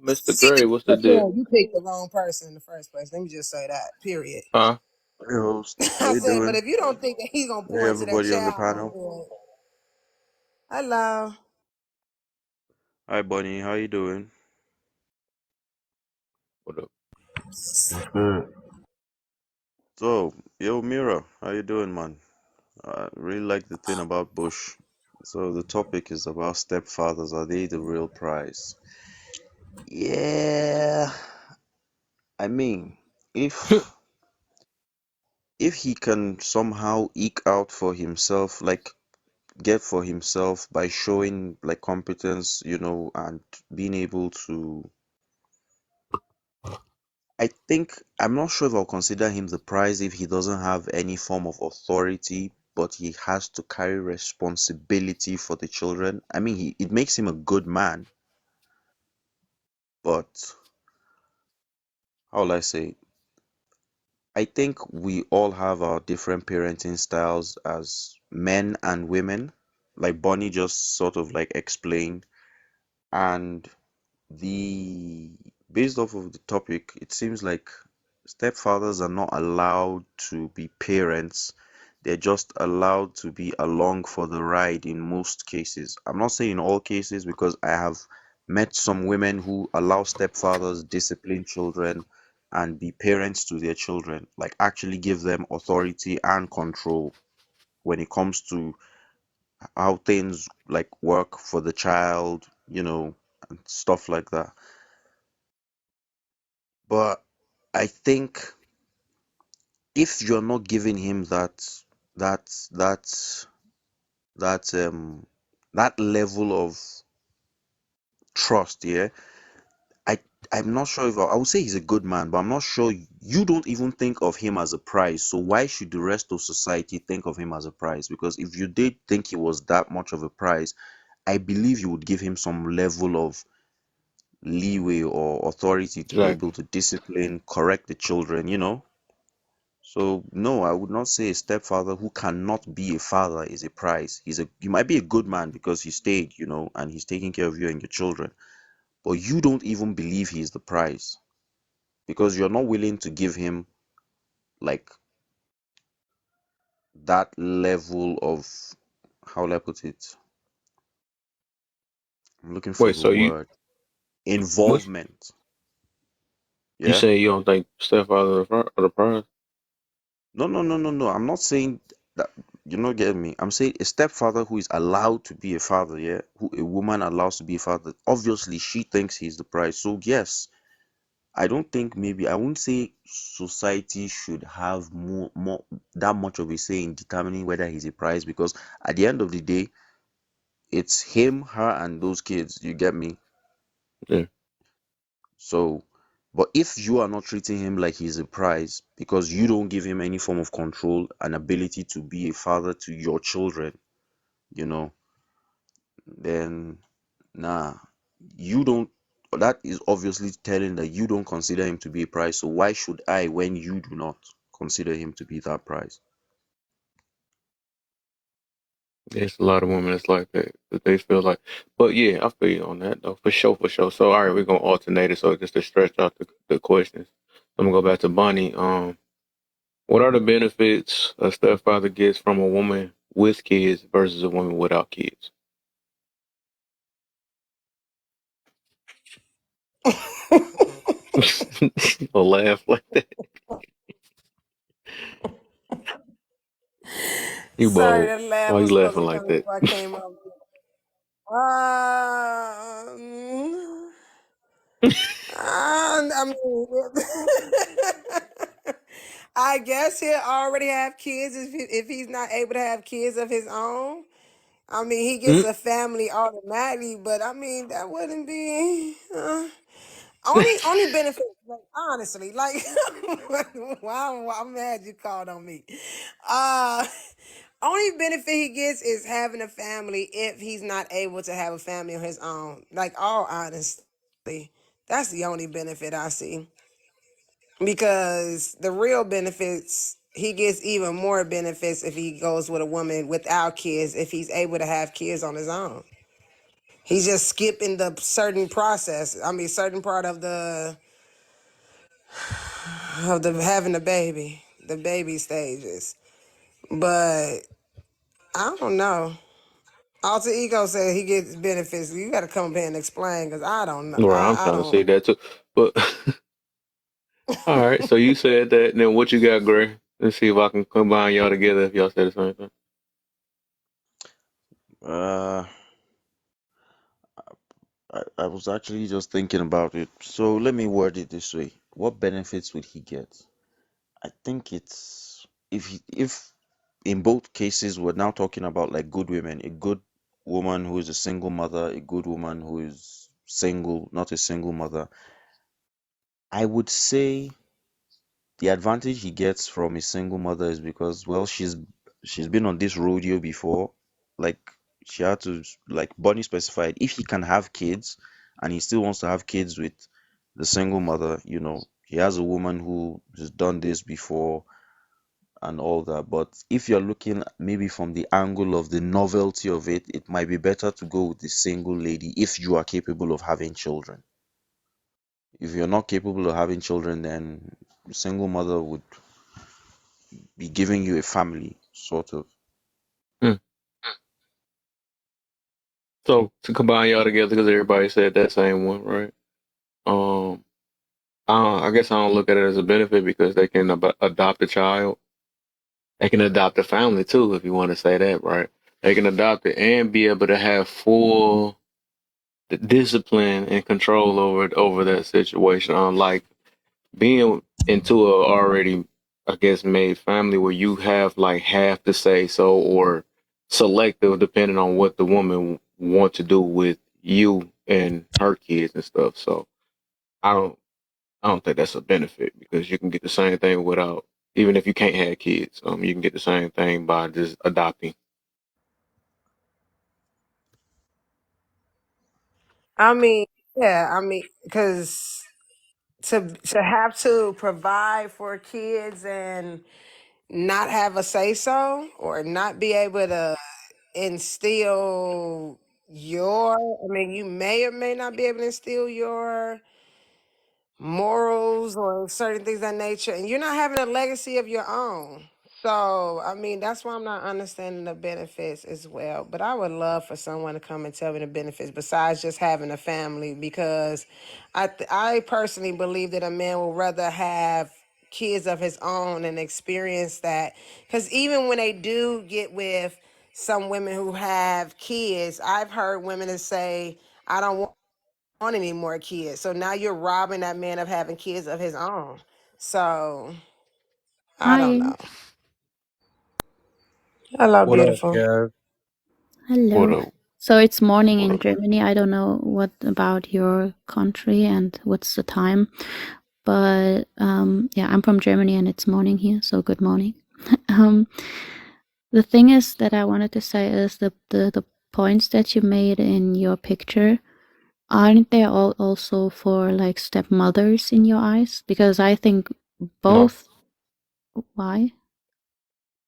Mr. Gray, what's the deal? You picked the wrong person in the first place. Let me just say that. Period. Huh? Hey, host. How I you said, but doing? if you don't think that he's gonna Hey, pour into that everybody on the child, my panel. boy. Hello. Hi, Bunny. How you doing? What up? What's good? So, yo, Mira, how you doing, man? I really like the thing about Bush. So, the topic is about stepfathers. Are they the real prize? Yeah. I mean, if if he can somehow eke out for himself, like get for himself by showing like competence, and being able to, I think I'm not sure if I'll consider him the prize if he doesn't have any form of authority, but he has to carry responsibility for the children. I mean, it makes him a good man, but how will I say it? I think we all have our different parenting styles as men and women, like Bonnie just sort of like explained. And the based off of the topic, it seems like stepfathers are not allowed to be parents. They're just allowed to be along for the ride in most cases. I'm not saying in all cases because I have met some women who allow stepfathers discipline children and be parents to their children, like actually give them authority and control when it comes to how things like work for the child, and stuff like that. But I think if you're not giving him that that that that level of trust, yeah, I I'm not sure if I would say he's a good man, but I'm not sure you don't even think of him as a prize. So why should the rest of society think of him as a prize? Because if you did think he was that much of a prize, I believe you would give him some level of leeway or authority to be able Exactly. to discipline, correct the children, So no, I would not say a stepfather who cannot be a father is a prize. You might be a good man because he stayed, and he's taking care of you and your children, but you don't even believe he's the prize because you're not willing to give him like that level of, how will I put it? I'm looking for Wait, the so you word. what Involvement. you Yeah? saying you don't think stepfather are the prize? No, no, no, no, no. I'm not saying that you're not getting me. I'm saying a stepfather who is allowed to be a father, yeah, who a woman allows to be a father. Obviously, she thinks he's the prize. So yes, I don't think maybe I wouldn't say society should have more that much of a say in determining whether he's a prize because at the end of the day, it's him, her, and those kids. You get me? Yeah. So, but if you are not treating him like he's a prize because you don't give him any form of control and ability to be a father to your children, you know, then nah, you don't. That is obviously telling that you don't consider him to be a prize. So why should I when you do not consider him to be that prize? There's a lot of women that's like that. That they feel like, but yeah, I feel you on that though, for sure, for sure. So all right, we're gonna alternate it. So just to stretch out the questions, I'm gonna go back to Bonnie. What are the benefits a stepfather gets from a woman with kids versus a woman without kids? A laugh like that. You Sorry, bold. that laugh Why you was supposed laughing to like come that? before I came up. Um, I mean, I guess he'll already have kids if he's not able to have kids of his own. I mean, he gets Mm. a family automatically, but I mean that wouldn't be only benefit. Like, honestly, like why I'm mad you called on me. Uh, only benefit he gets is having a family if he's not able to have a family of his own. Like all honesty, that's the only benefit I see. Because the real benefits, he gets even more benefits if he goes with a woman without kids, if he's able to have kids on his own. He's just skipping the certain process. I mean, certain part of the having a baby, the baby stages. But I don't know. Alter Ego said he gets benefits. You got to come up here and explain because I don't know. Right, I'm I trying to don't. say that too. But all right, so you said that. Then what you got, Gray? Let's see if I can combine y'all together if y'all say the same thing. Uh, I was actually just thinking about it. So let me word it this way. What benefits would he get? I think it's if in both cases we're now talking about like good women, a good woman who is a single mother, a good woman who is single, not a single mother. I would say the advantage he gets from a single mother is because well she's been on this rodeo before. Like she had to like Bonnie specified if he can have kids and he still wants to have kids with the single mother, he has a woman who has done this before and all that. But if you're looking maybe from the angle of the novelty of it, it might be better to go with the single lady if you are capable of having children. If you're not capable of having children, then single mother would be giving you a family, sort of. Hmm. So to combine y'all together, because everybody said that same one, right? Um, I guess I don't look at it as a benefit because they can adopt a child. They can adopt a family too, if you want to say that, right? They can adopt it and be able to have full discipline and control over that situation. Unlike being into a already, I guess, made family where you have like half to say so or selective depending on what the woman want to do with you and her kids and stuff. So I don't I don't think that's a benefit because you can get the same thing without even if you can't have kids. You can get the same thing by just adopting. I mean, yeah, I mean, because to have to provide for kids and not have a say so or not be able to instill your, I mean, you may or may not be able to instill your morals or certain things of that nature, and you're not having a legacy of your own. So, I mean, that's why I'm not understanding the benefits as well. But I would love for someone to come and tell me the benefits besides just having a family, because I personally believe that a man will rather have kids of his own and experience that. Because even when they do get with some women who have kids, I've heard women that say, I don't want any more kids. So now you're robbing that man of having kids of his own. So I don't Hi, know. Hello, What up, beautiful. guys? What hello. up? So it's morning What in up? Germany. I don't know what about your country and what's the time, but yeah, I'm from Germany and it's morning here, so good morning. um, the thing is that I wanted to say is the points that you made in your picture, aren't they all also for like stepmothers in your eyes? Because I think No, both. Why?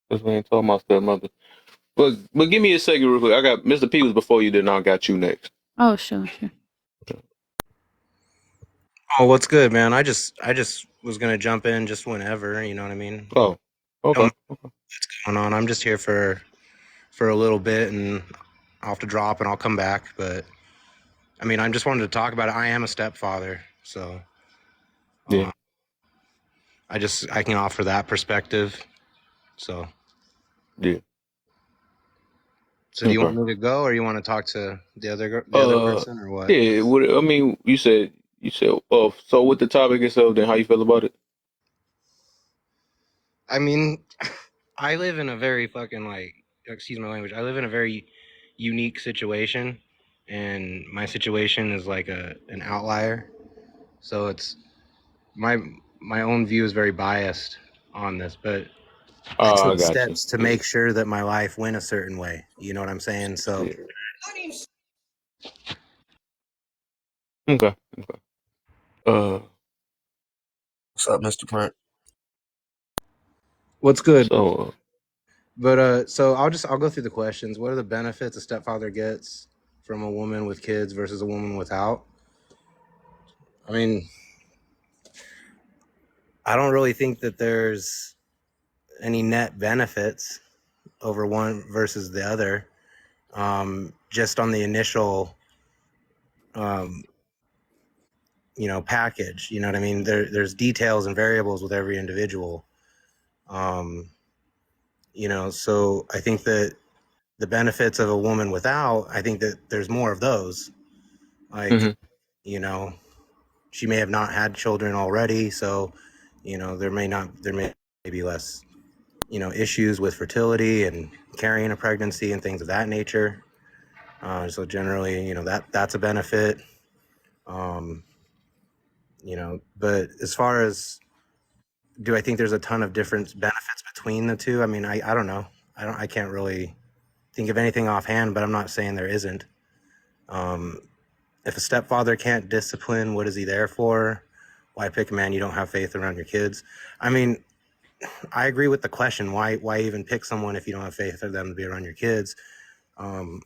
because we ain't talking about stepmother. But give me a second real quick. I got Mr. P was before you, then I got you next. Oh, sure, sure. Oh, what's good, man? I just was gonna jump in just whenever, you know what I mean? Oh, Don't know okay. what's going on. I'm just here for a little bit and I'll have to drop and I'll come back. But I mean, I just wanted to talk about it. I am a stepfather, so Yeah, uh, I can offer that perspective. So yeah. so do you want Okay. me to go or you want to talk to the other Uh, person or what? yeah. What I mean, you said. Oh, so with the topic itself, then how you feel about it? I mean, I live in a very fucking excuse my language. I live in a very unique situation, and my situation is like an outlier. So it's my my own view is very biased on this, but I Oh, I took got you. steps to Yeah, make sure that my life went a certain way. You know what I'm saying? So yeah. Okay. Uh, What's up, Mr. Prince? what's good? so But so I'll go through the questions. What are the benefits a stepfather gets from a woman with kids versus a woman without? I mean, I don't really think that there's any net benefits over one versus the other. Just on the initial, um, package. You know what I mean? There's details and variables with every individual. Um, so I think that the benefits of a woman without, I think that there's more of those. Like, hmm you know, she may have not had children already, so there may be less issues with fertility and carrying a pregnancy and things of that nature. So generally, that's a benefit. Um, but as far as do I think there's a ton of different benefits between the two? I mean, I don't know. I can't really think of anything offhand, but I'm not saying there isn't. Um, if a stepfather can't discipline, what is he there for? Why pick a man you don't have faith around your kids? I mean, I agree with the question. Why even pick someone if you don't have faith for them to be around your kids? Um,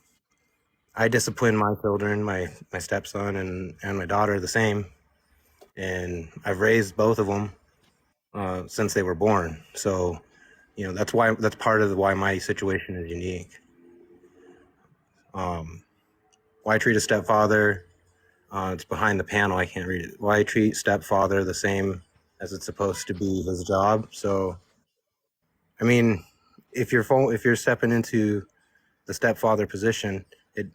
I discipline my children, my stepson and my daughter the same, and I've raised both of them since they were born. So that's part of why my situation is unique. Why treat a stepfather? It's behind the panel. I can't read it. Why treat stepfather the same as it's supposed to be his job? So I mean, if you're stepping into the stepfather position,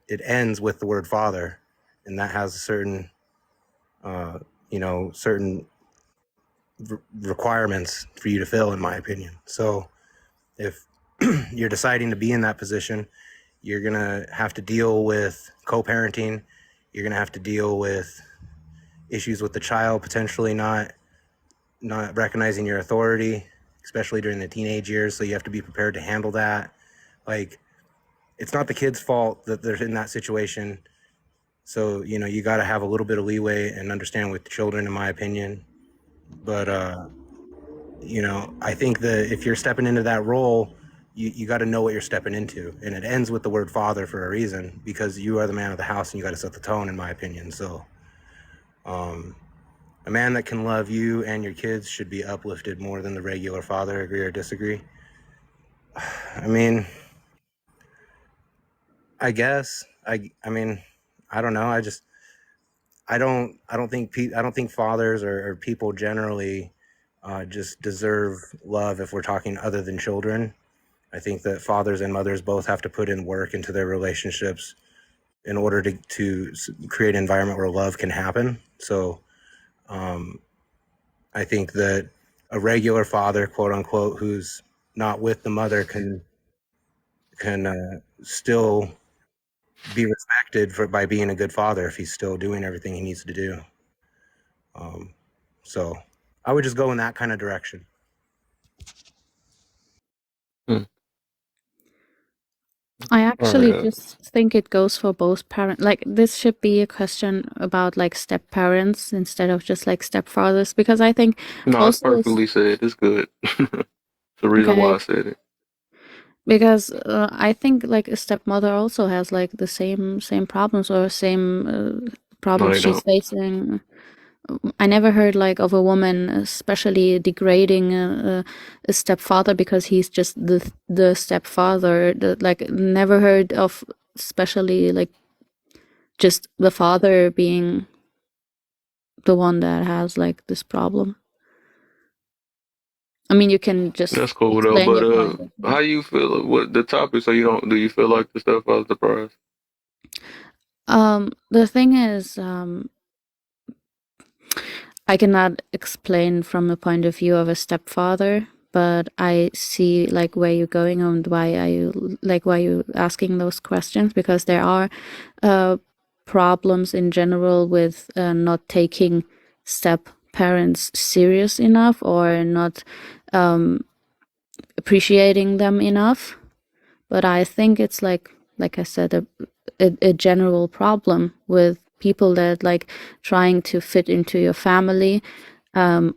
it ends with the word father, and that has a uh, certain requirements for you to fill, in my opinion. So if you're deciding to be in that position, you're gonna have to deal with co-parenting. You're gonna have to deal with issues with the child potentially not recognizing your authority, especially during the teenage years. So you have to be prepared to handle that. Like, it's not the kid's fault that they're in that situation. So you got to have a little bit of leeway and understand with children, in my opinion. But I think that if you're stepping into that role, you got to know what you're stepping into, and it ends with the word father for a reason, because you are the man of the house and you got to set the tone, in my opinion. So um, a man that can love you and your kids should be uplifted more than the regular father. Agree or disagree? I mean, I guess I mean, I don't know. I don't think fathers or people generally just deserve love if we're talking other than children. I think that fathers and mothers both have to put in work into their relationships in order to create an environment where love can happen. So um, I think that a regular father, quote unquote, who's not with the mother can still be respected by being a good father if he's still doing everything he needs to do. Um, so I would just go in that kind of direction. mm, I All right. actually just think it goes for both parents. Like this should be a question about like step parents instead of just like stepfathers, because I think No, it's also perfectly said. It's good. It's the reason why okay, I said it. because I think like a stepmother also has like the same problems or same No, problems they she's don't. facing. I never heard like of a woman especially degrading a stepfather because he's just the stepfather. Like never heard of especially like just the father being the one that has like this problem. I mean, you can just That's cool though. explain But your point of how view. you feel? What the topic? So you don't? Do you feel like the stepfather's the prize? The thing is, I cannot explain from the point of view of a stepfather, but I see like where you're going and why you asking those questions, because there are uh, problems in general with not taking step parents serious enough or not appreciating them enough. But I think it's like I said, a general problem with people that like trying to fit into your family,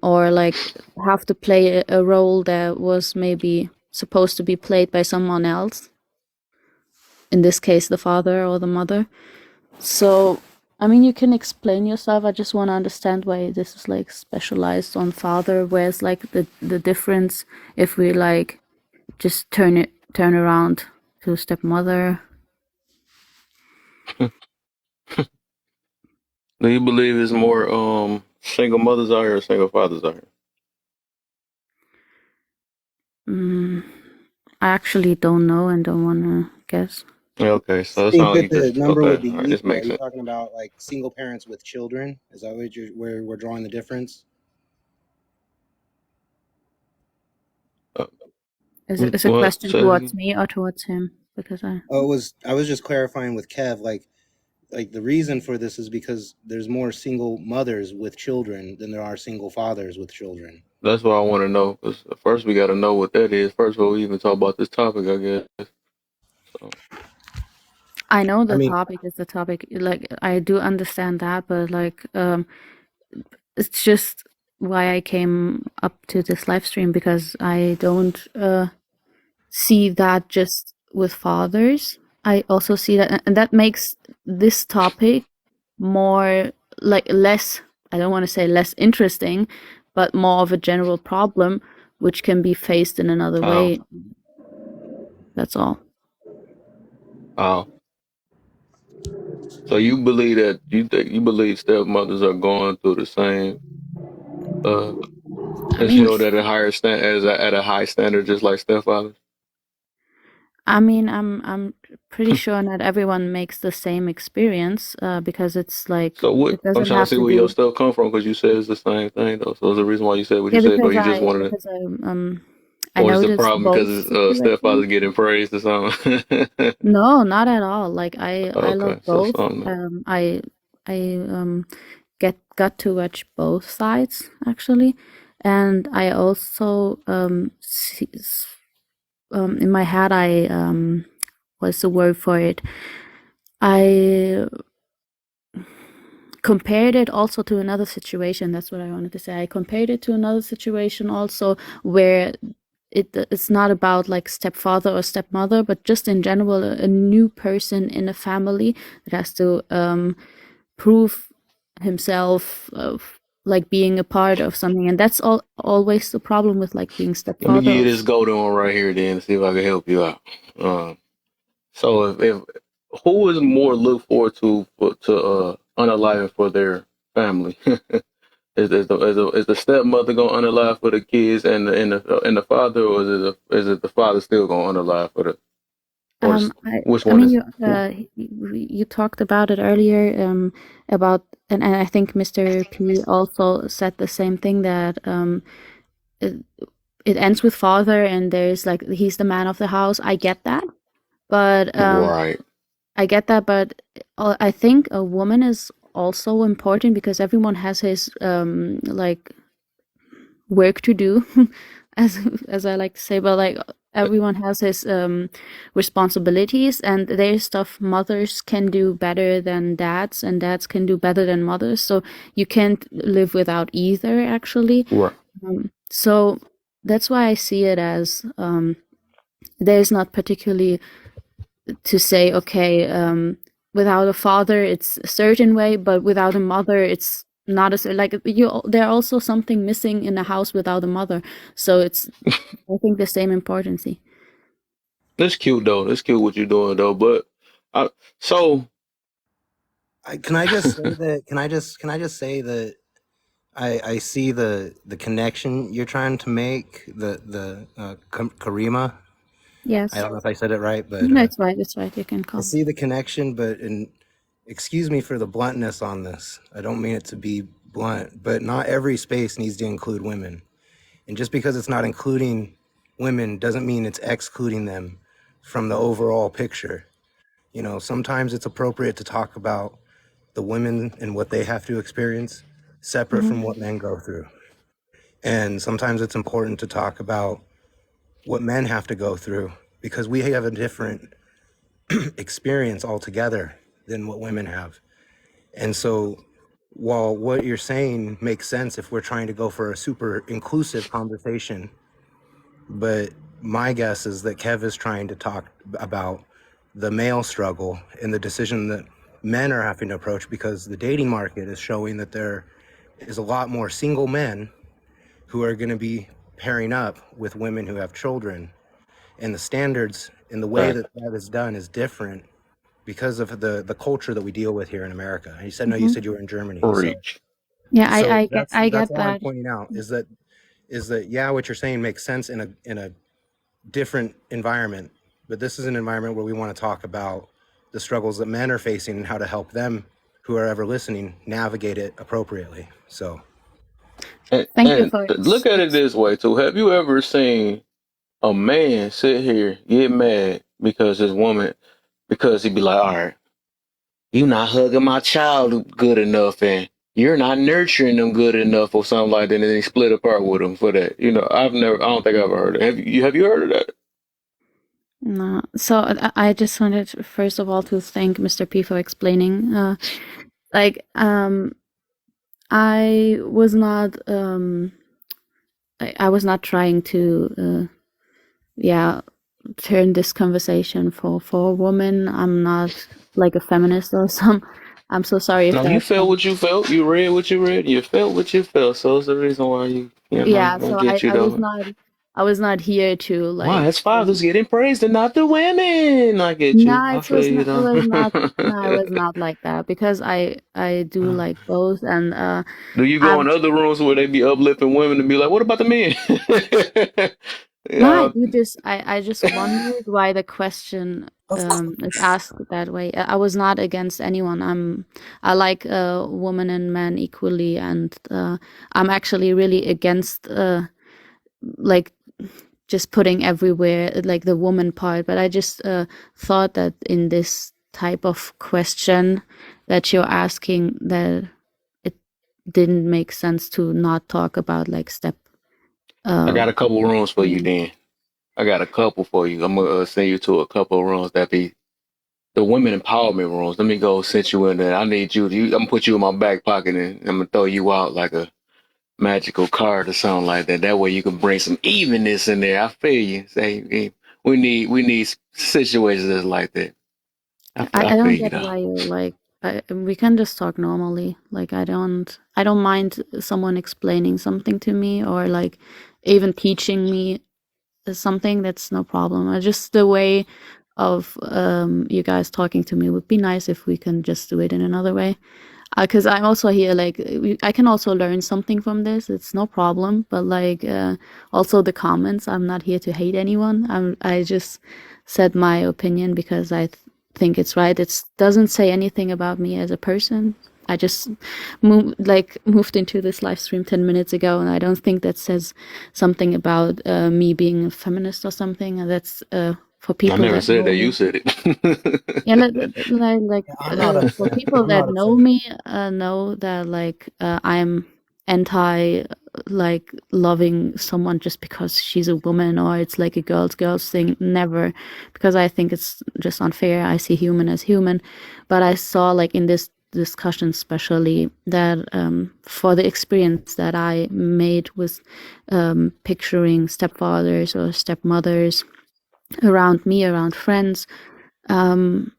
or like have to play a role that was maybe supposed to be played by someone else, in this case the father or the mother. So I mean, you can explain yourself. I just want to understand why this is like specialized on father, whereas like the difference if we like just turn around to stepmother. Do you believe it's more single mothers out here or single fathers out here? Mm, I actually don't know and don't want to guess. Yeah, okay, so I it think sounds like that you the just number okay. would be All right, this equal. Are makes you sense. talking about like single parents with children? Is that what where we're drawing the difference? Uh, Is a what? question Say it towards again. me or towards him? Because Oh, it was I was just clarifying with Kev, like the reason for this is because there's more single mothers with children than there are single fathers with children. That's what I want to know. 'Cause first we got to know what that is. First before we even talk about this topic, I guess. So, I know I the mean, topic is the topic. Like I do understand that, but like it's just why I came up to this live stream, because I don't see that just with fathers. I also see that, and that makes this topic more like less, I don't want to say less interesting, but more of a general problem which can be faced in another oh, way. That's all. oh. So you believe that you believe stepmothers are going through the same uh I and mean, still at a higher at a high standard, just like stepfathers. I'm pretty sure not everyone makes the same experience, because it's like So what? it I'm doesn't trying to have see to where your do. stuff come from because you said it's the same thing though. So is the reason why you said what you Yeah, said, or because you just I wanted to, because I or is the noticed problem because both it's situations. stepfather getting praised or something? No, not at all. Like I love Okay, so both. something. I get got to watch both sides actually, and I also in my head I what's the word for it? I compared it also to another situation. That's what I wanted to say. I compared it to another situation also where it's not about like stepfather or stepmother, but just in general a new person in a family that has to prove himself of like being a part of something, and that's always the problem with like being Let me stepfather give you or this golden one right here, then, to see if I can help you out. So if who is more looked forward to unaliving for their family? Is the stepmother gonna unalive for the kids and the father, or is it the father still gonna unalive for the which I one mean, is? you talked about it earlier, about, and I think Mr. P also said the same thing, that it, it ends with father, and there's like he's the man of the house. I get that, but Right. I think a woman is also important because everyone has his like work to do, as I like to say, but like everyone has his responsibilities, and there's stuff mothers can do better than dads, and dads can do better than mothers. So you can't live without either, actually. Right. So that's why I see it as there's not particularly to say, okay, without a father it's a certain way, but without a mother it's not as like you. There's also something missing in a house without a mother. So it's, I think, the same importance. That's cute though. That's cute what you're doing though. But I, so Can I just say that? Can I just say that I see the connection you're trying to make. Karima. I Yes. don't know if I said it right, but No, it's right. It's right. You can I call. see the connection. But excuse me for the bluntness on this. I don't mean it to be blunt, but not every space needs to include women. And just because it's not including women doesn't mean it's excluding them from the overall picture. You know, sometimes it's appropriate to talk about the women and what they have to experience separate Hmm. from what men go through. And sometimes it's important to talk about what men have to go through because we have a different experience altogether than what women have. And so while what you're saying makes sense if we're trying to go for a super inclusive conversation, but my guess is that Kev is trying to talk about the male struggle and the decision that men are having to approach because the dating market is showing that there is a lot more single men who are going to be pairing up with women who have children. And the standards and the way right, that that is done is different because of the culture that we deal with here in America. And you said, no, you Hmm. said you were in Germany. So reach. Yeah, so I that's get all I'm that. pointing out is that yeah, what you're saying makes sense in a different environment, but this is an environment where we want to talk about the struggles that men are facing and how to help them who are ever listening navigate it appropriately. So Thank you And for look at it this way too. Have you ever seen a man sit here get mad because his woman because he'd be like, all right, you not hugging my child good enough and you're not nurturing them good enough or something like that, and then he split apart with him for that. You know, I don't think I've ever heard of it. Have you heard of that? no. So I just wanted first of all to thank Mr. P for explaining. Like I was not I was not trying to yeah, turn this conversation for a woman. I'm not like a feminist or some. I'm so sorry if No, you that felt what you felt. You read what you read. You felt what you felt. So it's the reason why you know, yeah. I So get you though. I was not here to Why like his father's getting praised and not the women? I get you. no, I feel you it though. was not. No, it was not like that because I do like both, and Do you go I've in other rooms where they be uplifting women and be like, "What about the men?" no, I Yeah, do just I just wondered why the question Of is course. asked that way. I was not against anyone. I like women and men equally, and I'm actually really against like just putting everywhere like the woman part. But I just thought that in this type of question that you're asking that it didn't make sense to not talk about like step I uh got a couple rooms for you. Then I got a couple for you. I'm gonna send you to a couple of rooms that be the women empowerment rooms. Let me go send you in there. I need you. I'm gonna put you in my back pocket and I'm gonna throw you out like a magical card or something like that. That way you can bring some evenness in there. I feel you. Say we need situations that's like that. I I feel don't you get though. why you like we can just talk normally. Like I don't mind someone explaining something to me or like even teaching me something. That's no problem. Just the way of you guys talking to me would be nice if we can just do it in another way. Because I'm also here, like I can also learn something from this. It's no problem. But like also the comments, I'm not here to hate anyone. I just said my opinion because I think it's right. It doesn't say anything about me as a person. I just moved into this live stream 10 minutes ago, and I don't think that says something about me being a feminist or something. And that's for I people never that said know that. You me. said Yeah, it. like yeah, I'm not a for fan. people I'm that not a know fan. me, know that like I'm anti like loving someone just because she's a woman or it's like a girls thing. Never, because I think it's just unfair. I see human as human, but I saw like in this discussion especially that for the experience that I made with picturing stepfathers or stepmothers around me, around friends,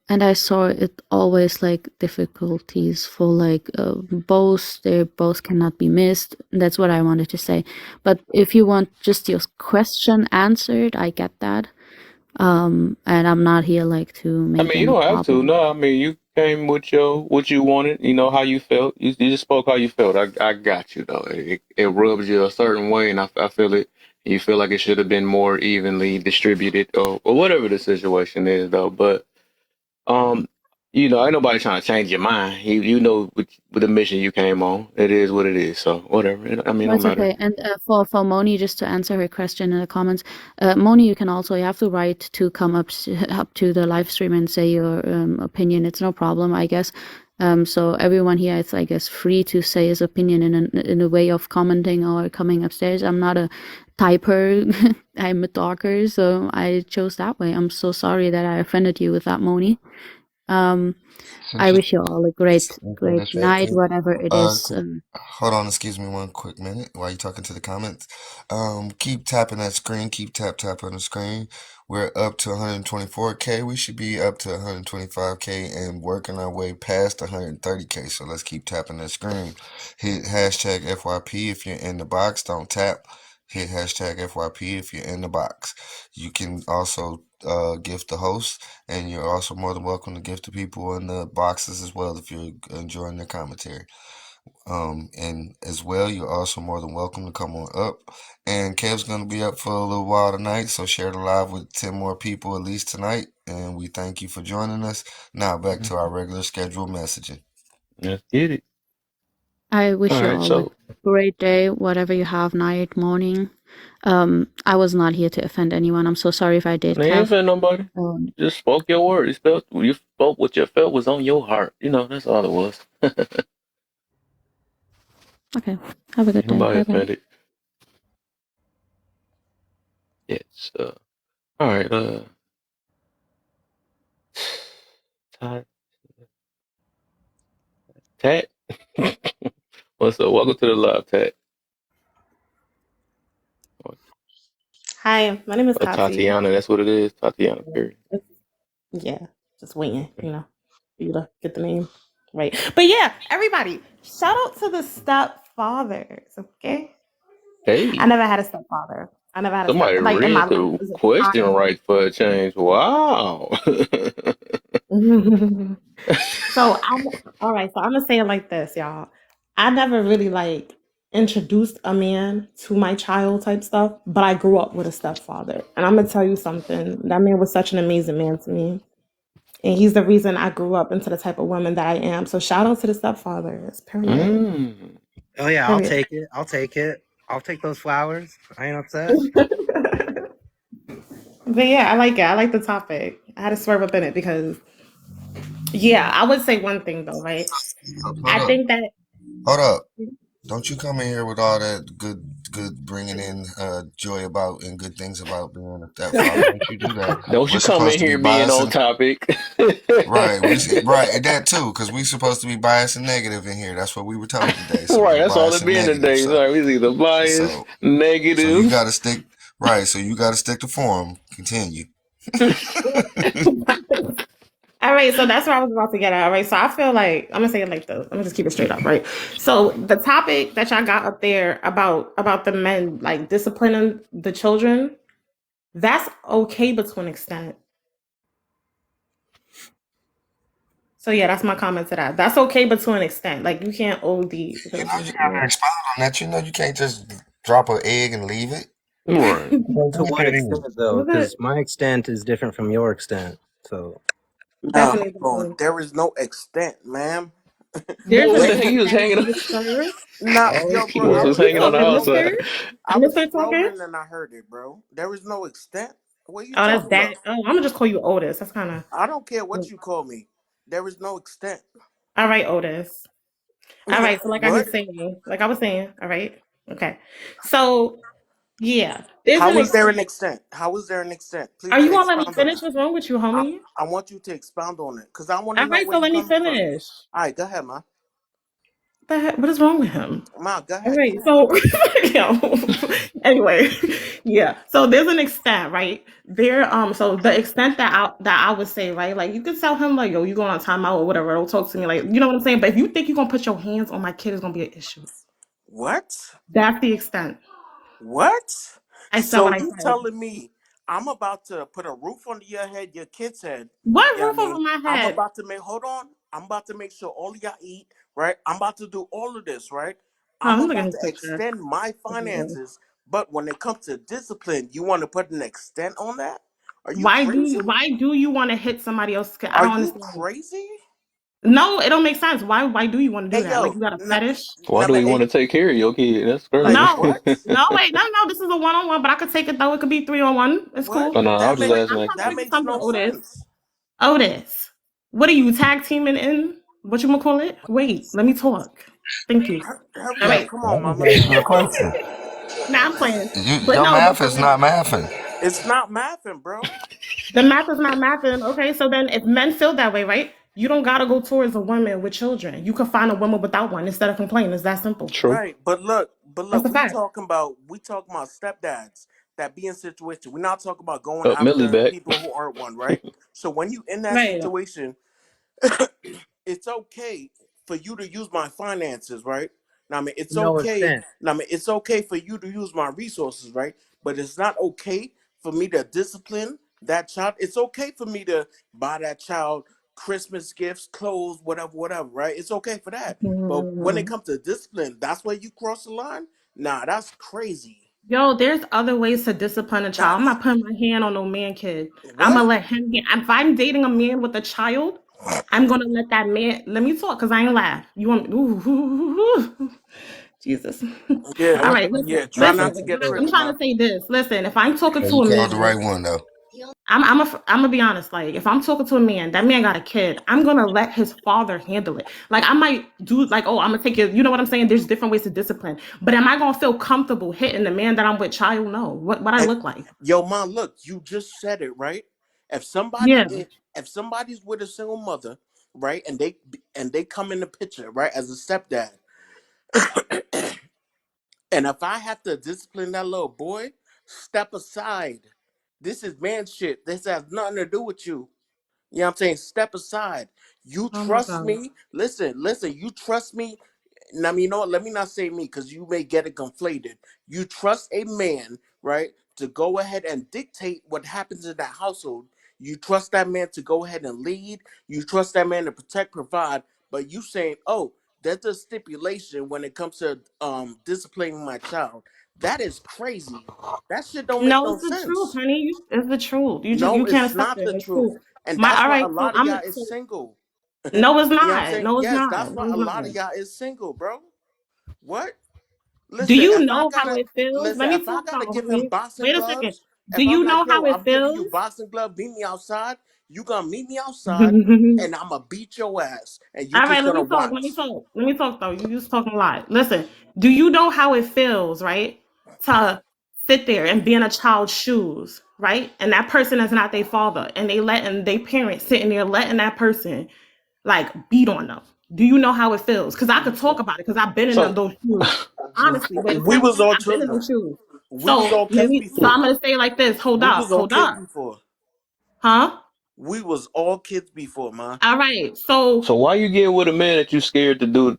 and I saw it always like difficulties for like both. They both cannot be missed. That's what I wanted to say. But if you want just your question answered, I get that. And I'm not here like to I make mean, you any don't have to. problem. No, I mean, you came with your what you wanted. You know how you felt. You just spoke how you felt. I got you though. It rubs you a certain way, and I feel it. You feel like it should have been more evenly distributed, or whatever the situation is, though. But um, ain't nobody trying to change your mind. You know, with the mission you came on, it is what it is. So whatever. I mean, No, no it's matter. okay. And for Moni, just to answer her question in the comments, Moni, you have the right to come up to the live stream and say your opinion. It's no problem, I guess. So everyone here is, I guess, free to say his opinion in a way of commenting or coming upstairs. I'm not a typer. I'm a talker, so I chose that way. I'm so sorry that I offended you with that, Moni. Um, I Since you wish you all a great okay, great that's right. night, whatever it is. Hold on, excuse me one quick minute while you're talking to the comments. Keep tapping that screen, keep tap on the screen. We're up to 124K. We should be up to 125K and working our way past 130K. So let's keep tapping that screen. Hit hashtag FYP if you're in the box. Don't tap. Hit hashtag FYP if you're in the box. You can also gift the host, and you're also more than welcome to gift the people in the boxes as well if you're enjoying the commentary. And as well, you're also more than welcome to come on up. And Kev's going to be up for a little while tonight, so share the live with 10 more people at least tonight. And we thank you for joining us. Now back to our regular scheduled messaging. Let's get it. I wish All you right, all a so great day, whatever you have, night, morning. I was not here to offend anyone. I'm so sorry if I did, I ain't Kev. offend nobody. Um, You just spoke your word. You spoke what you felt was on your heart. That's all it was. okay, have a good Ain't day. nobody Bye bye. offended. Yes. All right. Tat. Tat. What's up? Welcome to the live, Tat. Hi, my name is Tati. Tatiana. That's what it is. Tatiana Perry. Yeah, just waiting, for you to get the name right. But yeah, everybody, shout out to the stepfathers, okay? I Hey, never had a stepfather. I never had a somebody like in my read life the as a question child. right for a change. Wow. So I'm all right. So I'm gonna say it like this, y'all. I never really like introduced a man to my child type stuff, but I grew up with a stepfather, and I'm gonna tell you something. That man was such an amazing man to me. And he's the reason I grew up into the type of woman that I am. So shout out to the stepfathers. Period. mm. Oh yeah, I'll Period. take it. I'll take it. I'll take those flowers. I ain't upset. But yeah, I like it. I like the topic. I had to swerve up in it because yeah, I would say one thing though, right? Hold I up. think that Hold up. Don't you come in here with all that good bringing in joy about and good things about being a stepfather. Don't you do that. Don't We're you come supposed in to be here being biased on and topic. right. Right, and that too, because we supposed to be biased and negative in here. That's what we were told today. So Right, we're that's all biased it and being negative. today. So Sorry, it's either biased, so so you negative. got to stick right. So you got to stick to form. Continue. all right, so that's what I was about to get at. All right. So I feel like I'm gonna say it like this. I'm gonna just keep it straight up, right? So the topic that y'all got up there about the men like disciplining the children, that's okay but to an extent. So yeah, that's my comment to that. That's okay, but to an extent. Like you can't OD You because know you got to expound on that. You know you can't just drop an egg and leave it. Right. Well, to Go what ahead extent and though? was it Because my extent is different from your extent. So Nah, definitely hold on. There is no extent, ma'am. there's Boy, what an the heck? There, You was extent, hanging on. Mister. nah, yo, You bro. okay, was I just was hanging on the Okay, scrolling. Mister. outside. I was Mister Talker. scrolling and I heard it, bro. There is no extent. What are you Oh, that's talking that. about? Oh, I'm gonna just call you Otis. That's kind of I don't care what you call me. There is no extent. all right, Otis. All right. So What? like I was saying, all right. Okay. So yeah, there's an How is there extent. an extent? How is there an extent? Are Please you gonna let me expound on finish? it. What's wrong with you, I, homie? I want you to expound on it because I want to All know right. where So you're let me coming from. finish. All right, go ahead, man. The heck? What is wrong with him? Ma, go All ahead. right. So, anyway, yeah. So there's an extent, right? So the extent that I would say, right? Like you could tell him, like, yo, you going on timeout or whatever. Don't talk to me, like, you know what I'm saying. But if you think you're gonna put your hands on my kid, it's gonna be an issue. What? That's the extent. What? I said what So I you said. telling me I'm about to put a roof under your head, your kid's head? What Yeah, I roof over mean, my I'm head? about to make. Hold on. I'm about to make sure all of y'all eat. Right. I'm about to do all of this. Right. Oh, I'm I'm looking at about his to picture. extend my finances, but when it comes to discipline, you want to put an extent on that? Are you crazy? Why do you want to hit somebody else? I Are don't you understand. crazy? No, it don't make sense. Why do you want to do Hey, that? Like yo, you got a fetish? Why do we want hey, to take care of your kid? That's like crazy. No, what? no, wait, no. This is a one-on-one, but I could take it though. It could be 3-on-1. It's What? cool. Oh no, I was just Wait, asking. I'm Like, trying to That figure makes something, no Otis. sense. Otis, what are you tag teaming in? What you gonna call it? Wait, let me talk. Thank you. Hurry All up. right. Come I on, was mama. asking a question. Now I'm playing, but Your no, but math for is not real, mathing. It's not mathing, bro. the math is not mathing. Okay, so then if men feel that way, right? You don't gotta go towards a woman with children. You can find a woman without one instead of complaining. It's that simple. true. Right. But look, That's a fact. we talking about stepdads that be in situation. We're not talking about going Up Millie after back. people who aren't one, right? So when you in that Right. situation, it's okay for you to use my finances, right? Now, I mean, it's No okay. extent. Now, I mean, it's okay for you to use my resources, right? But it's not okay for me to discipline that child. It's okay for me to buy that child Christmas gifts, clothes, whatever, whatever, right? It's okay for that. But when it Mhm. comes to discipline, that's where you cross the line. Nah, that's crazy. Yo, there's other ways to discipline a child. I'm That's not putting my hand on no man kid. I'm what? gonna let him get. If I'm dating a man with a child, I'm gonna let that man. Let me talk, cause I ain't laugh. You want? Ooh, ooh, ooh, ooh. Jesus. Yeah, All right, yeah. listen, Try not to listen. get I'm triggered, trying man. to say this. Listen, if I'm talking Yeah, to you a called the man, right one though. I'm gonna be honest. Like, if I'm talking to a man, that man got a kid. I'm gonna let his father handle it. Like, I might do like, oh, I'm gonna take it. You know what I'm saying? There's different ways to discipline. But am I gonna feel comfortable hitting the man that I'm with? Child, no. What I And look like? yo, man, look, you just said it, right? If somebody Yeah. if somebody's with a single mother, right, and they come in the picture, right, as a stepdad, and if I have to discipline that little boy, step aside. This is man shit. This has nothing to do with you. You know what I'm saying? Step aside. You Oh my trust god. me. Listen, you trust me. Now, you know what? Let me not say me because you may get it conflated. You trust a man, right, to go ahead and dictate what happens in that household. You trust that man to go ahead and lead. You trust that man to protect, provide. But you saying, oh, there's a stipulation when it comes to disciplining my child. That is crazy. That shit don't make No, no it's the truth, sense. honey. It's the truth. No, You can't it's accept not it. the It's truth. cool. And My that's all why a right. So lot of I'm y'all is single. You no, it's know what I'm not. saying? No, it's Yes, not. that's No, why it's a lot not. of y'all is single, bro. What? Do Listen, you if I know how gotta it feels? listen, Let me if I talk gotta about give him homie. boxing Wait a second. gloves, Do if I'm you like, know how yo, it I'm giving you feels? boxing glove, meet me outside, you gonna meet me outside and I'ma beat your ass and you All right, just let gonna me talk. Let me watch. talk. Let me talk though. You just talking a lot. Listen, do you know how it feels, right? To sit there and be in a child's shoes, right? And that person is not their father, and they letting their parents sitting there letting that person like beat on them. Do you know how it feels? Because I could talk about it because I've been in So, those shoes. Honestly, wait a We was second. all I've been in children. those shoes. We was So all let kids me. So before. I'm gonna say it like this. Hold We up. was all Hold kids up. before. Huh? We was all kids before, man. All right. So so why you getting with a man that you scared to Yup,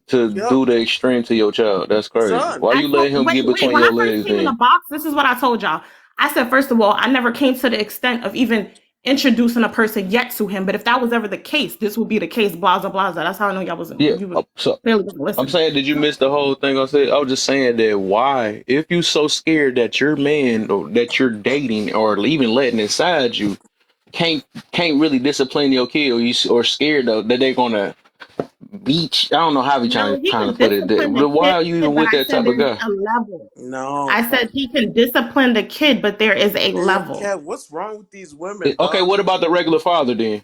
do the extreme to your child? That's crazy. son. Why you letting him get wait. between When your I first legs? came in the Then box, this is what I told y'all. I said, first of all, I never came to the extent of even introducing a person yet to him. But if that was ever the case, this would be the case. Blah blah blah. That's how I know y'all wasn't. yeah. You were So clearly wasn't I'm listening. saying, did you miss the whole thing I said? I was just saying that why, if you so scared that your man or that you're dating or even letting inside you can't really discipline your kid, or or scared though that they're gonna beat. I don't know how we No, he trying to can put it. discipline the Why kid, are you even but with I that said type of there's guy? a level. No. I said he can discipline the kid, but there is a Hey yo, level. Kev, what's wrong with these women, Okay, dog? what about the regular father then?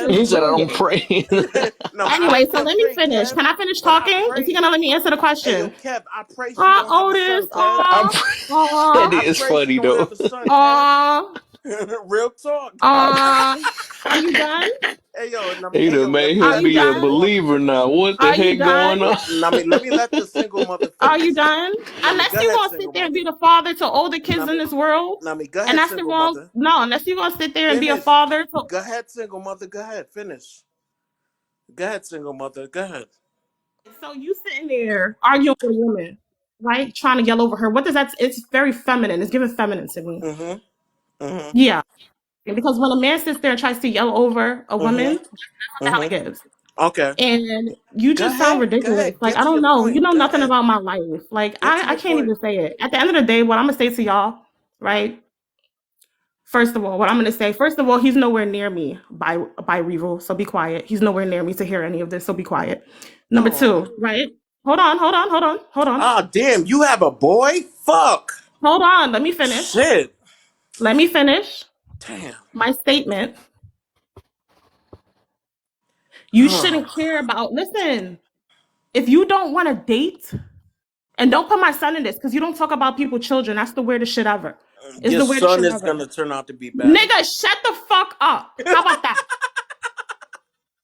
Kev. He just said, "I don't rude. pray." No, I Anyway, ain't so gonna let me pray, finish. Kev, Can I finish but I talking? Is he pray. gonna let me answer the Hey, yo, question? Kev, I pray she don't have a Otis. son, Kev. I Aw. that I is pray she funny don't though. have a son, Kev. Aw. Real talk. I, Are you done? Hey, yo, he hey, done yo, made Are him you be a done? single mother believer finish. now. What the Are you heck done? going on? Let me let the single mother Are you finish. done? Unless Go you ahead, gonna sit single there and be mother. the father to all the kids in Nami, this world, Go and ahead, that's the single wrong. mother. No, unless you gonna sit there and be a Finish. father to. Go ahead, single mother. Go ahead, finish. Go ahead, single mother. Go ahead. So you sitting there arguing with a woman, right? Trying to yell over her. What does that? It's very feminine. It's giving feminine to me. Mm-hmm. Mm-hmm. Yeah, because when a man sits there and tries to yell over a woman, Mm-hmm. that's what the hell it Mm-hmm. gives. Okay. And you Go just sound ahead. Go ridiculous. ahed. Like, Get I to don't your know. You point. know Go nothing ahead. about my life. Like, Get to I your can't point. even say it. At the end of the day, what I'm gonna say to y'all, right? First of all, what I'm going to say, first of all, he's nowhere near me by Reval, so be quiet. He's nowhere near me to hear any of this, so be quiet. Number Oh. two, right? Hold on. Ah, damn, you have a boy? Fuck. Hold on, let me finish. Shit. Let me finish Damn. my statement. You shouldn't care about, listen, if you don't want to date, and don't put my son in this because you don't talk about people's children. That's the weirdest shit ever. It's Your the weirdest son shit is ever. gonna turn out to be better. Nigga, shut the fuck up. How about that?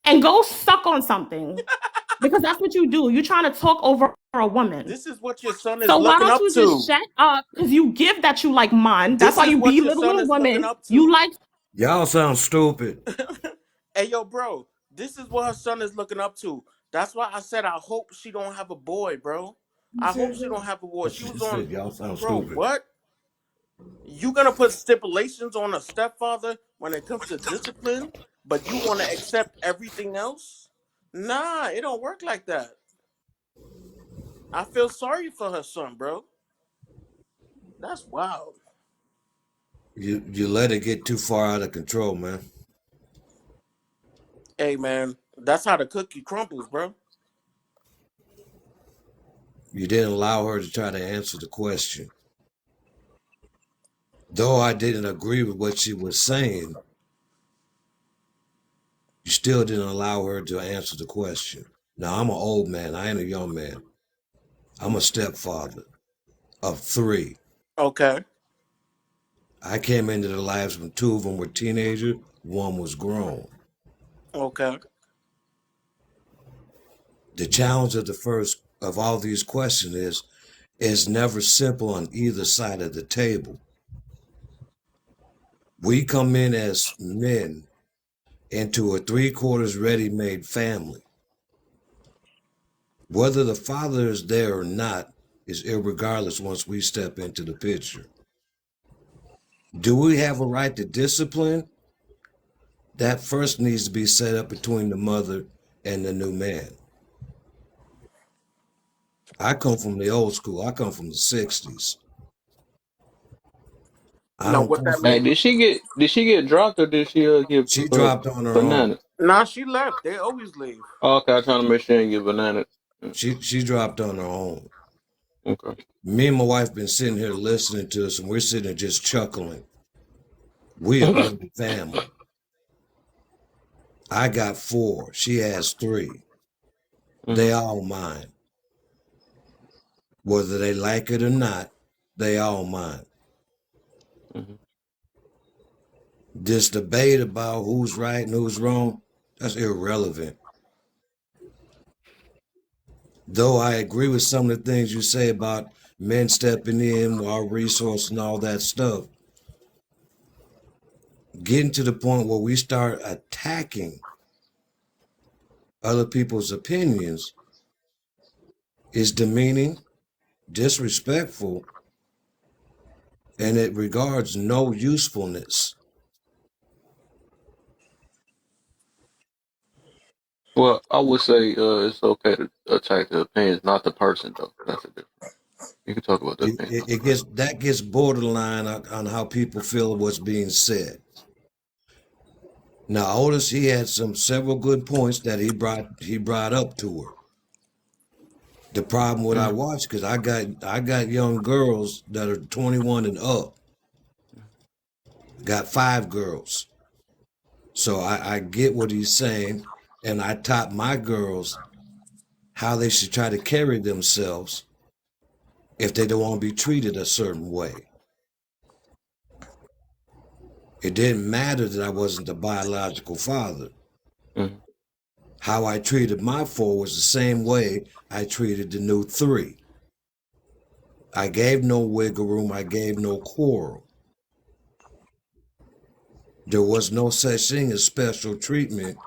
And go suck on something because that's what you do. You're trying to talk over a woman. This is what your son is So why looking don't up you just to. shut up? Because you give that you like man. That's This why is you what your son belittling is looking women. up You to. like. Y'all sound stupid. Hey, yo, bro, this is what her son is looking up to. That's why I said I hope she don't have a boy, bro. I hope she don't have a boy. She She was on, said y'all sound bro. stupid. What? You gonna put stipulations on a stepfather when it comes to discipline, but you want to accept everything else? Nah, it don't work like that. I feel sorry for her son, bro. That's wild. You let it get too far out of control, man. Hey, man, that's how the cookie crumbles, bro. You didn't allow her to try to answer the question. Though I didn't agree with what she was saying, you still didn't allow her to answer the question. Now, I'm an old man. I ain't a young man. I'm a stepfather of three. Okay, I came into their lives when two of them were teenagers, one was grown. okay, The challenge of the first of all these questions is it's never simple on either side of the table. We come in as men into a three-quarters ready-made family. Whether the father is there or not is irregardless once we step into the picture. Do we have a right to discipline? That first needs to be set up between the mother and the new man. I come from the old school. I come from the 60s. I now don't what come that from, Hey, mean? did she get dropped or did she give she dropped on her own. banana? Nah, she left. They always leave. Oh, okay, I'm trying to make sure you get banana. She dropped on her own. Okay. Me and my wife been sitting here listening to us, and we're sitting there just chuckling. We a grown family. I got four. She has three. They Mhm, all mine. Whether they like it or not, they all mine. mhm. This debate about who's right and who's wrong, that's irrelevant. Though I agree with some of the things you say about men stepping in, our resource and all that stuff, getting to the point where we start attacking other people's opinions is demeaning, disrespectful, and it regards no usefulness. Well, I would say it's okay to attack the opinions, not the person though. That's a difference. You can talk about the opinion, not the It person. gets that gets borderline on how people feel what's being said. Now, Otis, he had some several good points that he brought up to her. The problem with I Mhm, watch because I got young girls that are 21 and up. Got five girls, so I get what he's saying, and I taught my girls how they should try to carry themselves if they don't want to be treated a certain way. It didn't matter that I wasn't the biological father. mhm, How I treated my four was the same way I treated the new three. I gave no wiggle room. I gave no quarrel. There was no such thing as special treatment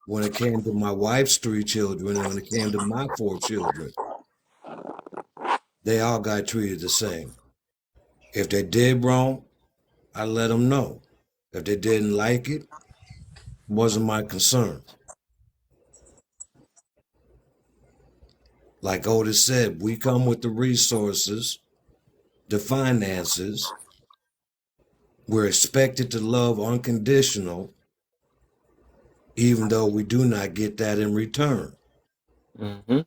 when it came to my wife's three children and when it came to my four children. They all got treated the same. If they did wrong, I let them know. If they didn't like it, wasn't my concern. Like Otis said, we come with the resources, the finances, We're expected to love unconditional, even though we do not get that in return. Mm-hmm.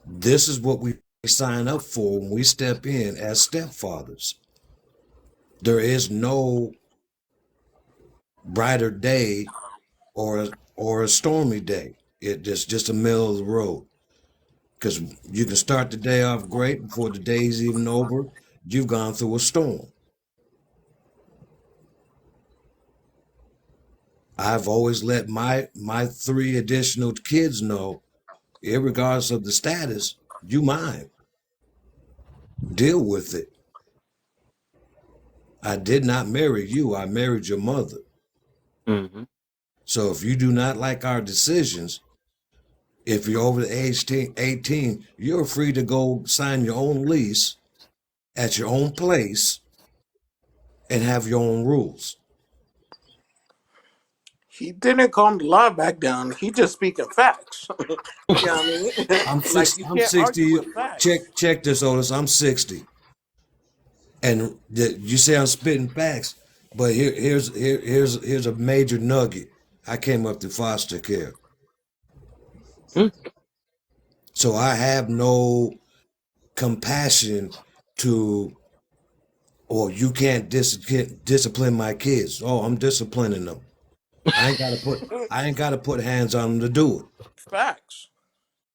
This is what we sign up for when we step in as stepfathers. There is no brighter day or a stormy day. It's just a middle of the road. Because you can start the day off great before the day's even over. You've gone through a storm. I've always let my three additional kids know, regardless of the status, you mine. Deal with it. I did not marry you. I married your mother. Mm-hmm. So if you do not like our decisions, if you're over the age 18, you're free to go sign your own lease at your own place and have your own rules. He didn't calm the law back down. He just speaking facts. You know what I mean? Like you I'm can't argue 60. with facts. Check this, Otis. I'm 60. And you say I'm spitting facts, but here's a major nugget. I came up through foster care. Mm. So I have no compassion to, or you can't discipline my kids. Oh, I'm disciplining them. I ain't gotta put hands on them to do it. Facts.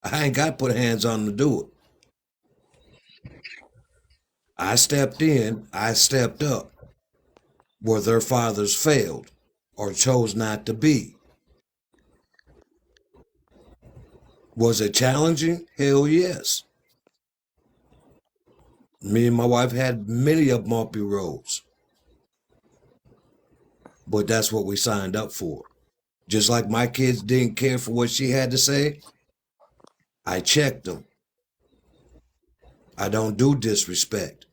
I ain't got to put hands on them to do it. I stepped in, I stepped up where their fathers failed or chose not to be. Was it challenging? Hell yes. Me and my wife had many of bumpy roads, but that's what we signed up for. Just like my kids didn't care for what she had to say, I checked them. I don't do disrespect.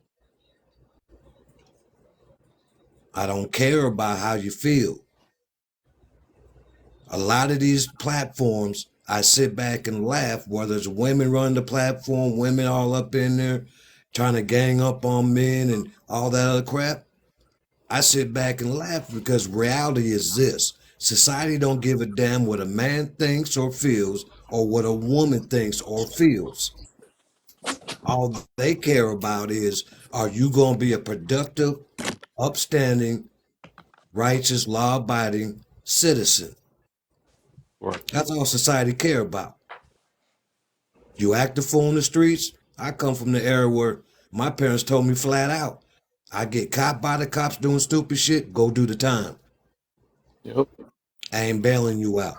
I don't care about how you feel. A lot of these platforms, I sit back and laugh, whether it's women run the platform, women all up in there trying to gang up on men and all that other crap. I sit back and laugh because reality is this. Society don't give a damn what a man thinks or feels or what a woman thinks or feels. All they care about is, are you going to be a productive, upstanding, righteous, law-abiding citizen? Right. That's all society care about. You act a fool in the streets. I come from the era where my parents told me flat out, I get caught by the cops doing stupid shit, go do the time. Yep. I ain't bailing you out.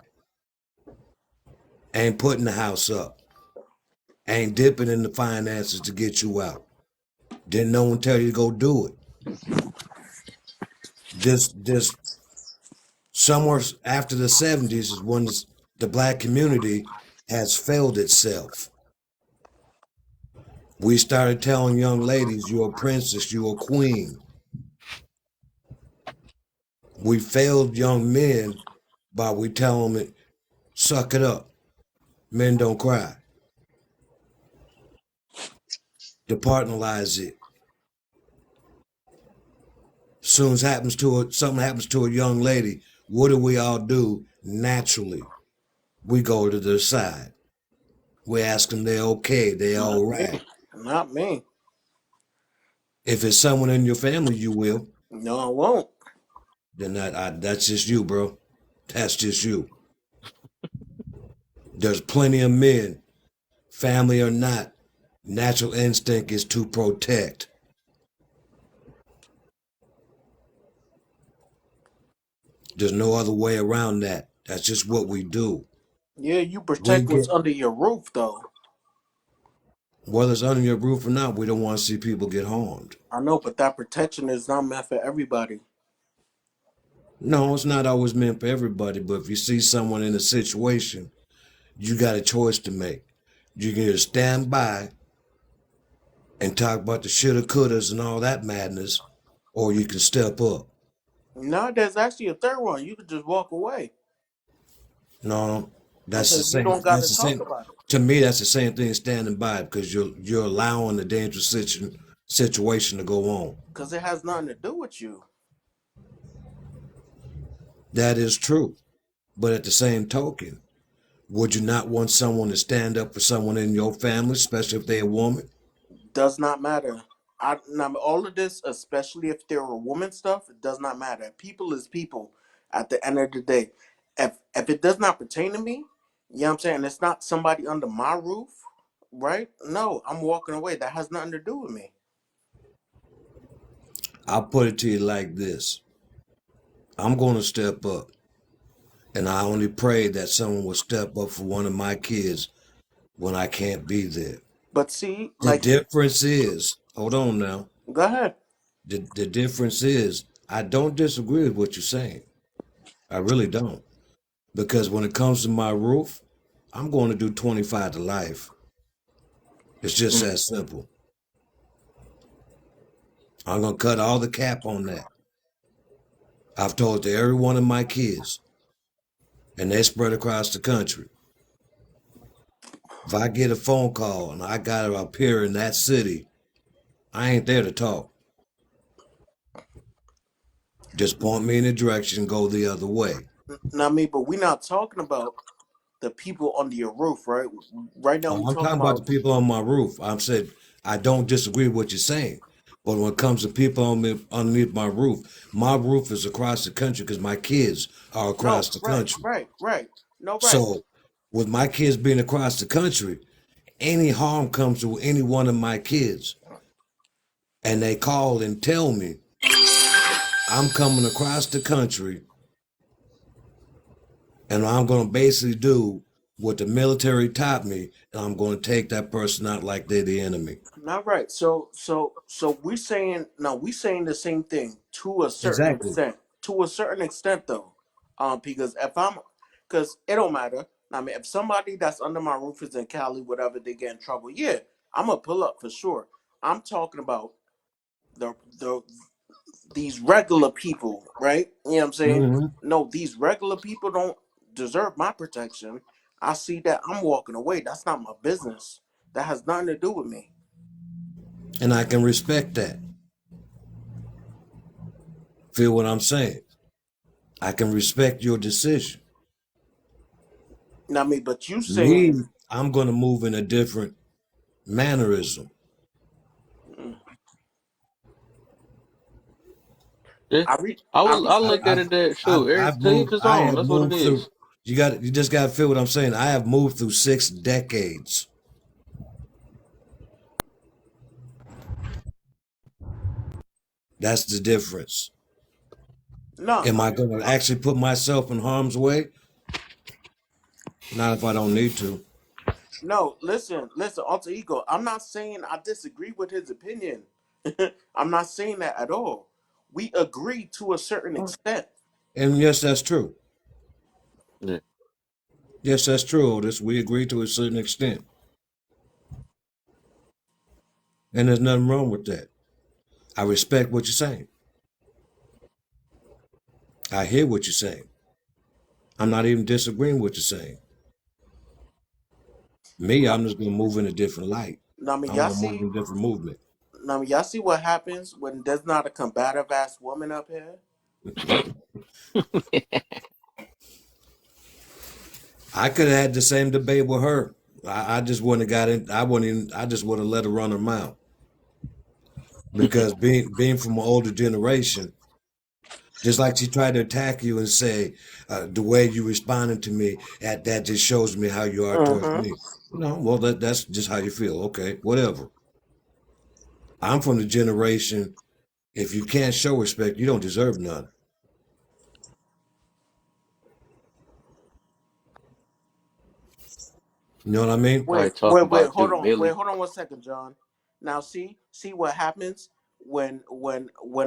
I ain't putting the house up. I ain't dipping in the finances to get you out. Didn't no one tell you to go do it. This somewhere after the 70s is when the black community has failed itself. We started telling young ladies, you're a princess, you're a queen. We failed young men by we tell them, suck it up. Men don't cry. Departmentalize it. Soon as something happens to a young lady, what do we all do naturally? We go to their side. We ask them they're okay, they Not all me. right. Not me. If it's someone in your family, you will. No, I won't. Then that's just you, bro. That's just you. There's plenty of men, family or not, natural instinct is to protect. There's no other way around that. That's just what we do. Yeah, you We protect what's get, under your roof, though. whether it's under your roof or not, we don't want to see people get harmed. I know, but that protection is not meant for everybody. No, it's not always meant for everybody, but if you see someone in a situation, you got a choice to make. You can either stand by and talk about the shoulda, couldas, and all that madness, or you can step up. No, there's actually a third one. You could just walk away. No, I that's the said you same. don't got to That's the talk same. about it. To me, that's the same thing as standing by because you're allowing the dangerous situation to go on. Because it has nothing to do with you. That is true. But at the same token, would you not want someone to stand up for someone in your family, especially if they're a woman? Does not matter. Now, all of this, especially if they're a woman stuff, it does not matter. People is people at the end of the day. If it does not pertain to me, you know what I'm saying? It's not somebody under my roof, right? No, I'm walking away. That has nothing to do with me. I'll put it to you like this. I'm going to step up, and I only pray that someone will step up for one of my kids when I can't be there. But see, The like, difference is, hold on now. go ahead. The difference is, I don't disagree with what you're saying. I really don't. Because when it comes to my roof, I'm going to do 25 to life. It's just Mm. that simple. I'm going to cut all the cap on that. I've told to every one of my kids, and they spread across the country. If I get a phone call and I got to appear in that city, I ain't there to talk. Just point me in a direction and go the other way. Now, me, but we're not talking about the people under your roof, right? Right now, we Oh, I'm talking talking about the about people on my roof. I'm said I don't disagree with what you're saying, but when it comes to people on me, underneath my roof is across the country because my kids are no, across the right, country. right, right. No, right. So, with my kids being across the country, any harm comes to any one of my kids, and they call and tell me I'm coming across the country, and I'm going to basically do what the military taught me, and I'm going to take that person out like they're the enemy. Not right. So we're saying no. We saying the same thing to a certain Exactly. extent. To a certain extent, though, because because it don't matter. I mean, if somebody that's under my roof is in Cali, whatever, they get in trouble. Yeah, I'm gonna pull up for sure. I'm talking about the these regular people, right? You know what I'm saying? Hmm. No, these regular people don't deserve my protection. I see that, I'm walking away. That's not my business. That has nothing to do with me. And I can respect that. Feel what I'm saying? I can respect your decision. I mean, but you Me, saying, I'm going to move in a different mannerism. mm, Yeah. I read, I I will. I I, look respect. at I've, it that I've, shoot. Every I've to each moved. his I own. have That's what it moved through. is. You just got to feel what I'm saying. I have moved through 6 decades. That's the difference. No, Am I going to actually put myself in harm's way? Not if I don't need to. no. Listen. Alter ego. I'm not saying I disagree with his opinion. I'm not saying that at all. We agree to a certain extent. And yes, that's true. Yeah. Yes, that's true, Otis. We agree to a certain extent. And there's nothing wrong with that. I respect what you're saying. I hear what you're saying. I'm not even disagreeing with what you're saying. Me, No, I'm just gonna move in a different light. no, I mean, I'm y'all gonna move see. in a different movement. I mean, y'all see what happens when there's not a combative ass woman up here. I could have had the same debate with her. I just wouldn't have got in. I wouldn't even. I just would have let her run her mouth because being from an older generation, just like she tried to attack you and say the way you responded to me, that just shows me how you are towards Mm-hmm. me. No, well that's just how you feel. Okay, whatever. I'm from the generation. If you can't show respect, you don't deserve none. You know what I mean? Wait, Probably talking about hold you, on, Millie. hold on 1 second, John. Now, see what happens when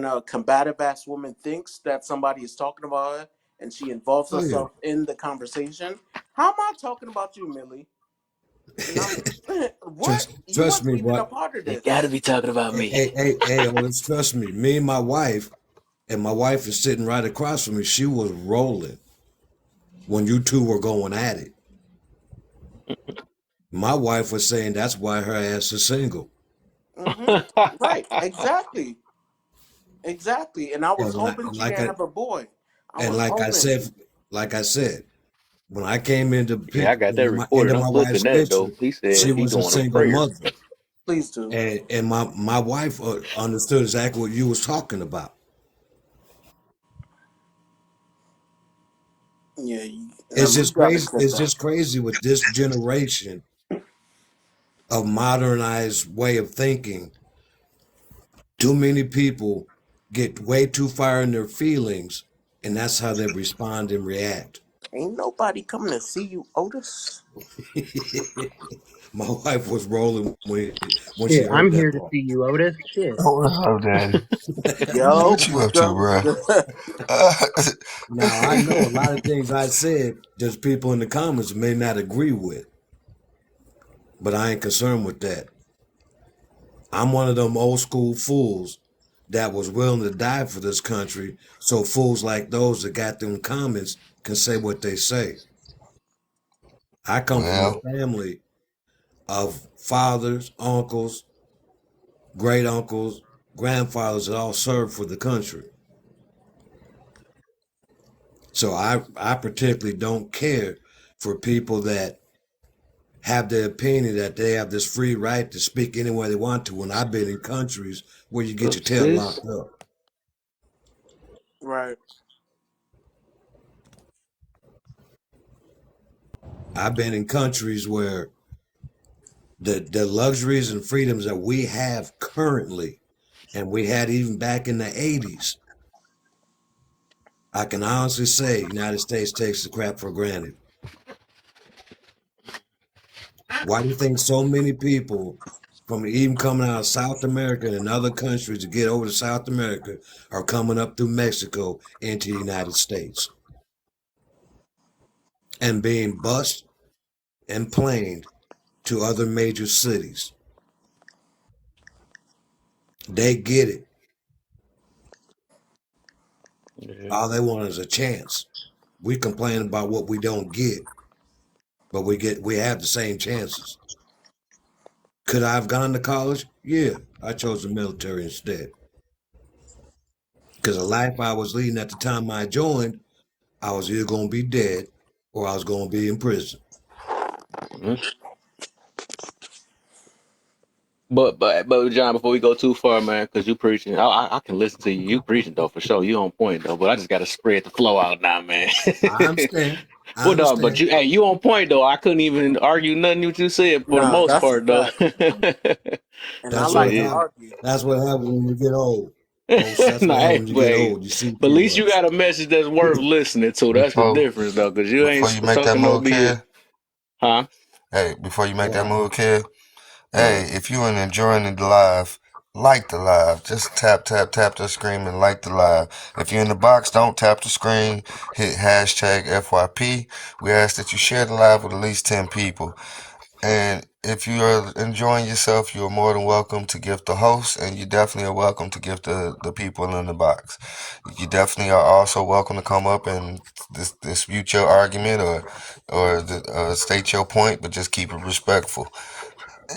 a combative ass woman thinks that somebody is talking about her and she involves Oh yeah. herself in the conversation. How am I talking about you, Millie? Now, what? You Trust wasn't me, even a what? part of You got to this. be talking about me. Hey, Otis, trust me. Me and my wife, and my wife is sitting right across from me. She was rolling when you two were going at it. My wife was saying that's why her ass is single. Mm-hmm. Right. Exactly. Exactly. And I was And hoping she didn't have a boy. I was like I hoping. said, like I said, when I came into Yeah, I got that into recorded. I'm my clipping wife's that picture, though. He she said he was a doing a single prayer. mother, Please do. and my wife understood exactly what you was talking about. Yeah. We gotta clip It's that. just crazy with this generation of modernized way of thinking. Too many people get way too far in their feelings, and that's how they respond and react. Ain't nobody coming to see you, Otis. My wife was rolling when she Shit, heard I'm that here to part. see you, Otis. Shit. Oh, what's up, Daddy? Yo, What you what's up to, up? bro? Now I know a lot of things I said. There's people in the comments may not agree with, but I ain't concerned with that. I'm one of them old school fools that was willing to die for this country, so fools like those that got them comments can say what they say. I come from a Well, family of fathers, uncles, great uncles, grandfathers that all served for the country. So I particularly don't care for people that have the opinion that they have this free right to speak any way they want to when I've been in countries where you get Up, your tail sis. locked up. Right. I've been in countries where the luxuries and freedoms that we have currently and we had even back in the 80s, I can honestly say United States takes the crap for granted. Why do you think so many people from even coming out of South America and other countries to get over to South America are coming up through Mexico into the United States and being bused and planed to other major cities? They get it. Yeah. All they want is a chance. We complain about what we don't get, but we have the same chances. Could I have gone to college? Yeah, I chose the military instead. Because the life I was leading at the time I joined, I was either going to be dead or I was going to be in prison. Mhm. But John, before we go too far, man, because you preaching, I can listen to you. You preaching though for sure. You on point though. But I just got to spread the flow out now, man. I understand. I Well, no, but understand. you, hey, you on point though. I couldn't even argue nothing what you said for the Nah, most that's a part though. fact. And I That's But what like to yeah. happens. argue. That's what happens when you get old. Most. That's No, what happens hey, when you but, get hey, old. You see but at too least you much. got a message that's worth listening to. That's the before difference, though, because you ain't before you make that talking no move, BS, kid. huh? Hey, before you make What that happened? move, kid. Uh, Hey, if you ain't enjoying the live, like the live. Just tap, tap, tap the screen and like the live. If you're in the box, don't tap the screen. Hit hashtag FYP. We ask that you share the live with at least 10 people. And if you are enjoying yourself, you are more than welcome to gift the host, and you definitely are welcome to gift the people in the box. You definitely are also welcome to come up and dispute your argument or state your point, but just keep it respectful.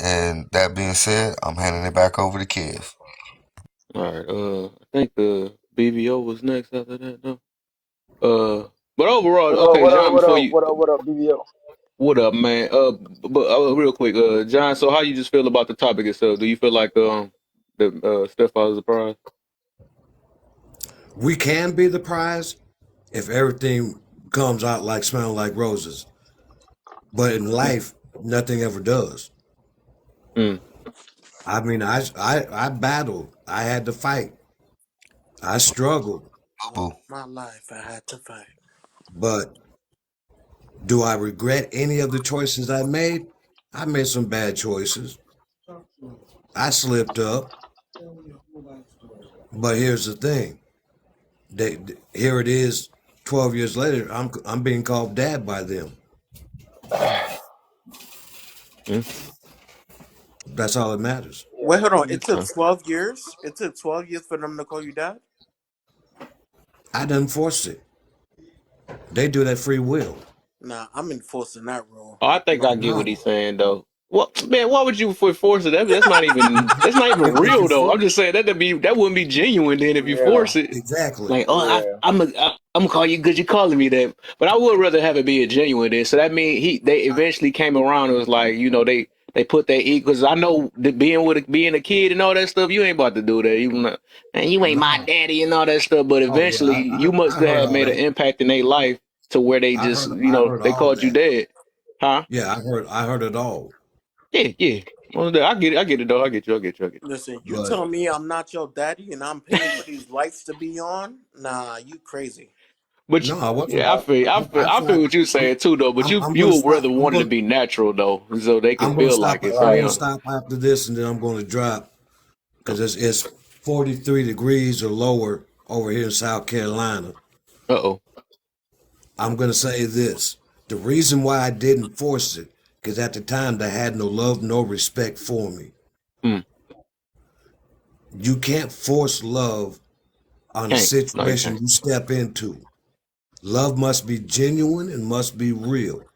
And that being said, I'm handing it back over to Kev. all right. I think BBO was next after that, though. But overall, okay, What up? John. What Before up? you, What up? What up? BBO. what up, man? But real quick, John. So, how you just feel about the topic itself? Do you feel like the stepfather's a prize? We can be the prize if everything comes out like smelling like roses. But in life, nothing ever does. Mm. I mean, I battled. I had to fight. I struggled. Boo boo. All my life I had to fight. But do I regret any of the choices I made? I made some bad choices. I slipped up. But here's the thing. Here it is 12 years later, I'm being called dad by them. Mm. That's all that matters. Wait, hold on. It took Okay. 12 years? It took 12 years for them to call you dad? I didn't force it. They do that free will. Nah, I'm enforcing that rule. I think No I get what cap. he's No. saying though. What man? Why would you force it? That's not even If you real though. for I'm just saying that wouldn't be genuine then if you Yeah, force it. exactly. Like, oh, yeah. I'm gonna call you because you're calling me that. But I would rather have it be a genuine then. So that means they eventually came around and was like, they put that because I know that being a kid and all that stuff, you ain't about to do that. Man, you ain't my No. daddy and all that stuff. But Oh yeah, eventually, you must I heard have all made an that. impact in their life to where they just, I heard they all called you that. dad, huh? Yeah, I heard it all. Yeah, yeah. Well, I get it. I get it though. I get you. I get you. I get Listen, you But telling me I'm not your daddy and I'm paying for these lights to be on? Nah, you crazy. But no, I wasn't. yeah, I I feel tried. what you're saying too, though. But I'm you gonna would stop. rather want it to be natural though, so they can feel like it. So I'm Right. gonna yeah. stop after this, and then I'm gonna drop because it's 43 degrees or lower over here in South Carolina. Uh oh. I'm gonna say this: the reason why I didn't force it, because at the time they had no love, no respect for me. Mm. You can't force love on a Can't. No, you situation can't. you step into. Love must be genuine and must be real.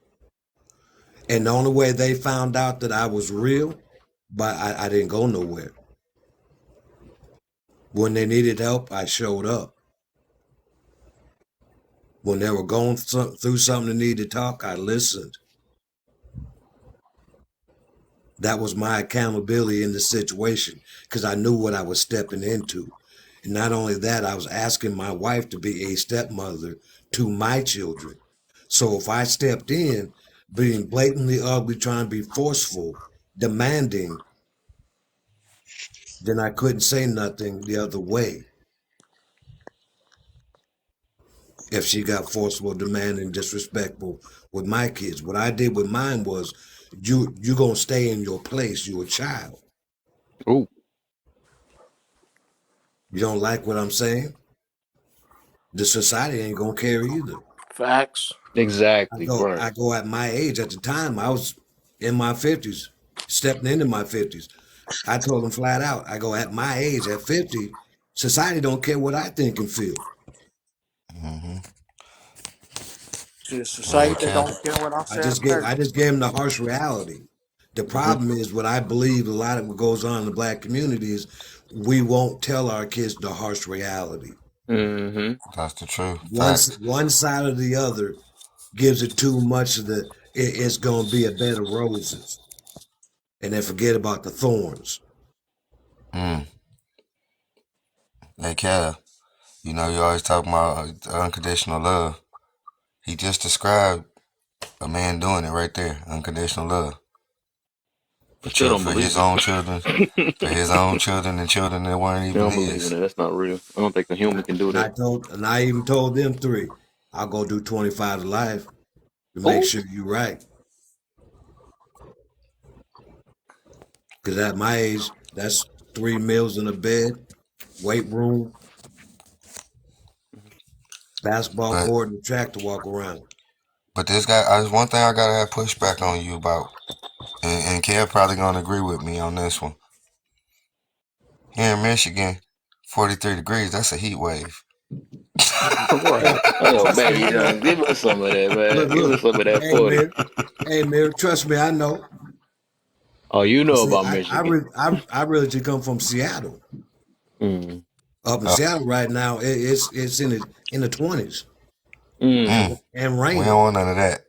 And the only way they found out that I was real, but I didn't go nowhere. When they needed help, I showed up. When they were going through something and needed to talk, I listened. That was my accountability in the situation because I knew what I was stepping into. And not only that, I was asking my wife to be a stepmother to my children. So if I stepped in being blatantly ugly, trying to be forceful, demanding, then I couldn't say nothing the other way if she got forceful, demanding, disrespectful with my kids. What I did with mine was you gonna stay in your place. You're a child. Ooh. You don't like what I'm saying? The society ain't gonna care either. Facts. Exactly. Right. I go at my age. At the time I was in my 50s, stepping into my 50s. I told them flat out, I go at my age at 50, society don't care what I think and feel. Hmm. The Yeah, society Kev. don't care what I say or I just gave them the harsh reality. The Hmm. problem is what I believe a lot of what goes on in the black community is we won't tell our kids the harsh reality. Hmm. That's the truth. Facts. One side or the other gives it too much of it's gonna be a bed of roses. And then forget about the thorns. Mm. Hey, Kev. You always talk about unconditional love. He just described a man doing it right there. Unconditional love I still don't for believe his it. own children, for his own children and children that weren't I even don't believe in his. it. That's not real. I don't think a human can do that. And I even told them three, I'll go do 25 to life to make Oh. sure you're right. Because at my age, that's 3 meals in a bed, weight room, basketball But court, and track to walk around. this guy, there's one thing I gotta have pushback on you about, and Kev probably gonna agree with me on this one. Here in Michigan, 43 degrees, that's a heat wave. Right. Oh, man, you know, give us some of that, man. Give us Look, some of that hey 40. man, hey man, trust me, I know. Oh, you But know see, about Michigan. I really just come from Seattle. Mm. Up in Uh, Seattle right now, it's in the 20s Mm. and we don't raining want none of that.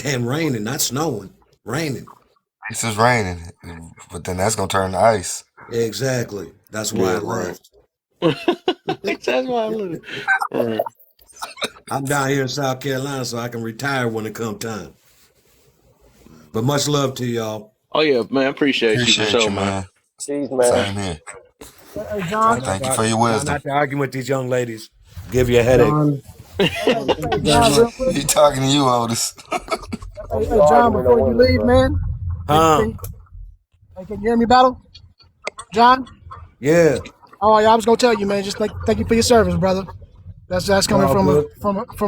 and raining, not snowing, raining. This is raining, but then that's gonna turn to ice. Exactly. That's why I Yeah, right. left. That's why I love it. Right. I'm down here in South Carolina so I can retire when it come time. But much love to y'all. Oh, yeah, man. Appreciate you for Appreciate sure, you, man. man. Peace, man. Same here. Hey, John. Thank you for your Try wisdom. not to argue with these young ladies. Give you a headache. John. Hey, Thank hey, you very John, much. real quick. He talking to you, Otis. Hey, Don't be hey, John, arguing with no before you women, leave, bro. man, Huh? can you hear me, Battle? John? Yeah. Oh, yeah, I was gonna tell you, man. Just thank you for your service, brother. That's It's coming all from good.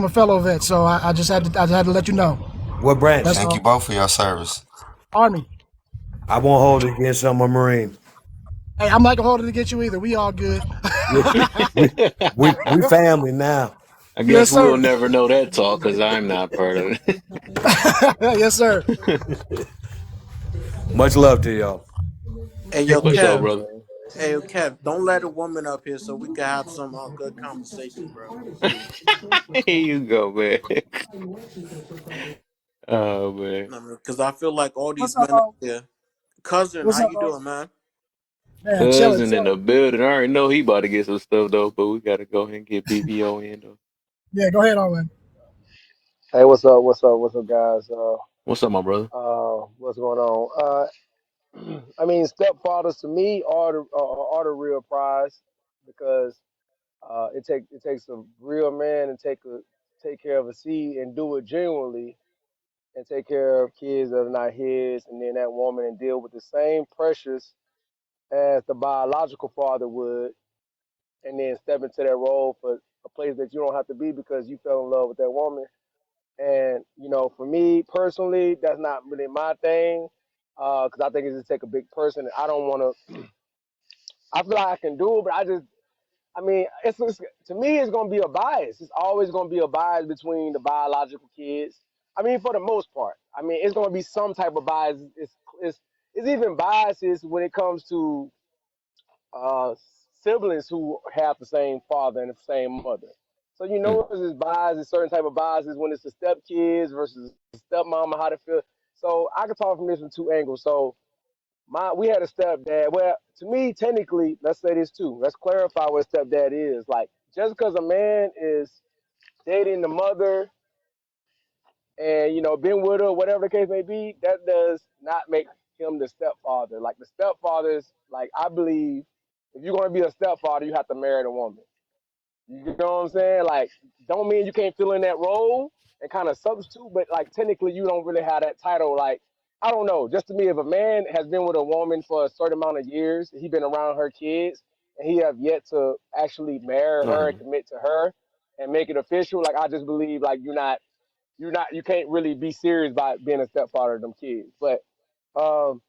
a fellow vet. So I just I had to let you know. What branch? That's Thank you all. both for your service. Army. I won't hold it against some Marine. Hey, I'm not gonna hold it against you either. We all good. We we we family now. I Yes, guess we'll sir. never know that talk because I'm not part of it. Yes, sir. Much love to y'all. Hey, yo, Take For care. sure, Kev. brother. Hey, yo, Kev. Don't let a woman up here so we can have some good conversation, bro. Here you go, man. Oh man. Because I feel like all What's these up, men up here. Cousin, what's how up, you doing, man? man? Chilling, Cousin in chilling. the building. I already know he about to get some stuff though, but we gotta go ahead and get BBO in though. Yeah, go ahead, Owen. Hey, what's up? What's up? What's up, guys? What's up, my brother? What's going on? I mean, stepfathers to me are the real prize because it takes a real man and take care of a seed and do it genuinely and take care of kids that are not his, and then that woman and deal with the same pressures as the biological father would, and then step into that role for a place that you don't have to be because you fell in love with that woman. And for me personally, that's not really my thing, because I think it's just take a big person. And I don't want to. I feel like I can do it, but I mean, it's to me, it's gonna be a bias. It's always gonna be a bias between the biological kids. I mean, for the most part. I mean, it's gonna be some type of bias. It's even biases when it comes to uh, siblings who have the same father and the same mother. So Mm. there's biases, certain type of biases when it's the step kids versus the stepmama, how to feel. So I can talk from this from two angles. So we had a stepdad. Well, to me, technically, let's say this too. Let's clarify what a stepdad is. Like just because a man is dating the mother and been with her, whatever the case may be, that does not make him the stepfather. Like the stepfathers, like I believe, if you're gonna be a stepfather, you have to marry the woman. You know what I'm saying? Like, don't mean you can't fill in that role and kind of substitute, but like technically you don't really have that title. Like, I don't know. Just to me, if a man has been with a woman for a certain amount of years, he been around her kids, and he have yet to actually marry her and Uh-huh. commit to her and make it official, like I just believe like you can't really be serious about being a stepfather of them kids. But um,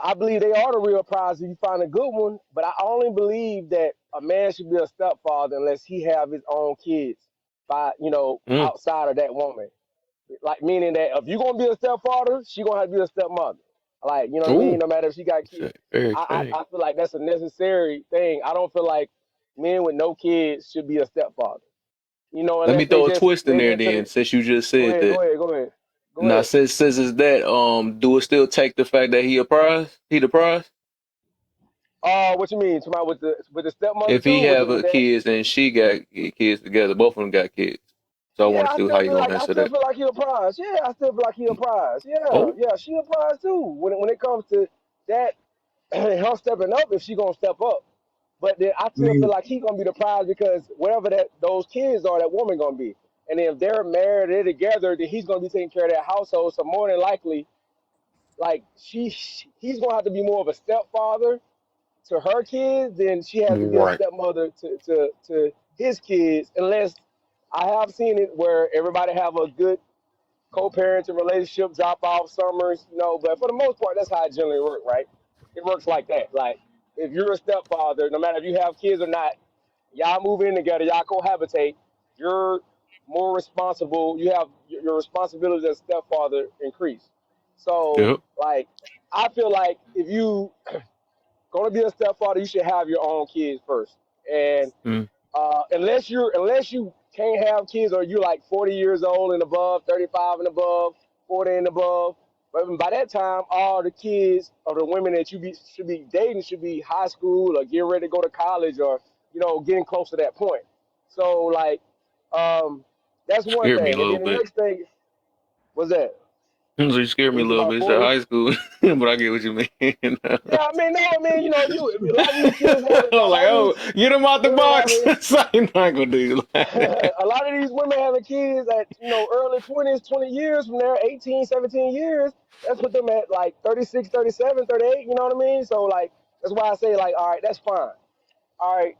I believe they are the real prize if you find a good one. But I only believe that a man should be a stepfather unless he have his own kids by Mm. outside of that woman. Like meaning that if you're gonna be a stepfather, she gonna have to be a stepmother. Like what I mean. Ooh, No matter if she got kids, shit, very I exciting. feel like that's a necessary thing. I don't feel like men with no kids should be a stepfather. Let me Unless they throw a just twist in maybe there into then, the. since you just Go said ahead, that. go ahead, go ahead, go Now, ahead. since is that, do it still take the fact that he a prize? He the prize? What you mean? Talking about with the stepmother If he too? have With a that? kids and she got kids together, both of them got kids. So I Yeah, want to see how you gonna I answer still that. feel like he a prize. Yeah, I still feel like he a prize. Yeah, Oh, yeah, she a prize too. When it comes to that, her stepping up, if she gonna step up. But then I I still feel mean, like he gonna be the prize because whatever that those kids are, that woman gonna be. And then if they're married, they're together, then he's gonna be taking care of that household. So more than likely, like he's gonna have to be more of a stepfather to her kids than she has to be a right. stepmother to his kids, unless I have seen it where everybody have a good co-parenting relationship, drop off summers, but for the most part, that's how it generally works, right? It works like that. Like, if you're a stepfather, no matter if you have kids or not, y'all move in together, y'all cohabitate, you're more responsible. You have your responsibilities as a stepfather increase. So, Yep. like, I feel like if you gonna be a stepfather, you should have your own kids first. And Mm. unless you can't have kids or you're like 40 years old and above, 35 and above, 40 and above. But by that time, all the kids or the women that should be dating should be high school or getting ready to go to college or getting close to that point. So like, um, that's one Scared me a thing. And little then the bit. next thing was that So you scared me a is little about bit. It's at 40. high school, but I get what you mean. Yeah, I mean, no, I mean, a lot of these kids having, I'm a like, lot of oh, these get him out the women box. having So I'm not gonna do like that. a lot of these women having kids at early 20s, 20 years from there, 18, 17 years. That's put them at like 36, 37, 38. You know what I mean? So like that's why I say like, all right, that's fine. All right,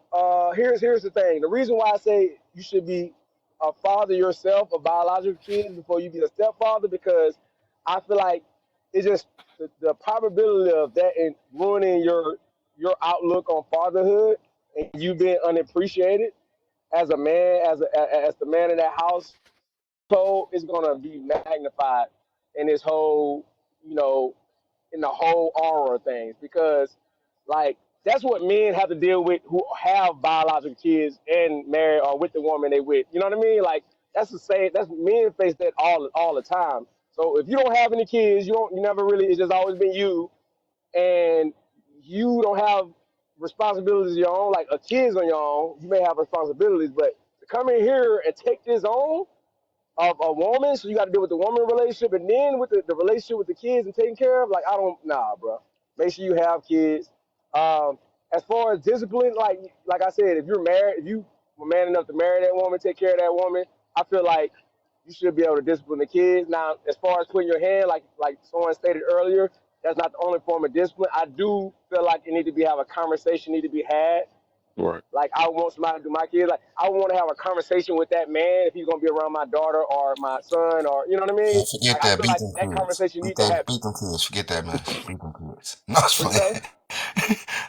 here's the thing. The reason why I say you should be a father yourself of biological kids before you be a stepfather, because I feel like it's just the probability of that in ruining your outlook on fatherhood and you being unappreciated as a man, as the man in that household, is gonna be magnified in this whole, you know, in the whole aura of things because like that's what men have to deal with who have biological kids and marry or with the woman they with. You know what I mean? Like that's the same. That's men face that all the time. So if you don't have any kids, you never really. It's just always been you, and you don't have responsibilities of your own. Like a kid's on your own, you may have responsibilities, but to come in here and take this on of a woman, so you got to deal with the woman relationship, and then with the relationship with the kids and taking care of. Like I don't, nah, bro. Make sure you have kids. Um, as far as discipline, like I said, if you're married, if you were man enough to marry that woman, take care of that woman, I feel like you should be able to discipline the kids. Now, as far as putting your hand, like someone stated earlier, that's not the only form of discipline. I do feel like it need to be have a conversation need to be had Right. like I want somebody to do my kids. Like I want to have a conversation with that man if he's gonna be around my daughter or my son or you know what I mean. Man, forget Like I that. feel Beat like them that kids. conversation need to happen. Beat them kids. Forget that mess. Beat them kids. No, I was What you say? playing.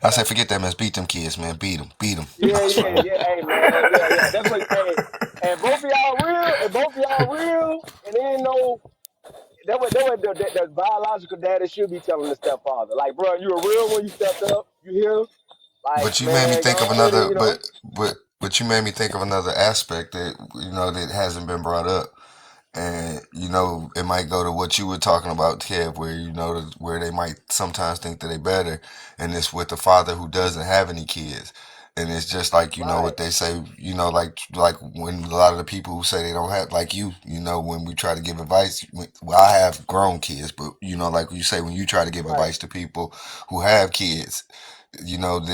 I said, forget that mess. Beat them kids, man. Beat them. Beat them. No, I Yeah, was yeah, playing. yeah. Hey man, yeah, yeah. That's what. Hey, and both of y'all real, and both of y'all real, and there ain't no. That what the biological daddy should be telling the stepfather. Like, bro, you a real one. You stepped up. You here. Like, But you made me man, think of go ahead and another. you know. But you made me think of another aspect that that hasn't been brought up. And it might go to what you were talking about, Kev, where where they might sometimes think that they better, and it's with the father who doesn't have any kids, and it's just like Right, what they say, like when a lot of the people who say they don't have like when we try to give advice, well, I have grown kids, but like you say when you try to give right, advice to people who have kids,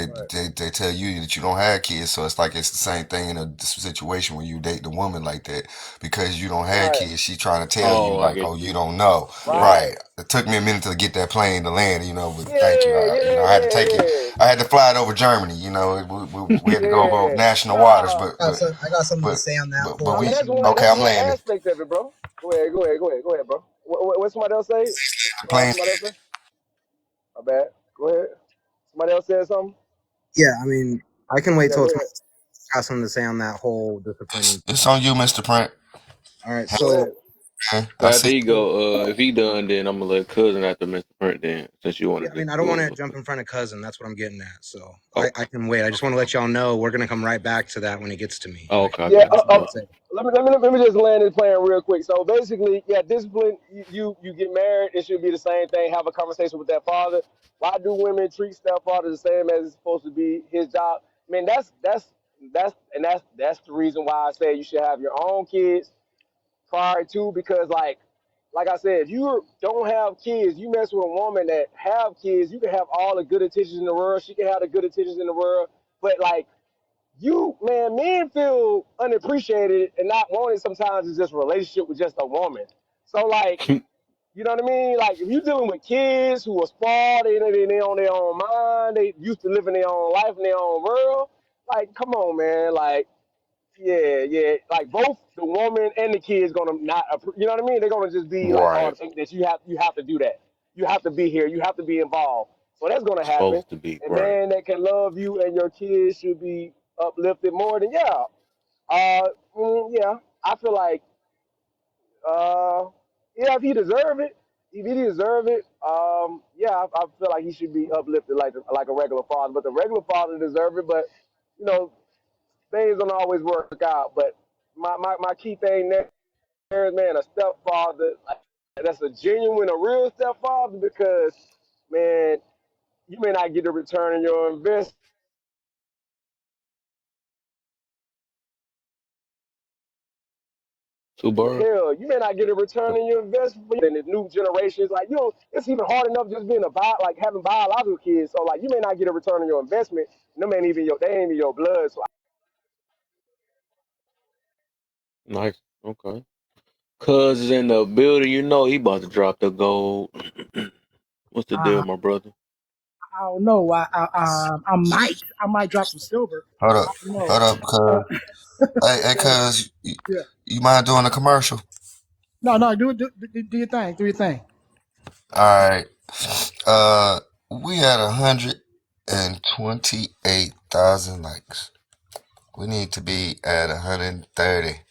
right, they tell you that you don't have kids, so it's like it's the same thing in a situation when you date the woman like that because you don't have right, kids. She trying to tell you Oh, I like, get oh, you. you don't know, Yeah. right. right? It took me a minute to get that plane to land, but thank you. Yeah, yeah, I had to yeah, take it. yeah. I had to fly it over Germany. We had to go over Yeah, national waters, nah, I got something to but say on that but whole nah, but we that's issue. one okay. that's I'm one landing. aspect of it, bro. Go ahead, bro. What somebody else say? The plane. Somebody else say? My bad. Go ahead. Somebody else said something. Yeah, I mean, I can wait Yeah, till go it's ahead. got something to say on that whole disciplining. It's on you, Mr. Print. All right, Go ahead. so I After see. he go, if he done, then I'm gonna let cousin after Mr. Print then, since you yeah, wanted I to mean, I don't go a want to little jump bit. in front of cousin. That's what I'm getting at. So I Okay. can wait. I just want to let y'all know we're gonna come right back to that when he gets to me. Oh, All right. okay, I Yeah, got you. I'll say. let me just land this plan real quick. So basically, yeah, discipline. You get married, it should be the same thing. Have a conversation with that father. Why do women treat stepfather the same as it's supposed to be his job? I mean, that's the reason why I say you should have your own kids prior to because like I said, if you don't have kids, you mess with a woman that have kids, you can have all the good intentions in the world. She can have the good intentions in the world, but like man, men feel unappreciated and not wanted sometimes is just a relationship with just a woman. So like, you know what I mean? Like if you're dealing with kids who are spoiled, they on their own mind, they used to living their own life in their own world. Like, come on, man. Like, yeah, yeah. Like both the woman and the kids gonna not, you know what I mean? They're gonna just be like, oh, Right. think that you have to do that. You have to be here. You have to be involved. So that's gonna happen. Supposed to be. A Right. man that can love you and your kids should be uplifted more than yeah. Uh, yeah. I feel like yeah, if he deserve it, if he deserve it, yeah, I feel like he should be uplifted like a regular father. But the regular father deserve it. But you know, things don't always work out. But my key thing there is, man, a stepfather like, that's a genuine, a real stepfather because, man, you may not get a return on your investment. Subaru. Hell, you may not get a return on your investment. In the new generations, like you know, it's even hard enough just being like having biological kids. So like, you may not get a return on your investment. And they ain't even your blood. So Nice. Okay. Cuz is in the building, he about to drop the gold. What's the deal, Uh, my brother? I don't know. I might drop some silver. Hold up. I don't know. Hold up, Uh, cuz. Hey, uh, cuz, yeah. you mind doing a commercial? No, no. Do your thing. Do your thing. All right. Uh, we had 128,000 likes. We need to be at 130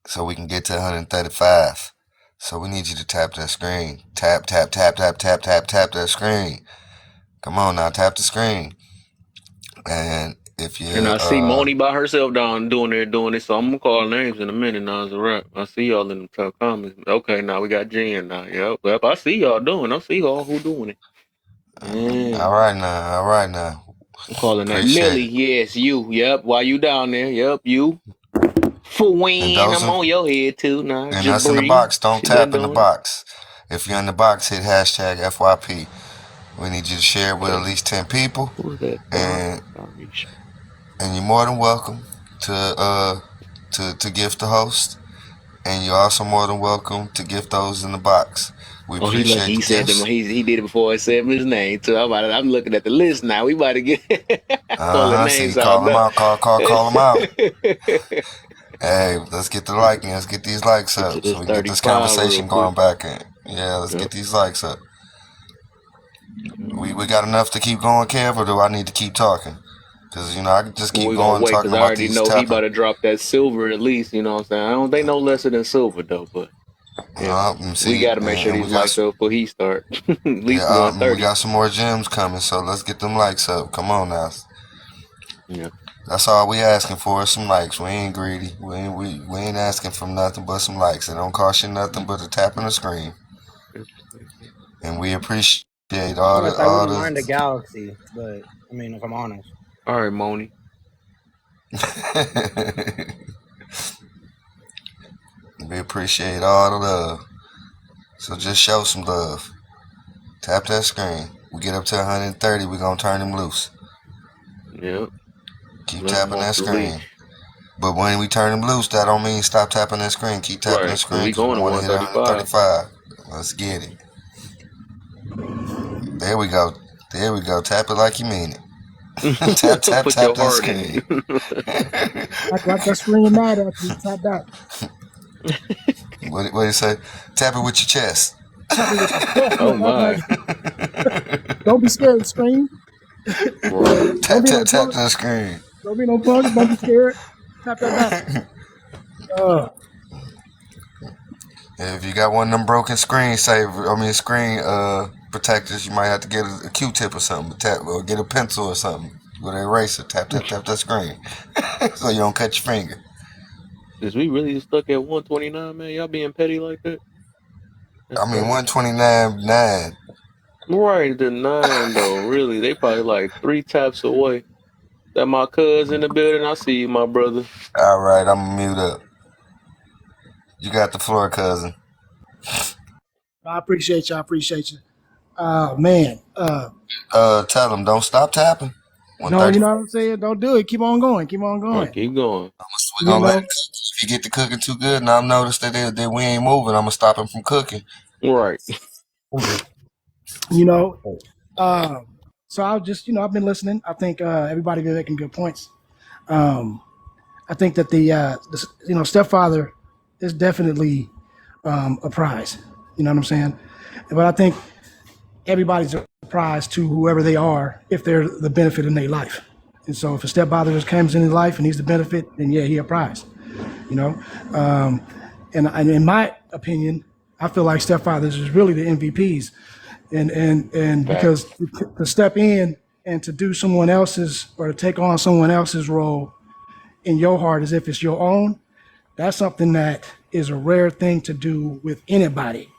so we can get to 135. So we need you to tap that screen. Tap, tap, tap, tap, tap, tap, tap that screen. Come on now, tap the screen. And if And you I see Moni by herself down doing it. So I'm gonna call names in a minute now as a wrap. I see y'all in the top comments. Okay, now we got Jen now. Yep. I see y'all doing. I see y'all who doing it. all Yeah. right now, all right now. I'm calling that Appreciate Millie. it. Yes, you. Yep. Why you down there? Yep, you. For And when those I'm on your head too. Nah, and just us in the breathe. box, don't She been tap in the doing it. box. If you're in the box, hit hashtag FYP. We need you to share it with at Okay. least 10 people. Who is that? And Darisha. and you're more than welcome to gift the host. And you're also more than welcome to gift those in the box. We Oh, he lucky. appreciate He the said them. gifts. He did it before I said his name too. I'm looking at the list now. We about to get calling See, names call out them now. out, call them out. Hey, let's get the liking. Let's get these likes Get to up so this we can get this 35 real conversation quick. going back in. Yeah, let's Yep. get these likes up. Yep. We got enough to keep going, Kev, or do I need to keep talking? Because, I can just keep We gonna going wait talking because I about already these know he about tapper. to drop that silver at least. You know what I'm saying? I don't think no lesser than silver though. But yeah, And we see, got to make sure and these likes up before he start. At least we 130. got some more gems coming, so let's get them likes up. Come on now. Yeah. That's all we asking for is some likes. We ain't greedy. We ain't asking for nothing but some likes. It don't cost you nothing but a tap on the screen. And we appreciate Honest, I all wouldn't mind a the galaxy, but I mean, if I'm honest. All right, Moni. we appreciate all the love. So just show some love. Tap that screen. We get up to 130, we gonna turn him loose. Yep. Keep Let him tapping off that the screen. leash. But when we turn him loose, that don't mean stop tapping that screen. Keep tapping the Right, because screen we because we going to want to hit 135. 135. Let's get it. There we go. There we go. Tap it like you mean it. tap, tap, Put tap your that heart in screen. it. Act like that screen mad at you. Tap that. What do you say? Tap it with your chest. Tap it with your chest. Oh Act like my. don't be scared. Screen. Right. Don't Tap, be tap, no tap punk. that screen. Don't be no punk. Don't be scared. Tap that back. If you got one of them broken screen protectors, you might have to get a Q-tip or something, tap or get a pencil or something with an eraser. Tap, tap, tap that screen, so you don't cut your finger. Is we really stuck at 129, man? Y'all being petty like that? That's I mean, crazy. 129.9. Right, the nine though. Really, they probably like three taps away. That my cuz in the building. I see you, my brother. All right, I'm gonna mute up. You got the floor, cousin. I appreciate you. I appreciate you. Man. Tell them don't stop tapping. No, 130. you know what I'm saying? Don't do it. Keep on going. Keep on All right, going. keep going. We're You gonna let it know, cook. If you get the cooking too good, and I've noticed that we ain't moving, I'm gonna stop him from cooking. Right. you know. Uh, so I'll just, I've been listening. I think everybody been making good points. Um, I think that the stepfather is definitely a prize. You know what I'm saying? But I think everybody's a prize to whoever they are if they're the benefit in their life. And so if a stepfather just comes in his life and he's the benefit, then yeah, he a prize. You know, and in my opinion, I feel like stepfathers is really the MVPs, and because Facts. to step in and to do someone else's or to take on someone else's role in your heart as if it's your own, that's something that is a rare thing to do with anybody,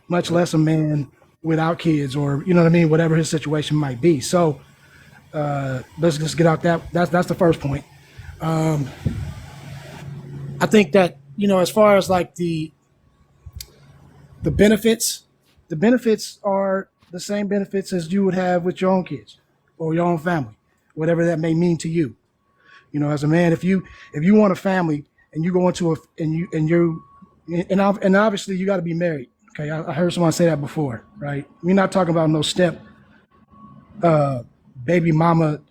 much Yep. less a man without kids or you know what I mean, whatever his situation might be. So let's just get out that's the first point. I think that as far as like the benefits, the benefits are the same benefits as you would have with your own kids or your own family, whatever that may mean to you. As a man, if you want a family and you go into a and obviously you got to be married. Okay, I heard someone say that before, right? We're not talking about no step baby mama,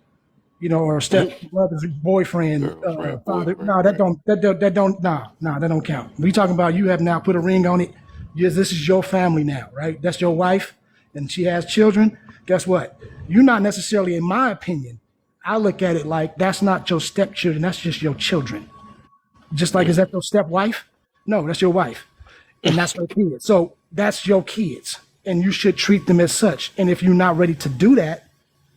or step brother's boyfriend, Girlfriend, father. boyfriend, No, that right? don't that don't nah, that don't count. We talking about you have now put a ring on it. Yes, this is your family now, right? That's your wife, and she has children. Guess what? You're not necessarily, in my opinion, I look at it like that's not your stepchildren. That's just your children. Just like, Yeah. is that your step wife? No, that's your wife. and that's her kids. So that's your kids, and you should treat them as such. And if you're not ready to do that,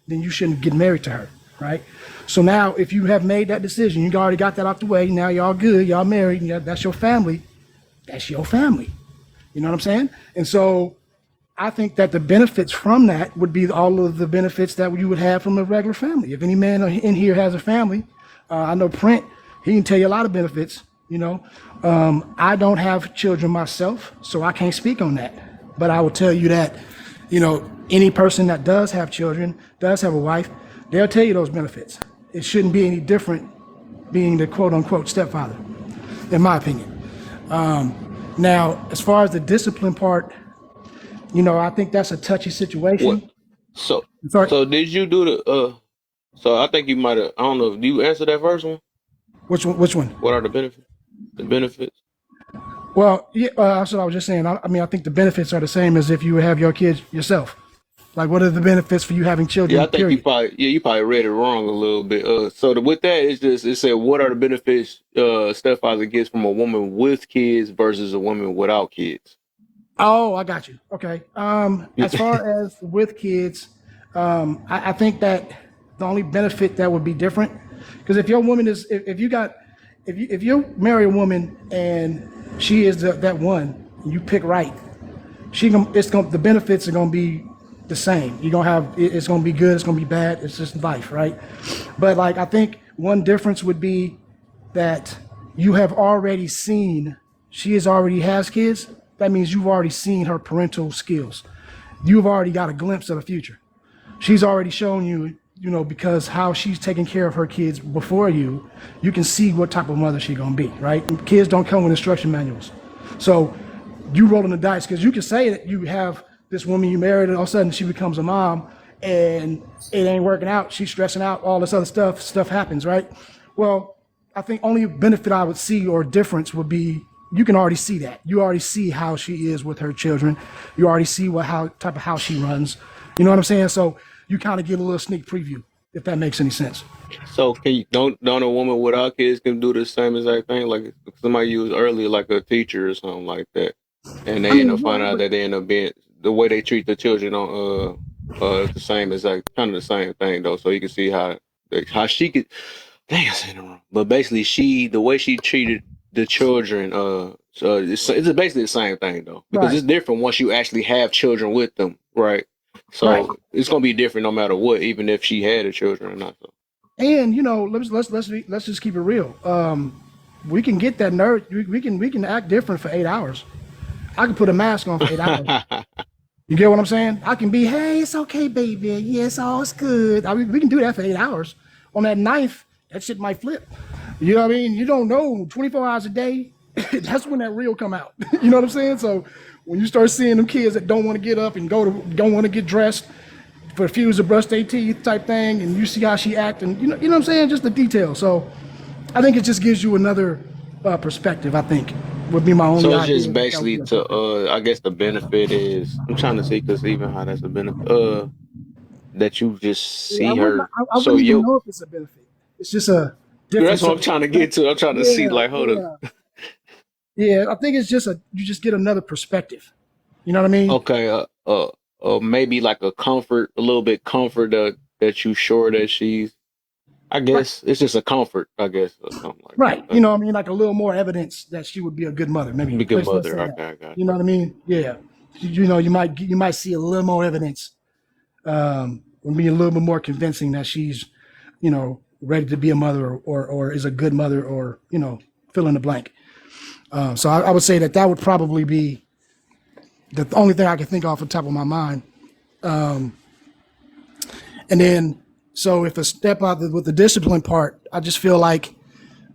then you shouldn't get married to her, right? So now, if you have made that decision, you already got that out the way. Now y'all good, y'all married, and that's your family. That's your family. You know what I'm saying? And so I think that the benefits from that would be all of the benefits that you would have from a regular family. If any man in here has a family, I know Print, he can tell you a lot of benefits. You know, I don't have children myself, so I can't speak on that. But I will tell you that, you know, any person that does have children, does have a wife, they'll tell you those benefits. It shouldn't be any different being the quote unquote stepfather, in my opinion. Now, as far as the discipline part, you know, I think that's a touchy What? situation. So Sorry, so did you do the so I think you might have, I don't know, do you answer that first one? which one? Which one? What are the benefits? The benefits? Well, yeah, that's what I was just saying. I mean, I think the benefits are the same as if you would have your kids yourself. Like, what are the benefits for you having Yeah, children? I think you Period. probably you probably read it wrong a little bit. With that, it's just it said what are the benefits stepfather gets from a woman with kids versus a woman without kids. Oh, I got you. Okay. As far as with kids, I think that the only benefit that would be different, because if your woman is, if you got, if you marry a woman and she is that one, and you pick right, the benefits are gonna be the same. You're gonna have, it's gonna be good, it's gonna be bad. It's just life, right? But like, I think one difference would be that you have already seen, she has already has kids. That means you've already seen her parental skills. You've already got a glimpse of the future. She's already shown you, you know, because how she's taking care of her kids before you can see what type of mother she's gonna be, right? Kids don't come with instruction manuals. So you rolling the dice, because you can say that you have this woman you married and all of a sudden she becomes a mom and it ain't working out, she's stressing out, all this other stuff happens, right? Well, I think only benefit I would see or difference would be you can already see that. You already see how she is with her children. You already see how type of house she runs. You know what I'm saying? So you kind of get a little sneak preview, if that makes any sense. So can you don't a woman without kids can do the same exact thing? Like somebody used earlier, like a teacher or something like that, and I they end mean, up yeah, finding out but that they end up being the way they treat the children on the same exact kind of the same thing though. So you can see how she could. Dang, I said it wrong. But basically, the way she treated the children, so it's basically the same thing though, because right, it's different once you actually have children with them, right? right. So it's gonna be different no matter what, even if she had a children or not. So. And you know, let's just keep it real. We can get that nerd. We can act different for 8 hours. I can put a mask on for 8 hours. You get what I'm saying? I can be, hey, it's okay, baby. Yes, all's good. I mean, we can do that for 8 hours. On that knife, that shit might flip. You know what I mean? You don't know. 24 hours a day, that's when that real come out. You know what I'm saying? So when you start seeing them kids that don't want to get up and don't want to get dressed, refuse to brush their teeth type thing, and you see how she act, and you know what I'm saying? Just the details. So I think it just gives you another perspective. I think would be my only So it's idea. just That would basically be a to benefit. I guess the benefit is I'm trying to see because even how that's a benefit that you just Yeah, see her. I So wouldn't even you know if it's a benefit. It's just a that's difference what of I'm trying to get perspective. to. I'm trying to see Yeah, like hold up. yeah, yeah. I think it's just you just get another perspective. You know what I mean? Okay, maybe like a comfort, a little bit comfort that you sure that she's. I Right, guess it's just a comfort, I guess, or something like that. right. You know what I mean? Like a little more evidence that she would be a good mother. Maybe Be good let's mother. say that. Okay, I got You know what I mean? Yeah. You know, you might see a little more evidence, and be a little bit more convincing that she's, ready to be a mother or is a good mother or fill in the blank. So I would say that would probably be the only thing I can think off the top of my mind. And then, so if a step out with the discipline part, I just feel like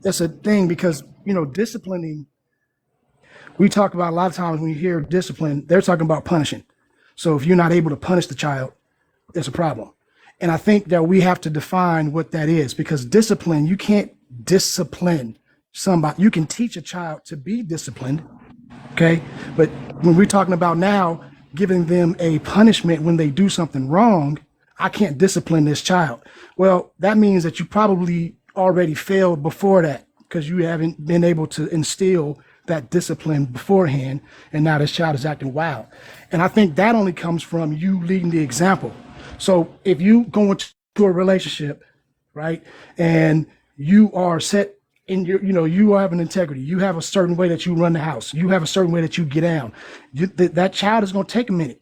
that's a thing because, disciplining, we talk about a lot of times when you hear discipline, they're talking about punishing. So if you're not able to punish the child, there's a problem. And I think that we have to define what that is because discipline, you can't discipline somebody. You can teach a child to be disciplined, okay? But when we're talking about now giving them a punishment when they do something wrong, I can't discipline this child. Well, that means that you probably already failed before that because you haven't been able to instill that discipline beforehand, and now this child is acting wild. And I think that only comes from you leading the example. So if you go into a relationship, right, and you are set in your, you have an integrity, you have a certain way that you run the house, you have a certain way that you get down, that child is going to take a minute.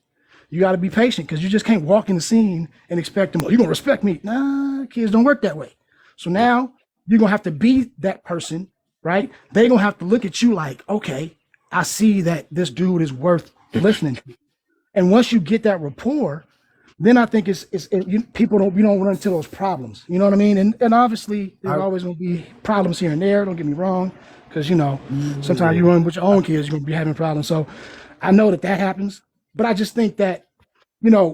You got to be patient because you just can't walk in the scene and expect them, oh, you're going to respect me. Nah, kids don't work that way. So now you're going to have to be that person, right? They're going to have to look at you like, okay, I see that this dude is worth listening to. And once you get that rapport, then I think people don't, we don't run into those problems. You know what I mean? And obviously there's I, always going to be problems here and there. Don't get me wrong, because sometimes yeah. you run with your own kids, you're going to be having problems. So I know that happens, but I just think that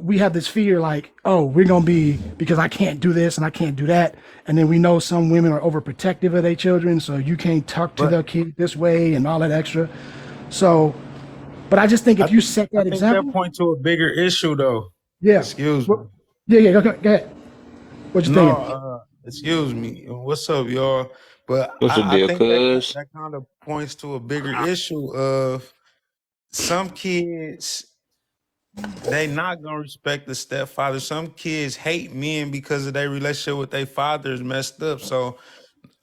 we have this fear like, oh, we're going to be, because I can't do this and I can't do that. And then we know some women are overprotective of their children. So you can't talk to But their kid this way and all that extra. So, but I just think I if you think set I that think that example, point to a bigger issue though. yeah. Excuse me. Well, yeah, go ahead. What you No, thinking? excuse me. What's up, y'all? But What's the I deal, think that cuz? that kind of points to a bigger issue of some kids they not gonna respect the stepfather. Some kids hate men because of their relationship with their father is messed up. So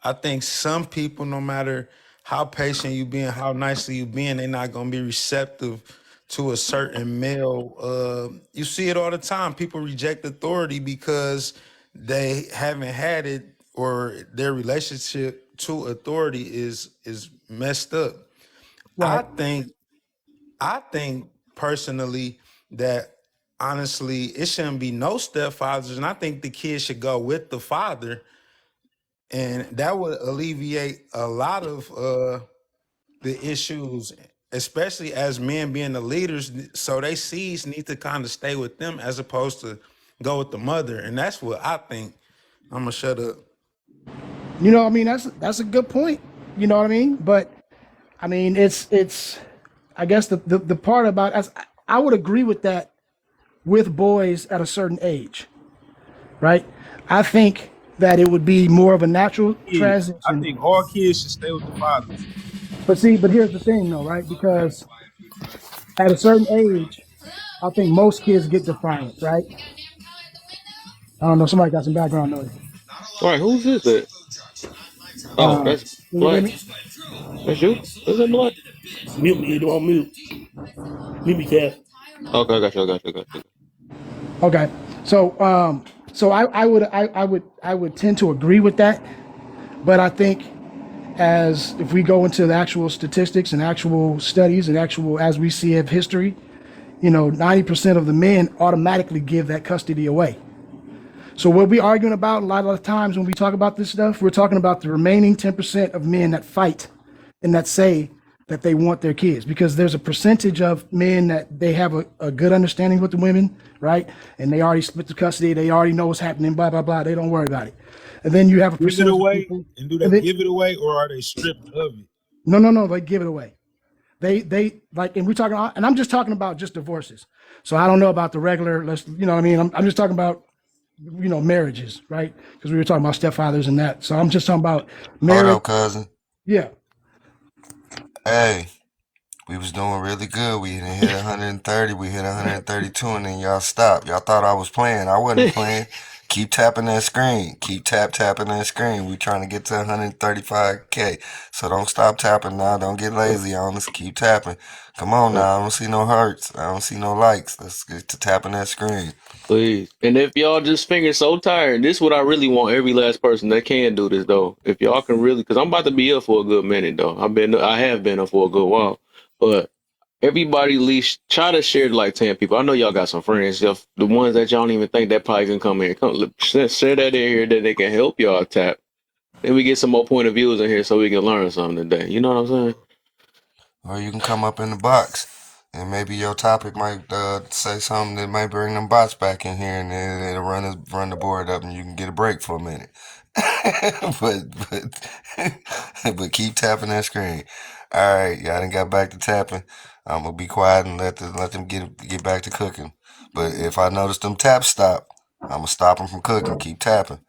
I think some people, no matter how patient you being, how nicely you being, they're not gonna be receptive to a certain male. You see it all the time. People reject authority because they haven't had it, or their relationship to authority is messed up. I Right. think I think personally that honestly it shouldn't be no stepfathers, and I think the kid should go with the father, and that would alleviate a lot of the issues, especially as men being the leaders. So they seeds need to kind of stay with them as opposed to go with the mother, and that's what I think. I'm gonna shut up. I mean, that's a good point. You know what I mean? But I mean, it's I guess the part about as I would agree with that with boys at a certain age, right? I think that it would be more of a natural Kids, I transition. think all kids should stay with the fathers. But here's the thing though, right? Because at a certain age, I think most kids get defiant, right? I don't know, somebody got some background noise. All right, who's this? That? Oh, Uh, that's can you hear Black. me? That's you? Is that Black? Mute me, you on mute. Mute me, Kev. Okay, I got you. Okay. So I would tend to agree with that, but I think as if we go into the actual statistics and actual studies and actual as we see of history, 90% of the men automatically give that custody away. So what we're arguing about a lot of the times when we talk about this stuff, we're talking about the remaining 10% of men that fight and that say that they want their kids, because there's a percentage of men that they have a good understanding with the women, right? And they already split the custody, they already know what's happening, blah, blah, blah. They don't worry about it. And then you have a Give it percentage of away, people, and do they and then give it away, or are they stripped of it? no, they give it away. They like, and we're talking, and I'm just talking about just divorces. So I don't know about the regular, you know what I mean? I'm just talking about, marriages, right? Because we were talking about stepfathers and that. So I'm just talking about Hold marriage. up, cousin. Yeah. Hey, we was doing really good. We hit 130. We hit 132, and then y'all stopped. Y'all thought I was playing. I wasn't playing. Keep tapping that screen. Keep tapping that screen. We trying to get to 135K. So don't stop tapping now. Don't get lazy on us. Keep tapping. Come on now. I don't see no hearts. I don't see no likes. Let's get to tapping that screen. Please. And if y'all just finger so tired, this is what I really want every last person that can do this though. If y'all can really, because I'm about to be up for a good minute though. I have been up for a good while, but everybody at least try to share to like 10 people. I know y'all got some friends, the ones that y'all don't even think that probably can come in. Share that in here that they can help y'all tap. Then we get some more point of views in here so we can learn something today. You know what I'm saying? Or you can come up in the box, and maybe your topic might say something that might bring them bots back in here, and then it'll run the board up, and you can get a break for a minute. but but keep tapping that screen. All right, y'all done got back to tapping. I'm gonna be quiet and let them get back to cooking. But if I notice them taps stop, I'm gonna stop them from cooking. Keep tapping.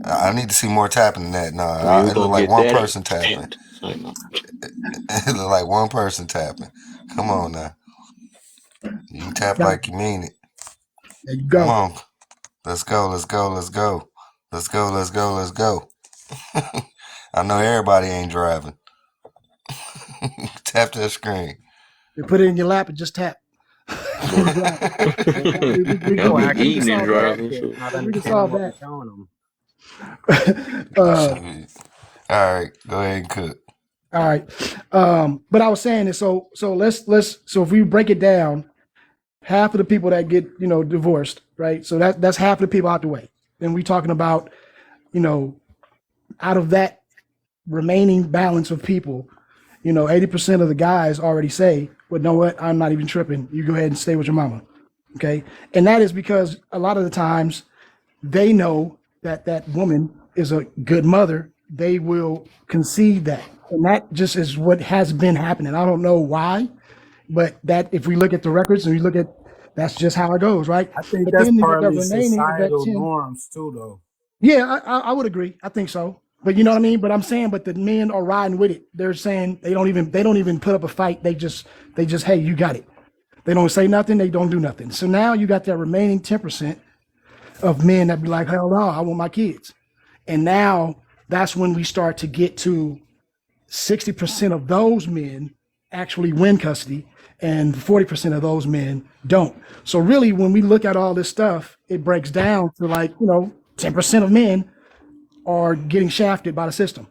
I need to see more tapping than that. No, We it look gonna like get one that person tapping. tapped. It look like one person tapping. Come on now. You tap Got it. like you mean it. There you Come go. on. Let's go. Let's go. Let's go. Let's go. Let's go. Let's go. I know everybody ain't driving. Tap that screen. You put it in your lap and just tap. Who's driving? Well, Y'all be We can eating and solve that. driving, so not We can understanding solve what we're that. showing them. uh, Shoot. All right. Go ahead and cook. all right. But I was saying is so let's so if we break it down, half of the people that get divorced, right? So that's half of the people out the way. Then we talking about out of that remaining balance of people, 80% of the guys already say, well, know what? I'm not even tripping. You go ahead and stay with your mama. Okay. And that is because a lot of the times they know that that woman is a good mother. They will concede that. And that just is what has been happening. I don't know why, but that if we look at the records and we look at that's just how it goes, right? I think But that's then you got the partly remaining of that societal 10. norms too, though. Yeah, I would agree. I think so. But you know what I mean? But I'm saying, but the men are riding with it. They're saying they don't even put up a fight. They just hey, you got it. They don't say nothing. They don't do nothing. So now you got that remaining 10% of men that be like, hell no, I want my kids. And now that's when we start to get to 60% of those men actually win custody and 40% of those men don't. So really, when we look at all this stuff, it breaks down to 10% of men are getting shafted by the system.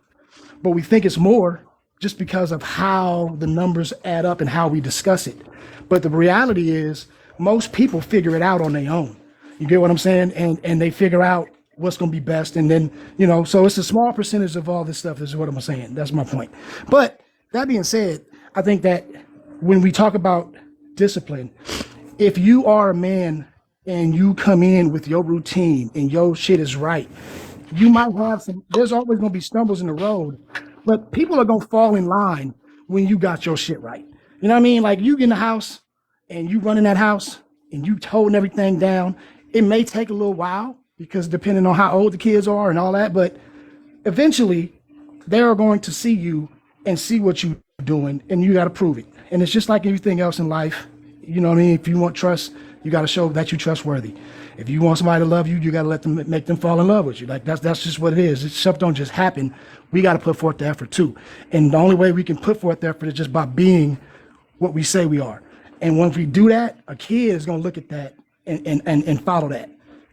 But we think it's more just because of how the numbers add up and how we discuss it. But the reality is most people figure it out on their own. You get what I'm saying? And they figure out what's going to be best. And then, so it's a small percentage of all this stuff is what I'm saying. That's my point. But that being said, I think that when we talk about discipline, if you are a man and you come in with your routine and your shit is right, you might have there's always going to be stumbles in the road, but people are going to fall in line when you got your shit right. You know what I mean? Like you get in the house and you run in that house and you holding everything down. It may take a little while because depending on how old the kids are and all that, but eventually they are going to see you and see what you're doing, and you got to prove it. And it's just like everything else in life. You know what I mean? If you want trust, you got to show that you're trustworthy. If you want somebody to love you, you got to make them fall in love with you. Like that's just what it is. Stuff don't just happen. We got to put forth the effort too. And the only way we can put forth the effort is just by being what we say we are. And once we do that, a kid is going to look at that and follow that.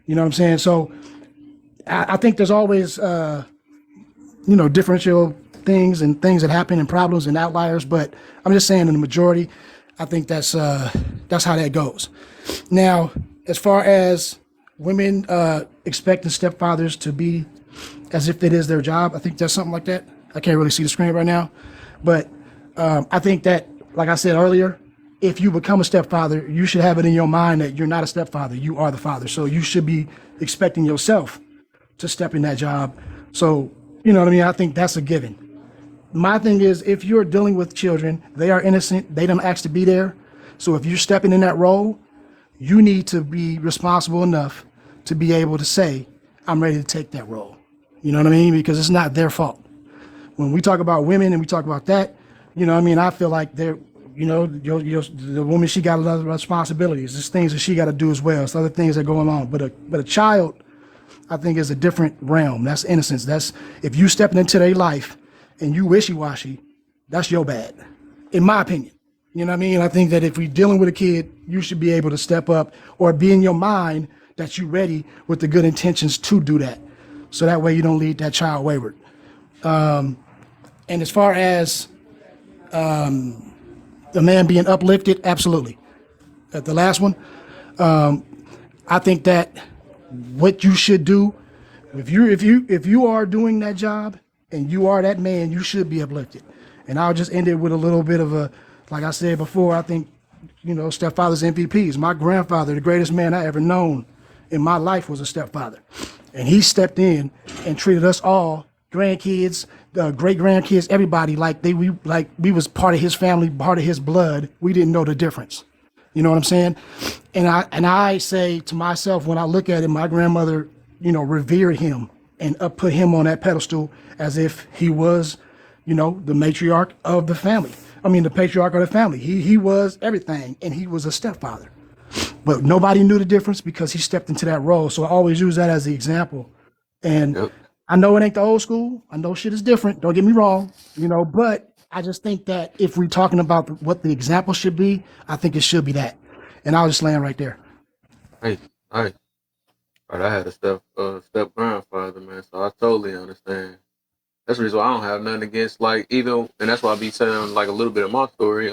You know what I'm saying? So I think there's always differential things and things that happen and problems and outliers, but I'm just saying in the majority, I think that's how that goes. Now, as far as women expecting stepfathers to be as if it is their job, I think that's something like that. I can't really see the screen right now, but I think that, like I said earlier, if you become a stepfather, you should have it in your mind that you're not a stepfather, you are the father. So you should be expecting yourself to step in that job. So, you know what I mean? I think that's a given. My thing is, if you're dealing with children, they are innocent, they don't ask to be there. So if you're stepping in that role, you need to be responsible enough to be able to say, I'm ready to take that role. You know what I mean? Because it's not their fault. When we talk about women and we talk about that, I feel like they're, the woman, she got a lot of responsibilities. There's things that she got to do as well. It's other things that go along. But a child, I think, is a different realm. That's innocence. That's if you stepping into their life and you wishy-washy, that's your bad, in my opinion. You know what I mean? I think that if we're dealing with a kid, you should be able to step up or be in your mind that you're ready with the good intentions to do that. So that way you don't lead that child wayward. And as far as the man being uplifted, absolutely. The last one, I think that what you should do, if you are doing that job and you are that man, you should be uplifted. And I'll just end it with a little bit of like I said before, I think, stepfathers MVPs. My grandfather, the greatest man I ever known in my life, was a stepfather. And he stepped in and treated us all, grandkids, great grandkids, everybody, like we was part of his family, part of his blood. We didn't know the difference. You know what I'm saying? And I say to myself, when I look at him, my grandmother, revered him and put him on that pedestal as if he was the matriarch of the family. I mean, the patriarch of the family. He was everything, and he was a stepfather. But nobody knew the difference because he stepped into that role. So I always use that as the example. And Yep. I know it ain't the old school. I know shit is different. Don't get me wrong, but I just think that if we're talking about what the example should be, I think it should be that. And I'll just land right there. Hey, hey. Right, I had a step grandfather, man. So I totally understand. That's the reason why I don't have nothing against like even, and that's why I be saying like a little bit of my story.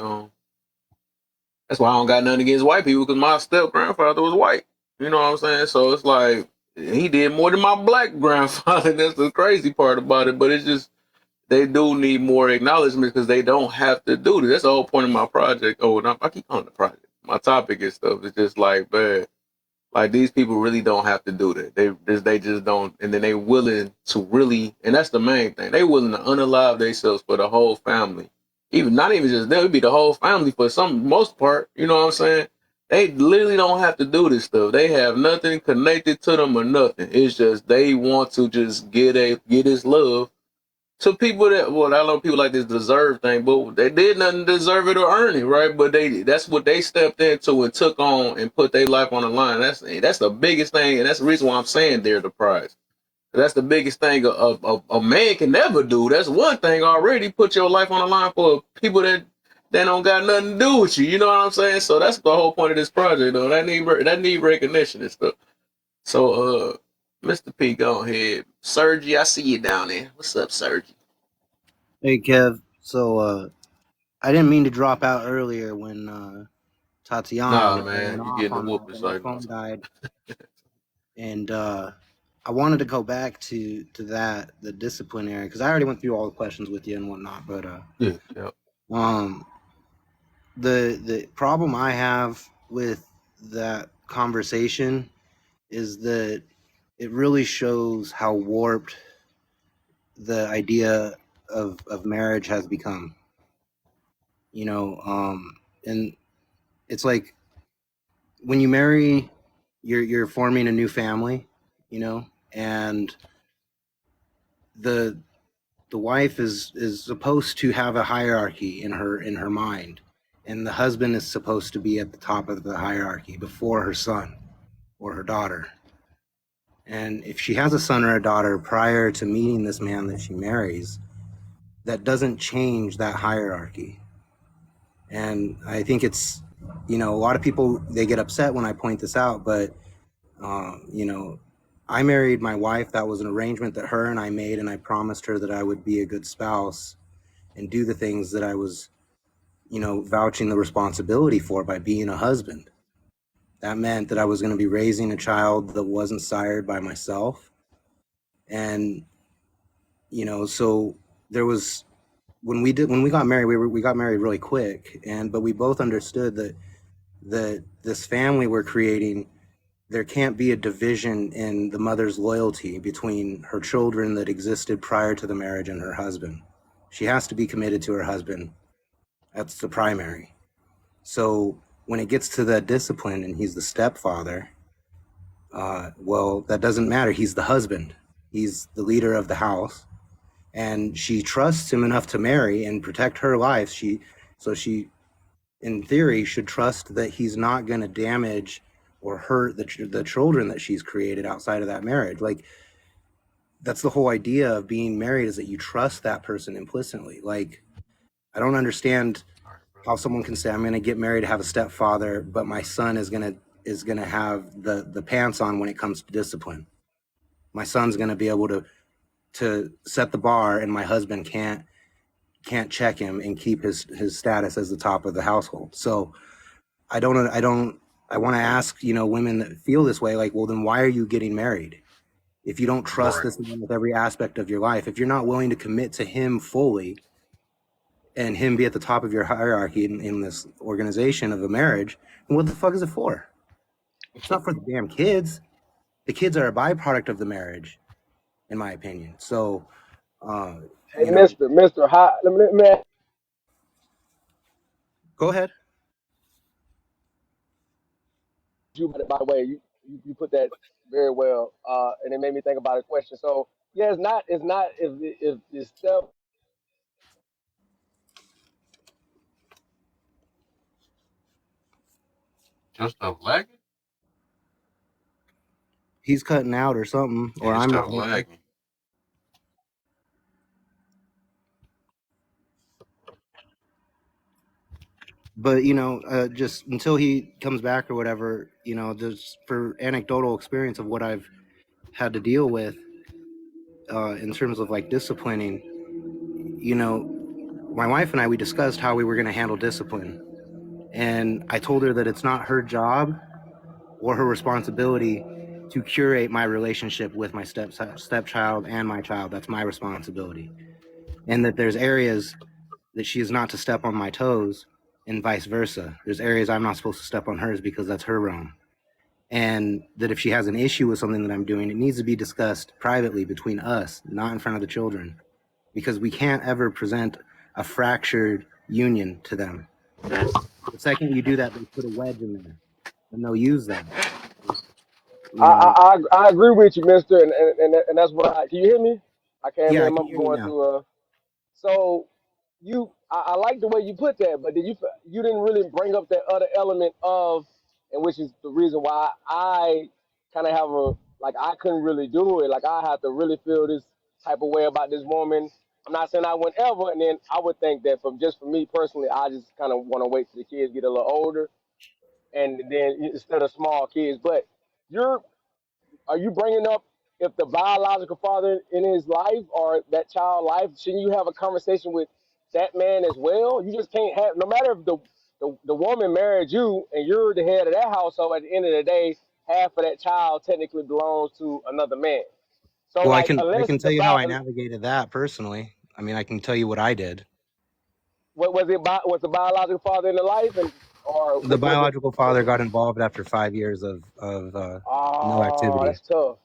That's why I don't got nothing against white people because my step grandfather was white. You know what I'm saying? So it's like he did more than my black grandfather. That's the crazy part about it. But it's just they do need more acknowledgement because they don't have to do this. That's the whole point of my project. Oh, and I keep calling it the project. My topic and stuff. It's just like, man, like these people really don't have to do that. They just don't, and then they willing to really, and that's the main thing. They willing to unalive themselves for the whole family. Even not even just them, it'd be the whole family for some most part. You know what I'm saying? They literally don't have to do this stuff. They have nothing connected to them or nothing. It's just they want to just get his love to people that, well, I know people like this deserve thing, but they did nothing to deserve it or earn it, right? But that's what they stepped into and took on and put their life on the line. That's the biggest thing, and that's the reason why I'm saying they're the prize. That's the biggest thing a man can never do. That's one thing already. Put your life on the line for people that don't got nothing to do with you. You know what I'm saying? So that's the whole point of this project, though. That need recognition and stuff. So, Mr. P, go ahead. Sergi, I see you down there. What's up, Sergi? Hey Kev, so I didn't mean to drop out earlier when Nah, Tatiana went man, you off getting the on that, whooping, but so my you know. phone died, and I wanted to go back to that the disciplinary because I already went through all the questions with you and whatnot, but Yeah, yeah. um the problem I have with that conversation is that it really shows how warped the idea of marriage has become. And it's like when you marry, you're forming a new family, and the the wife is supposed to have a hierarchy in her mind, and the husband is supposed to be at the top of the hierarchy before her son or her daughter. And if she has a son or a daughter prior to meeting this man that she marries, that doesn't change that hierarchy. And I think it's, a lot of people, they get upset when I point this out, but you know, I married my wife. That was an arrangement that her and I made, and I promised her that I would be a good spouse and do the things that I was, vouching the responsibility for by being a husband. That meant that I was going to be raising a child that wasn't sired by myself. And, so there was, when we got married, we got married really quick. But we both understood that this family we're creating, there can't be a division in the mother's loyalty between her children that existed prior to the marriage and her husband. She has to be committed to her husband. That's the primary. So when it gets to that discipline and he's the stepfather, well, that doesn't matter. He's the husband. He's the leader of the house, and she trusts him enough to marry and protect her life. She, in theory, should trust that he's not going to damage or hurt the children that she's created outside of that marriage. Like, that's the whole idea of being married, is that you trust that person implicitly. Like, I don't understand All right, bro. how someone can say I'm going to get married to have a stepfather, but my son is going to have the pants on when it comes to discipline. My son's going to be able to set the bar, and my husband can't check him and keep his status as the top of the household. So I want to ask, women that feel this way, like, well, then why are you getting married? If you don't trust Right. this man with every aspect of your life, if you're not willing to commit to him fully and him be at the top of your hierarchy in this organization of a marriage, then what the fuck is it for? It's not for the damn kids. The kids are a byproduct of the marriage, in my opinion. So, uh, Hey, you know, Mister, how? Let me ask go ahead. you. By the way, you put that very well, and it made me think about a question. So yeah, it's not if the step Your stuff lagging? He's cutting out or something, Yeah, or your I'm not stuff hearing. lagging. But just until he comes back or whatever, just for anecdotal experience of what I've had to deal with in terms of like disciplining, my wife and I, we discussed how we were going to handle discipline, and I told her that it's not her job or her responsibility to curate my relationship with my stepchild and my child. That's my responsibility, and that there's areas that she is not to step on my toes, and vice versa. There's areas I'm not supposed to step on hers because that's her realm. And that if she has an issue with something that I'm doing, it needs to be discussed privately between us, not in front of the children, because we can't ever present a fractured union to them. The second you do that, they put a wedge in there, and they'll use that. I, You know, I I I agree with you, Mister, and that's what I. Can you hear me? I can't yeah, hear I him. can I'm hear you going now. through So I like the way you put that, but you didn't really bring up that other element of, and which is the reason why I kind of have a like I couldn't really do it. Like I have to really feel this type of way about this woman. I'm not saying I would ever, and then I would think that for me personally, I just kind of want to wait till the kids get a little older, and then instead of small kids. But you're are you bringing up if the biological father in his life or that child life? Shouldn't you have a conversation with that man as well? You just can't have no matter if the woman married you and you're the head of that household. At the end of the day, half of that child technically belongs to another man. So Well, I like can I unless can the tell you how I navigated that personally. I mean, I can tell you what I did. what was it was the biological father in the life and or The was it biological father got involved after 5 years of no oh activity. that's tough.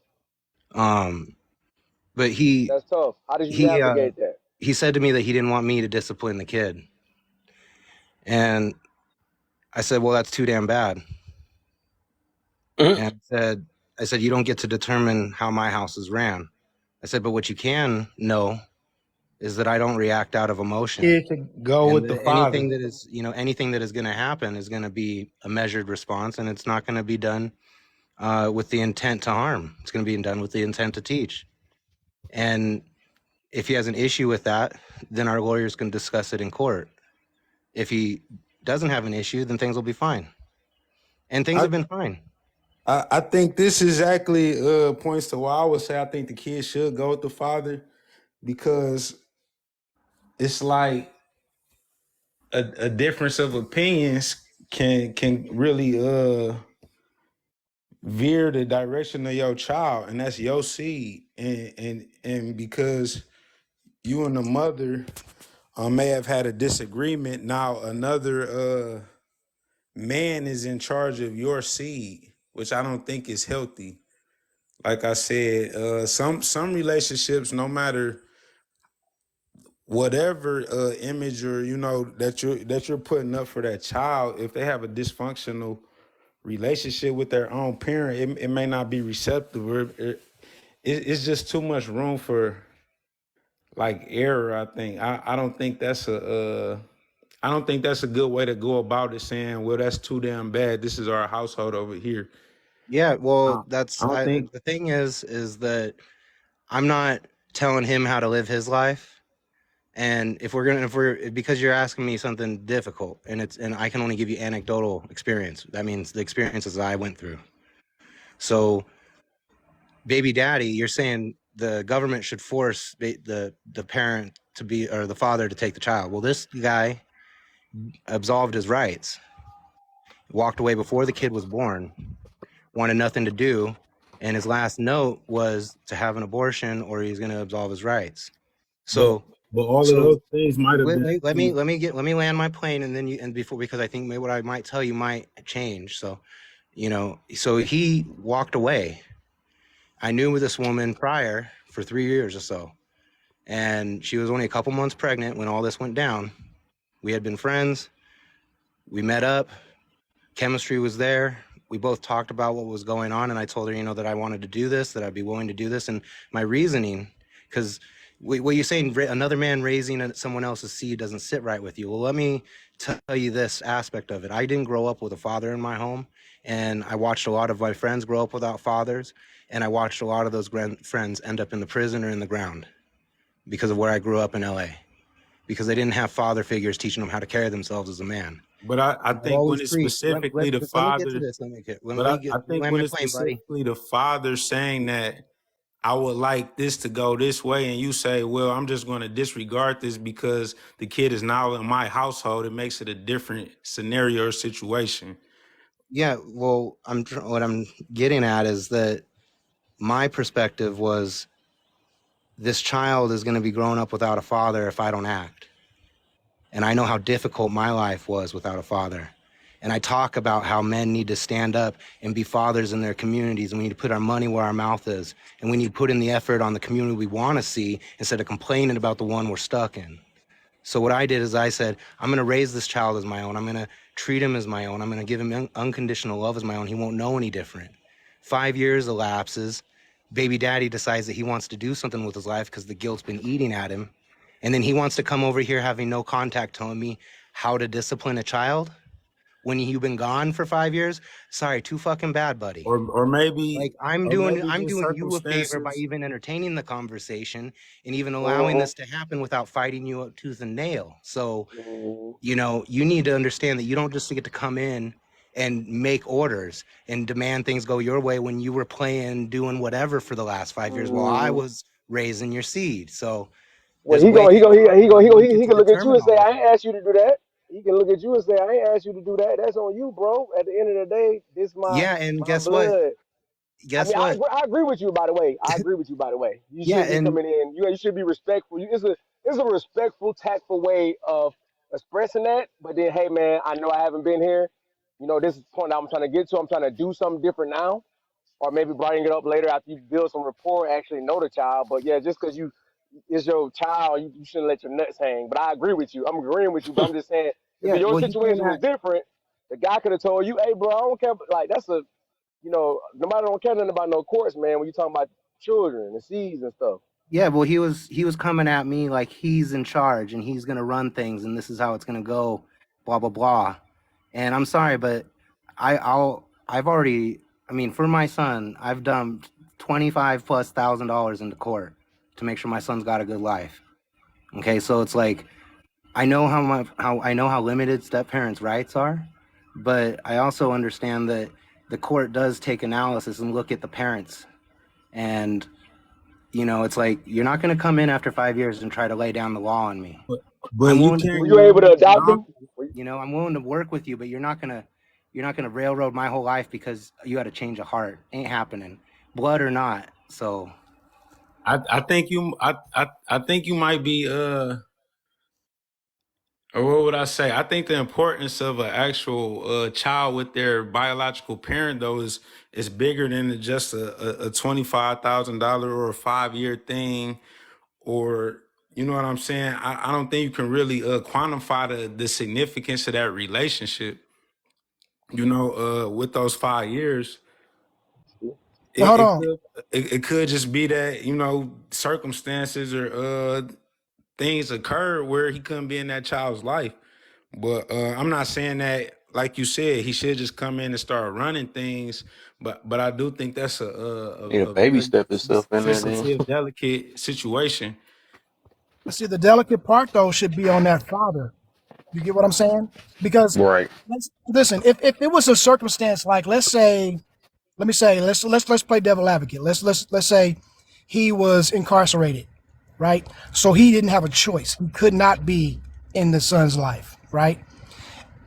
Um, but he That's tough. How did you he uh, navigate that? he said to me that he didn't want me to discipline the kid, and I said, "Well, that's too damn bad." Mhm. And I said, "You don't get to determine how my house is ran." I said, "But what you can know is that I don't react out of emotion, Kid should go and with the that father. anything that is going to happen is going to be a measured response, and it's not going to be done with the intent to harm. It's going to be done with the intent to teach. And if he has an issue with that, then our lawyers can discuss it in court. If he doesn't have an issue, then things will be fine. And things I have been fine. I think this exactly points to why I would say I think the kid should go with the father because it's like a difference of opinions can really veer the direction of your child, and that's your seed, and because you and the mother may have had a disagreement. Now another man is in charge of your seed, which I don't think is healthy. Like I said, some relationships, no matter whatever image or that you're putting up for that child, if they have a dysfunctional relationship with their own parent, it may not be receptive. Or it's just too much room for like error. I think I don't think that's I don't think that's a good way to go about it. Saying, well, that's too damn bad. This is our household over here. Yeah, well, I don't think. the thing is that I'm not telling him how to live his life. And if we're because you're asking me something difficult, and I can only give you anecdotal experience. That means the experiences I went through. So, baby daddy, you're saying the government should force the parent to be, or the father to take the child. Well, this guy absolved his rights, walked away before the kid was born, wanted nothing to do, and his last note was to have an abortion or he's going to absolve his rights. But So but all of so those things might have been. let me land my plane, and then before, because I think maybe what I might tell you might change. So so he walked away. I knew this woman prior for 3 years or so, and she was only a couple months pregnant when all this went down. We had been friends. We met up. Chemistry was there. We both talked about what was going on, and I told her, that I wanted to do this, that I'd be willing to do this, and my reasoning, because what you're saying, another man raising someone else's seed doesn't sit right with you. Well, let me tell you this aspect of it. I didn't grow up with a father in my home, and I watched a lot of my friends grow up without fathers, and I watched a lot of those friends end up in the prison or in the ground because of where I grew up in LA, because they didn't have father figures teaching them how to carry themselves as a man. But I And I've think when always it's preached. specifically the Let me get to father, this. but I think Land when my it's plane, buddy. specifically the father saying that I would like this to go this way, and you say, well, I'm just going to disregard this because the kid is now in my household, it makes it a different scenario or situation. Yeah, well, what I'm getting at is that my perspective was this child is going to be growing up without a father if I don't act. And I know how difficult my life was without a father. And I talk about how men need to stand up and be fathers in their communities, and we need to put our money where our mouth is, and we need to put in the effort on the community we want to see instead of complaining about the one we're stuck in. So what I did is I said, I'm going to raise this child as my own. I'm going to treat him as my own. I'm going to give him unconditional love as my own. He won't know any different. 5 years elapses. Baby daddy decides that he wants to do something with his life because the guilt's been eating at him. And then he wants to come over here having no contact telling me how to discipline a child when you've been gone for 5 years. Sorry, too fucking bad, buddy. Or maybe, Like I'm or doing maybe I'm just doing you a favor by circumstances. even entertaining the conversation and even allowing Mm-hmm. this to happen without fighting you up tooth and nail. So, Mm-hmm. you need to understand that you don't just get to come in and make orders and demand things go your way when you were playing, doing whatever for the last 5 years while I Mm-hmm. was raising your seed. So Well, there's a way things are, and I want you he to can look at you determine and say, all of I it. ain't asked you to do that. He can look at you and say, I ain't asked you to do that. That's on you, bro. At the end of the day, this Yeah, and my guess what? blood. I Guess mean, what? I agree with you. By the way, I agree with you. By the way, you Yeah, shouldn't be and coming in. You should be respectful. It's a respectful, tactful way of expressing that. But then, hey, man, I know I haven't been here. You know, this is the point I'm trying to get to. I'm trying to do something different now, or maybe bring it up later after you build some rapport, actually know the child. But yeah, just because you it's your child, you shouldn't let your nuts hang. But I agree with you. I'm agreeing with you. But I'm just saying, if yeah, your well, he came situation was at different, the guy could have told you, "Hey, bro, I don't care." Like that's a, nobody don't care nothing about no courts, man. When you talking about children and seeds and stuff. Yeah, well, he was coming at me like he's in charge and he's gonna run things and this is how it's gonna go, blah blah blah. And I'm sorry, but I've already, I mean, for my son, I've dumped 25 plus $1,000 into court to make sure my son's got a good life. Okay, so it's like I know how limited step parents' rights are, but I also understand that the court does take analysis and look at the parents and it's like you're not going to come in after 5 years and try to lay down the law on me. But I'm you willing to Were can't do you it. able to remove adopt all. him? I'm willing to work with you, but you're not gonna railroad my whole life because you had to change a heart. Ain't happening, blood or not. So I think you might be or what would I say? I think the importance of an actual child with their biological parent though is bigger than just a $25,000 or a 5 year thing, or you know what I'm saying. I don't think you can really quantify the significance of that relationship. With those 5 years, Well, it, hold it on. could it could just be that circumstances or things occurred where he couldn't be in that child's life. But I'm not saying that, like you said, he should just come in and start running things. But I do think that's Need a a baby very step itself in there then. sensitive, delicate situation. See, the delicate part though should be on that father. You get what I'm saying? Because Right. listen, if it was a circumstance like, let's say, let me say, let's play devil advocate. Let's say he was incarcerated, right? So he didn't have a choice. He could not be in the son's life, right?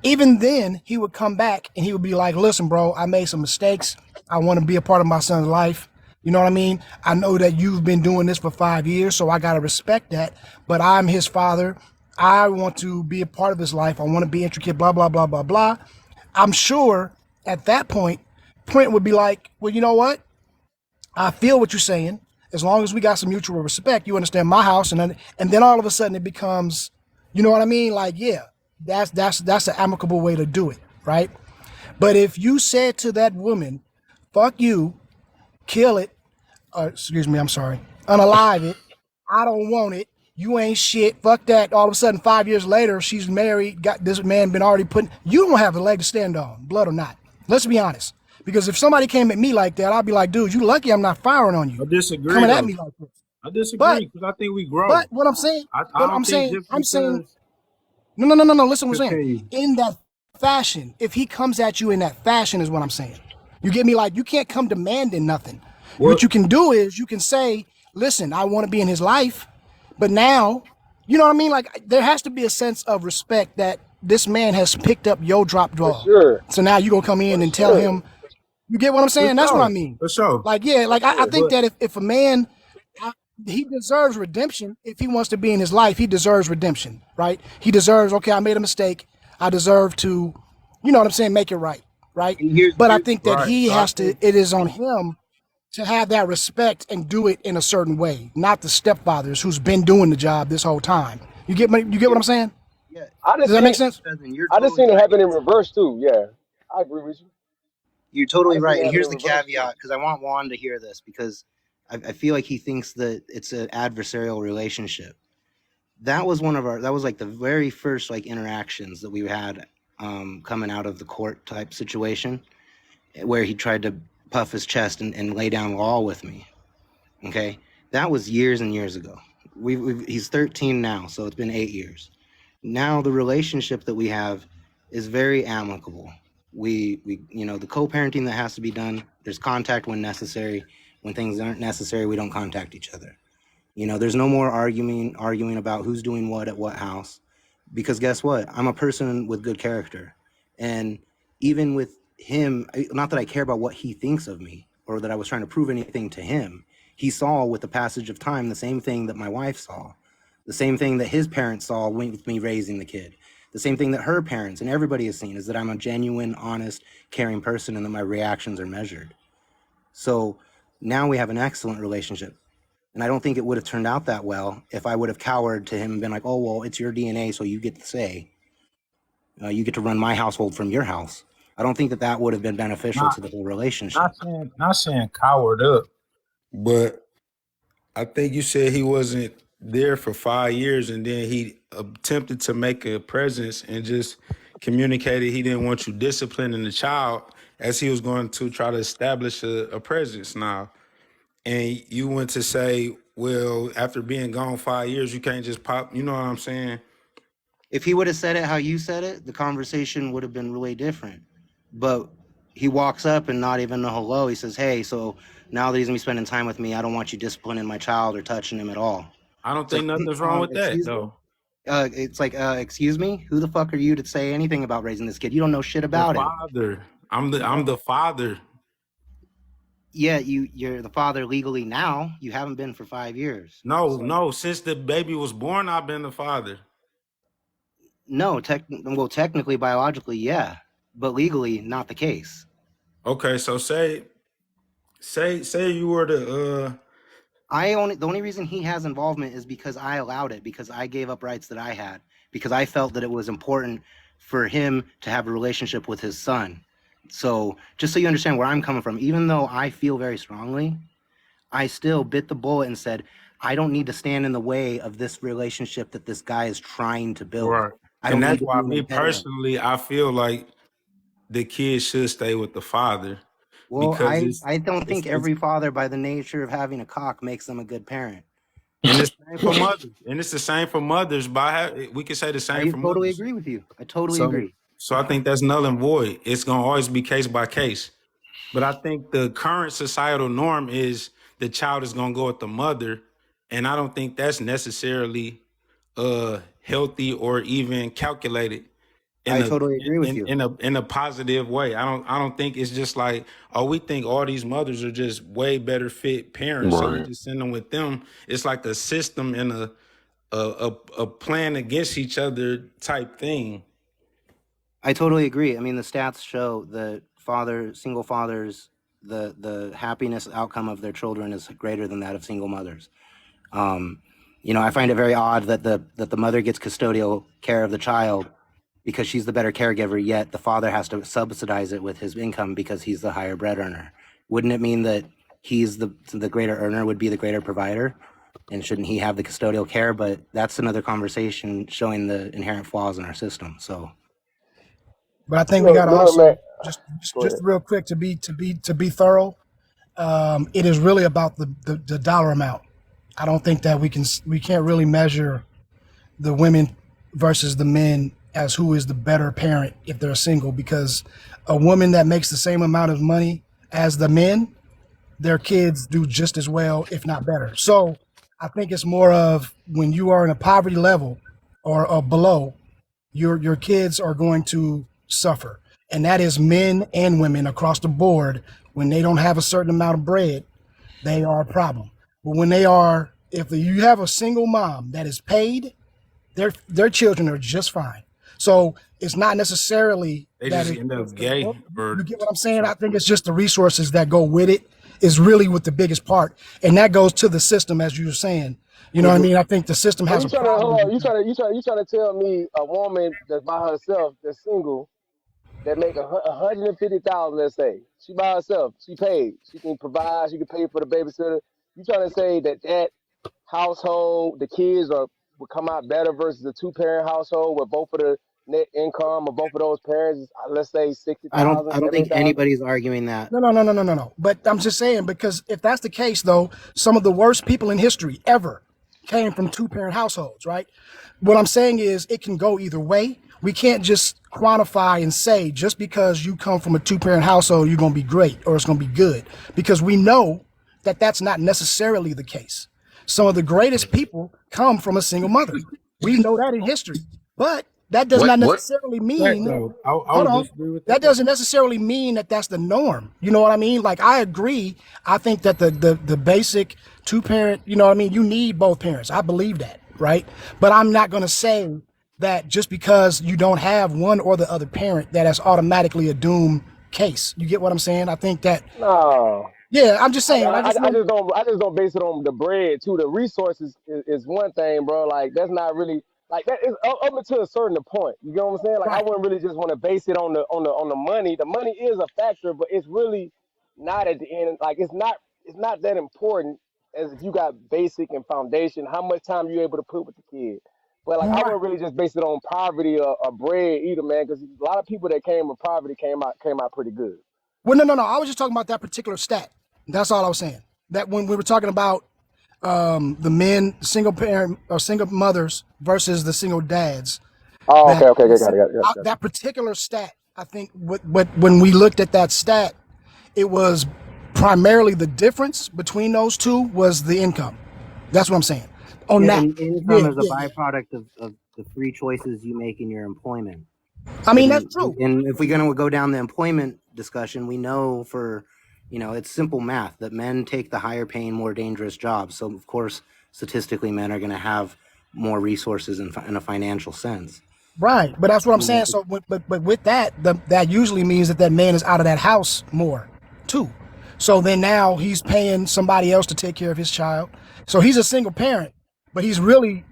Even then, he would come back and he would be like, listen, bro, I made some mistakes. I want to be a part of my son's life. You know what I mean? I know that you've been doing this for 5 years, so I got to respect that. But I'm his father. I want to be a part of his life. I want to be intricate, blah, blah, blah, blah, blah. I'm sure at that point, Print would be like, well, you know what? I feel what you're saying. As long as we got some mutual respect, you understand my house, and then all of a sudden it becomes, you know what I mean? Like, yeah, that's an amicable way to do it, right? But if you said to that woman, "Fuck you, kill it," or excuse me, I'm sorry, unalive it, I don't want it. You ain't shit. Fuck that. All of a sudden, 5 years later, she's married, got this man been already putting, you don't have a leg to stand on, blood or not. Let's be honest. Because if somebody came at me like that, I'd be like, dude, you lucky I'm not firing on you. I disagree Coming at though. me like this. I But disagree because I think we but grow. what I'm saying, I don't think just I'm saying, because no. Listen what I'm saying. continue. In that fashion, if he comes at you in that fashion, is what I'm saying. You get me? Like, you can't come demanding nothing. What What you can do is you can say, listen, I want to be in his life, but now, you know what I mean? Like, there has to be a sense of respect that this man has picked up your drop For draw. sure, So now you gonna come in for and tell sure, him, you get what I'm for saying? That's what I sure, mean. for sure. Like, yeah, for like I sure. think But that if a man, he deserves redemption. If he wants to be in his life, he deserves redemption, right? He deserves, okay, I made a mistake. I deserve to, you know what I'm saying, make it right, right? And here's But I here's think that right. he So I has to, think it is on him to have that respect and do it in a certain way, not the stepfathers who's been doing the job this whole time. You get what yeah, I'm saying? yeah. I Does just that seen make it. sense? Cousin, you're I just totally seen it right. happen in reverse too. Yeah, I agree with you. You're I totally just seen right. it And happen here's in the reverse too. caveat, because I want Juan to hear this, because I feel like he thinks that it's an adversarial relationship. That was like the very first like interactions that we had coming out of the court type situation, where he tried to puff his chest and lay down law with me. Okay, that was years and years ago. He's 13 now, so it's been 8 years. Now the relationship that we have is very amicable. We the co-parenting that has to be done. There's contact when necessary. When things aren't necessary, we don't contact each other. There's no more arguing about who's doing what at what house, because guess what? I'm a person with good character, and even with him, not that I care about what he thinks of me or that I was trying to prove anything to him. He saw with the passage of time the same thing that my wife saw, the same thing that his parents saw with me raising the kid, the same thing that her parents and everybody has seen, is that I'm a genuine, honest, caring person and that my reactions are measured. So now we have an excellent relationship. And I don't think it would have turned out that well if I would have cowered to him and been like, oh, well, it's your DNA, so you get to say, you get to run my household from your house. I don't think that that would have been beneficial not to the whole relationship. not saying coward up, but I think you said he wasn't there for 5 years, and then he attempted to make a presence and just communicated he didn't want you disciplining the child as he was going to try to establish a presence now. And you went to say, well, after being gone 5 years, you can't just pop. You know what I'm saying? If he would have said it how you said it, the conversation would have been really different. But he walks up and not even a hello. He says, hey, so now that he's gonna be spending time with me, I don't want you disciplining my child or touching him at all. I don't It's like, think nothing's wrong with that excuse me? though. It's like, excuse me? Who the fuck are you to say anything about raising this kid? You don't know shit The about him. father. I'm the father. Yeah, you're the father legally now. You haven't been for 5 years. No, So no. Since the baby was born, I've been the father. no, technically, biologically, yeah, but legally, not the case. Okay, so say you were to The only reason he has involvement is because I allowed it, because I gave up rights that I had, because I felt that it was important for him to have a relationship with his son. So just so you understand where I'm coming from, even though I feel very strongly, I still bit the bullet and said, I don't need to stand in the way of this relationship that this guy is trying to build. right. I And don't need that's to why be an me impediment. personally, I feel like the kid should stay with the father Well, because I don't think it's every father, by the nature of having a cock, makes them a good parent. and it's the same for mothers. And it's the same for mothers. We can say the same I for totally mothers. agree with you. I totally So agree. so I think that's null and void. It's gonna always be case by case. But I think the current societal norm is the child is gonna go with the mother, and I don't think that's necessarily healthy or even calculated in I a totally agree with you. in a positive way. I don't think it's just like, oh, we think all these mothers are just way better fit parents, so we Right. just send them with them. It's like a system and a plan against each other type thing. I totally agree. I mean, the stats show that single fathers, the happiness outcome of their children is greater than that of single mothers. Um, I find it very odd that the mother gets custodial care of the child because she's the better caregiver, yet the father has to subsidize it with his income because he's the higher bread earner. Wouldn't it mean that he's the greater earner would be the greater provider? and shouldn't he have the custodial care? But that's another conversation showing the inherent flaws in our system. So, But I think we got to Look, man. also Go ahead. just real quick to be thorough. It is really about the dollar amount. I don't think that we can't really measure the women versus the men as who is the better parent if they're single, because a woman that makes the same amount of money as the men, their kids do just as well, if not better. So I think it's more of when you are in a poverty level or below, your kids are going to suffer. And that is men and women across the board. When they don't have a certain amount of bread, they are a problem. But when they are, if you have a single mom that is paid, their children are just fine. So it's not necessarily They that just it's end up just the, gay you or get what I'm saying? I think something. it's just the resources that go with it is really what the biggest part, and that goes to the system, as you were saying. You know what I mean? I think the system So has you a trying to problem hold on? with that. You trying to tell me a woman that's by herself, that's single, that make 150,000, let's say, she by herself, she paid, she can provide, she can pay for the babysitter. You trying to say that household, the kids are will come out better versus a two-parent household where both of the net income of both of those parents is, let's say, I 60,000, don't think 70,000? anybody's arguing that. No. But I'm just saying, because if that's the case, though, some of the worst people in history ever came from two-parent households, right? What I'm saying is it can go either way. We can't just quantify and say just because you come from a two-parent household, you're going to be great or it's going to be good, because we know that that's not necessarily the case. Some of the greatest people come from a single mother. We know that in history. But that does not What? necessarily Fact mean, though, I hold would on, disagree with that that. doesn't necessarily mean that that's the norm. You know what I mean? Like, I agree. I think that the basic two parent, you know what I mean? You need both parents. I believe that, right? But I'm not going to say that just because you don't have one or the other parent, that that's automatically a doom case. You get what I'm saying? I think that, No. yeah, I'm just saying. I just don't base it on the bread too. The resources is one thing, bro. Like that's not really like that is up until a certain point. You get what I'm saying? Like I Right. wouldn't really just want to base it on the money. The money is a factor, but it's really not at the end. Like it's not that important as if you got basic and foundation. How much time you able to put with the kid. But like I Right. wouldn't really just base it on poverty or bread either, man. Because a lot of people that came from poverty came out pretty good. Well, no. I was just talking about that particular stat. That's all I was saying. That when we were talking about the men, single parent or single mothers versus the single dads, Oh, that okay, got that particular stat, I think what when we looked at that stat, it was primarily the difference between those two was the income. That's what I'm saying. On Yeah, that, and income yeah, is a yeah, yeah. byproduct of the free choices you make in your employment. I mean, that's true. And if we're going to go down the employment discussion, we know for, it's simple math that men take the higher paying, more dangerous jobs. So of course, statistically, men are going to have more resources in a financial sense. Right, but that's what I'm You know, saying. So, but with that, that usually means that that man is out of that house more, too. So then now he's paying somebody else to take care of his child. So he's a single parent, but he's really,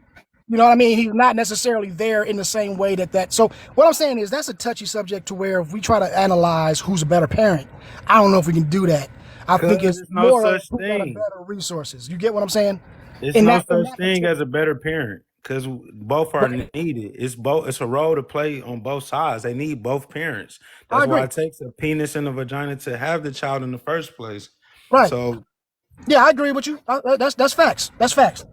you know what I mean? He's not necessarily there in the same way that. So what I'm saying is that's a touchy subject to where if we try to analyze who's a better parent, I don't know if we can do that. I Cause think it's it's no more of such who got a thing. better resources. You get what I'm saying? It's In no that such thing as particular, a better parent because both are right? needed. It's both. It's a role to play on both sides. They need both parents. I That's why agree. it takes a penis and a vagina to have the child in the first place. Right. So, Yeah, I agree with you. That's facts. That's facts.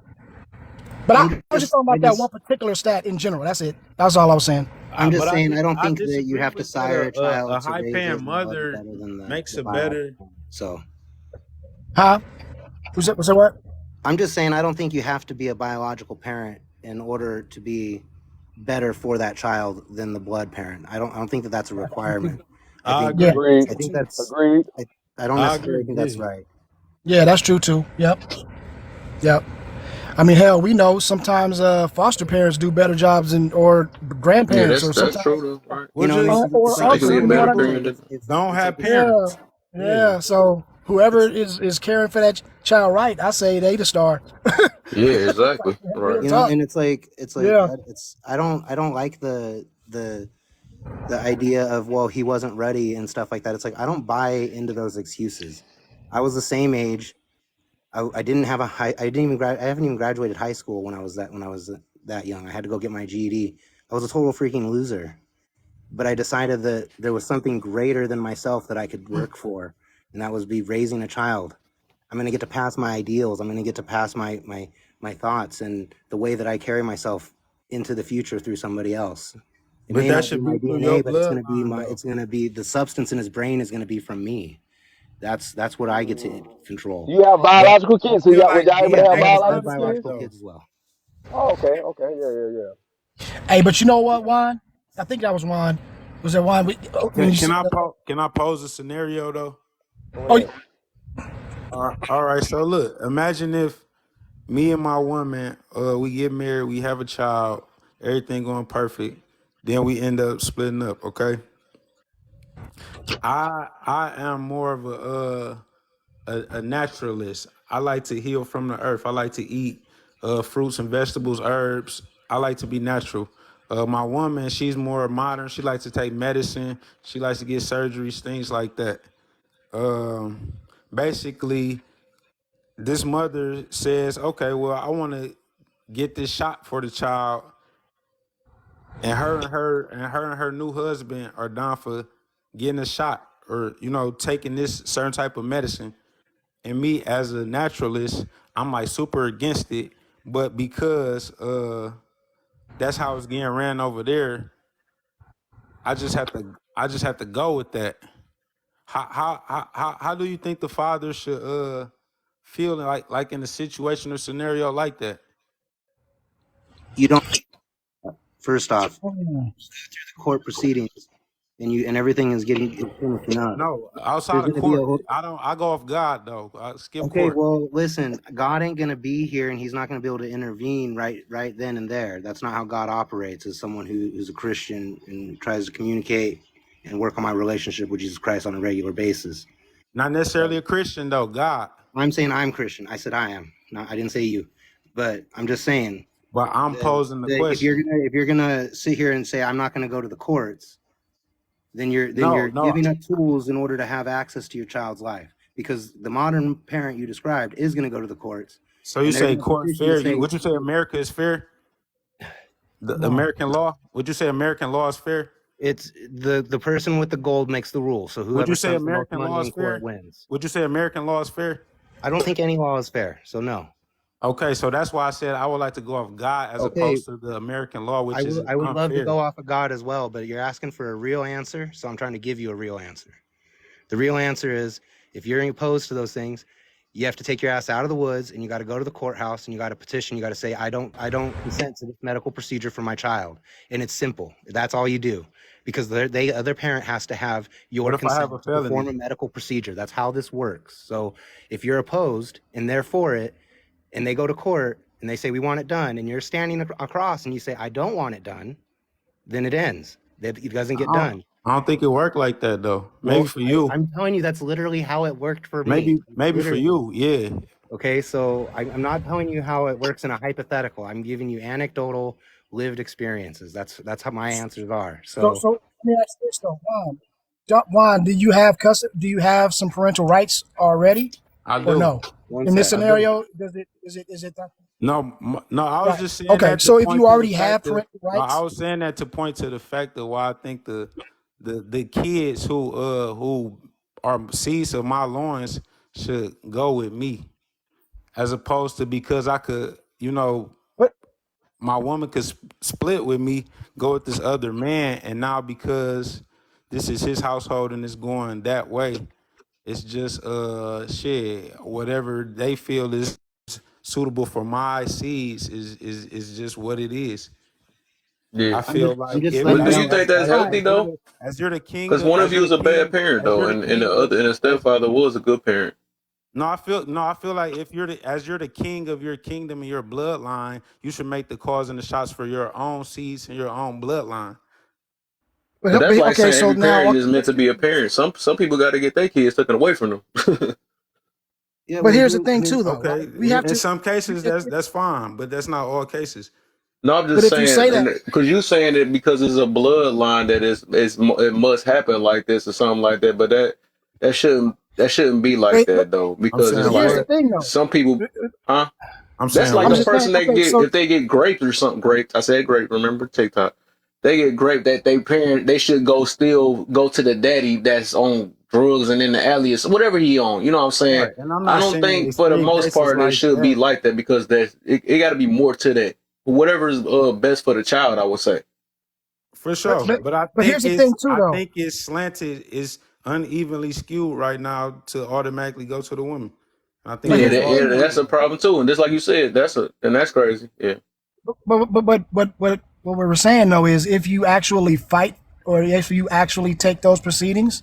But I I'm was just just, talking I about that one just, particular stat in general. That's it. That's all I was saying. I'm just but saying, I don't I think that you disagree have to with that. sire a A child to high raise paying it mother better than makes the a biological. better. So Huh? Was it what? I'm just saying, I don't think you have to be a biological parent in order to be better for that child than the blood parent. I don't think that that's a requirement. I I think Yeah. agree. Agreed. I think that's Agreed. I, I don't I agree. necessarily think that's Yeah. right. Yeah, that's true too. Yep. Yep. I mean, hell, we know sometimes foster parents do better jobs than or Yeah, grandparents or that's sometimes true though, right? You Well, know, just it's or like They the can uncle. be a You know simple what better I rule. mean? parent. don't It's like have the Yeah. parents. Yeah. Yeah. So whoever it's is caring for that child right, I say they the star. Yeah, exactly. Real Right. talk. and it's like Yeah. it's I don't like the idea of, well, he wasn't ready and stuff like that. It's like I don't buy into those excuses. I was the same age I didn't have a high. I didn't even. I haven't even graduated high school when I was that young. I had to go get my GED. I was a total freaking loser. But I decided that there was something greater than myself that I could work for, and that was be raising a child. I'm going to get to pass my ideals. I'm going to get to pass my thoughts and the way that I carry myself into the future through somebody else. It But may that not be should be my through your DNA, but it's going to be bloodline, though. it's going to be the substance in his brain is going to be from me. That's what I get to control. You have But biological I kids? So feel were like y'all able to have I have biological DNA, kids? biological though. kids as well. Oh, okay, okay, yeah, yeah, yeah. Hey, but you know what, Juan? I think that was Juan. Was that Juan? When you said, Can I pose a scenario though? Go oh, ahead. All right. So look, imagine if me and my woman, we get married, we have a child, everything going perfect, then we end up splitting up. Okay. I am more of a naturalist. I like to heal from the earth. I like to eat fruits and vegetables, herbs. I like to be natural. My woman, she's more modern. She likes to take medicine. She likes to get surgeries, things like that. Um, Basically, this mother says, "Okay, well, I want to get this shot for the child," and her new husband are down for getting a shot or taking this certain type of medicine. And me as a naturalist, I'm like super against it. But because that's how it's getting ran over there, I just have to go with that. How do you think the father should feel like in a situation or scenario like that? You don't. First off, oh, court proceedings, and everything is finishing up. No, outside There's of going to be a court. whole. I go off God though. I skip Okay, court. well, listen, God ain't gonna be here, and He's not gonna be able to intervene right then and there. That's not how God operates. As someone who's a Christian and tries to communicate and work on my relationship with Jesus Christ on a regular basis. Not necessarily a Christian though. God, I'm saying I'm Christian. I said I am. No, I didn't say you, but I'm just saying but I'm that, posing the that question. if you're gonna sit here and say I'm not gonna go to the courts, then you're No. giving up tools in order to have access to your child's life, because the modern parent you described is going to go to the courts So you and they're say going to court petition to fair? say Would you say America is fair? The no. American law? Would you say American law is fair? it's the person with the gold makes the rule, so Would you whoever say spends the most American money law is in court fair? wins. Would you say American law is fair? I don't think any law is fair, so no. Okay, so that's why I said I would like to go off God as Okay, opposed to the American law, I which is would I would love to unfair. go off of God as well, but you're asking for a real answer, so I'm trying to give you a real answer. The real answer is, if you're opposed to those things, you have to take your ass out of the woods and you got to go to the courthouse and you got to petition. You got to say, I don't consent to this medical procedure for my child. And it's simple. That's all you do, because the other parent has to have What your if I have a consent to perform a felony? medical procedure. That's how this works. So if you're opposed and they're for it, and they go to court and they say, we want it done, and you're standing across and you say, I don't want it done, then it ends. It doesn't get done. I don't think it worked like that though. Maybe Well, for you. I'm telling you, that's literally how it worked for me. Maybe for Literally. you, yeah. Okay, so I'm not telling you how it works in a hypothetical. I'm giving you anecdotal, lived experiences. That's how my answers are. So, So so let me ask this though, Juan. Juan, do you have some parental rights already, I or do. no? one In this sec. I do. scenario, is it that? No, I was Right. just saying Okay. that to So if point you to the already have fact that parental no, I rights, was saying that to point to the fact of why I think the kids who are seeds of my loins should go with me, as opposed to because I could, but my woman could split with me, go with this other man, and now because this is his household and it's going that way, it's just shit. Whatever they feel is suitable for my seeds is just what it is. Yeah. I I'm feel just I'm like just if letting But you do as you know. think as that's as all healthy right. though? as you're the king Because one of as you you're is the a bad king parent as though, you're the and the king of other and the as stepfather was a good parent. no, I feel like if you're the king of your kingdom and your bloodline, you should make the calls and the shots for your own seeds and your own bloodline. But that's like Okay. saying So every now, parent is meant to be a parent. Some people got to get their kids taken away from them. Yeah, but well, here's the who? I thing mean, too, though, Okay, right? We have in to. some cases If, that's fine, but that's not all cases. No, I'm but just if you saying, say that, because you saying it because it's a bloodline that it must happen like this or something like that. But that shouldn't that shouldn't be like Wait, that though, I'm because it's but saying here's the like what? thing though. some people, huh? I'm That's saying like I'm a what? just saying. person that Okay, get so if they get raped or something. Raped, I said grape. Remember TikTok? They get raped. That they parent they should still go to the daddy that's on drugs and in the alley or whatever he on. You know what I'm saying? Right. And I'm I not don't saying think for the extreme most cases part it like should be that. like that because it got to be more to that. Whatever's best for the child, I would say. For but sure. but But I but here's think the thing it's too I though. think it's slanted, it's unevenly skewed right now to automatically go to the women. I think But Yeah, it's here's the all thing though. that's a problem too. And just like you said, that's crazy. Yeah. But what we were saying though is if you actually fight or if you actually take those proceedings,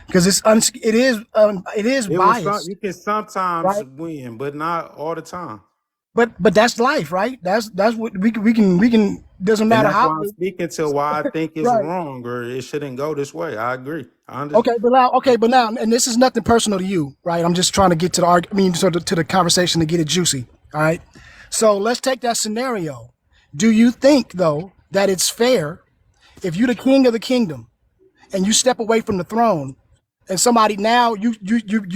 because it is it was some biased, you can sometimes right? win, but not all the time. But that's life, right? That's what we can. Doesn't And matter that's how. why I'm speaking to why I think it's Right. wrong or it shouldn't go this way. I agree. I understand. Okay, but now, and this is nothing personal to you, right? I'm just trying to get to the to the conversation to get it juicy. All right. So let's take that scenario. Do you think though that it's fair if you're the king of the kingdom and you step away from the throne and somebody now you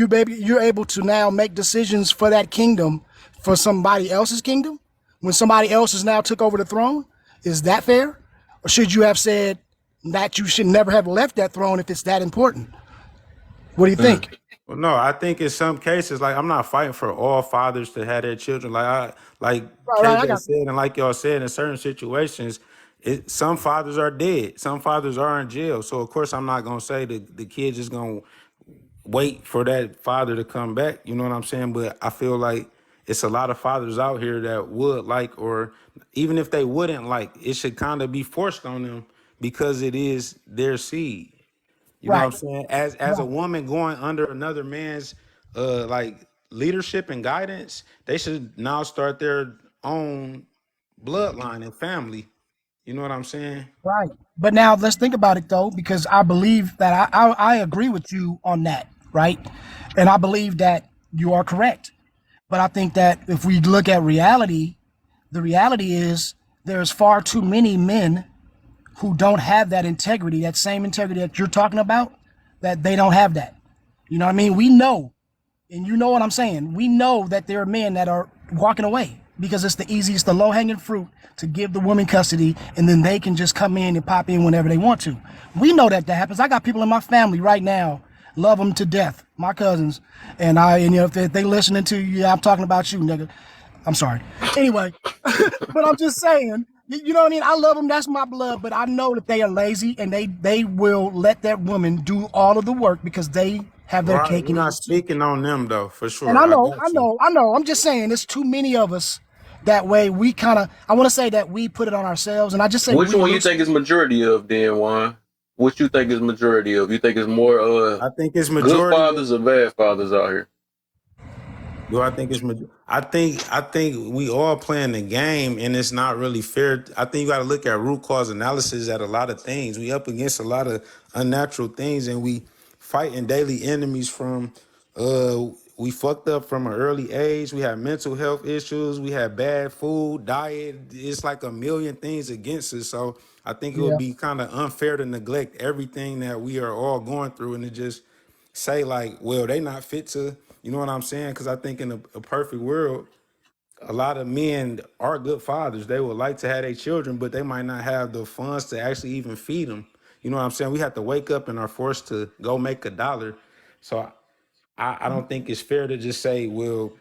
baby you're able to now make decisions for that kingdom for somebody else's kingdom when somebody else has now took over the throne? Is that fair? Or should you have said that you should never have left that throne if it's that important? What do you Mm. think? Well, no, I think in some cases, like I'm not fighting for all fathers to have their children. Like Right, I KJ got said, and like y'all said, in certain situations, some fathers are dead, some fathers are in jail. So of course, I'm not gonna say the kid just gonna wait for that father to come back. You know what I'm saying? But I feel like it's a lot of fathers out here that would like, or even if they wouldn't like, it should kind of be forced on them because it is their seed. You know what I'm right, saying? As a right, woman going under another man's like leadership and guidance, they should now start their own bloodline and family. You know what I'm saying? right. But now let's think about it though, because I believe that I agree with you on that, right? And I believe that you are correct. But I think that if we look at reality, the reality is there's far too many men who don't have that integrity, that same integrity that you're talking about, that they don't have that. You know what I mean? We know, and you know what I'm saying. We know that there are men that are walking away because it's the easiest, the low hanging fruit to give the woman custody, and then they can just come in and pop in whenever they want to. We know that happens. I got people in my family right now, love them to death, my cousins, and if they listening to you, yeah, I'm talking about you, nigga. I'm sorry. Anyway, but I'm just saying, you know what I mean? I love them. That's my blood. But I know that they are lazy and they will let that woman do all of the work because they have their Right. cake We're and eat not it too. speaking on them though, for And sure. I I know, I got you. know, I know. I'm just saying, there's too many of us that way. We kind of, I want to say that we put it on ourselves. And I just say Which we one you loose. think is majority of then, Juan? What you think is majority of? You think it's more I think it's good majority of fathers or bad fathers out here? do I think it's I think we all playing the game and it's not really fair. I think you got to look at root cause analysis at a lot of things. We up against a lot of unnatural things and we fighting daily enemies from we fucked up from an early age. We have mental health issues. We have bad food, diet. It's like a million things against us. So I think it would Yeah, be kind of unfair to neglect everything that we are all going through and to just say like, well, they not fit to, you know what I'm saying? Because I think in a perfect world, a lot of men are good fathers. They would like to have their children, but they might not have the funds to actually even feed them. You know what I'm saying? We have to wake up and are forced to go make a dollar. So I don't think it's fair to just say, well,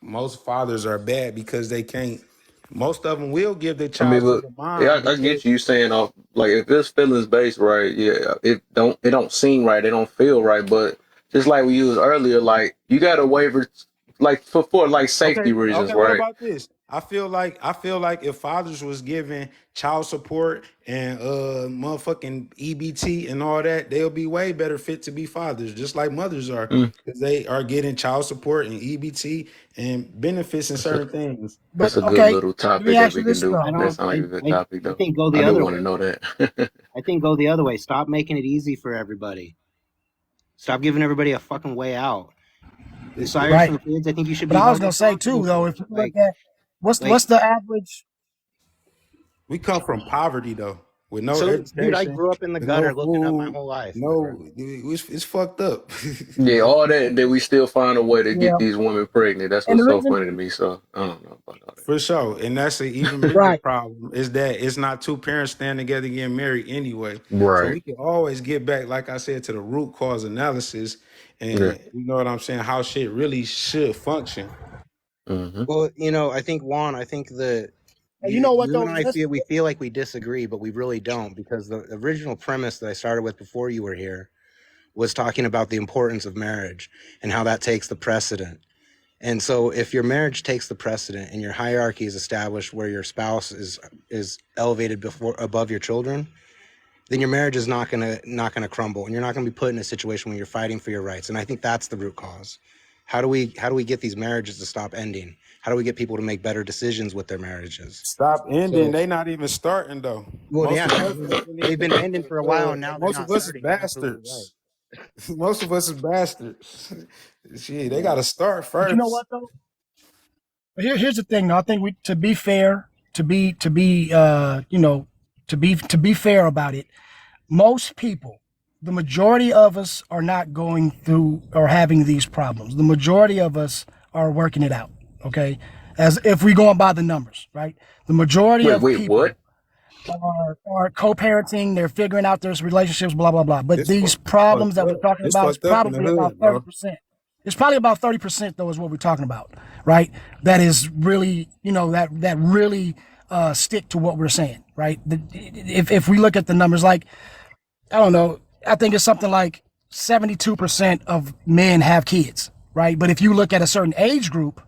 most fathers are bad because they can't. Most of them will give their I mean, child to look, the yeah, mom I get because you saying off like if it's feelings based, right? Yeah, it don't seem right, it don't feel right, but just like we used earlier, like you got to waiver, like for like safety okay, reasons, okay. What right? about this? I feel like if fathers was given child support and motherfucking EBT and all that, they'll be way better fit to be fathers, just like mothers are, Mm, because they are getting child support and EBT and benefits and that's a certain things. but that's a good okay. little Let me topic that ask you we can this do. I though. That don't. sounds like a good topic, I though. think go I the do other want way. to know that. I think go the other way. Stop making it easy for everybody. Stop giving everybody a fucking way out. Desires Right. from kids. I think you should But be I was held gonna say responsible too though, for if it. you look at what's Like the average. We come from poverty though. with no So, dude, I education, grew up in the with no gutter looking up my food, whole life, my no, friend. it's fucked up. Yeah, all that we still find a way to get Yeah, these women pregnant. That's and what's the so reason, funny to me. So I don't know about all For sure. And that's an even bigger right? problem is that it's not two parents standing together getting married anyway. that. So Right. we can always get back, like I said, to the root cause analysis Yeah. and you know what I'm saying, how shit really should function. Hmm. Well, I think Juan, I think that And you know what you though? and I Let's, feel like we disagree, but we really don't, because the original premise that I started with before you were here was talking about the importance of marriage and how that takes the precedent. And so if your marriage takes the precedent and your hierarchy is established where your spouse is elevated before above your children, then your marriage is not gonna crumble, and you're not gonna be put in a situation where you're fighting for your rights. And I think that's the root cause. How do we get these marriages to stop ending? How do we get people to make better decisions with their marriages? Stop ending. So, They not even starting though. well, Most yeah, of us they've been ending for a while, and now they're most of not us is starting. You're absolutely right. bastards. Most of us is bastards. Shit, they Yeah. gotta start but you know first. what though? But here's the thing. Though. I think to be fair, to be fair about it, most people, the majority of us are not going through or having these problems. The majority of us are working it out. Okay, as if we going by the numbers, right? The majority Wait, of wait, what? people are co-parenting, they're figuring out their relationships, blah blah blah. But It's these fucked problems that we're up. talking It's about is fucked up in the probably about hood, bro. 30%. It's probably about 30% though, is what we're talking about, right? That is really, that really stick to what we're saying, right? If we look at the numbers, like I don't know, I think it's something like 72% of men have kids, right? But if you look at a certain age group,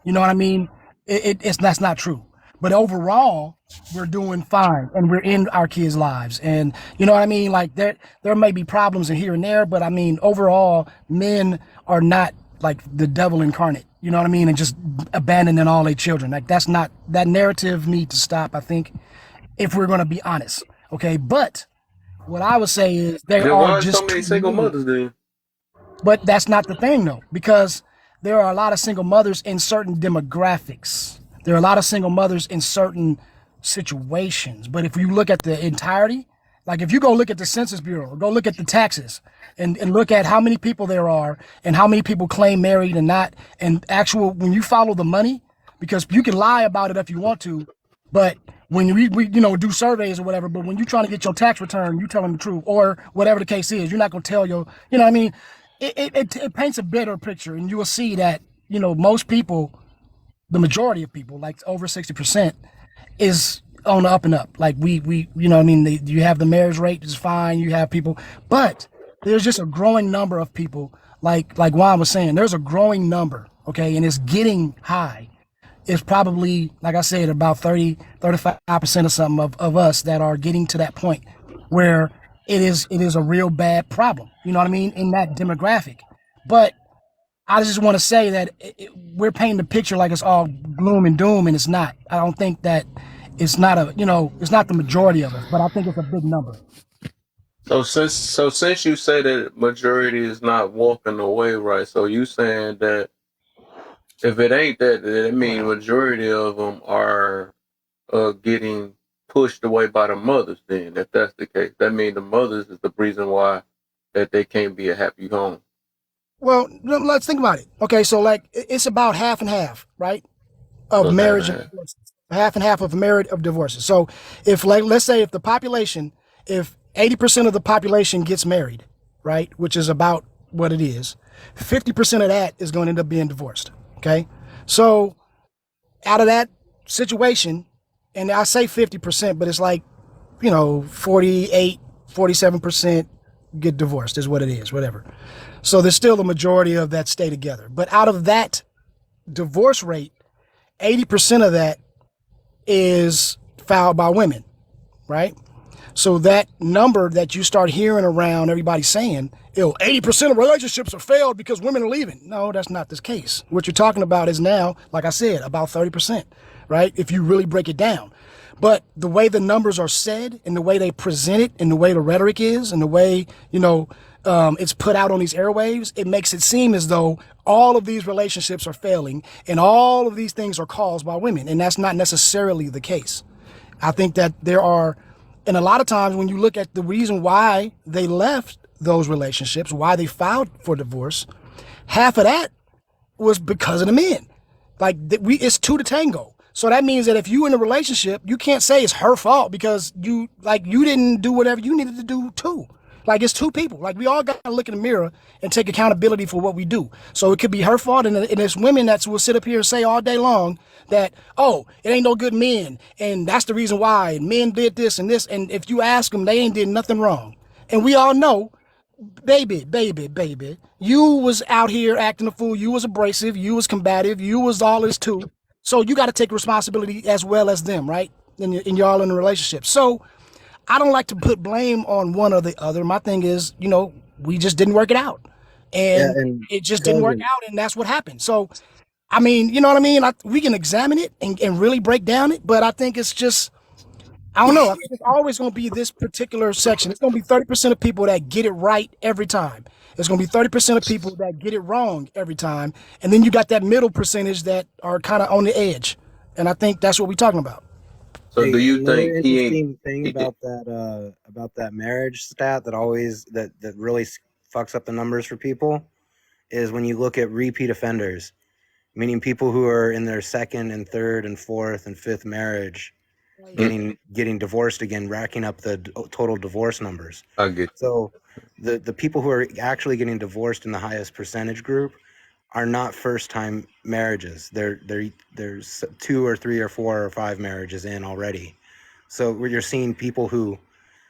you know what I mean? It's that's not true. But overall, we're doing fine, and we're in our kids' lives, and you know what I mean. Like there may be problems in here and there, but I mean overall, men are not like the devil incarnate. You know what I mean? And just abandoning all their children. Like that's not that narrative needs to stop. I think if we're going to be honest, okay. But what I would say is there Then are why so just many too single many. mothers then? But that's not the thing, though, because there are a lot of single mothers in certain demographics. There are a lot of single mothers in certain situations. But if you look at the entirety, like if you go look at the Census Bureau, or go look at the taxes, and look at how many people there are and how many people claim married and not, and actual, when you follow the money, because you can lie about it if you want to, but when we do surveys or whatever, but when you're trying to get your tax return, you telling the truth or whatever the case is, you're not going to tell your, you know what I mean? It paints a better picture, and you will see that, most people, the majority of people, like over 60%, is on the up and up. Like we you know what I mean? You have the marriage rate is fine, you have people, but there's just a growing number of people, like Juan was saying, there's a growing number, okay, and it's getting high. It's probably, like I said, about 35% or something of us that are getting to that point where it is a real bad problem. You know what I mean? In that demographic. But I just want to say that we're painting the picture like it's all gloom and doom, and it's not. I don't think that it's not the majority of us, but I think it's a big number. So since you say that majority is not walking away, right? So you saying that if it ain't that, then it mean majority of them are getting pushed away by the mothers. Then, if that's the case, that means the mothers is the reason why that they can't be a happy home. Well, let's think about it. Okay, so like it's about half and half, right? Of So it's half marriage and and half. divorces. Half and half of marriage of divorces. So if, like, let's say if the population, if 80% of the population gets married, right, which is about what it is, 50% of that is going to end up being divorced. Okay. So out of that situation, and I say 50%, but it's like, 48, 47% get divorced is what it is, whatever. So there's still a majority of that stay together. But out of that divorce rate, 80% of that is filed by women, right? So that number that you start hearing around everybody saying, 80% of relationships are failed because women are leaving. No, that's not the case. What you're talking about is now, like I said, about 30%, right? If you really break it down. But the way the numbers are said and the way they present it and the way the rhetoric is and the way, it's put out on these airwaves, it makes it seem as though all of these relationships are failing and all of these things are caused by women. And that's not necessarily the case. I think that there are And a lot of times when you look at the reason why they left those relationships, why they filed for divorce, half of that was because of the men. Like it's two to tango. So that means that if you in a relationship, you can't say it's her fault because you didn't do whatever you needed to do too. Like it's two people. Like we all got to look in the mirror and take accountability for what we do. So it could be her fault, and there's women that will sit up here and say all day long that, oh, it ain't no good men, and that's the reason why, and men did this and this, and if you ask them, they ain't did nothing wrong. And we all know, baby, you was out here acting a fool. You was abrasive. You was combative. You was all this too. So you got to take responsibility as well as them, right? And y'all in a relationship. So I don't like to put blame on one or the other. My thing is, we just didn't work it out, Yeah, and and it just didn't work cousin, out, and that's what happened. So, I mean, you know what I mean? We can examine it and really break down it, but I think it's just, I don't know. I think it's always going to be this particular section. It's going to be 30% of people that get it right every time. It's going to be 30% of people that get it wrong every time. And then you got that middle percentage that are kind of on the edge. And I think that's what we're talking about. So do hey, you another think he ain't? interesting thing about that marriage stat that always that really fucks up the numbers for people is when you look at repeat offenders, meaning people who are in their second and third and fourth and fifth marriage Mm, getting divorced again, racking up the total divorce numbers. I get you. So the people who are actually getting divorced in the highest percentage group are not first time marriages. There's two or three or four or five marriages in already. So where you're seeing people who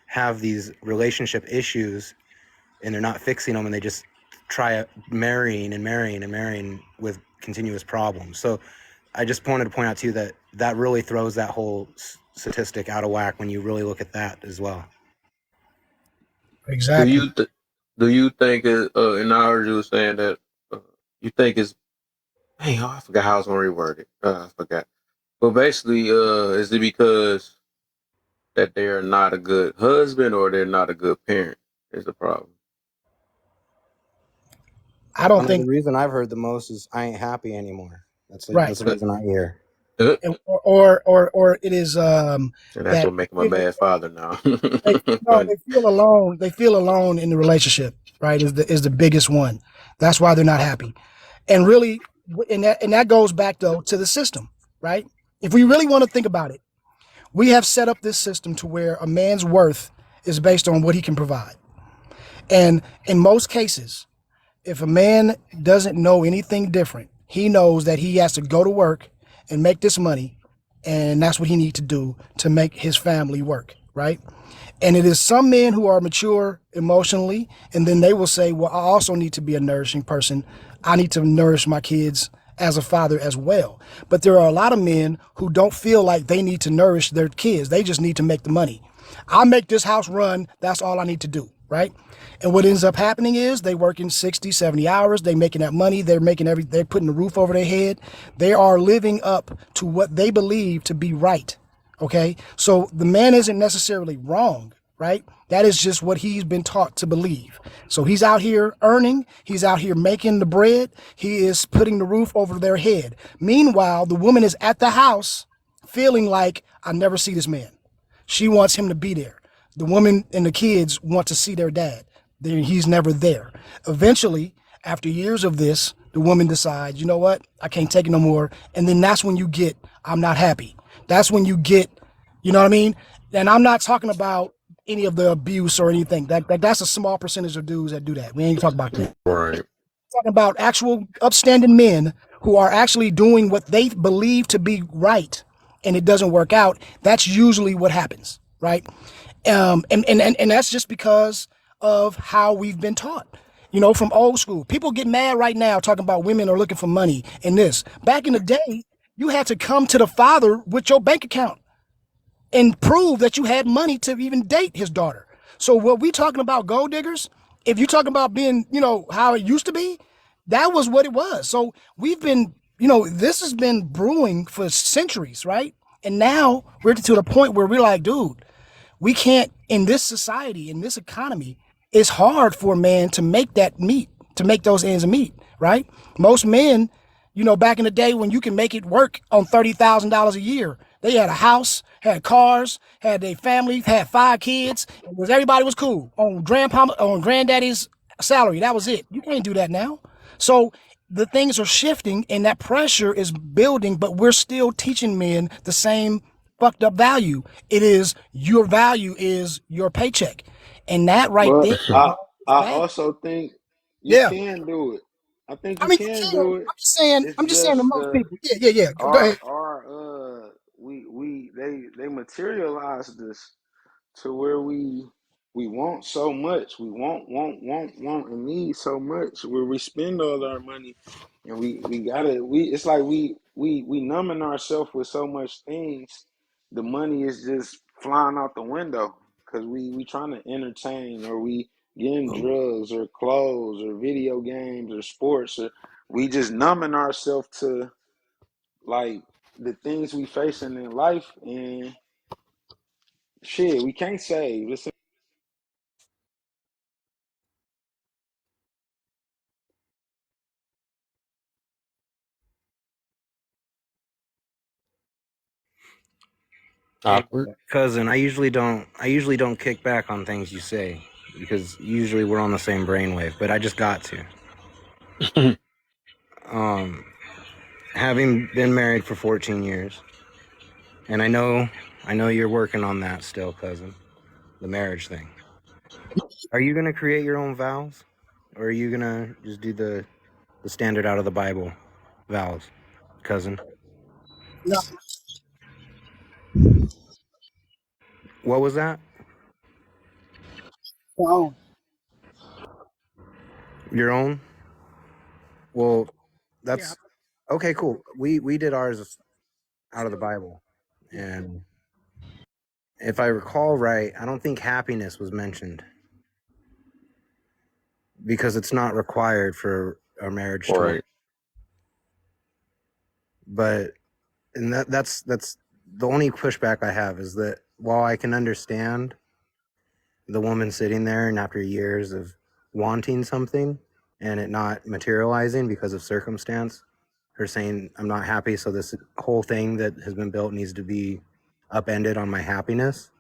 have these relationship issues and they're not fixing them, and they just try marrying and marrying and marrying with continuous problems. So I just wanted to point out to you that really throws that whole statistic out of whack when you really look at that as well. Do Exactly. you do you think and I heard you saying that you think it's, hey, I forgot how I was gonna reword it. I forgot. But basically, is it because that they're not a good husband or they're not a good parent is the problem? I don't The think, reason I've heard the most is I ain't happy anymore. right. That's the reason I hear. Uh, Or it is and that's that what make him a bad father now. they no, But they feel alone. They feel alone in the relationship, right? Is the biggest one. That's why they're not happy. And really, and that goes back though to the system, right? If we really want to think about it, we have set up this system to where a man's worth is based on what he can provide. And in most cases, if a man doesn't know anything different, he knows that he has to go to work and make this money, and that's what he needs to do to make his family work, right? And it is some men who are mature emotionally, and then they will say, well, I also need to be a nourishing person. I need to nourish my kids as a father as well. But there are a lot of men who don't feel like they need to nourish their kids. They just need to make the money. I make this house run. That's all I need to do, right? And what ends up happening is they working 60, 70 hours. They making that money. They're putting the roof over their head. They are living up to what they believe to be right. Okay. So the man isn't necessarily wrong, right? That is just what he's been taught to believe. So he's out here earning. He's out here making the bread. He is putting the roof over their head. Meanwhile, the woman is at the house feeling like, I never see this man. She wants him to be there. The woman and the kids want to see their dad. He's never there. Eventually, after years of this, the woman decides, you know what? I can't take it no more. And then that's when you get, I'm not happy. That's when you get, you know what I mean? And I'm not talking about any of the abuse or anything. That's a small percentage of dudes that do that. We ain't talking about that. right. Talking about actual upstanding men who are actually doing what they believe to be right, and it doesn't work out. That's usually what happens, right? And that's just because of how we've been taught. From old school. People get mad right now talking about women are looking for money and this. Back in the day, you had to come to the father with your bank account and prove that you had money to even date his daughter. So what we talking about gold diggers, if you're talking about being, how it used to be, that was what it was. So we've been, this has been brewing for centuries, right? And now we're to the point where we're like, dude, we can't, in this society, in this economy, it's hard for a man to make that meet, to make those ends meet, right? Most men, back in the day when you can make it work on $30,000 a year, They had a house, had cars, had their family, had 5 kids. Everybody was cool on granddaddy's salary. That was it. You can't do that now. So the things are shifting and that pressure is building, but we're still teaching men the same fucked up value. It is your value is your paycheck. And that right But there, is I bad. also think you Yeah. can do it. I think I you mean, you can can. do it. I'm It's just saying to just most people. Yeah, yeah, yeah. Go ahead. we they materialize this to where we want so much. We want and need so much where we spend all our money and we gotta we it's like we numbing ourselves with so much things. The money is just flying out the window because we trying to entertain or we getting drugs or clothes or video games or sports or we just numbing ourselves to like the things we facing in life and shit we can't save. It's Hey, Awkward. cousin, I usually don't kick back on things you say because usually we're on the same brainwave, but I just got to. Um, Having been married for 14 years, and I know you're working on that still, cousin, the marriage thing. Are you gonna create your own vows, or are you gonna just do the standard out of the Bible vows, cousin? No, What was that? no. Your own? Well, Yeah. that's okay. Cool. We did ours out of the Bible, Yeah. and if I recall right, I don't think happiness was mentioned because it's not required for a marriage to work. Right. But and that's the only pushback I have is that while I can understand the woman sitting there and after years of wanting something and it not materializing because of circumstance, her saying I'm not happy, so this whole thing that has been built needs to be upended on my happiness.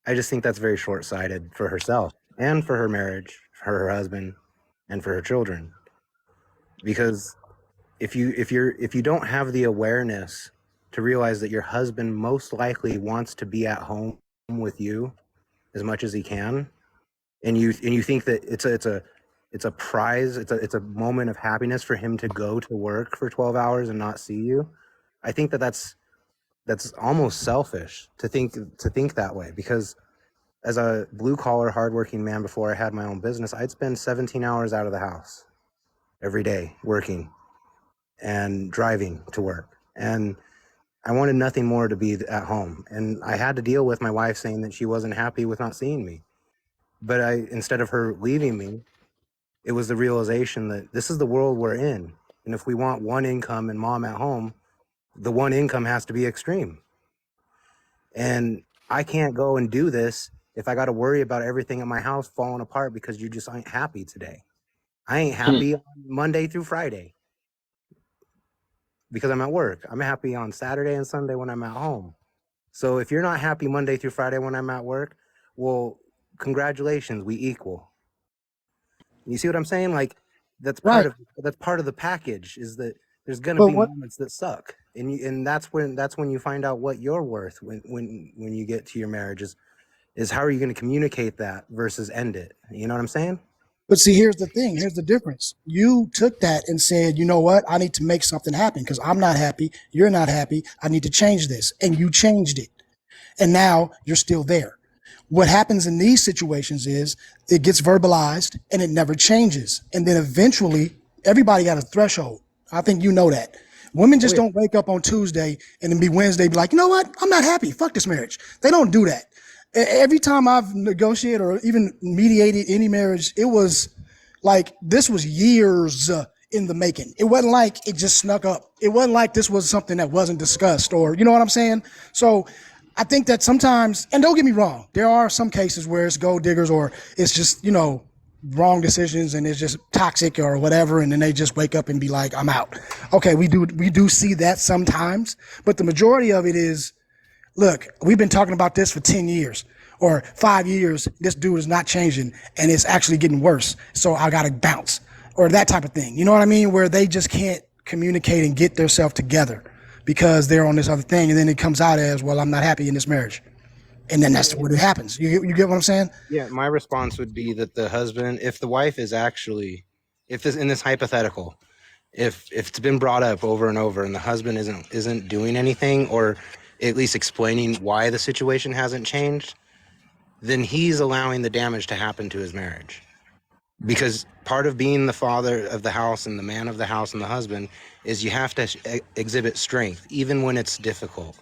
I just think that's very short-sighted for herself and for her marriage, for her husband, and for her children. Because if you don't have the awareness to realize that your husband most likely wants to be at home with you as much as he can, and you think that it's a prize, it's a moment of happiness for him to go to work for 12 hours and not see you. I think that's almost selfish to think that way, because as a blue collar hardworking man before I had my own business, I'd spend 17 hours out of the house every day working and driving to work. And I wanted nothing more to be at home. And I had to deal with my wife saying that she wasn't happy with not seeing me. But instead of her leaving me, it was the realization that this is the world we're in. And if we want one income and mom at home, the one income has to be extreme. And I can't go and do this if I got to worry about everything in my house falling apart because you just ain't happy today. I ain't happy on Monday through Friday because I'm at work. I'm happy on Saturday and Sunday when I'm at home. So if you're not happy Monday through Friday when I'm at work, well, congratulations, we equal. You see what I'm saying? Like Right. that's part of the package is that there's gonna But be what moments that suck, and that's when you find out what you're worth when you get to your marriage is how are you going to communicate that versus end it? You know what I'm saying? But see, here's the thing. Here's the difference. You took that and said, you know what? I need to make something happen because I'm not happy. You're not happy. I need to change this. And you changed it. And now you're still there. What happens in these situations is it gets verbalized and it never changes. And then eventually, everybody got a threshold. I think you know that. Women Oh just yeah. don't wake up on Tuesday and then be Wednesday, be like, you know what? I'm not happy. Fuck this marriage. They don't do that. Every time I've negotiated or even mediated any marriage, it was like this was years in the making. It wasn't like it just snuck up. It wasn't like this was something that wasn't discussed or, you know what I'm saying? So I think that sometimes, and don't get me wrong, there are some cases where it's gold diggers or it's just, wrong decisions and it's just toxic or whatever. And then they just wake up and be like, I'm out. Okay. We do see that sometimes, but the majority of it is look, we've been talking about this for 10 years or 5 years. This dude is not changing and it's actually getting worse. So I got to bounce or that type of thing. You know what I mean? Where they just can't communicate and get themselves together because they're on this other thing. And then it comes out as, well, I'm not happy in this marriage. And then that's what it happens. You get what I'm saying? Yeah, my response would be that the husband, if the wife is actually, if this in this hypothetical, if it's been brought up over and over, and the husband isn't doing anything, or at least explaining why the situation hasn't changed, then he's allowing the damage to happen to his marriage. Because part of being the father of the house and the man of the house and the husband is you have to exhibit strength, even when it's difficult,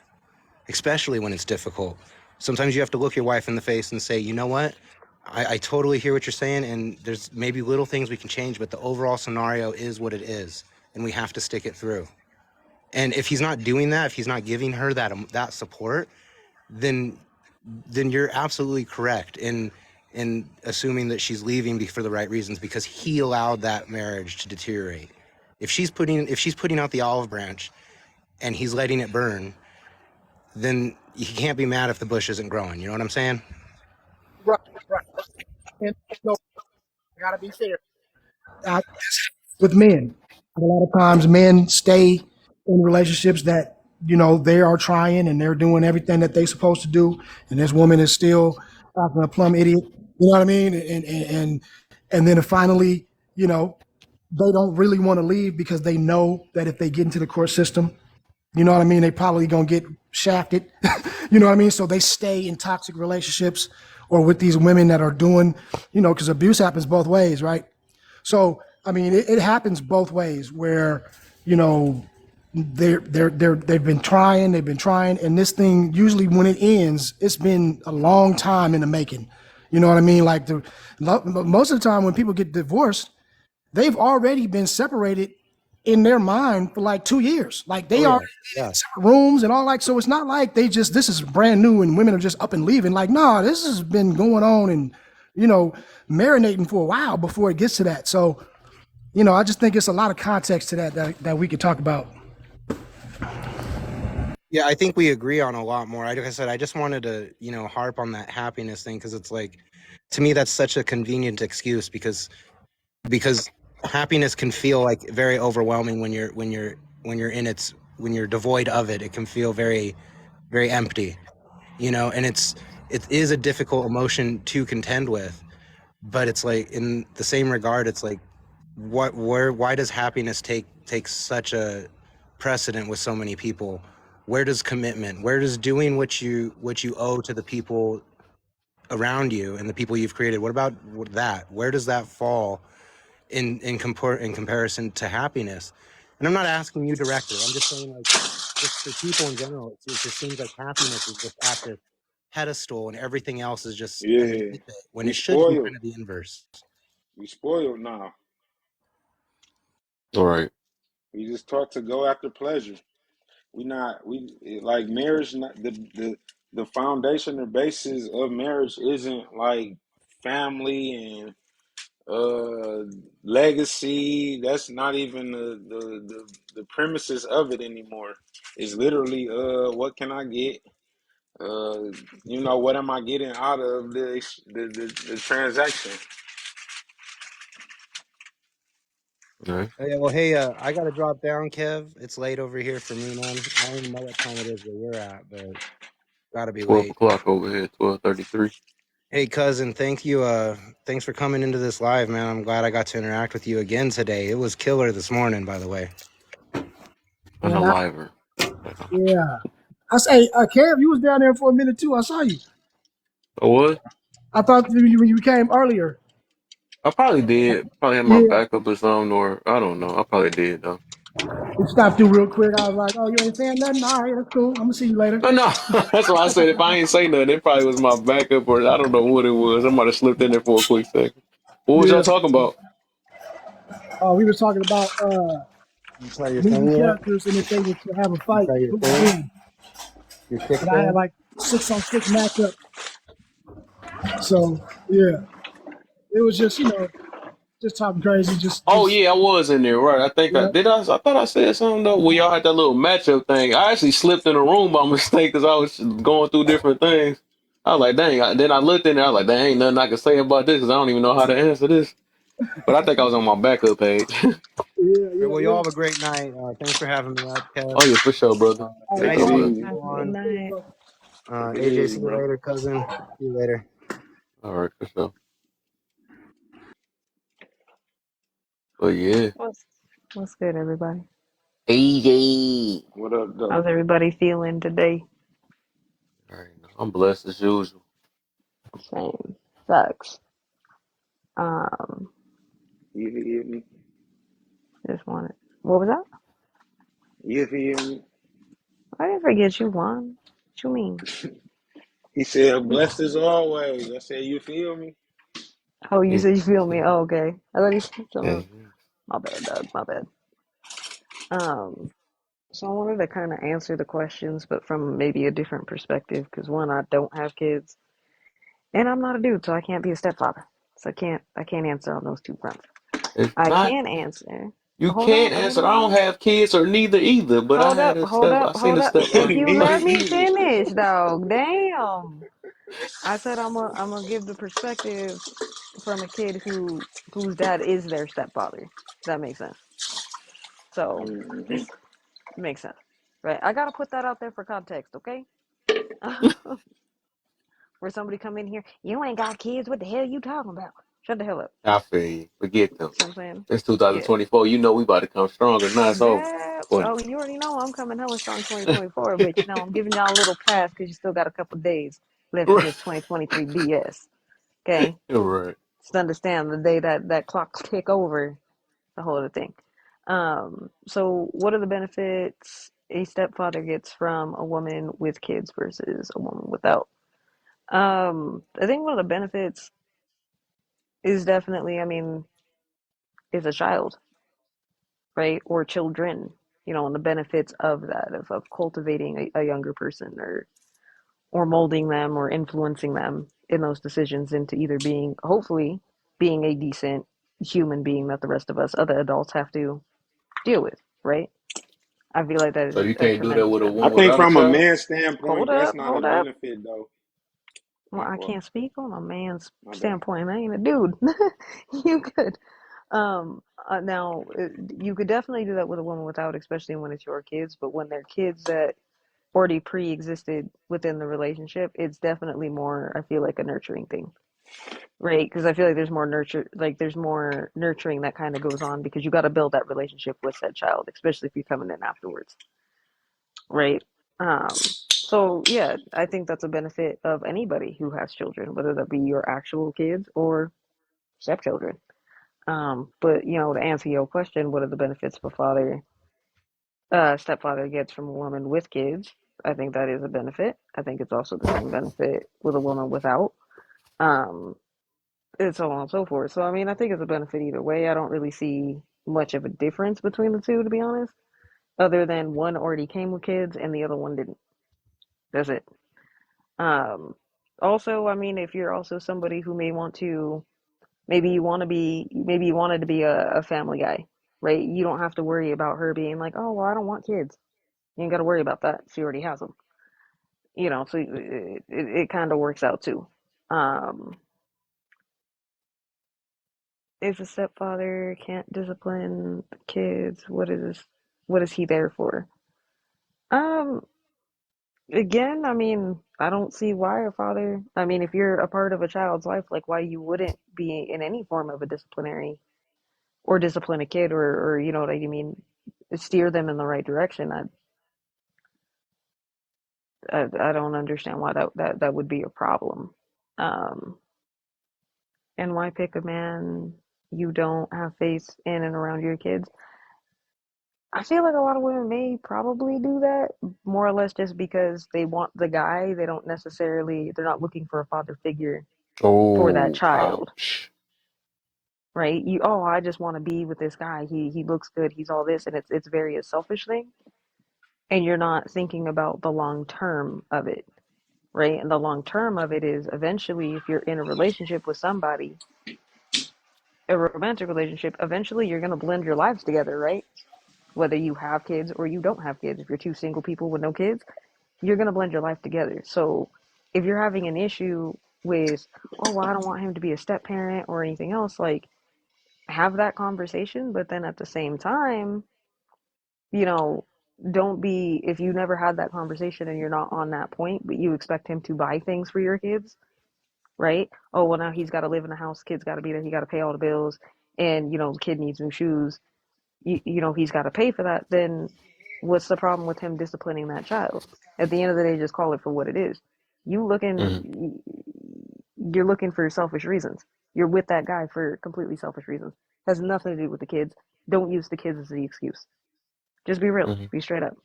especially when it's difficult. Sometimes you have to look your wife in the face and say, you know what? I totally hear what you're saying, and there's maybe little things we can change, but the overall scenario is what it is, and we have to stick it through. And if he's not doing that, if he's not giving her that support, then you're absolutely correct in assuming that she's leaving for the right reasons because he allowed that marriage to deteriorate. If she's putting out the olive branch and he's letting it burn, then he can't be mad if the bush isn't growing. You know what I'm saying? Right, right. And no, I gotta be fair. I, with men, a lot of times men stay in relationships that they are trying and they're doing everything that they're supposed to do, and this woman is still acting a plumb idiot. You know what I mean? And then finally, they don't really want to leave because they know that if they get into the court system, they probably gonna get shafted. You know what I mean? So they stay in toxic relationships or with these women that are doing, because abuse happens both ways, right? So I mean, it happens both ways where, you know, they've been trying, and this thing usually when it ends, it's been a long time in the making. You know what I mean? Like most of the time when people get divorced, they've already been separated in their mind for like 2 years. Like Oh they yeah, already yeah. in separate rooms and all, like, so it's not like this is brand new and women are just up and leaving. Like, no, this has been going on and, marinating for a while before it gets to that. So, I just think it's a lot of context to that we could talk about. Yeah, I think we agree on a lot more. Like I said, I just wanted to, harp on that happiness thing because it's like, to me, that's such a convenient excuse because happiness can feel like very overwhelming when you're devoid of it. It can feel very, very empty, and it is a difficult emotion to contend with. But it's like in the same regard, it's like why does happiness take such a precedent with so many people? Where does commitment, where does doing what you owe to the people around you and the people you've created, what about that, where does that fall in comparison to happiness? And I'm not asking you directly, I'm just saying, like, just for people in general, it just seems like happiness is just at this pedestal and everything else is just underneath Yeah, it when we it should be spoiled. kind of the inverse. We spoiled now. All right. We just taught to go after pleasure. We not we like marriage. Not the foundation or basis of marriage isn't like family and legacy. That's not even the premises of it anymore. It's literally what can I get? Uh, what am I getting out of the transaction? Okay. Oh, yeah, well, hey, I gotta drop down, Kev. It's late over here for me, man. I don't even know what time it is where you're at, but gotta be 12 late. o'clock over here, 12:33. Hey, cousin, thank you. Thanks for coming into this live, man. I'm glad I got to interact with you again today. It was killer this morning, by the way. And a And liver. yeah, I say, Kev, you was down there for a minute too. I saw you. Oh, what? I thought you came earlier. I probably did. Probably had my Yeah, backup or something, or I don't know. I probably did, though. we stopped through real quick. I was like, oh, you ain't saying nothing? All right, that's cool. I'm gonna see you later. No, no. That's why I said if I ain't say nothing, it probably was my backup, or I don't know what it was. I might have slipped in there for a quick second. What was Yeah. y'all talking about? We were talking about You tell your movie thing yet? characters, and if they were to have a You fight, tell your who would thing? win? Your chick And I had thing? like 6-on-6 matchup. So yeah, it was just just talking crazy. Oh Just yeah, I was in there, right? I think I yeah. did. I thought I said something though. We all had that little matchup thing. I actually slipped in the room by mistake because I was going through different things. I was like, dang. Then I looked in there. I was like, dang, ain't nothing I can say about this because I don't even know how to answer this. But I think I was on my backup page. Yeah, All right, yeah, well, you all yeah. have a great night. Thanks for having me up, Kev. Oh yeah, for sure, brother. All right, Take Nice care, cool. meeting brother. Have a good everyone. night. Take it AJ, easy, see you bro. later, cousin. See you later. All right, for sure. But yeah, What's what's good, everybody? AJ. What up, though? How's everybody feeling today? All right, I'm blessed as usual. Same. Sucks. Um, You feel me? just wanted. What was that? You feel me? I didn't forget you, Juan. What you mean? He said, blessed as always. I said, you feel me? Oh, you Yeah, said you feel me. Oh, okay. I thought you said something yeah. else. My bad, dog. My bad. Um, so I wanted to kind of answer the questions, but from maybe a different perspective. Because one, I don't have kids, and I'm not a dude, so I can't be a stepfather. So I can't answer on those two fronts. It's I not. can answer. You Hold on, can't hold answer. I don't on. have kids or neither either. But I Hold had up, a hold step. up, I seen hold a up. If stepfather. you Neither let me either. finish, dog. Damn. I said I'm gonna give the perspective from a kid whose dad is their stepfather. Does that make sense? So Mm-hmm. just makes sense, right? I gotta put that out there for context, okay? Where somebody come in here, you ain't got kids. What the hell you talking about? Shut the hell up. I feel you. Forget them. See what I'm saying? It's Yeah. 2024. You know we about to come stronger. Now it's over. That. Funny. Oh, you already know I'm coming hella strong 2024, but I'm giving y'all a little pass because you still got a couple days left in Right. this 2023 BS. Okay, You're right. just understand the day that clock tick over the whole other thing. So what are the benefits a stepfather gets from a woman with kids versus a woman without? I think one of the benefits is definitely, is a child, right? Or children, and the benefits of that, of cultivating a younger person or molding them or influencing them in those decisions into either being, hopefully, being a decent human being that the rest of us, other adults, have to deal with, right? I feel like that is So you a can't do that tremendous with a I woman benefit. think without a from a child? man's Hold standpoint, that's up, not a hold up. benefit, though. Well, My I fault. can't speak on a man's My bad. standpoint. I ain't a dude. You could. Now, you could definitely do that with a woman without, especially when it's your kids. But when they're kids that already pre-existed within the relationship, it's definitely more, I feel like, a nurturing thing, right? Because I feel like there's more nurture, like there's more nurturing that kind of goes on because you got to build that relationship with said child, especially if you're coming in afterwards, right? So yeah, I think that's a benefit of anybody who has children, whether that be your actual kids or stepchildren. But to answer your question, what are the benefits of a stepfather gets from a woman with kids? I think that is a benefit. I think it's also the same benefit with a woman without. Um, and so on and so forth. So I think it's a benefit either way. I don't really see much of a difference between the two, to be honest, other than one already came with kids and the other one didn't. That's it. Um, Also, if you're also somebody who may want to, maybe you wanted to be a family guy, right? You don't have to worry about her being like, oh, well, I don't want kids. You ain't got to worry about that. She already has them, so it kind of works out too. Um, if a stepfather can't discipline the kids, what is he there for? Um, Again, I don't see why a father, if you're a part of a child's life, like why you wouldn't be in any form of a disciplinary or discipline a kid or you know what I mean, steer them in the right direction. I don't understand why that would be a problem. Um, and why pick a man you don't have faith in and around your kids? I feel like a lot of women may probably do that more or less just because they want the guy. They're not looking for a father figure for that Oh, child, ouch. right? I just want to be with this guy. He looks good. He's all this, and it's very a selfish thing, and you're not thinking about the long term of it, right? And the long term of it is eventually, if you're in a relationship with somebody, a romantic relationship, eventually you're going to blend your lives together, right? Whether you have kids or you don't have kids. If you're two single people with no kids, you're going to blend your life together. So if you're having an issue with, oh, well, I don't want him to be a step parent or anything else, like, have that conversation, but then at the same time, you know, don't be, if you never had that conversation and you're not on that point, but you expect him to buy things for your kids, right? Oh, well, now he's got to live in the house, kids got to be there, he got to pay all the bills, and, you know, the kid needs new shoes, you know, he's got to pay for that, then what's the problem with him disciplining that child? At the end of the day, just call it for what it is. You Mm-hmm. looking, you're looking for selfish reasons. You're with that guy for completely selfish reasons. Has nothing to do with the kids. Don't use the kids as the excuse. Just be real. Mm-hmm. Be straight up.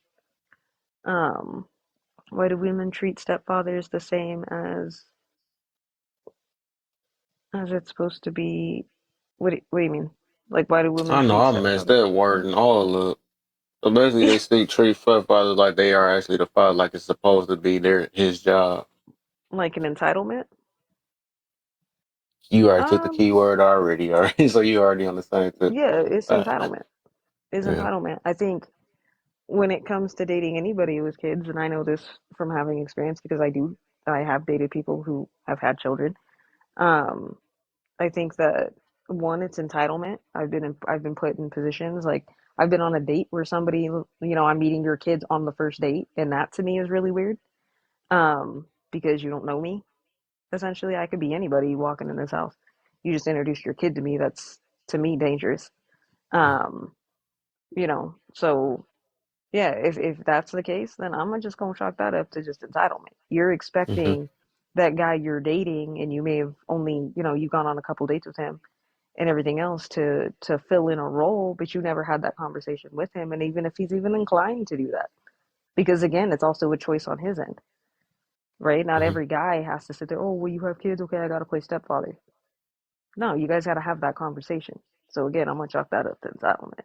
Um, why do women treat stepfathers the same as it's supposed to be? What do you mean? Like, why do women I know treat I messed stepfathers that word and all up. So basically, they still treat stepfathers like they are actually the father, like it's supposed to be his job. like an entitlement? You already took the Um, key word already, so you already on the same tip. yeah, it's Uh, entitlement. It's yeah. entitlement. I think when it comes to dating anybody with kids, and I know this from having experience because I have dated people who have had children. Um, I think that one, it's entitlement. I've been put in positions like I've been on a date where somebody, you know, I'm meeting your kids on the first date, and that to me is really weird. Because you don't know me. Essentially, I could be anybody walking in this house. You just introduced your kid to me. That's to me dangerous. Um, you know, so yeah, if that's the case, then I'm just gonna chalk that up to just entitlement. You're Mm-hmm. expecting that guy you're dating, and you may have only, you know, you've gone on a couple dates with him and everything else to fill in a role, but you never had that conversation with him, and even if he's even inclined to do that, because again, it's also a choice on his end, right? Not Mm-hmm. every guy has to sit there. Oh, well, you have kids, okay, I gotta play stepfather. No, you guys gotta have that conversation. So again, I'm gonna chalk that up to entitlement.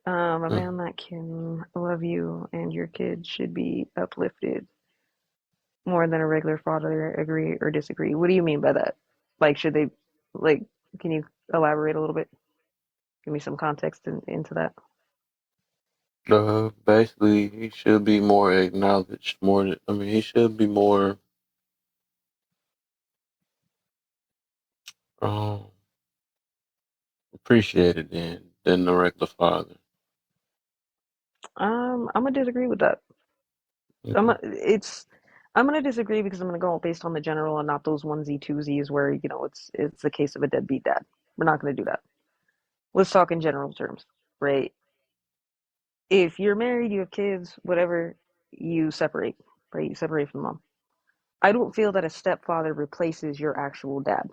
A Mm-hmm. man that can love you and your kids should be uplifted more than a regular father. Agree or disagree? What do you mean by that? Like, should they, like, can you elaborate a little bit? Give me some context into that. Basically, he should be more acknowledged. I mean, he should be more um, appreciated than the regular father. I'm gonna disagree with that. Okay. It's I'm gonna disagree because I'm gonna go based on the general and not those onesie twosies where you know it's the case of a deadbeat dad. We're not gonna do that. Let's talk in general terms, right? If you're married, you have kids, whatever, you separate, right? You separate from mom. I don't feel that a stepfather replaces your actual dad,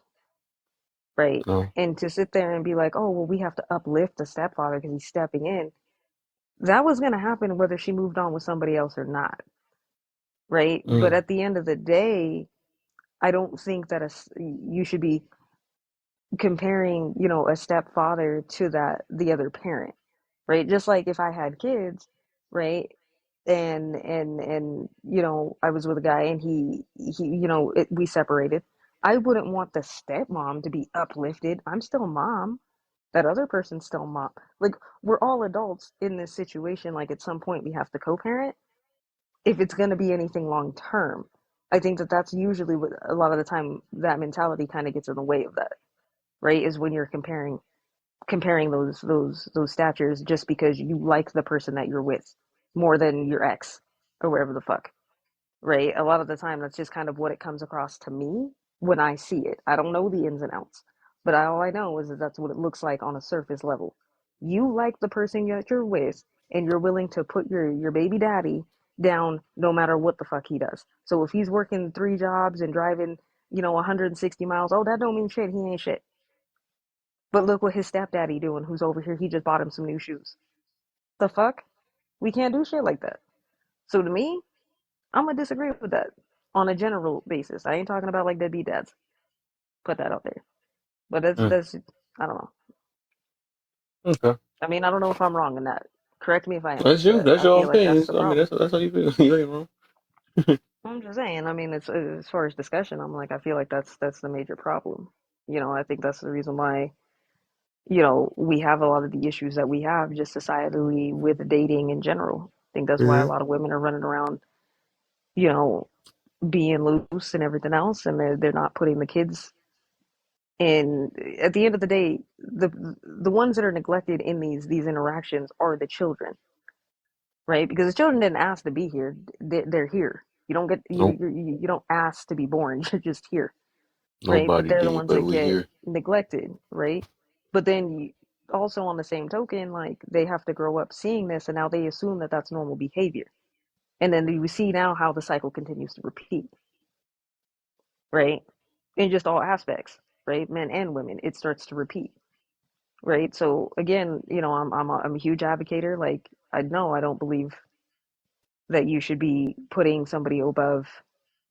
right? No. And to sit there and be like, oh, well, we have to uplift the stepfather because he's stepping in, that was going to happen whether she moved on with somebody else or not, right? But Mm. at the end of the day, I don't think that you should be comparing, you know, a stepfather to the other parent, right? Just like if I had kids, right? And you know, I was with a guy and he you know, we separated. I wouldn't want the stepmom to be uplifted. I'm still mom. That other person's still mom. Like we're all adults in this situation. Like at some point we have to co-parent if it's going to be anything long term. I think that that's usually what a lot of the time that mentality kind of gets in the way of that, right? Is when you're comparing those statures just because you like the person that you're with more than your ex or wherever the fuck, right? A lot of the time, that's just kind of what it comes across to me when I see it. I don't know the ins and outs, but all I know is that that's what it looks like on a surface level. You like the person that you're with, and you're willing to put your baby daddy down no matter what the fuck he does. So if he's working 3 jobs and driving, you know, 160 miles, oh, that don't mean shit. He ain't shit. But look what his stepdaddy doing, who's over here. He just bought him some new shoes. The fuck? We can't do shit like that. So to me, I'm gonna disagree with that on a general basis. I ain't talking about like deadbeat dads. Put that out there. But Mm. that's I don't know. Okay. I mean, I don't know if I'm wrong in that. Correct me if I am, That's you. but That's I your feel like that's opinion. the I mean, problem. that's how you feel. You ain't wrong. I'm just saying. I mean, it's as far as discussion, I'm like, I feel like that's the major problem. I think that's the reason why, we have a lot of the issues that we have just societally with dating in general. I think that's why a Hmm. lot of women are running around, you know, being loose and everything else, and they're not putting the kids in. At the end of the day, the ones that are neglected in these interactions are the children, right? Because the children didn't ask to be here; they're here. You don't get Nope. you don't ask to be born. You're just here, right? But Nobody they're the did, ones but that we get here. neglected, right? But then also on the same token, like they have to grow up seeing this, and now they assume that that's normal behavior. And then we see now how the cycle continues to repeat, right? In just all aspects, right? Men and women, it starts to repeat, right? So again, I'm a huge advocator. Like I know I don't believe that you should be putting somebody above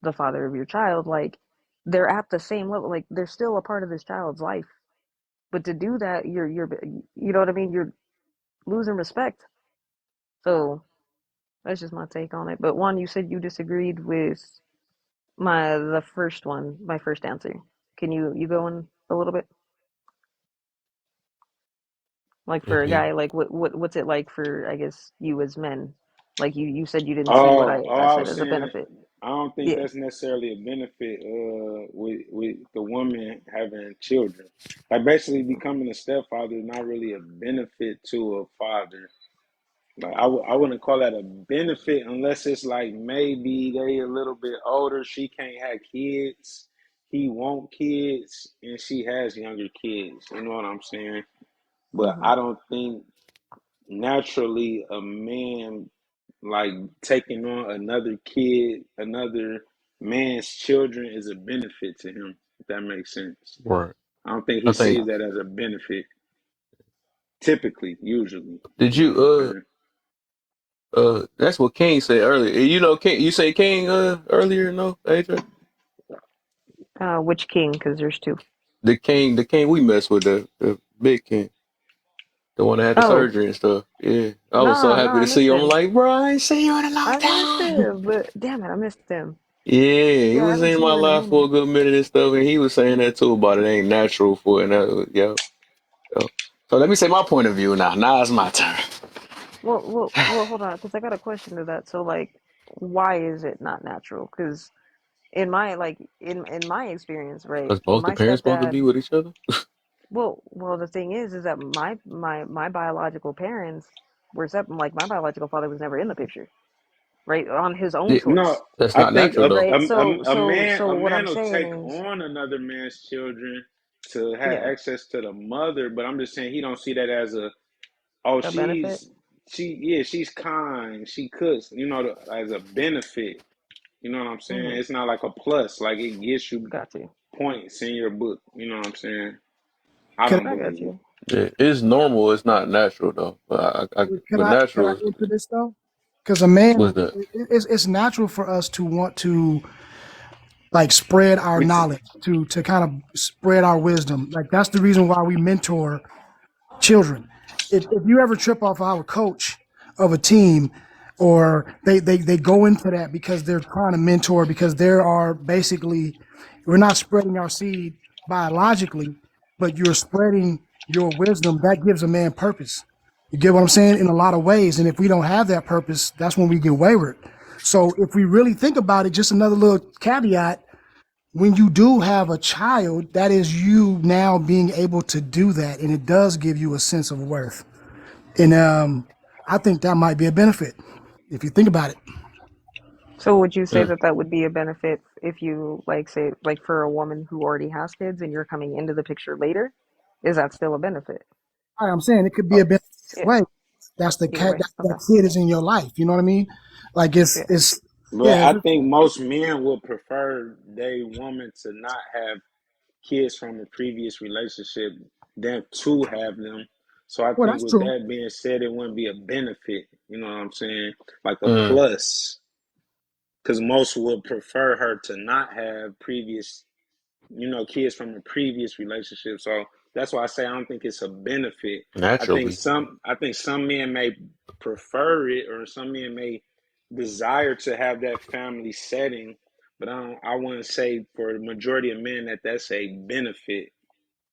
the father of your child. Like they're at the same level. Like they're still a part of this child's life. But to do that, you know what I mean. You're losing respect. So that's just my take on it. But one, you said you disagreed with the first one, my first answer. Can you go in a little bit? Like for a Hmm. guy, like what's it like for, I guess, you as men? Like you said you didn't see what I I said was as a saying, benefit. I don't think Yeah. that's necessarily a benefit. With the woman having children, like basically becoming a stepfather is not really a benefit to a father. Like I wouldn't call that a benefit unless it's like maybe they a little bit older. She can't have kids. He want kids, and she has younger kids. You know what I'm saying? But Hmm. I don't think naturally a man like taking on another kid, another man's children is a benefit to him, if that makes sense. Right. I don't think he I think. sees that as a benefit, typically, usually. Did You know you what I'm saying? That's what King said earlier. You know, King. You say King earlier. No, AJ. Which king? Because there's two. The King we messed with, the big King, the one that had the Oh, surgery and stuff. Yeah, I was so no, happy I to see missed you. I'm him. like, bro, I ain't seen you in a long I missed time. him, but damn it, I missed him. Yeah, he Yeah, I was haven't in seen my him in a life for minute. a good minute and stuff, and he was saying that too about it ain't natural for it. And yeah, yeah. So let me say my point of view now. Now it's my turn. Well, hold on, because I got a question to that. So, like, why is it not natural? Because in my experience, right, Because both the my parents supposed to be stepdad. with each other. Well, the thing is that my biological parents were separate. Like, my biological father was never in the picture, right, on his own Yeah, No, choice, that's I not think natural though. right. So, a what I'm man will saying take is on another man's children to have yeah, access to the mother, but I'm just saying he don't see that as a oh a benefit. she's kind, she cooks, as a benefit. You know what I'm saying? Hmm. It's not like a plus, like it gets you Got you. points in your book. You know what I'm saying? I Can don't I got believe. you. Yeah, it's normal. It's not natural though. can But I natural answer this though? Because a man, was the it's natural for us to want to like spread our We t- knowledge, to kind of spread our wisdom. Like that's the reason why we mentor children. If you ever trip off our coach of a team, or they go into that because they're trying to mentor, because there are basically, we're not spreading our seed biologically, but you're spreading your wisdom that gives a man purpose. You get what I'm saying? In a lot of ways. And if we don't have that purpose, that's when we get wayward. So if we really think about it, just another little caveat, when you do have a child, that is you now being able to do that, and it does give you a sense of worth. And I think that might be a benefit if you think about it. So, would you say mm, that that would be a benefit if you, like, say, like for a woman who already has kids and you're coming into the picture later? Is that still a benefit? I'm saying it could be a Oh, benefit yeah. either way. That's the Either cat. way. That Okay. kid is in your life. You know what I mean? Like Yeah. it's but yeah. I think most men would prefer their woman to not have kids from a previous relationship than to have them. So I Well, think that's with true. that being said, it wouldn't be a benefit. You know what I'm saying? Like a mm, plus, because most would prefer her to not have previous, kids from a previous relationship. So that's why I say I don't think it's a benefit. naturally. I think some men may prefer it, or some men may desire to have that family setting, but I wouldn't say for the majority of men that that's a benefit.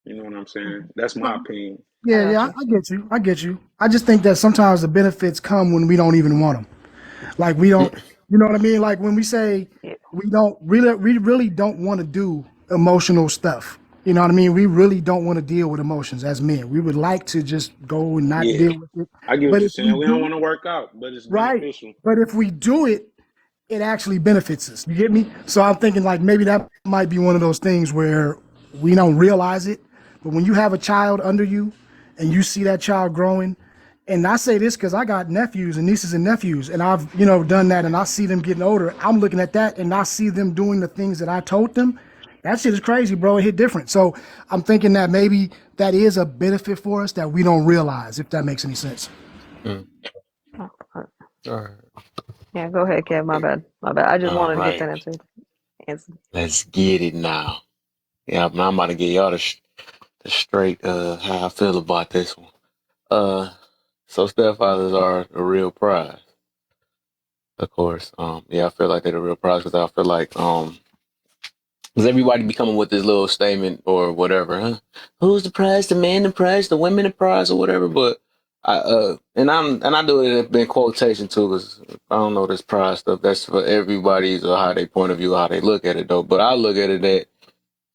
You know what I'm saying? That's my opinion. I Yeah, got yeah, you. I get you. I get you. I just think that sometimes the benefits come when we don't even want them. Like we don't, you know what I mean? Like when we say Yeah. we really don't want to do emotional stuff. You know what I mean? We really don't want to deal with emotions as men. We would like to just go and not Yeah, deal with it. I get what But you're if we saying. We don't do want to work out, but it's right, beneficial. but if we do it, it actually benefits us. You get me? So I'm thinking like maybe that might be one of those things where we don't realize it, but when you have a child under you and you see that child growing, and I say this because I got nephews and nieces and nephews, and I've done that, and I see them getting older. I'm looking at that, and I see them doing the things that I told them. That shit is crazy, bro. It hit different. So I'm thinking that maybe that is a benefit for us that we don't realize, if that makes any sense. Mm. Oh, All right. yeah, go ahead, Kev. My bad. My bad. I just All wanted to get right. that answer. Let's get it now. Yeah, I'm about to get y'all the straight how I feel about this one. Uh, so stepfathers are the real prize, of course. Yeah, I feel like they're the real prize because I feel like because everybody be coming with this little statement or whatever, huh? Who's the prize? The man the prize? The women the prize or whatever? But I do it in quotation too, because I don't know this prize stuff. That's for everybody's or how they point of view, how they look at it though. But I look at it that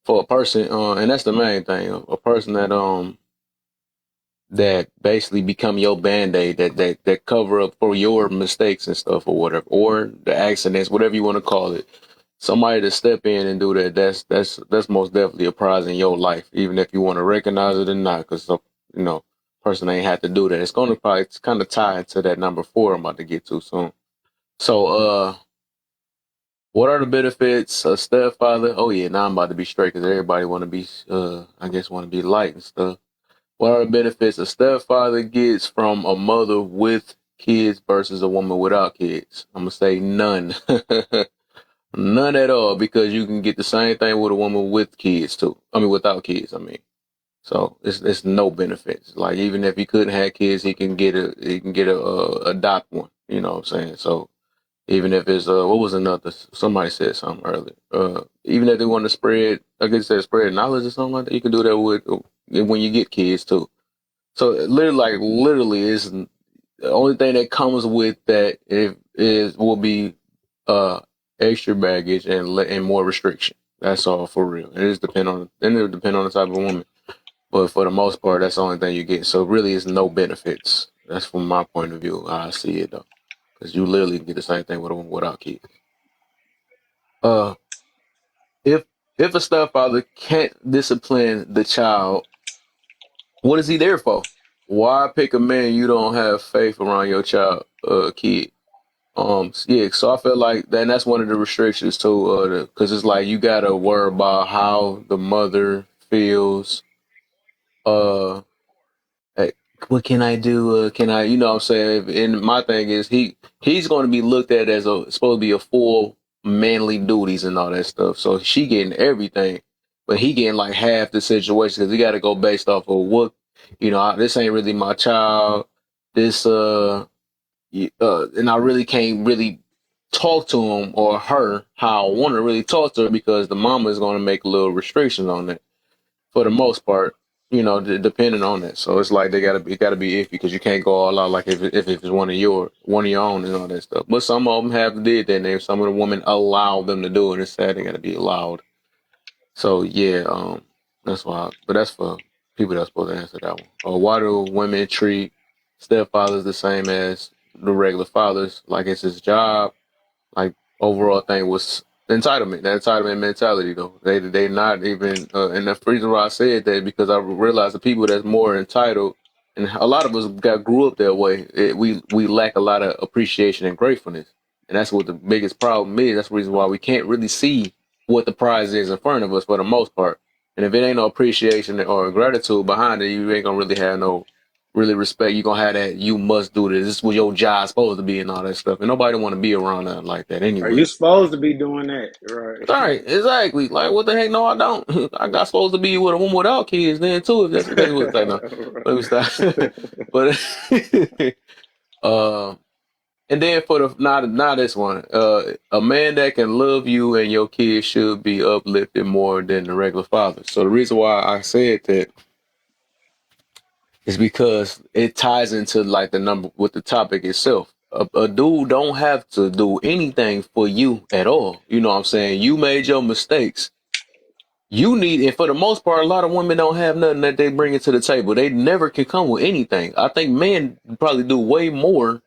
for a person, and that's the main thing, a person that basically become your band-aid that cover up for your mistakes and stuff or whatever, or the accidents, whatever you want to call it. Somebody to step in and do that, that's most definitely a prize in your life, even if you want to recognize it or not, because person ain't had to do that. It's going to probably kind of tie into that number 4 I'm about to get to soon. So what are the benefits of stepfather? Oh yeah, now I'm about to be straight because everybody want to be I guess want to be light and stuff. What are the benefits a stepfather gets from a mother with kids versus a woman without kids? I'm gonna say none. None at all, because you can get the same thing with a woman with kids too. I mean, without kids. I mean, so it's no benefits. Like even if he couldn't have kids, he can get a adopt one. You know what I'm saying? So even if it's what was another? Somebody said something earlier. Even if they want to spread, I guess they spread knowledge or something like that, you can do that with when you get kids too. So literally, is the only thing that comes with that will be uh extra baggage and more restriction. That's all for real. It'll depend on the type of woman, but for the most part, that's the only thing you get. So really, it's no benefits. That's from my point of view. How I see it though, because you literally get the same thing with a woman without kids. Uh, if if a stepfather can't discipline the child, what is he there for? Why pick a man you don't have faith around your child, kid? Yeah, so I feel like that's one of the restrictions too, because it's like you gotta worry about how the mother feels. Uh, like, what can I do? Can I, what I'm saying? And my thing is, he's going to be looked at as supposed to be a full manly duties and all that stuff. So she getting everything, but he getting like half the situation because he got to go based off of what, this ain't really my child. This and I really can't really talk to him or her how I want to really talk to her because the mama is going to make little restrictions on that for the most part, depending on that. So it's like it gotta be iffy because you can't go all out like if it's one of your own and all that stuff. But some of them have did that, and some of the women allow them to do it. It's sad they gotta be allowed. So yeah, that's why. But that's for people that's supposed to answer that one. Or why do women treat stepfathers the same as the regular fathers? Like it's his job, like overall thing was entitlement, that entitlement mentality though. They not even and the reason why I said that because I realized the people that's more entitled, and a lot of us grew up that way. We lack a lot of appreciation and gratefulness, and that's what the biggest problem is. That's the reason why we can't really see what the prize is in front of us for the most part. And if it ain't no appreciation or gratitude behind it, you ain't gonna really have no really respect. You gonna have that you must do this. This is what your job's supposed to be and all that stuff. And nobody want to be around nothing like that Are you anyway. supposed to be doing that, right? All right, exactly. Like what the heck? No, I don't. I got supposed to be with a woman without kids then too. If that's the case, what like no. Let me stop. But uh, And then for the not this one, a man that can love you and your kids should be uplifted more than the regular father. So the reason why I said that is because it ties into like the number with the topic itself. A dude don't have to do anything for you at all. You know what I'm saying? You made your mistakes. You need, and for the most part, a lot of women don't have nothing that they bring to the table. They never can come with anything. I think men probably do way more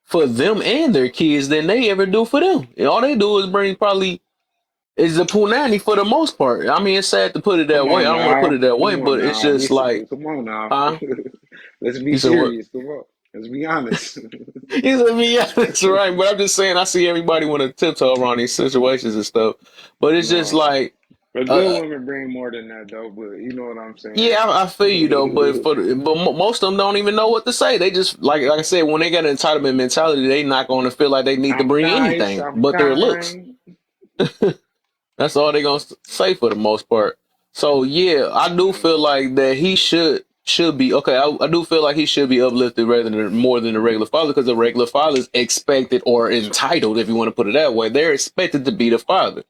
for them and their kids than they ever do for them. And all they do is bring probably is the punani for the most part. I mean, it's sad to put it that Come way. I on don't want to put now. it that way, Come on but it's now. just like, Come on now. huh? Let's be You said what? serious. Come on. Let's be honest. You said me, yeah, that's right. But I'm just saying, I see everybody want to tiptoe around these situations and stuff. But it's just No. like, But good uh, women bring more than that though, but you know what I'm saying. yeah, I feel you though. But most of them don't even know what to say. They just like I said, when they got an entitlement mentality, they not going to feel like they need to I'm bring nice, anything I'm but their looks. kind. That's all they gonna say for the most part. So yeah, I do feel like that he should be okay. I do feel like he should be uplifted rather than more than the regular father because the regular father is expected or entitled, if you want to put it that way. They're expected to be the father.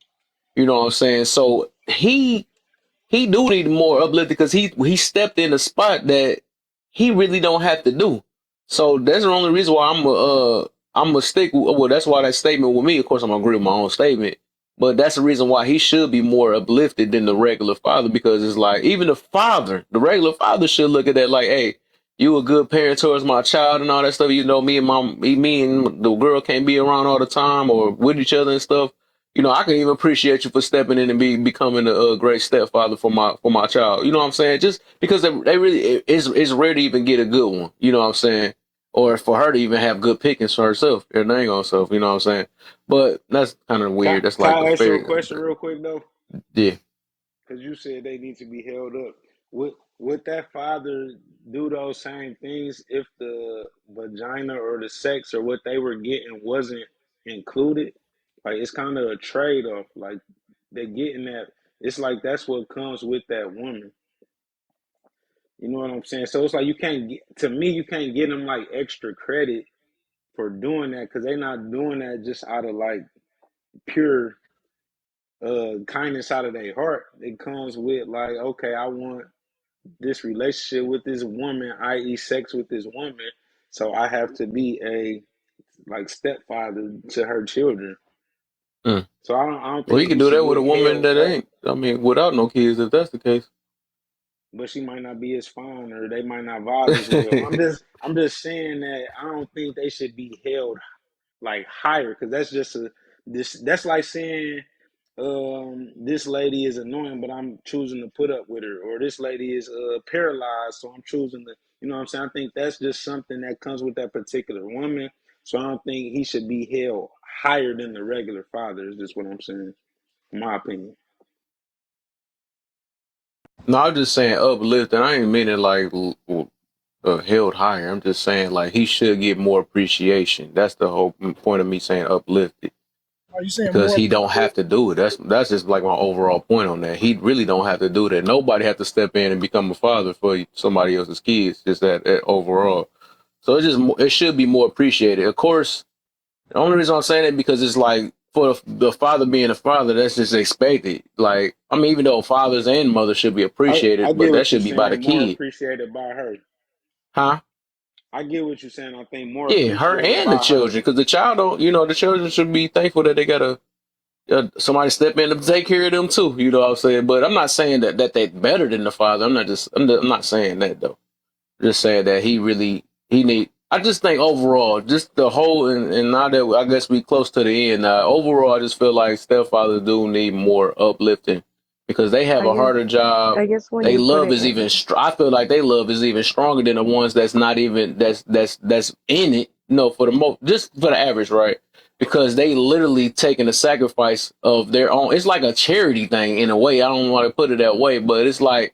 You know what I'm saying? So he do need more uplifted because he stepped in a spot that he really don't have to do. So that's the only reason why I'm a stick. Well, that's why that statement with me. Of course, I'm gonna agree with my own statement, but that's the reason why he should be more uplifted than the regular father because it's like even the father, the regular father should look at that like, hey, you a good parent towards my child and all that stuff. You know, me and the girl can't be around all the time or with each other and stuff. You know, I can even appreciate you for stepping in and becoming a great stepfather for my child. You know what I'm saying? Just because they really it's rare to even get a good one. You know what I'm saying? Or for her to even have good pickings for herself, her dang on herself. You know what I'm saying? But that's kind of Can, weird. That's can like a I ask you a fairy. question real quick though? Yeah. Because you said they need to be held up. Would that father do those same things if the vagina or the sex or what they were getting wasn't included? Like it's kind of a trade off. Like they're getting that. It's like that's what comes with that woman. You know what I'm saying? So it's like you can't get to me. You can't get them like extra credit for doing that because they're not doing that just out of like pure kindness out of their heart. It comes with like, okay, I want this relationship with this woman, i.e., sex with this woman. So I have to be a like stepfather to her children. Mm. So I don't Well, think you can he do should that with get a woman held that back. ain't. I mean, without no kids, if that's the case. But she might not be as fine, or they might not vibe as well. I'm just saying that I don't think they should be held like higher because that's just a this that's like saying this lady is annoying but I'm choosing to put up with her or this lady is paralyzed so I'm choosing to you know what I'm saying. I think that's just something that comes with that particular woman, so I don't think he should be held higher than the regular father is just what I'm saying, in my opinion. No, I'm just saying uplift, and I ain't meaning like held higher. I'm just saying like he should get more appreciation. That's the whole point of me saying uplifted Are you saying because more he don't appreciated? have to do it. That's just like my overall point on that. He really don't have to do that. Nobody have to step in and become a father for somebody else's kids. Just that overall. So it should be more appreciated. Of course, the only reason I'm saying it because it's like for the father being a father, that's just expected. Like I mean, even though fathers and mothers should be I appreciated, but get that what you're should be by the saying, more kid, appreciated by her. huh? I get what you're saying. I think more Yeah, her appreciated and the by her. children, because the child don't, the children should be thankful that they got somebody step in to take care of them too. You know what I'm saying? But I'm not saying that they're better than the father. I'm not saying that though. Just saying that he need. I just think overall, just the whole and now that I guess we close to the end. Overall, I just feel like stepfathers do need more uplifting because they have I a guess harder job. I guess when They you put love it is in, even. I feel like they love is even stronger than the ones that's not even that's in it. No, for the most, just for the average, right? Because they literally taking a sacrifice of their own. It's like a charity thing in a way. I don't want to put it that way, but it's like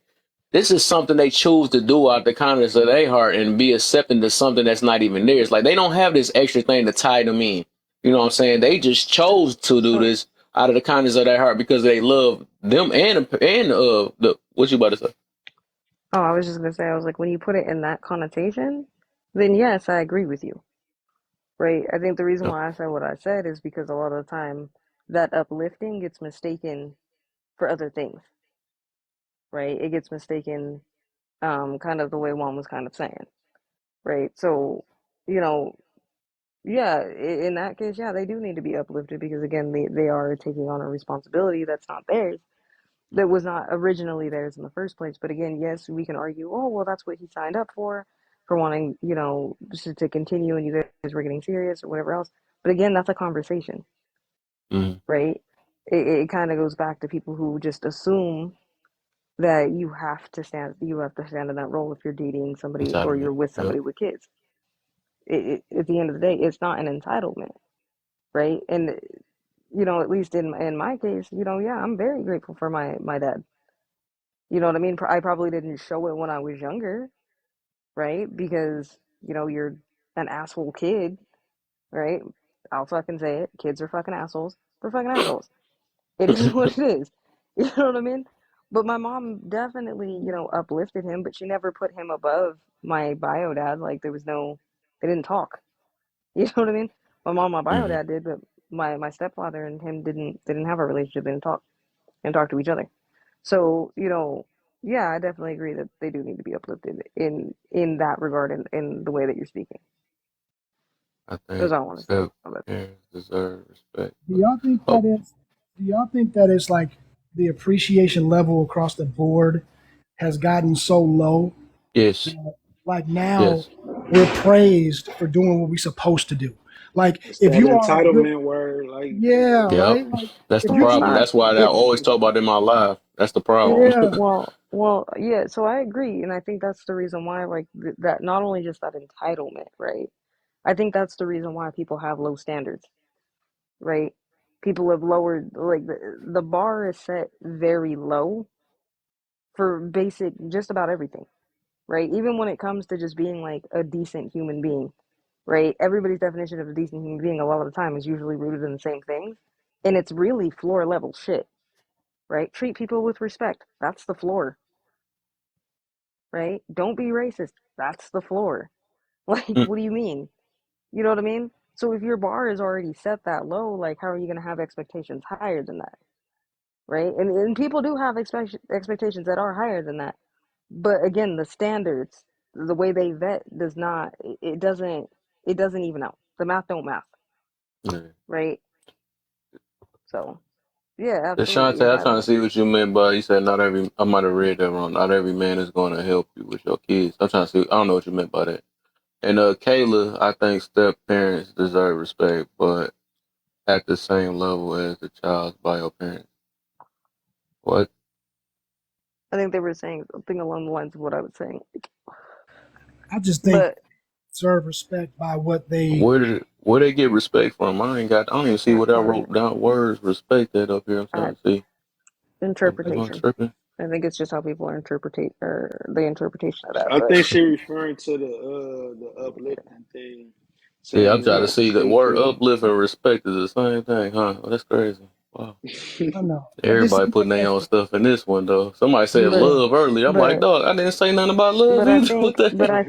this is something they choose to do out the kindness of their heart and be accepting to something that's not even theirs. Like they don't have this extra thing to tie them in. You know what I'm saying? They just chose to do oh, this out of the kindness of their heart because they love them and the what you about to say? oh, I was just gonna say, I was like, when you put it in that connotation, then yes, I agree with you. right? I think the reason Yep. why I said what I said is because a lot of the time that uplifting gets mistaken for other things, right? It gets mistaken, kind of the way Juan was kind of saying, right? So, you know, yeah, in that case, yeah, they do need to be uplifted because again, they are taking on a responsibility that's not theirs, that was not originally theirs in the first place. But again, yes, we can argue, oh, well, that's what he signed up for wanting, to continue and you guys were getting serious or whatever else. But again, that's a conversation, Mm-hmm. right? It kind of goes back to people who just assume that you have to stand in that role if you're dating somebody or Entitlement. you're with Yep. somebody with kids. At the end of the day, it's not an entitlement, right? And at least in my case, yeah, I'm very grateful for my dad. You know what I mean? I probably didn't show it when I was younger, right? Because you're an asshole kid, right? I'll fucking say it. Kids are fucking assholes. They're fucking assholes. It is what it is. You know what I mean? But my mom definitely, uplifted him, but she never put him above my bio dad. Like they didn't talk. You know what I mean? My mom, my bio Mm-hmm. dad did, but my stepfather and him didn't have a relationship. They didn't talk to each other. So, yeah, I definitely agree that they do need to be uplifted in that regard and in the way that you're speaking. I That's think all I want to say step about it. parents deserve respect. Do y'all think Oh, that it's like the appreciation level across the board has gotten so low yes, that like now yes. we're praised for doing what we're supposed to do. Like It's if that you are a good, entitlement word, like, yeah, Yep. right. Like That's if the Well, you it's problem. treat, not. That's why I if always talk about it in my life. That's the problem. yeah, Yeah. So I agree, and I think that's the reason why, like, that not only just that entitlement, right? I think that's the reason why people have low standards, right? People have lowered, like, the bar is set very low for basic, just about everything, right? Even when it comes to just being like a decent human being, right? Everybody's definition of a decent human being a lot of the time is usually rooted in the same things, and it's really floor level shit, right? Treat people with respect. That's the floor, right? Don't be racist. That's the floor. Like, Mm, what do you mean? You know what I mean? So if your bar is already set that low, like, how are you going to have expectations higher than that, right? And people do have expectations that are higher than that. But again, the standards, the way they vet does not, it doesn't even out. The math don't math, yeah. right? So, yeah, absolutely Shante, I'm trying to entitlement. see what you meant by you said not every. I might have read that wrong. Not every man is going to help you with your kids. I'm trying to see. I don't know what you meant by that. And Kayla, I think step parents deserve respect, but at the same level as the child's bio parents. What? I think they were saying something along the lines of what I was saying. I just think But deserve respect by what they. Where they get respect from? I don't even see what I um, wrote down words respect that up here. I'm uh, trying to see. Am I interpretation. tripping? I think it's just how people interpret or the interpretation of that. I But think she referring to the uplifting thing, Yeah, I'm saying trying to that see the word people. uplift and respect is the same thing, huh? Oh, that's crazy. Wow. I don't know. It just Everybody seems like putting their that's own stuff in this one though. Somebody said but yeah. love earlier. I'm like, but dog, I didn't say nothing about love but I either. think What the but hell?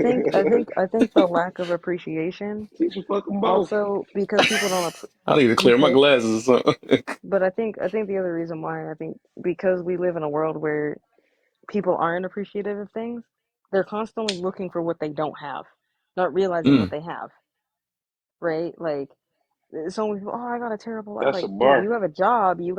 I think the lack of appreciation People fuck them both. also because people don't I need to clear my because glasses or something. but I think the other reason why I think because we live in a world where people aren't appreciative of things, they're constantly looking for what they don't have, not realizing what mm, they have, right? Like so many people, oh, I got a terrible life. That's a Like, dude, you bar. have a job, you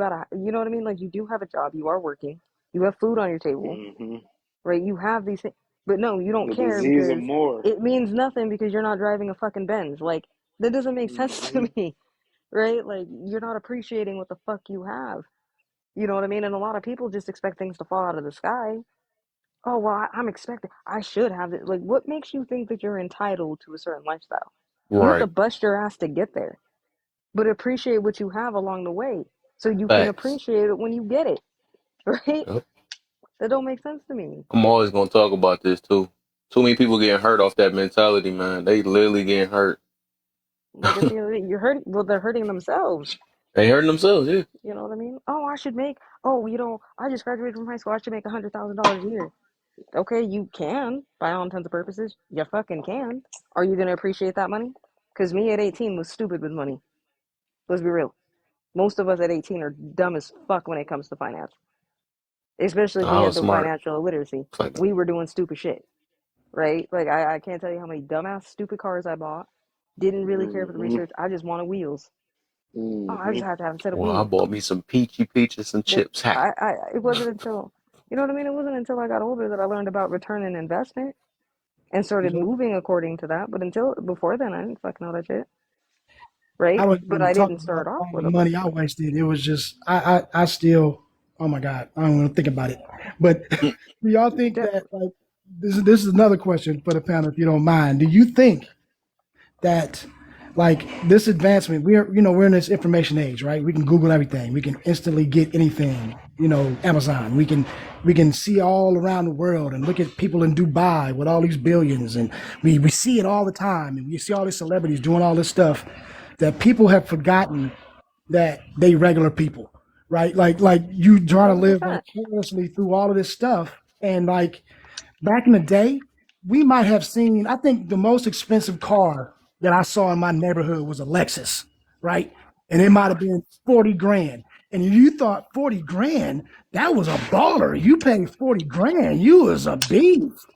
know what I mean? Like, you do have a job, you are working, you have food on your table, Hmm. right? You have these things, but no, you don't The care disease of because more. it means nothing because you're not driving a fucking Benz. Like, that doesn't make sense Hmm. to me, right? Like, you're not appreciating what the fuck you have. You know what I mean? And a lot of people just expect things to fall out of the sky. Oh, well, I'm expecting, I should have it. Like, what makes you think that you're entitled to a certain lifestyle? You have to right. bust your ass to get there, but appreciate what you have along the way so you can Facts. appreciate it when you get it, right? Yep. That don't make sense to me. I'm always gonna talk about this too. Too many people getting hurt off that mentality, man. They literally getting hurt. Like, at the end of the day, you're hurting, well, they're hurting themselves. They hurting themselves, yeah. You know what I mean? Oh, I just graduated from high school. I should make $100,000 a year. Okay, you can, by all intents and purposes. You fucking can. Are you going to appreciate that money? Because me at 18 was stupid with money. Let's be real. Most of us at 18 are dumb as fuck when it comes to finance, especially if we I had was the smart. financial illiteracy. It's like, We were doing stupid shit, right? Like, I can't tell you how many dumbass, stupid cars I bought. Didn't really care for the Mm-hmm. research. I just wanted wheels. Oh, I Mm-hmm. just have to have a set of well, I wheels. bought me some peachy peaches and That chips. Ha. it wasn't until, you know what I mean? It wasn't until I got older that I learned about return on investment and You started know, moving according to that. But until before then, I didn't fucking know that shit, right? I was But even I talking didn't about start off all the with them. money I wasted. It was just I still, oh my God, I don't want to think about it. But do y'all think that, Definitely. like, this is another question for the panel, if you don't mind. Do you think that, like, this advancement, we're in this information age, right? We can Google everything. We can instantly get anything, Amazon. We can see all around the world and look at people in Dubai with all these billions, and we see it all the time, and we see all these celebrities doing all this stuff that people have forgotten that they regular people, right? Like you trying to live 100%. vicariously through all of this stuff, and like back in the day, we might have seen. I think the most expensive car that I saw in my neighborhood was a Lexus, right? And it might have been 40 grand. And you thought 40 grand, that was a baller. You paid 40 grand, you was a beast.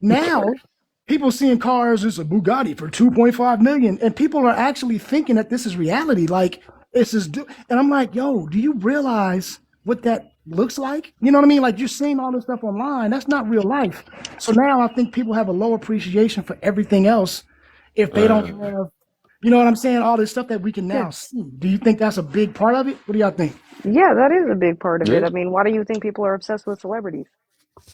Now, people seeing cars as a Bugatti for 2.5 million, and people are actually thinking that this is reality. Like, this is, and I'm like, yo, do you realize what that looks like? You know what I mean? Like, you're seeing all this stuff online. That's not real life. So now I think people have a low appreciation for everything else if they don't Uh, have, you know what I'm saying? All this stuff that we can Yeah. now see. Do you think that's a big part of it? What do y'all think? Yeah, that is a big part of it. yeah. I mean, why do you think people are obsessed with celebrities?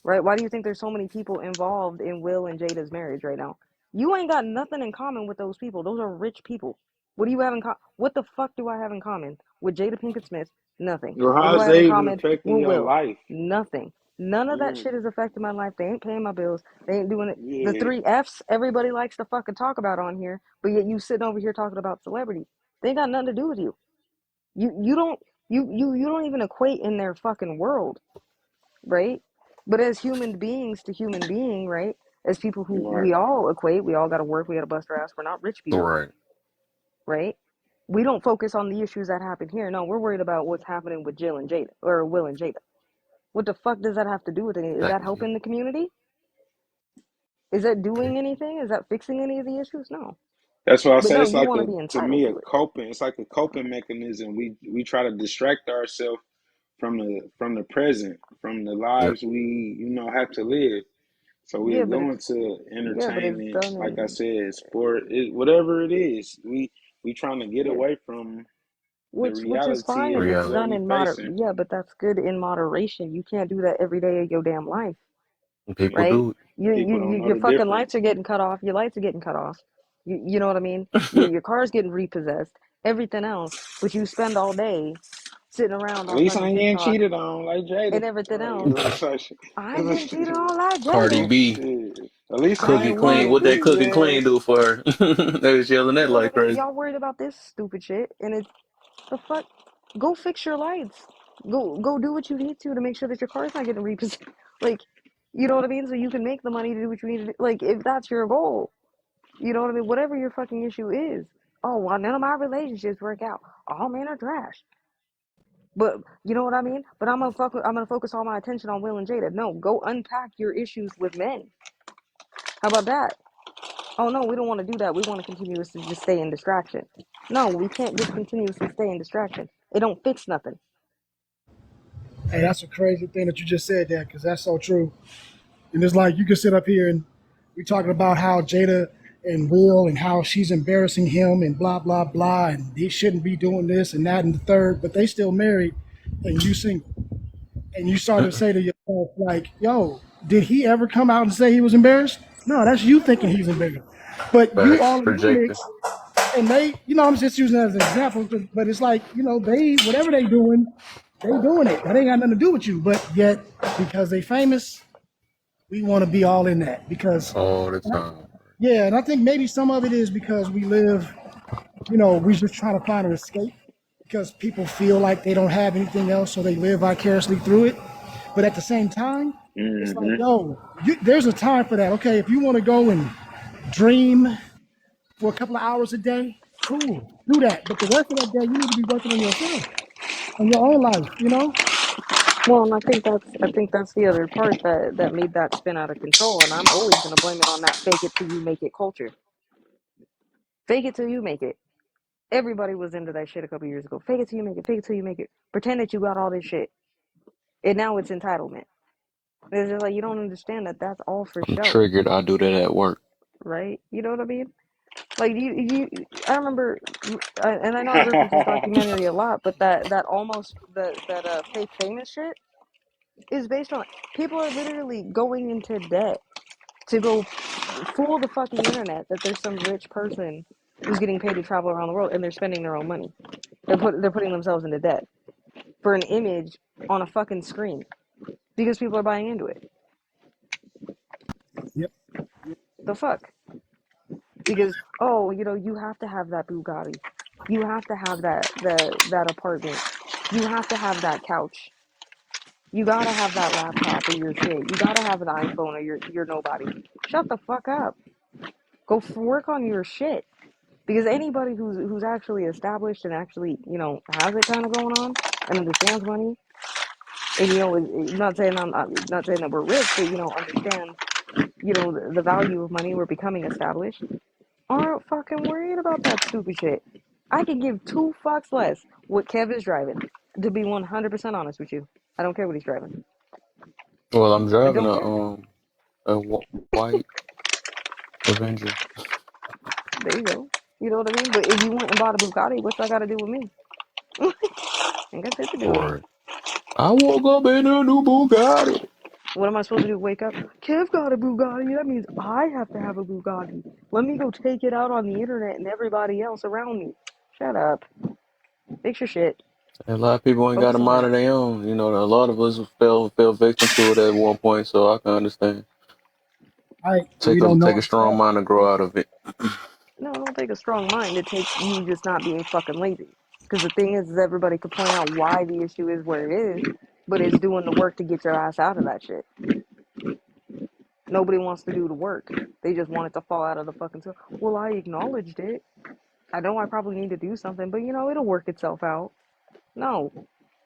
Right? Why do you think there's so many people involved in Will and Jada's marriage right now? You ain't got nothing in common with those people. Those are rich people. What do you have in common? What the fuck do I have in common with Jada Pinkett Smith? Nothing. Well, What do how's I have that in even common affecting with your Will? life? Nothing. None of that Mm. shit is affecting my life. They ain't paying my bills. They ain't doing it. The Yeah. three F's everybody likes to fucking talk about on here, but yet you sitting over here talking about celebrities. They ain't got nothing to do with you. You don't you don't even equate in their fucking world, right? But as human beings to human being, right? As people who Right. we all equate, we all got to work, we got to bust our ass. We're not rich people, Right. right? We don't focus on the issues that happen here. No, we're worried about what's happening with Jill and Jada or Will and Jada. What the fuck does that have to do with anything? Is that Exactly. helping the community? Is that doing anything? Is that fixing any of the issues? No. That's why I But say no, it's you like want to a be to entitled me a to it. coping. It's like a coping mechanism. We try to distract ourselves from the present, from the Yep. lives we have to live. So we'll Yeah, but go it's into yeah, but it's entertainment, done like I in said, sport, whatever it is. We trying to get yeah, away from the which is fine reality if of it's Reality. what done we in facing. yeah, but that's good in moderation. You can't do that every day of your damn life, And people right? do People don't know Your the fucking lights difference. are getting cut off. Your lights are getting cut off. You know what I mean? Your car's getting repossessed. Everything else, but you spend all day sitting around At on least I fucking ain't TikTok cheated on like Jada. and everything else. It's like, I ain't getting it's cheated on like Cardi Jada. B shit. At least I cooking Man, ain't clean. what? did What that this, cooking man. clean do for her? They was yelling You that know what like I mean? crazy. Y'all worried about this stupid shit, and it's the fuck. Go fix your lights. Go do what you need to make sure that your car's not getting repossessed. Like, you know what I mean? So you can make the money to do what you need to do. Like, if that's your goal, you know what I mean? Whatever your fucking issue is. Oh, well, none of my relationships work out. All men are trash. But you know what I mean? But I'm gonna focus all my attention on Will and Jada. No, go unpack your issues with men. How about that? Oh no, we don't want to do that. We want to continuously just stay in distraction. No, we can't just continuously stay in distraction. It don't fix nothing. Hey, that's a crazy thing that you just said there, because that's so true. And it's like you can sit up here and we talking about how Jada and Will and how she's embarrassing him and blah blah blah, and he shouldn't be doing this and that and the third, but they still married, and you single, and you start to say to yourself like, "Yo, did he ever come out and say he was embarrassed? No, that's you thinking he's embarrassed, but you Facts. all in the Projecting. mix, and they, I'm just using that as an example, but it's like they whatever they doing, they doing it. That ain't got nothing to do with you, but yet because they famous, we want to be all in that because All the time. yeah, and I think maybe some of it is because we live, we just trying to find an escape because people feel like they don't have anything else, so they live vicariously through it. But at the same time, it's like, Hmm. yo, there's a time for that. Okay, if you want to go and dream for a couple of hours a day, cool, do that. But the rest of that day, you need to be working on yourself, on your own life, you know? Well, and I think that's the other part that made that spin out of control, and I'm always gonna blame it on that fake it till you make it culture. Fake it till you make it. Everybody was into that shit a couple years ago. Fake it till you make it. Fake it till you make it. Pretend that you got all this shit, and now it's entitlement. It's just like you don't understand that that's all for I'm show, triggered. I do that at work. right? You know what I mean? Like you. I remember, and I know I reference this documentary a lot, but that almost that fake famous shit is based on people are literally going into debt to go fool the fucking internet that there's some rich person who's getting paid to travel around the world and they're spending their own money. They're putting themselves into debt for an image on a fucking screen because people are buying into it. Yep. The fuck? Because oh, you have to have that Bugatti, you have to have that apartment, you have to have that couch, you gotta have that laptop or your shit, you gotta have an iPhone or you're nobody. Shut the fuck up. Go work on your shit. Because anybody who's actually established and actually has it kind of going on and understands money, and not saying I'm not saying that we're rich, but understands the value of money. We're becoming established. Aren't fucking worried about that stupid shit. I could give two fucks less what Kev is driving. To be 100% honest with you, I don't care what he's driving. Well, I'm I driving don't care. a white Avenger. There you go. You know what I mean? But if you went and bought a Bugatti, what's that got to do with me? Ain't got shit to do with me. Or I woke up in a new Bugatti. What am I supposed to do? Wake up? Kev got a Bugatti. That means I have to have a Bugatti. Let me go take it out on the internet and everybody else around me. Shut up. Fix your shit. And a lot of people ain't got a Focus on mind that. of their own. You know, a lot of us fell victim to it at one point, so I can understand. We don't Take know a strong ourselves. mind to grow out of it. No, it don't take a strong mind. It takes you just not being fucking lazy. Because the thing is everybody could point out why the issue is where it is, but it's doing the work to get your ass out of that shit. Nobody wants to do the work. They just want it to fall out of the fucking. Well, I acknowledged it. I know I probably need to do something, but it'll work itself out. No,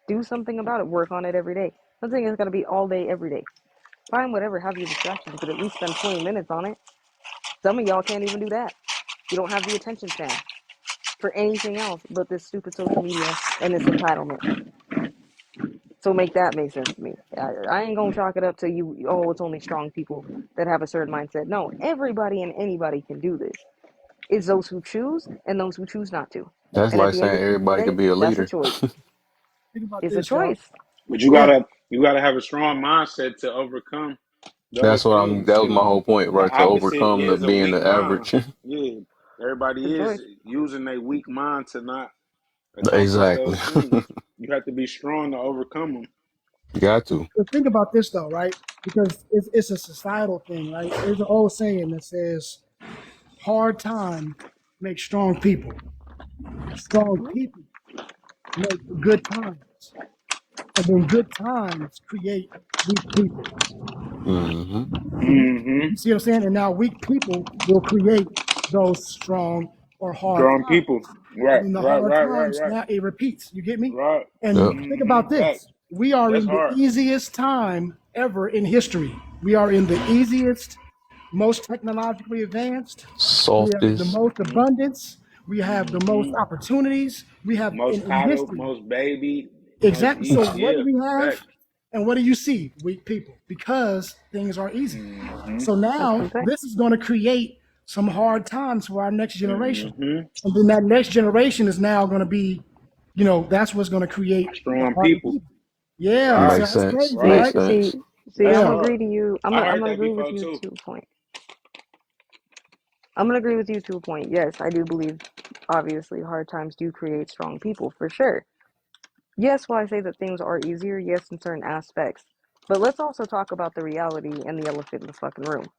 do something about it. Work on it every day. I'm saying it's got to be all day, every day. Fine, whatever, have your distractions, but at least spend 20 minutes on it. Some of y'all can't even do that. You don't have the attention span for anything else but this stupid social media and this entitlement. So make that make sense to me. I ain't gonna chalk it up to you, oh, it's only strong people that have a certain mindset. No, everybody and anybody can do this. It's those who choose and those who choose not to. That's And at like the end saying of the everybody day, could be a that's a leader. choice. Think about It's a this, y'all. choice. But Yeah. you gotta have a strong mindset to overcome That's those what I'm. things. That was my whole point, The right? To opposite overcome the is a being weak the mind. average. Yeah, everybody It's a is choice. using their weak mind to not accomplish Exactly. those things. You have to be strong to overcome them. Got to. But think about this though, right? Because it's a societal thing, right? There's an old saying that says, "Hard times make strong people. Strong people make good times, and then good times create weak people." Hmm. Hmm. You see what I'm saying? And now weak people will create those strong or hard Strong times. people. And Right, then the right, hard right, right, times, right, now it repeats. You get me? right. Yep. And think Hmm. about this. Facts. We are That's in the hard. easiest time ever in history. We are in the easiest, most technologically advanced. We have the Softest. most Hmm. abundance. We have the most Hmm. opportunities. We have Most in coddled, history. most baby, most Exactly. So what do yeah. we have? Facts. And what do you see? Weak people because things are easy. Hmm. So That's what I'm now saying. this is going to create some hard times for our next generation. Hmm. And then that next generation is now going to be, that's what's going to create the Strong harder people. people. Yeah. Right, So Makes that's sense. crazy, right. Makes right? sense. See, That's I'm Yeah. gonna hard. agree to you. I'm I gonna, I'm heard gonna that agree with before you too. to a point. I'm gonna agree with you to a point. Yes, I do believe, obviously, hard times do create strong people for sure. Yes, while I say that things are easier, yes, in certain aspects. But let's also talk about the reality and the elephant in the fucking room,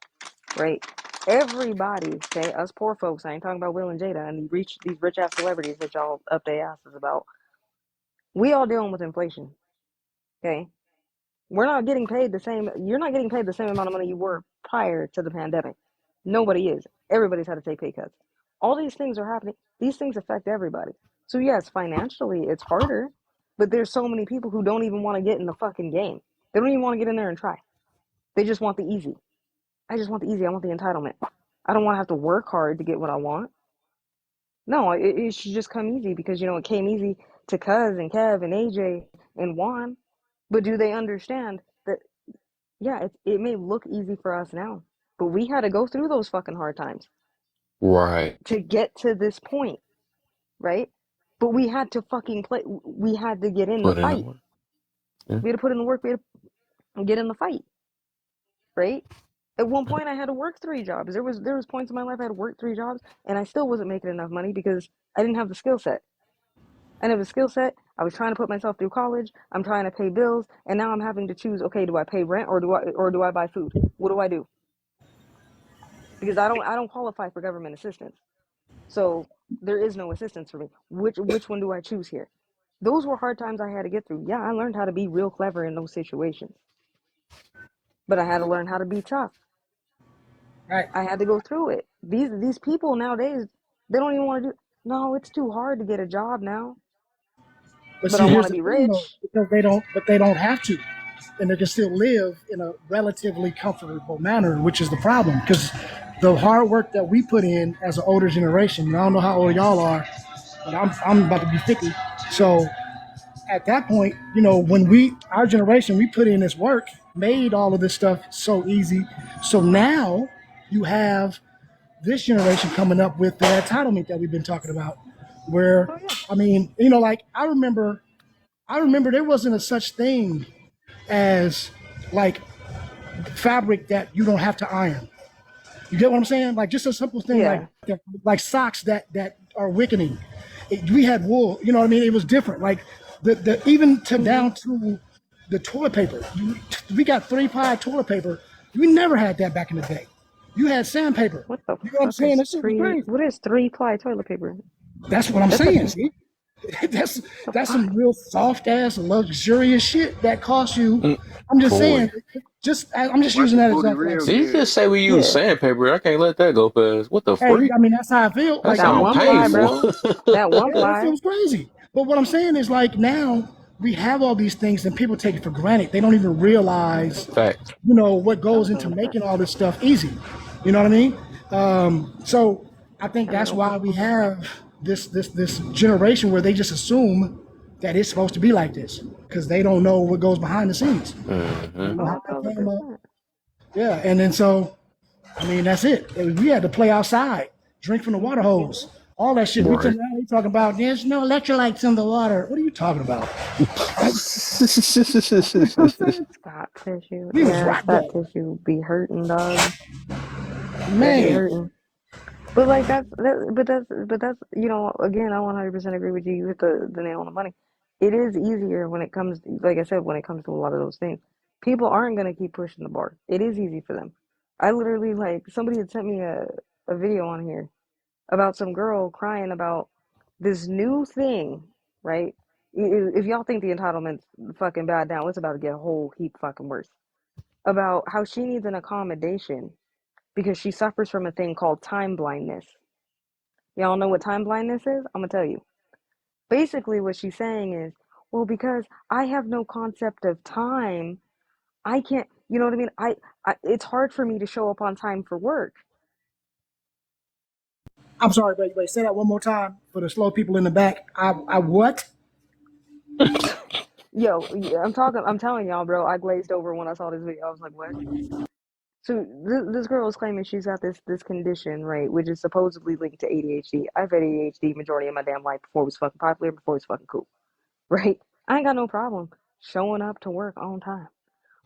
right? Everybody, okay, us poor folks, I ain't talking about Will and Jada and these rich ass celebrities that y'all up their asses about. We all dealing with inflation, okay? We're not getting paid the same. You're not getting paid the same amount of money you were prior to the pandemic. Nobody is. Everybody's had to take pay cuts. All these things are happening. These things affect everybody. So yes, financially it's harder, but there's so many people who don't even want to get in the fucking game. They don't even want to get in there and try. They just want the easy. I just want the easy. I want the entitlement. I don't want to have to work hard to get what I want. No, it should just come easy because it came easy to Cuz and Kev and AJ and Juan. But do they understand that? Yeah, it may look easy for us now, but we had to go through those fucking hard times Right. to get to this point, right? But we had to fucking play. We had to get in the Put in the fight. work. Yeah. We had to put in the work. We had to get in the fight, right? At one point, I had to work 3 jobs. There was points in my life I had to work 3 jobs, and I still wasn't making enough money because I didn't have the skill set. I didn't have a skill set. I was trying to put myself through college. I'm trying to pay bills, and now I'm having to choose. Okay, do I pay rent or do I buy food? What do I do? Because I don't qualify for government assistance. So there is no assistance for me. Which one do I choose here? Those were hard times I had to get through. Yeah, I learned how to be real clever in those situations, but I had to learn how to be tough. Right. I had to go through it. These people nowadays, they don't even want to do. No, it's too hard to get a job now. But But I see, want here's to the be thing though, rich. because they don't have to, and they can still live in a relatively comfortable manner, which is the problem. Because the hard work that we put in as an older generation, and I don't know how old y'all are, but I'm about to be 50. So at that point, when our generation, we put in this work, made all of this stuff so easy. So now you have this generation coming up with the entitlement that we've been talking about, where Oh yeah. I mean, like I remember there wasn't a such thing as like fabric that you don't have to iron. You get what I'm saying? Like just a simple thing Yeah. like socks that are wickening. We had wool. You know what I mean? It was different. Like the even to Mhm. down to the toilet paper. We got 3-ply toilet paper. We never had that back in the day. You had sandpaper. What the You know what I'm fuck saying? is That shit was three? crazy. What is 3-ply toilet paper? That's what I'm That's like saying. what See, that's the that's fuck? some real soft ass luxurious shit that costs you. Mm, I'm just saying. boy. I'm just Watch using your that booty example. Like, real Did you good. just say we use Yeah. sandpaper? I can't let that go past. What the hey, freak? I mean that's how I feel. That Like That sounds one I ply, just painful. feel. bro. That one Yeah, that ply. feels crazy. But what I'm saying is like now we have all these things and people take it for granted. They don't even realize, Facts. what That goes was into like that. making all this stuff easy. You know what I mean? So I think Turn that's real why quick. we have this generation where they just assume that it's supposed to be like this because they don't know what goes behind the scenes. They Mm-hmm. don't know how Oh, they came up. 1,000%. Yeah, and then so I mean that's it. We had to play outside, drink from the water hose, all that shit. We Right. come out, we talking about there's no electrolytes in the water. What are you talking about? Like, you know what I'm saying? Scar tissue. We was Yeah, rock scar ball, tissue be hurting, dog. That be man. hurting. But like but that's again I 100% agree with you. You hit the nail on the money. It is easier when it comes like I said when it comes to a lot of those things. People aren't gonna keep pushing the bar. It is easy for them. I literally like somebody had sent me a video on here about some girl crying about this new thing, right? If y'all think the entitlement's fucking bad now, it's about to get a whole heap fucking worse. About how she needs an accommodation because she suffers from a thing called time blindness. Y'all know what time blindness is? I'm gonna tell you. Basically, what she's saying is, well, because I have no concept of time, I can't. You know what I mean? It's hard for me to show up on time for work. I'm sorry, wait, say that one more time for the slow people in the back. I what? Yo, yeah, I'm telling y'all, bro. I glazed over when I saw this video. I was like, what? So this girl is claiming she's got this condition, right, which is supposedly linked to ADHD. I've had ADHD majority of my damn life before it was fucking popular, before it was fucking cool, right? I ain't got no problem showing up to work on time.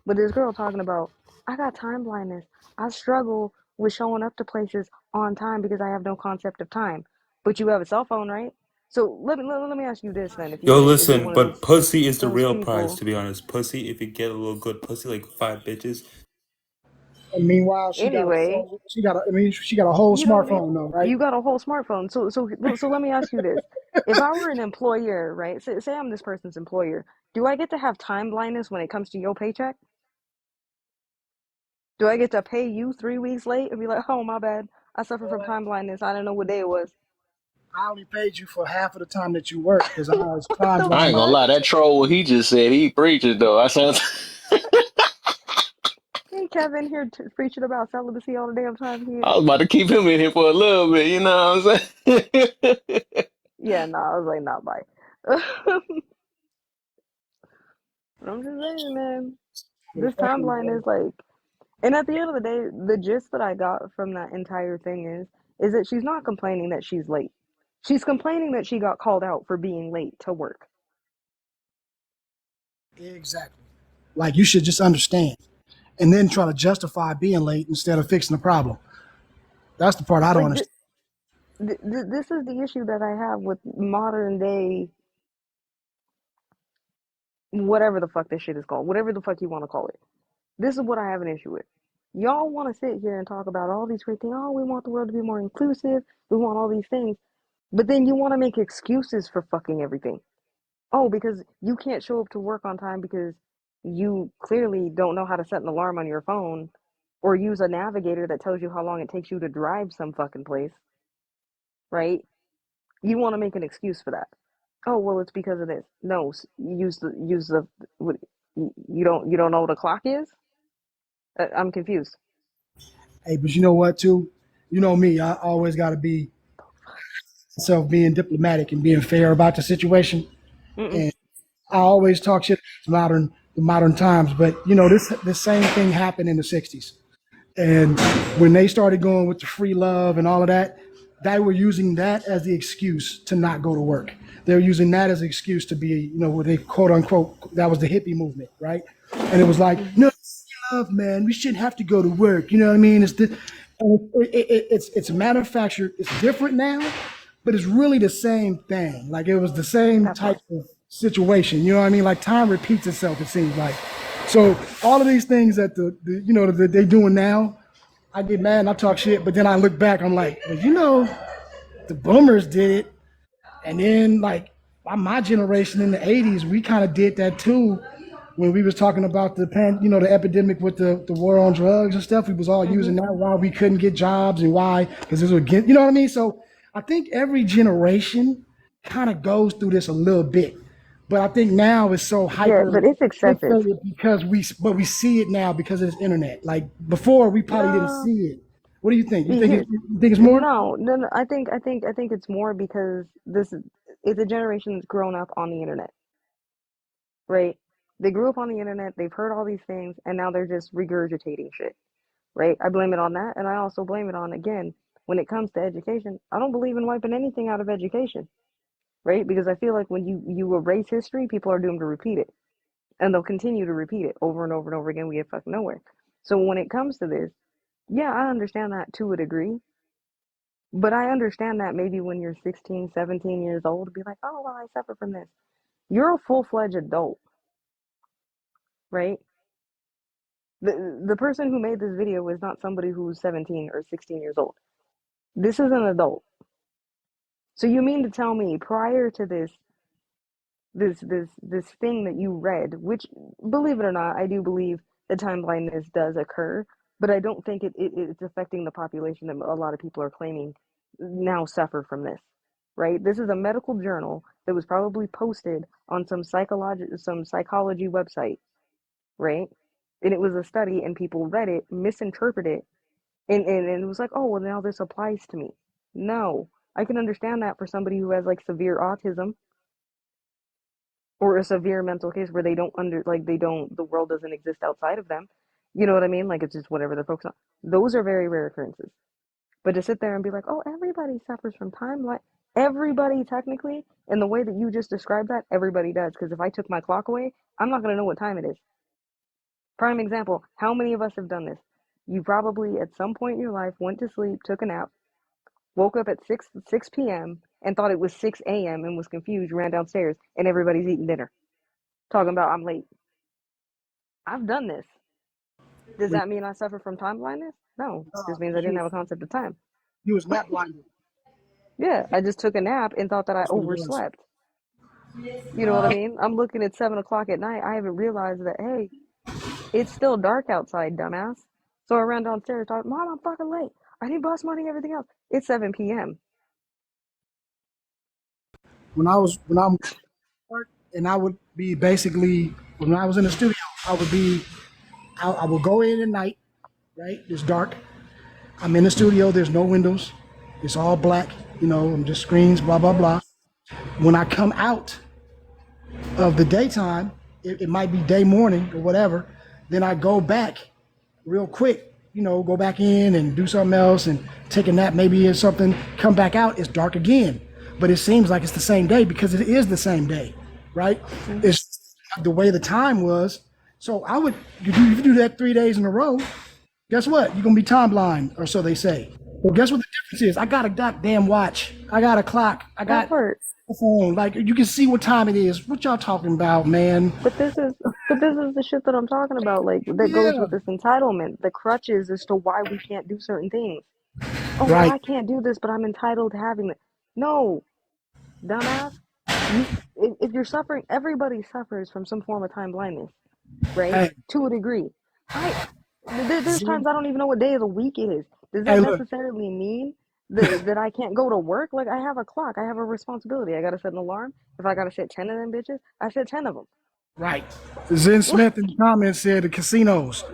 But this girl talking about, I got time blindness. I struggle with showing up to places on time because I have no concept of time. But you have a cell phone, right? So let me ask you this then. Yo, If you're listen, one of but pussy is the those real prize, people, to be honest. Pussy, if you get a little good pussy, like 5 bitches. And meanwhile, she got a anyway, phone. She got a whole you know, smartphone though, right? you got a whole smartphone. So let me ask you this: if I were an employer, right? Say I'm this person's employer, do I get to have time blindness when it comes to your paycheck? Do I get to pay you 3 weeks late and be like, oh my bad? I suffer from time blindness. I don't know what day it was. I only paid you for half of the time that you worked because I was What the I ain't time-blind. gonna fuck? lie, that troll what he just said, he preaching though. I sound Ain't Kevin here preaching about celibacy all the damn time here? I was about to keep him in here for a little bit, you know what I'm saying? Yeah, nah, I was like, not bye. But I'm just saying, man, We're this fucking timeline is like, and at the end of the day, the gist that I got from that entire thing is that she's not complaining that she's late. She's complaining that she got called out for being late to work. exactly. Like you should just understand, and then try to justify being late instead of fixing the problem. That's the part I don't Like, understand. this is the issue that I have with modern day, whatever the fuck this shit is called, whatever the fuck you want to call it. This is what I have an issue with. Y'all want to sit here and talk about all these great things. Oh, we want the world to be more inclusive. We want all these things. But then you want to make excuses for fucking everything. Oh, because you can't show up to work on time because you clearly don't know how to set an alarm on your phone or use a navigator that tells you how long it takes you to drive some fucking place, right? You want to make an excuse for that. Oh, well, it's because of this. No, use the what, you don't know what a clock is? I'm confused. Hey, but you know what, too? You know me. I always got to be myself, being diplomatic and being fair about the situation. Mm-mm. And I always talk shit to modern times. But you know, this same thing happened in the '60s. And when they started going with the free love and all of that, they were using that as the excuse to not go to work. They were using that as an excuse to be, you know, what they quote unquote, that was the hippie movement, right? And it was like, Mm-hmm. no, love, man, we shouldn't have to go to work. You know what I mean? It's manufactured. It's different now, but it's really the same thing. Like it was the same That type part. of situation. You know what I mean? Like time repeats itself. It seems like. So all of these things that the you know that they doing now, I get mad and I talk shit, but then I look back, I'm like, well, you know, the boomers did it, and then like my generation in the '80s, we kind of did that too. When we was talking about you know, the epidemic with the war on drugs and stuff, we was all Mm-hmm. using that why we couldn't get jobs and why because this was against, you know what I mean. So I think every generation kind of goes through this a little bit, but I think now it's so Yeah, hyper but it's excessive. fixated because we see it now because of this internet. Like before, we probably didn't No, see it. What do you think? here, You think it's more? no. I think it's more because this is a generation that's grown up on the internet, right? They grew up on the internet. They've heard all these things, and now they're just regurgitating shit, right? I blame it on that, and I also blame it on again when it comes to education. I don't believe in wiping anything out of education, right? Because I feel like when you erase history, people are doomed to repeat it, and they'll continue to repeat it over and over and over again. We get fucking nowhere. So when it comes to this, yeah, I understand that to a degree. But I understand that maybe when you're 16, 17 years old, be like, oh, well, I suffer from this. You're a full fledged adult, right? The person who made this video is not somebody who's 17 or 16 years old. This is an adult. So you mean to tell me prior to this thing that you read, which believe it or not, I do believe that time blindness does occur, but I don't think it's affecting the population that a lot of people are claiming now suffer from this. Right? This is a medical journal that was probably posted on some psychology website, right? And it was a study and people read it, misinterpreted it, and it was like, oh well now this applies to me. No. I can understand that for somebody who has like severe autism or a severe mental case where they don't they don't, the world doesn't exist outside of them. You know what I mean? Like it's just whatever they're focused on. Those are very rare occurrences. But to sit there and be like, oh, everybody suffers from time, like everybody technically, in the way that you just described that, everybody does. Because if I took my clock away, I'm not gonna know what time it is. Prime example, how many of us have done this? You probably at some point in your life went to sleep, took a nap, woke up at 6 p.m. and thought it was 6 a.m. and was confused, ran downstairs, and everybody's eating dinner. Talking about I'm late. I've done this. Does When that mean I suffer from time blindness? No. Just means I didn't you have a concept of time. you was not blinded. Yeah, I just took a nap and thought that I That's what it was. overslept. You know what I mean? I'm looking at 7 o'clock at night. I haven't realized that, hey, it's still dark outside, dumbass. So I ran downstairs, thought, Mom, I'm fucking late. I need bus money, everything else. It's 7 p.m. When I'm work, and I would be basically when I was in the studio, I would be I would go in at night, right? It's dark. I'm in the studio. There's no windows. It's all black. And just screens. Blah blah Yep. blah. When I come out of the daytime, it might be day, morning, or whatever. Then I go back real quick. Go back in and do something else and take a nap. Maybe it's something. Come back out. It's dark again. But it seems like it's the same day because it is the same day, right? Mm-hmm. It's the way the time was. So if you do that 3 days in a row, guess what? You're gonna be time blind, or so they say. Well, guess what the difference is? I got a goddamn watch. I got a clock. I That got part. a phone. Like you can see what time it is. What y'all talking about, man? But this is the shit that I'm talking about. Like that goes Yeah. with this entitlement. The crutches as to why we can't do certain things. Oh well, Right. I can't do this, but I'm entitled to having it. No, dumbass. If you're suffering, everybody suffers from some form of time blindness, right? Hey, To a degree. I there's see? times I don't even know what day of the week it is. Does that Hey, look. necessarily mean that I can't go to work? Like I have a clock, I have a responsibility. I gotta set an alarm. If I gotta set 10 of them bitches, I set 10 of them. Right. Zen Smith in the comments said the casinos.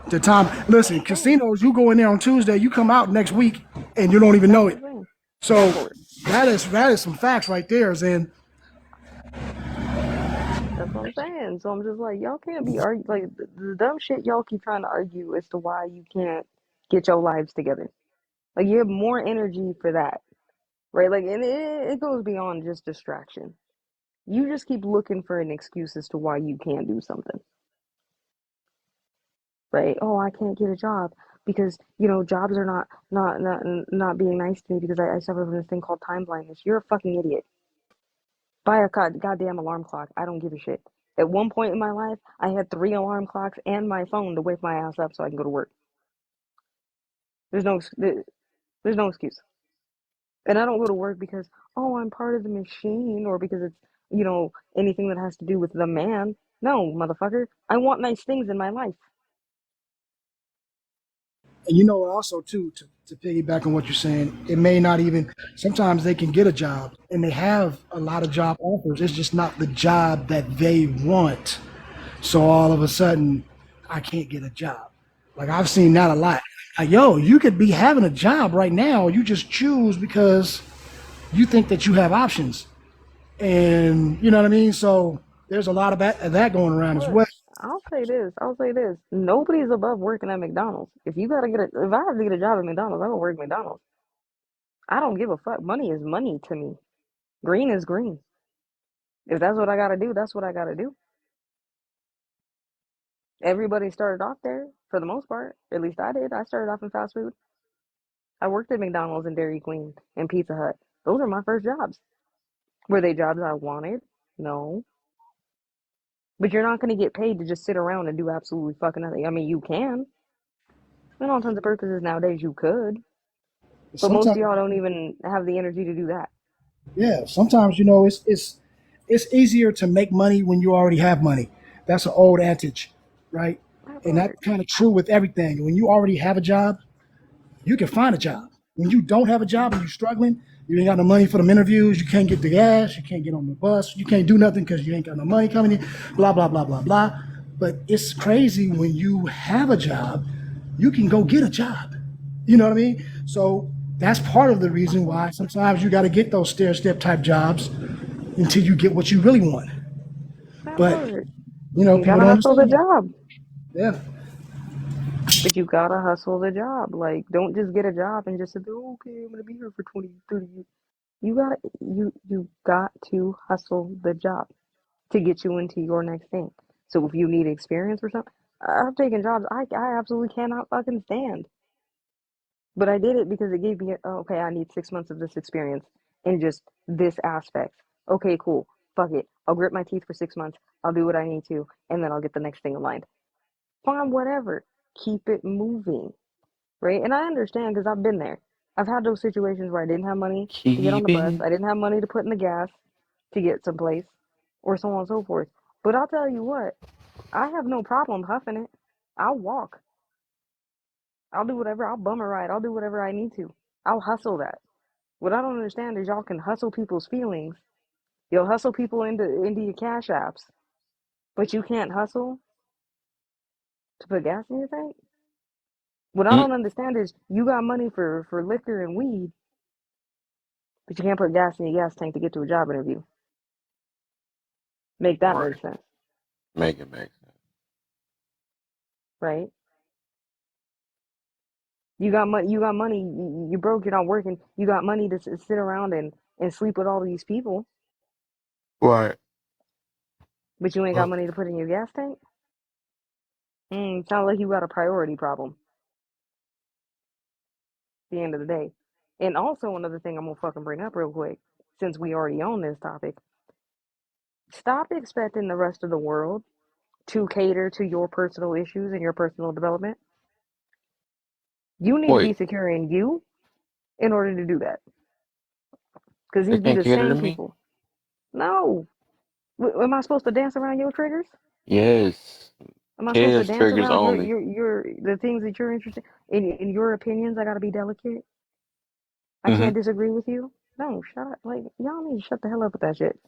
The time. That's Listen, what I'm saying. casinos. You go in there on Tuesday. You come out next week, and you don't even That's know what it. I'm saying. That So part. that is some facts right there, Zen. That's what I'm saying. So I'm just like, y'all can't be like the dumb shit y'all keep trying to argue as to why you can't get your lives together. Like you have more energy for that, right? Like, and it goes beyond just distraction. You just keep looking for an excuse as to why you can't do something, right? Oh, I can't get a job because jobs are not being nice to me because I suffer from this thing called time blindness. You're a fucking idiot. Buy a goddamn alarm clock. I don't give a shit. At one point in my life, I had 3 alarm clocks and my phone to wake my ass up so I can go to work. There's no there's no excuse. And I don't go to work because I'm part of the machine or because it's anything that has to do with the man. No, motherfucker. I want nice things in my life. And also too, to piggyback on what you're saying, it may not even. Sometimes they can get a job, and they have a lot of job offers. It's just not the job that they want. So all of a sudden, I can't get a job. Like I've seen that a lot. Like, yo, you could be having a job right now. You just choose because you think that you have options, and you know what I mean. So there's a lot of that going around as Look, well. I'll say this. I'll say this. Nobody's above working at McDonald's. If I have to get a job at McDonald's, I'm gonna work at McDonald's. I don't give a fuck. Money is money to me. Green is green. If that's what I gotta do, that's what I gotta do. Everybody started off there for the most part. At least I did. I started off in fast food. I worked at McDonald's and Dairy Queen and Pizza Hut. Those are my first jobs. Were they jobs I wanted? No. But you're not going to get paid to just sit around and do absolutely fucking nothing. I mean, you can. In all intents and purposes nowadays, you could. But most of Sometimes, y'all don't even have the energy to do that. yeah, sometimes it's easier to make money when you already have money. That's an old adage, right? That And that's part. kind of true with everything. When you already have a job, you can find a job. When you don't have a job and you're struggling, you ain't got no money for them interviews, you can't get the gas, you can't get on the bus, you can't do nothing because you ain't got no money coming in, blah, blah, blah, blah, blah. But it's crazy when you have a job, you can go get a job. You know what I mean? So that's part of the That reason part. why sometimes you got to get those stair step type jobs until you get what you really want. That But, part. You people gotta don't hustle the understand that. job. Yeah. But you gotta hustle the job. Like, don't just get a job and just say, "Oh, okay, I'm gonna be here for 20, 30 years." You got to hustle the job to get you into your next thing. So if you need experience or something, I've taken jobs I absolutely cannot fucking stand. But I did it because it gave me, okay, I need 6 months of this experience in just this aspect. Okay, cool. Fuck it. I'll grit my teeth for 6 months. I'll do what I need to, and then I'll get the next thing aligned. Fine, whatever. Keep it moving, right? And I understand because I've been there. I've had those situations where I didn't have money to get on the Keep bus. it. I didn't have money to put in the gas to get someplace, or so on and so forth. But I'll tell you what, I have no problem huffing it. I'll walk. I'll do whatever. I'll bum a ride. I'll do whatever I need to. I'll hustle that. What I don't understand is y'all can hustle people's feelings. You'll hustle people into your cash apps, but you can't hustle to put gas in your tank. What I Mm, don't understand is you got money for liquor and weed, but you can't put gas in your gas tank to get to a job interview. Make that make right. sense, Make it make sense. right? You got money. You got money. You broke. You're not working. You got money to sit around and sleep with all these people, Right. but you ain't got Huh. money to put in your gas tank. Sounds like you got a priority problem. At the end of the day, and also another thing I'm gonna fucking bring up real quick, since we already on this topic. Stop expecting the rest of the world to cater to your personal issues and your personal development. You need to be Wait, secure in you in order to do that. Because they these be can't the cater to same me? people. No. Am I supposed to dance around your triggers? Yes. Am I supposed to Chaos dance triggers around only. your the things that you're interested in your opinions? I gotta be delicate. I Hmm. can't disagree with you. No, shut up. Like y'all need to shut the hell up with that shit.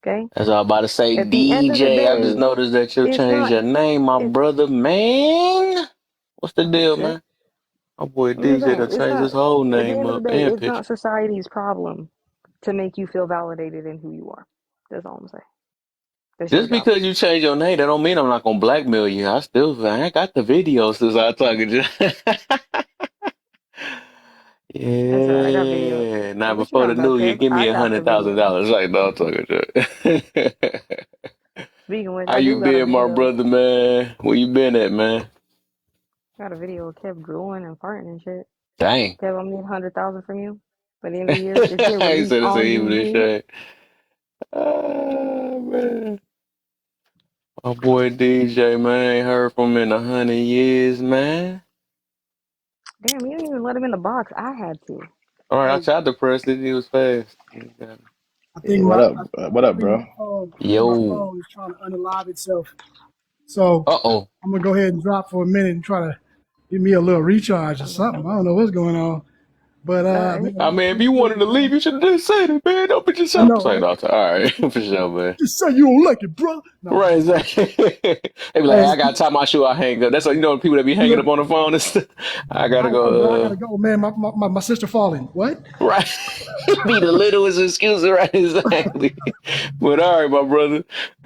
Okay? That's all I'm about to say. At the end of the DJ, I just day, noticed that you it's changed not your name, my it's brother, man. What's the deal, okay. man? My boy I'm just DJ saying, done it's changed not his whole at the name end of the up day, and it's picture. not society's problem to make you feel validated in who you are. That's all I'm saying. That's your Just job. because you change your name, that don't mean I'm not gonna blackmail you. I ain't got the video since I talking to you. That's all right. I got video. Yeah. Now What you before talking the about, new year, Kev? give me I a got the hundred thousand video. dollars. Like no, I'm talking to you. Speaking of which, How I you do got a been, my video. brother, man? Where you been at, man? I got a video of Kev drooling and farting and shit. Dang. Kev, I'm need 100,000 from you by the end of the year. It's get He released said it's an on even this YouTube. shit. Oh, man. My boy DJ, man. Ain't heard from him in 100 years, man. Damn, you didn't even let him in the box. I had to. All right, I Hey, tried to press it. He was fast. He got it. I think Yeah. my What up? I What up, think my bro? phone I think my Yo. phone is trying to unalive itself. So Uh-oh. I'm gonna go ahead and drop for a minute and try to give me a little recharge or something. I don't know what's going on, but All I right. mean, I I mean, if you appreciate wanted it, to leave, man. you should have just said it, man. Don't put I yourself know, saying right? all the time. All right, for sure, man. Just say you don't like it, bro. No, I'm Right, just playing. exactly. They be like, Hey, hey, I gotta tie my shoe, I hang up. That's like, you know, people that be hanging look, up on the phone and stuff. I gotta all right, bro, I go, gotta go, man. My sister falling. What? right. Be the littlest excuse, right? Exactly. But all right, my brother.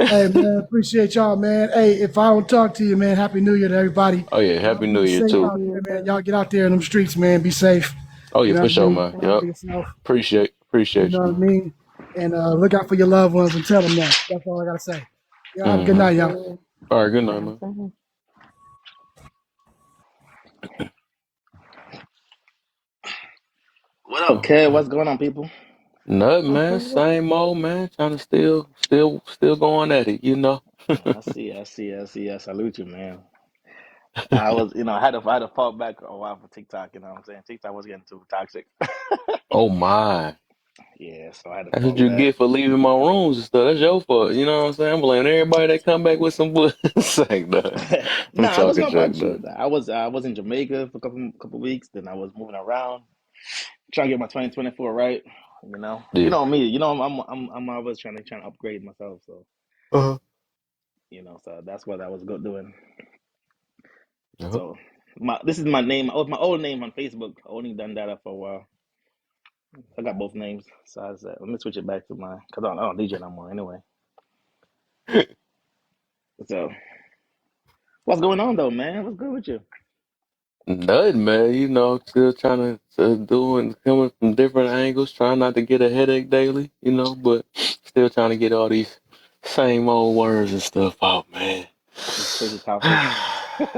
Hey, man, appreciate y'all, man. Hey, if I don't talk to you, man, happy New Year to everybody. Oh yeah, Y'all happy New be Year safe too. Same out to there, you, man. Kev. Y'all get out there in them streets, man. Be safe. Oh You yeah, know for what I sure, mean? man. Look out for Yep. yourself. You Appreciate know you, what I man. mean? And look out for your loved ones and tell them that. That's all I gotta say. Y'all have a good Hmm. night, y'all. Absolutely. All right, good night, man. Absolutely. What up, Kev? What's going on, people? Nothing, man. Absolutely. Same old man. Trying to still going at it, you know. I see, I see, I see. I salute you, man. I was, I had to fall back a while for TikTok. You know what I'm saying? TikTok was getting too toxic. Oh my. Yeah, so I had to That's what fall you back. get for leaving my rooms and stuff. That's your fault. You know what I'm saying? I'm blaming everybody that come back with some bull. It's like, nah. I'm Nah, I was talking going junk, about though. you. I was in Jamaica for a couple weeks. Then I was moving around, trying to get my 2024 right. You Yeah. know me. I'm always trying to upgrade myself. So Uh-huh. so that's what I was doing. Uh-huh. So this is my name. Oh, my old name on Facebook. I only done that for a while. I got both names. So I said, let me switch it back to mine because I don't DJ no more anyway. So what's going on though, man? What's good with you? Nothing, man. You know, still trying to do and coming from different angles, trying not to get a headache daily, you know, but still trying to get all these same old words and stuff out, man. These crazy topics.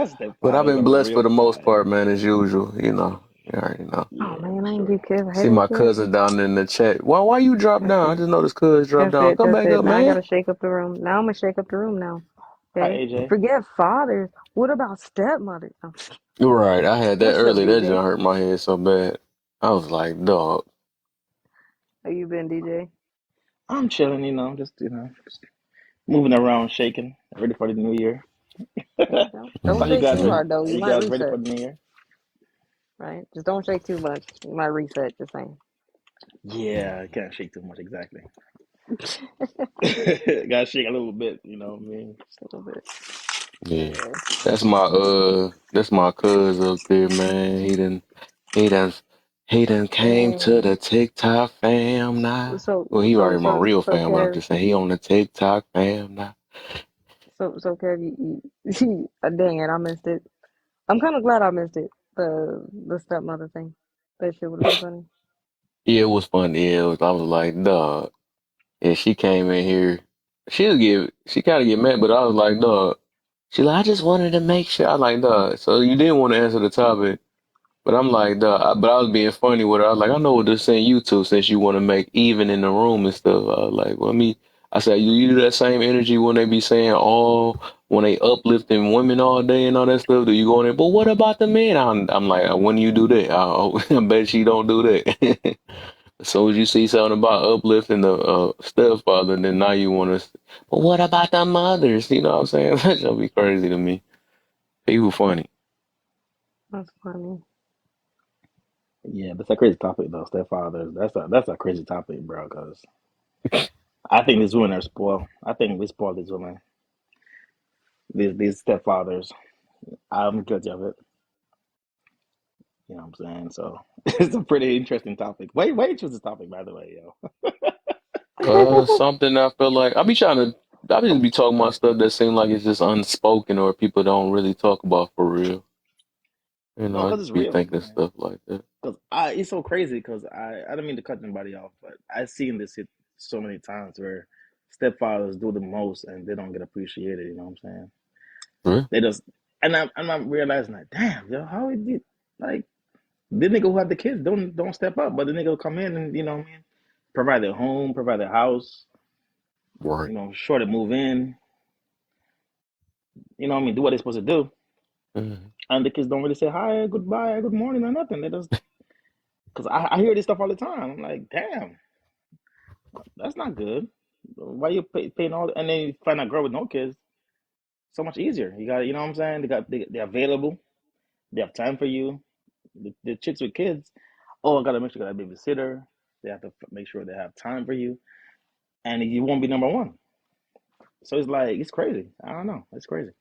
Step But I've fathers been of a blessed for real the most tribe. part, man, as usual, you know. You already know. Oh Yeah, man, for I ain't sure. give Kev a See my headache yet. cousin down in the chat. Why you drop That's down? I it. just noticed cuz drop That's down. it. Come That's back it. up, Now I man. gotta shake up the room. Now I'm gonna shake up the room now. Hi, Okay. AJ. Forget fathers. What about stepmothers? Oh, You're right. I had that what's up, earlier. That just DJ? hurt my head so bad. I was like, dog. How you been, DJ? I'm chilling, just moving around, shaking, ready for the new year. Okay. Don't Are you shake guys too Mm-hmm. ready? hard though. Are You you might guys ready reset. for the new year? right? Just don't shake too much. You might reset. Just saying. Yeah, I can't shake too much. Exactly. Gotta shake a little bit. You know what I mean? Just a little bit. Yeah. Yeah. That's my cuz up there, man. He done he done came to Hey. the TikTok fam now. So Well, he so already my so real so fam, but I'm Kev. just saying he on the TikTok fam now. So Kev, dang it, I missed it. I'm kind of glad I missed it. The stepmother thing. That shit would have been funny. Yeah, it was fun. Yeah, I was like, dog. And she came in here. She kind of get mad, but I was like, dog. She like, I just wanted to make sure. I like, dog. So you didn't want to answer the topic. But I'm like, duh, but I was being funny with her. I was like, I know what they're saying you to since you want to make even in the room and stuff. I was like, well, I said, you do that same energy when they be saying when they uplifting women all day and all that stuff. Do you go in there? But what about the men? I'm like, when do you do that? I bet she don't do that. As soon as you see something about uplifting the stepfather, then now you want to, but what about the mothers? You know what I'm saying? That's gonna be crazy to me. People funny. That's funny. Yeah, that's a crazy topic though. Stepfathers. That's a crazy topic, bro. Because I think these women are spoiled. I think we spoil these women. These stepfathers. I'm guilty of it. You know what I'm saying? So it's a pretty interesting topic. Why you choose this topic, by the way, yo? Something I feel like I just be talking about stuff that seem like it's just unspoken or people don't really talk about for real. You No, know, I because just it's be real. thinking stuff like that. Because it's so crazy. Because I don't mean to cut anybody off, but I've seen this hit so many times where stepfathers do the most and they don't get appreciated. You know what I'm saying? Really? They just and I'm realizing like, damn, yo, how is it like the nigga who had the kids don't step up, but the nigga will come in and you know what I mean, provide their home, provide their house, Right. sure to move in, you know what I mean, do what they're supposed to do. Mhm. And the kids don't really say hi, goodbye, good morning, or nothing. They just because I hear this stuff all the time. I'm like, damn, that's not good. Why you paying all? And then you find a girl with no kids, so much easier. You got, you know what I'm saying? They're available. They have time for you. The chicks with kids, oh, I gotta make sure I got a babysitter. They have to make sure they have time for you, and you won't be number one. So it's like it's crazy. I don't know. It's crazy.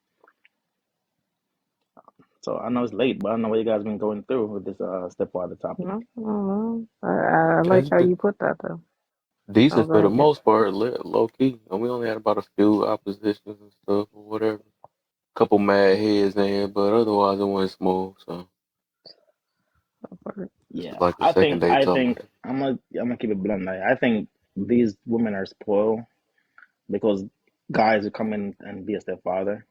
So I know it's late, but I don't know what you guys been going through with this stepfather topic. No, no, no. I like That's how you put that though. Oh, decent go for the ahead, Kev. most part, low key. And we only had about a few oppositions and stuff or whatever. Couple mad heads in here, but otherwise it went smooth. So this is Yeah, like the I second think day I talking. think I'm gonna keep it blunt. Like I think these women are spoiled because guys who come in and be a stepfather.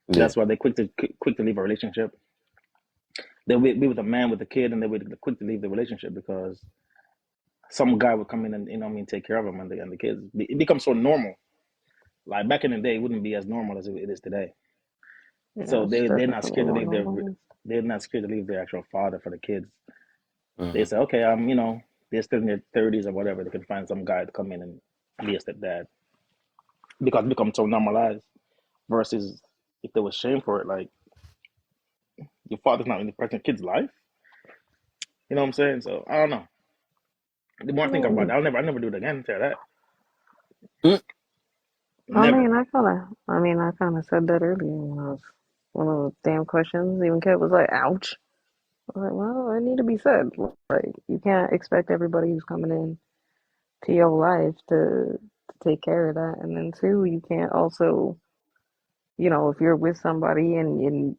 Yeah. That's why they quick to leave a relationship. They'll be with a man with a kid, and they'll be quick to leave the relationship because some guy will come in and you know what I mean take care of them and the kids. It becomes so normal. Like back in the day, it wouldn't be as normal as it is today. Yeah, So it's they're not definitely scared to more leave normalized. they're not scared to leave their actual father for the kids. They Hmm. say, okay, they're still in their 30s or whatever. They can find some guy to come in and be a stepdad because it becomes so normalized. Versus if there was shame for it, like your father's not in the present kid's life. You know what I'm saying? So I don't know. The more I think about it, Mm, I'll never do it again. Tell that. Never. I kind of said that earlier when I was one of those damn questions. Even Kev was like, "Ouch." I was like, "Well, it need to be said. Like, you can't expect everybody who's coming in to your life to take care of that. And then two, you can't also, if you're with somebody and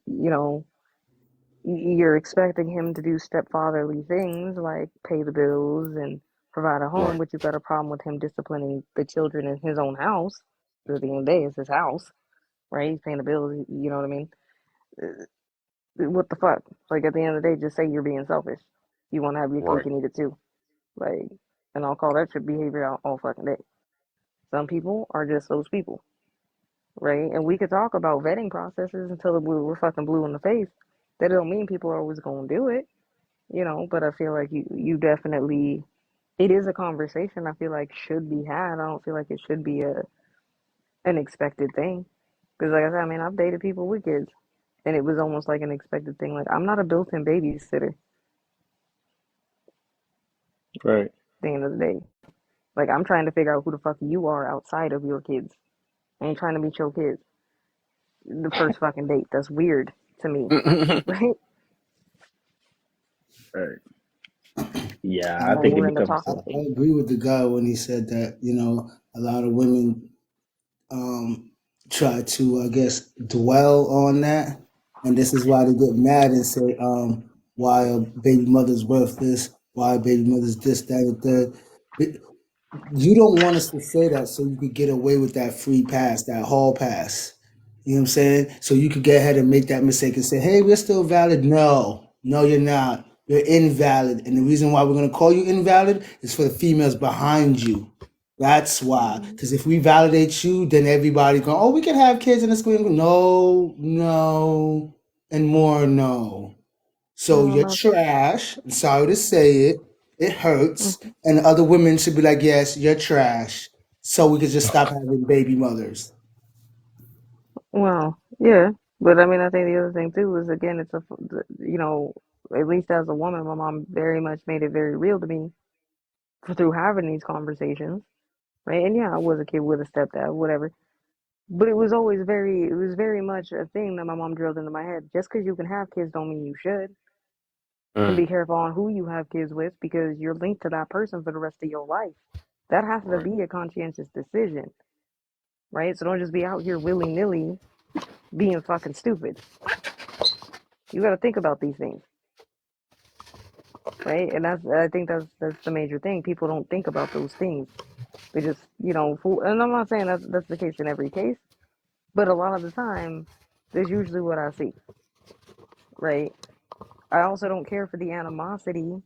you're expecting him to do stepfatherly things like pay the bills and provide a home, Right. but you've got a problem with him disciplining the children in his own house. 'Cause at the end of the day, it's his house, right? He's paying the bills. You know what I mean? What the fuck? Like at the end of the day, just say you're being selfish. You want to have your cake Right. and eat it too. Like, and I'll call that shit behavior out all fucking day. Some people are just those people, right? And we could talk about vetting processes until we're fucking blue in the face. That don't mean people are always gonna do it, But I feel like you definitely it is a conversation. I feel like should be had. I don't feel like it should be a an expected thing. Because like I said, I mean, I've dated people with kids. And it was almost like an expected thing. Like, I'm not a built-in babysitter at Right. the end of the day. Like, I'm trying to figure out who the fuck you are outside of your kids. I ain't trying to meet your kids the first fucking date. That's weird to me, right? Right. Yeah, I Now think it'd we're be in the tough. I, talking I stage. agree with the guy when he said that, a lot of women try to, I guess, dwell on that. And this is why they get mad and say, why a baby mother's worthless, why a baby mother's this, that, and third. You don't want us to say that so you could get away with that free pass, that hall pass. You know what I'm saying? So you could get ahead and make that mistake and say, hey, we're still valid. No, no, you're not. You're invalid. And the reason why we're going to call you invalid is for the females behind you. That's why. Because if we validate you, then everybody go, oh, we can have kids in the school. No, no, and more no. So Well, you're that's trash. I'm sorry to say it. It hurts. mhm. And other women should be like, yes, you're trash. So we could just stop having baby mothers. Well, yeah. But I mean, I think the other thing too is again, you know, at least as a woman, my mom very much made it very real to me through having these conversations, right? And yeah, I was a kid with a stepdad, whatever. But it was very much a thing that my mom drilled into my head. Just because you can have kids don't mean you should. And Mm, be careful on who you have kids with because you're linked to that person for the rest of your life. That has to right. be a conscientious decision, right? So don't just be out here willy nilly being fucking stupid. You got to think about these things, right? And I think that's the major thing. People don't think about those things. They just, fool. And I'm not saying that's the case in every case, but a lot of the time, that's usually what I see, right? I also don't care for the animosity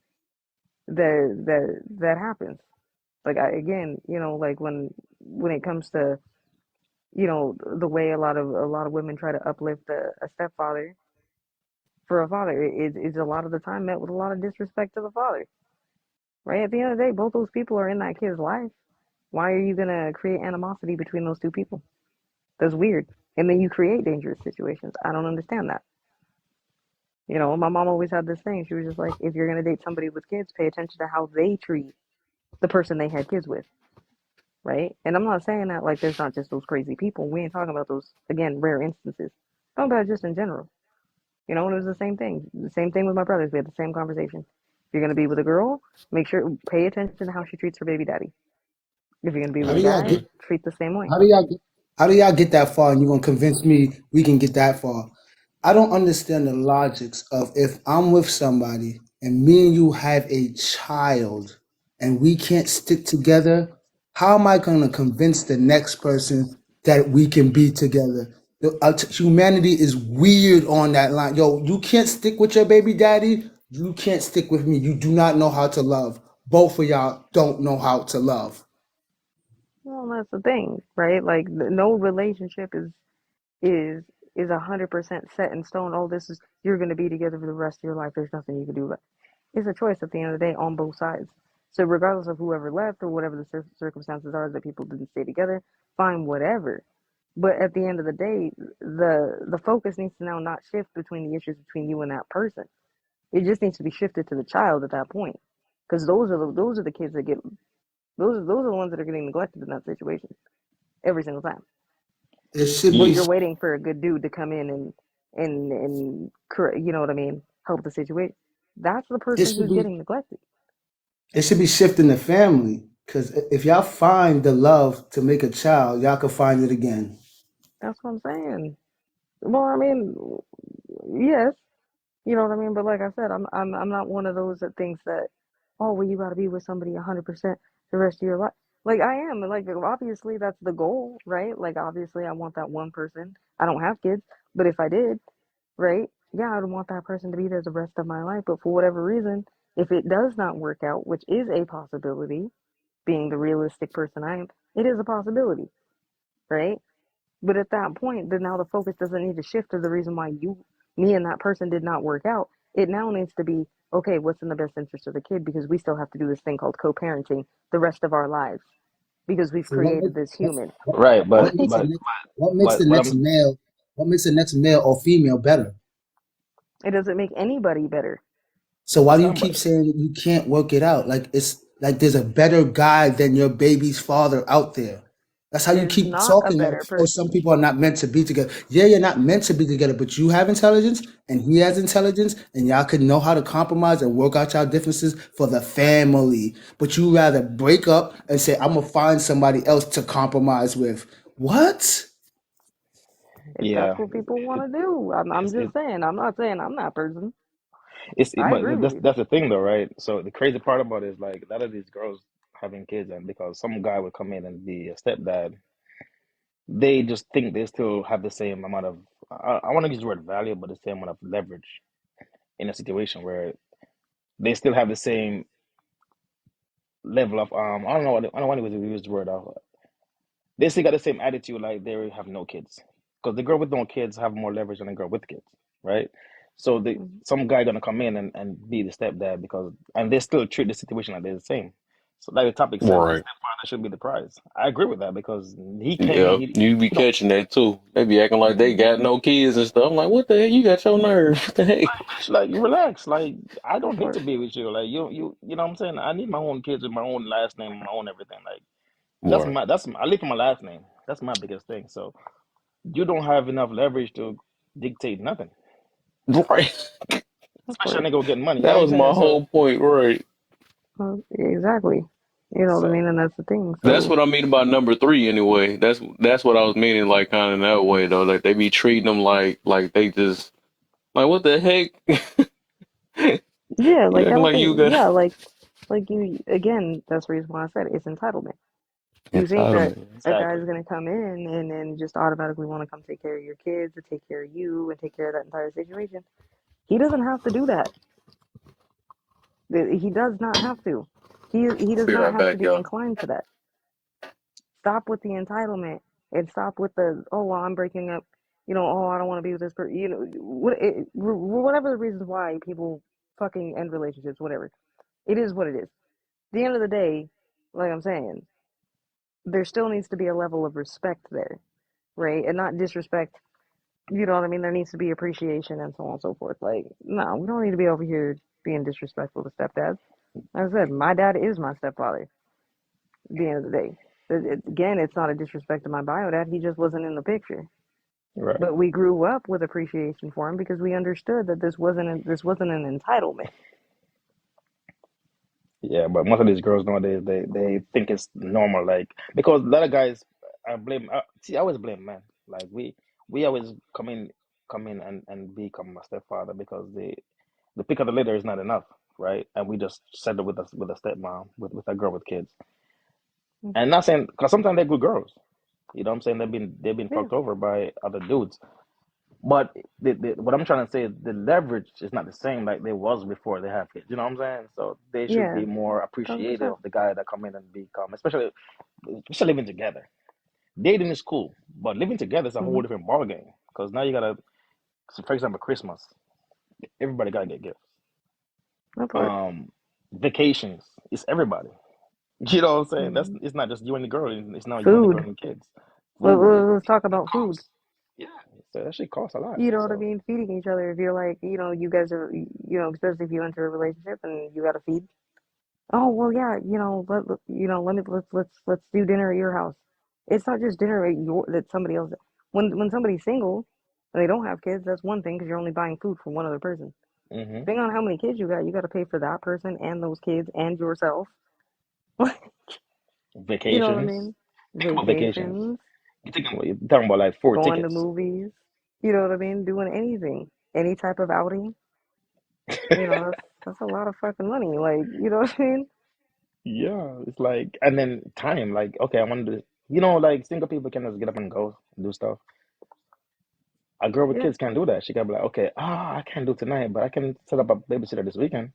that happens. Like again, like when it comes to the way a lot of women try to uplift a stepfather for a father, it's a lot of the time met with a lot of disrespect to the father. Right? At the end of the day, both those people are in that kid's life. Why are you gonna create animosity between those two people? That's weird. And then you create dangerous situations. I don't understand that. My mom always had this thing. She was just like, if you're gonna date somebody with kids, pay attention to how they treat the person they had kids with, right? And I'm not saying that like there's not just those crazy people. We ain't talking about those again rare instances. I'm talking about just in general. And it was the same thing. The same thing with my brothers. We had the same conversation. If you're gonna be with a girl, make sure pay attention to how she treats her baby daddy. If you're gonna be How with a do y'all guy, get Mm, treat the same way. how do y'all get how do y'all get that far and you're gonna convince me we can get that far? I don't understand the logics of if I'm with somebody and me and you have a child and we can't stick together, how am I gonna convince the next person that we can be together? Humanity is weird on that line. Yo, you can't stick with your baby daddy. You can't stick with me. You do not know how to love. Both of y'all don't know how to love. Well, that's the thing, right? Like no relationship is is 100% set in stone. Oh, this is you're gonna be together for the rest of your life. There's nothing you can do. But it's a choice at the end of the day on both sides. So regardless of whoever left or whatever the circumstances are that people didn't stay together, fine, whatever. But at the end of the day, the focus needs to now not shift between the issues between you and that person. It just needs to be shifted to the child at that point, because those are the kids that get those are the ones that are getting neglected in that situation every single time. It should But be you're waiting for a good dude to come in and you know what I mean, help the situation. That's the it person should who's be getting neglected. it should be shifting the family. Cause if y'all find the love to make a child, y'all can find it again. That's what I'm saying. Well, I mean, yes, you know what I mean. But like I said, I'm not one of those that thinks that, oh, well, you got to be with somebody 100% the rest of your life. Like I am, and like obviously that's the goal, right? Like obviously I want that one person. I don't have kids, but if I did, right? Yeah, I'd want that person to be there the rest of my life. But for whatever reason, if it does not work out, which is a possibility, being the realistic person I am, it is a possibility, right? But at that point, then now the focus doesn't need to shift to the reason why me and that person did not work out. It now needs to be, okay, what's in the best interest of the kid? Because we still have to do this thing called co parenting the rest of our lives because we've So what created makes this what, human, what, Right, what but makes right? the but next what makes but the what next I'm male? What makes the next male or female better? It doesn't make anybody better. So why do you keep Somebody. saying that you can't work it out? Like it's like there's a better guy than your baby's father out there. That's how you There's keep not a talking. Like, better oh, some person. people are not meant to be together. Yeah, you're not meant to be together, but you have intelligence and he has intelligence, and y'all can know how to compromise and work out y'all differences for the family. But you rather break up and say, I'm gonna find somebody else to compromise with. What? If that's Yeah, what people want to do, I'm it's just saying. I'm not saying I'm that person. I but agree with you. that's the thing though, right? So the crazy part about it is like a lot of these girls having kids, and because some guy would come in and be a stepdad, they just think they still have the same amount of I want to use the word value, but the same amount of leverage in a situation where they still have the same level of I don't want to use the word they still got the same attitude like they have no kids. Because the girl with no kids have more leverage than the girl with kids, right? So Mhm. some guy gonna come in and be the stepdad because and they still treat the situation like they're the same. So like the topic says, the Right. stepfather should be the prize. I agree with that because he came in, Yeah, you be he don't catching that too. They be acting like they got no kids and stuff. I'm like, what the hell? You got your nerve? What the heck? like relax. Like I Of don't need to course. be with you. Like you know what I'm saying? I need my own kids with my own last name, my own everything. Like Right. I live for my last name. That's my biggest thing. So you don't have enough leverage to dictate nothing. Right. Of Especially course. a nigga getting money. You know That what I'm was my saying? So whole point. Right. Well, exactly. You know what I so mean? And that's the thing. That's So, what I mean about number three. Anyway, that's what I was meaning. Like kind of in that way though. Like they be treating them like they just like what the heck? yeah, You like I acting don't like you think, got yeah, like you, again, that's the reason why I said it's entitlement. You think that entitlement. a guy's exactly. going to come in and then just automatically want to come take care of your kids and take care of you and take care of that entire situation. He doesn't have to do that. He does not have to. He does Be not right have to back, be y'all. inclined to that. Stop with the entitlement and stop with the, oh well, I'm breaking up. Oh, I don't want to be with this person. Whatever the reasons why people fucking end relationships, whatever. It is what it is. At the end of the day, like I'm saying, there still needs to be a level of respect there, right? And not disrespect. You know what I mean? There needs to be appreciation and so on and so forth. Like, no, we don't need to be over here being disrespectful to stepdads. Like I said, my dad is my stepfather at the end of the day. Again, it's not a disrespect to my bio dad. He just wasn't in the picture. Right. But we grew up with appreciation for him because we understood that this wasn't an entitlement. Yeah, but most of these girls nowadays they think it's normal. Like because a lot of guys I blame see I always blame men. Like we always come in and become a stepfather because the pick of the litter is not enough, right? And we just settle with a stepmom with a girl with kids. And not saying because sometimes they're good girls. You know what I'm saying? They've been Yeah, fucked over by other dudes. But what I'm trying to say is the leverage is not the same like there was before they have kids. You know what I'm saying? So they should yeah, be more 100%. appreciative of the guy that come in and become, especially living together. Dating is cool, but living together is a Mm-hmm. whole different ball game. Because now you gotta, so for example, Christmas, everybody gotta get gifts. That part. Um, Vacations, it's everybody. You know what I'm saying? That's Mm-hmm. it's not just you and the girl. It's not you and the girl Food. and the kids. Let, Food, let, let's talk it about food. costs. Yeah, so that shit costs a lot. You know what I So mean? Feeding each other. If you're like, you guys are, especially if you enter a relationship and you got to feed. Oh well, yeah. Let's do dinner at your house. It's not just dinner at that somebody else. When somebody's single and they don't have kids, that's one thing because you're only buying food from one other person. hmm Depending on how many kids you got to pay for that person and those kids and yourself. You know what I vacations. mean? Think about vacations. Vacations, You're talking about like four going to tickets. movies. You know what I mean? Doing anything, any type of outing. That's a lot of fucking money. Like, you know what I mean? Yeah, it's like, and then time, like, okay, I want to, like single people can just get up and go and do stuff. A girl with Yeah, kids can't do that. She can be like, okay, I can't do tonight, but I can set up a babysitter this weekend.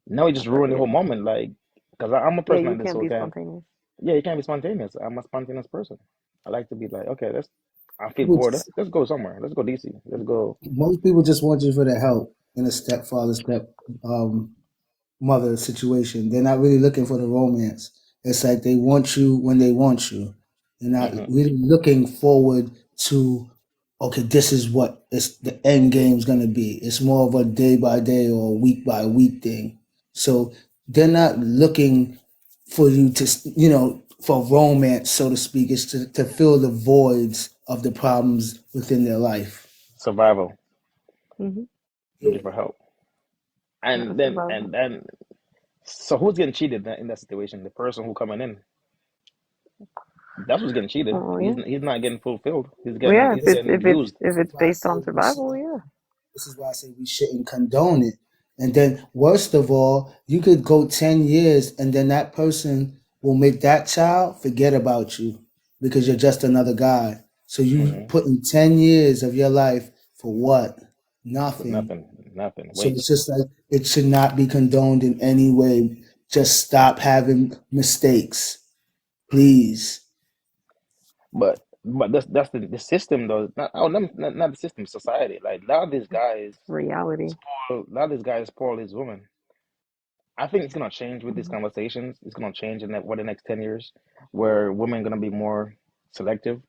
Now you just that part. ruin the Yeah, whole moment, like, because I'm a yeah. person You like this, can't so be can, spontaneous. yeah, you can't be spontaneous. I'm a spontaneous person. I like to be like, okay, I feel People bored. Let's, just, let's go somewhere. Let's go DC. Let's go. most people just want you for the help in a stepfather, um, mother situation. They're not really looking for the romance. It's like they want you when they want you. They're not hmm really looking forward to. okay, this is what it's the end game's gonna be. It's more of a day by day or week by week thing. So they're not looking for you to, for romance, so to speak. It's to fill the voids of the problems within their life. Survival, Hmm. looking for help, Yeah, and then survival. and then so who's getting cheated in that situation? The person who coming in, that's who's getting cheated. Oh He's yeah. he's not getting fulfilled. Well, yeah. He's This, getting used. If this is it's why I based say on we survival, shouldn't. yeah. This is why I say we shouldn't condone it. And then, worst of all, you could go 10 years and then that person will make that child forget about you because you're just another guy. So you Hmm. put in 10 years of your life for what? For Nothing. nothing. So it's Waste. just like it should not be condoned in any way. Just stop having mistakes, please. But that's the system though. Not not the system. Society. Like a lot of these guys Reality. spoil. A lot of these guys spoil these women. I think it's gonna change with these Mhm. conversations. It's gonna change in the next 10 years, where women gonna be more selective.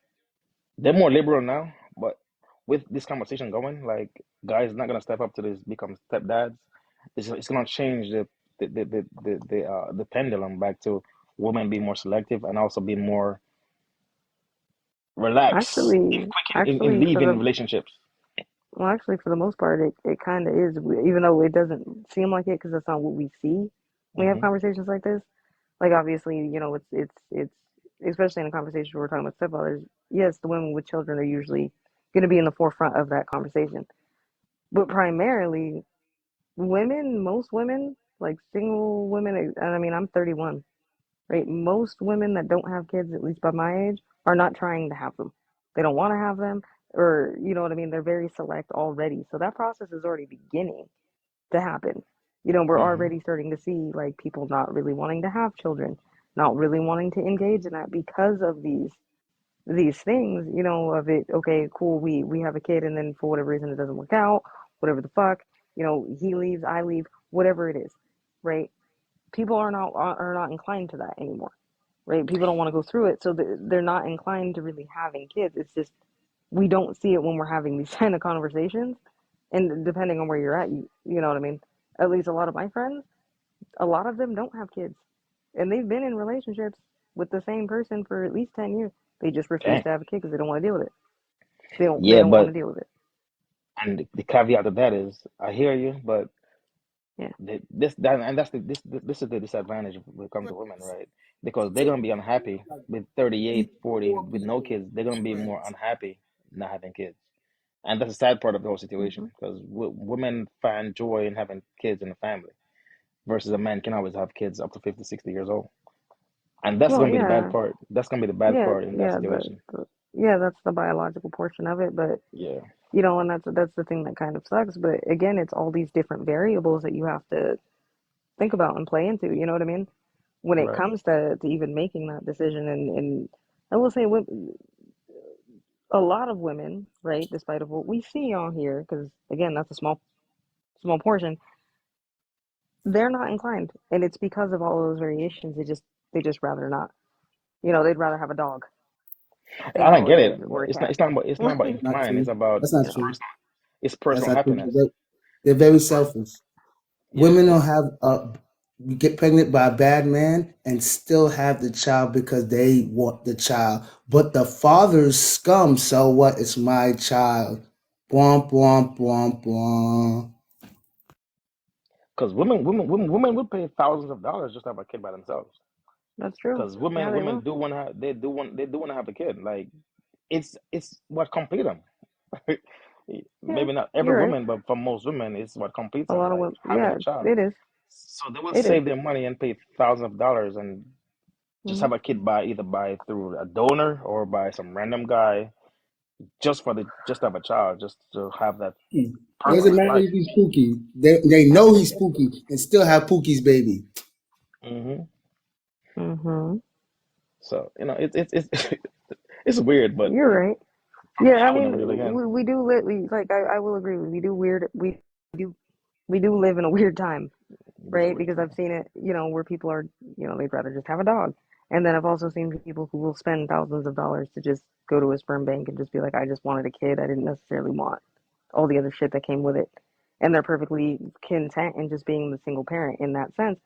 They're more liberal now, but with this conversation going, like guys not gonna step up to this, become stepdads. It's gonna change the pendulum back to women being more selective and also being more relaxed and quick in Actually, for leaving the relationships. actually for the most part, it kind of is. Even though it doesn't seem like it, because that's not what we see when we have Hmm. conversations like this. Like obviously, it's especially in a conversation where we're talking about stepfathers. Yes, the women with children are usually going to be in the forefront of that conversation, but primarily women, most women, like single women. And I mean, I'm 31, right? Most women that don't have kids, at least by my age, are not trying to have them. They don't want to have them, or you know what I mean? They're very select already. So that process is already beginning to happen. We're Hmm. already starting to see like people not really wanting to have children, not really wanting to engage in that because of these things, of it, okay, cool, we have a kid and then for whatever reason it doesn't work out, whatever the fuck, he leaves, I leave, whatever it is, right? People are not inclined to that anymore, right? People don't want to go through it, so they're not inclined to really having kids. It's just we don't see it when we're having these kind of conversations, and depending on where you're at, you know what I mean. At least a lot of my friends, a lot of them don't have kids, and they've been in relationships with the same person for at least 10 years. They just refuse Dang. to have a kid because they don't want to deal with it. They Yeah, don't want but to deal with it. and the caveat to that is, I hear you, but Yeah. this that and that's this is the disadvantage when it comes to women, right? Because they're gonna be unhappy with 38, 40 with no kids. They're gonna be more unhappy not having kids, and that's the sad part of the whole situation. Hmm. Because women find joy in having kids in the family, versus a man can always have kids up to 50, 60 years old, and that's Well, gonna be the bad yeah, part. That's gonna be the bad yeah, part in that yeah. situation. Yeah, that's the biological portion of it, but Yeah, and that's the thing that kind of sucks. But again, it's all these different variables that you have to think about and play into. You know what I mean? When it right. comes to even making that decision, and I will say, a lot of women, right, despite of what we see on here, because again, that's a small portion, they're not inclined, and it's because of all those variations. They just rather not. They'd rather have a dog, I don't get it. or a It's not. cat. It's not about Not incline. It's true. about That's not You know, true. That's personal not true. happiness. They're very selfish. Yeah, Women don't it's have get pregnant by a bad man and still have the child because they want the child. But the father's scum. So what? It's my child. Bwomp bwomp bwomp bwomp. because women would pay thousands of dollars just to have a kid by themselves. that's true. Because Yeah, they women will. do want to have, they do want to have a kid. Like it's what complete them. Yeah, Maybe not every you're right. woman, but for most women, it's what completes A them. lot of Like women. having Yeah, a child. it is. So they will It is. save their money and pay thousands of dollars and just Hmm. have a kid by either by through a donor or by some random guy just for the just to have a child, just to have that It doesn't perfect matter life. if he's spooky. They know he's spooky and still have Pookie's baby. Hmm. Hmm. So it's it's weird, but You're right. Yeah, I I would mean, never do it again. we do live. Like I will agree. We do weird. Do we do live in a weird time, It is a right? weird Because I've time. seen it. Where people are. They'd rather just have a dog. And then I've also seen people who will spend thousands of dollars to just go to a sperm bank and just be like, I just wanted a kid. I didn't necessarily want all the other shit that came with it. And they're perfectly content in just being the single parent in that sense.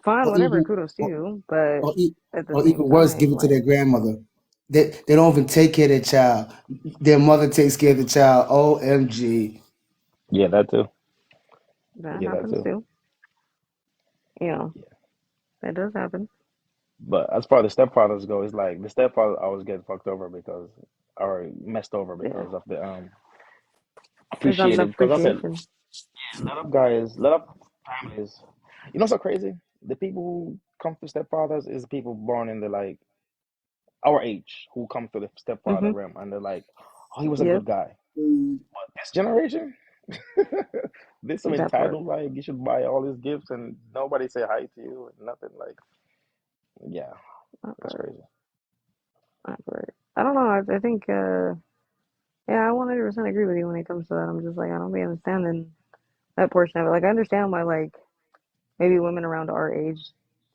Fine, Or whatever, even, kudos to or, you. But or, at the or same even worse, give time, it to their like, grandmother. They don't even take care of their child. Their mother takes care of the child. OMG. Yeah, that too. I that get that happens too. too. You know, Yeah. that does happen. But as far as the stepfathers go, it's like the stepfather always get fucked over because, or messed over Yeah. because of the There's not enough appreciated. Because I said, appreciation. a lot of families, you know, so crazy. The people who come to stepfathers is people born in the like our age who come to the stepfather Mm-hmm. realm, and they're like, oh, he was a Yep. good guy. But this generation, this so That part. entitled, like you should buy all these gifts and nobody say hi to you and nothing. Like, yeah, That that's part. crazy. That part. I don't know. I think, yeah, I 100% agree with you when it comes to that. I'm just like, I don't be understanding that portion of it. Like, I understand why, like, maybe women around our age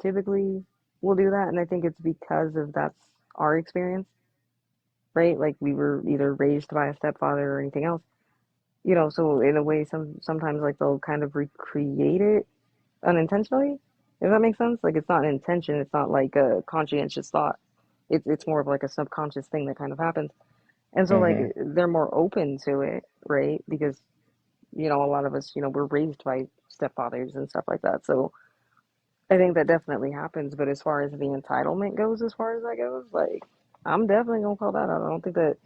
typically will do that. And I think it's because of that's our experience, right? Like, we were either raised by a stepfather or anything else, you know, so in a way, sometimes, like, they'll kind of recreate it unintentionally, if that makes sense. Like, it's not an intention, it's not like a conscientious thought. It's more of like a subconscious thing that kind of happens. And so, like, Hmm. they're more open to it, right? Because, you know, a lot of us, you know, we're raised by stepfathers and stuff like that. So I think that definitely happens. But as far as the entitlement goes, as far as that goes, like, I'm definitely gonna call that out. I don't think that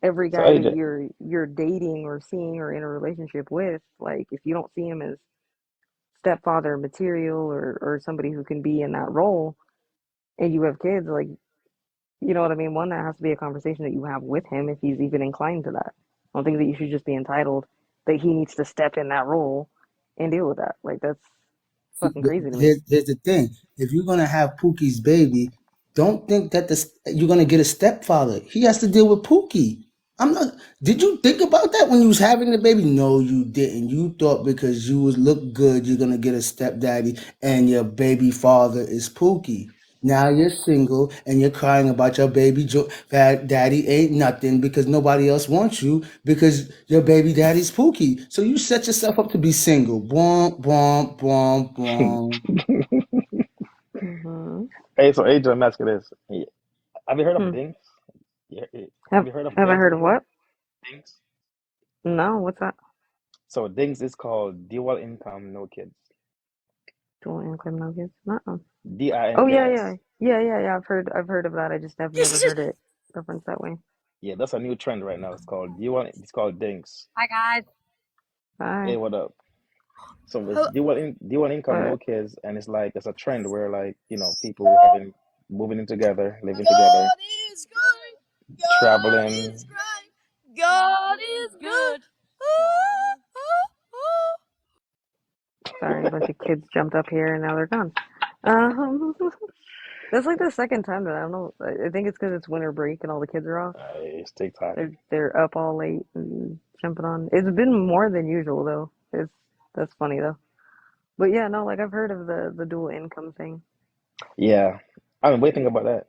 every So guy that AJ, you're dating or seeing or in a relationship with, like, if you don't see him as stepfather material or somebody who can be in that role and you have kids, like, you know what I mean? One, that has to be a conversation that you have with him if he's even inclined to that. I don't think that you should just be entitled that he needs to step in that role and deal with that. Like, that's See, fucking crazy to me. here's the thing. If you're gonna have Pookie's baby, don't think that you're gonna get a stepfather. He has to deal with Pookie. I'm not. Did you think about that when you was having the baby? No, you didn't. You thought because you was look good, you're gonna get a stepdaddy, and your baby father is Pookie. Now you're single and you're crying about your baby daddy ain't nothing because nobody else wants you because your baby daddy's Pookie. So you set yourself up to be single. Boom, boom, boom, boom. Hmm. hey, so AJ, I'm asking this. Have you heard of Hmm. Dinks? Yeah, have Have you heard of have I heard of Dinks? what? Dinks. No, what's that? So Dinks is called dual income, no kids. Dual income no kids? Uh-uh. Oh yeah, yeah, DINKS. yeah. I've heard of that. I just have never heard it referenced that way. Yeah, that's a new trend right now. It's called dual. It's called Dinks. Hi guys. Bye. Hey, what up? So it's dual income, no But kids, and it's like it's a trend where like people having moving in together, living together, God is good. God is traveling. great. God is good. Ooh, ooh, ooh. sorry, a bunch of kids jumped up here and now they're gone. Um, that's like the second time that I don't know. I think it's because it's winter break and all the kids are off. It's TikTok. They're up all late and jumping on. It's been more than usual though. It's That's funny though. But yeah, no, like I've heard of the dual income thing. Yeah, I mean, what do you think about that?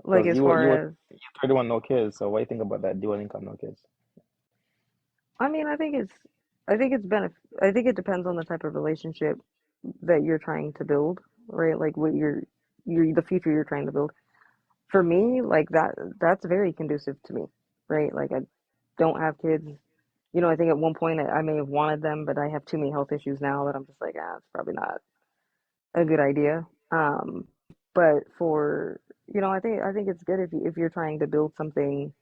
Like Because as you were far as, 31, no kids. So what do you think about that dual income, no kids? I mean, I think it's I think it depends on the type of relationship that you're trying to build, right? Like what the future you're trying to build. For me, like that's very conducive to me, right? Like I don't have kids. You know, I think at one point I may have wanted them, but I have too many health issues now that I'm just like, it's probably not a good idea. But for, you know, I think it's good if you're trying to build something,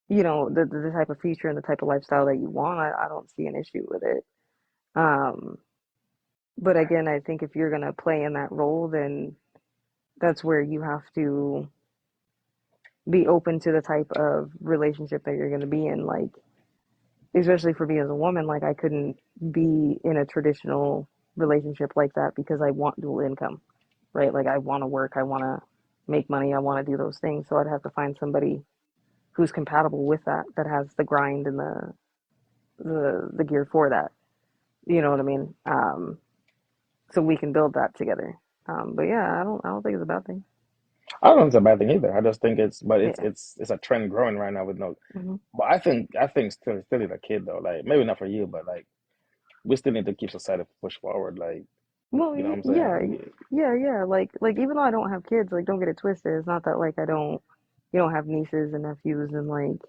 you know, the type of future and the type of lifestyle that you want. I don't see an issue with it. Um, but again, I think if you're gonna play in that role, then that's where you have to be open to the type of relationship that you're gonna be in. Like, especially for me as a woman, like I couldn't be in a traditional relationship like that because I want dual income, right? Like I want to work, I want to make money, I want to do those things. So I'd have to find somebody who's compatible with that, that has the grind and the gear for that. You know what I mean? So we can build that together. But yeah, I don't think it's a bad thing. I don't think it's a bad thing either. I just think it's Yeah. it's a trend growing right now with no. Hmm. But I think still is a kid though. Like maybe not for you, but like we still need to keep society push forward. Like Well, you know what I'm yeah, saying? yeah. Like even though I don't have kids, like don't get it twisted. It's not that like I don't, have nieces and nephews and like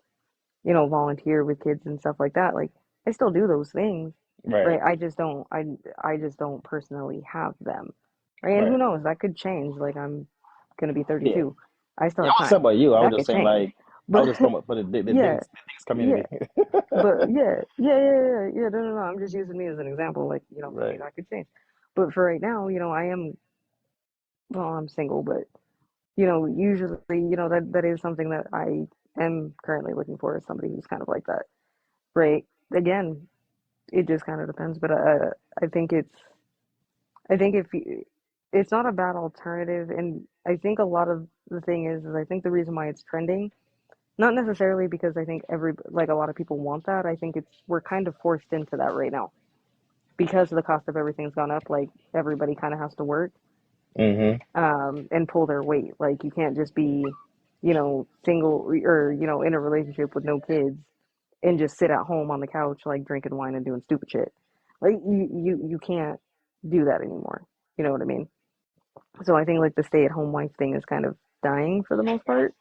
volunteer with kids and stuff like that. Like I still do those things, Right, right? I just don't personally have them, right? And who right. knows? That could change. Like I'm gonna be Yeah. 32. I still Yeah, I have wasn't saying time. about you. I was That just could saying change. like I But was just talking about for the yeah, things yeah. community. But yeah. No. I'm just using me as an example. Like, for me Right. that could change. But for right now, I am, well, I'm single, but usually, that is something that I am currently looking for, is somebody who's kind of like that. Right. Again, it just kind of depends, but I think I think if you, it's not a bad alternative, and I think a lot of the thing is I think the reason why it's trending, not necessarily because I think like a lot of people want that. I think we're kind of forced into that right now because the cost of everything's gone up. Like everybody kind of has to work, Mm-hmm. and pull their weight. Like you can't just be, single or in a relationship with no kids and just sit at home on the couch like drinking wine and doing stupid shit. Like you can't do that anymore. You know what I mean? So I think like the stay at home wife thing is kind of dying for the most part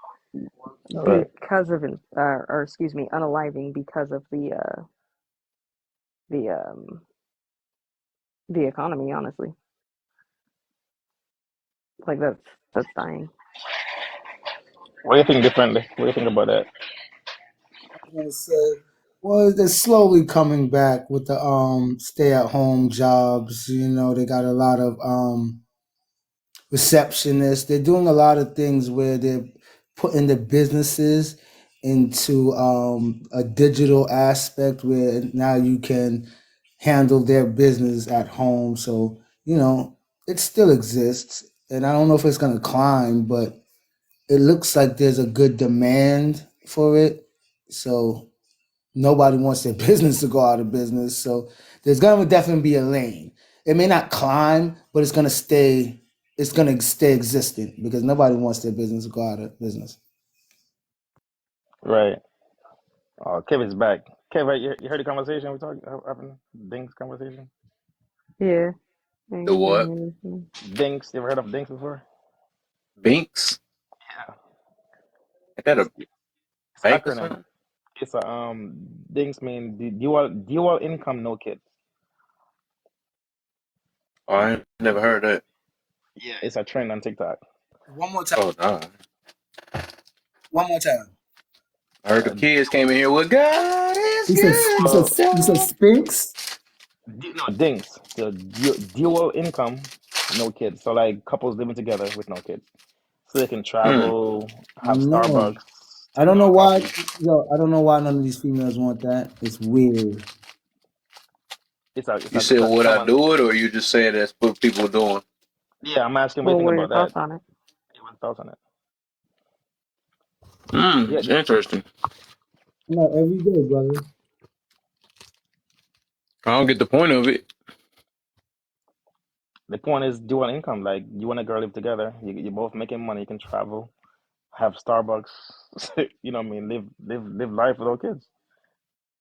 All right. because of or excuse me, unaliving because of the the economy. Honestly, like that's dying. What do you think differently? What do you think about that? I'm gonna say, well, they're slowly coming back with the stay at home jobs. They got a lot of receptionists. They're doing a lot of things where they're putting the businesses into a digital aspect where now you can handle their business at home. So, it still exists. And I don't know if it's going to climb, but it looks like there's a good demand for it. So nobody wants their business to go out of business. So there's gonna definitely be a lane. It may not climb, but it's gonna stay. It's gonna stay existent because nobody wants their business to go out of business. Right. Oh, Kevin's back. Kevin, you heard the conversation we talked having? Dinks conversation. Yeah, I The ain't been what? here this long. Dinks. You ever heard of Dinks before? Binks? Yeah. Is that It's a it's an bank or acronym. something? It's a Dinks mean dual income, no kids. Oh, I ain't never heard that. Yeah. It's a trend on TikTok. One more time. Oh, nah. One more time. I heard the kids came in here with God is You said good. you said Oh, you said Sphinx. no, Dinks. The dual income, no kids. So like couples living together with no kids, so they can Mm. travel, have No, Starbucks, I don't know $10 why. coffee. Yo, I don't know why none of these females want that. It's weird. It's a it's You a said, it's a would I common. do it, or you just saying that's what people doing? Yeah, I'm asking what you Well, think what are your about that. thoughts on it? Your thoughts on it? Yeah, It's interesting. No, every day, brother. I don't get the point of it. the point is dual income. Like you and a girl live together. You're both making money. You can travel, have Starbucks. You know what I mean? Live life without kids.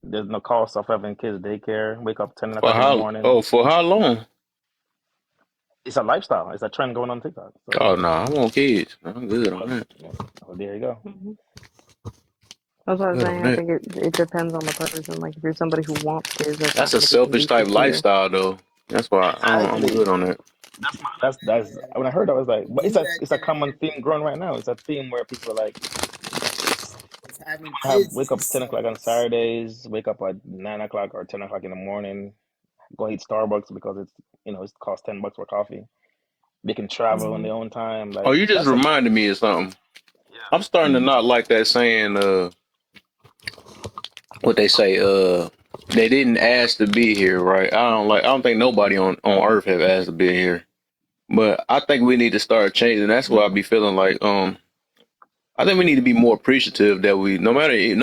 There's no cost of having kids daycare. Wake up 10 For o'clock in the how? morning. Oh, for how long? It's a lifestyle. It's a trend going on TikTok. Oh So, no, I want kids. I'm good on well, that. well, there you go. Hmm. That's what I was Good on saying. I that. think it depends on the person. Like if you're somebody who wants kids, that's not That's a going to be selfish type conducive to you. lifestyle, though. That's why I'm Exactly. good on that. That's when I heard that I was like, but Means that it's a common theme growing right now. It's a theme where people are like if having have kids wake up is 10 o'clock on selfish. Saturdays, wake up at 9 o'clock or 10 o'clock in the morning, go eat Starbucks because it's it costs $10 for coffee. They can travel in Hmm. their own time. Oh, Like you just that's a reminded me of something. yeah. I'm starting to Hmm. not like that saying. What they say. They didn't ask to be here, right? I don't like. I don't think nobody on Earth have asked to be here. But I think we need to start changing. That's why I be feeling like I think we need to be more appreciative that we no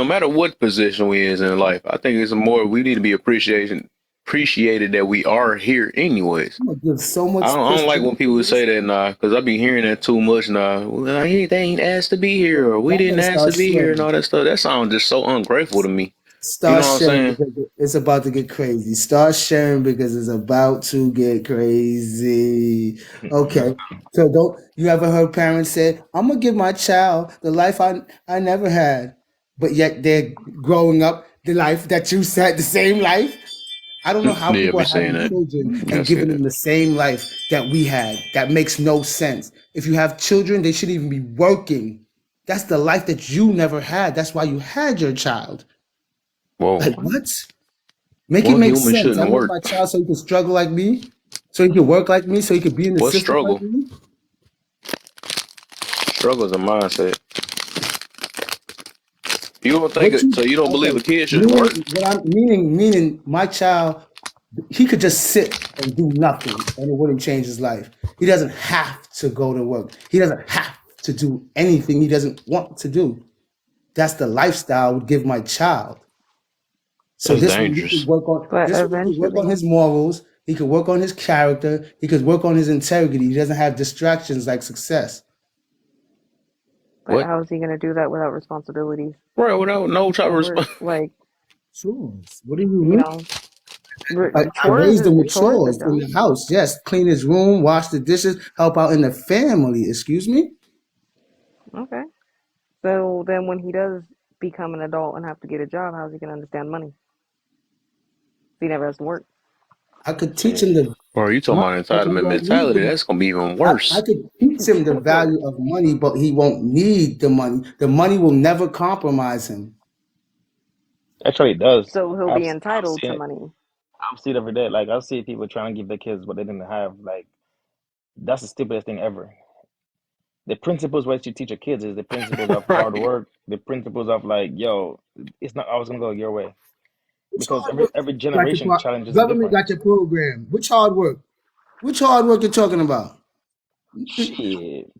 matter what position we is in life. I think it's more we need to be appreciation. appreciated that we are here anyways. I'm gonna give so I much don't, I don't like pussy when for people this. say that now, because I be hearing that too much now. Well, they ain't asked to be here, or we Y'all didn't better ask start to be here, and sharing. all that stuff. That sounds just so ungrateful to me. You Start know what I'm sharing saying? because it's about to get crazy. Start sharing because it's about to get crazy. Okay. So don't you ever heard parents say, I'm gonna give my child the life I never had, but yet they're growing up the life that you said, the same life? I don't know how Yeah, people be are saying having that. children I and see giving them that. the same life that we had. That makes no sense. If you have children, they shouldn't even be working. That's the life that you never had. That's why you had your child. Whoa. Like What? what? Make it What make human sense. I shouldn't want work? my child so he can struggle like me, so he can work like me, so he can be in the What system like struggle? me. Struggle is a mindset. You don't think What it, you so you don't believe okay? a kid should Meaning work? what I'm meaning my child, he could just sit and do nothing and it wouldn't change his life. He doesn't have to go to work. He doesn't have to do anything he doesn't want to do. That's the lifestyle I would give my child. So That's this way he could dangerous. work on But this way he could work on eventually, his morals, he could work on his character, he could work on his integrity. He doesn't have distractions like success. but What? how is he gonna do that without responsibilities? Right, without no type of At work, response. like, Chores. What do you you mean? know, I chores raised him is with chores is chores in done. the house. Yes, clean his room, wash the dishes, help out in the family. Excuse me. Okay. So then when he does become an adult and have to get a job, how's he gonna understand money? If he never has to work. I could teach him Shit. the Or you talking money, about but he entitlement don't need mentality? the. That's gonna be even I worse. could teach him the value of money, but he won't need the money. The money will never compromise him. Actually, it does. So he'll be I've entitled seen to it. money. I've seen it every day. Like I see people trying to give their kids what they didn't have. Like that's the stupidest thing ever. The principles what you teach your kids is the principles of hard Right. work, the principles of like, yo, it's not always gonna go your way Which because hard every work? every Got your generation challenges government different. got your program. Which hard work? Which hard work you talking about? Shit,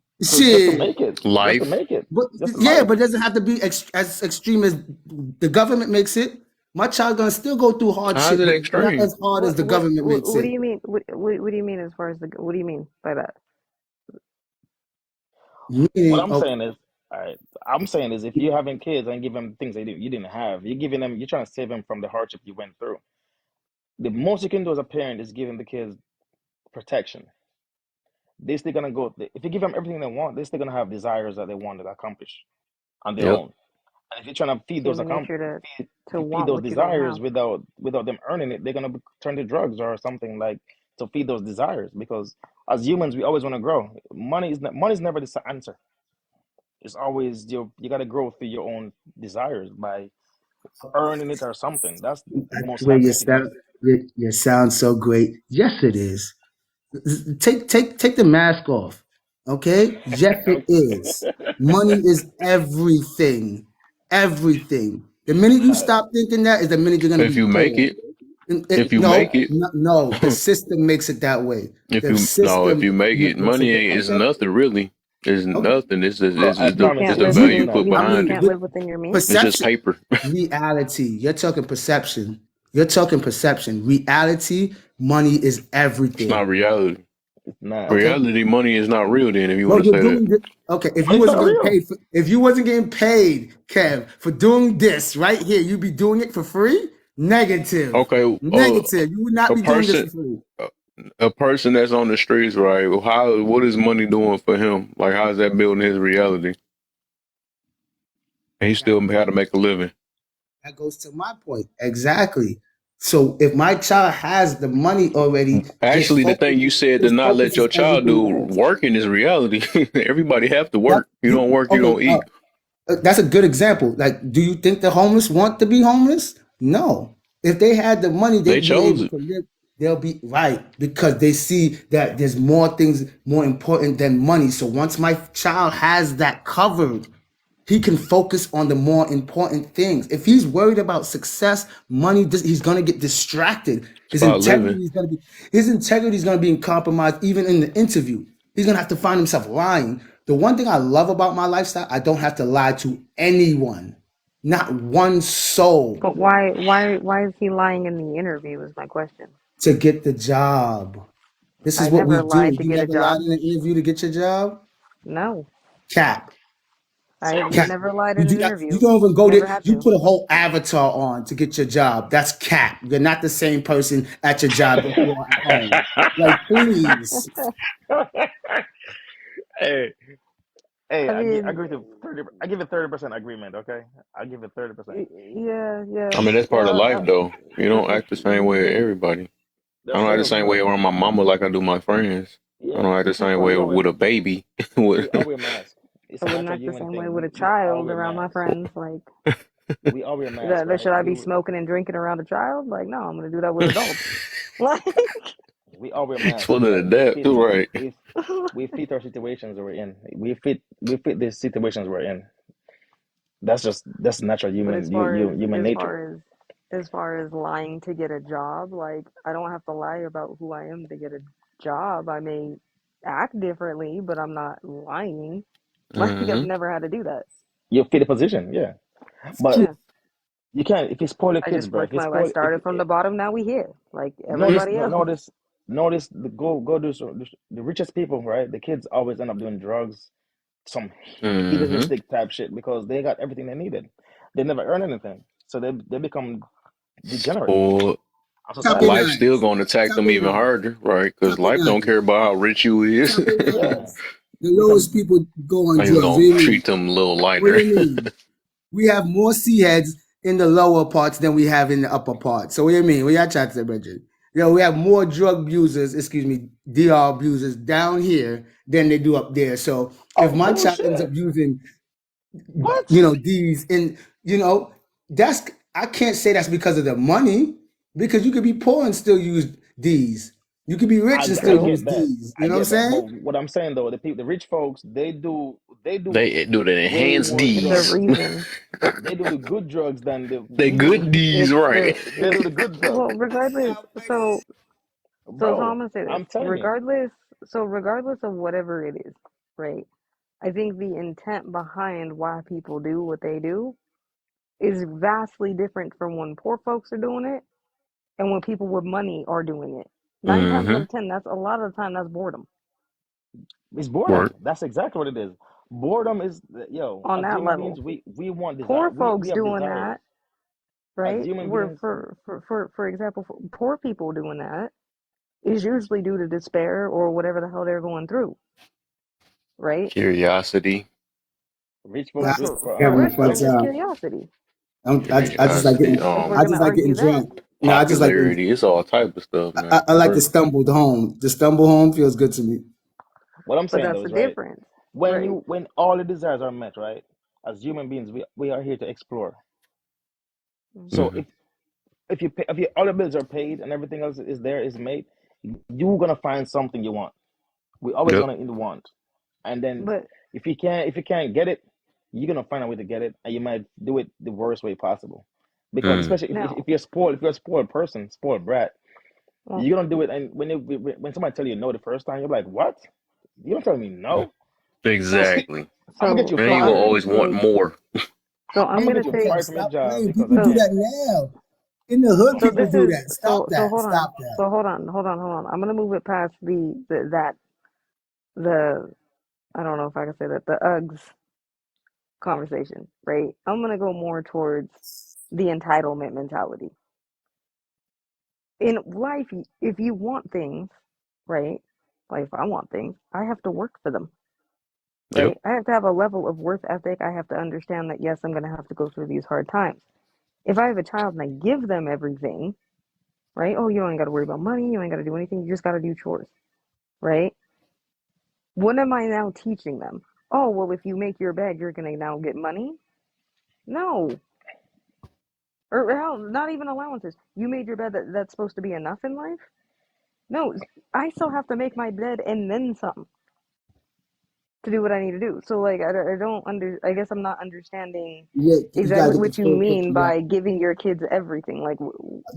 just to Shit. make it, just to Life. make it, But just in yeah, life. but it doesn't have to be as extreme as the government makes it. My child gonna still go through How's hardship, it but not extreme? as hard as What the what government what, makes what do it. you mean? What do you mean as far as the? What do you mean by that? What Meaning, I'm saying is, all right, I'm saying is if you're having kids and give them things you didn't have, you're giving them, you're trying to save them from the hardship you went through. The most you can do as a parent is giving the kids protection. They're still gonna go. If you give them everything they want, they're still gonna have desires that they want to accomplish on their Yep. own. And if you're trying to feed those Human nature to feed want those what you don't desires have. without them earning it, they're gonna turn to drugs or something like to feed those desires. Because as humans, we always want to grow. Money's never the answer. It's always you got to grow through your own desires by earning it or something. That's the that's most the way you happiest you can sound. be. You sound so great. Yes, it is. Take the mask off. Okay? Yes, it is. Money is everything. Everything. The minute you Nah, stop thinking that is the minute you're gonna If be you make poor. it, if you nah. make it, No. The system makes it that way. if The you no, if system you make it, makes it money that. ain't is Okay. nothing really. It's Okay. nothing. It's just, Bro, I You promise it's can't the it's live value it's you within. not. put You mean you behind it. can't live within your means? It's just Perception, paper. reality. You're talking perception. You're talking perception. Reality, money is It's not everything. reality. It's not. Okay. Reality money is not real. Then, if you No, want to you're say that, doing it. Okay, if you Money's wasn't not getting real. paid for, if you wasn't getting paid, Kev, for doing this right here, you'd be doing it for free? Negative. okay, Negative. You would not a be doing this person, for free. a a person that's on the streets, right? How, what is money doing for him? Like, how is that building his reality? And he That still got to make a living. that goes to my point. Exactly. So if my child has the money already, Actually, the thing you said to his not focus let your is child do, everything else. working is reality. Everybody have to That work. You you don't work, you okay? don't eat. That's a good example. Like, do you think the homeless want to be homeless? No. If they had the money, They they'd be chose able it. to live. They'll be right because they see that there's more things more important than money. So once my child has that covered, he can focus on the more important things. If he's worried about success, money, he's gonna get distracted. It's about living. His integrity is gonna be in compromise even in the interview. He's gonna have to find himself lying. The one thing I love about my lifestyle, I don't have to lie to anyone. Not one soul But why is he lying in the interview? Is my question. to get the job. This is I what we never do. lied to You get a never lied job. in an interview to get your job? No, Cap. I've Cap. never lied You in do an that. You interview. don't even go there. Never had You to. put a whole avatar on to get your job. That's cap. You're not the same person at your job that you are at home. Like, please. Hey, hey, I I mean, agree to 30. I give it 30% agreement. Okay, I give it 30%. yeah, yeah. I mean, that's part of life, Well, though. You don't act the same way with everybody. I That's don't act the fair, same way but around my mama like I do my friends. I yeah, don't act the same well, way with a baby. we With- all wear masks. It's I a wouldn't natural act the human same way thing. with a We all child wear around my masks. friends. Like, We all wear masks, right? should I be smoking and drinking around a child? Like, no, I'm gonna do that with adults. Like, We all wear It's masks, supposed to right? adapt, too, right? We fit our situations we're in. We fit the situations we're in. That's natural but human nature. as far as lying to get a job, like, I don't have to lie about who I am to get a job. I may act differently, but I'm not lying. Like, I've Hmm. never had to do that. You fit the position, yeah. But Yeah. you can't if you spoil your I kids, just bro. If flipped you I spoil if started from the bottom, now we here, like notice everybody no- else. notice notice go do the richest people, right? The kids always end up doing drugs, some Hmm. hedonistic type shit because they got everything they needed. They never earn anything, so they become degenerate Or on Copy society. life that. still going to attack them Copy even that. harder, right? Because Copy life don't that. care about how rich you is. Copy Yeah, that. The because lowest people go on He's drugs. What do gonna you mean? treat them a little What do lighter. you mean? We have more C heads in the lower parts than we have in the upper parts. So what do you mean? What y'all trying to say, Bridget? We have more drug abusers, excuse me, DR abusers down here than they do up there. So if oh my child ends up bullshit. using, What? these and that's I can't say that's because of the money, because you could be poor and still use these. You could be rich and I still use get that. these. You I know what I'm get that. But saying? what I'm saying though, the rich folks, they do They do the way enhanced more The D's. drugs. reason They do the good drugs than the They we do. good D's, it's right? the They do it's the good drugs, well, regardless. So I'm bro. gonna say this. I'm telling you, Regardless of whatever it is, right? I think the intent behind why people do what they do is vastly different from when poor folks are doing it and when people with money are doing it. Nine times out Mm-hmm. of ten, that's a lot of the time that's boredom it's boredom. Work. That's exactly what it is. Boredom is on as that human beings, level. we want desire. Poor We folks have doing desires that, as right? human Where beings. for example, for poor people doing that is usually due to despair or whatever the hell they're going through, right? Curiosity. Rich folks Right. do it So for Kevin, rich but folks is curiosity. I just like Curiosity. getting If we're gonna I just like argue getting that, drunk. I just like getting, Popularity. It's all type of stuff, man. I like to Work. stumble home. To stumble home feels good to me. what I'm but saying that's though the is right. difference, right? When all the desires are met, right? As human beings, we are here to explore. Mhm. So Hmm. if you pay, if you, all the bills are paid and everything else is there is made, you're gonna find something you want. We always Yep. gonna in the want, and then But if you can't get it, you're gonna find a way to get it, and you might do it the worst way possible, because Mm. especially now, if you're a spoiled person, spoiled brat, well, you're gonna do it. And when somebody tell you no the first time, you're like, what? You don't tell me no. I'm Exactly. gonna get you And you gonna fired. always want more. I'm I'm gonna gonna get you say fired from your Stop job playing. because People I do so. can't. that now. In the hood, So people this do is that. Stop so that. hold on. Stop that. So hold on. I'm gonna move it past the I don't know if I can say that the Uggs conversation, right? I'm gonna go more towards the entitlement mentality. In life, if you want things, right? Like if I want things, I have to work for them, Yep. right? I have to have a level of worth ethic. I have to understand that yes, I'm gonna have to go through these hard times. If I have a child and I give them everything, right? Oh, you don't got to worry about money. You ain't got to do anything. You just got to do chores, right? What am I now teaching them? Oh, well, if you make your bed, you're going to now get money? No. Or hell, not even allowances. You made your bed that's supposed to be enough in life? No, I still have to make my bed and then some to do what I need to do. So, like, I don't I guess I'm not understanding You gotta exactly get the what you full mean picture. by giving your kids everything. Like,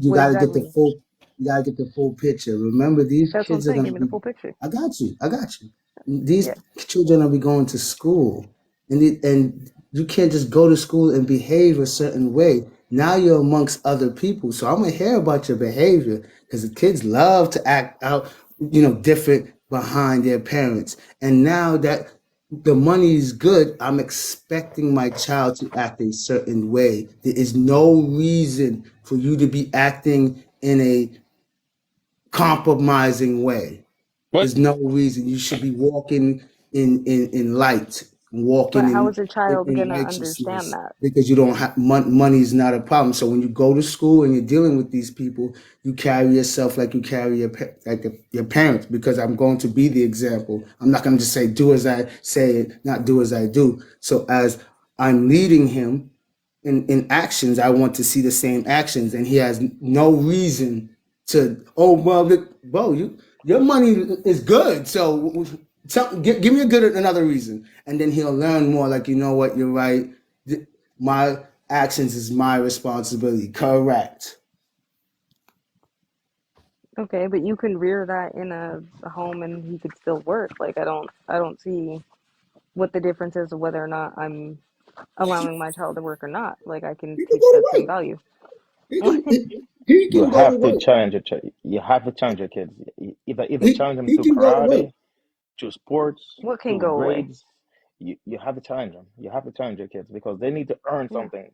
You what got to get the exactly? full. You got to get the full picture. Remember, these That's what I'm kids are saying. gonna Give me the be. full picture. I got you. These Yeah. children will be going to school, and You can't just go to school and behave a certain way. Now you're amongst other people. So I'm gonna hear about your behavior because the kids love to act out, different behind their parents. And now that the money is good, I'm expecting my child to act a certain way. There is no reason for you to be acting in a compromising way. What? There's no reason. You should be walking in light, But walking how in, is a in, child in gonna understand righteousness that? because you don't have money is not a problem. So when you go to school and you're dealing with these people, you carry yourself like you carry your parents. Because I'm going to be the example. I'm not going to just say do as I say, not do as I do. So as I'm leading him, in actions, I want to see the same actions, and he has no reason to. Oh well, bro, your money is good, so give me a good another reason, and then he'll learn more. Like, you know what, you're right. My actions is my responsibility. Correct. Okay, but you can rear that in a home and he could still work. Like I don't see what the difference is of whether or not I'm allowing my child to work or not. Like I can He can teach go to that same work. value. He can, he You can go to have to work. challenge you have to challenge your kids. Either challenge them He through can go to work. karate, through sports, What can through go away? grades. You have to challenge them. You have to challenge your kids because they need to earn Yeah. something.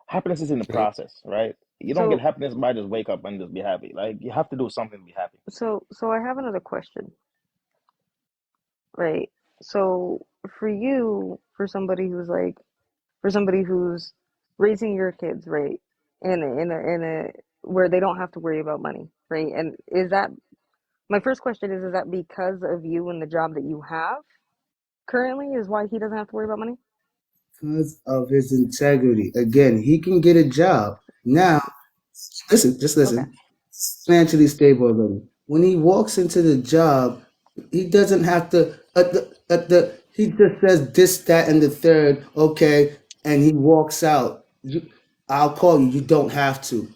Happiness is in the process, right? You don't get So happiness by just wake up and just be happy. Like you have to do something to be happy. so I have another question, right? So for you, for somebody who's raising your kids, right, in a where they don't have to worry about money, right? And is that my first question is that because of you and the job that you have currently is why he doesn't have to worry about money? Because of his integrity. Again, he can get a job now. Listen, just Okay. listen. Financially stable already. When he walks into the job, he doesn't have to. He just says this, that, and the third. Okay, and he walks out. I'll call you. You don't have to.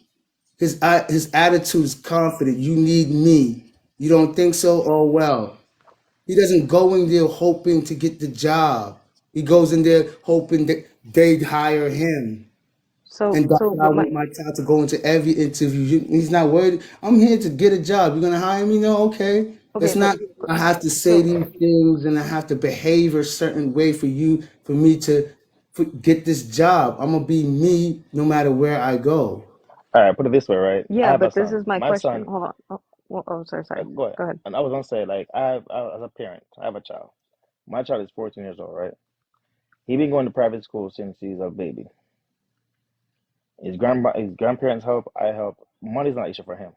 His attitude is confident. You need me. You don't think so? Oh well. He doesn't go in there hoping to get the job. He goes in there hoping that they'd hire him. So And that's so what I but my want my child to go into every interview. He's not worried. I'm here to get a job. You're gonna hire me? No, okay. okay, It's not. I have to say so these things and I have to behave a certain way for me to get this job. I'm gonna be me no matter where I go. All right, put it this way, right? I yeah, have a but this son. is my My question. son, Hold on. Oh, well, oh, sorry. go ahead. Go ahead. And I was gonna say, like, as a parent, I have a child. My child is 14 years old, right? He been going to private school since he's a baby. His grandparents help. I help. Money's not an issue for him.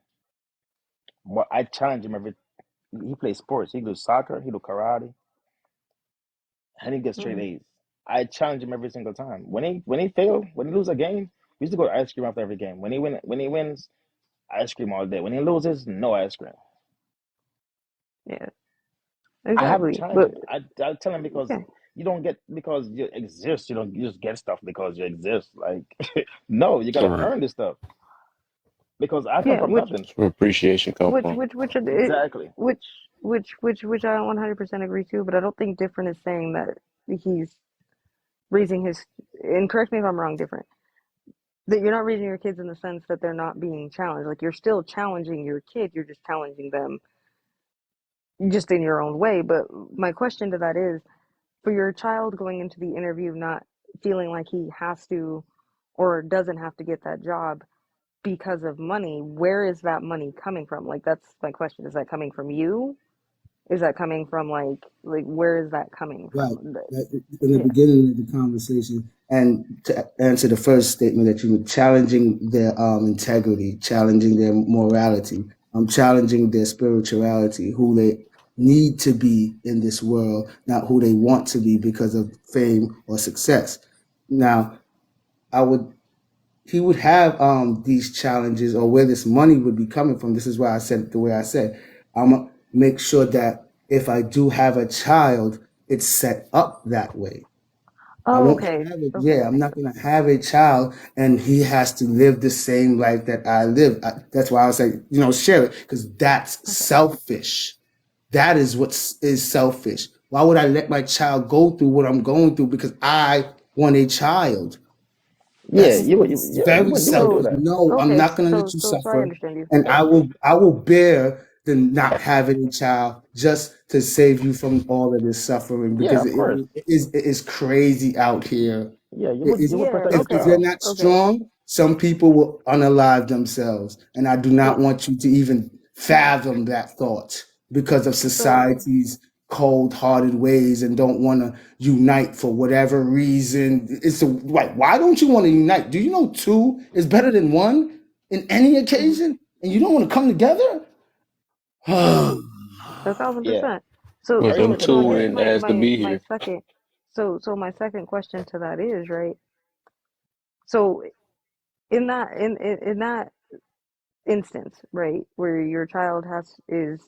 But I challenge him every. He plays sports. He does soccer. He do karate, and he gets straight Hmm. A's. I challenge him every single time. When he fail, when he lose a game, we used to go to ice cream after every game. When he wins, ice cream all day. When he loses, no ice cream. Yeah, I have to exactly. challenge But him. I tell him because yeah, you don't get because you exist. You don't you just get stuff because you exist. Like no, you gotta Right. earn this stuff because I come yeah, from nothing. That's where appreciation come which from. which which are the- Exactly. which which I 100% agree to, but I don't think different is saying that he's raising his, and correct me if I'm wrong, different, that you're not raising your kids in the sense that they're not being challenged. Like you're still challenging your kid, you're just challenging them just in your own way. But my question to that is, for your child going into the interview not feeling like he has to or doesn't have to get that job because of money, where is that money coming from? Like that's my question. Is that coming from you? Is that coming from like where is that coming Right. from? In the Yeah. beginning of the conversation, and to answer the first statement that you were challenging their integrity, challenging their morality, challenging their spirituality, who they need to be in this world, not who they want to be because of fame or success. Now, I would he would have these challenges or where this money would be coming from. This is why I said it the way I said. I'm gonna make sure that if I do have a child, it's set up that way. I Oh, won't okay. have it. Okay, Yeah, that I'm makes not sense. gonna have a child and he has to live the same life that I live. That's why I was like, share it because that's Okay. selfish. That is what is selfish. Why would I let my child go through what I'm going through because I want a child? Yeah, That's yeah, very you wouldn't do selfish. So that. No, I'm okay, not gonna let you so I suffer, understand you. and I will bear the not having a child just to save you from all of this suffering Yeah, because of course. it is crazy out here. Yeah, It is, you would Yeah, protect your if okay, you're child. not okay. strong, some people will unalive themselves, and I do not So want you to even fathom that thought because of so society's cold-hearted ways and don't want to unite for whatever reason. It's a like, why don't you want to unite? Do you know two is better than one in any mhm, occasion, and you don't want to come together? a thousand Yeah, percent. So I But already them get to the so I two guess point. ain't asked to be my here. second my second question to that is right. So in that instance, right, where your child has is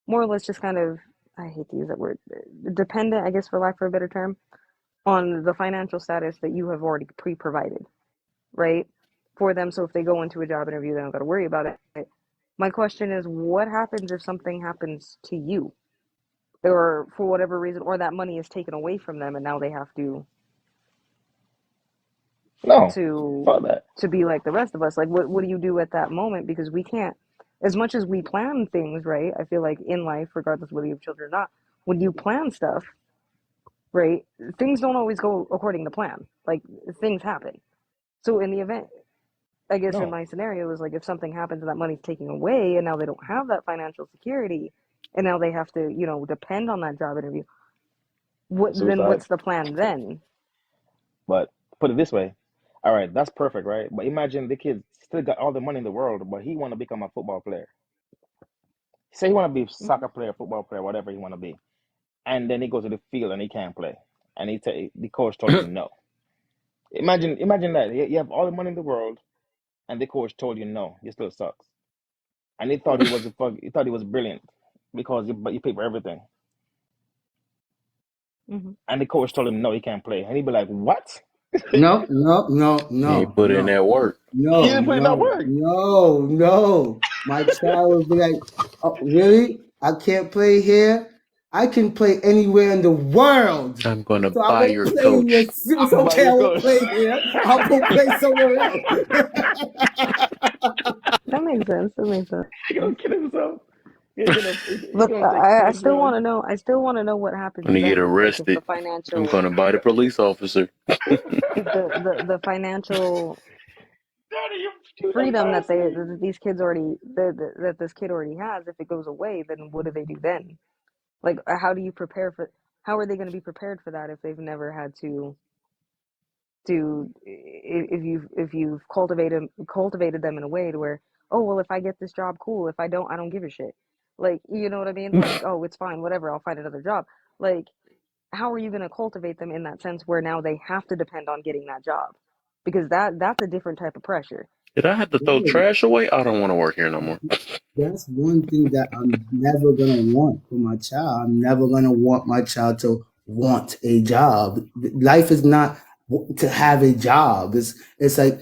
more or less just kind of, I hate to use that word, dependent, I guess, for lack of a better term, on the financial status that you have already pre-provided, right, for them. So if they go into a job interview, they don't got to worry about it. My question is, what happens if something happens to you, or for whatever reason, or that money is taken away from them, and now they have No, to fuck that. to be like the rest of us? Like, what do you do at that moment? Because we can't, as much as we plan things, right? I feel like in life, regardless of whether you have children or not, when you plan stuff, right, things don't always go according to plan. Like, things happen. So in the event, I guess in No, my scenario is like, if something happens and that money's taken away and now they don't have that financial security and now they have to, depend on that job interview, suicide. what's the plan then? But put it this way. All right, that's perfect, right? But imagine the kid still got all the money in the world, but he want to become a football player. Say he want to be a Mhm. soccer player, football player, whatever he want to be, and then he goes to the field and he can't play, and the coach told him no. Imagine that you have all the money in the world, and the coach told you no, you still sucks, and he thought he thought he was brilliant because you pay for everything, Mhm. and the coach told him no, he can't play, and he'd be like, what? No, no, no, He ain't no, put in no. that work. He No, didn't put in that no, work. no, no. My child would be like, oh, really? I can't play here? I can play anywhere in the world. I'm gonna So I buy won't your play here. coach. It's I'm by okay, I your won't coach. play here. I'll go play somewhere else. That makes sense. That makes sense. He gonna kill himself. He Look, gonna take I suicide still want drugs. to know. I still want to know what When happens you get then. Like, if the arrested, I'm financial, gonna buy the police officer. if the financial Daddy, you done freedom that embarrassed me. these kids already that this kid already has, if it goes away, then what do they do then? Like, how do you prepare for? How are they going to be prepared for that if they've never had to if you've cultivated them in a way to where, oh well, if I get this job, cool, if I don't give a shit, like, you know what I mean, like, oh, it's fine, whatever, I'll find another job. Like, how are you going to cultivate them in that sense where now they have to depend on getting that job, because that's a different type of pressure. Did I have to throw trash away? I don't want to work here no more. That's one thing that I'm never gonna want for my child. I'm never gonna want my child to want a job. Life is not to have a job. It's like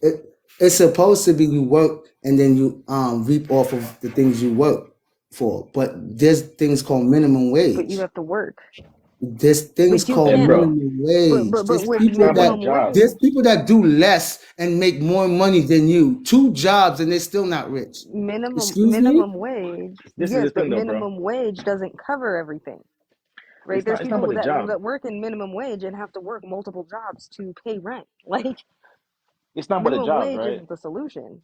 it, it's supposed to be you work and then you reap off of the things you work for. But there's things called minimum But you wage. have to work. There's things But you called Hey, can't. bro, minimum But wage. There's with it's people not about the that minimum job. there's wage, people that do less and make more money than you. Two jobs and they're still not rich. Excuse me? minimum wage, This is yes, the but thing, though, bro. minimum wage doesn't cover everything, right? There's It's not about people the job. that work in minimum wage and have to work multiple jobs to pay rent. Like, It's not about the minimum job, wage right? isn't the solution.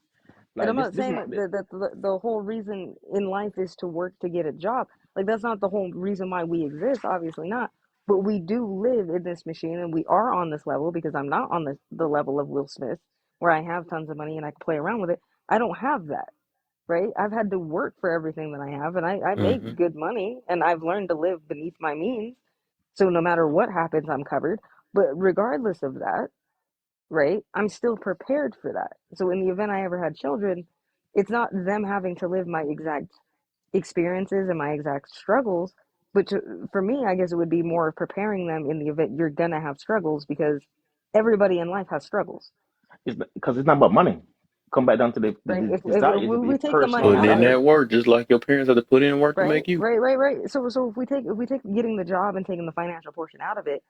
And I'm Like not this saying not. that the whole reason in life is to work to get a job. Like, that's not the whole reason why we exist, obviously not. But we do live in this machine and we are on this level, because I'm not on the level of Will Smith where I have tons of money and I can play around with it. I don't have that, right? I've had to work for everything that I have, and I Hmm. make good money and I've learned to live beneath my means. So no matter what happens, I'm covered. But regardless of that, right? I'm still prepared for that. So in the event I ever had children, it's not them having to live my exact experiences and my exact struggles, but for me, I guess it would be more of preparing them in the event you're gonna have struggles, because everybody in life has struggles. It's because it's not about money. come back down to right? the If desires, we the take the personal money Putting out in of it, that desires. work, just like your parents have to put in work to right, make you. right. So if we take getting the job and taking the financial portion out of it,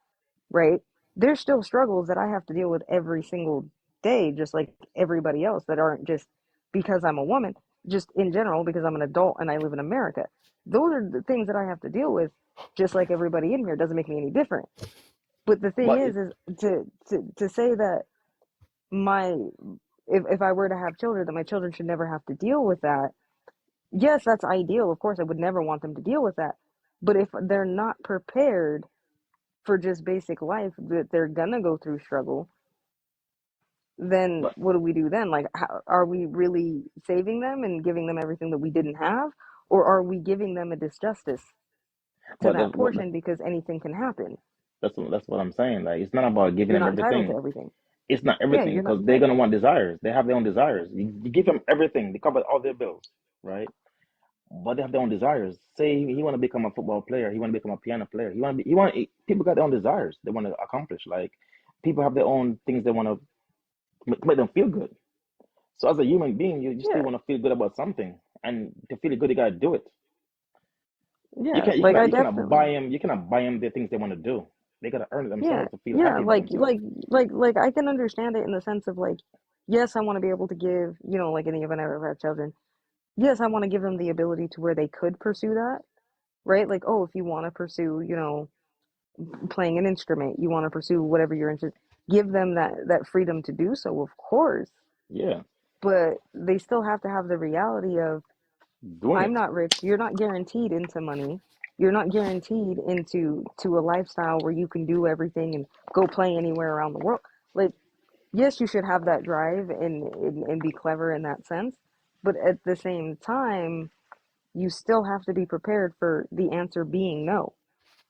right? There's still struggles that I have to deal with every single day, just like everybody else that aren't just because I'm a woman, just in general because I'm an adult and I live in America. Those are the things that I have to deal with, just like everybody in here. Doesn't make me any different. But the thing But is to say that my if I were to have children, that my children should never have to deal with that. Yes, that's ideal. Of course, I would never want them to deal with that. But if they're not prepared for just basic life, that they're gonna go through struggle, then but what do we do then? Like, how, are we really saving them and giving them everything that we didn't have? Or are we giving them a disjustice to but that portion because anything can happen? that's what I'm saying. Like it's not about giving You're them not entitled to everything. everything. It's not Yeah, everything you're not. because they're Right. gonna want desires. They have their own desires. You give them everything. They cover all their bills, right? But they have their own desires. Say he want to become a football player. He want to become a piano player. He want to be. He want. People got their own desires. They want to accomplish. Like people have their own things they want to make them feel good. So as a human being, you still Yeah. want to feel good about something, and to feel good, you gotta do it. You Yeah. can you Like, I cannot you cannot definitely. buy them. You cannot buy them the things they want to do. They gotta earn it Yeah. themselves to feel Yeah. happy about themselves. Like I can understand it in the sense of like, yes, I want to be able to give, like in the event I ever have children, yes, I want to give them the ability to where they could pursue that, right? Like, oh, if you want to pursue, playing an instrument, you want to pursue whatever you're interested, give them that freedom to do so, of course. Yeah, But they still have to have the reality of, doing I'm it. not rich, you're not guaranteed into money. You're not guaranteed into a lifestyle where you can do everything and go play anywhere around the world. Like, yes, you should have that drive and be clever in that sense, but at the same time, you still have to be prepared for the answer being no.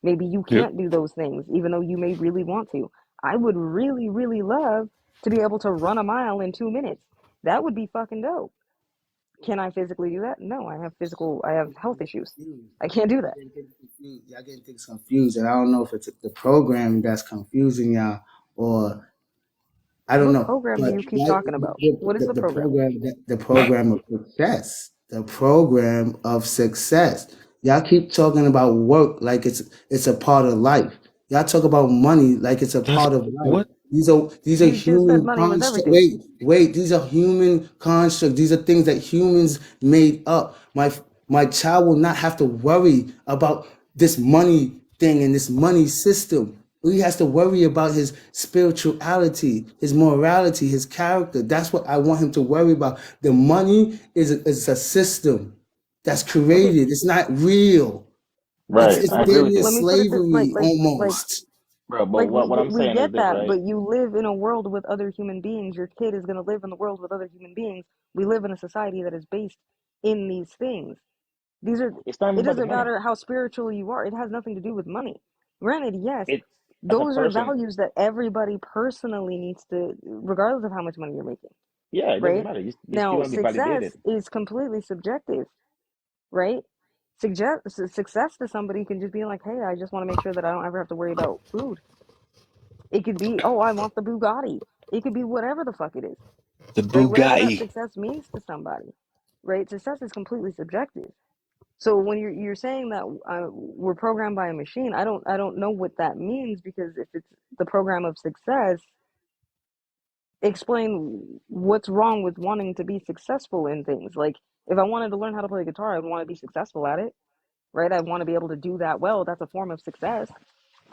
Maybe you Yep. can't do those things, even though you may really want to. I would really, really love to be able to run a mile in 2 minutes. That would be fucking dope. Can I physically do that? No, I have health issues. Confused. I can't do Y'all that. getting things confused. Y'all getting things confused, and I don't know if it's the program that's confusing y'all or I don't What know, program do but you keep talking about? What is the the program? program, the program of success, the program of success. Y'all keep talking about work like it's a part of life. Y'all talk about money like it's a That's part of life. what. These are You just said human money was constructs. everything. Wait. These are human constructs. These are things that humans made up. My child will not have to worry about this money thing and this money system. He has to worry about his spirituality, his morality, his character. That's what I want him to worry about. The money is a system that's Okay, created. It's not real. Right, It's I let agree me with damn near you, let me put it this slavery like almost. bro. But like what I'm we saying is get this, that, right? but you live in a world with other human beings. Your kid is going to live in the world with other human beings. We live in a society that is based in these things. These are, It's not even it about the doesn't money. matter how spiritual you are. It has nothing to do with money. Granted, yes, It's as a those are person. values that everybody personally needs to, regardless of how much money you're making, Yeah, it doesn't right? matter. You still Now, want to be validated. success is completely subjective, right? Success to somebody can just be like, hey, I just want to make sure that I don't ever have to worry about food. It could be, oh, I want the Bugatti. It could be whatever the fuck it is, The right? Whatever that Bugatti. success means to somebody, right? Success is completely subjective. So when you're saying that we're programmed by a machine, I don't know what that means, because if it's the program of success, explain what's wrong with wanting to be successful in things. Like, if I wanted to learn how to play guitar, I'd want to be successful at it, right? I want to be able to do that well. That's a form of success.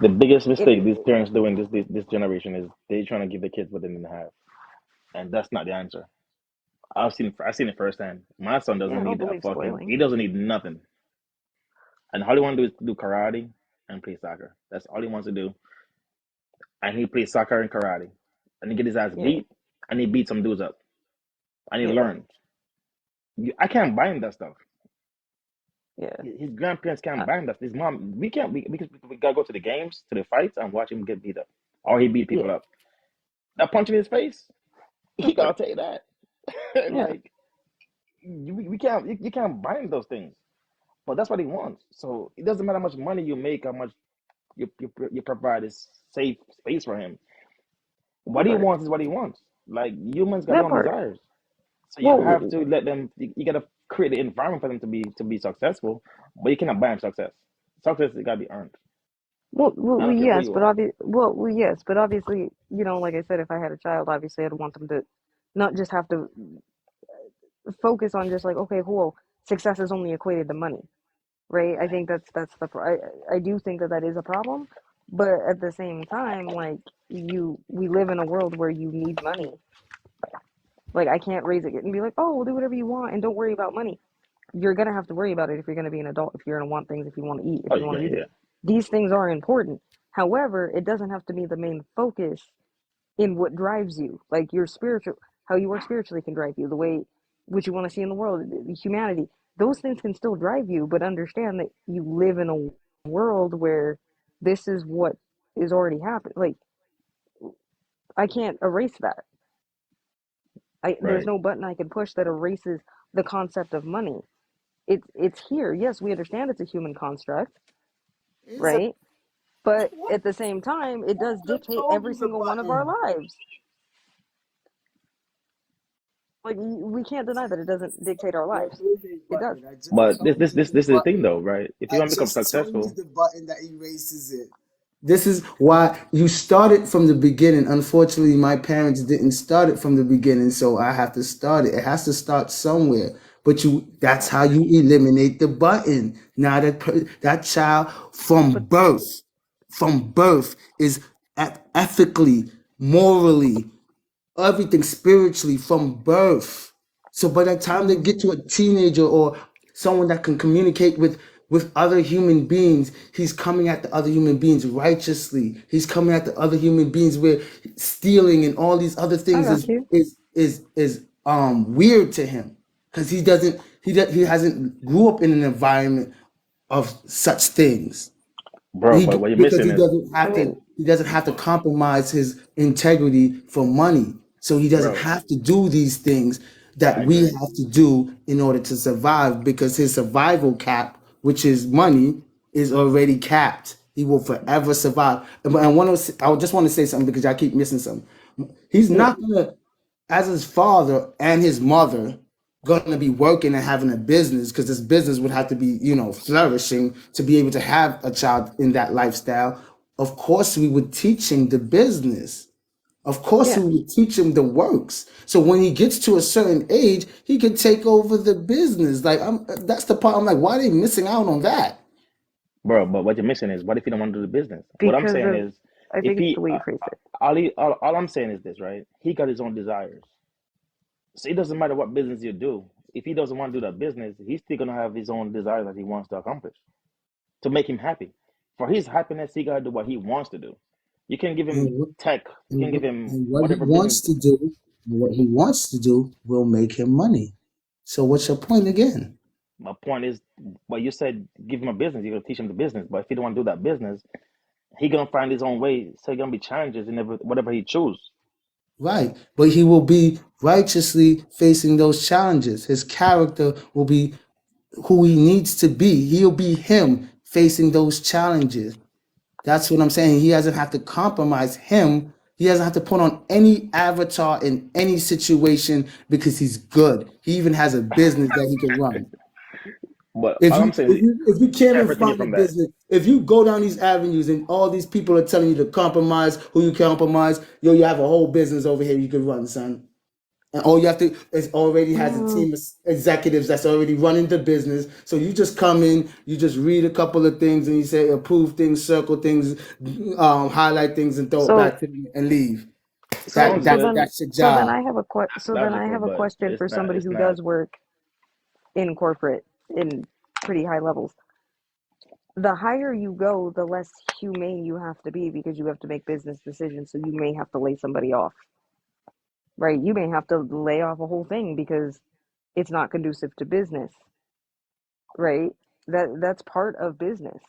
The biggest It, mistake these parents doing this generation is they trying to give the kids what they didn't have, and that's not the answer. I've seen it firsthand. My son yeah, doesn't I don't need a believe fucking. spoiling. He doesn't need nothing, and all he want to do is do karate and play soccer. That's all he wants to do, and he plays soccer and karate, and he get his ass Yeah, beat, and he beat some dudes up, and he yeah, learns. I can't buy him that stuff. yeah. His grandparents can't Uh, buy him that. His mom, we can't, because we gotta go to the games, to the fights, and watch him get beat up, or he beat yeah, people up. That punch in his face, he of gotta course. take that. Yeah, Like we can't, you can't buy him those things. But that's what he wants. So it doesn't matter how much money you make, how much you provide is safe space for him. What that he part. wants is what he wants. Like humans got their That own part. desires. So you have Well, to let them. You gotta create the environment for them to be successful, but you cannot buy them success. Success has gotta be earned. I don't care who yes, you but are. yes, but obviously, like I said, if I had a child, obviously I'd want them to not just have to focus on just like, okay, cool, success is only equated to money, right? I think that's I do think that that is a problem, but at the same time, like we live in a world where you need money. Like I can't raise it and be like, oh, we'll do whatever you want and don't worry about money. You're gonna have to worry about it if you're gonna be an adult, if you're gonna want things, if you want to eat, if Oh you want yeah, to do yeah. this. These things are important. However, it doesn't have to be the main focus in what drives you. Like your spiritual, how you are spiritually can drive you, the way what you want to see in the world, humanity. Those things can still drive you, but understand that you live in a world where this is what is already happening. Like I can't erase that. There's Right. no button I can push that erases the concept of money. It's here. Yes, we understand it's a human construct, It's a right? But what? at the same time, it does I dictate told every you the single one of our button. lives. Like we can't deny that it doesn't dictate our There lives. is a It does. button. I just But told you the this is the thing button. though, right? If you I want to become just told you successful, the button that erases it. This is why you started from the beginning. Unfortunately, my parents didn't start it from the beginning, so I have to start it. It has to start somewhere. But that's how you eliminate the button. Now that child But from birth is ethically, morally, everything spiritually from birth. So by the time they get mm, to a teenager or someone that can communicate with other human beings, he's coming at the other human beings righteously. He's coming at the other human beings where stealing and all these other I things got you. is weird to him because he hasn't grew up in an environment of such things. bro. But what you're Because missing is, I mean, he doesn't have to compromise his integrity for money. So he doesn't bro. have to do these things that I we agree. have to do in order to survive because his survival cap, which is money, is already capped. He will forever survive. And I just want to say something because I keep missing something. He's yeah, not gonna, as his father and his mother, gonna be working and having a business because this business would have to be, flourishing to be able to have a child in that lifestyle. Of course, we would teach him the business. Of course, yeah. we would teach him the works. So when he gets to a certain age, he can take over the business. Like that's the part. I'm like, why are they missing out on that? Bro, but what you're missing is, what if you don't want to do the business? What I'm Because saying of, is, I if think it's the he, way you phrase it. all I'm saying is this, right? He got his own desires. So it doesn't matter what business you do. If he doesn't want to do that business, he's still gonna have his own desires that he wants to accomplish to make him happy. For his happiness, he gotta do what he wants to do. You can give him And, tech. You can give him and what he whatever business. wants to do, what he wants to do, will make him money. So what's your point again? My point is, well, you said give him a business. You're gonna teach him the business. But if he don't want to do that business, he gonna find his own way. So he gonna be challenges in whatever he choose. Right. But he will be righteously facing those challenges. His character will be who he needs to be. He'll be him facing those challenges. That's what I'm saying. He doesn't have to compromise him. He doesn't have to put on any avatar in any situation because he's good. He even has a business that he can run. But If all you I'm saying is, if you you can't even separate him find a from that. business, if you go down these avenues and all these people are telling you to compromise, who you compromise, yo, you have a whole business over here you can run, son. And all you have to is already has a Mm, team of executives that's already running the business. So you just come in, you just read a couple of things, and you say approve things, circle things, highlight things, and throw it so back to them and leave. so Sounds so good, then That's your so then job, I have logical, a but question it's for not. somebody It's who not. does work in corporate in pretty high levels. The higher you go, the less humane you have to be because you have to make business decisions. So you may have to lay somebody off, right? You may have to lay off a whole thing because it's not conducive to business, right? That's part of business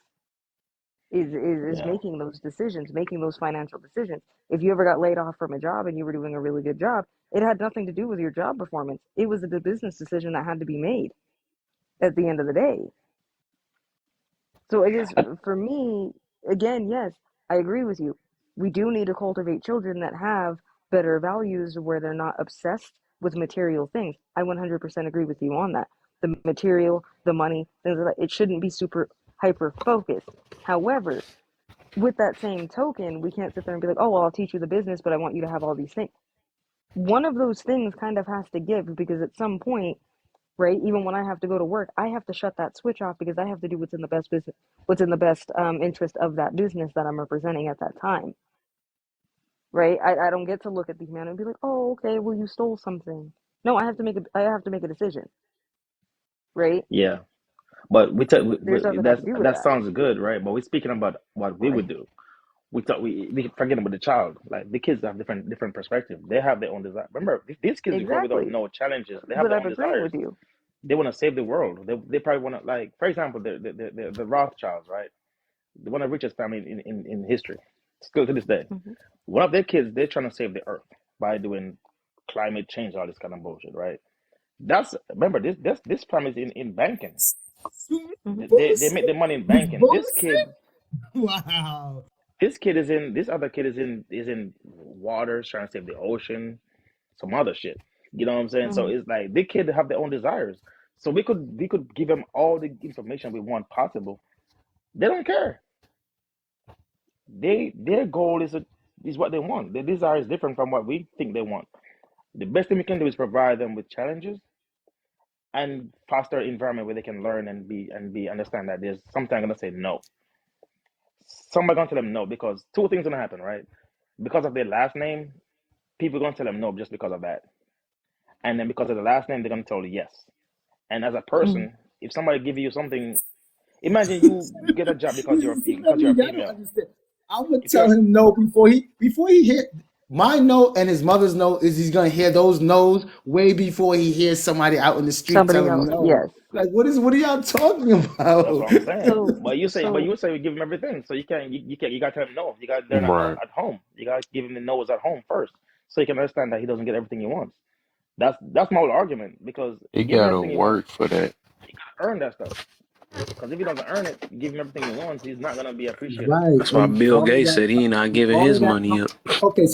is Yeah. making those decisions, making those financial decisions. If you ever got laid off from a job and you were doing a really good job, it had nothing to do with your job performance. It was a good business decision that had to be made at the end of the day. So I guess I, for me, again, yes, I agree with you. We do need to cultivate children that have better values where they're not obsessed with material things. I 100% agree with you on that. The material, the money, things like that, it shouldn't be super hyper focused. However, with that same token, we can't sit there and be like, oh, well, I'll teach you the business, but I want you to have all these things. One of those things kind of has to give, because at some point, right, even when I have to go to work, I have to shut that switch off because I have to do what's in the best business, what's in the best interest of that business that I'm representing at that time, right? I don't get to look at these men and be like, oh, okay, well, you stole something. No, I have to make a decision, right? Yeah, but There's stuff that has to do with that that. sounds good, right? But we're speaking about what we would Right. do. We forget about the child. Like the kids have different perspective. They have their own desire. Remember, these kids probably don't Exactly. know challenges. They have But their I'm own agreeing desires. with you. They want to save the world. They probably want to, like, for example, the Rothschilds, right? One of the richest family in history, still to this day. Hmm. One of their kids, they're trying to save the earth by doing climate change, all this kind of bullshit, right? That's remember this family is in banking. Hmm. They make their money in banking. Wow. This kid is in this other kid is in waters trying to save the ocean, some other shit. You know what I'm saying? So Hmm. it's like the kid have their own desires. So we could give them all the information we want possible. They don't care. Their goal is what they want. Their desire is different from what we think they want. The best thing we can do is provide them with challenges and foster an environment where they can learn and be understand that there's something gonna say no. Somebody gonna tell them no because two things gonna happen, right? Because of their last name, people gonna tell them no just because of that. And then because of the last name, they're gonna tell you yes. And as a Hmm. person, if somebody give you something, imagine you get a job because You see what I you're mean? a You gotta female. understand. I'm gonna If you're tell him no before he hit my no and his mother's no is he's gonna hear those no's way before he hears somebody out in the street tell Somebody him else, no. yes. Like what are y'all talking That's about? what I'm saying. So, But so you say we give him everything, so you got to tell him no. You got to learn Right. at home. You got to give him the no's at home first, so he can understand that he doesn't get everything he wants. That's my whole argument because He give him gotta everything he wants. work for that. Earn that stuff. Because if he doesn't earn it, you give him everything he wants. He's not gonna be appreciative. Right. That's why And Bill Gates said he not giving all his of that. money up. Okay,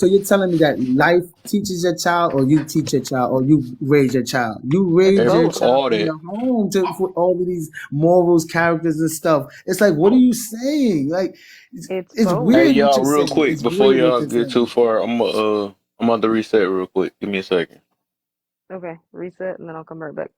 you're telling me that life teaches your child, or you teach your child, or you raise your child. You it's raise your both. child All in that. your home for all of these morals, characters, and stuff. It's like, what are you saying? Like, It's it's Hey both. weird what y'all, you're real saying. quick It's before weird what y'all you're get too saying. far, I'm about to reset real quick. Give me a second. Okay, reset, and then I'll come right back.